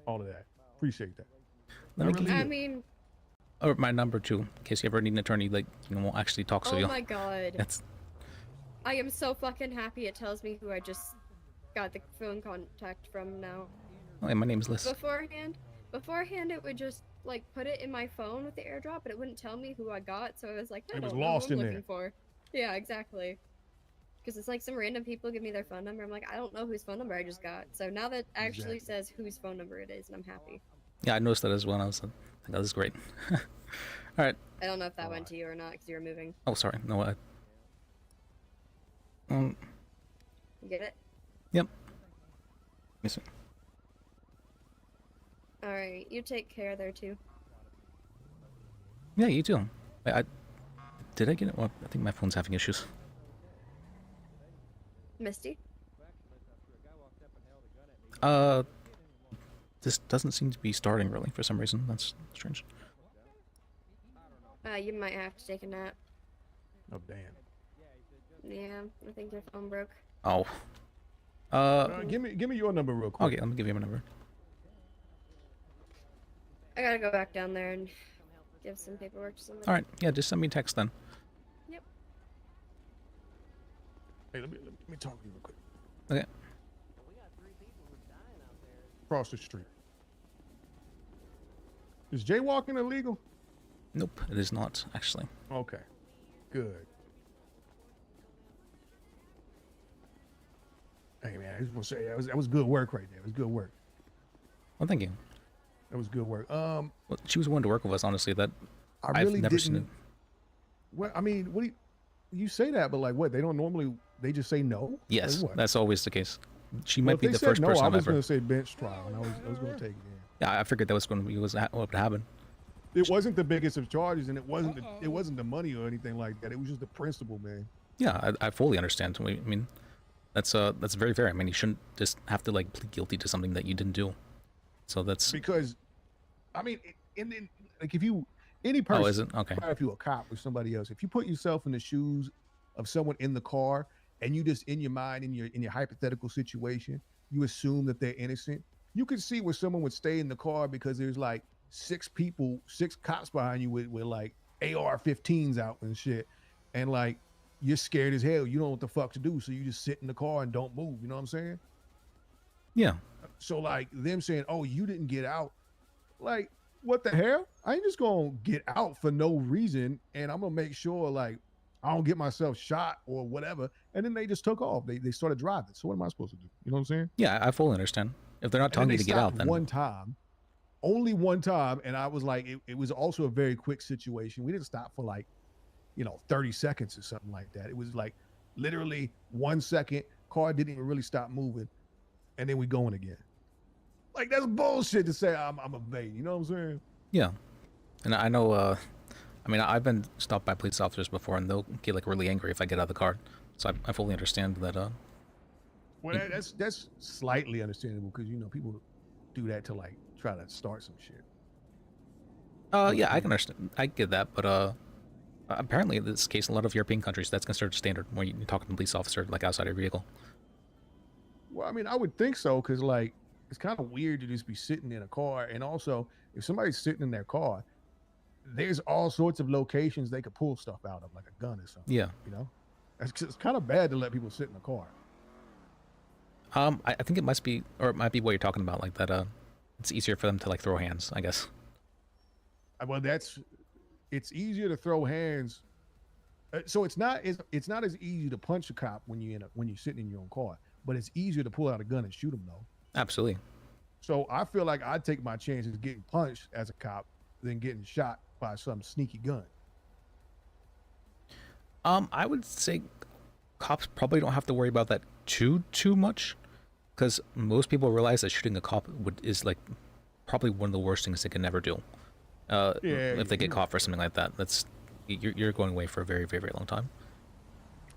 all of that. Appreciate that. Let me give you I mean, or my number too, in case you ever need an attorney like won't actually talk to oh you. my god. That's I am so fucking happy it tells me who I just got the phone contact from now. oh, yeah, my name is Liz. Beforehand it would just like put it in my phone with the airdrop, but it wouldn't tell me who I got, so I was like, I It was don't know lost who I'm in looking there. for. Yeah, exactly. Because it's like some random people give me their phone number. I'm like, I don't know whose phone number I just got. So now that actually says whose phone number it is, and I'm happy. Yeah, I noticed that as well. I was like, that was great. All right. I don't know if that went to you or not because you were moving. Oh, sorry. No, You get it? Yep. Yes, sir. All right, you take care there too. Yeah, you too. Did I get it? Well, I think my phone's having issues. Misty? This doesn't seem to be starting really for some reason. That's strange. You might have to take a nap. Oh damn. Yeah, I think your phone broke. Oh. Give me your number real quick. Okay, let me give you my number. I gotta go back down there and give some paperwork to somebody. All right. Yeah, just send me a text then. Yep. Hey, let me talk to you real quick. Okay. Across the street. Is jaywalking illegal? Nope, it is not actually. Okay. Good. Hey man, I just want to say that was good work right there. It was good work. Well, thank you. That was good work. Well, she was willing to work with us. Honestly, that I really I've never didn't. seen it. Well, I mean, what do you say that? But like, what? They don't normally. They just say no. Yes, Like what? that's always the case. She Well, might if be they the said first no, person I I've was ever. going to say bench trial, and I was going to take it in. Yeah, I figured that was going to be what would happen. It wasn't the biggest of charges, and it wasn't the money or anything like that. It was just the principle, man. Yeah, I fully understand. I mean, that's very fair. I mean, you shouldn't just have to like plead guilty to something that you didn't do. So that's Because, I mean, like if you any person, is it? Okay. If you're a cop or somebody else, if you put yourself in the shoes of someone in the car, and you just in your mind in your hypothetical situation, you assume that they're innocent. You can see where someone would stay in the car because there's like six cops behind you with like AR-15s out and shit, and like you're scared as hell. You don't know what the fuck to do, so you just sit in the car and don't move. You know what I'm saying? Yeah. So like them saying, "Oh, you didn't get out," like what the hell? I ain't just gonna get out for no reason, and I'm gonna make sure like I don't get myself shot or whatever. And then they just took off. They started driving. So what am I supposed to do? You know what I'm saying? Yeah, I fully understand. If they're not telling you to get out, then one time, only one time, and I was like, it was also a very quick situation. We didn't stop for like, 30 seconds or something like that. It was like literally 1 second. Car didn't even really stop moving, and then we going again. Like that's bullshit to say I'm evading. You know what I'm saying? yeah. And I know. I mean, I've been stopped by police officers before, and they'll get like really angry if I get out of the car. So I fully understand that. Well, that's slightly understandable because people do that to like try to start some shit. Yeah, I can understand. I get that, but apparently in this case, in a lot of European countries, that's considered standard when you're talking to a police officer like outside your vehicle. Well, I mean, I would think so because like it's kind of weird to just be sitting in a car, and also if somebody's sitting in their car, there's all sorts of locations they could pull stuff out of, like a gun or something. Yeah. It's kind of bad to let people sit in a car. I think it must be, or it might be what you're talking about, like that. It's easier for them to like throw hands, I guess. Well, it's easier to throw hands. So it's not as easy to punch a cop when you're sitting in your own car, but it's easier to pull out a gun and shoot them though. Absolutely. So I feel like I'd take my chances getting punched as a cop than getting shot by some sneaky gun. I would say cops probably don't have to worry about that too much, because most people realize that shooting a cop is like probably one of the worst things they can ever do. If they get caught for something like that, you're going away for a very, very, very long time.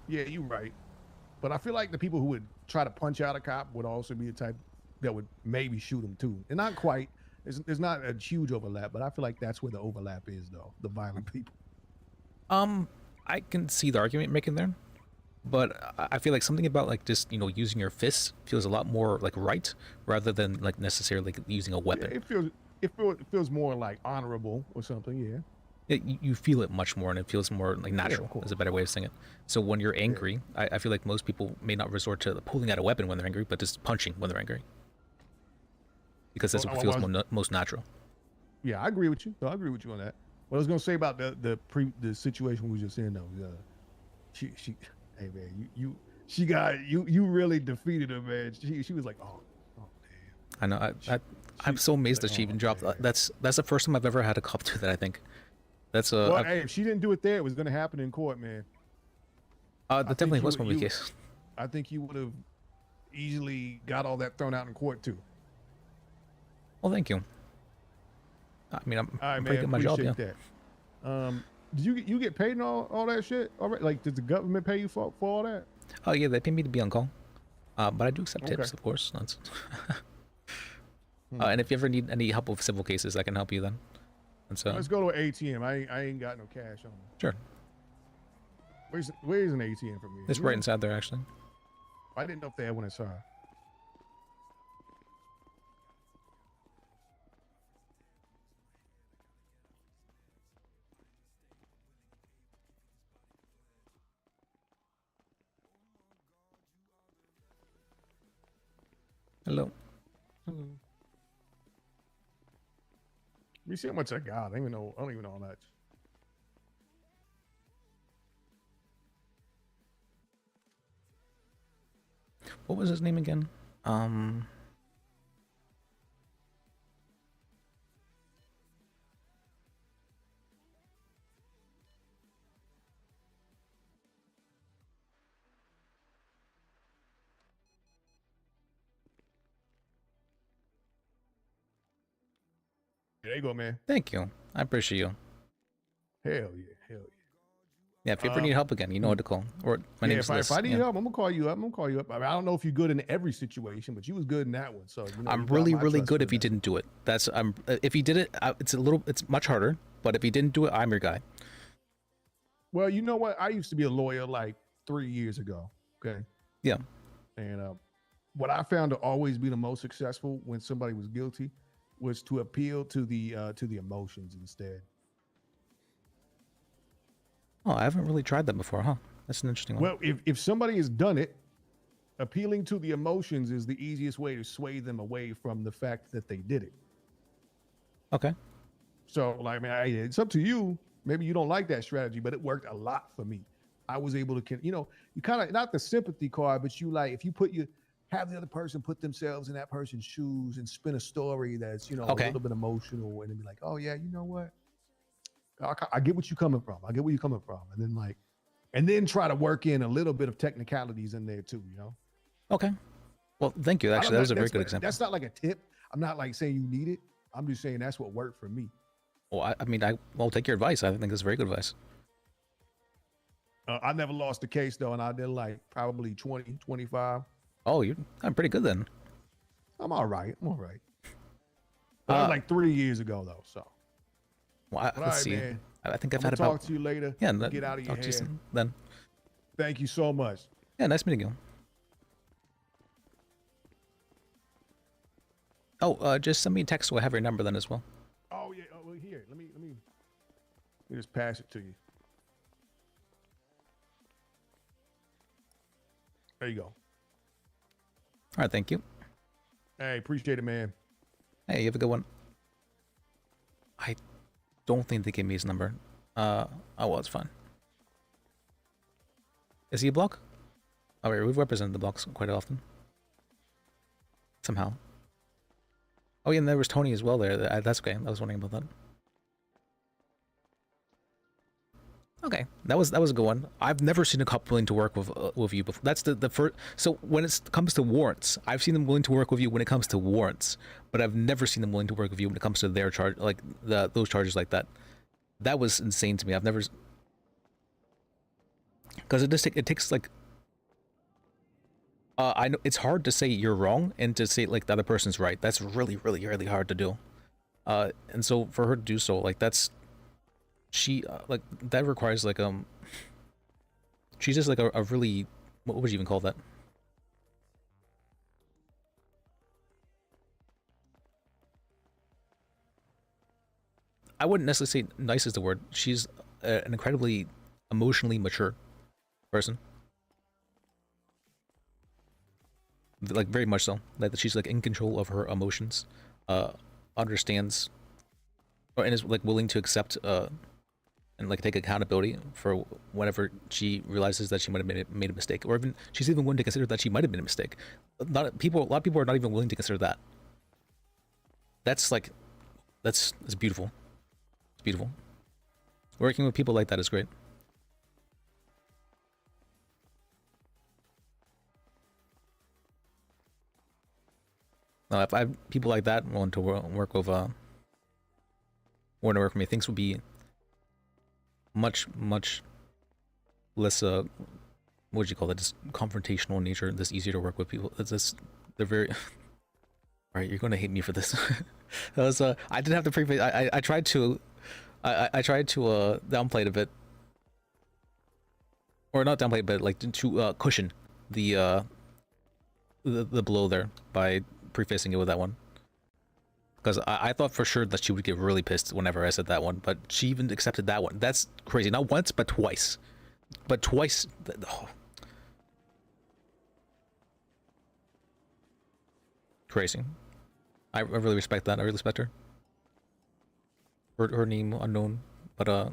Yeah, you're right. But I feel like the people who would try to punch out a cop would also be the type that would maybe shoot him too. And not quite. There's not a huge overlap, but I feel like that's where the overlap is, though. The violent people. I can see the argument you're making there, but I feel like something about like just using your fists feels a lot more like right rather than like necessarily using a weapon. Yeah, it feels more like honorable or something. Yeah. You feel it much more, and it feels more like natural. Is a better way of saying it. So when you're angry, I feel like most people may not resort to pulling out a weapon when they're angry, but just punching when they're angry, because that's what feels most natural. Yeah, I agree with you. I agree with you on that. What I was gonna say about the situation we were just in though, she hey man, you really defeated her, man. She was like, oh damn. I know. I'm so amazed that she even dropped. That's the first time I've ever had a cop do that. I think that's well, hey, if she didn't do it there, it was gonna happen in court, man. That definitely was going to be the case. I think you would have easily got all that thrown out in court too. Well, thank you. I mean, I'm all right, pretty good at my job. Yeah. That. Did you get paid and all that shit? All right, like did the government pay you for all that? Oh yeah, they pay me to be on call. But I do accept tips, of course. That's and if you ever need any help with civil cases, I can help you then. And so let's go to an ATM. I ain't got no cash on me. Sure. Where's an ATM from you? It's right inside there, actually. I didn't know if they had one inside. Hello. Hello. Let me see how much I got. I don't even know how much. What was his name again? There you go, man. Thank you. I appreciate you. Hell yeah, hell yeah. Yeah, if you ever need help again, you know what to call. Or my name's Liz. If I need Yeah. help, I'm gonna call you up. I mean, I don't know if you're good in every situation, but you was good in that one. So I'm you got really, my really trust good for if you that. didn't do it. That's if he did it, it's much harder. But if he didn't do it, I'm your guy. Well, you know what? I used to be a lawyer like 3 years ago. Okay. Yeah. And what I found to always be the most successful when somebody was guilty was to appeal to the emotions instead. Oh, I haven't really tried that before, huh? That's an interesting one. Well, if somebody has done it, appealing to the emotions is the easiest way to sway them away from the fact that they did it. Okay. So, like, man, it's up to you. Maybe you don't like that strategy, but it worked a lot for me. I was able to, you kind of, not the sympathy card, but you like, if you have the other person put themselves in that person's shoes and spin a story that's, a little bit emotional, and then be like, oh yeah, you know what? I get what you're coming from. I get where you're coming from. And then try to work in a little bit of technicalities in there too, Okay. Well, thank you. Actually, that was a very good example. That's not like a tip. I'm not like saying you need it. I'm just saying that's what worked for me. Well, I'll take your advice. I think that's very good advice. I never lost a case though, and I did like probably 20, 25. Oh, I'm pretty good then. I'm all right. But that was like 3 years ago though, so. Well, let's see. Man. I think I've I'm had gonna about. Talk to you later. Yeah, get out of your talk to you hair. soon, then. Thank you so much. Yeah, nice meeting you. Oh, just send me a text so I have your number then as well. Oh yeah. Oh, well, here. Let me just pass it to you. There you go. All right, thank you. Hey, appreciate it, man. Hey, you have a good one. I don't think they gave me his number. Oh well, it's fine. Is he a block? Oh wait, we've represented the blocks quite often. Somehow. Oh yeah, and there was Tony as well there. That's okay. I was wondering about that. Okay, that was a good one. I've never seen a cop willing to work with you before. That's the first. So when it comes to warrants, I've seen them willing to work with you when it comes to warrants, but I've never seen them willing to work with you when it comes to their charge, like those charges like that. That was insane to me. I've never, because it takes like. I know it's hard to say you're wrong and to say like the other person's right. That's really, really, really hard to do. And so for her to do so, like that's. She like that requires like she's just like a really, what would you even call that? I wouldn't necessarily say nice is the word. She's an incredibly emotionally mature person, like very much so. Like she's like in control of her emotions, understands, and is like willing to accept and like take accountability for whenever she realizes that she might have made a mistake, or even she's even willing to consider that she might have made a mistake. A lot of people are not even willing to consider that. That's beautiful. It's beautiful. Working with people like that is great. If I have people like that willing to work with, want to work with me, things would be much less what would you call it, just confrontational in nature. This easier to work with people. It's just they're very all right. You're gonna hate me for this. That was I did have to preface. I tried to downplay it a bit, or not downplay it, but like to cushion the the blow there by prefacing it with that one. Because I thought for sure that she would get really pissed whenever I said that one, but she even accepted that one. That's crazy. Not once, but twice. But twice. Oh. Crazy. I really respect that. I really respect her. Her name unknown, but No,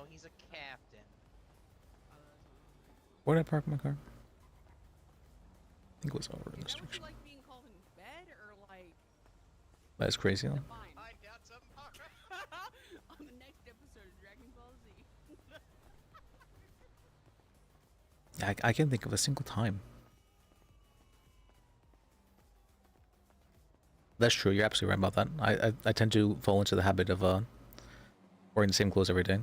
he's a captain. where did I park my car? I think it was over in this direction. Like being called in bed or like That's crazy, though. find out tomorrow on the next episode of Dragon Ball Z. Yeah, I can't think of a single time. That's true. You're absolutely right about that. I tend to fall into the habit of wearing the same clothes every day.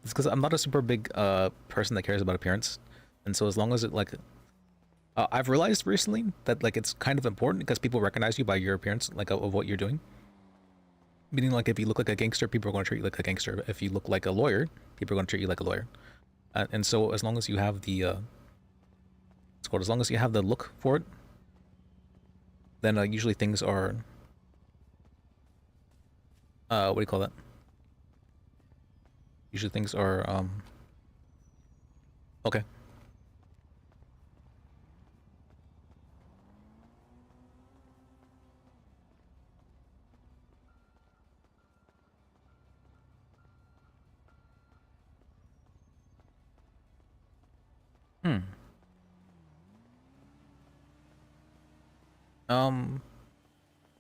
It's because I'm not a super big person that cares about appearance, and so as long as it like, I've realized recently that like it's kind of important because people recognize you by your appearance, like of what you're doing. Meaning like if you look like a gangster, people are going to treat you like a gangster. If you look like a lawyer, people are going to treat you like a lawyer. And so as long as you have the it's called, as long as you have the look for it, then usually things are what do you call that? Usually things are okay.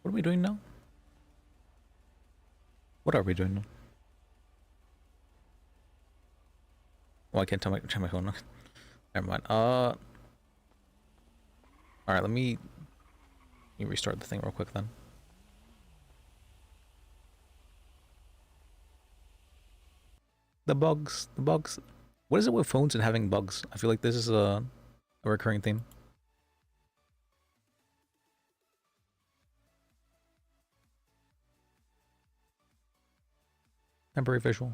What are we doing now? What are we doing now? Oh, I can't turn my phone on. Never mind. All right, let me restart the thing real quick then. The bugs. What is it with phones and having bugs? I feel like this is a recurring theme. Temporary visual.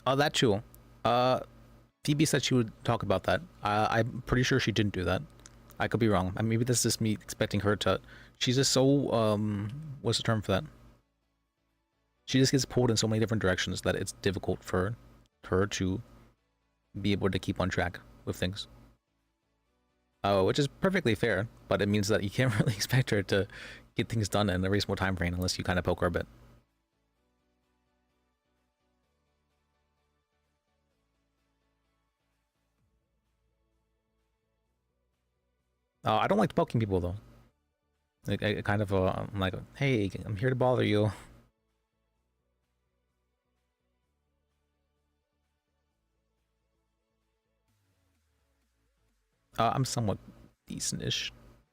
Oh, that too. Phoebe said she would talk about that. I'm pretty sure she didn't do that. I could be wrong. I mean, maybe this is just me expecting her to. She's just so what's the term for that? She just gets pulled in so many different directions that it's difficult for her to be able to keep on track with things. Which is perfectly fair, but it means that you can't really expect her to get things done in a reasonable time frame unless you kind of poke her a bit. I don't like poking people though. Like, I kind of I'm like, hey, I'm here to bother you. I'm somewhat decent-ish.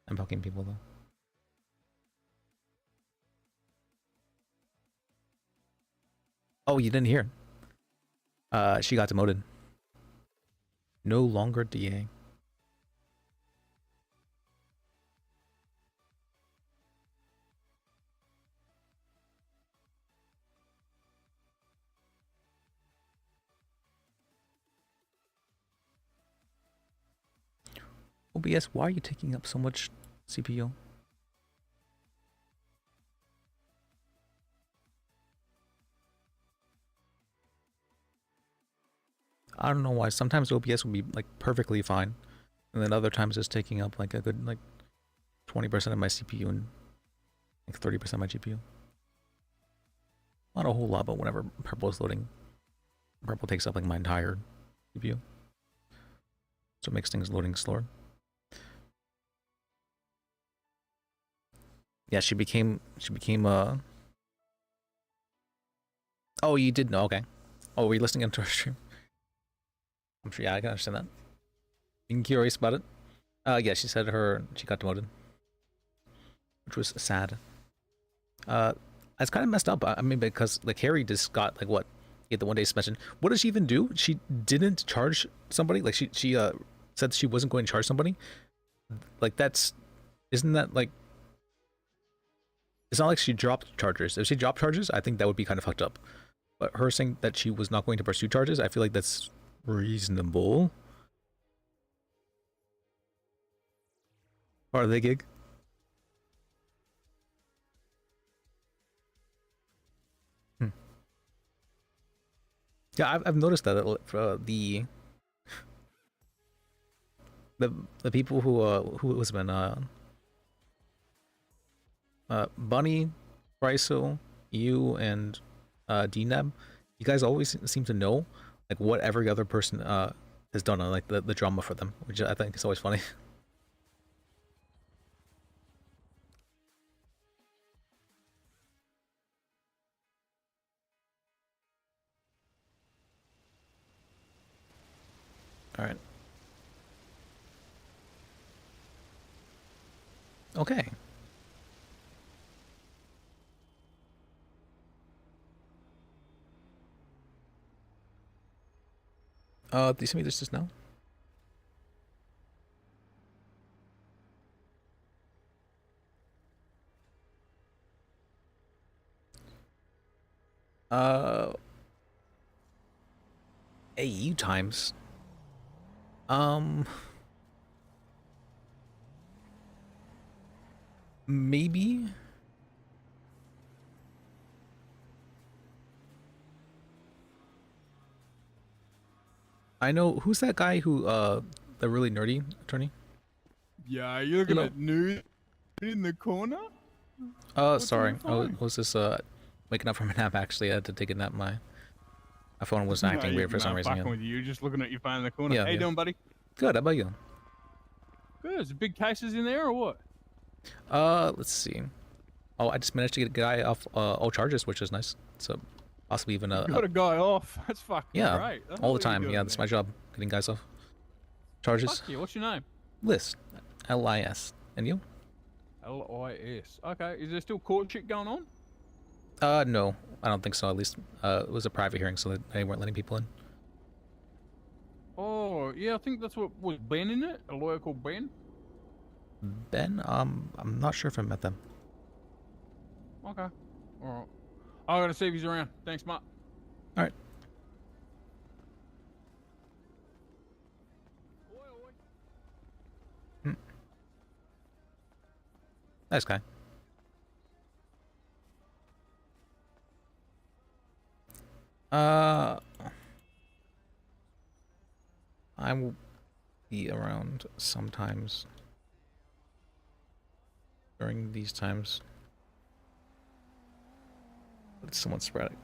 I'm poking people though. Oh, you didn't hear? She got demoted. No longer DA. OBS, why are you taking up so much CPU? I don't know why. Sometimes OBS will be like perfectly fine, and then other times it's taking up like a good like 20% of my CPU and like 30% of my GPU. Not a whole lot, but whenever Purple is loading, Purple takes up like my entire CPU. So it makes things loading slower. Yeah, she became Oh, you did know, okay. Oh, were you listening into our stream? I'm sure, yeah, I can understand that. Being curious about it. Yeah, she said she got demoted. which was sad. It's kind of messed up. I mean, because like Harry just got like what, get the 1 day suspension. What did she even do? She didn't charge somebody. Like she said she wasn't going to charge somebody. Like isn't that like? It's not like she dropped charges. If she dropped charges, I think that would be kind of fucked up. But her saying that she was not going to pursue charges, I feel like that's reasonable. Are they gig? Yeah, I've noticed that the people who was been Bunny, Bryso, you, and DNAB, you guys always seem to know like what every other person has done on like the drama for them, which I think is always funny. All right. Okay. Do you see me this just now? AU times. Maybe. I know who's that guy who the really nerdy attorney? Yeah, you're looking at nude in the corner? Sorry. I was just waking up from a nap. Actually, I had to take a nap. My phone was acting weird for some reason. With you, just looking at your phone in the corner. Yeah, How you yeah. doing, buddy? Good. How about you? Good. Is there big cases in there or what? Let's see. Oh, I just managed to get a guy off all charges, which is nice. So possibly even You got a guy off. That's fucking yeah, great. That's all the what you time. do Yeah, in that's there. my job, getting guys off charges. Fuck you. What's your name? List, LIS, and you? LIS. Okay. Is there still court shit going on? No, I don't think so. At least it was a private hearing, so they weren't letting people in. Oh, yeah. I think that's what was Ben in it. A lawyer called Ben. Ben, I'm not sure if I met them. Okay. All right. I gotta see if he's around. Thanks, Mark. All right. Nice guy. I will be around sometimes during these times. But it's somewhat sporadic.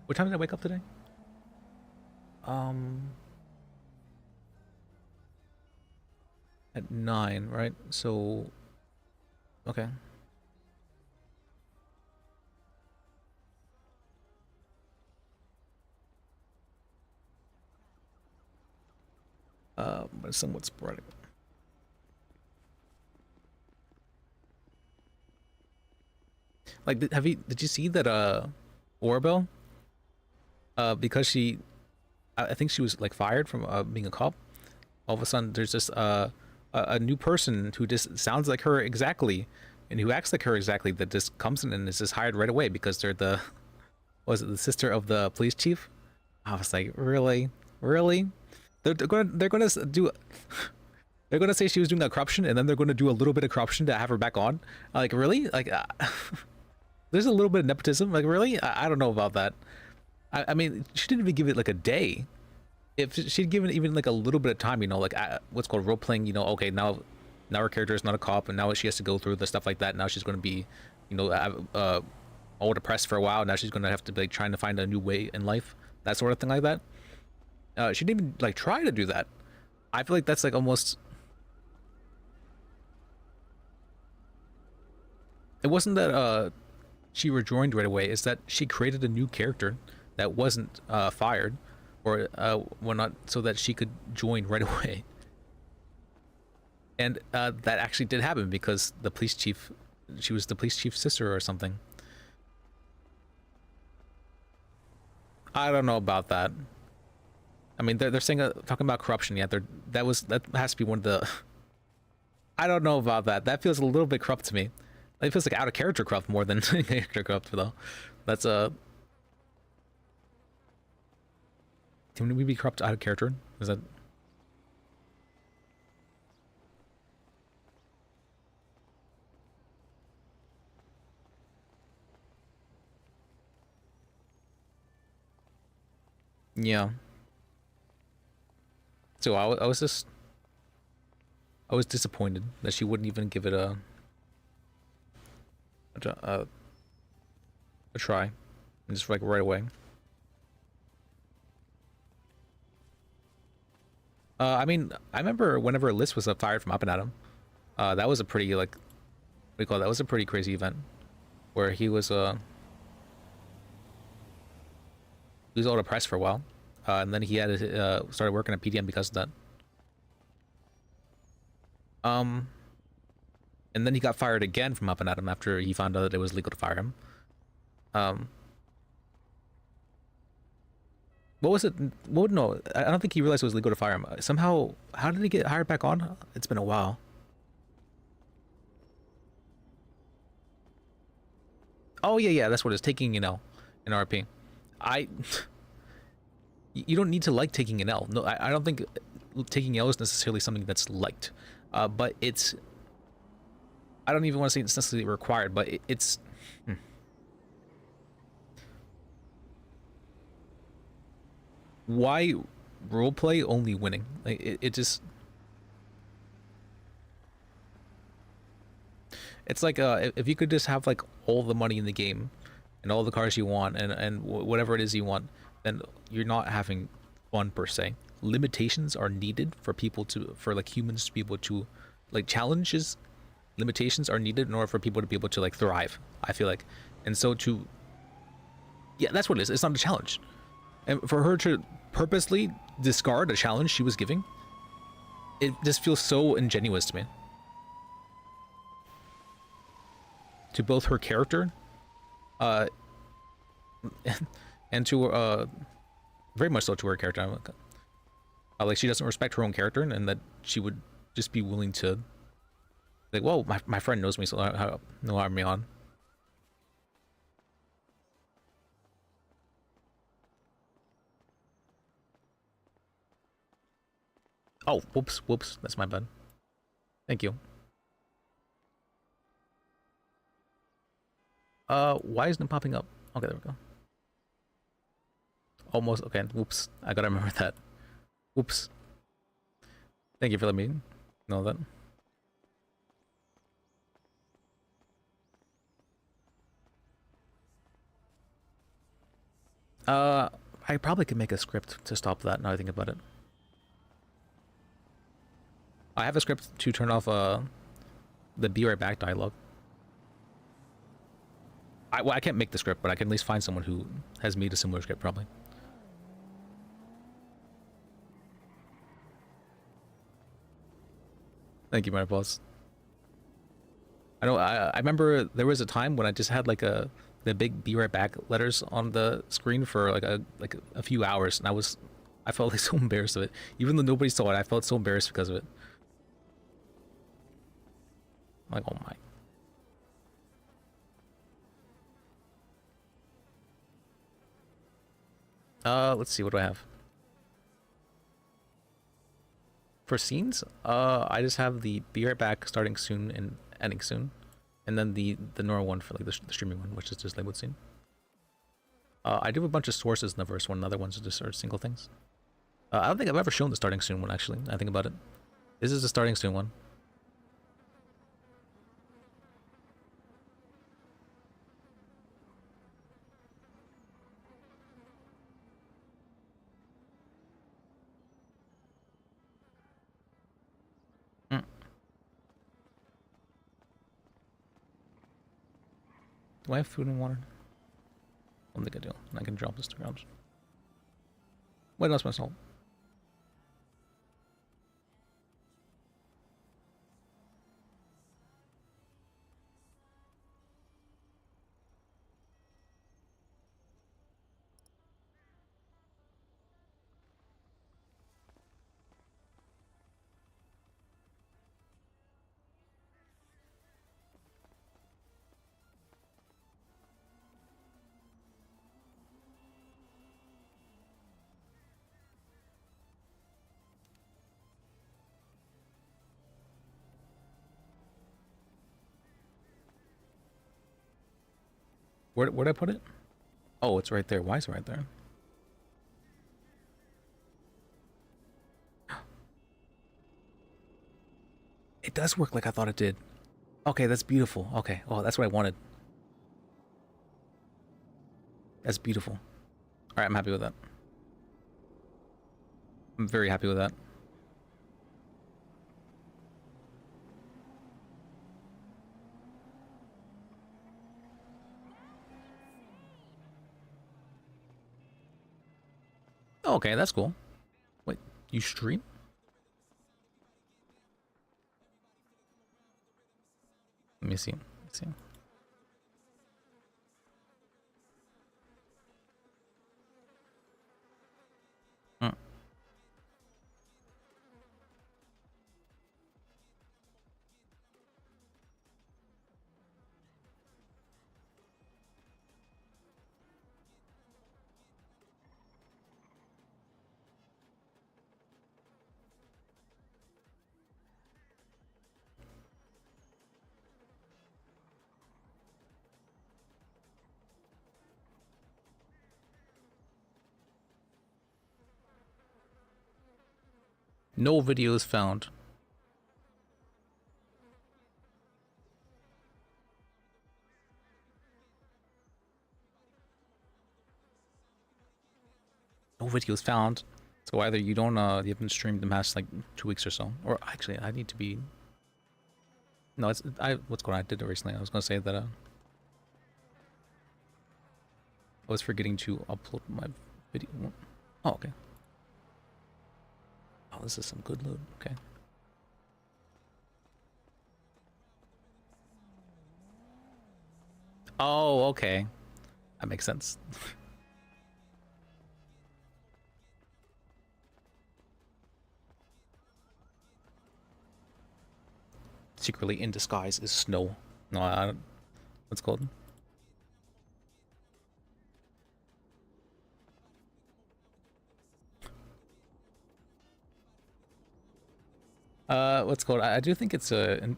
What time did I wake up today? At 9, right? So, okay. But it's somewhat sporadic. Like, did you see that Orbel? Because I think she was like fired from being a cop. All of a sudden, there's just a new person who just sounds like her exactly, and who acts like her exactly, that just comes in and is just hired right away because they're the sister of the police chief. I was like, really? They're gonna say she was doing a corruption, and then they're gonna do a little bit of corruption to have her back on. Like, really? Like, there's a little bit of nepotism. Like, really? I don't know about that. I mean, she didn't even give it like a day. If she'd given even like a little bit of time, you know, like what's called role playing, you know, okay, now her character is not a cop, and now she has to go through the stuff like that. Now she's going to be, you know, all depressed for a while. Now she's going to have to be like trying to find a new way in life, that sort of thing like that. She didn't even like try to do that. I feel like that's like almost. It wasn't that she rejoined right away. It's that she created a new character that wasn't fired, or whatnot, so that she could join right away. And that actually did happen because the police chief, she was the police chief's sister or something. I don't know about that. I mean, they're saying talking about corruption. Yeah, that has to be one of the. I don't know about that. That feels a little bit corrupt to me. It feels like out of character corrupt more than character corrupt though. That's Can we be corrupt out of character? Is that? Yeah. So I was disappointed that she wouldn't even give it a try, and just like right away. I mean, I remember whenever Liz was fired from Up and Atom, that was a pretty like, what do you call it? That was a pretty crazy event, where he was all depressed for a while, and then he had started working at PDM because of that. And then he got fired again from Up and Atom after he found out that it was legal to fire him. What was it? Well, no, I don't think he realized it was legal to fire him. Somehow, how did he get hired back on? It's been a while. Oh yeah, that's what it is. Taking an L in RP. You don't need to like taking an L. No, I don't think taking L is necessarily something that's liked. But it's. I don't even want to say it's necessarily required, but it's. Why roleplay only winning? Like it just. It's like if you could just have like all the money in the game, and all the cars you want, and whatever it is you want, then you're not having fun per se. Limitations are needed for people to, for like humans to be able to, like challenges, limitations are needed in order for people to be able to like thrive. I feel like, and so to. Yeah, that's what it is. It's not a challenge, and for her to purposely discard a challenge she was giving, it just feels so ingenuous to me. To both her character, and to very much so to her character. Like she doesn't respect her own character, and that she would just be willing to, like, well, my friend knows me, so no harm me on. Oh, whoops, that's my bad. Thank you. Why isn't it popping up? Okay, there we go. Almost, okay, whoops. I gotta remember that. Whoops. Thank you for letting me know that. I probably could make a script to stop that now I think about it. I have a script to turn off the be right back dialogue. Well, I can't make the script, but I can at least find someone who has made a similar script, probably. Thank you, my boss. I know. I remember there was a time when I just had like the big "be right back" letters on the screen for like a few hours, and I felt like so embarrassed of it. Even though nobody saw it, I felt so embarrassed because of it. I'm like, oh my. Let's see, what do I have? For scenes, I just have the be right back starting soon and ending soon, and then the normal one for like the streaming one, which is just labeled scene. I do have a bunch of sources in the first one, and other ones are just single things. I don't think I've ever shown the starting soon one, actually. I think about it. This is the starting soon one. Do I have food and water? I don't think I do. I can drop this to the ground. Wait, that's my salt. Where'd I put it? Oh, it's right there. Why is it right there? It does work like I thought it did. Okay, that's beautiful. Okay, oh, that's what I wanted. That's beautiful. All right, I'm happy with that. I'm very happy with that. Okay, that's cool. Wait, you stream? Let me see. Let's see. Hmm. No videos found. No videos found. So either you don't you haven't streamed the past like 2 weeks or so, or actually I need to be. No, it's what's going on? I did it recently. I was gonna say that I was forgetting to upload my video. Oh, okay. Oh, this is some good loot. Okay. Oh, okay. That makes sense. Secretly in disguise is snow. No, I don't. What's it called? What's it called? I do think it's a.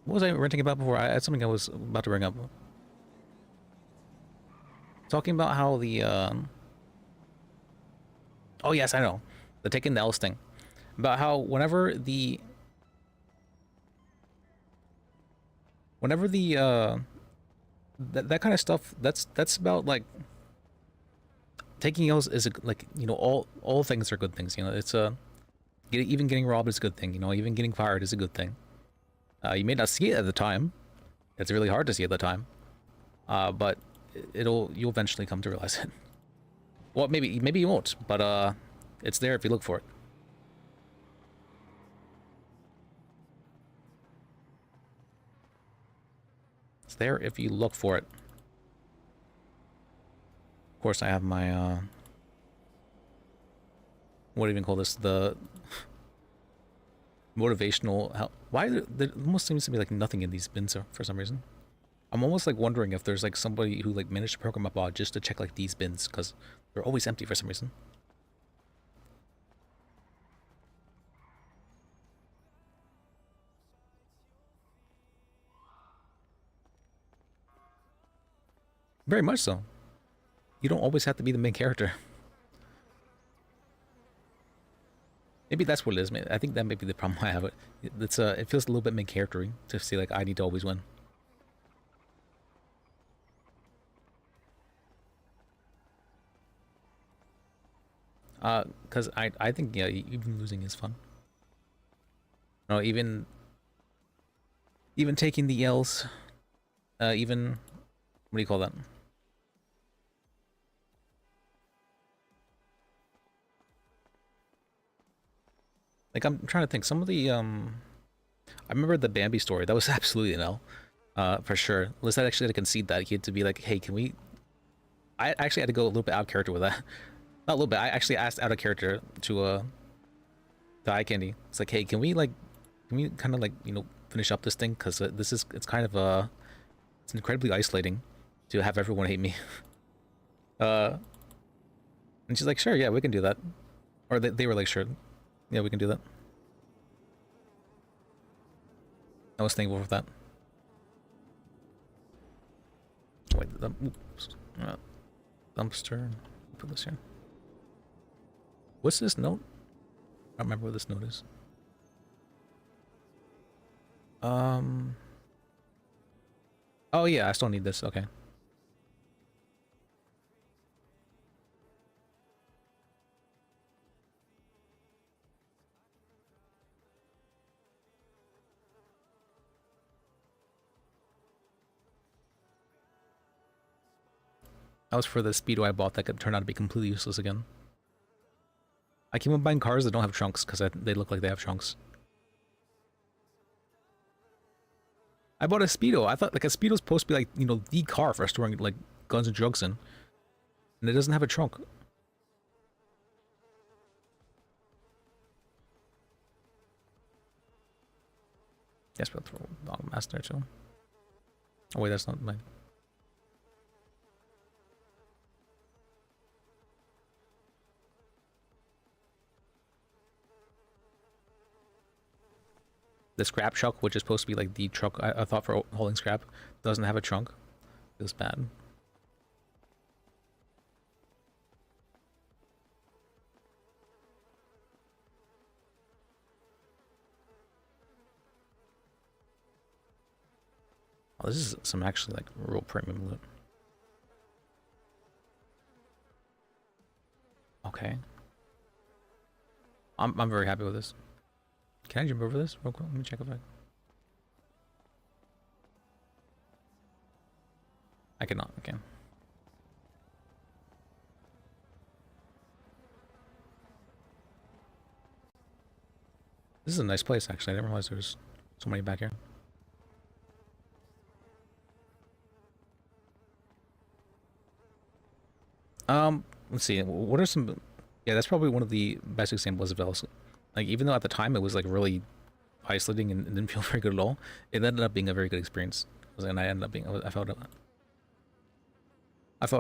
What was I ranting about before? I had something I was about to bring up. Talking about how the oh yes, I know. The taking the L's thing. About how whenever the that kind of stuff, that's about like taking L's is like, you know, all things are good things, you know. It's even getting robbed is a good thing, you know, even getting fired is a good thing. You may not see it at the time. It's really hard to see at the time. But you'll eventually come to realize it. Well, maybe you won't, but it's there if you look for it. It's there if you look for it. Of course, I have my what do you even call this? The motivational help. Why there almost seems to be like nothing in these bins for some reason. I'm almost like wondering if there's like somebody who like managed to program a bot just to check like these bins, because they're always empty for some reason. Very much so. You don't always have to be the main character. Maybe that's what it is. I think that may be the problem I have. It feels a little bit main character-y to see like I need to always win. Because I think, yeah, even losing is fun. No, even taking the L's, even, what do you call that? Like, I'm trying to think, some of the, I remember the Bambi story, that was absolutely an L, for sure. Liz actually had to concede that. He had to be like, hey, can we, I actually had to go a little bit out of character with that. Not a little bit, I actually asked out of character to Eye Candy. It's like, hey, can we kind of like, you know, finish up this thing? Because it's kind of, it's incredibly isolating to have everyone hate me. And she's like, sure, yeah, we can do that. Or they were like, sure, yeah, we can do that. I was thankful for that. Wait, oops. Dumpster. Put this here. What's this note? I don't remember what this note is. Oh yeah, I still need this. Okay. That was for the Speedo I bought that could turn out to be completely useless again. I keep on buying cars that don't have trunks because they look like they have trunks. I bought a Speedo. I thought like a Speedo's supposed to be like, you know, the car for storing like guns and drugs in. And it doesn't have a trunk. Yes, but throw dog master too. Oh wait, that's not mine. The scrap truck, which is supposed to be like the truck I thought for holding scrap, doesn't have a trunk. Feels bad. Oh, this is some actually like real premium loot. Okay. I'm very happy with this. Can I jump over this real quick? Let me check if I cannot. Okay. This is a nice place, actually. I didn't realize there was so many back here. Let's see. What are some? Yeah, that's probably one of the best examples of else. Like, even though at the time it was like really isolating and didn't feel very good at all, it ended up being a very good experience. And I ended up being, I felt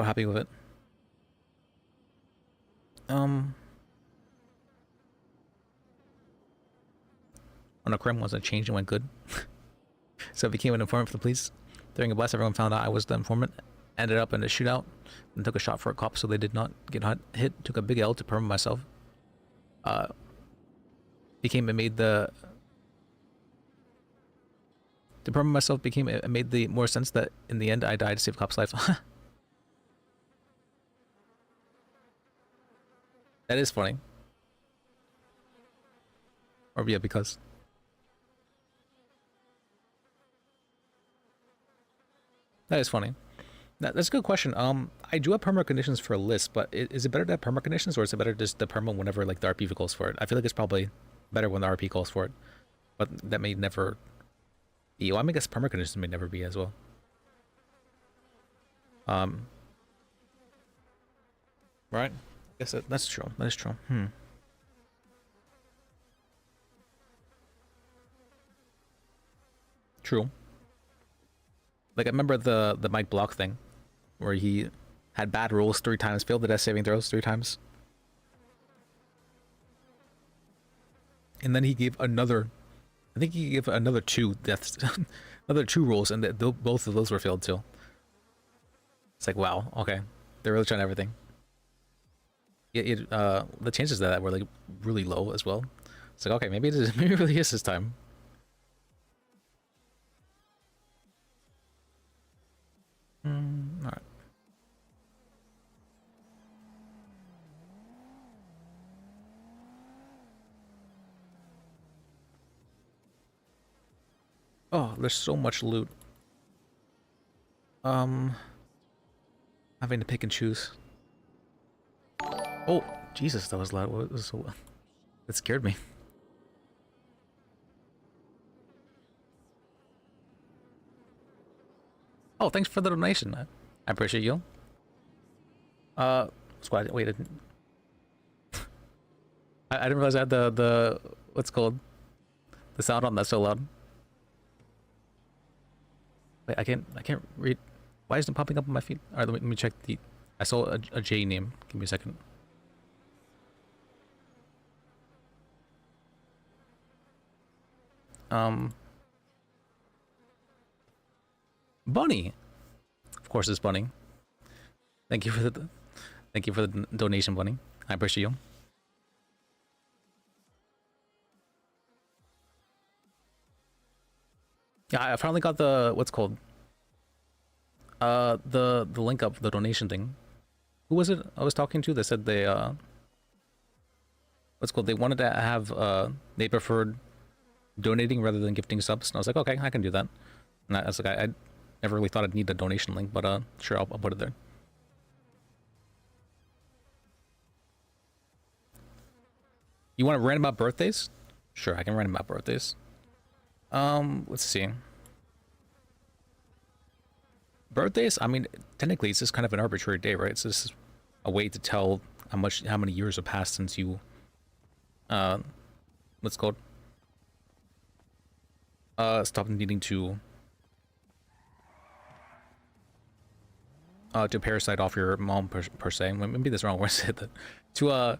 happy with it. On a crime once I changed and went good. So I became an informant for the police. During a blast, everyone found out I was the informant. Ended up in a shootout and took a shot for a cop, so they did not get hit. Took a big L to perm myself. To perm myself it made the more sense that in the end I died to save a cop's life. That is funny. Or yeah, because that is funny. That's a good question. I do have perma conditions for a list, but is it better to have perma conditions, or is it better just to perma whenever like the RP calls for it? I feel like it's probably better when the RP calls for it, but that may never be. Well, I guess perma conditions may never be as well. Right? I guess that's true. That is true. True. Like I remember the Mike Block thing, where he had bad rolls 3 times, failed the death saving throws 3 times, and then he gave another. I think he gave another 2 deaths, another 2 rolls, and both of those were failed too. It's like, wow, okay, they're really trying everything. The chances of that were like really low as well. It's like, okay, maybe it really is this time. All right. Oh, there's so much loot. Having to pick and choose. Oh, Jesus, that was loud. What was so? That scared me. Oh, thanks for the donation. I appreciate you. Squad. Wait, I didn't realize I had the what's it called, the sound on that so loud. Wait, I can't read. Why isn't it popping up on my feed? All right, let me check the. I saw a J name. Give me a second. Bunny. Of course, it's Bunny. Thank you for the donation, Bunny. I appreciate you. Yeah, I finally got the what's called the link up for the donation thing. Who was it I was talking to that said they what's called they wanted to have they preferred donating rather than gifting subs, and I was like, okay, I can do that. And I was like, I never really thought I'd need a donation link, but sure, I'll put it there. You want to rant about birthdays? Sure, I can rant about birthdays. Let's see. Birthdays, I mean, technically it's just kind of an arbitrary day, right? It's just a way to tell how many years have passed since you what's it called? Stop needing to parasite off your mom per se. Maybe that's the wrong word to say that. To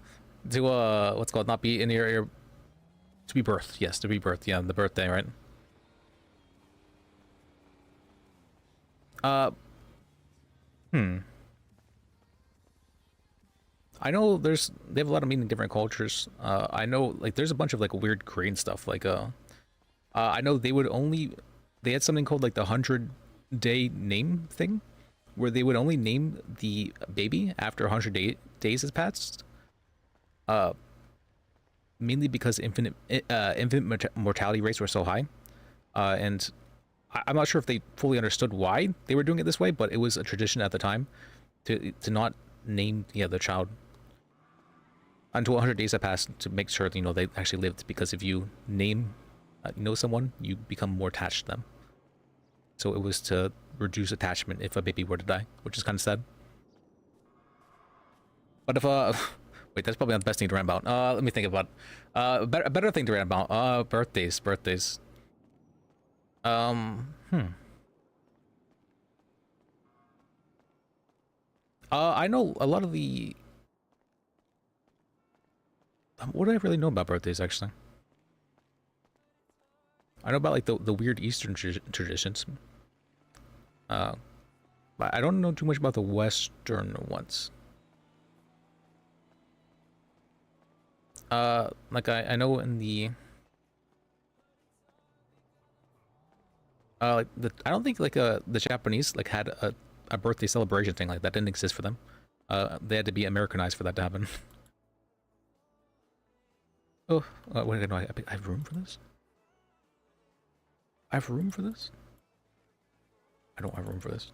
what's it called, not be in your to be birthed. Yes, to be birthed. Yeah, the birthday, right? I know they have a lot of meaning in different cultures. I know like there's a bunch of like weird Korean stuff. Like I know they had something called like the 100-day name thing, where they would only name the baby after 100 days has passed. Mainly because infant mortality rates were so high, and I'm not sure if they fully understood why they were doing it this way, but it was a tradition at the time to not name the child until 100 days have passed, to make sure that, they actually lived, because if you name someone, you become more attached to them. So it was to reduce attachment if a baby were to die, which is kind of sad. But if wait, that's probably not the best thing to rant about. Let me think about a better thing to rant about. Birthdays. I know a lot of the. What do I really know about birthdays, actually? I know about like the weird Eastern traditions. But I don't know too much about the Western ones. Like I know in the like I don't think like the Japanese like had a birthday celebration thing like that. Didn't exist for them. They had to be Americanized for that to happen. Oh, wait, no, I have room for this? I have room for this? I don't have room for this.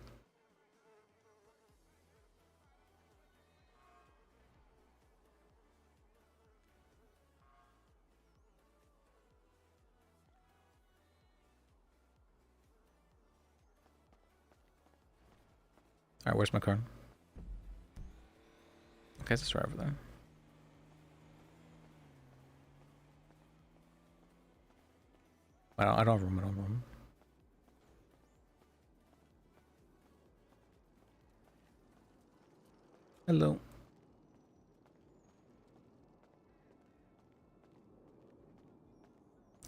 Alright, where's my card? Okay, it's right over there. I don't have room. Hello.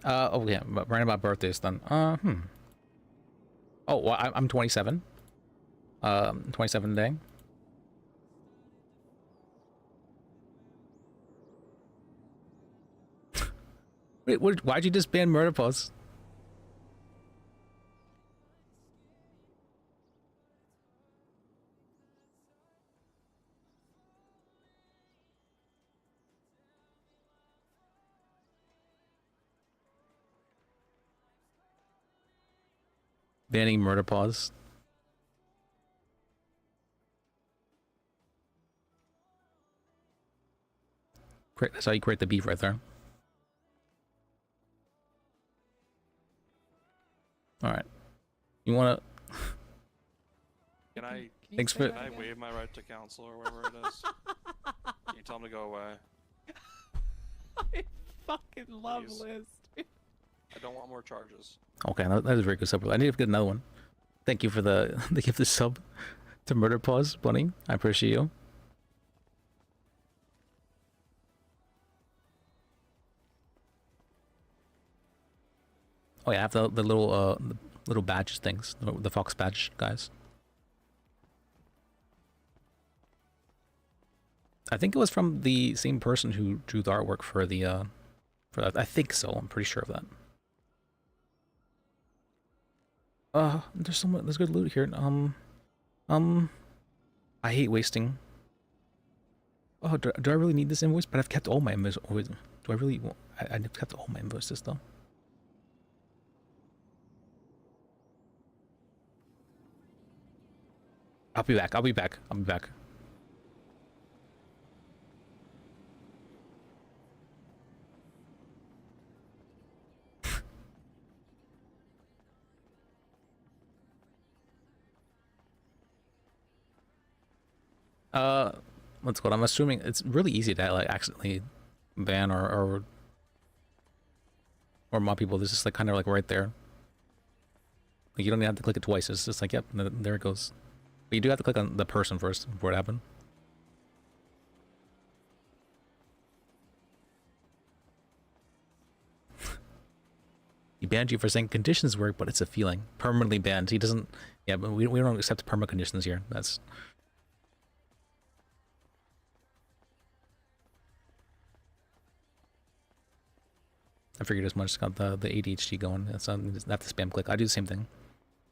Oh yeah, right about birthdays then. Oh, well, I'm 27. 27 today. Wait, why'd you just ban Murder Pause? Banning Murder Pause. That's how you create the beef right there. Alright. You wanna... Can I waive my right to counsel or whatever it is? Can you tell him to go away? I fucking love Please. Liz. I don't want more charges. Okay, that is a very good sub. I need to get another one. Thank you for the gift of sub to Murder Pause, Bunny. I appreciate you. Oh yeah, I have the little little badge things, the Fox badge guys. I think it was from the same person who drew the artwork for the for that. I think so. I'm pretty sure of that. There's good loot here. I hate wasting. Oh, do I really need this invoice? But I've kept all my invoices. Do I really? I've kept all my invoices though. I'll be back. I'll be back. I'll be back. What's called? I'm assuming it's really easy to like accidentally ban or mob people. This is like kind of like right there. Like you don't even have to click it twice. It's just like, yep, there it goes. But you do have to click on the person first before it happened. He banned you for saying conditions work, but it's a feeling. Permanently banned. He doesn't. Yeah, but we don't accept perma conditions here. That's. I figured as much. Got the ADHD going. That's not the spam click. I do the same thing.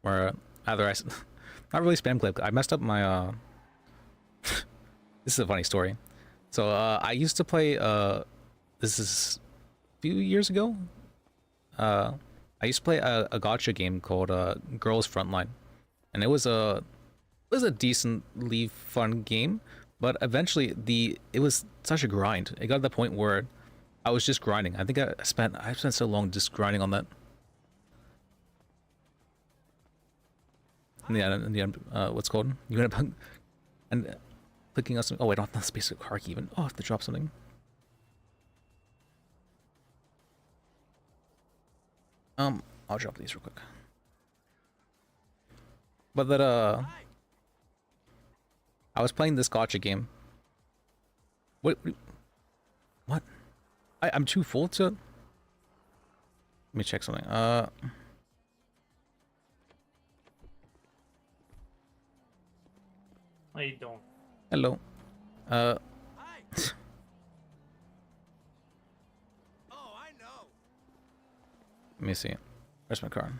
Where either I, not really spam click. I messed up my. This is a funny story. So I used to play. This is a few years ago. I used to play a gacha game called Girls Frontline, and it was a decently fun game. But eventually it was such a grind. It got to the point where I was just grinding. I think I spent so long just grinding on that. In the end, what's called? You end up and clicking on something. Oh wait, not the space car key even. Oh, I have to drop something. I'll drop these real quick. But that I was playing this gacha game. What? I'm too full to. Let me check something. How you doing? Hello. Oh, I know. Let me see. Where's my car?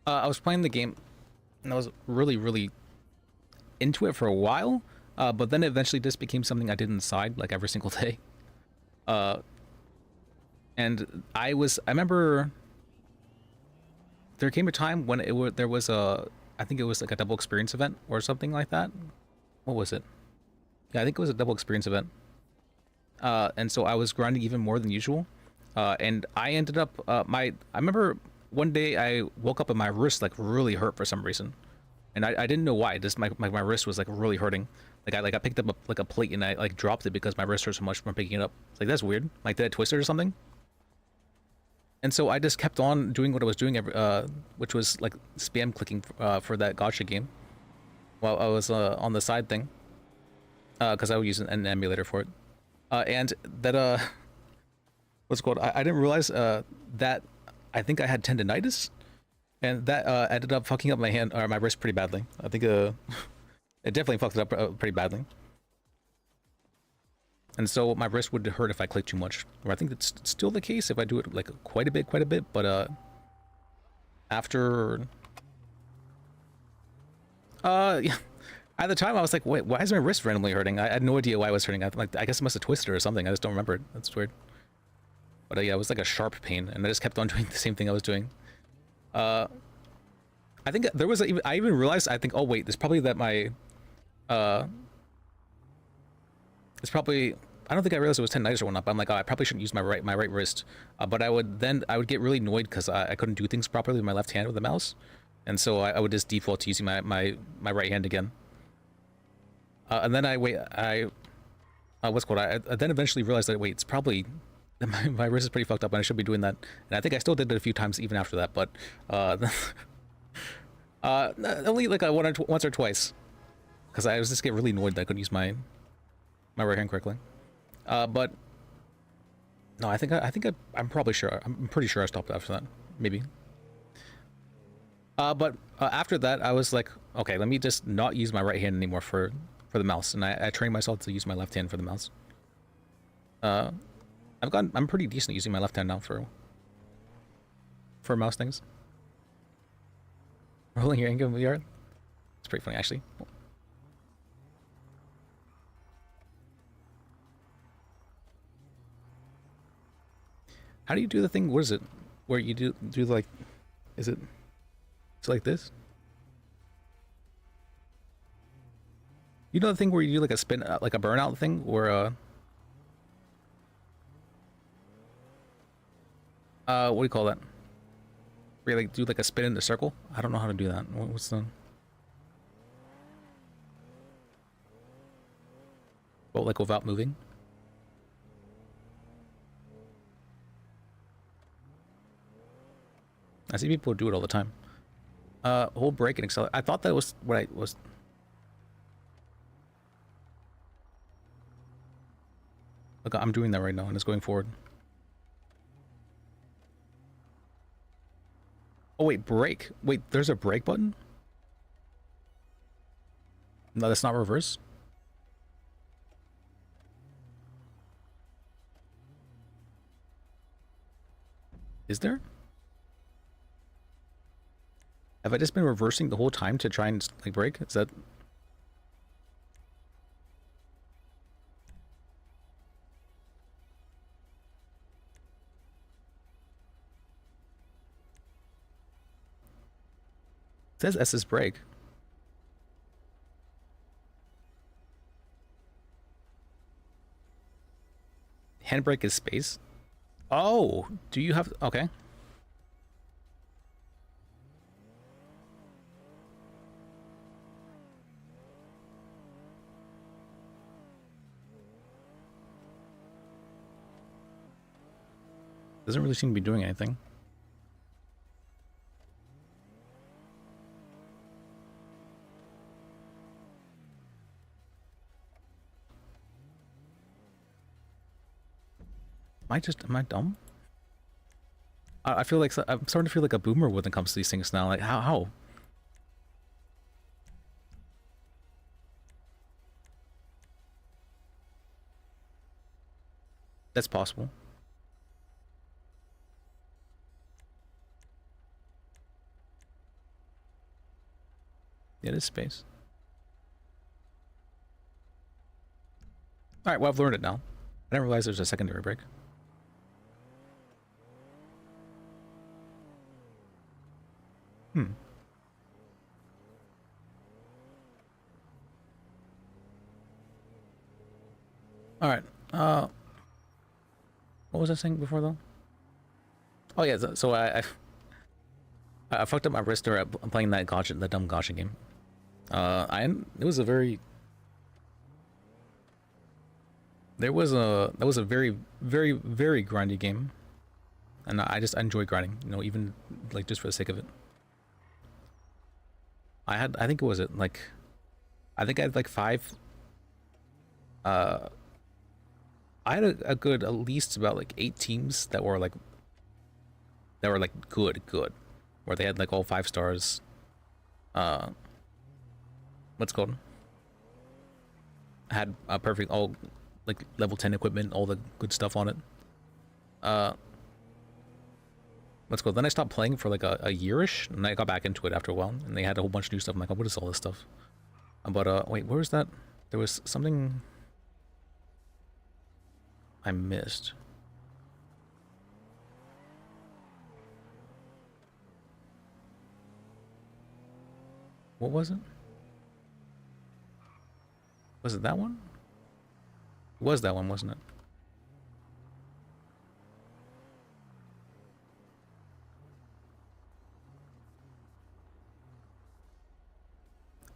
I was playing the game, and I was really into it for a while. But then it eventually just became something I did inside, like every single day. And I remember there came a time when there was I think it was like a double experience event or something like that. What was it? Yeah, I think it was a double experience event. And so I was grinding even more than usual. And I ended up, I remember one day I woke up and my wrist like really hurt for some reason. And I didn't know why. Just my wrist was like really hurting. Like I picked up a plate and I like dropped it because my wrist hurt so much from picking it up. It's like, that's weird. Like, did I twist it or something? And so I just kept on doing what I was doing, which was like spam clicking for that gacha game while I was on the side thing, because I would use an emulator for it. And that what's it called? I didn't realize that I think I had tendonitis, and that ended up fucking up my hand or my wrist pretty badly. I think it definitely fucked it up pretty badly. And so my wrist would hurt if I click too much. Or I think it's still the case if I do it like quite a bit. But after yeah, at the time I was like, wait, why is my wrist randomly hurting? I had no idea why I was hurting. I guess I must have twisted or something. I just don't remember it. That's weird. But yeah, it was like a sharp pain, and I just kept on doing the same thing I was doing. I think there was I even realized, I think, oh wait, there's probably that my it's probably, I don't think I realized it was tendonitis or whatnot, but I'm like, oh, I probably shouldn't use my right wrist. But I would get really annoyed because I couldn't do things properly with my left hand with the mouse, and so I would just default to using my right hand again. And then what's called? I then eventually realized that wait, it's probably my wrist is pretty fucked up, and I should be doing that. And I think I still did it a few times even after that, but only like once or twice, because I was just getting really annoyed that I couldn't use my right hand correctly. But no, I'm pretty sure I stopped after that. Maybe. But after that, I was like, okay, let me just not use my right hand anymore for the mouse, and I trained myself to use my left hand for the mouse. I'm pretty decent at using my left hand now for mouse things. Rolling your income VR. It's pretty funny, actually. How do you do the thing? What is it? Where you do like, is it? It's like this. You know the thing where you do like a spin, like a burnout thing, or what do you call that? Where you like do like a spin in the circle? I don't know how to do that. What's the? Well, like without moving. I see people do it all the time. Hold brake and accelerate. I thought that was what I was. Look, I'm doing that right now, and it's going forward. Oh wait, brake. Wait, there's a brake button? No, that's not reverse. Is there? Have I just been reversing the whole time to try and like brake? Is that? It says S is brake. Handbrake is space. Oh, do you have? Okay. Doesn't really seem to be doing anything. Am I dumb? I feel like I'm starting to feel like a boomer when it comes to these things now. Like how? That's possible. Yeah, it is space. Alright, well, I've learned it now. I didn't realize there's a secondary brake. Alright, what was I saying before, though? Oh, yeah, so I fucked up my wrist or playing that gotcha, the dumb gotcha game. It was a very... that was a very, very, very grindy game. And I enjoy grinding, you know, even, like, just for the sake of it. I think it was like... I think I had, like, 5... I had a good, at least about, like, 8 teams that were, like... good. Where they had, like, all 5 stars. What's it called? Had a perfect, all, like, level 10 equipment, all the good stuff on it. Let's go. Then I stopped playing for like a year-ish, and I got back into it after a while, and they had a whole bunch of new stuff. I'm like, oh, what is all this stuff? But wait, where was that? There was something I missed. What was it? Was it that one? It was that one, wasn't it?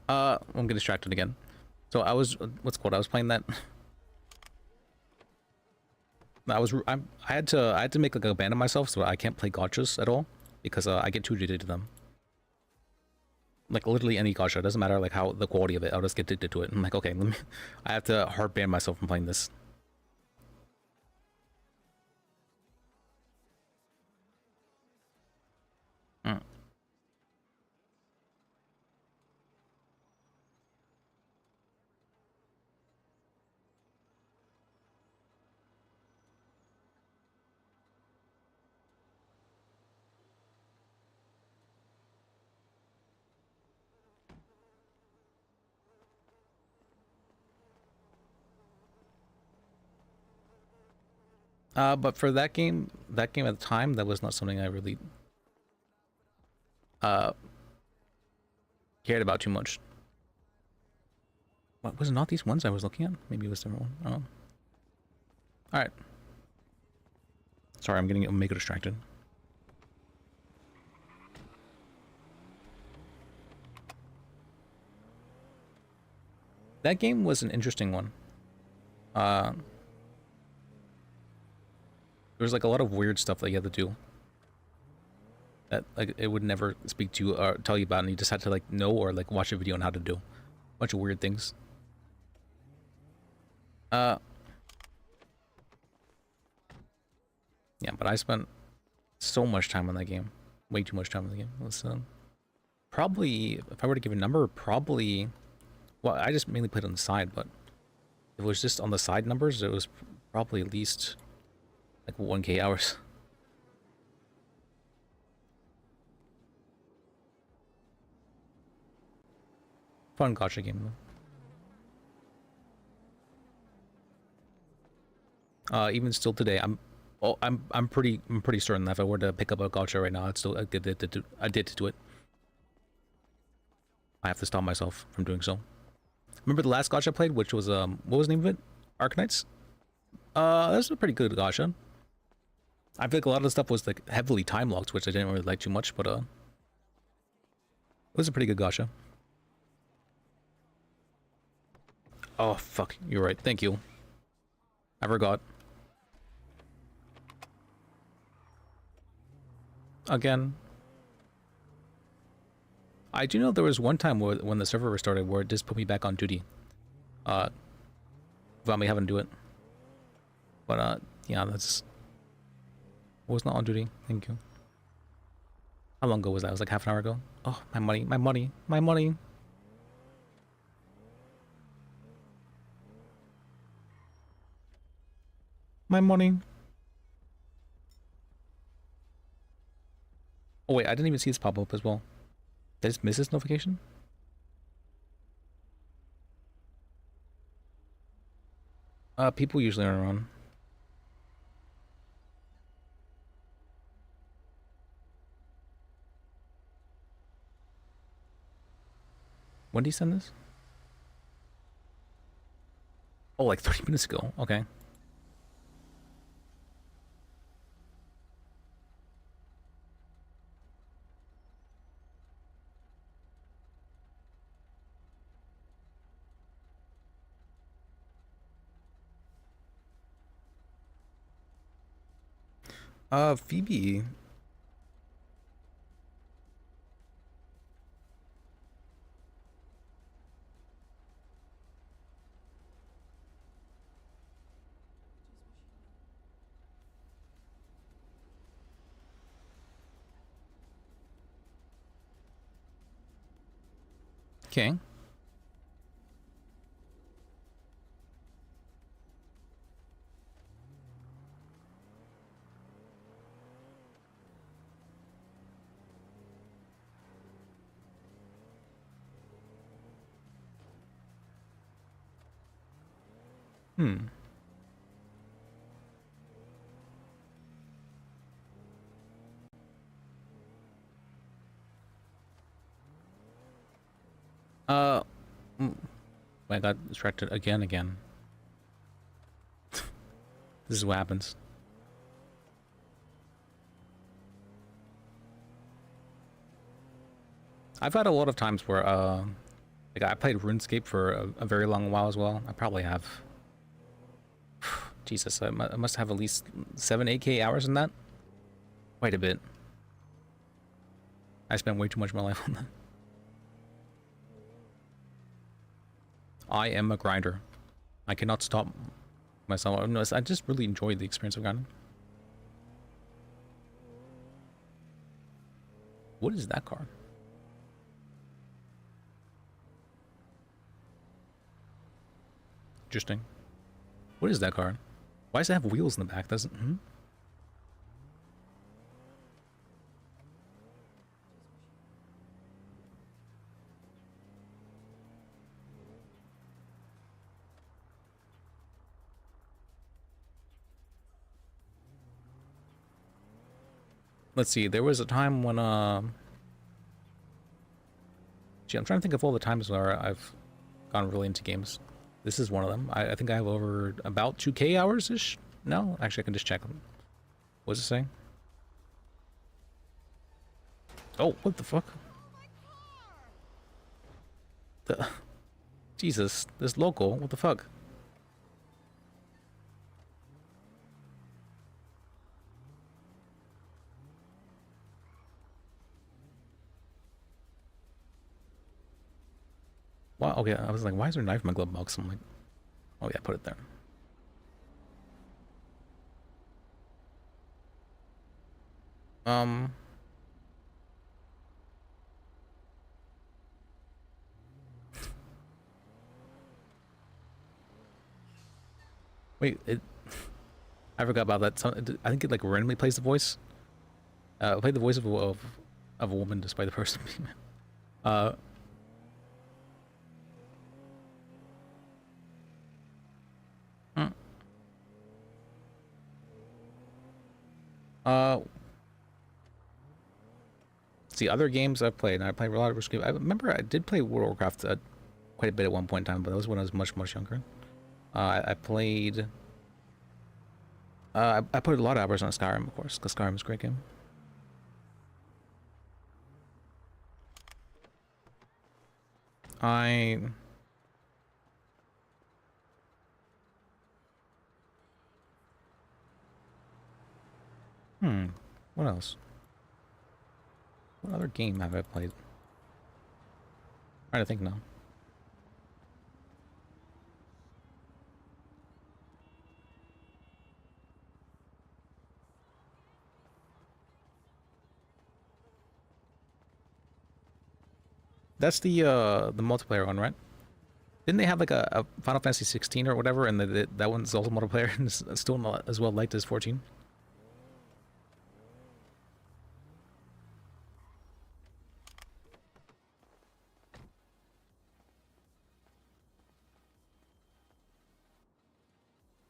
I'm getting distracted again. So I was, what's it called? I was playing that. I had to make like a band of myself so I can't play gotchas at all because I get too addicted to them. Like literally any gacha, it doesn't matter like how the quality of it. I'll just get addicted to it. I'm like, okay, I have to hard ban myself from playing this. But for that game at the time, that was not something I really cared about too much. What was it not these ones I was looking at? Maybe it was a different one. Oh. Alright. Sorry, I'm getting Omega distracted. That game was an interesting one. There was like a lot of weird stuff that you had to do. That like it would never speak to you or tell you about, and you just had to like know or like watch a video on how to do. Bunch of weird things. Yeah, but I spent so much time on that game. Way too much time on the game. Listen, probably, if I were to give a number, probably, well, I just mainly played on the side, but if it was just on the side numbers, it was probably at least like 1K hours. Fun gacha game though. Even still today, I'm pretty certain that if I were to pick up a gacha right now, I'd still did to do it. I have to stop myself from doing so. Remember the last gacha I played, which was what was the name of it? Arknights? That's a pretty good gacha. I feel like a lot of the stuff was like heavily time locked, which I didn't really like too much, but it was a pretty good gacha. Oh fuck, you're right. Thank you. I forgot. Again. I do know there was one time where when the server restarted where it just put me back on duty. Without me having to do it. But yeah, that's was not on duty. Thank you. How long ago was that? It was like half an hour ago. Oh, my money, my money, my money. My money. Oh wait, I didn't even see this pop up as well. Did I just miss this notification? People usually aren't around. When did he send this? Oh, like 30 minutes ago. Okay. Phoebe. Okay. Hmm. I got distracted again. This is what happens. I've had a lot of times where, like I played RuneScape for a very long while as well. I probably have, Jesus, I must have at least 7-8K hours in that. Quite a bit. I spent way too much of my life on that. I am a grinder. I cannot stop myself. I just really enjoyed the experience of grinding. What is that card? Interesting. What is that card? Why does it have wheels in the back? Doesn't? Hmm? let's see. There was a time when gee, I'm trying to think of all the times where I've gone really into games. This is one of them. I think I have over about 2K hours ish. No, actually, I can just check them. What's it saying? Oh, what the fuck? The Jesus, this local. What the fuck? Wow, okay, I was like, why is there a knife in my glove box? I'm like, oh yeah, put it there. Wait, I forgot about that. I think it like randomly plays the voice. Played the voice of a woman despite the person being hmm. See, other games I've played, and I played a lot of games. I remember I did play World of Warcraft quite a bit at one point in time, but that was when I was much younger. I played. I put a lot of hours on Skyrim, of course, because Skyrim is a great game. What else? What other game have I played? Trying to think now. That's the multiplayer one, right? Didn't they have like a Final Fantasy 16 or whatever, and that one's also multiplayer and it's still not as well liked as 14?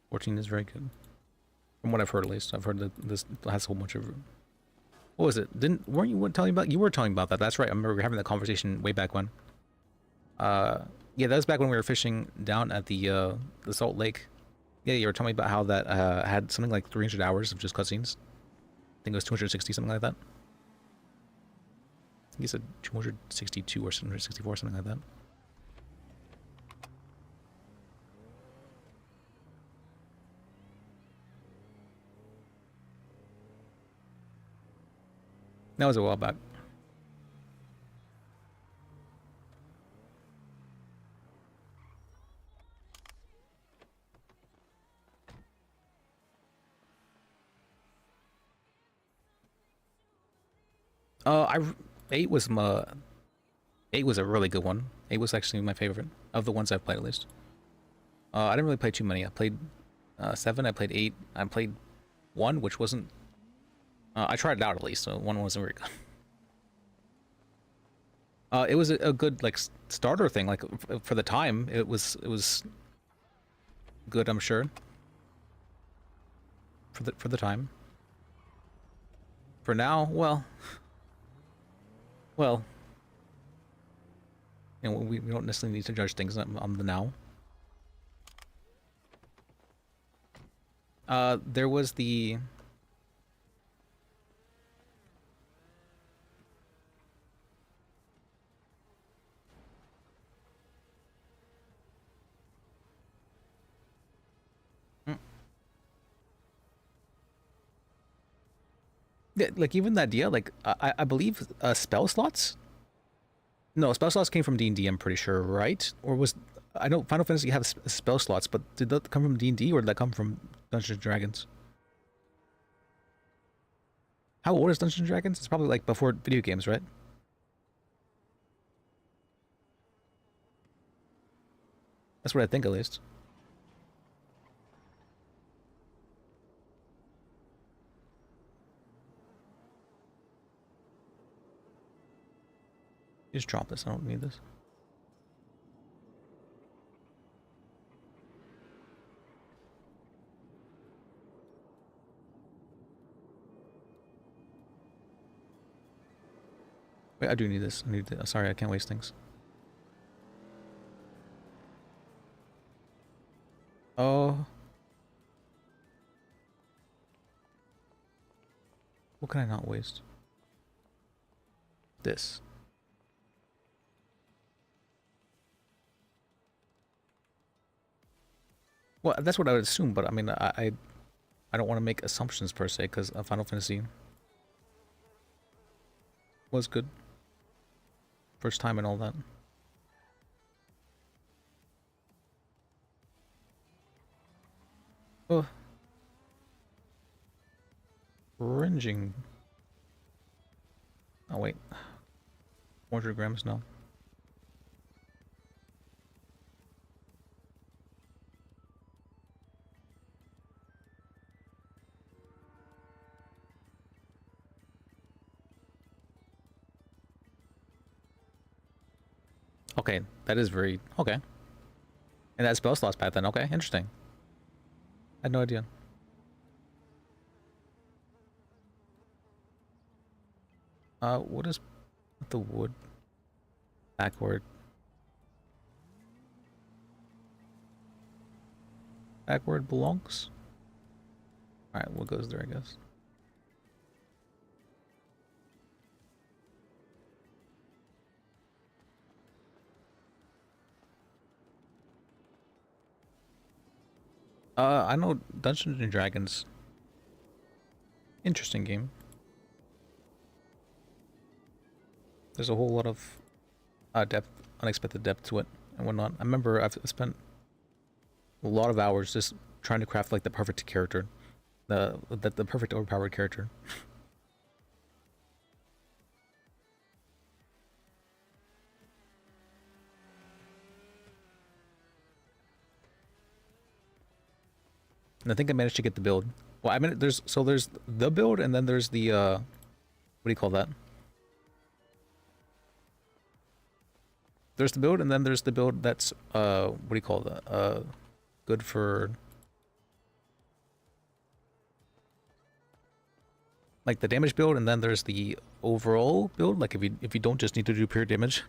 '14 is very good, from what I've heard. At least I've heard that this has a whole bunch of. What was it? Weren't you telling about? You were telling about that. That's right. I remember we were having that conversation way back when. Yeah, that was back when we were fishing down at the Salt Lake. Yeah, you were telling me about how that had something like 300 hours of just cutscenes. I think it was 260, something like that. I think you said 262 or 264, something like that. That was a while back. Eight was a really good one. 8 was actually my favorite of the ones I've played, at least. I didn't really play too many. I played 7. I played 8. I played 1, which wasn't. I tried it out at least. So 1 wasn't very good. It was a good like starter thing. Like for the time, it was good. I'm sure. For the time. For now, well, you know, we don't necessarily need to judge things on the now. There was the. Yeah, like even the idea, like I believe spell slots. No, spell slots came from D&D. I'm pretty sure, right? Or was I know Final Fantasy have spell slots, but did that come from D&D or did that come from Dungeons and Dragons? How old is Dungeons and Dragons? It's probably like before video games, right? That's what I think, at least. Just drop this. I don't need this. Wait, I do need this. I need this. Sorry, I can't waste things. Oh. What can I not waste? This. Well, that's what I would assume, but I mean, I don't want to make assumptions per se, because Final Fantasy was good. First time and all that. Oh. Cringing. Oh, wait. 400 grams? No. Okay, that is very... Okay. And that spell slots path then. Okay, interesting. I had no idea. What is the wood? Backward. Backward belongs? Alright, what goes there, I guess. I know Dungeons and Dragons. Interesting game. There's a whole lot of depth, unexpected depth to it and whatnot. I remember I've spent a lot of hours just trying to craft like the perfect character, the perfect overpowered character. And I think I managed to get the build. Well, I mean, there's the build, and then there's the what do you call that? There's the build, and then there's the build that's what do you call that? Good for like the damage build, and then there's the overall build. Like if you don't just need to do pure damage.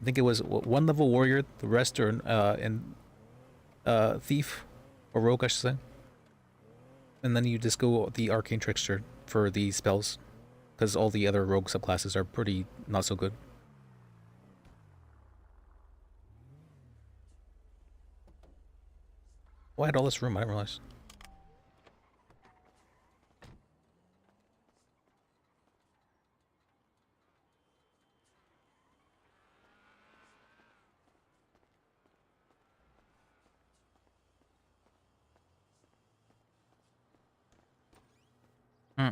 I think it was one level warrior, the rest are in thief or rogue, I should say. And then you just go the arcane trickster for the spells, because all the other rogue subclasses are pretty not so good. Oh, I had all this room, I didn't realize. Hmm.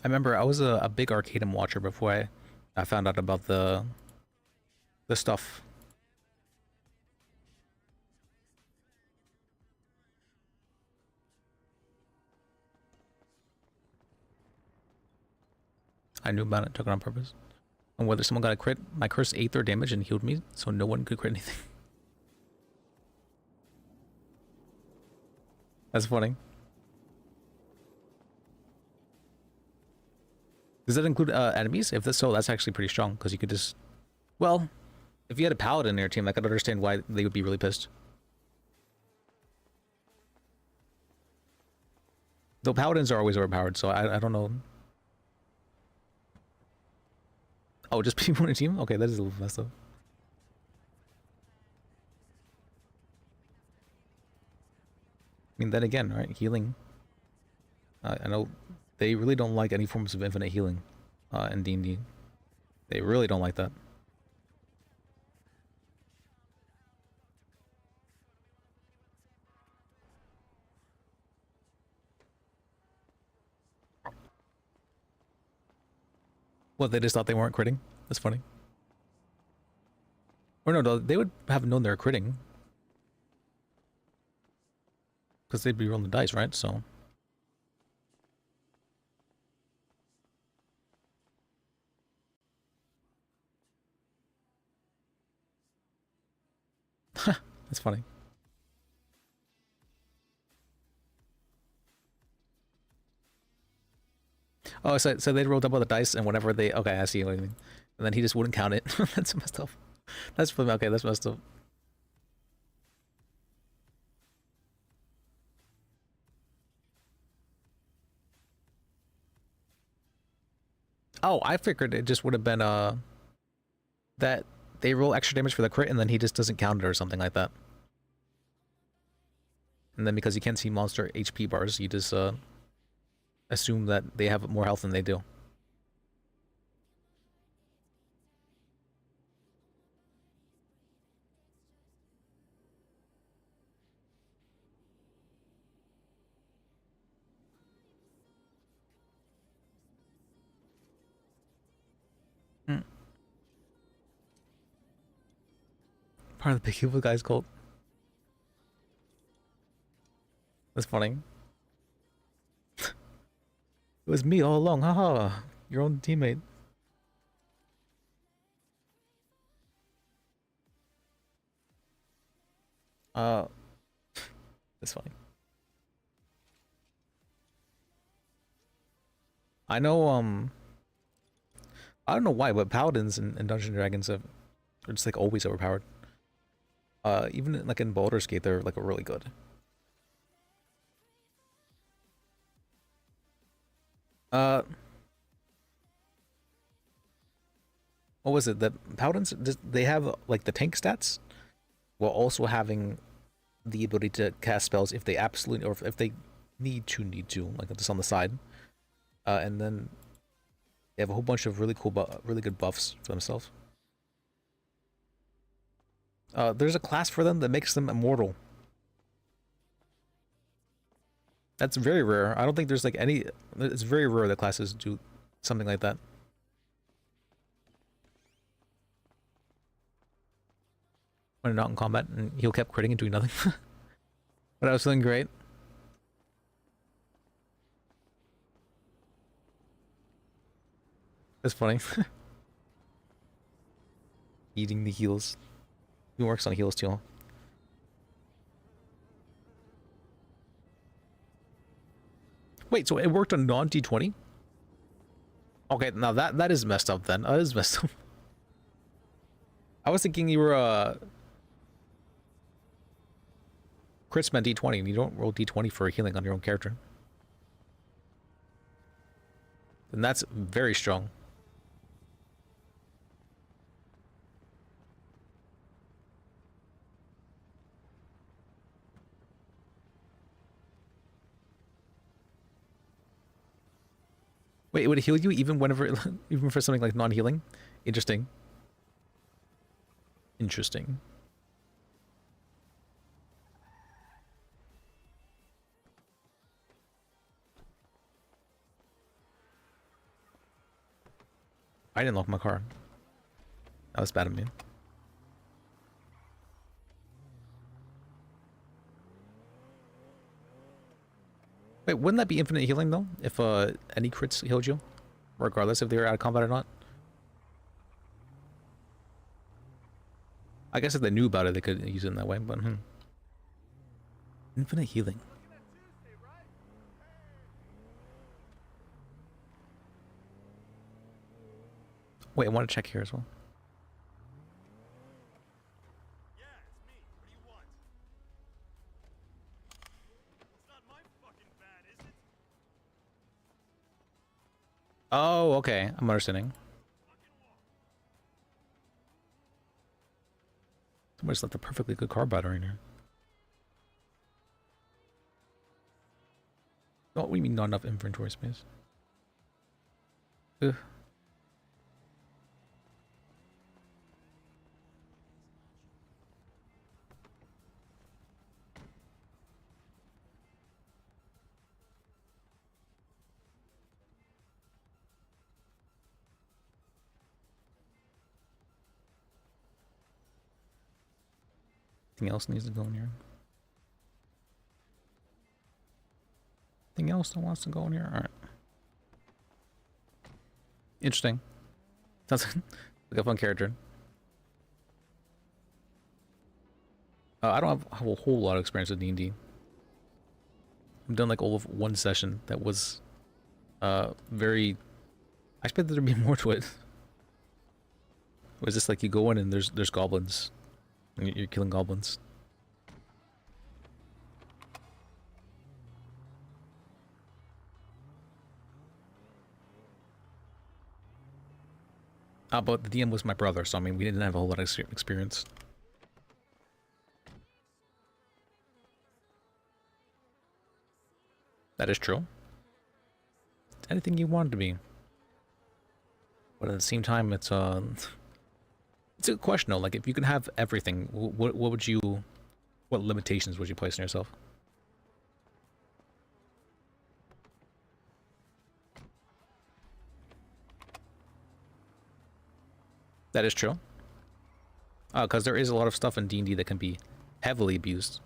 I remember I was a big Arcadum watcher before I found out about the stuff. I knew about it, took it on purpose. And whether someone got a crit, my curse ate their damage and healed me, so no one could crit anything. That's funny. Does that include enemies? If that's so, that's actually pretty strong, because you could just... Well, if you had a paladin in your team, I could understand why they would be really pissed. Though paladins are always overpowered, so I don't know. Oh, just people in a team? Okay, that is a little messed up. I mean, then again, right? Healing. I know they really don't like any forms of infinite healing in D&D. They really don't like that. Well, they just thought they weren't critting? That's funny. Or no, they would have known they were critting. Because they'd be rolling the dice, right? So... funny. Oh, so they rolled double the dice, and whenever they... Okay, I see what you mean. And then he just wouldn't count it. That's messed up. That's funny. Okay, that's messed up. Oh, I figured it just would have been, that they roll extra damage for the crit, and then he just doesn't count it or something like that. And then because you can't see monster HP bars, you just, assume that they have more health than they do. Part of the big evil guy's cult. That's funny. It was me all along, haha. Your own teammate. That's funny. I know, I don't know why, but paladins and Dungeons and Dragons are just like always overpowered. Even like in Baldur's Gate, they're like really good. What was it? The paladins, they have like the tank stats, while also having the ability to cast spells if they absolutely, or if they need to, like just on the side. And then they have a whole bunch of really cool, really good buffs for themselves. There's a class for them that makes them immortal. That's very rare. I don't think there's like any... It's very rare that classes do something like that. When not in combat, and he'll kept critting and doing nothing. But I was feeling great. That's funny. Eating the heals. He works on heals too. Wait, so it worked on non-D20? Okay, now that is messed up then. That is messed up. I was thinking you were crit spent D20 and you don't roll D20 for healing on your own character. And that's very strong. Wait, it would heal you even whenever, even for something like non-healing? Interesting. Interesting. I didn't lock my car. That was bad of me. Wait, wouldn't that be infinite healing though? If any crits healed you? Regardless if they were out of combat or not? I guess if they knew about it, they could use it in that way, but Infinite healing. Wait, I want to check here as well. Oh, okay. I'm understanding. Somebody's left a perfectly good car battery in here. Oh, what do you mean not enough inventory space? Ugh. Anything else needs to go in here? Anything else that wants to go in here? Alright. Interesting. Sounds like a fun character. I don't have a whole lot of experience with D&D. I've done like all of one session that was very... I expected there to be more to it. It was just like you go in and there's goblins. And you're killing goblins. But the DM was my brother, so I mean, we didn't have a whole lot of experience. That is true. Anything you want it to be. But at the same time, it's a good question though. Like, if you can have everything, what would you, what limitations would you place on yourself? That is true. Because there is a lot of stuff in D&D that can be heavily abused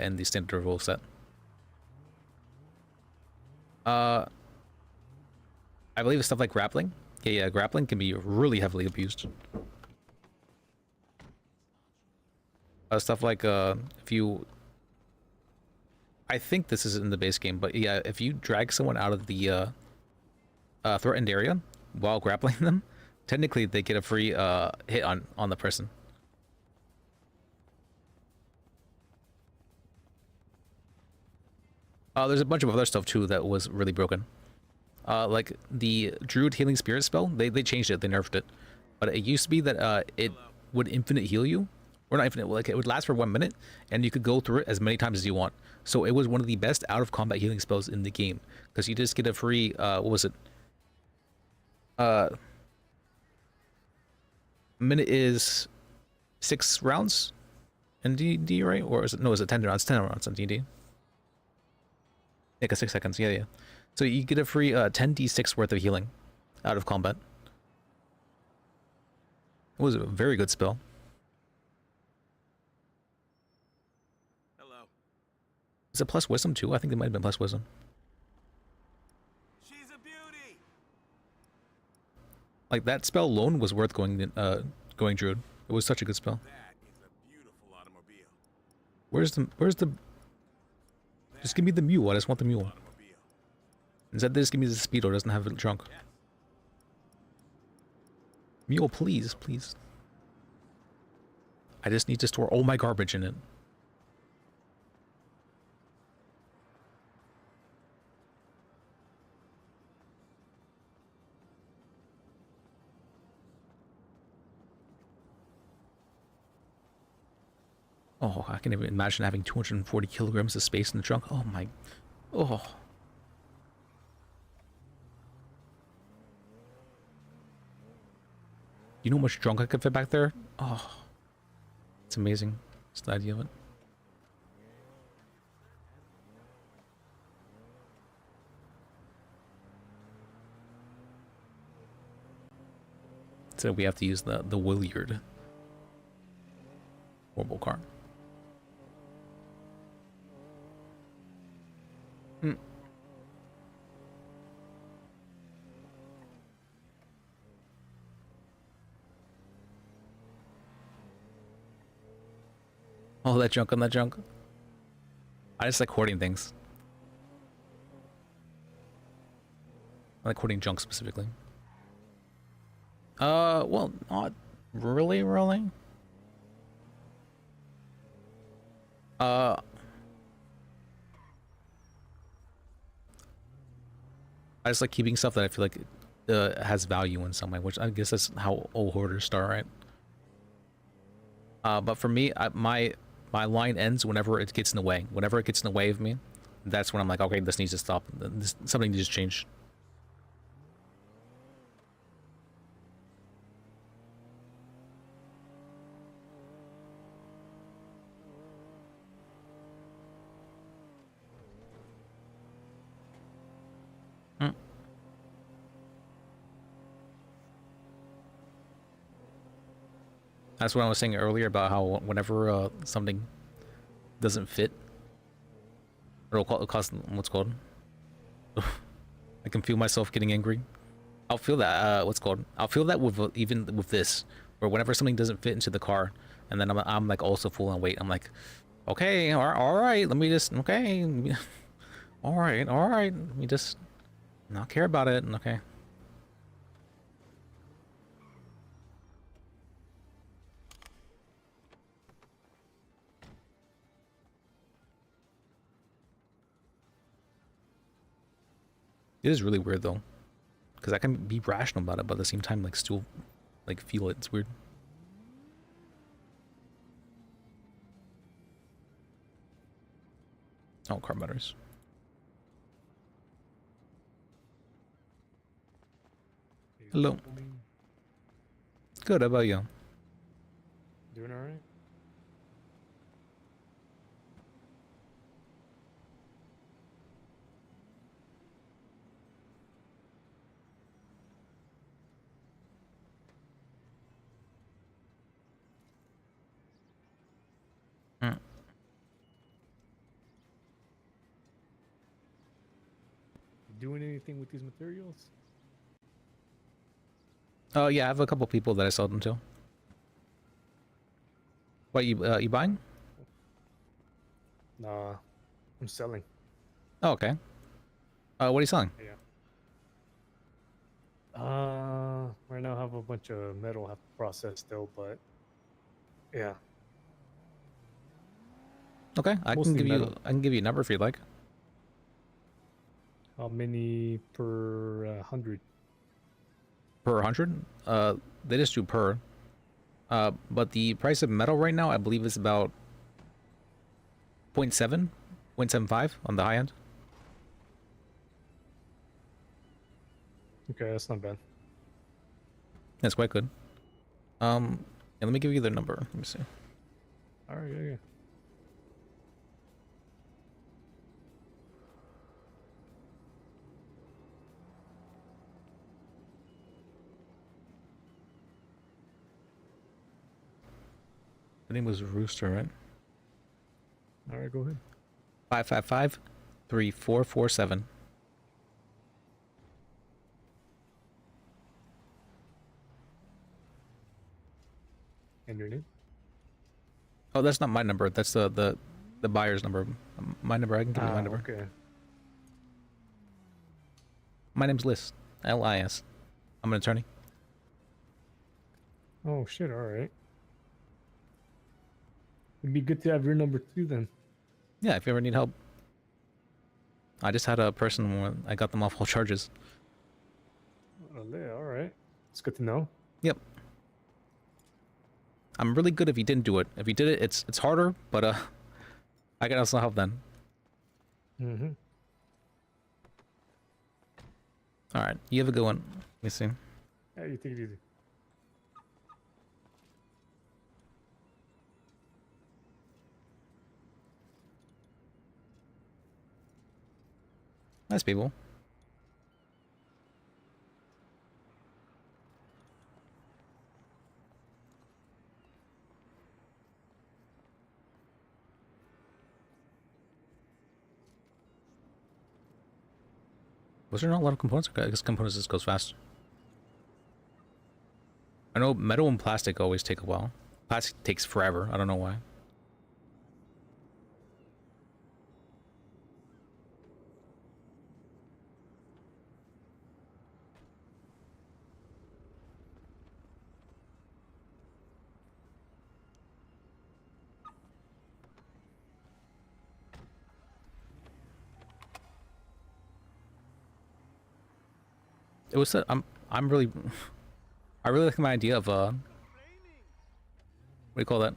in the standard rule set. I believe stuff like grappling. Yeah, grappling can be really heavily abused. Stuff like if you... I think this is in the base game, but yeah, if you drag someone out of the threatened area while grappling them, technically they get a free hit on the person. There's a bunch of other stuff too that was really broken. Like the Druid Healing Spirit spell, they changed it, they nerfed it. But it used to be that it would infinite heal you. Or not infinite, like it would last for 1 minute, and you could go through it as many times as you want. So it was one of the best out-of-combat healing spells in the game. Because you just get a free, what was it? Minute is 6 rounds in D&D, right? Or is it, no, is it 10 rounds? 10 rounds in D&D. Yeah, 6 seconds, yeah. So you get a free 10d6 worth of healing out of combat. It was a very good spell. Is it plus wisdom too? I think it might have been plus wisdom. She's a beauty. Like that spell alone was worth going druid. It was such a good spell. That is a beautiful automobile. Where's the just give me the mule. I just want the mule. Instead they just give me the speedo, it doesn't have it drunk. Mule, please, please. I just need to store all my garbage in it. Oh, I can even imagine having 240 kilograms of space in the trunk. Oh my... Oh. You know how much junk I could fit back there? Oh. It's amazing. Just the idea of it. So we have to use the Williard. Horrible car. All that junk on that junk. I just like hoarding things. I like hoarding junk specifically. Well, not really. I just like keeping stuff that I feel like has value in some way, which I guess that's how all hoarders start, right? But for me, my line ends whenever it gets in the way. Whenever it gets in the way of me, that's when I'm like, okay, this needs to stop. Something needs to change. That's what I was saying earlier about how whenever something doesn't fit, or it'll cause what's called. I can feel myself getting angry. I'll feel that. I'll feel that with even with this, where whenever something doesn't fit into the car, and then I'm like also full on weight. I'm like, okay, all right, let me just okay, all right, let me just not care about it. Okay. It is really weird though, because I can be rational about it, but at the same time, like still, like feel it. It's weird. Oh, car batteries. Hello. Good. How about you? Doing all right. Mm. You doing anything with these materials? Oh yeah, I have a couple people that I sold them to. What you buying? Nah, I'm selling. Oh, okay. What are you selling? Yeah. Right now I have a bunch of metal I have to process still, but yeah. Okay, I can Mostly give you metal. a number if you'd like. How many per 100? Per 100? They just do per. But the price of metal right now, I believe, is about 0.7, 0.75 on the high end. Okay, that's not bad. That's quite good. Yeah, let me give you their number. Let me see. All right, yeah. Her name was Rooster, right? All right, go ahead. 555-3447. And your name? Oh, that's not my number. That's the buyer's number. My number. I can give you my number. Okay. My name's Lis. Lis. I'm an attorney. Oh shit! All right. It'd be good to have your number too, then. Yeah, if you ever need help. I just had a person when I got them off all charges. Oh, yeah, all right. It's good to know. Yep. I'm really good if you didn't do it. If you did it, it's harder, but I can also help then. Mm-hmm. All right, you have a good one. Let me see. Yeah, you take it easy. Nice people. Was there not a lot of components? I guess components just goes fast. I know metal and plastic always take a while. Plastic takes forever. I don't know why. It was I'm really I really like my idea of what do you call that?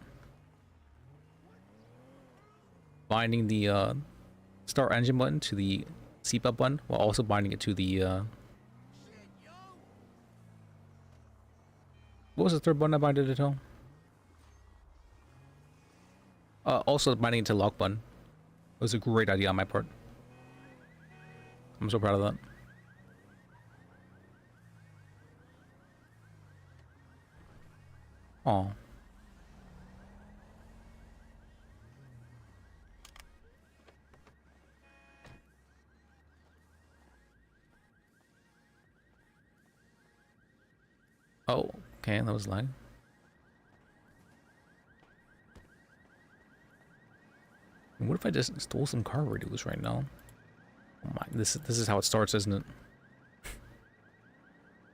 Binding the start engine button to the seatbelt button while also binding it to the what was the third button I binded it to? Also binding it to lock button. It was a great idea on my part. I'm so proud of that. Oh. Oh, okay, that was lag. What if I just stole some car radios right now? Oh my, this is how it starts, isn't it?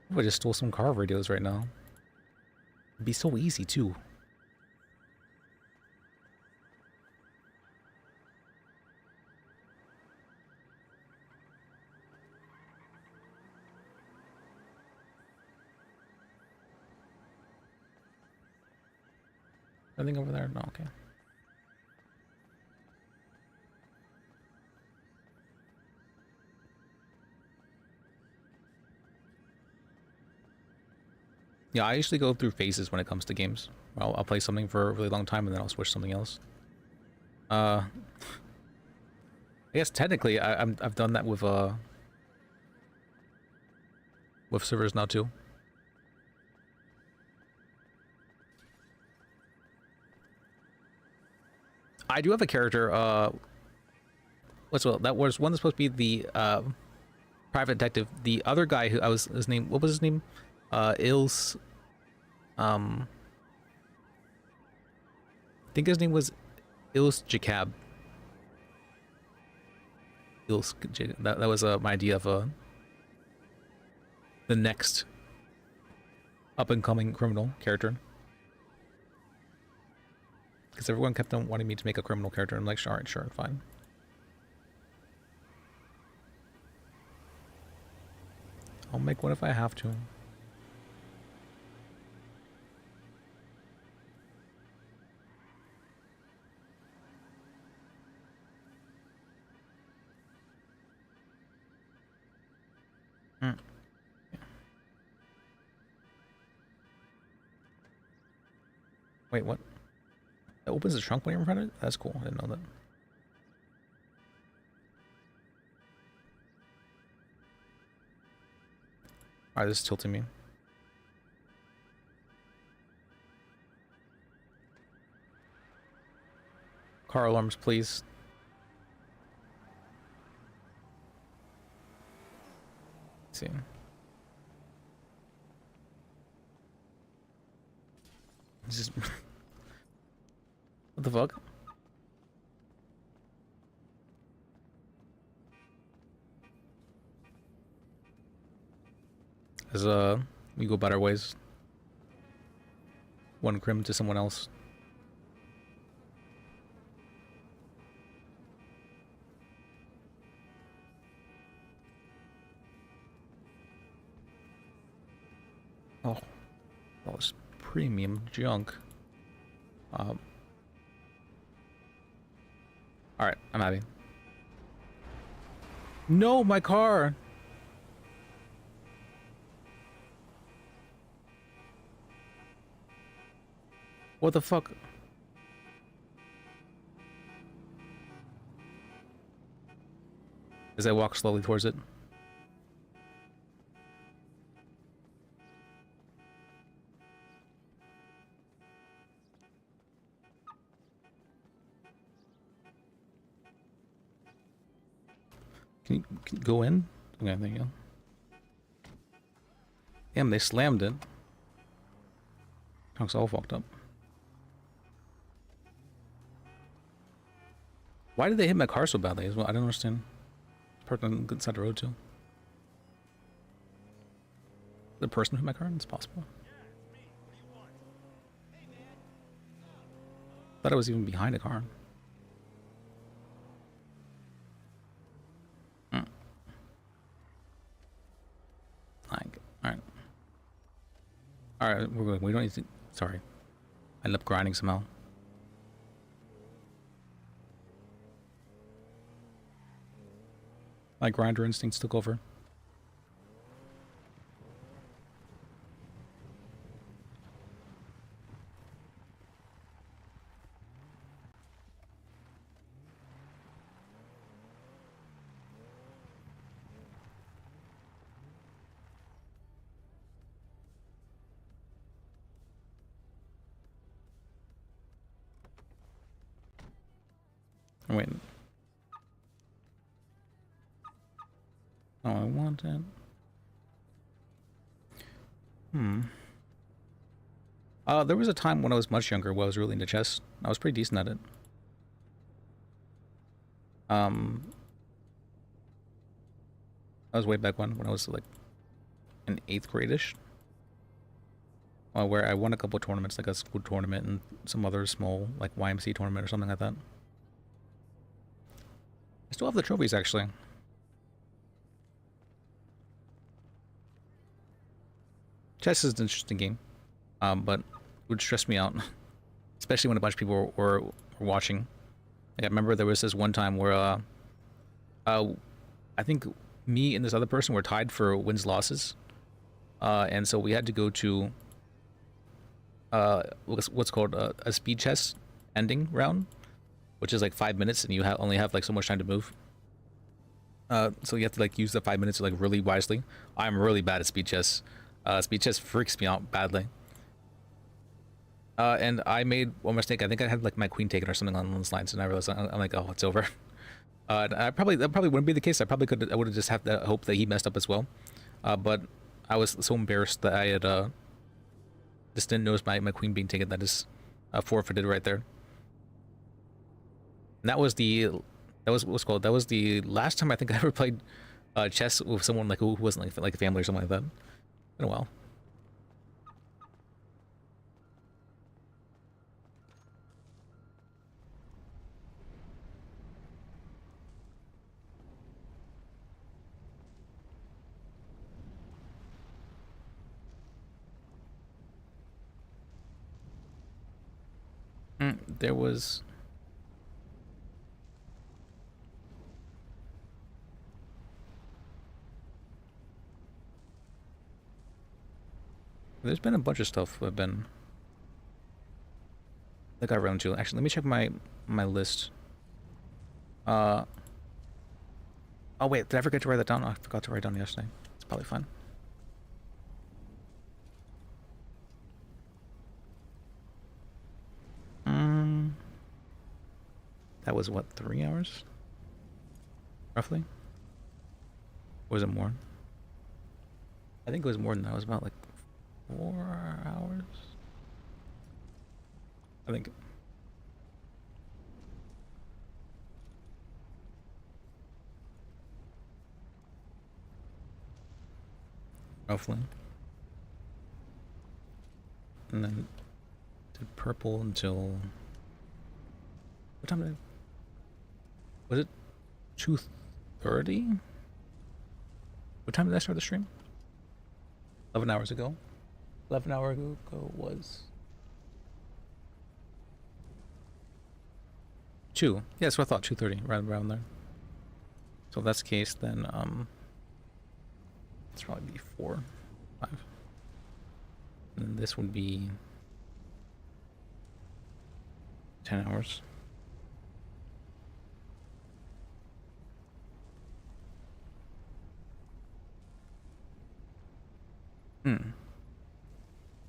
What if I just stole some car radios right now? It'd be so easy too. Anything over there? No, okay. Yeah, I usually go through phases when it comes to games. I'll play something for a really long time and then I'll switch something else. I guess technically I've done that with servers now too. I do have a character, that was one that's supposed to be the private detective. The other guy who his name, what was his name? Ils, I think his name was Ils Jacab. That was my idea of the next up and coming criminal character. Because everyone kept on wanting me to make a criminal character. I'm like, sure, fine. I'll make one if I have to. Wait, what? It opens the trunk when you're in front of it? That's cool. I didn't know that. Alright, this is tilting me. Car alarms, please. Let's see. This is... What the fuck? As we go about our ways. One crim to someone else. Oh, all this premium junk. Alright, I'm happy. No, my car! What the fuck? As I walk slowly towards it. Can you go in? Okay, there you go. Damn, they slammed it. Trunk's all fucked up. Why did they hit my car so badly as well? I don't understand. It's parked on the good side of the road too. The person who hit my car? It's possible. Thought I was even behind a car. Alright, we're good. We don't need to... Sorry. I ended up grinding somehow. My grinder instincts took over. Wait. Oh, I want it. There was a time when I was much younger where I was really into chess. I was pretty decent at it. That was way back when I was like in 8th grade-ish. Where I won a couple of tournaments, like a school tournament and some other small like YMC tournament or something like that. I still have the trophies actually. Chess is an interesting game, but it would stress me out, especially when a bunch of people were watching. Like, I remember there was this one time where I think me and this other person were tied for wins losses, and so we had to go to what's called a speed chess ending round, which is like 5 minutes, and you only have like so much time to move. So you have to like use the 5 minutes like really wisely. I'm really bad at speed chess. Speed chess freaks me out badly. And I made one mistake. I think I had like my queen taken or something along those lines, and I realized I'm like, oh, it's over. That probably wouldn't be the case. I would have just have to hope that he messed up as well. But I was so embarrassed that I had just didn't notice my queen being taken. That is forfeited right there. And that was the last time I think I ever played chess with someone like who wasn't like a family or something like that. Been a while. There was there's been a bunch of stuff I've been that got around to. Actually, let me check my list. Oh wait, did I forget to write that down? Oh, I forgot to write it down yesterday. It's probably fine. That was what, 3 hours? Roughly? Or was it more? I think it was more than that. It was about like 4 hours. I think. Roughly. And then did purple until what time did I, was it 2:30? What time did I start the stream? 11 hours ago. 11 hours ago was 2. Yeah, so I thought 2:30, right around there. So if that's the case, then it's probably be 4, 5. And then this would be 10 hours.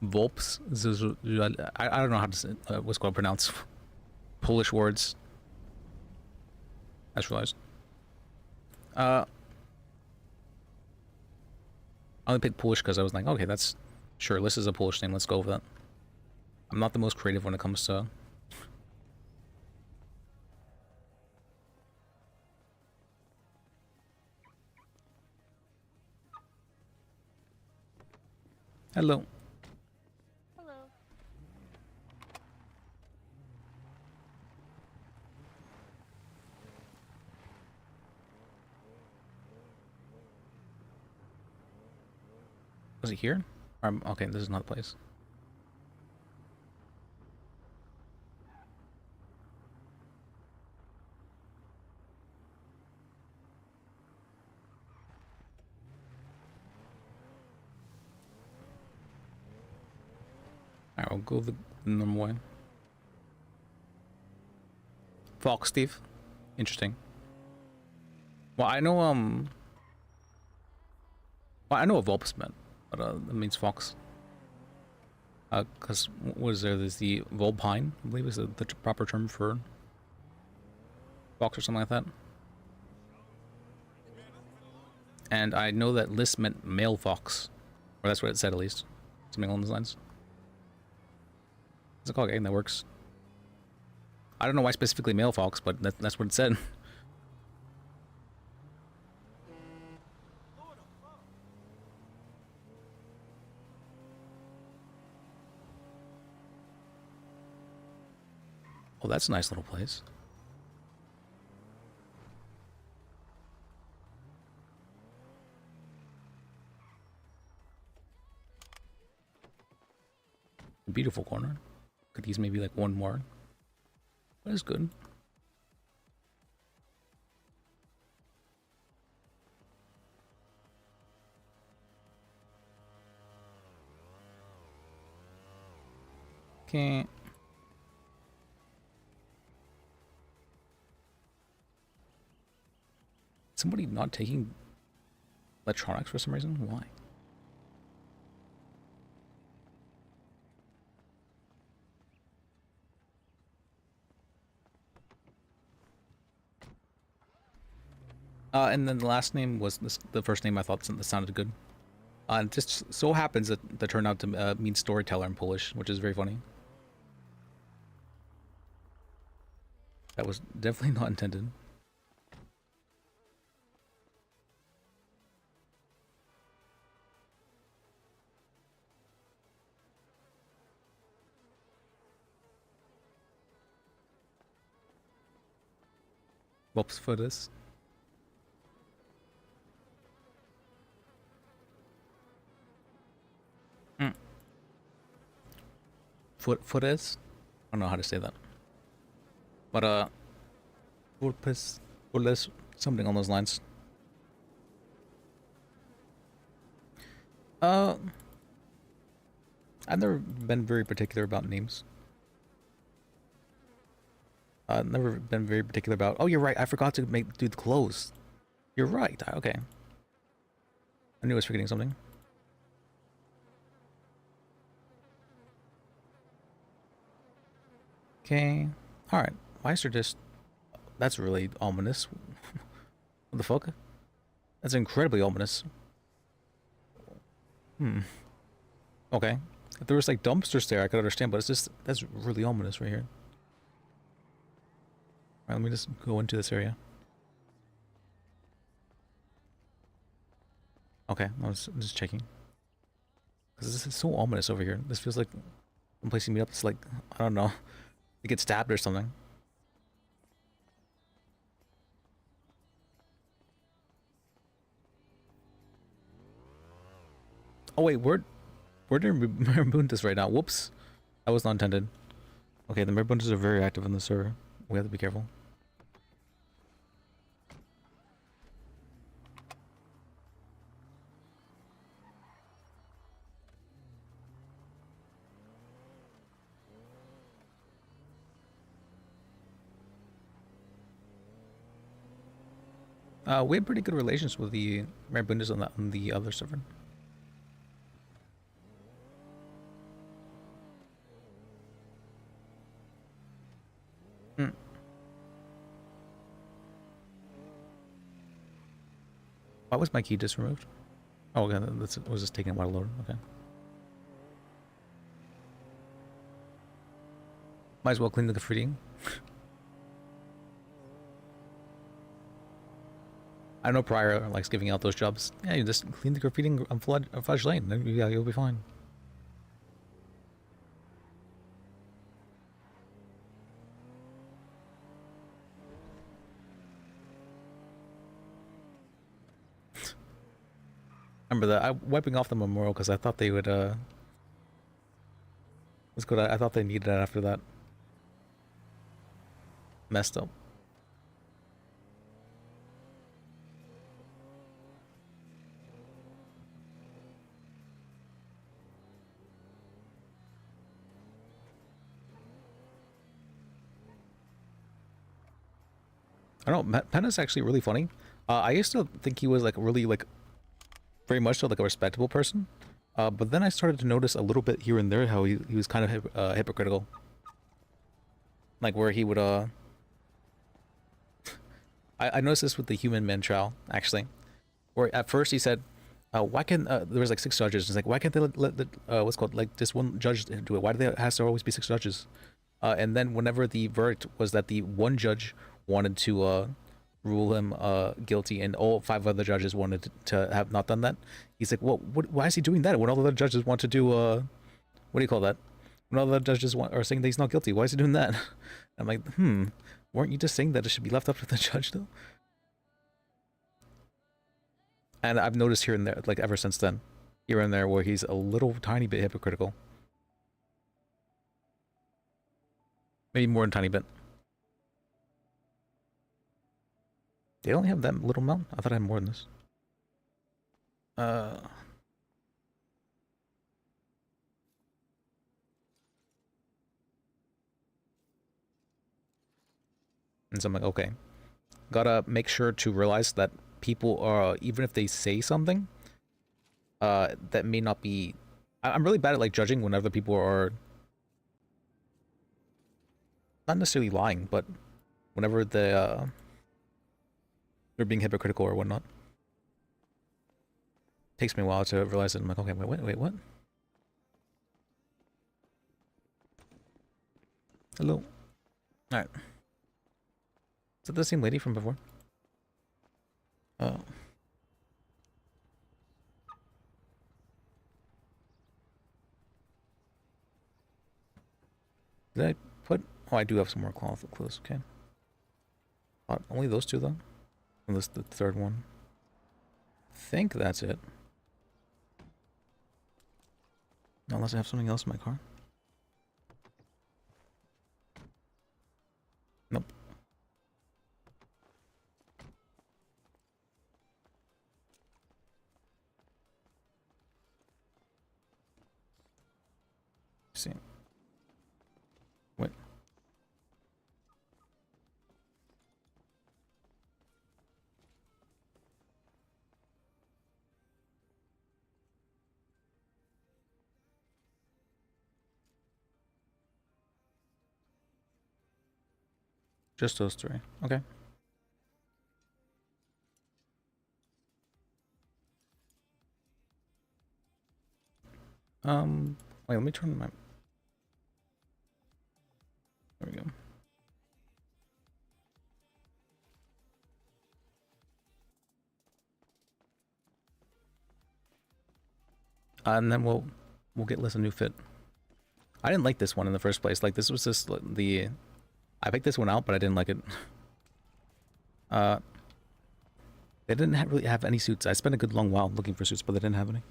Volps. I don't know how to say, what's called pronounce Polish words. I just realized. I only picked Polish because I was like, okay, that's sure. This is a Polish name. Let's go with that. I'm not the most creative when it comes to. Hello. Hello. Was it here? Okay, this is not the place. Alright, we'll go the normal way. Fox Steve. Interesting. Well, I know, well, I know what Volps meant, but, that means fox. Because, what is there? There's the Volpine, I believe is the proper term for fox or something like that. And I know that List meant male fox. Or that's what it said, at least. Something along those lines. It's a call game that works. I don't know why specifically male fox, but that's what it said. Oh, that's a nice little place. Beautiful corner. Could use maybe like one more. That is good. Okay. Somebody not taking electronics for some reason? Why? And then the last name was the first name I thought that sounded good. It just so happens that turned out to mean storyteller in Polish, which is very funny. That was definitely not intended. Whoops for this. Footes? I don't know how to say that. But purpose, something on those lines. I've never been very particular about names. I've never been very particular about. Oh, you're right. I forgot to do the clothes. You're right. Okay. I knew I was forgetting something. Okay. All right. Why is there just? That's really ominous. What the fuck? That's incredibly ominous. Okay. If there was like dumpsters there, I could understand, but it's just that's really ominous right here. All right, let me just go into this area. Okay, I'm just checking. Because this is so ominous over here. This feels like one place you meet up. It's like, I don't know, you get stabbed or something. Oh wait, we're doing Marabuntas right now. Whoops, that was not intended. Okay, the Marabuntas are very active in the server. We have to be careful. We had pretty good relations with the Marabuntas on the other server. Why was my key just removed? Oh, okay, that was just taking a while to load. Okay. Might as well clean the graffiti. I know Pryor likes giving out those jobs. Yeah, you just clean the graffiti on Fudge Lane, then yeah, you'll be fine. Remember that I'm wiping off the memorial because I thought they would was good. I thought they needed that after that. Messed up. I don't know, Penna's actually really funny. I used to think he was like really like very much so like a respectable person. But then I started to notice a little bit here and there how he was kind of hypocritical. Like where he would I noticed this with the Human Man trial, actually. Where at first he said, why can't there was like 6 judges. It's like, why can't they let what's called like just one judge do it? Why do there has to always be 6 judges? And then whenever the verdict was that the one judge wanted to rule him guilty and all 5 other judges wanted to have not done that, he's like, well, why is he doing that when all the other judges want to do what do you call that? When all the judges are saying that he's not guilty, why is he doing that? I'm like, weren't you just saying that it should be left up to the judge though? And I've noticed here and there, like ever since then, here and there, where he's a little tiny bit hypocritical. Maybe more than a tiny bit. They only have that little amount? I thought I had more than this. And so I'm like, okay. Gotta make sure to realize that people are, even if they say something, that may not be... I'm really bad at like judging whenever people are not necessarily lying, but whenever they're being hypocritical or whatnot. Takes me a while to realize it. I'm like, okay, wait, what? Hello. Alright. Is that the same lady from before? Oh. Did I put... Oh, I do have some more cloth clothes, okay. Only those two, though? Unless the third one. I think that's it. Unless I have something else in my car. Nope. See. Wait. Just those three. Okay. Wait, let me turn my... There we go. And then we'll get Liz a new fit. I didn't like this one in the first place. Like, this was just the... I picked this one out, but I didn't like it. They didn't really have any suits. I spent a good long while looking for suits, but they didn't have any.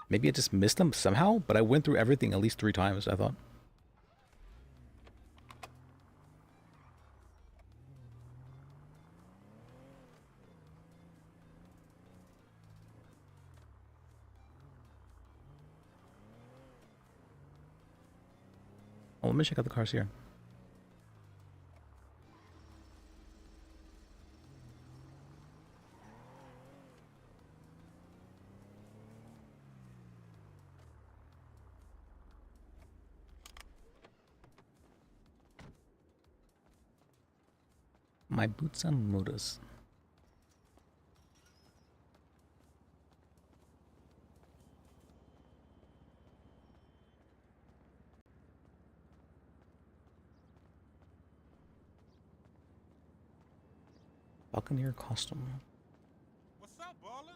Maybe I just missed them somehow, but I went through everything at least 3 times, I thought. Oh, let me check out the cars here. My boots and motors. Buccaneer costume. What's up, baller?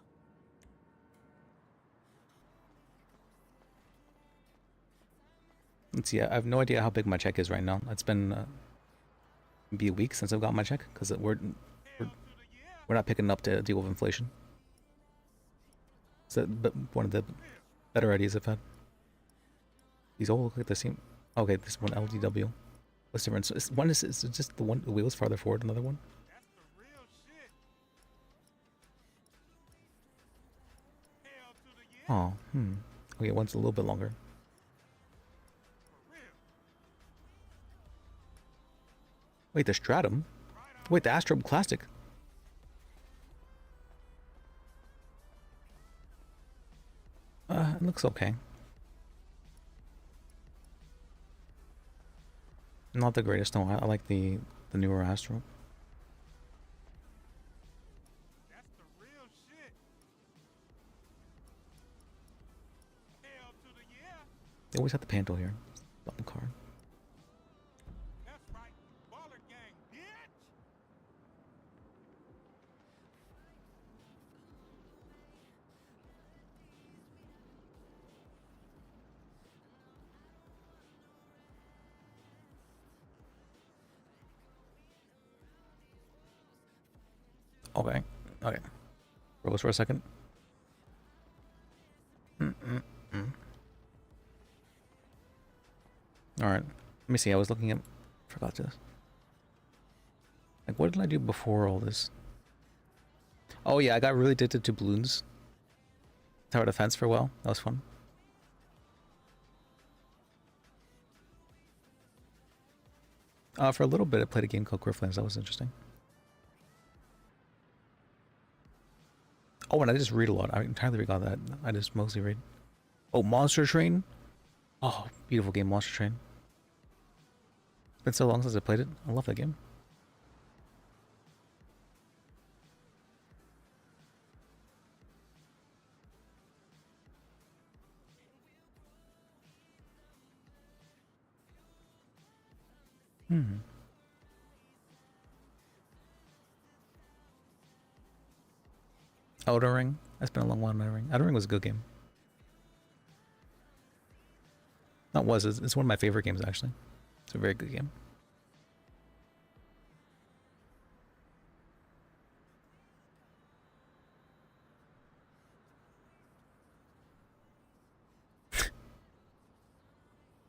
Let's see, I have no idea how big my check is right now. It's been maybe a week since I've got my check, because we're not picking up to deal with inflation. So, but one of the better ideas I've had. These all look like the same. Okay, this one LDW. What's the difference? One is just the one, the wheels farther forward. Another one. Oh, okay, one's a little bit longer. Wait, the Stratum? Wait, the Astro Classic? It looks okay. Not the greatest, no. I like the newer Astro. They always have the Panto here. Button card. Okay. Okay. Froze for a second. Alright. Let me see. I was looking at... Forgot this. Like, what did I do before all this? Oh, yeah. I got really addicted to balloons. Tower defense for a while. That was fun. For a little bit, I played a game called Core Flames. That was interesting. Oh, and I just read a lot. I entirely forgot that. I just mostly read. Oh, Monster Train. Oh, beautiful game, Monster Train. It's been so long since I played it. I love that game. Outer Ring. That's been a long while. Outer Ring. Outer Ring was a good game. Not was. It's one of my favorite games actually. It's a very good game.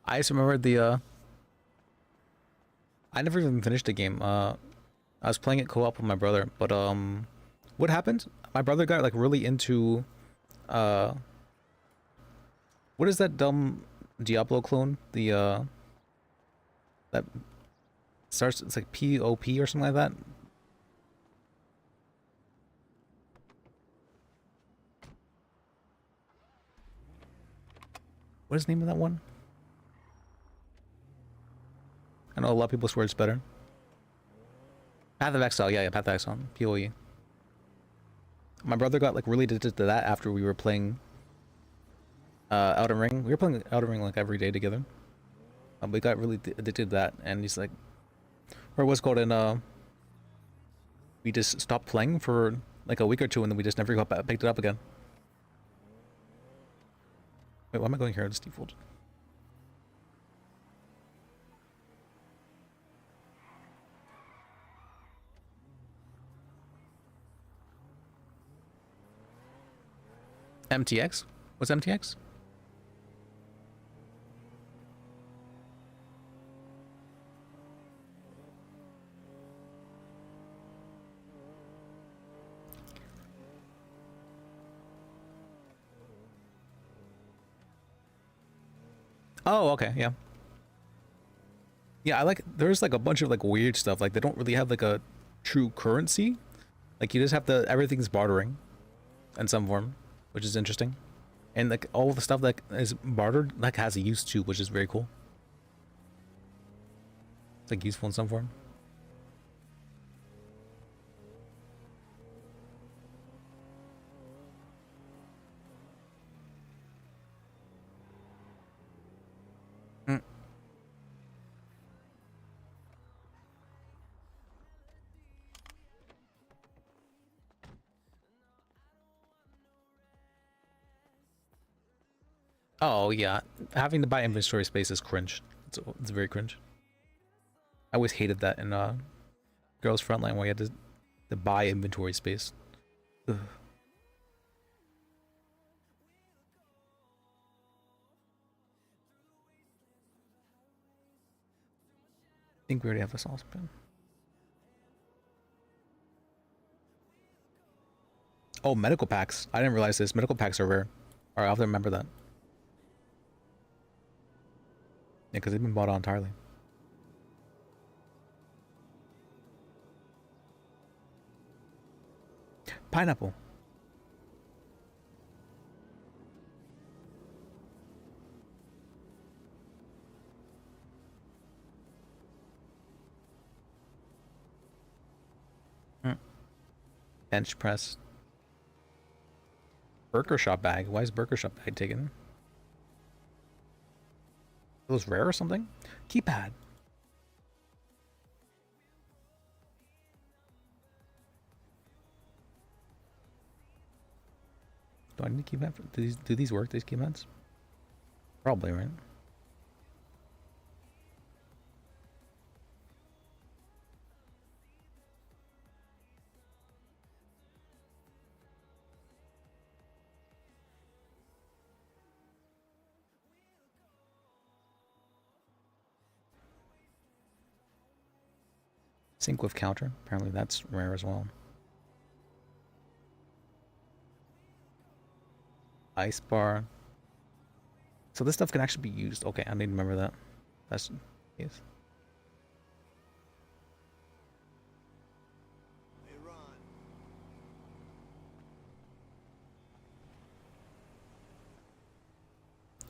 I just remember the I never even finished the game. I was playing it co-op with my brother, but what happened? My brother got like really into what is that dumb Diablo clone? The that starts, it's like POP or something like that. What is the name of that one? I know a lot of people swear it's better. Path of Exile, yeah, Path of Exile, PoE. My brother got like really addicted to that after we were playing Elden Ring. We were playing Elden Ring like every day together. We got really addicted to that, and he's like, or what's called in we just stopped playing for like a week or two, and then we just never picked it up again. Wait, why am I going here? It's default. MTX? What's MTX? Oh, okay, yeah. Yeah, I like, there's like a bunch of like weird stuff. Like they don't really have like a true currency. Like you just have to, everything's bartering in some form, which is interesting. And like all the stuff that is bartered like has a use too, which is very cool. It's like useful in some form. Oh yeah, having to buy inventory space is cringe. It's very cringe. I always hated that in Girls Frontline where you had to buy inventory space. Ugh. I think we already have a saucepan. Oh, medical packs. I didn't realize this. Medical packs are rare. Alright, I'll have to remember that. Yeah, because they've been bought out entirely. Pineapple. Bench press. Burger shop bag. Why is burger shop bag taken? It was rare or something? Keypad. Do I need a keypad? Do these work, these keypads? Probably, right? Sync with counter. Apparently that's rare as well. Ice bar. So this stuff can actually be used. Okay, I need to remember that. That's yes.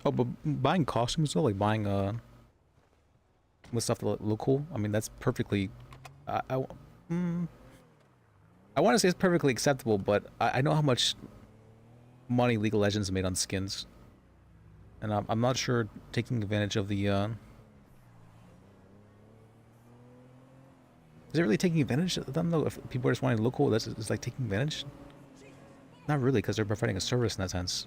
Oh, but buying costumes though, like buying with stuff that look cool. I mean, that's perfectly. I want to say it's perfectly acceptable, but I know how much money League of Legends made on skins, and I'm not sure taking advantage of the. Is it really taking advantage of them though? If people are just wanting to look cool, that's it's like taking advantage. Not really, because they're providing a service in that sense.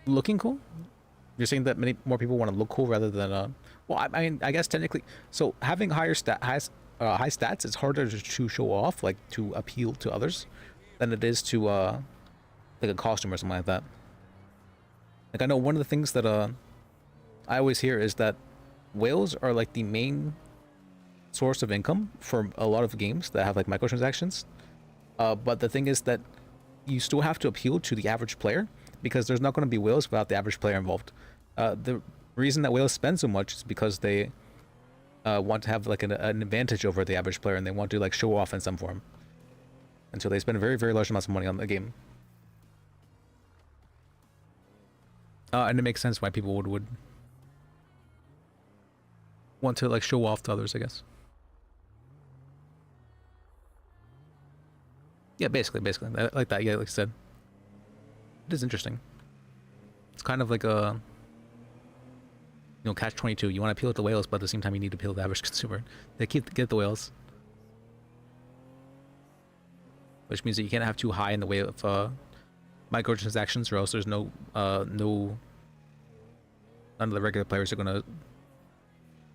Looking cool? You're saying that many more people want to look cool rather than well, I mean, I guess technically, so having high stats, it's harder to show off, like to appeal to others, than it is to like a costume or something like that. Like I know one of the things that I always hear is that whales are like the main source of income for a lot of games that have like microtransactions. But the thing is that you still have to appeal to the average player, because there's not going to be whales without the average player involved. The reason that whales spend so much is because they want to have like an advantage over the average player, and they want to like show off in some form. And so they spend very, very large amounts of money on the game. And it makes sense why people would want to like show off to others, I guess. Yeah, basically, like that. Yeah, like I said, it is interesting. It's kind of like a, you know, catch-22. You want to appeal to the whales, but at the same time, you need to appeal to the average consumer. They get the whales, which means that you can't have too high in the way of microtransactions, or else there's none of the regular players are gonna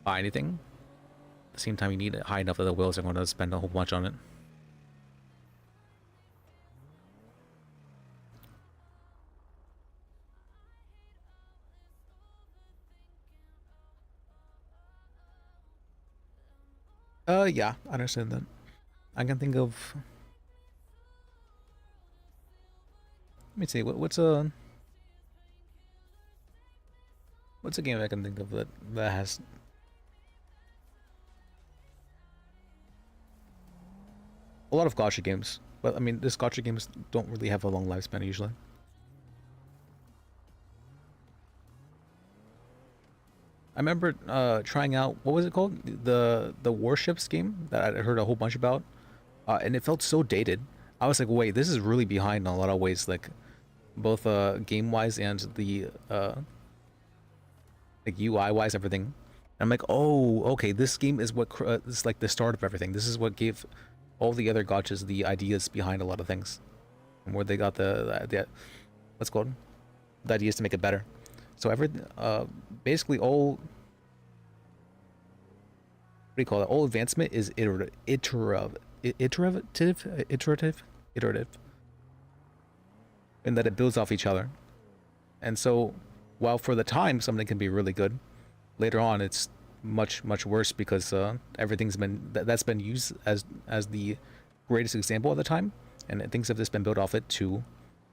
buy anything. At the same time, you need it high enough that the whales are going to spend a whole bunch on it. Yeah, I understand that. I can think of. Let me see. What's a game I can think of that has. A lot of gacha games, but I mean, these gacha games don't really have a long lifespan usually. I remember trying out, what was it called? The Warships game that I heard a whole bunch about, and it felt so dated. I was like, wait, this is really behind in a lot of ways, like both game wise and the like UI wise, everything. And I'm like, oh, okay, this game is what is like the start of everything. This is what gave all the other gachas the ideas behind a lot of things, and where they got the what's it called, the ideas to make it better. So basically all, what do you call it? All advancement is iterative, in that it builds off each other. And so, while for the time something can be really good, later on it's much worse, because everything's that's been used as the greatest example at the time, and things have just been built off it to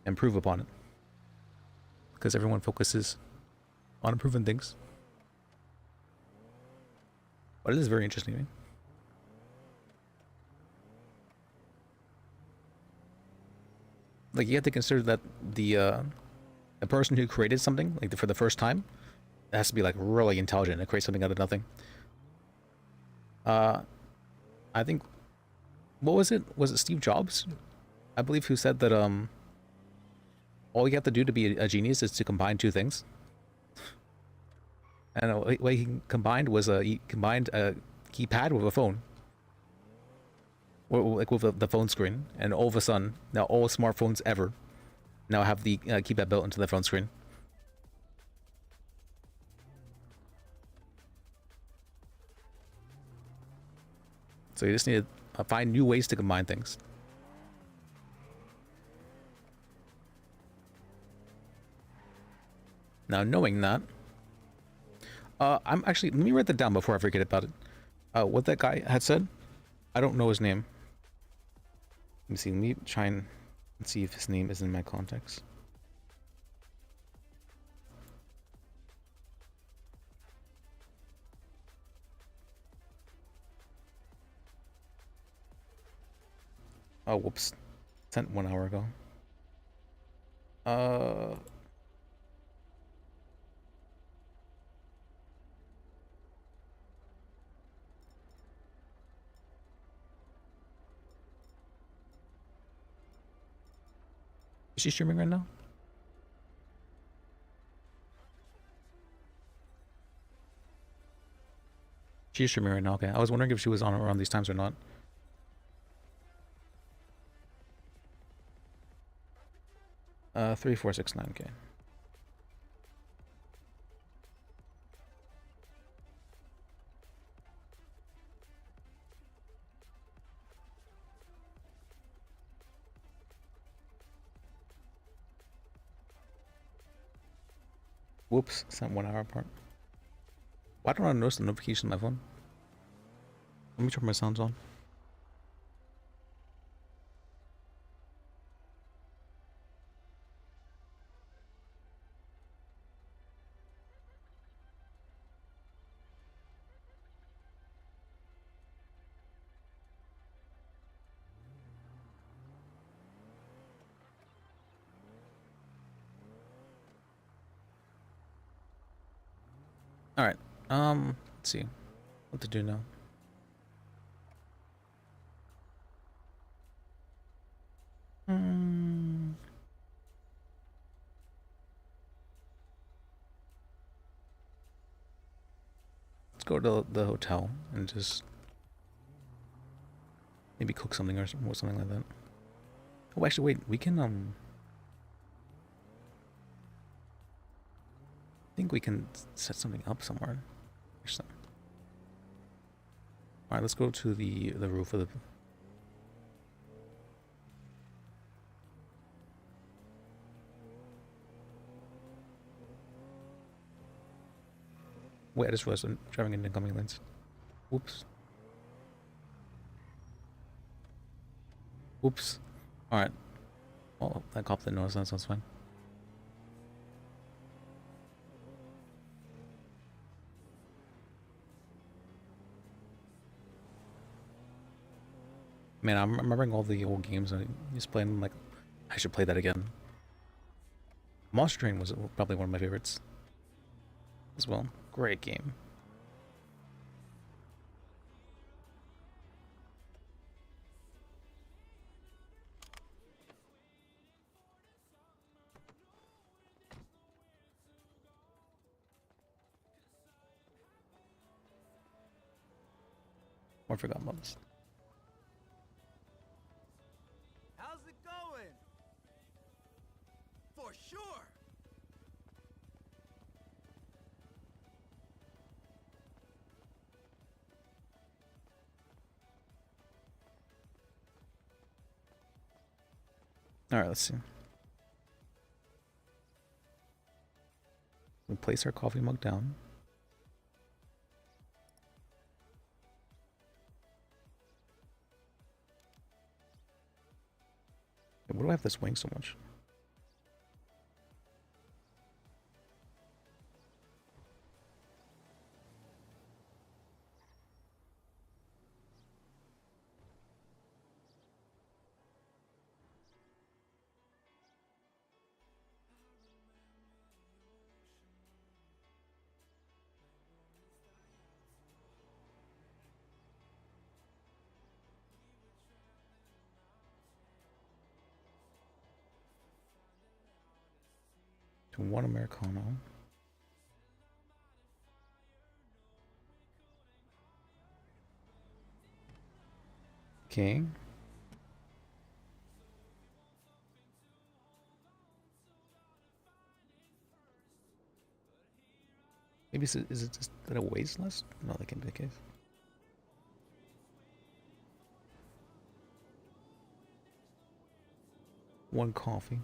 improve upon it, because everyone focuses on improving things. But it is very interesting to me. Like, you have to consider that the person who created something, like for the first time, it has to be like really intelligent to create something out of nothing. I think, what was it? Was it Steve Jobs, I believe, who said that all you have to do to be a genius is to combine two things. And what he combined was he combined a keypad with a phone, or like with the phone screen, and all of a sudden now all smartphones ever now have the keypad built into the phone screen. So you just need to find new ways to combine things. Now, knowing that, I'm actually, let me write that down before I forget about it. What that guy had said, I don't know his name. Let me see, let me try and see if his name is in my contacts. Oh, whoops. Sent 1 hour ago. Is she streaming right now? She's streaming right now, okay. I was wondering if she was on around these times or not. Uh, 3469, okay. Whoops, sent 1 hour apart. Why don't I notice the notification on my phone? Let me turn my sounds on. Alright, let's see what to do now. Let's go to the hotel and just maybe cook something or something like that. Oh, actually, wait, we can, I think we can set something up somewhere. Alright, let's go to the roof of the... Wait, I just realized I'm driving in incoming lanes. Whoops. Whoops. Alright. Well, that cop didn't notice that, so that's fine. Man, I'm remembering all the old games I used to play, and like, I should play that again. Monster Train was probably one of my favorites as well. Great game. I forgot about this. How's it going? For sure. All right, let's see. We place our coffee mug down. Why do I have this wing so much? To one Americano. Okay. Maybe is it just that it weighs less? No, that can't be the case. one coffee.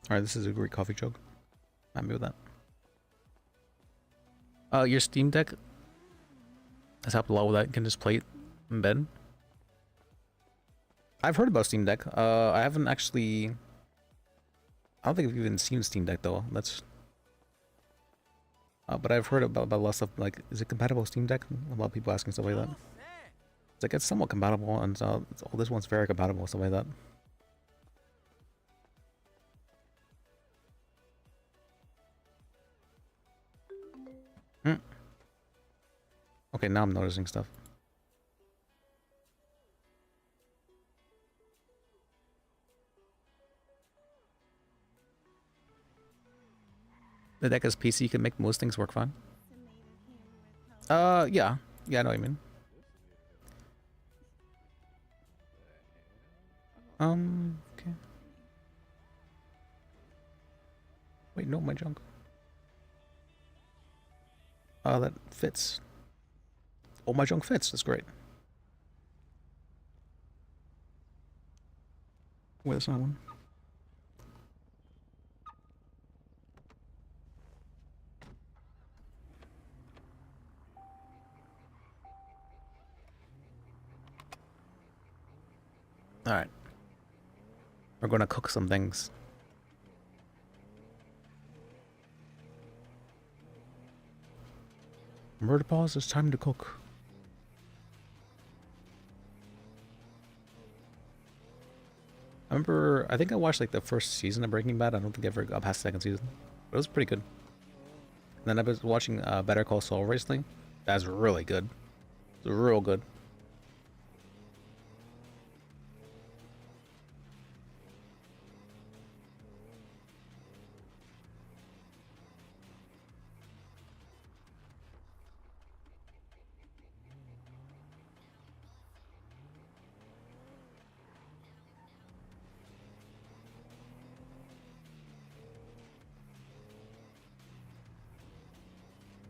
Alright, this is a great coffee jug. I'm happy with that. Your Steam Deck has helped a lot with that. You can just play it in bed. I've heard about Steam Deck. I haven't actually... I don't think I've even seen Steam Deck though. That's... but I've heard about a lot of stuff, like, is it compatible with Steam Deck? A lot of people asking stuff like that. It's like, it's somewhat compatible, and this one's very compatible, stuff like that. Okay, now I'm noticing stuff. The deck as PC, you can make most things work fine. Yeah. Yeah, I know what you mean. Okay. Wait, no, my junk. That fits. Oh, my junk fits. That's great. Wait, that's not one. Alright. We're gonna cook some things. Murder pause, it's time to cook. I think I watched like the first season of Breaking Bad. I don't think I ever got past the second season. But it was pretty good. And then I was watching Better Call Saul recently. That's really good. It's real good.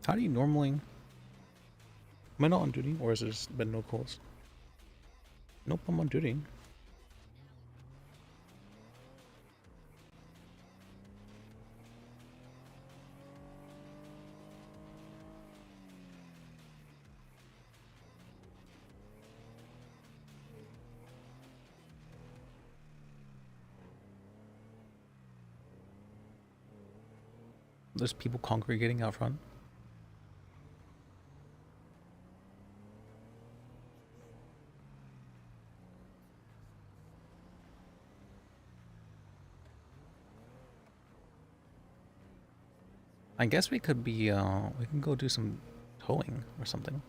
How do you normally... Am I not on duty, or has there just been no calls? Nope, I'm on duty. There's people congregating out front. I guess we could be, we can go do some towing or something.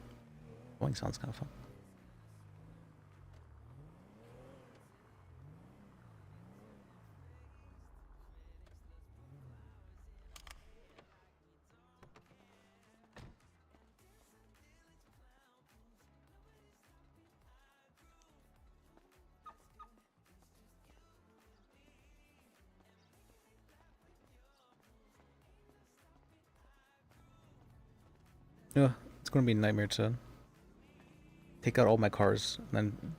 Towing sounds kind of fun. Yeah, it's gonna be a nightmare to take out all my cars and then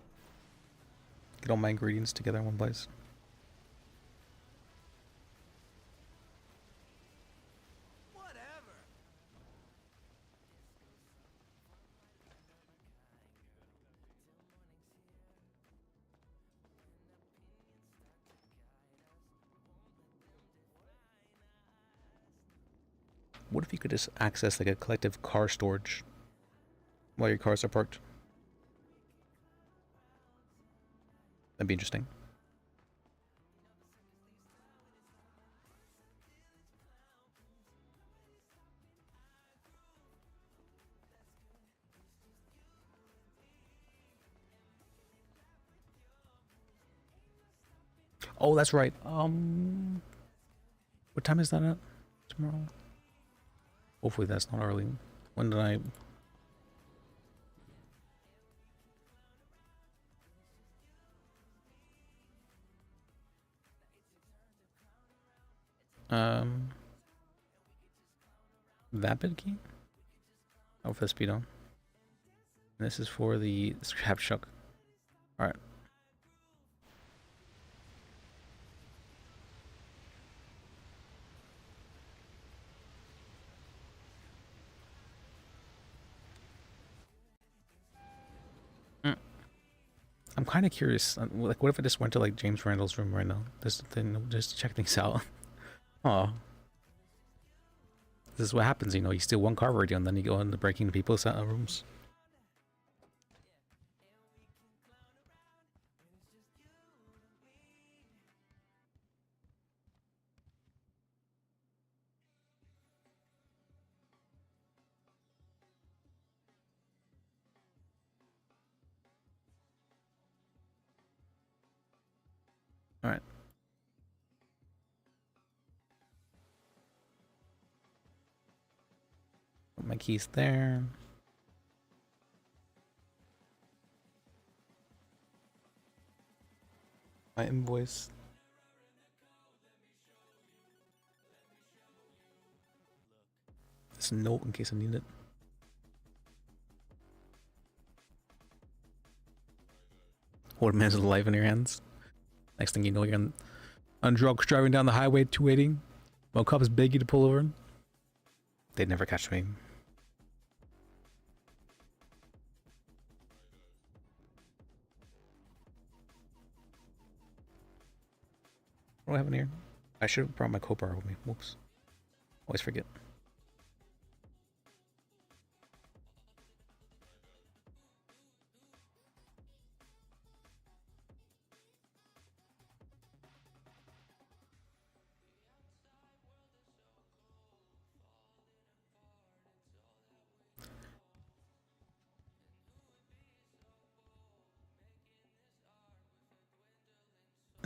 get all my ingredients together in one place. What if you could just access like a collective car storage while your cars are parked? That'd be interesting. Oh, that's right. What time is that at tomorrow? Hopefully that's not early. When did I... Vapid key? Oh, for the speedo. This is for the scrap chuck. Alright. I'm kind of curious. Like, what if I just went to like James Randall's room right now, just to check things out? Oh, this is what happens. You know, you steal one car radio and then you go into breaking people's rooms. All right. Put my keys there. My invoice. This note in case I need it. Hold a man's life in your hands. Next thing you know, you're on drugs driving down the highway 280 while cops beg you to pull over. They'd never catch me. What do I have in here? I should have brought my co-bar with me. Whoops. Always forget.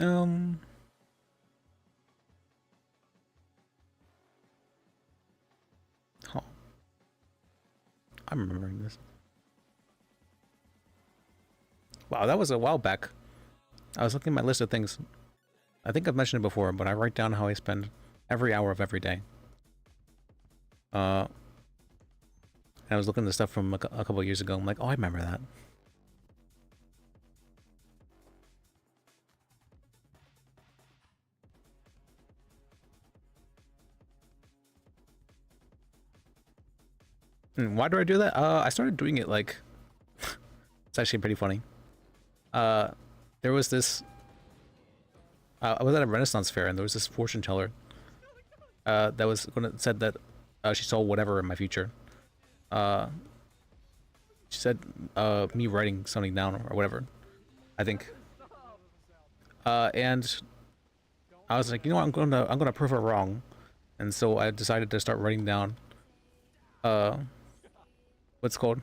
Oh. I'm remembering this. Wow, that was a while back. I was looking at my list of things. I think I've mentioned it before, but I write down how I spend every hour of every day. And I was looking at the stuff from a couple of years ago. I'm like, oh, I remember that. And why do I do that? I started doing it like... It's actually pretty funny. There was this... I was at a Renaissance fair and there was this fortune teller that was said that she saw whatever in my future. She said me writing something down or whatever, I think. And I was like, you know what, I'm gonna prove her wrong, and so I decided to start writing down what's it called?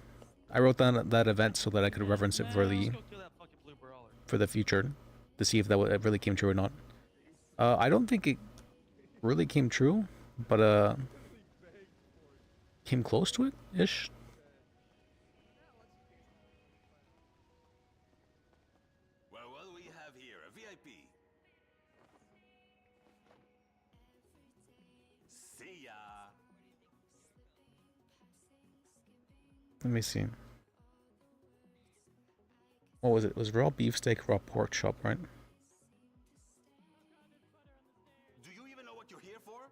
I wrote down that event so that I could reference it for the future to see if that it really came true or not. I don't think it really came true, but came close to it ish. Well, what do we have here? A VIP. See ya. Let me see. What was it? It was raw beefsteak, raw pork chop, right? Do you even know what you're here for?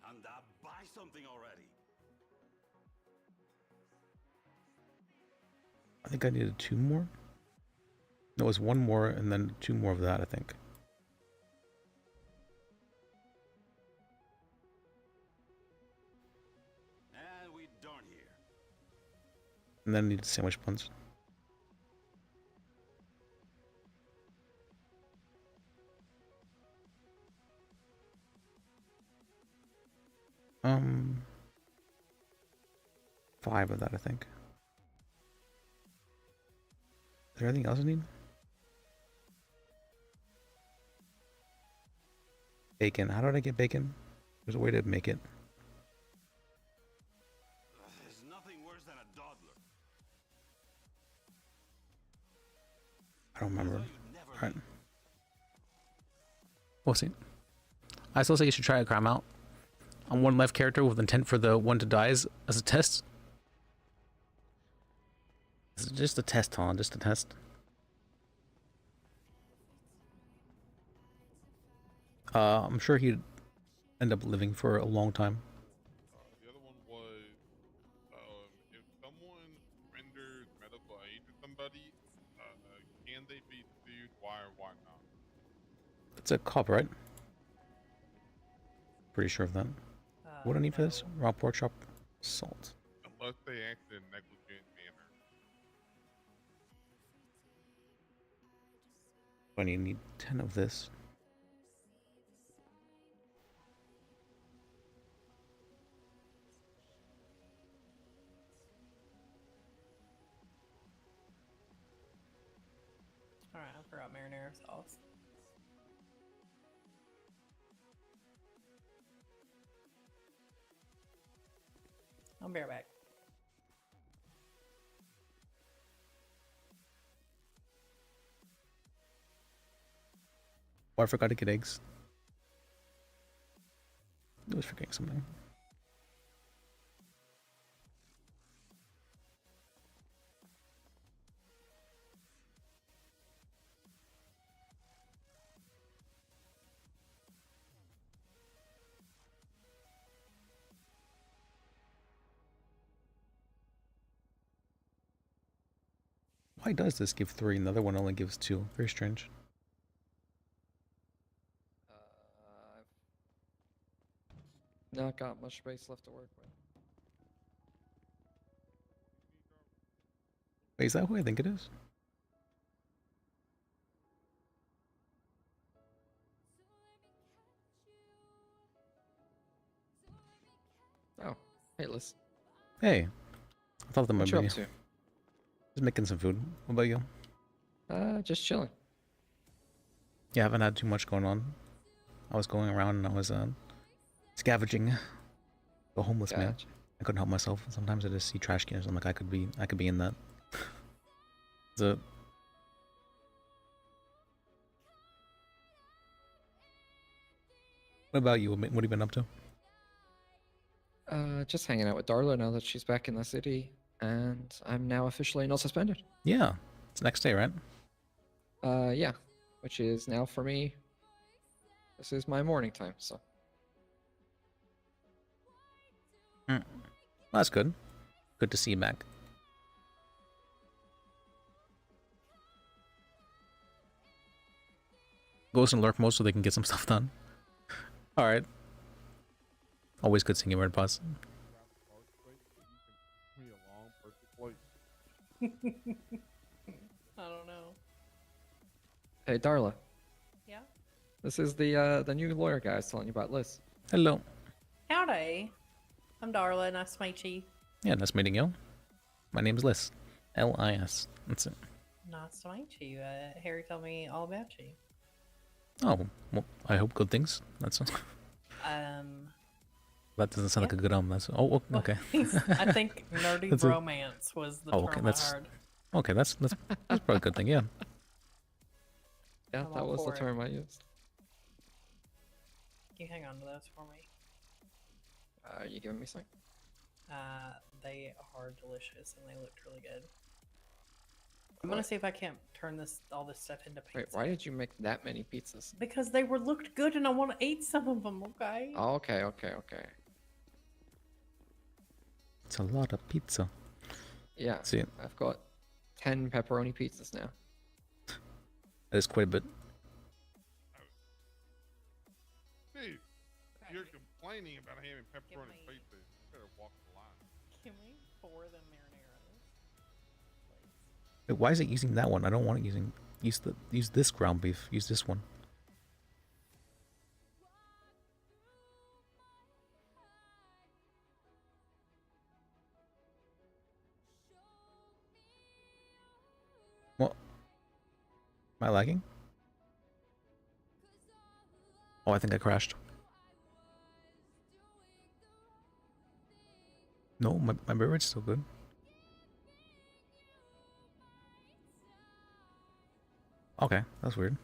And buy something already. I think I needed 2 more. No, it was 1 more and then 2 more of that, I think. And we're done here. And then I needed sandwich buns. Um, 5 of that, I think. Is there anything else I need? Bacon. How did I get bacon? There's a way to make it. There's nothing worse than a dawdler. I don't remember. Alright. We'll see. I still say you should try a crime out on one left character with intent for the one to die as a test. It's just a test, huh? Just a test. I'm sure he'd end up living for a long time. The other one was if someone renders medical aid to somebody, can they be sued? Why or why not? It's a cop, right? Pretty sure of that. What do I need for this? Raw pork chop, salt. Unless they act in a negligent manner. I need 10 of this. Alright, I forgot marinara sauce. I'll be right back. Oh, I forgot to get eggs. I was forgetting something. Why does this give 3 and the other one only gives 2? Very strange. Not got much space left to work with. Wait, is that who I think it is? Oh, hey, Liz. Hey. I thought that might What be you you. up to? Just making some food. What about you? Just chilling. Yeah, I haven't had too much going on. I was going around and I was scavenging the homeless man. Gotcha. I couldn't help myself. Sometimes I just see trash cans. I'm like, I could be in that. So, what about you? What have you been up to? Just hanging out with Darla now that she's back in the city, and I'm now officially not suspended. Yeah, it's the next day, right? Yeah, which is now for me. This is my morning time, so. Well, that's good. Good to see you back. Ghost and lurk mode so they can get some stuff done. Alright. Always good seeing you, Red Pause. I don't know. Hey, Darla. Yeah? This is the new lawyer guy I was telling you about, Liz. Hello. Howdy. I'm Darla. Nice to meet you. Yeah, nice meeting you. My name's Liz. L-I-S. That's it. Nice to meet you. Harry told me all about you. Oh, well, I hope good things. That's that doesn't sound like a good that's okay. I think nerdy That's romance was the term I heard. Okay, that's probably a good thing, yeah. Yeah, I'm that all was the for it. term I used. Can you hang on to those for me? Are you giving me something? They are delicious and they looked really good. I'm gonna see if I can't turn all this stuff into pizza. Wait, why did you make that many pizzas? Because they looked good and I want to eat some of them. Okay. Oh, okay. It's a lot of pizza. Yeah. See, I've got 10 pepperoni pizzas now. that is quite a bit. Steve, you're complaining about having pepperoni pizza. You better walk the line. Give me 4 of them marinaras. Wait, why is it using that one? I don't want it use this ground beef. Use this one. What? Am I lagging? Oh, I think I crashed. No, my beverage's still good. Okay, that's weird.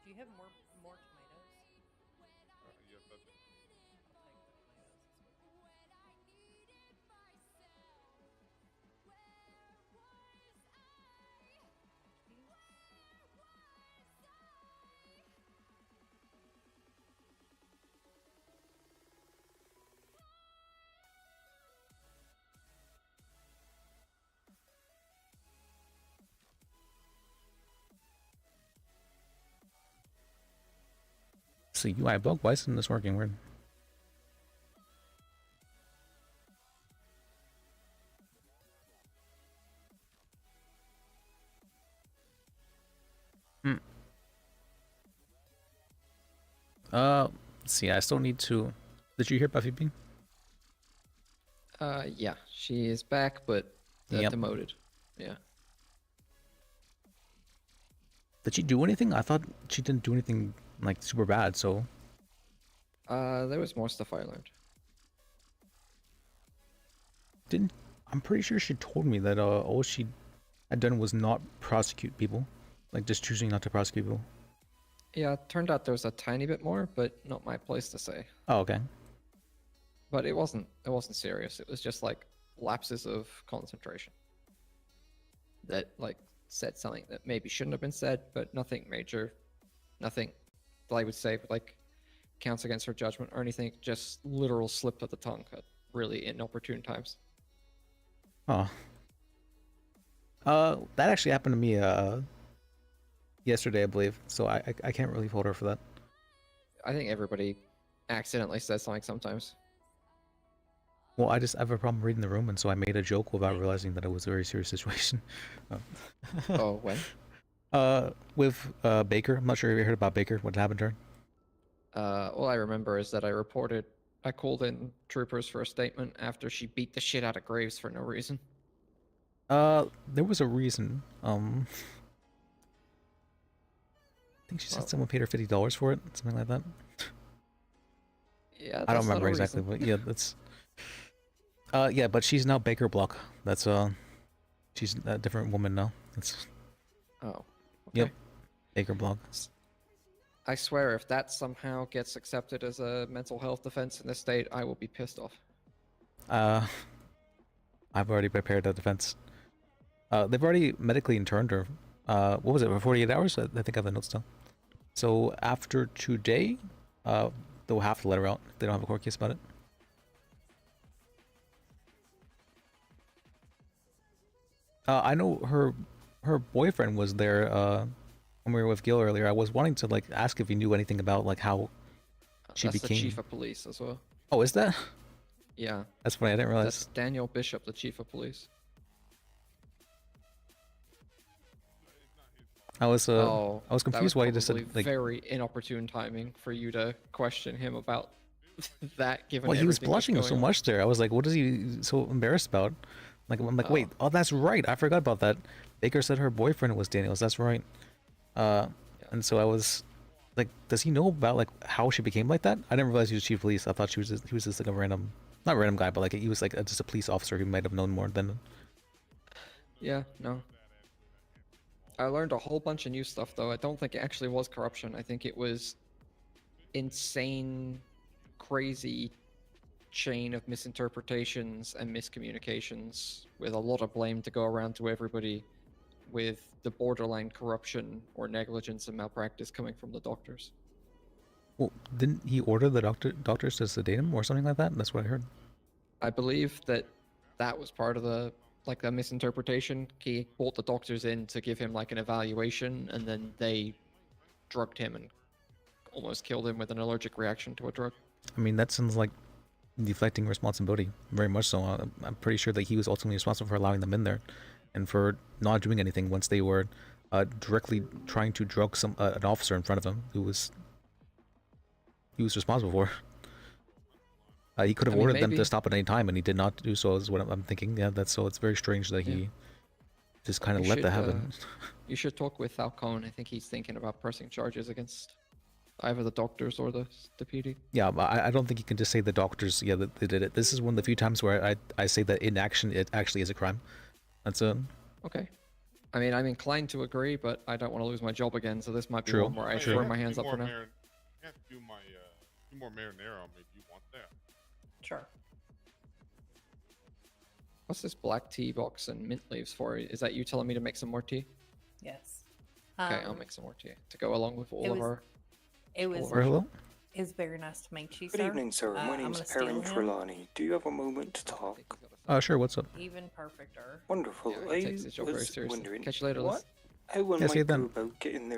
Do you have more tomatoes? Yes, I do. See, UI bug. Why isn't this working? Weird. Hmm. See, I still need to. Did you hear about Phoebe? Yeah, she is back, but demoted. Yeah. Did she do anything? I thought she didn't do anything like super bad. So. There was more stuff I learned. I'm pretty sure she told me that all she had done was not prosecute people, like just choosing not to prosecute people. Yeah, it turned out there was a tiny bit more, but not my place to say. Oh, okay. But it wasn't serious. It was just like lapses of concentration that like said something that maybe shouldn't have been said, but nothing major, nothing that I would say like counts against her judgment or anything. Just literal slip of the tongue at really inopportune times. Oh. That actually happened to me yesterday, I believe. So I can't really fault her for that. I think everybody accidentally says something sometimes. Well, I have a problem reading the room, and so I made a joke without realizing that it was a very serious situation. Oh, when? With Baker. I'm not sure if you heard about Baker. What happened to her? All I remember is that I called in troopers for a statement after she beat the shit out of Graves for no reason. There was a reason. I think she said someone paid her $50 for it, something like that. Yeah, I don't remember exactly, but yeah, that's. Yeah, but she's now Baker Block. That's she's a different woman now. That's. Oh. Okay. Yep. Baker Block. I swear, if that somehow gets accepted as a mental health defense in this state, I will be pissed off. I've already prepared a defense. They've already medically interned her. What was it, for 48 hours? I think I have the notes still. So after today, they'll have to let her out. They don't have a court case about it. I know her boyfriend was there when we were with Gil earlier. I was wanting to like ask if he knew anything about like how she That's became. the chief of police as well. Oh, is that? Yeah. That's funny. I didn't realize. That's Daniel Bishop, the chief of police. I was confused why he just said like. Very inopportune timing for you to question him about that. Given Well, he was everything blushing that's so going on. much there. I was like, what is he so embarrassed about? Like, I'm like, wait, oh, that's right. I forgot about that. Baker said her boyfriend was Daniels. That's right. And so I was like, does he know about like how she became like that? I didn't realize he was chief of police. I thought he was just like a random, not random guy, but like he was like just a police officer who might have known more than. Yeah, no. I learned a whole bunch of new stuff though. I don't think it actually was corruption. I think it was insane, crazy chain of misinterpretations and miscommunications with a lot of blame to go around to everybody, with the borderline corruption or negligence and malpractice coming from the doctors. Well, didn't he order the doctors to sedate him or something like that? That's what I heard. I believe that was part of the misinterpretation. He brought the doctors in to give him like an evaluation, and then they drugged him and almost killed him with an allergic reaction to a drug. I mean, that sounds like deflecting responsibility, very much so. I'm pretty sure that he was ultimately responsible for allowing them in there, and for not doing anything once they were directly trying to drug an officer in front of him who he was responsible for. He could have ordered them to stop at any time, and he did not do so. Is what I'm thinking. Yeah, that's so. It's very strange that he just kind of let that happen. You should talk with Falcone. I think he's thinking about pressing charges against either the doctors or the PD. Yeah, but I don't think you can just say the doctors, yeah, that they did it. This is one of the few times where I say that inaction, it actually is a crime. That's it. Okay. I mean, I'm inclined to agree, but I don't want to lose my job again, so this might be True. one where I True. throw my hands up for now. Can't do my do more marinara on me. Do you want that? Sure. What's this black tea box and mint leaves for? Is that you telling me to make some more tea? Yes. Okay, I'll make some more tea to go along with all it of was- our. It was. Hello? It was very nice to meet you, Good sir. evening, sir. My I'm name's gonna steal Perrin him. Trelawney. Do you have a moment to talk? Sure, what's up? Even perfecter. Wonderful. Yeah, he takes his job very was seriously. wondering Catch you later, what, Liz. how one Yeah, see you might go then. about getting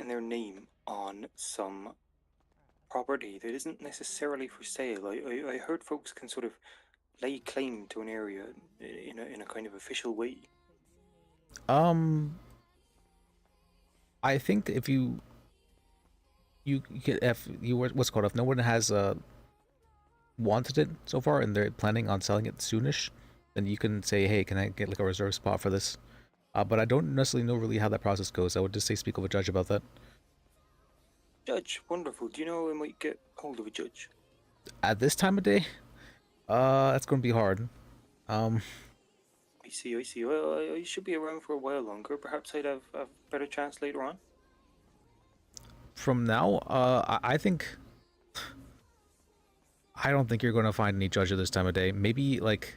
their name on some property that isn't necessarily for sale. I heard folks can sort of lay claim to an area in a kind of official way. I think if you get if you what's it called, if no one has wanted it so far and they're planning on selling it soonish, then you can say, hey, can I get like a reserve spot for this? But I don't necessarily know really how that process goes. I would just say speak with a judge about that. Judge, wonderful. Do you know I might get hold of a judge? At this time of day, that's gonna be hard. I see. Well, I should be around for a while longer. Perhaps I'd have a better chance later on. From now, I think I don't think you're gonna find any judge at this time of day. Maybe like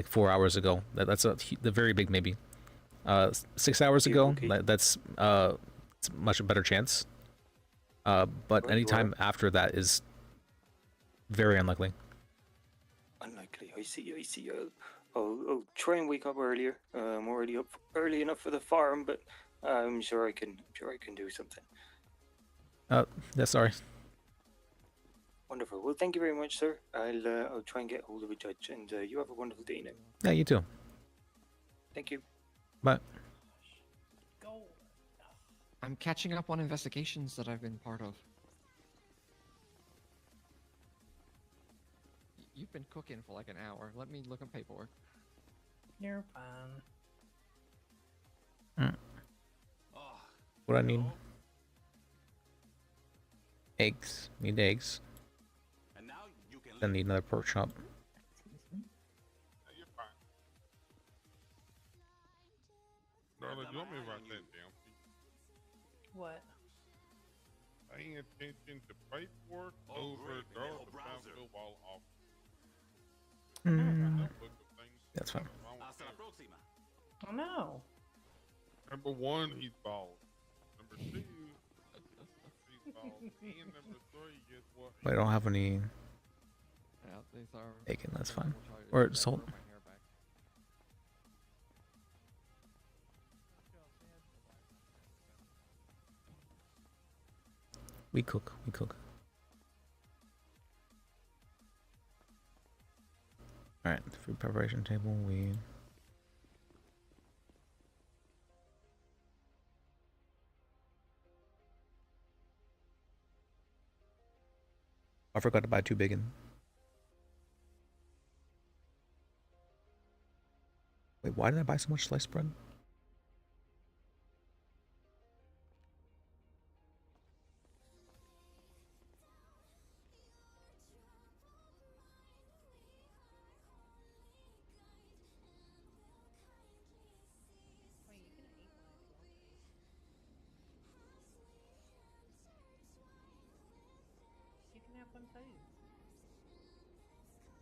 4 hours ago. That's the very big maybe. 6 hours ago, okay. that's it's a much better chance. But any time after that is very unlikely. Unlikely. I see. I'll try and wake up earlier. I'm already up early enough for the farm, but I'm sure I can do something. Yeah, sorry. Wonderful. Well, thank you very much, sir. I'll try and get hold of a judge, and you have a wonderful day now. Yeah, you too. Thank you. Bye. I'm catching up on investigations that I've been part of. You've been cooking for like an hour. Let me look at paperwork. You're fine. What I need? Eggs. Need eggs. Then need another pork chop. You're fine. Darling, you want me to write that down? What? Paying attention to paperwork over Darla Brownville while off. That's fine. Oh no. Number one, he's bald. Number two, he's bald. And number three, guess what? I don't have any Yeah, these are. bacon. That's fine. Or salt. We cook. Alright, food preparation table, I forgot to buy 2 bacon. Wait, why did I buy so much sliced bread? You can have one too.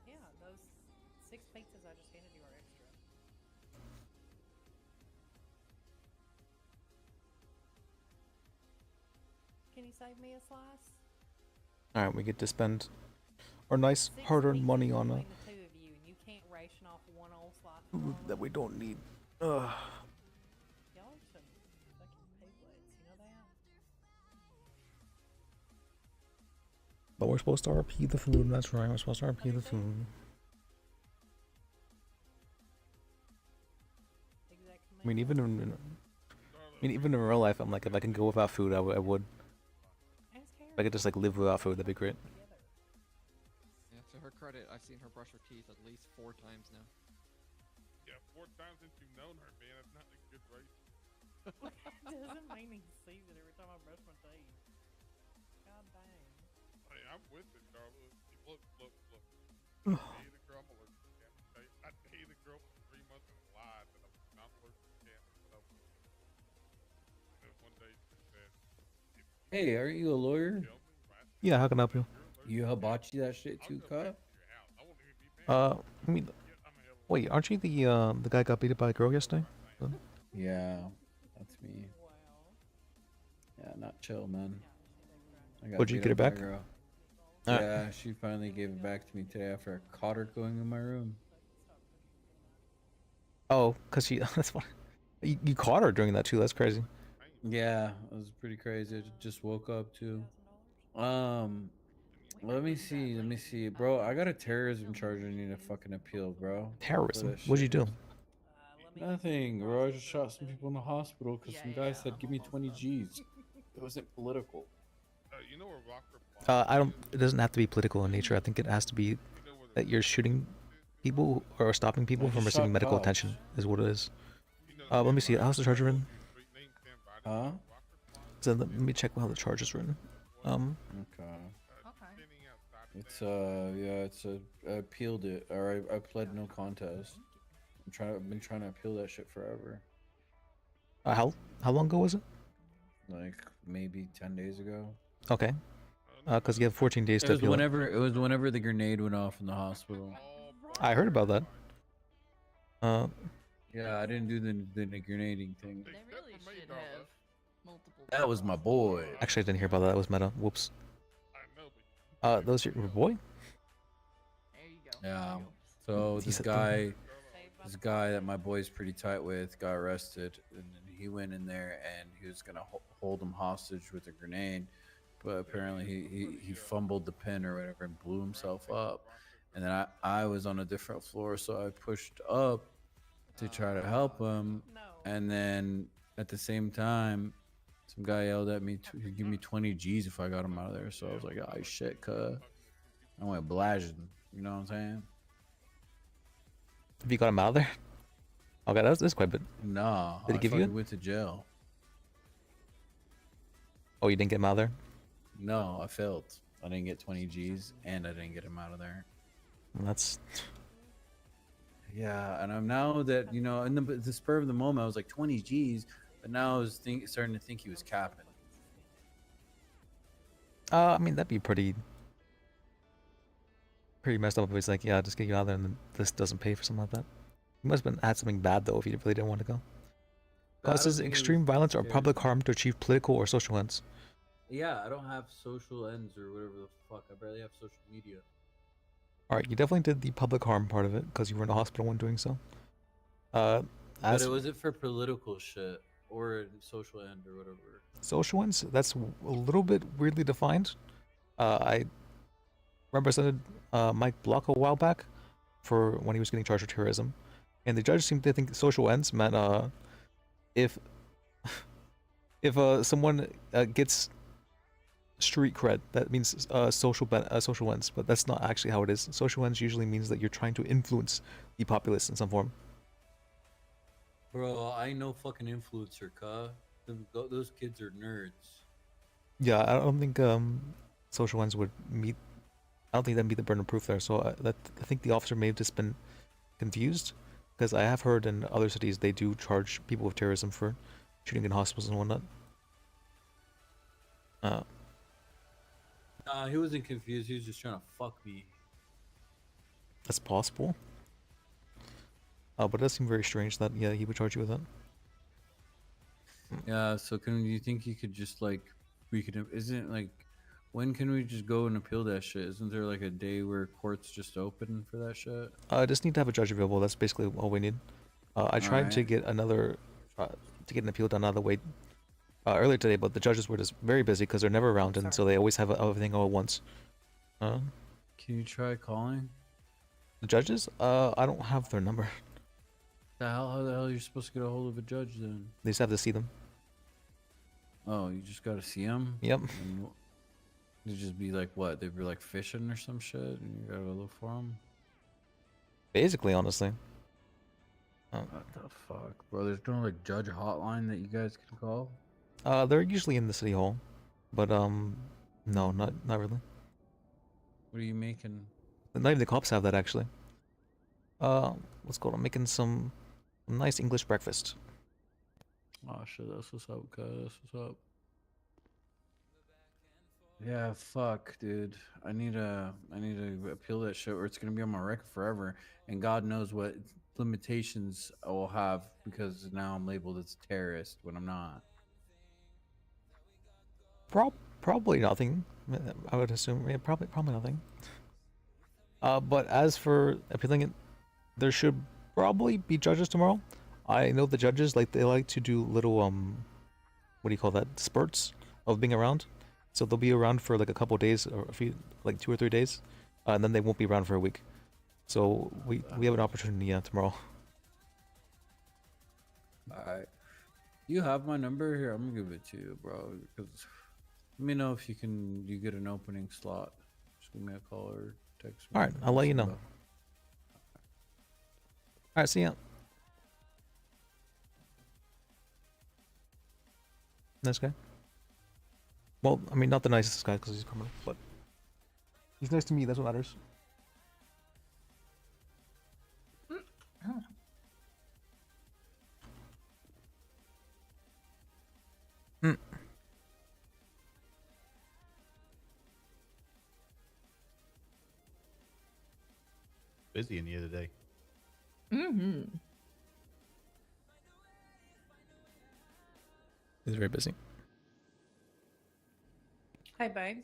Yeah, those 6 pizzas I just handed you are extra. Can you save me a slice? Alright, we get to spend our nice hard-earned money on Between the two of you, and you can't ration off one old slice of food ramen. that we don't need. Y'all are some fucking piglets, you know that? But we're supposed to RP the food, that's right, we're supposed to RP the food. I mean, even in real life, I'm like, if I can go without food, I would. If I could just like live without food, that'd be great. Yeah, to her credit, I've seen her brush her teeth at least 4 times now. Yeah, 4th time since you've known her, man. That's not a good rate. It doesn't make me see it every time I brush my teeth. God dang. Hey, I'm with it, Carlos. Look. I dated a girl. I'm allergic to cannabis. I dated a girl for 3 months and lied that I was not allergic to cannabis, but I was. And one day she said, Hey, are you a lawyer? Yeah, how can I help you? You hibachi that shit too, cut? I mean, wait, aren't you the guy got beat by a girl yesterday? Yeah, that's me. Yeah, not chill, man. I got Would you beat get up her by a back? girl. Alright. Yeah, she finally gave it back to me today after I caught her going in my room. Oh, cause she that's funny. You caught her doing that too. That's crazy. Yeah, it was pretty crazy. I just woke up too. Let me see, bro. I got a terrorism charge I need to fucking appeal, bro. for Terrorism? that What'd you shit. do? Nothing, bro. I just shot some people in the hospital because some guy said, "Give me 20 G's." It wasn't political. you know where Rocker I don't. It doesn't have to be political in nature. I think it has to be that you're shooting people or stopping people I from just receiving shot medical cops. attention. Is what it is. Let me see. How's the charge written? Huh? So let me check how the charge is written. Okay. It's I appealed it, or I pled no contest. I've been trying to appeal that shit forever. How long ago was it? Like maybe 10 days ago. Okay. Because you have 14 days to appeal. It was whenever the grenade went off in the hospital. I heard about that. Yeah, I didn't do the grenading thing. They really should have multiple. That was my boy. Actually, I didn't hear about that. That was meta. Whoops. Those your boy? There you go. Yeah. So He this said guy that my boy's pretty tight with got arrested, and then he went in there and he was gonna hold him hostage with a grenade, but apparently he fumbled the pin or whatever and blew himself up. And then I was on a different floor, so I pushed up to try to help him, and then at the same time, some guy yelled at me to give me 20 G's if I got him out of there. So I was like, "Oh shit, cuh." I went blazing. You know what I'm saying? Have you got him out of there? Okay, that's quite a bit. Nah. Did he give you fucking it? went to jail. Oh, you didn't get him out of there? No, I failed. I didn't get 20 G's, and I didn't get him out of there. That's. Yeah, and I'm now that in the spur of the moment, I was like 20 G's, but now I was starting to think he was capping. I mean, that'd be pretty messed up if it's like, yeah, just get you out there and then this doesn't pay for something like that. You must have had something bad though if you really didn't want to go. Causes extreme violence or public harm to achieve political or social ends. Yeah, I don't have social ends or whatever the fuck. I barely have social media. Alright, you definitely did the public harm part of it because you were in a hospital when doing so. But it wasn't for political shit or social end or whatever. Social ends, that's a little bit weirdly defined. I represented Mike Block a while back for when he was getting charged with terrorism, and the judge seemed to think social ends meant if someone gets street cred, that means social ends, but that's not actually how it is. Social ends usually means that you're trying to influence the populace in some form. Bro, I know fucking influencer, cuh. Those kids are nerds. Yeah, I don't think social ends would meet. I don't think that'd be the burden of proof there. So I think the officer may have just been confused, because I have heard in other cities they do charge people with terrorism for shooting in hospitals and whatnot. He wasn't confused. He was just trying to fuck me. That's possible. But it does seem very strange that he would charge you with that. Yeah. So do you think you could just when can we just go and appeal that shit? Isn't there like a day where courts just open for that shit? I just need to have a judge available. That's basically all we need. I tried to Alright. get an appeal done another way earlier today, but the judges were just very busy because they're never around, and so they always have everything all at once. Can you try calling? The judges? I don't have their number. How the hell are you supposed to get a hold of a judge then? They just have to see them. Oh, you just gotta see them? Yep. And it'd just be like what? They'd be like fishing or some shit, and you gotta go look for them. Basically, honestly. What the fuck, bro? There's no like judge hotline that you guys can call? They're usually in the city hall, but no, not really. What are you making? Not even the cops have that actually. What's called? I'm making some nice English breakfast. Oh shit, that's what's up, cuz. That's what's up. Yeah, fuck, dude. I need to appeal that shit, or it's gonna be on my record forever. And God knows what limitations I will have because now I'm labeled as a terrorist when I'm not. Probably nothing. I would assume. Yeah, probably nothing. But as for appealing it, there should probably be judges tomorrow. I know the judges they like to do little what do you call that, spurts of being around. So they'll be around for like a couple days or a few, like 2 or 3 days, and then they won't be around for a week. So we have an opportunity tomorrow. Alright. You have my number here. I'm gonna give it to you, bro. Because let me know if you get an opening slot. Just give me a call or text me. All right, I'll let you know. All right, see ya. Nice guy. Well, I mean, not the nicest guy because he's criminal, but he's nice to me. That's what matters. Oh. Hmm. Busy in the other day. Mm-hmm. He's very busy. Hi, babe.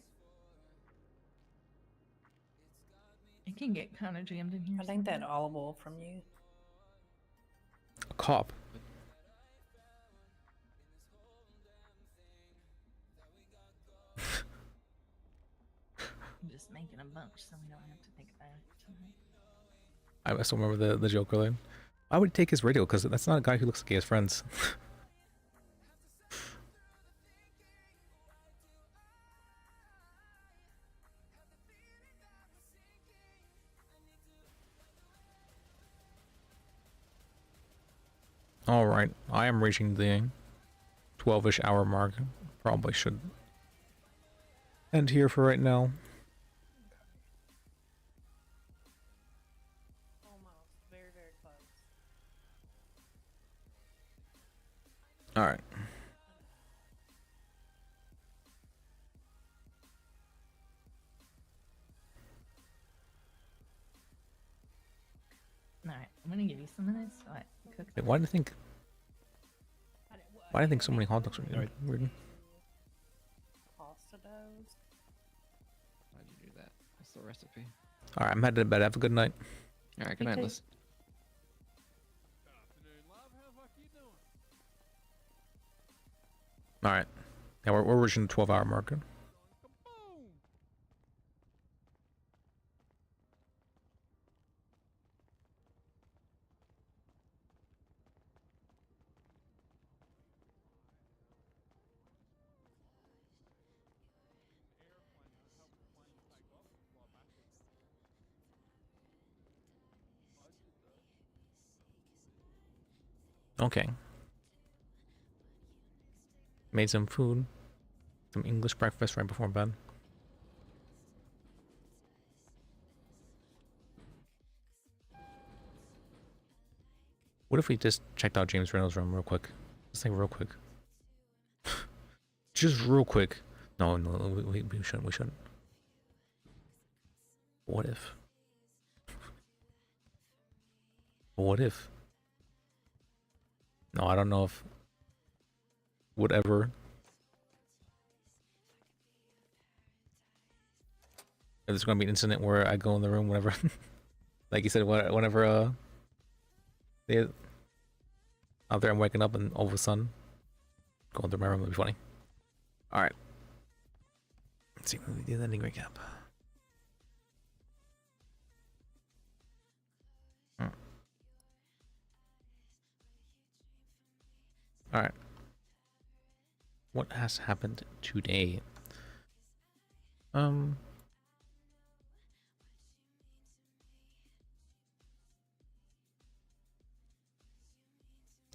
It can get kind of jammed in here. I think that olive from you. A cop. I'm just making a bunch so we don't have to think about it tonight. I still remember the joke earlier. I would take his radio because that's not a guy who looks like he has friends. Alright, I am reaching the 12-ish hour mark. Probably should end here for right now. Almost. Very, very close. Alright. Alright, I'm gonna give you some minutes so I can cook. Wait, why do I think so many hot dogs are weird? Pasta doughs. Why'd you do that? What's the recipe? Alright, I'm headed to bed. Have a good night. Alright, good night, Liz. Alright. Yeah, we're reaching the 12-hour marker. Okay. Made some food. Some English breakfast right before bed. What if we just checked out James Reynolds' room real quick? Just like real quick. Just real quick. No, we shouldn't. We shouldn't. What if? What if? No, I don't know if whatever. If there's gonna be an incident where I go in the room whenever, like you said, whenever they out there, I'm waking up and all of a sudden going through my room would be funny. All right, let's see when we do the ending recap. All right. What has happened today?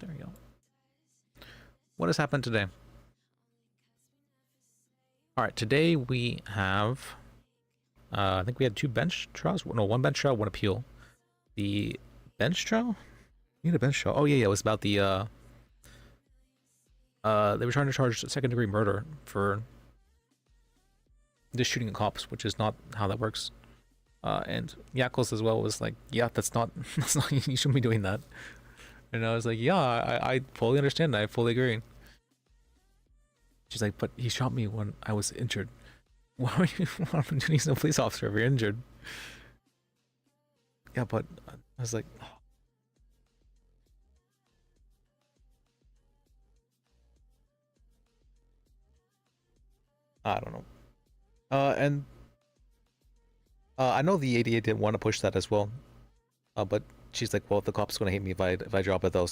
There we go. What has happened today? All right, today we have, I think we had 2 bench trials. No, 1 bench trial, 1 appeal. The bench trial? You need a bench trial. Oh yeah, it was about the they were trying to charge 2nd-degree murder for just shooting at cops, which is not how that works. And Yakos as well was like, yeah, that's not you shouldn't be doing that. And I was like, yeah, I fully understand. I fully agree. She's like, but he shot me when I was injured. Why are you doing as a police officer if you're injured? Yeah, but I was like, oh. I don't know. And I know the ADA didn't want to push that as well. But she's like, well, the cop's gonna hate me if I drop it though.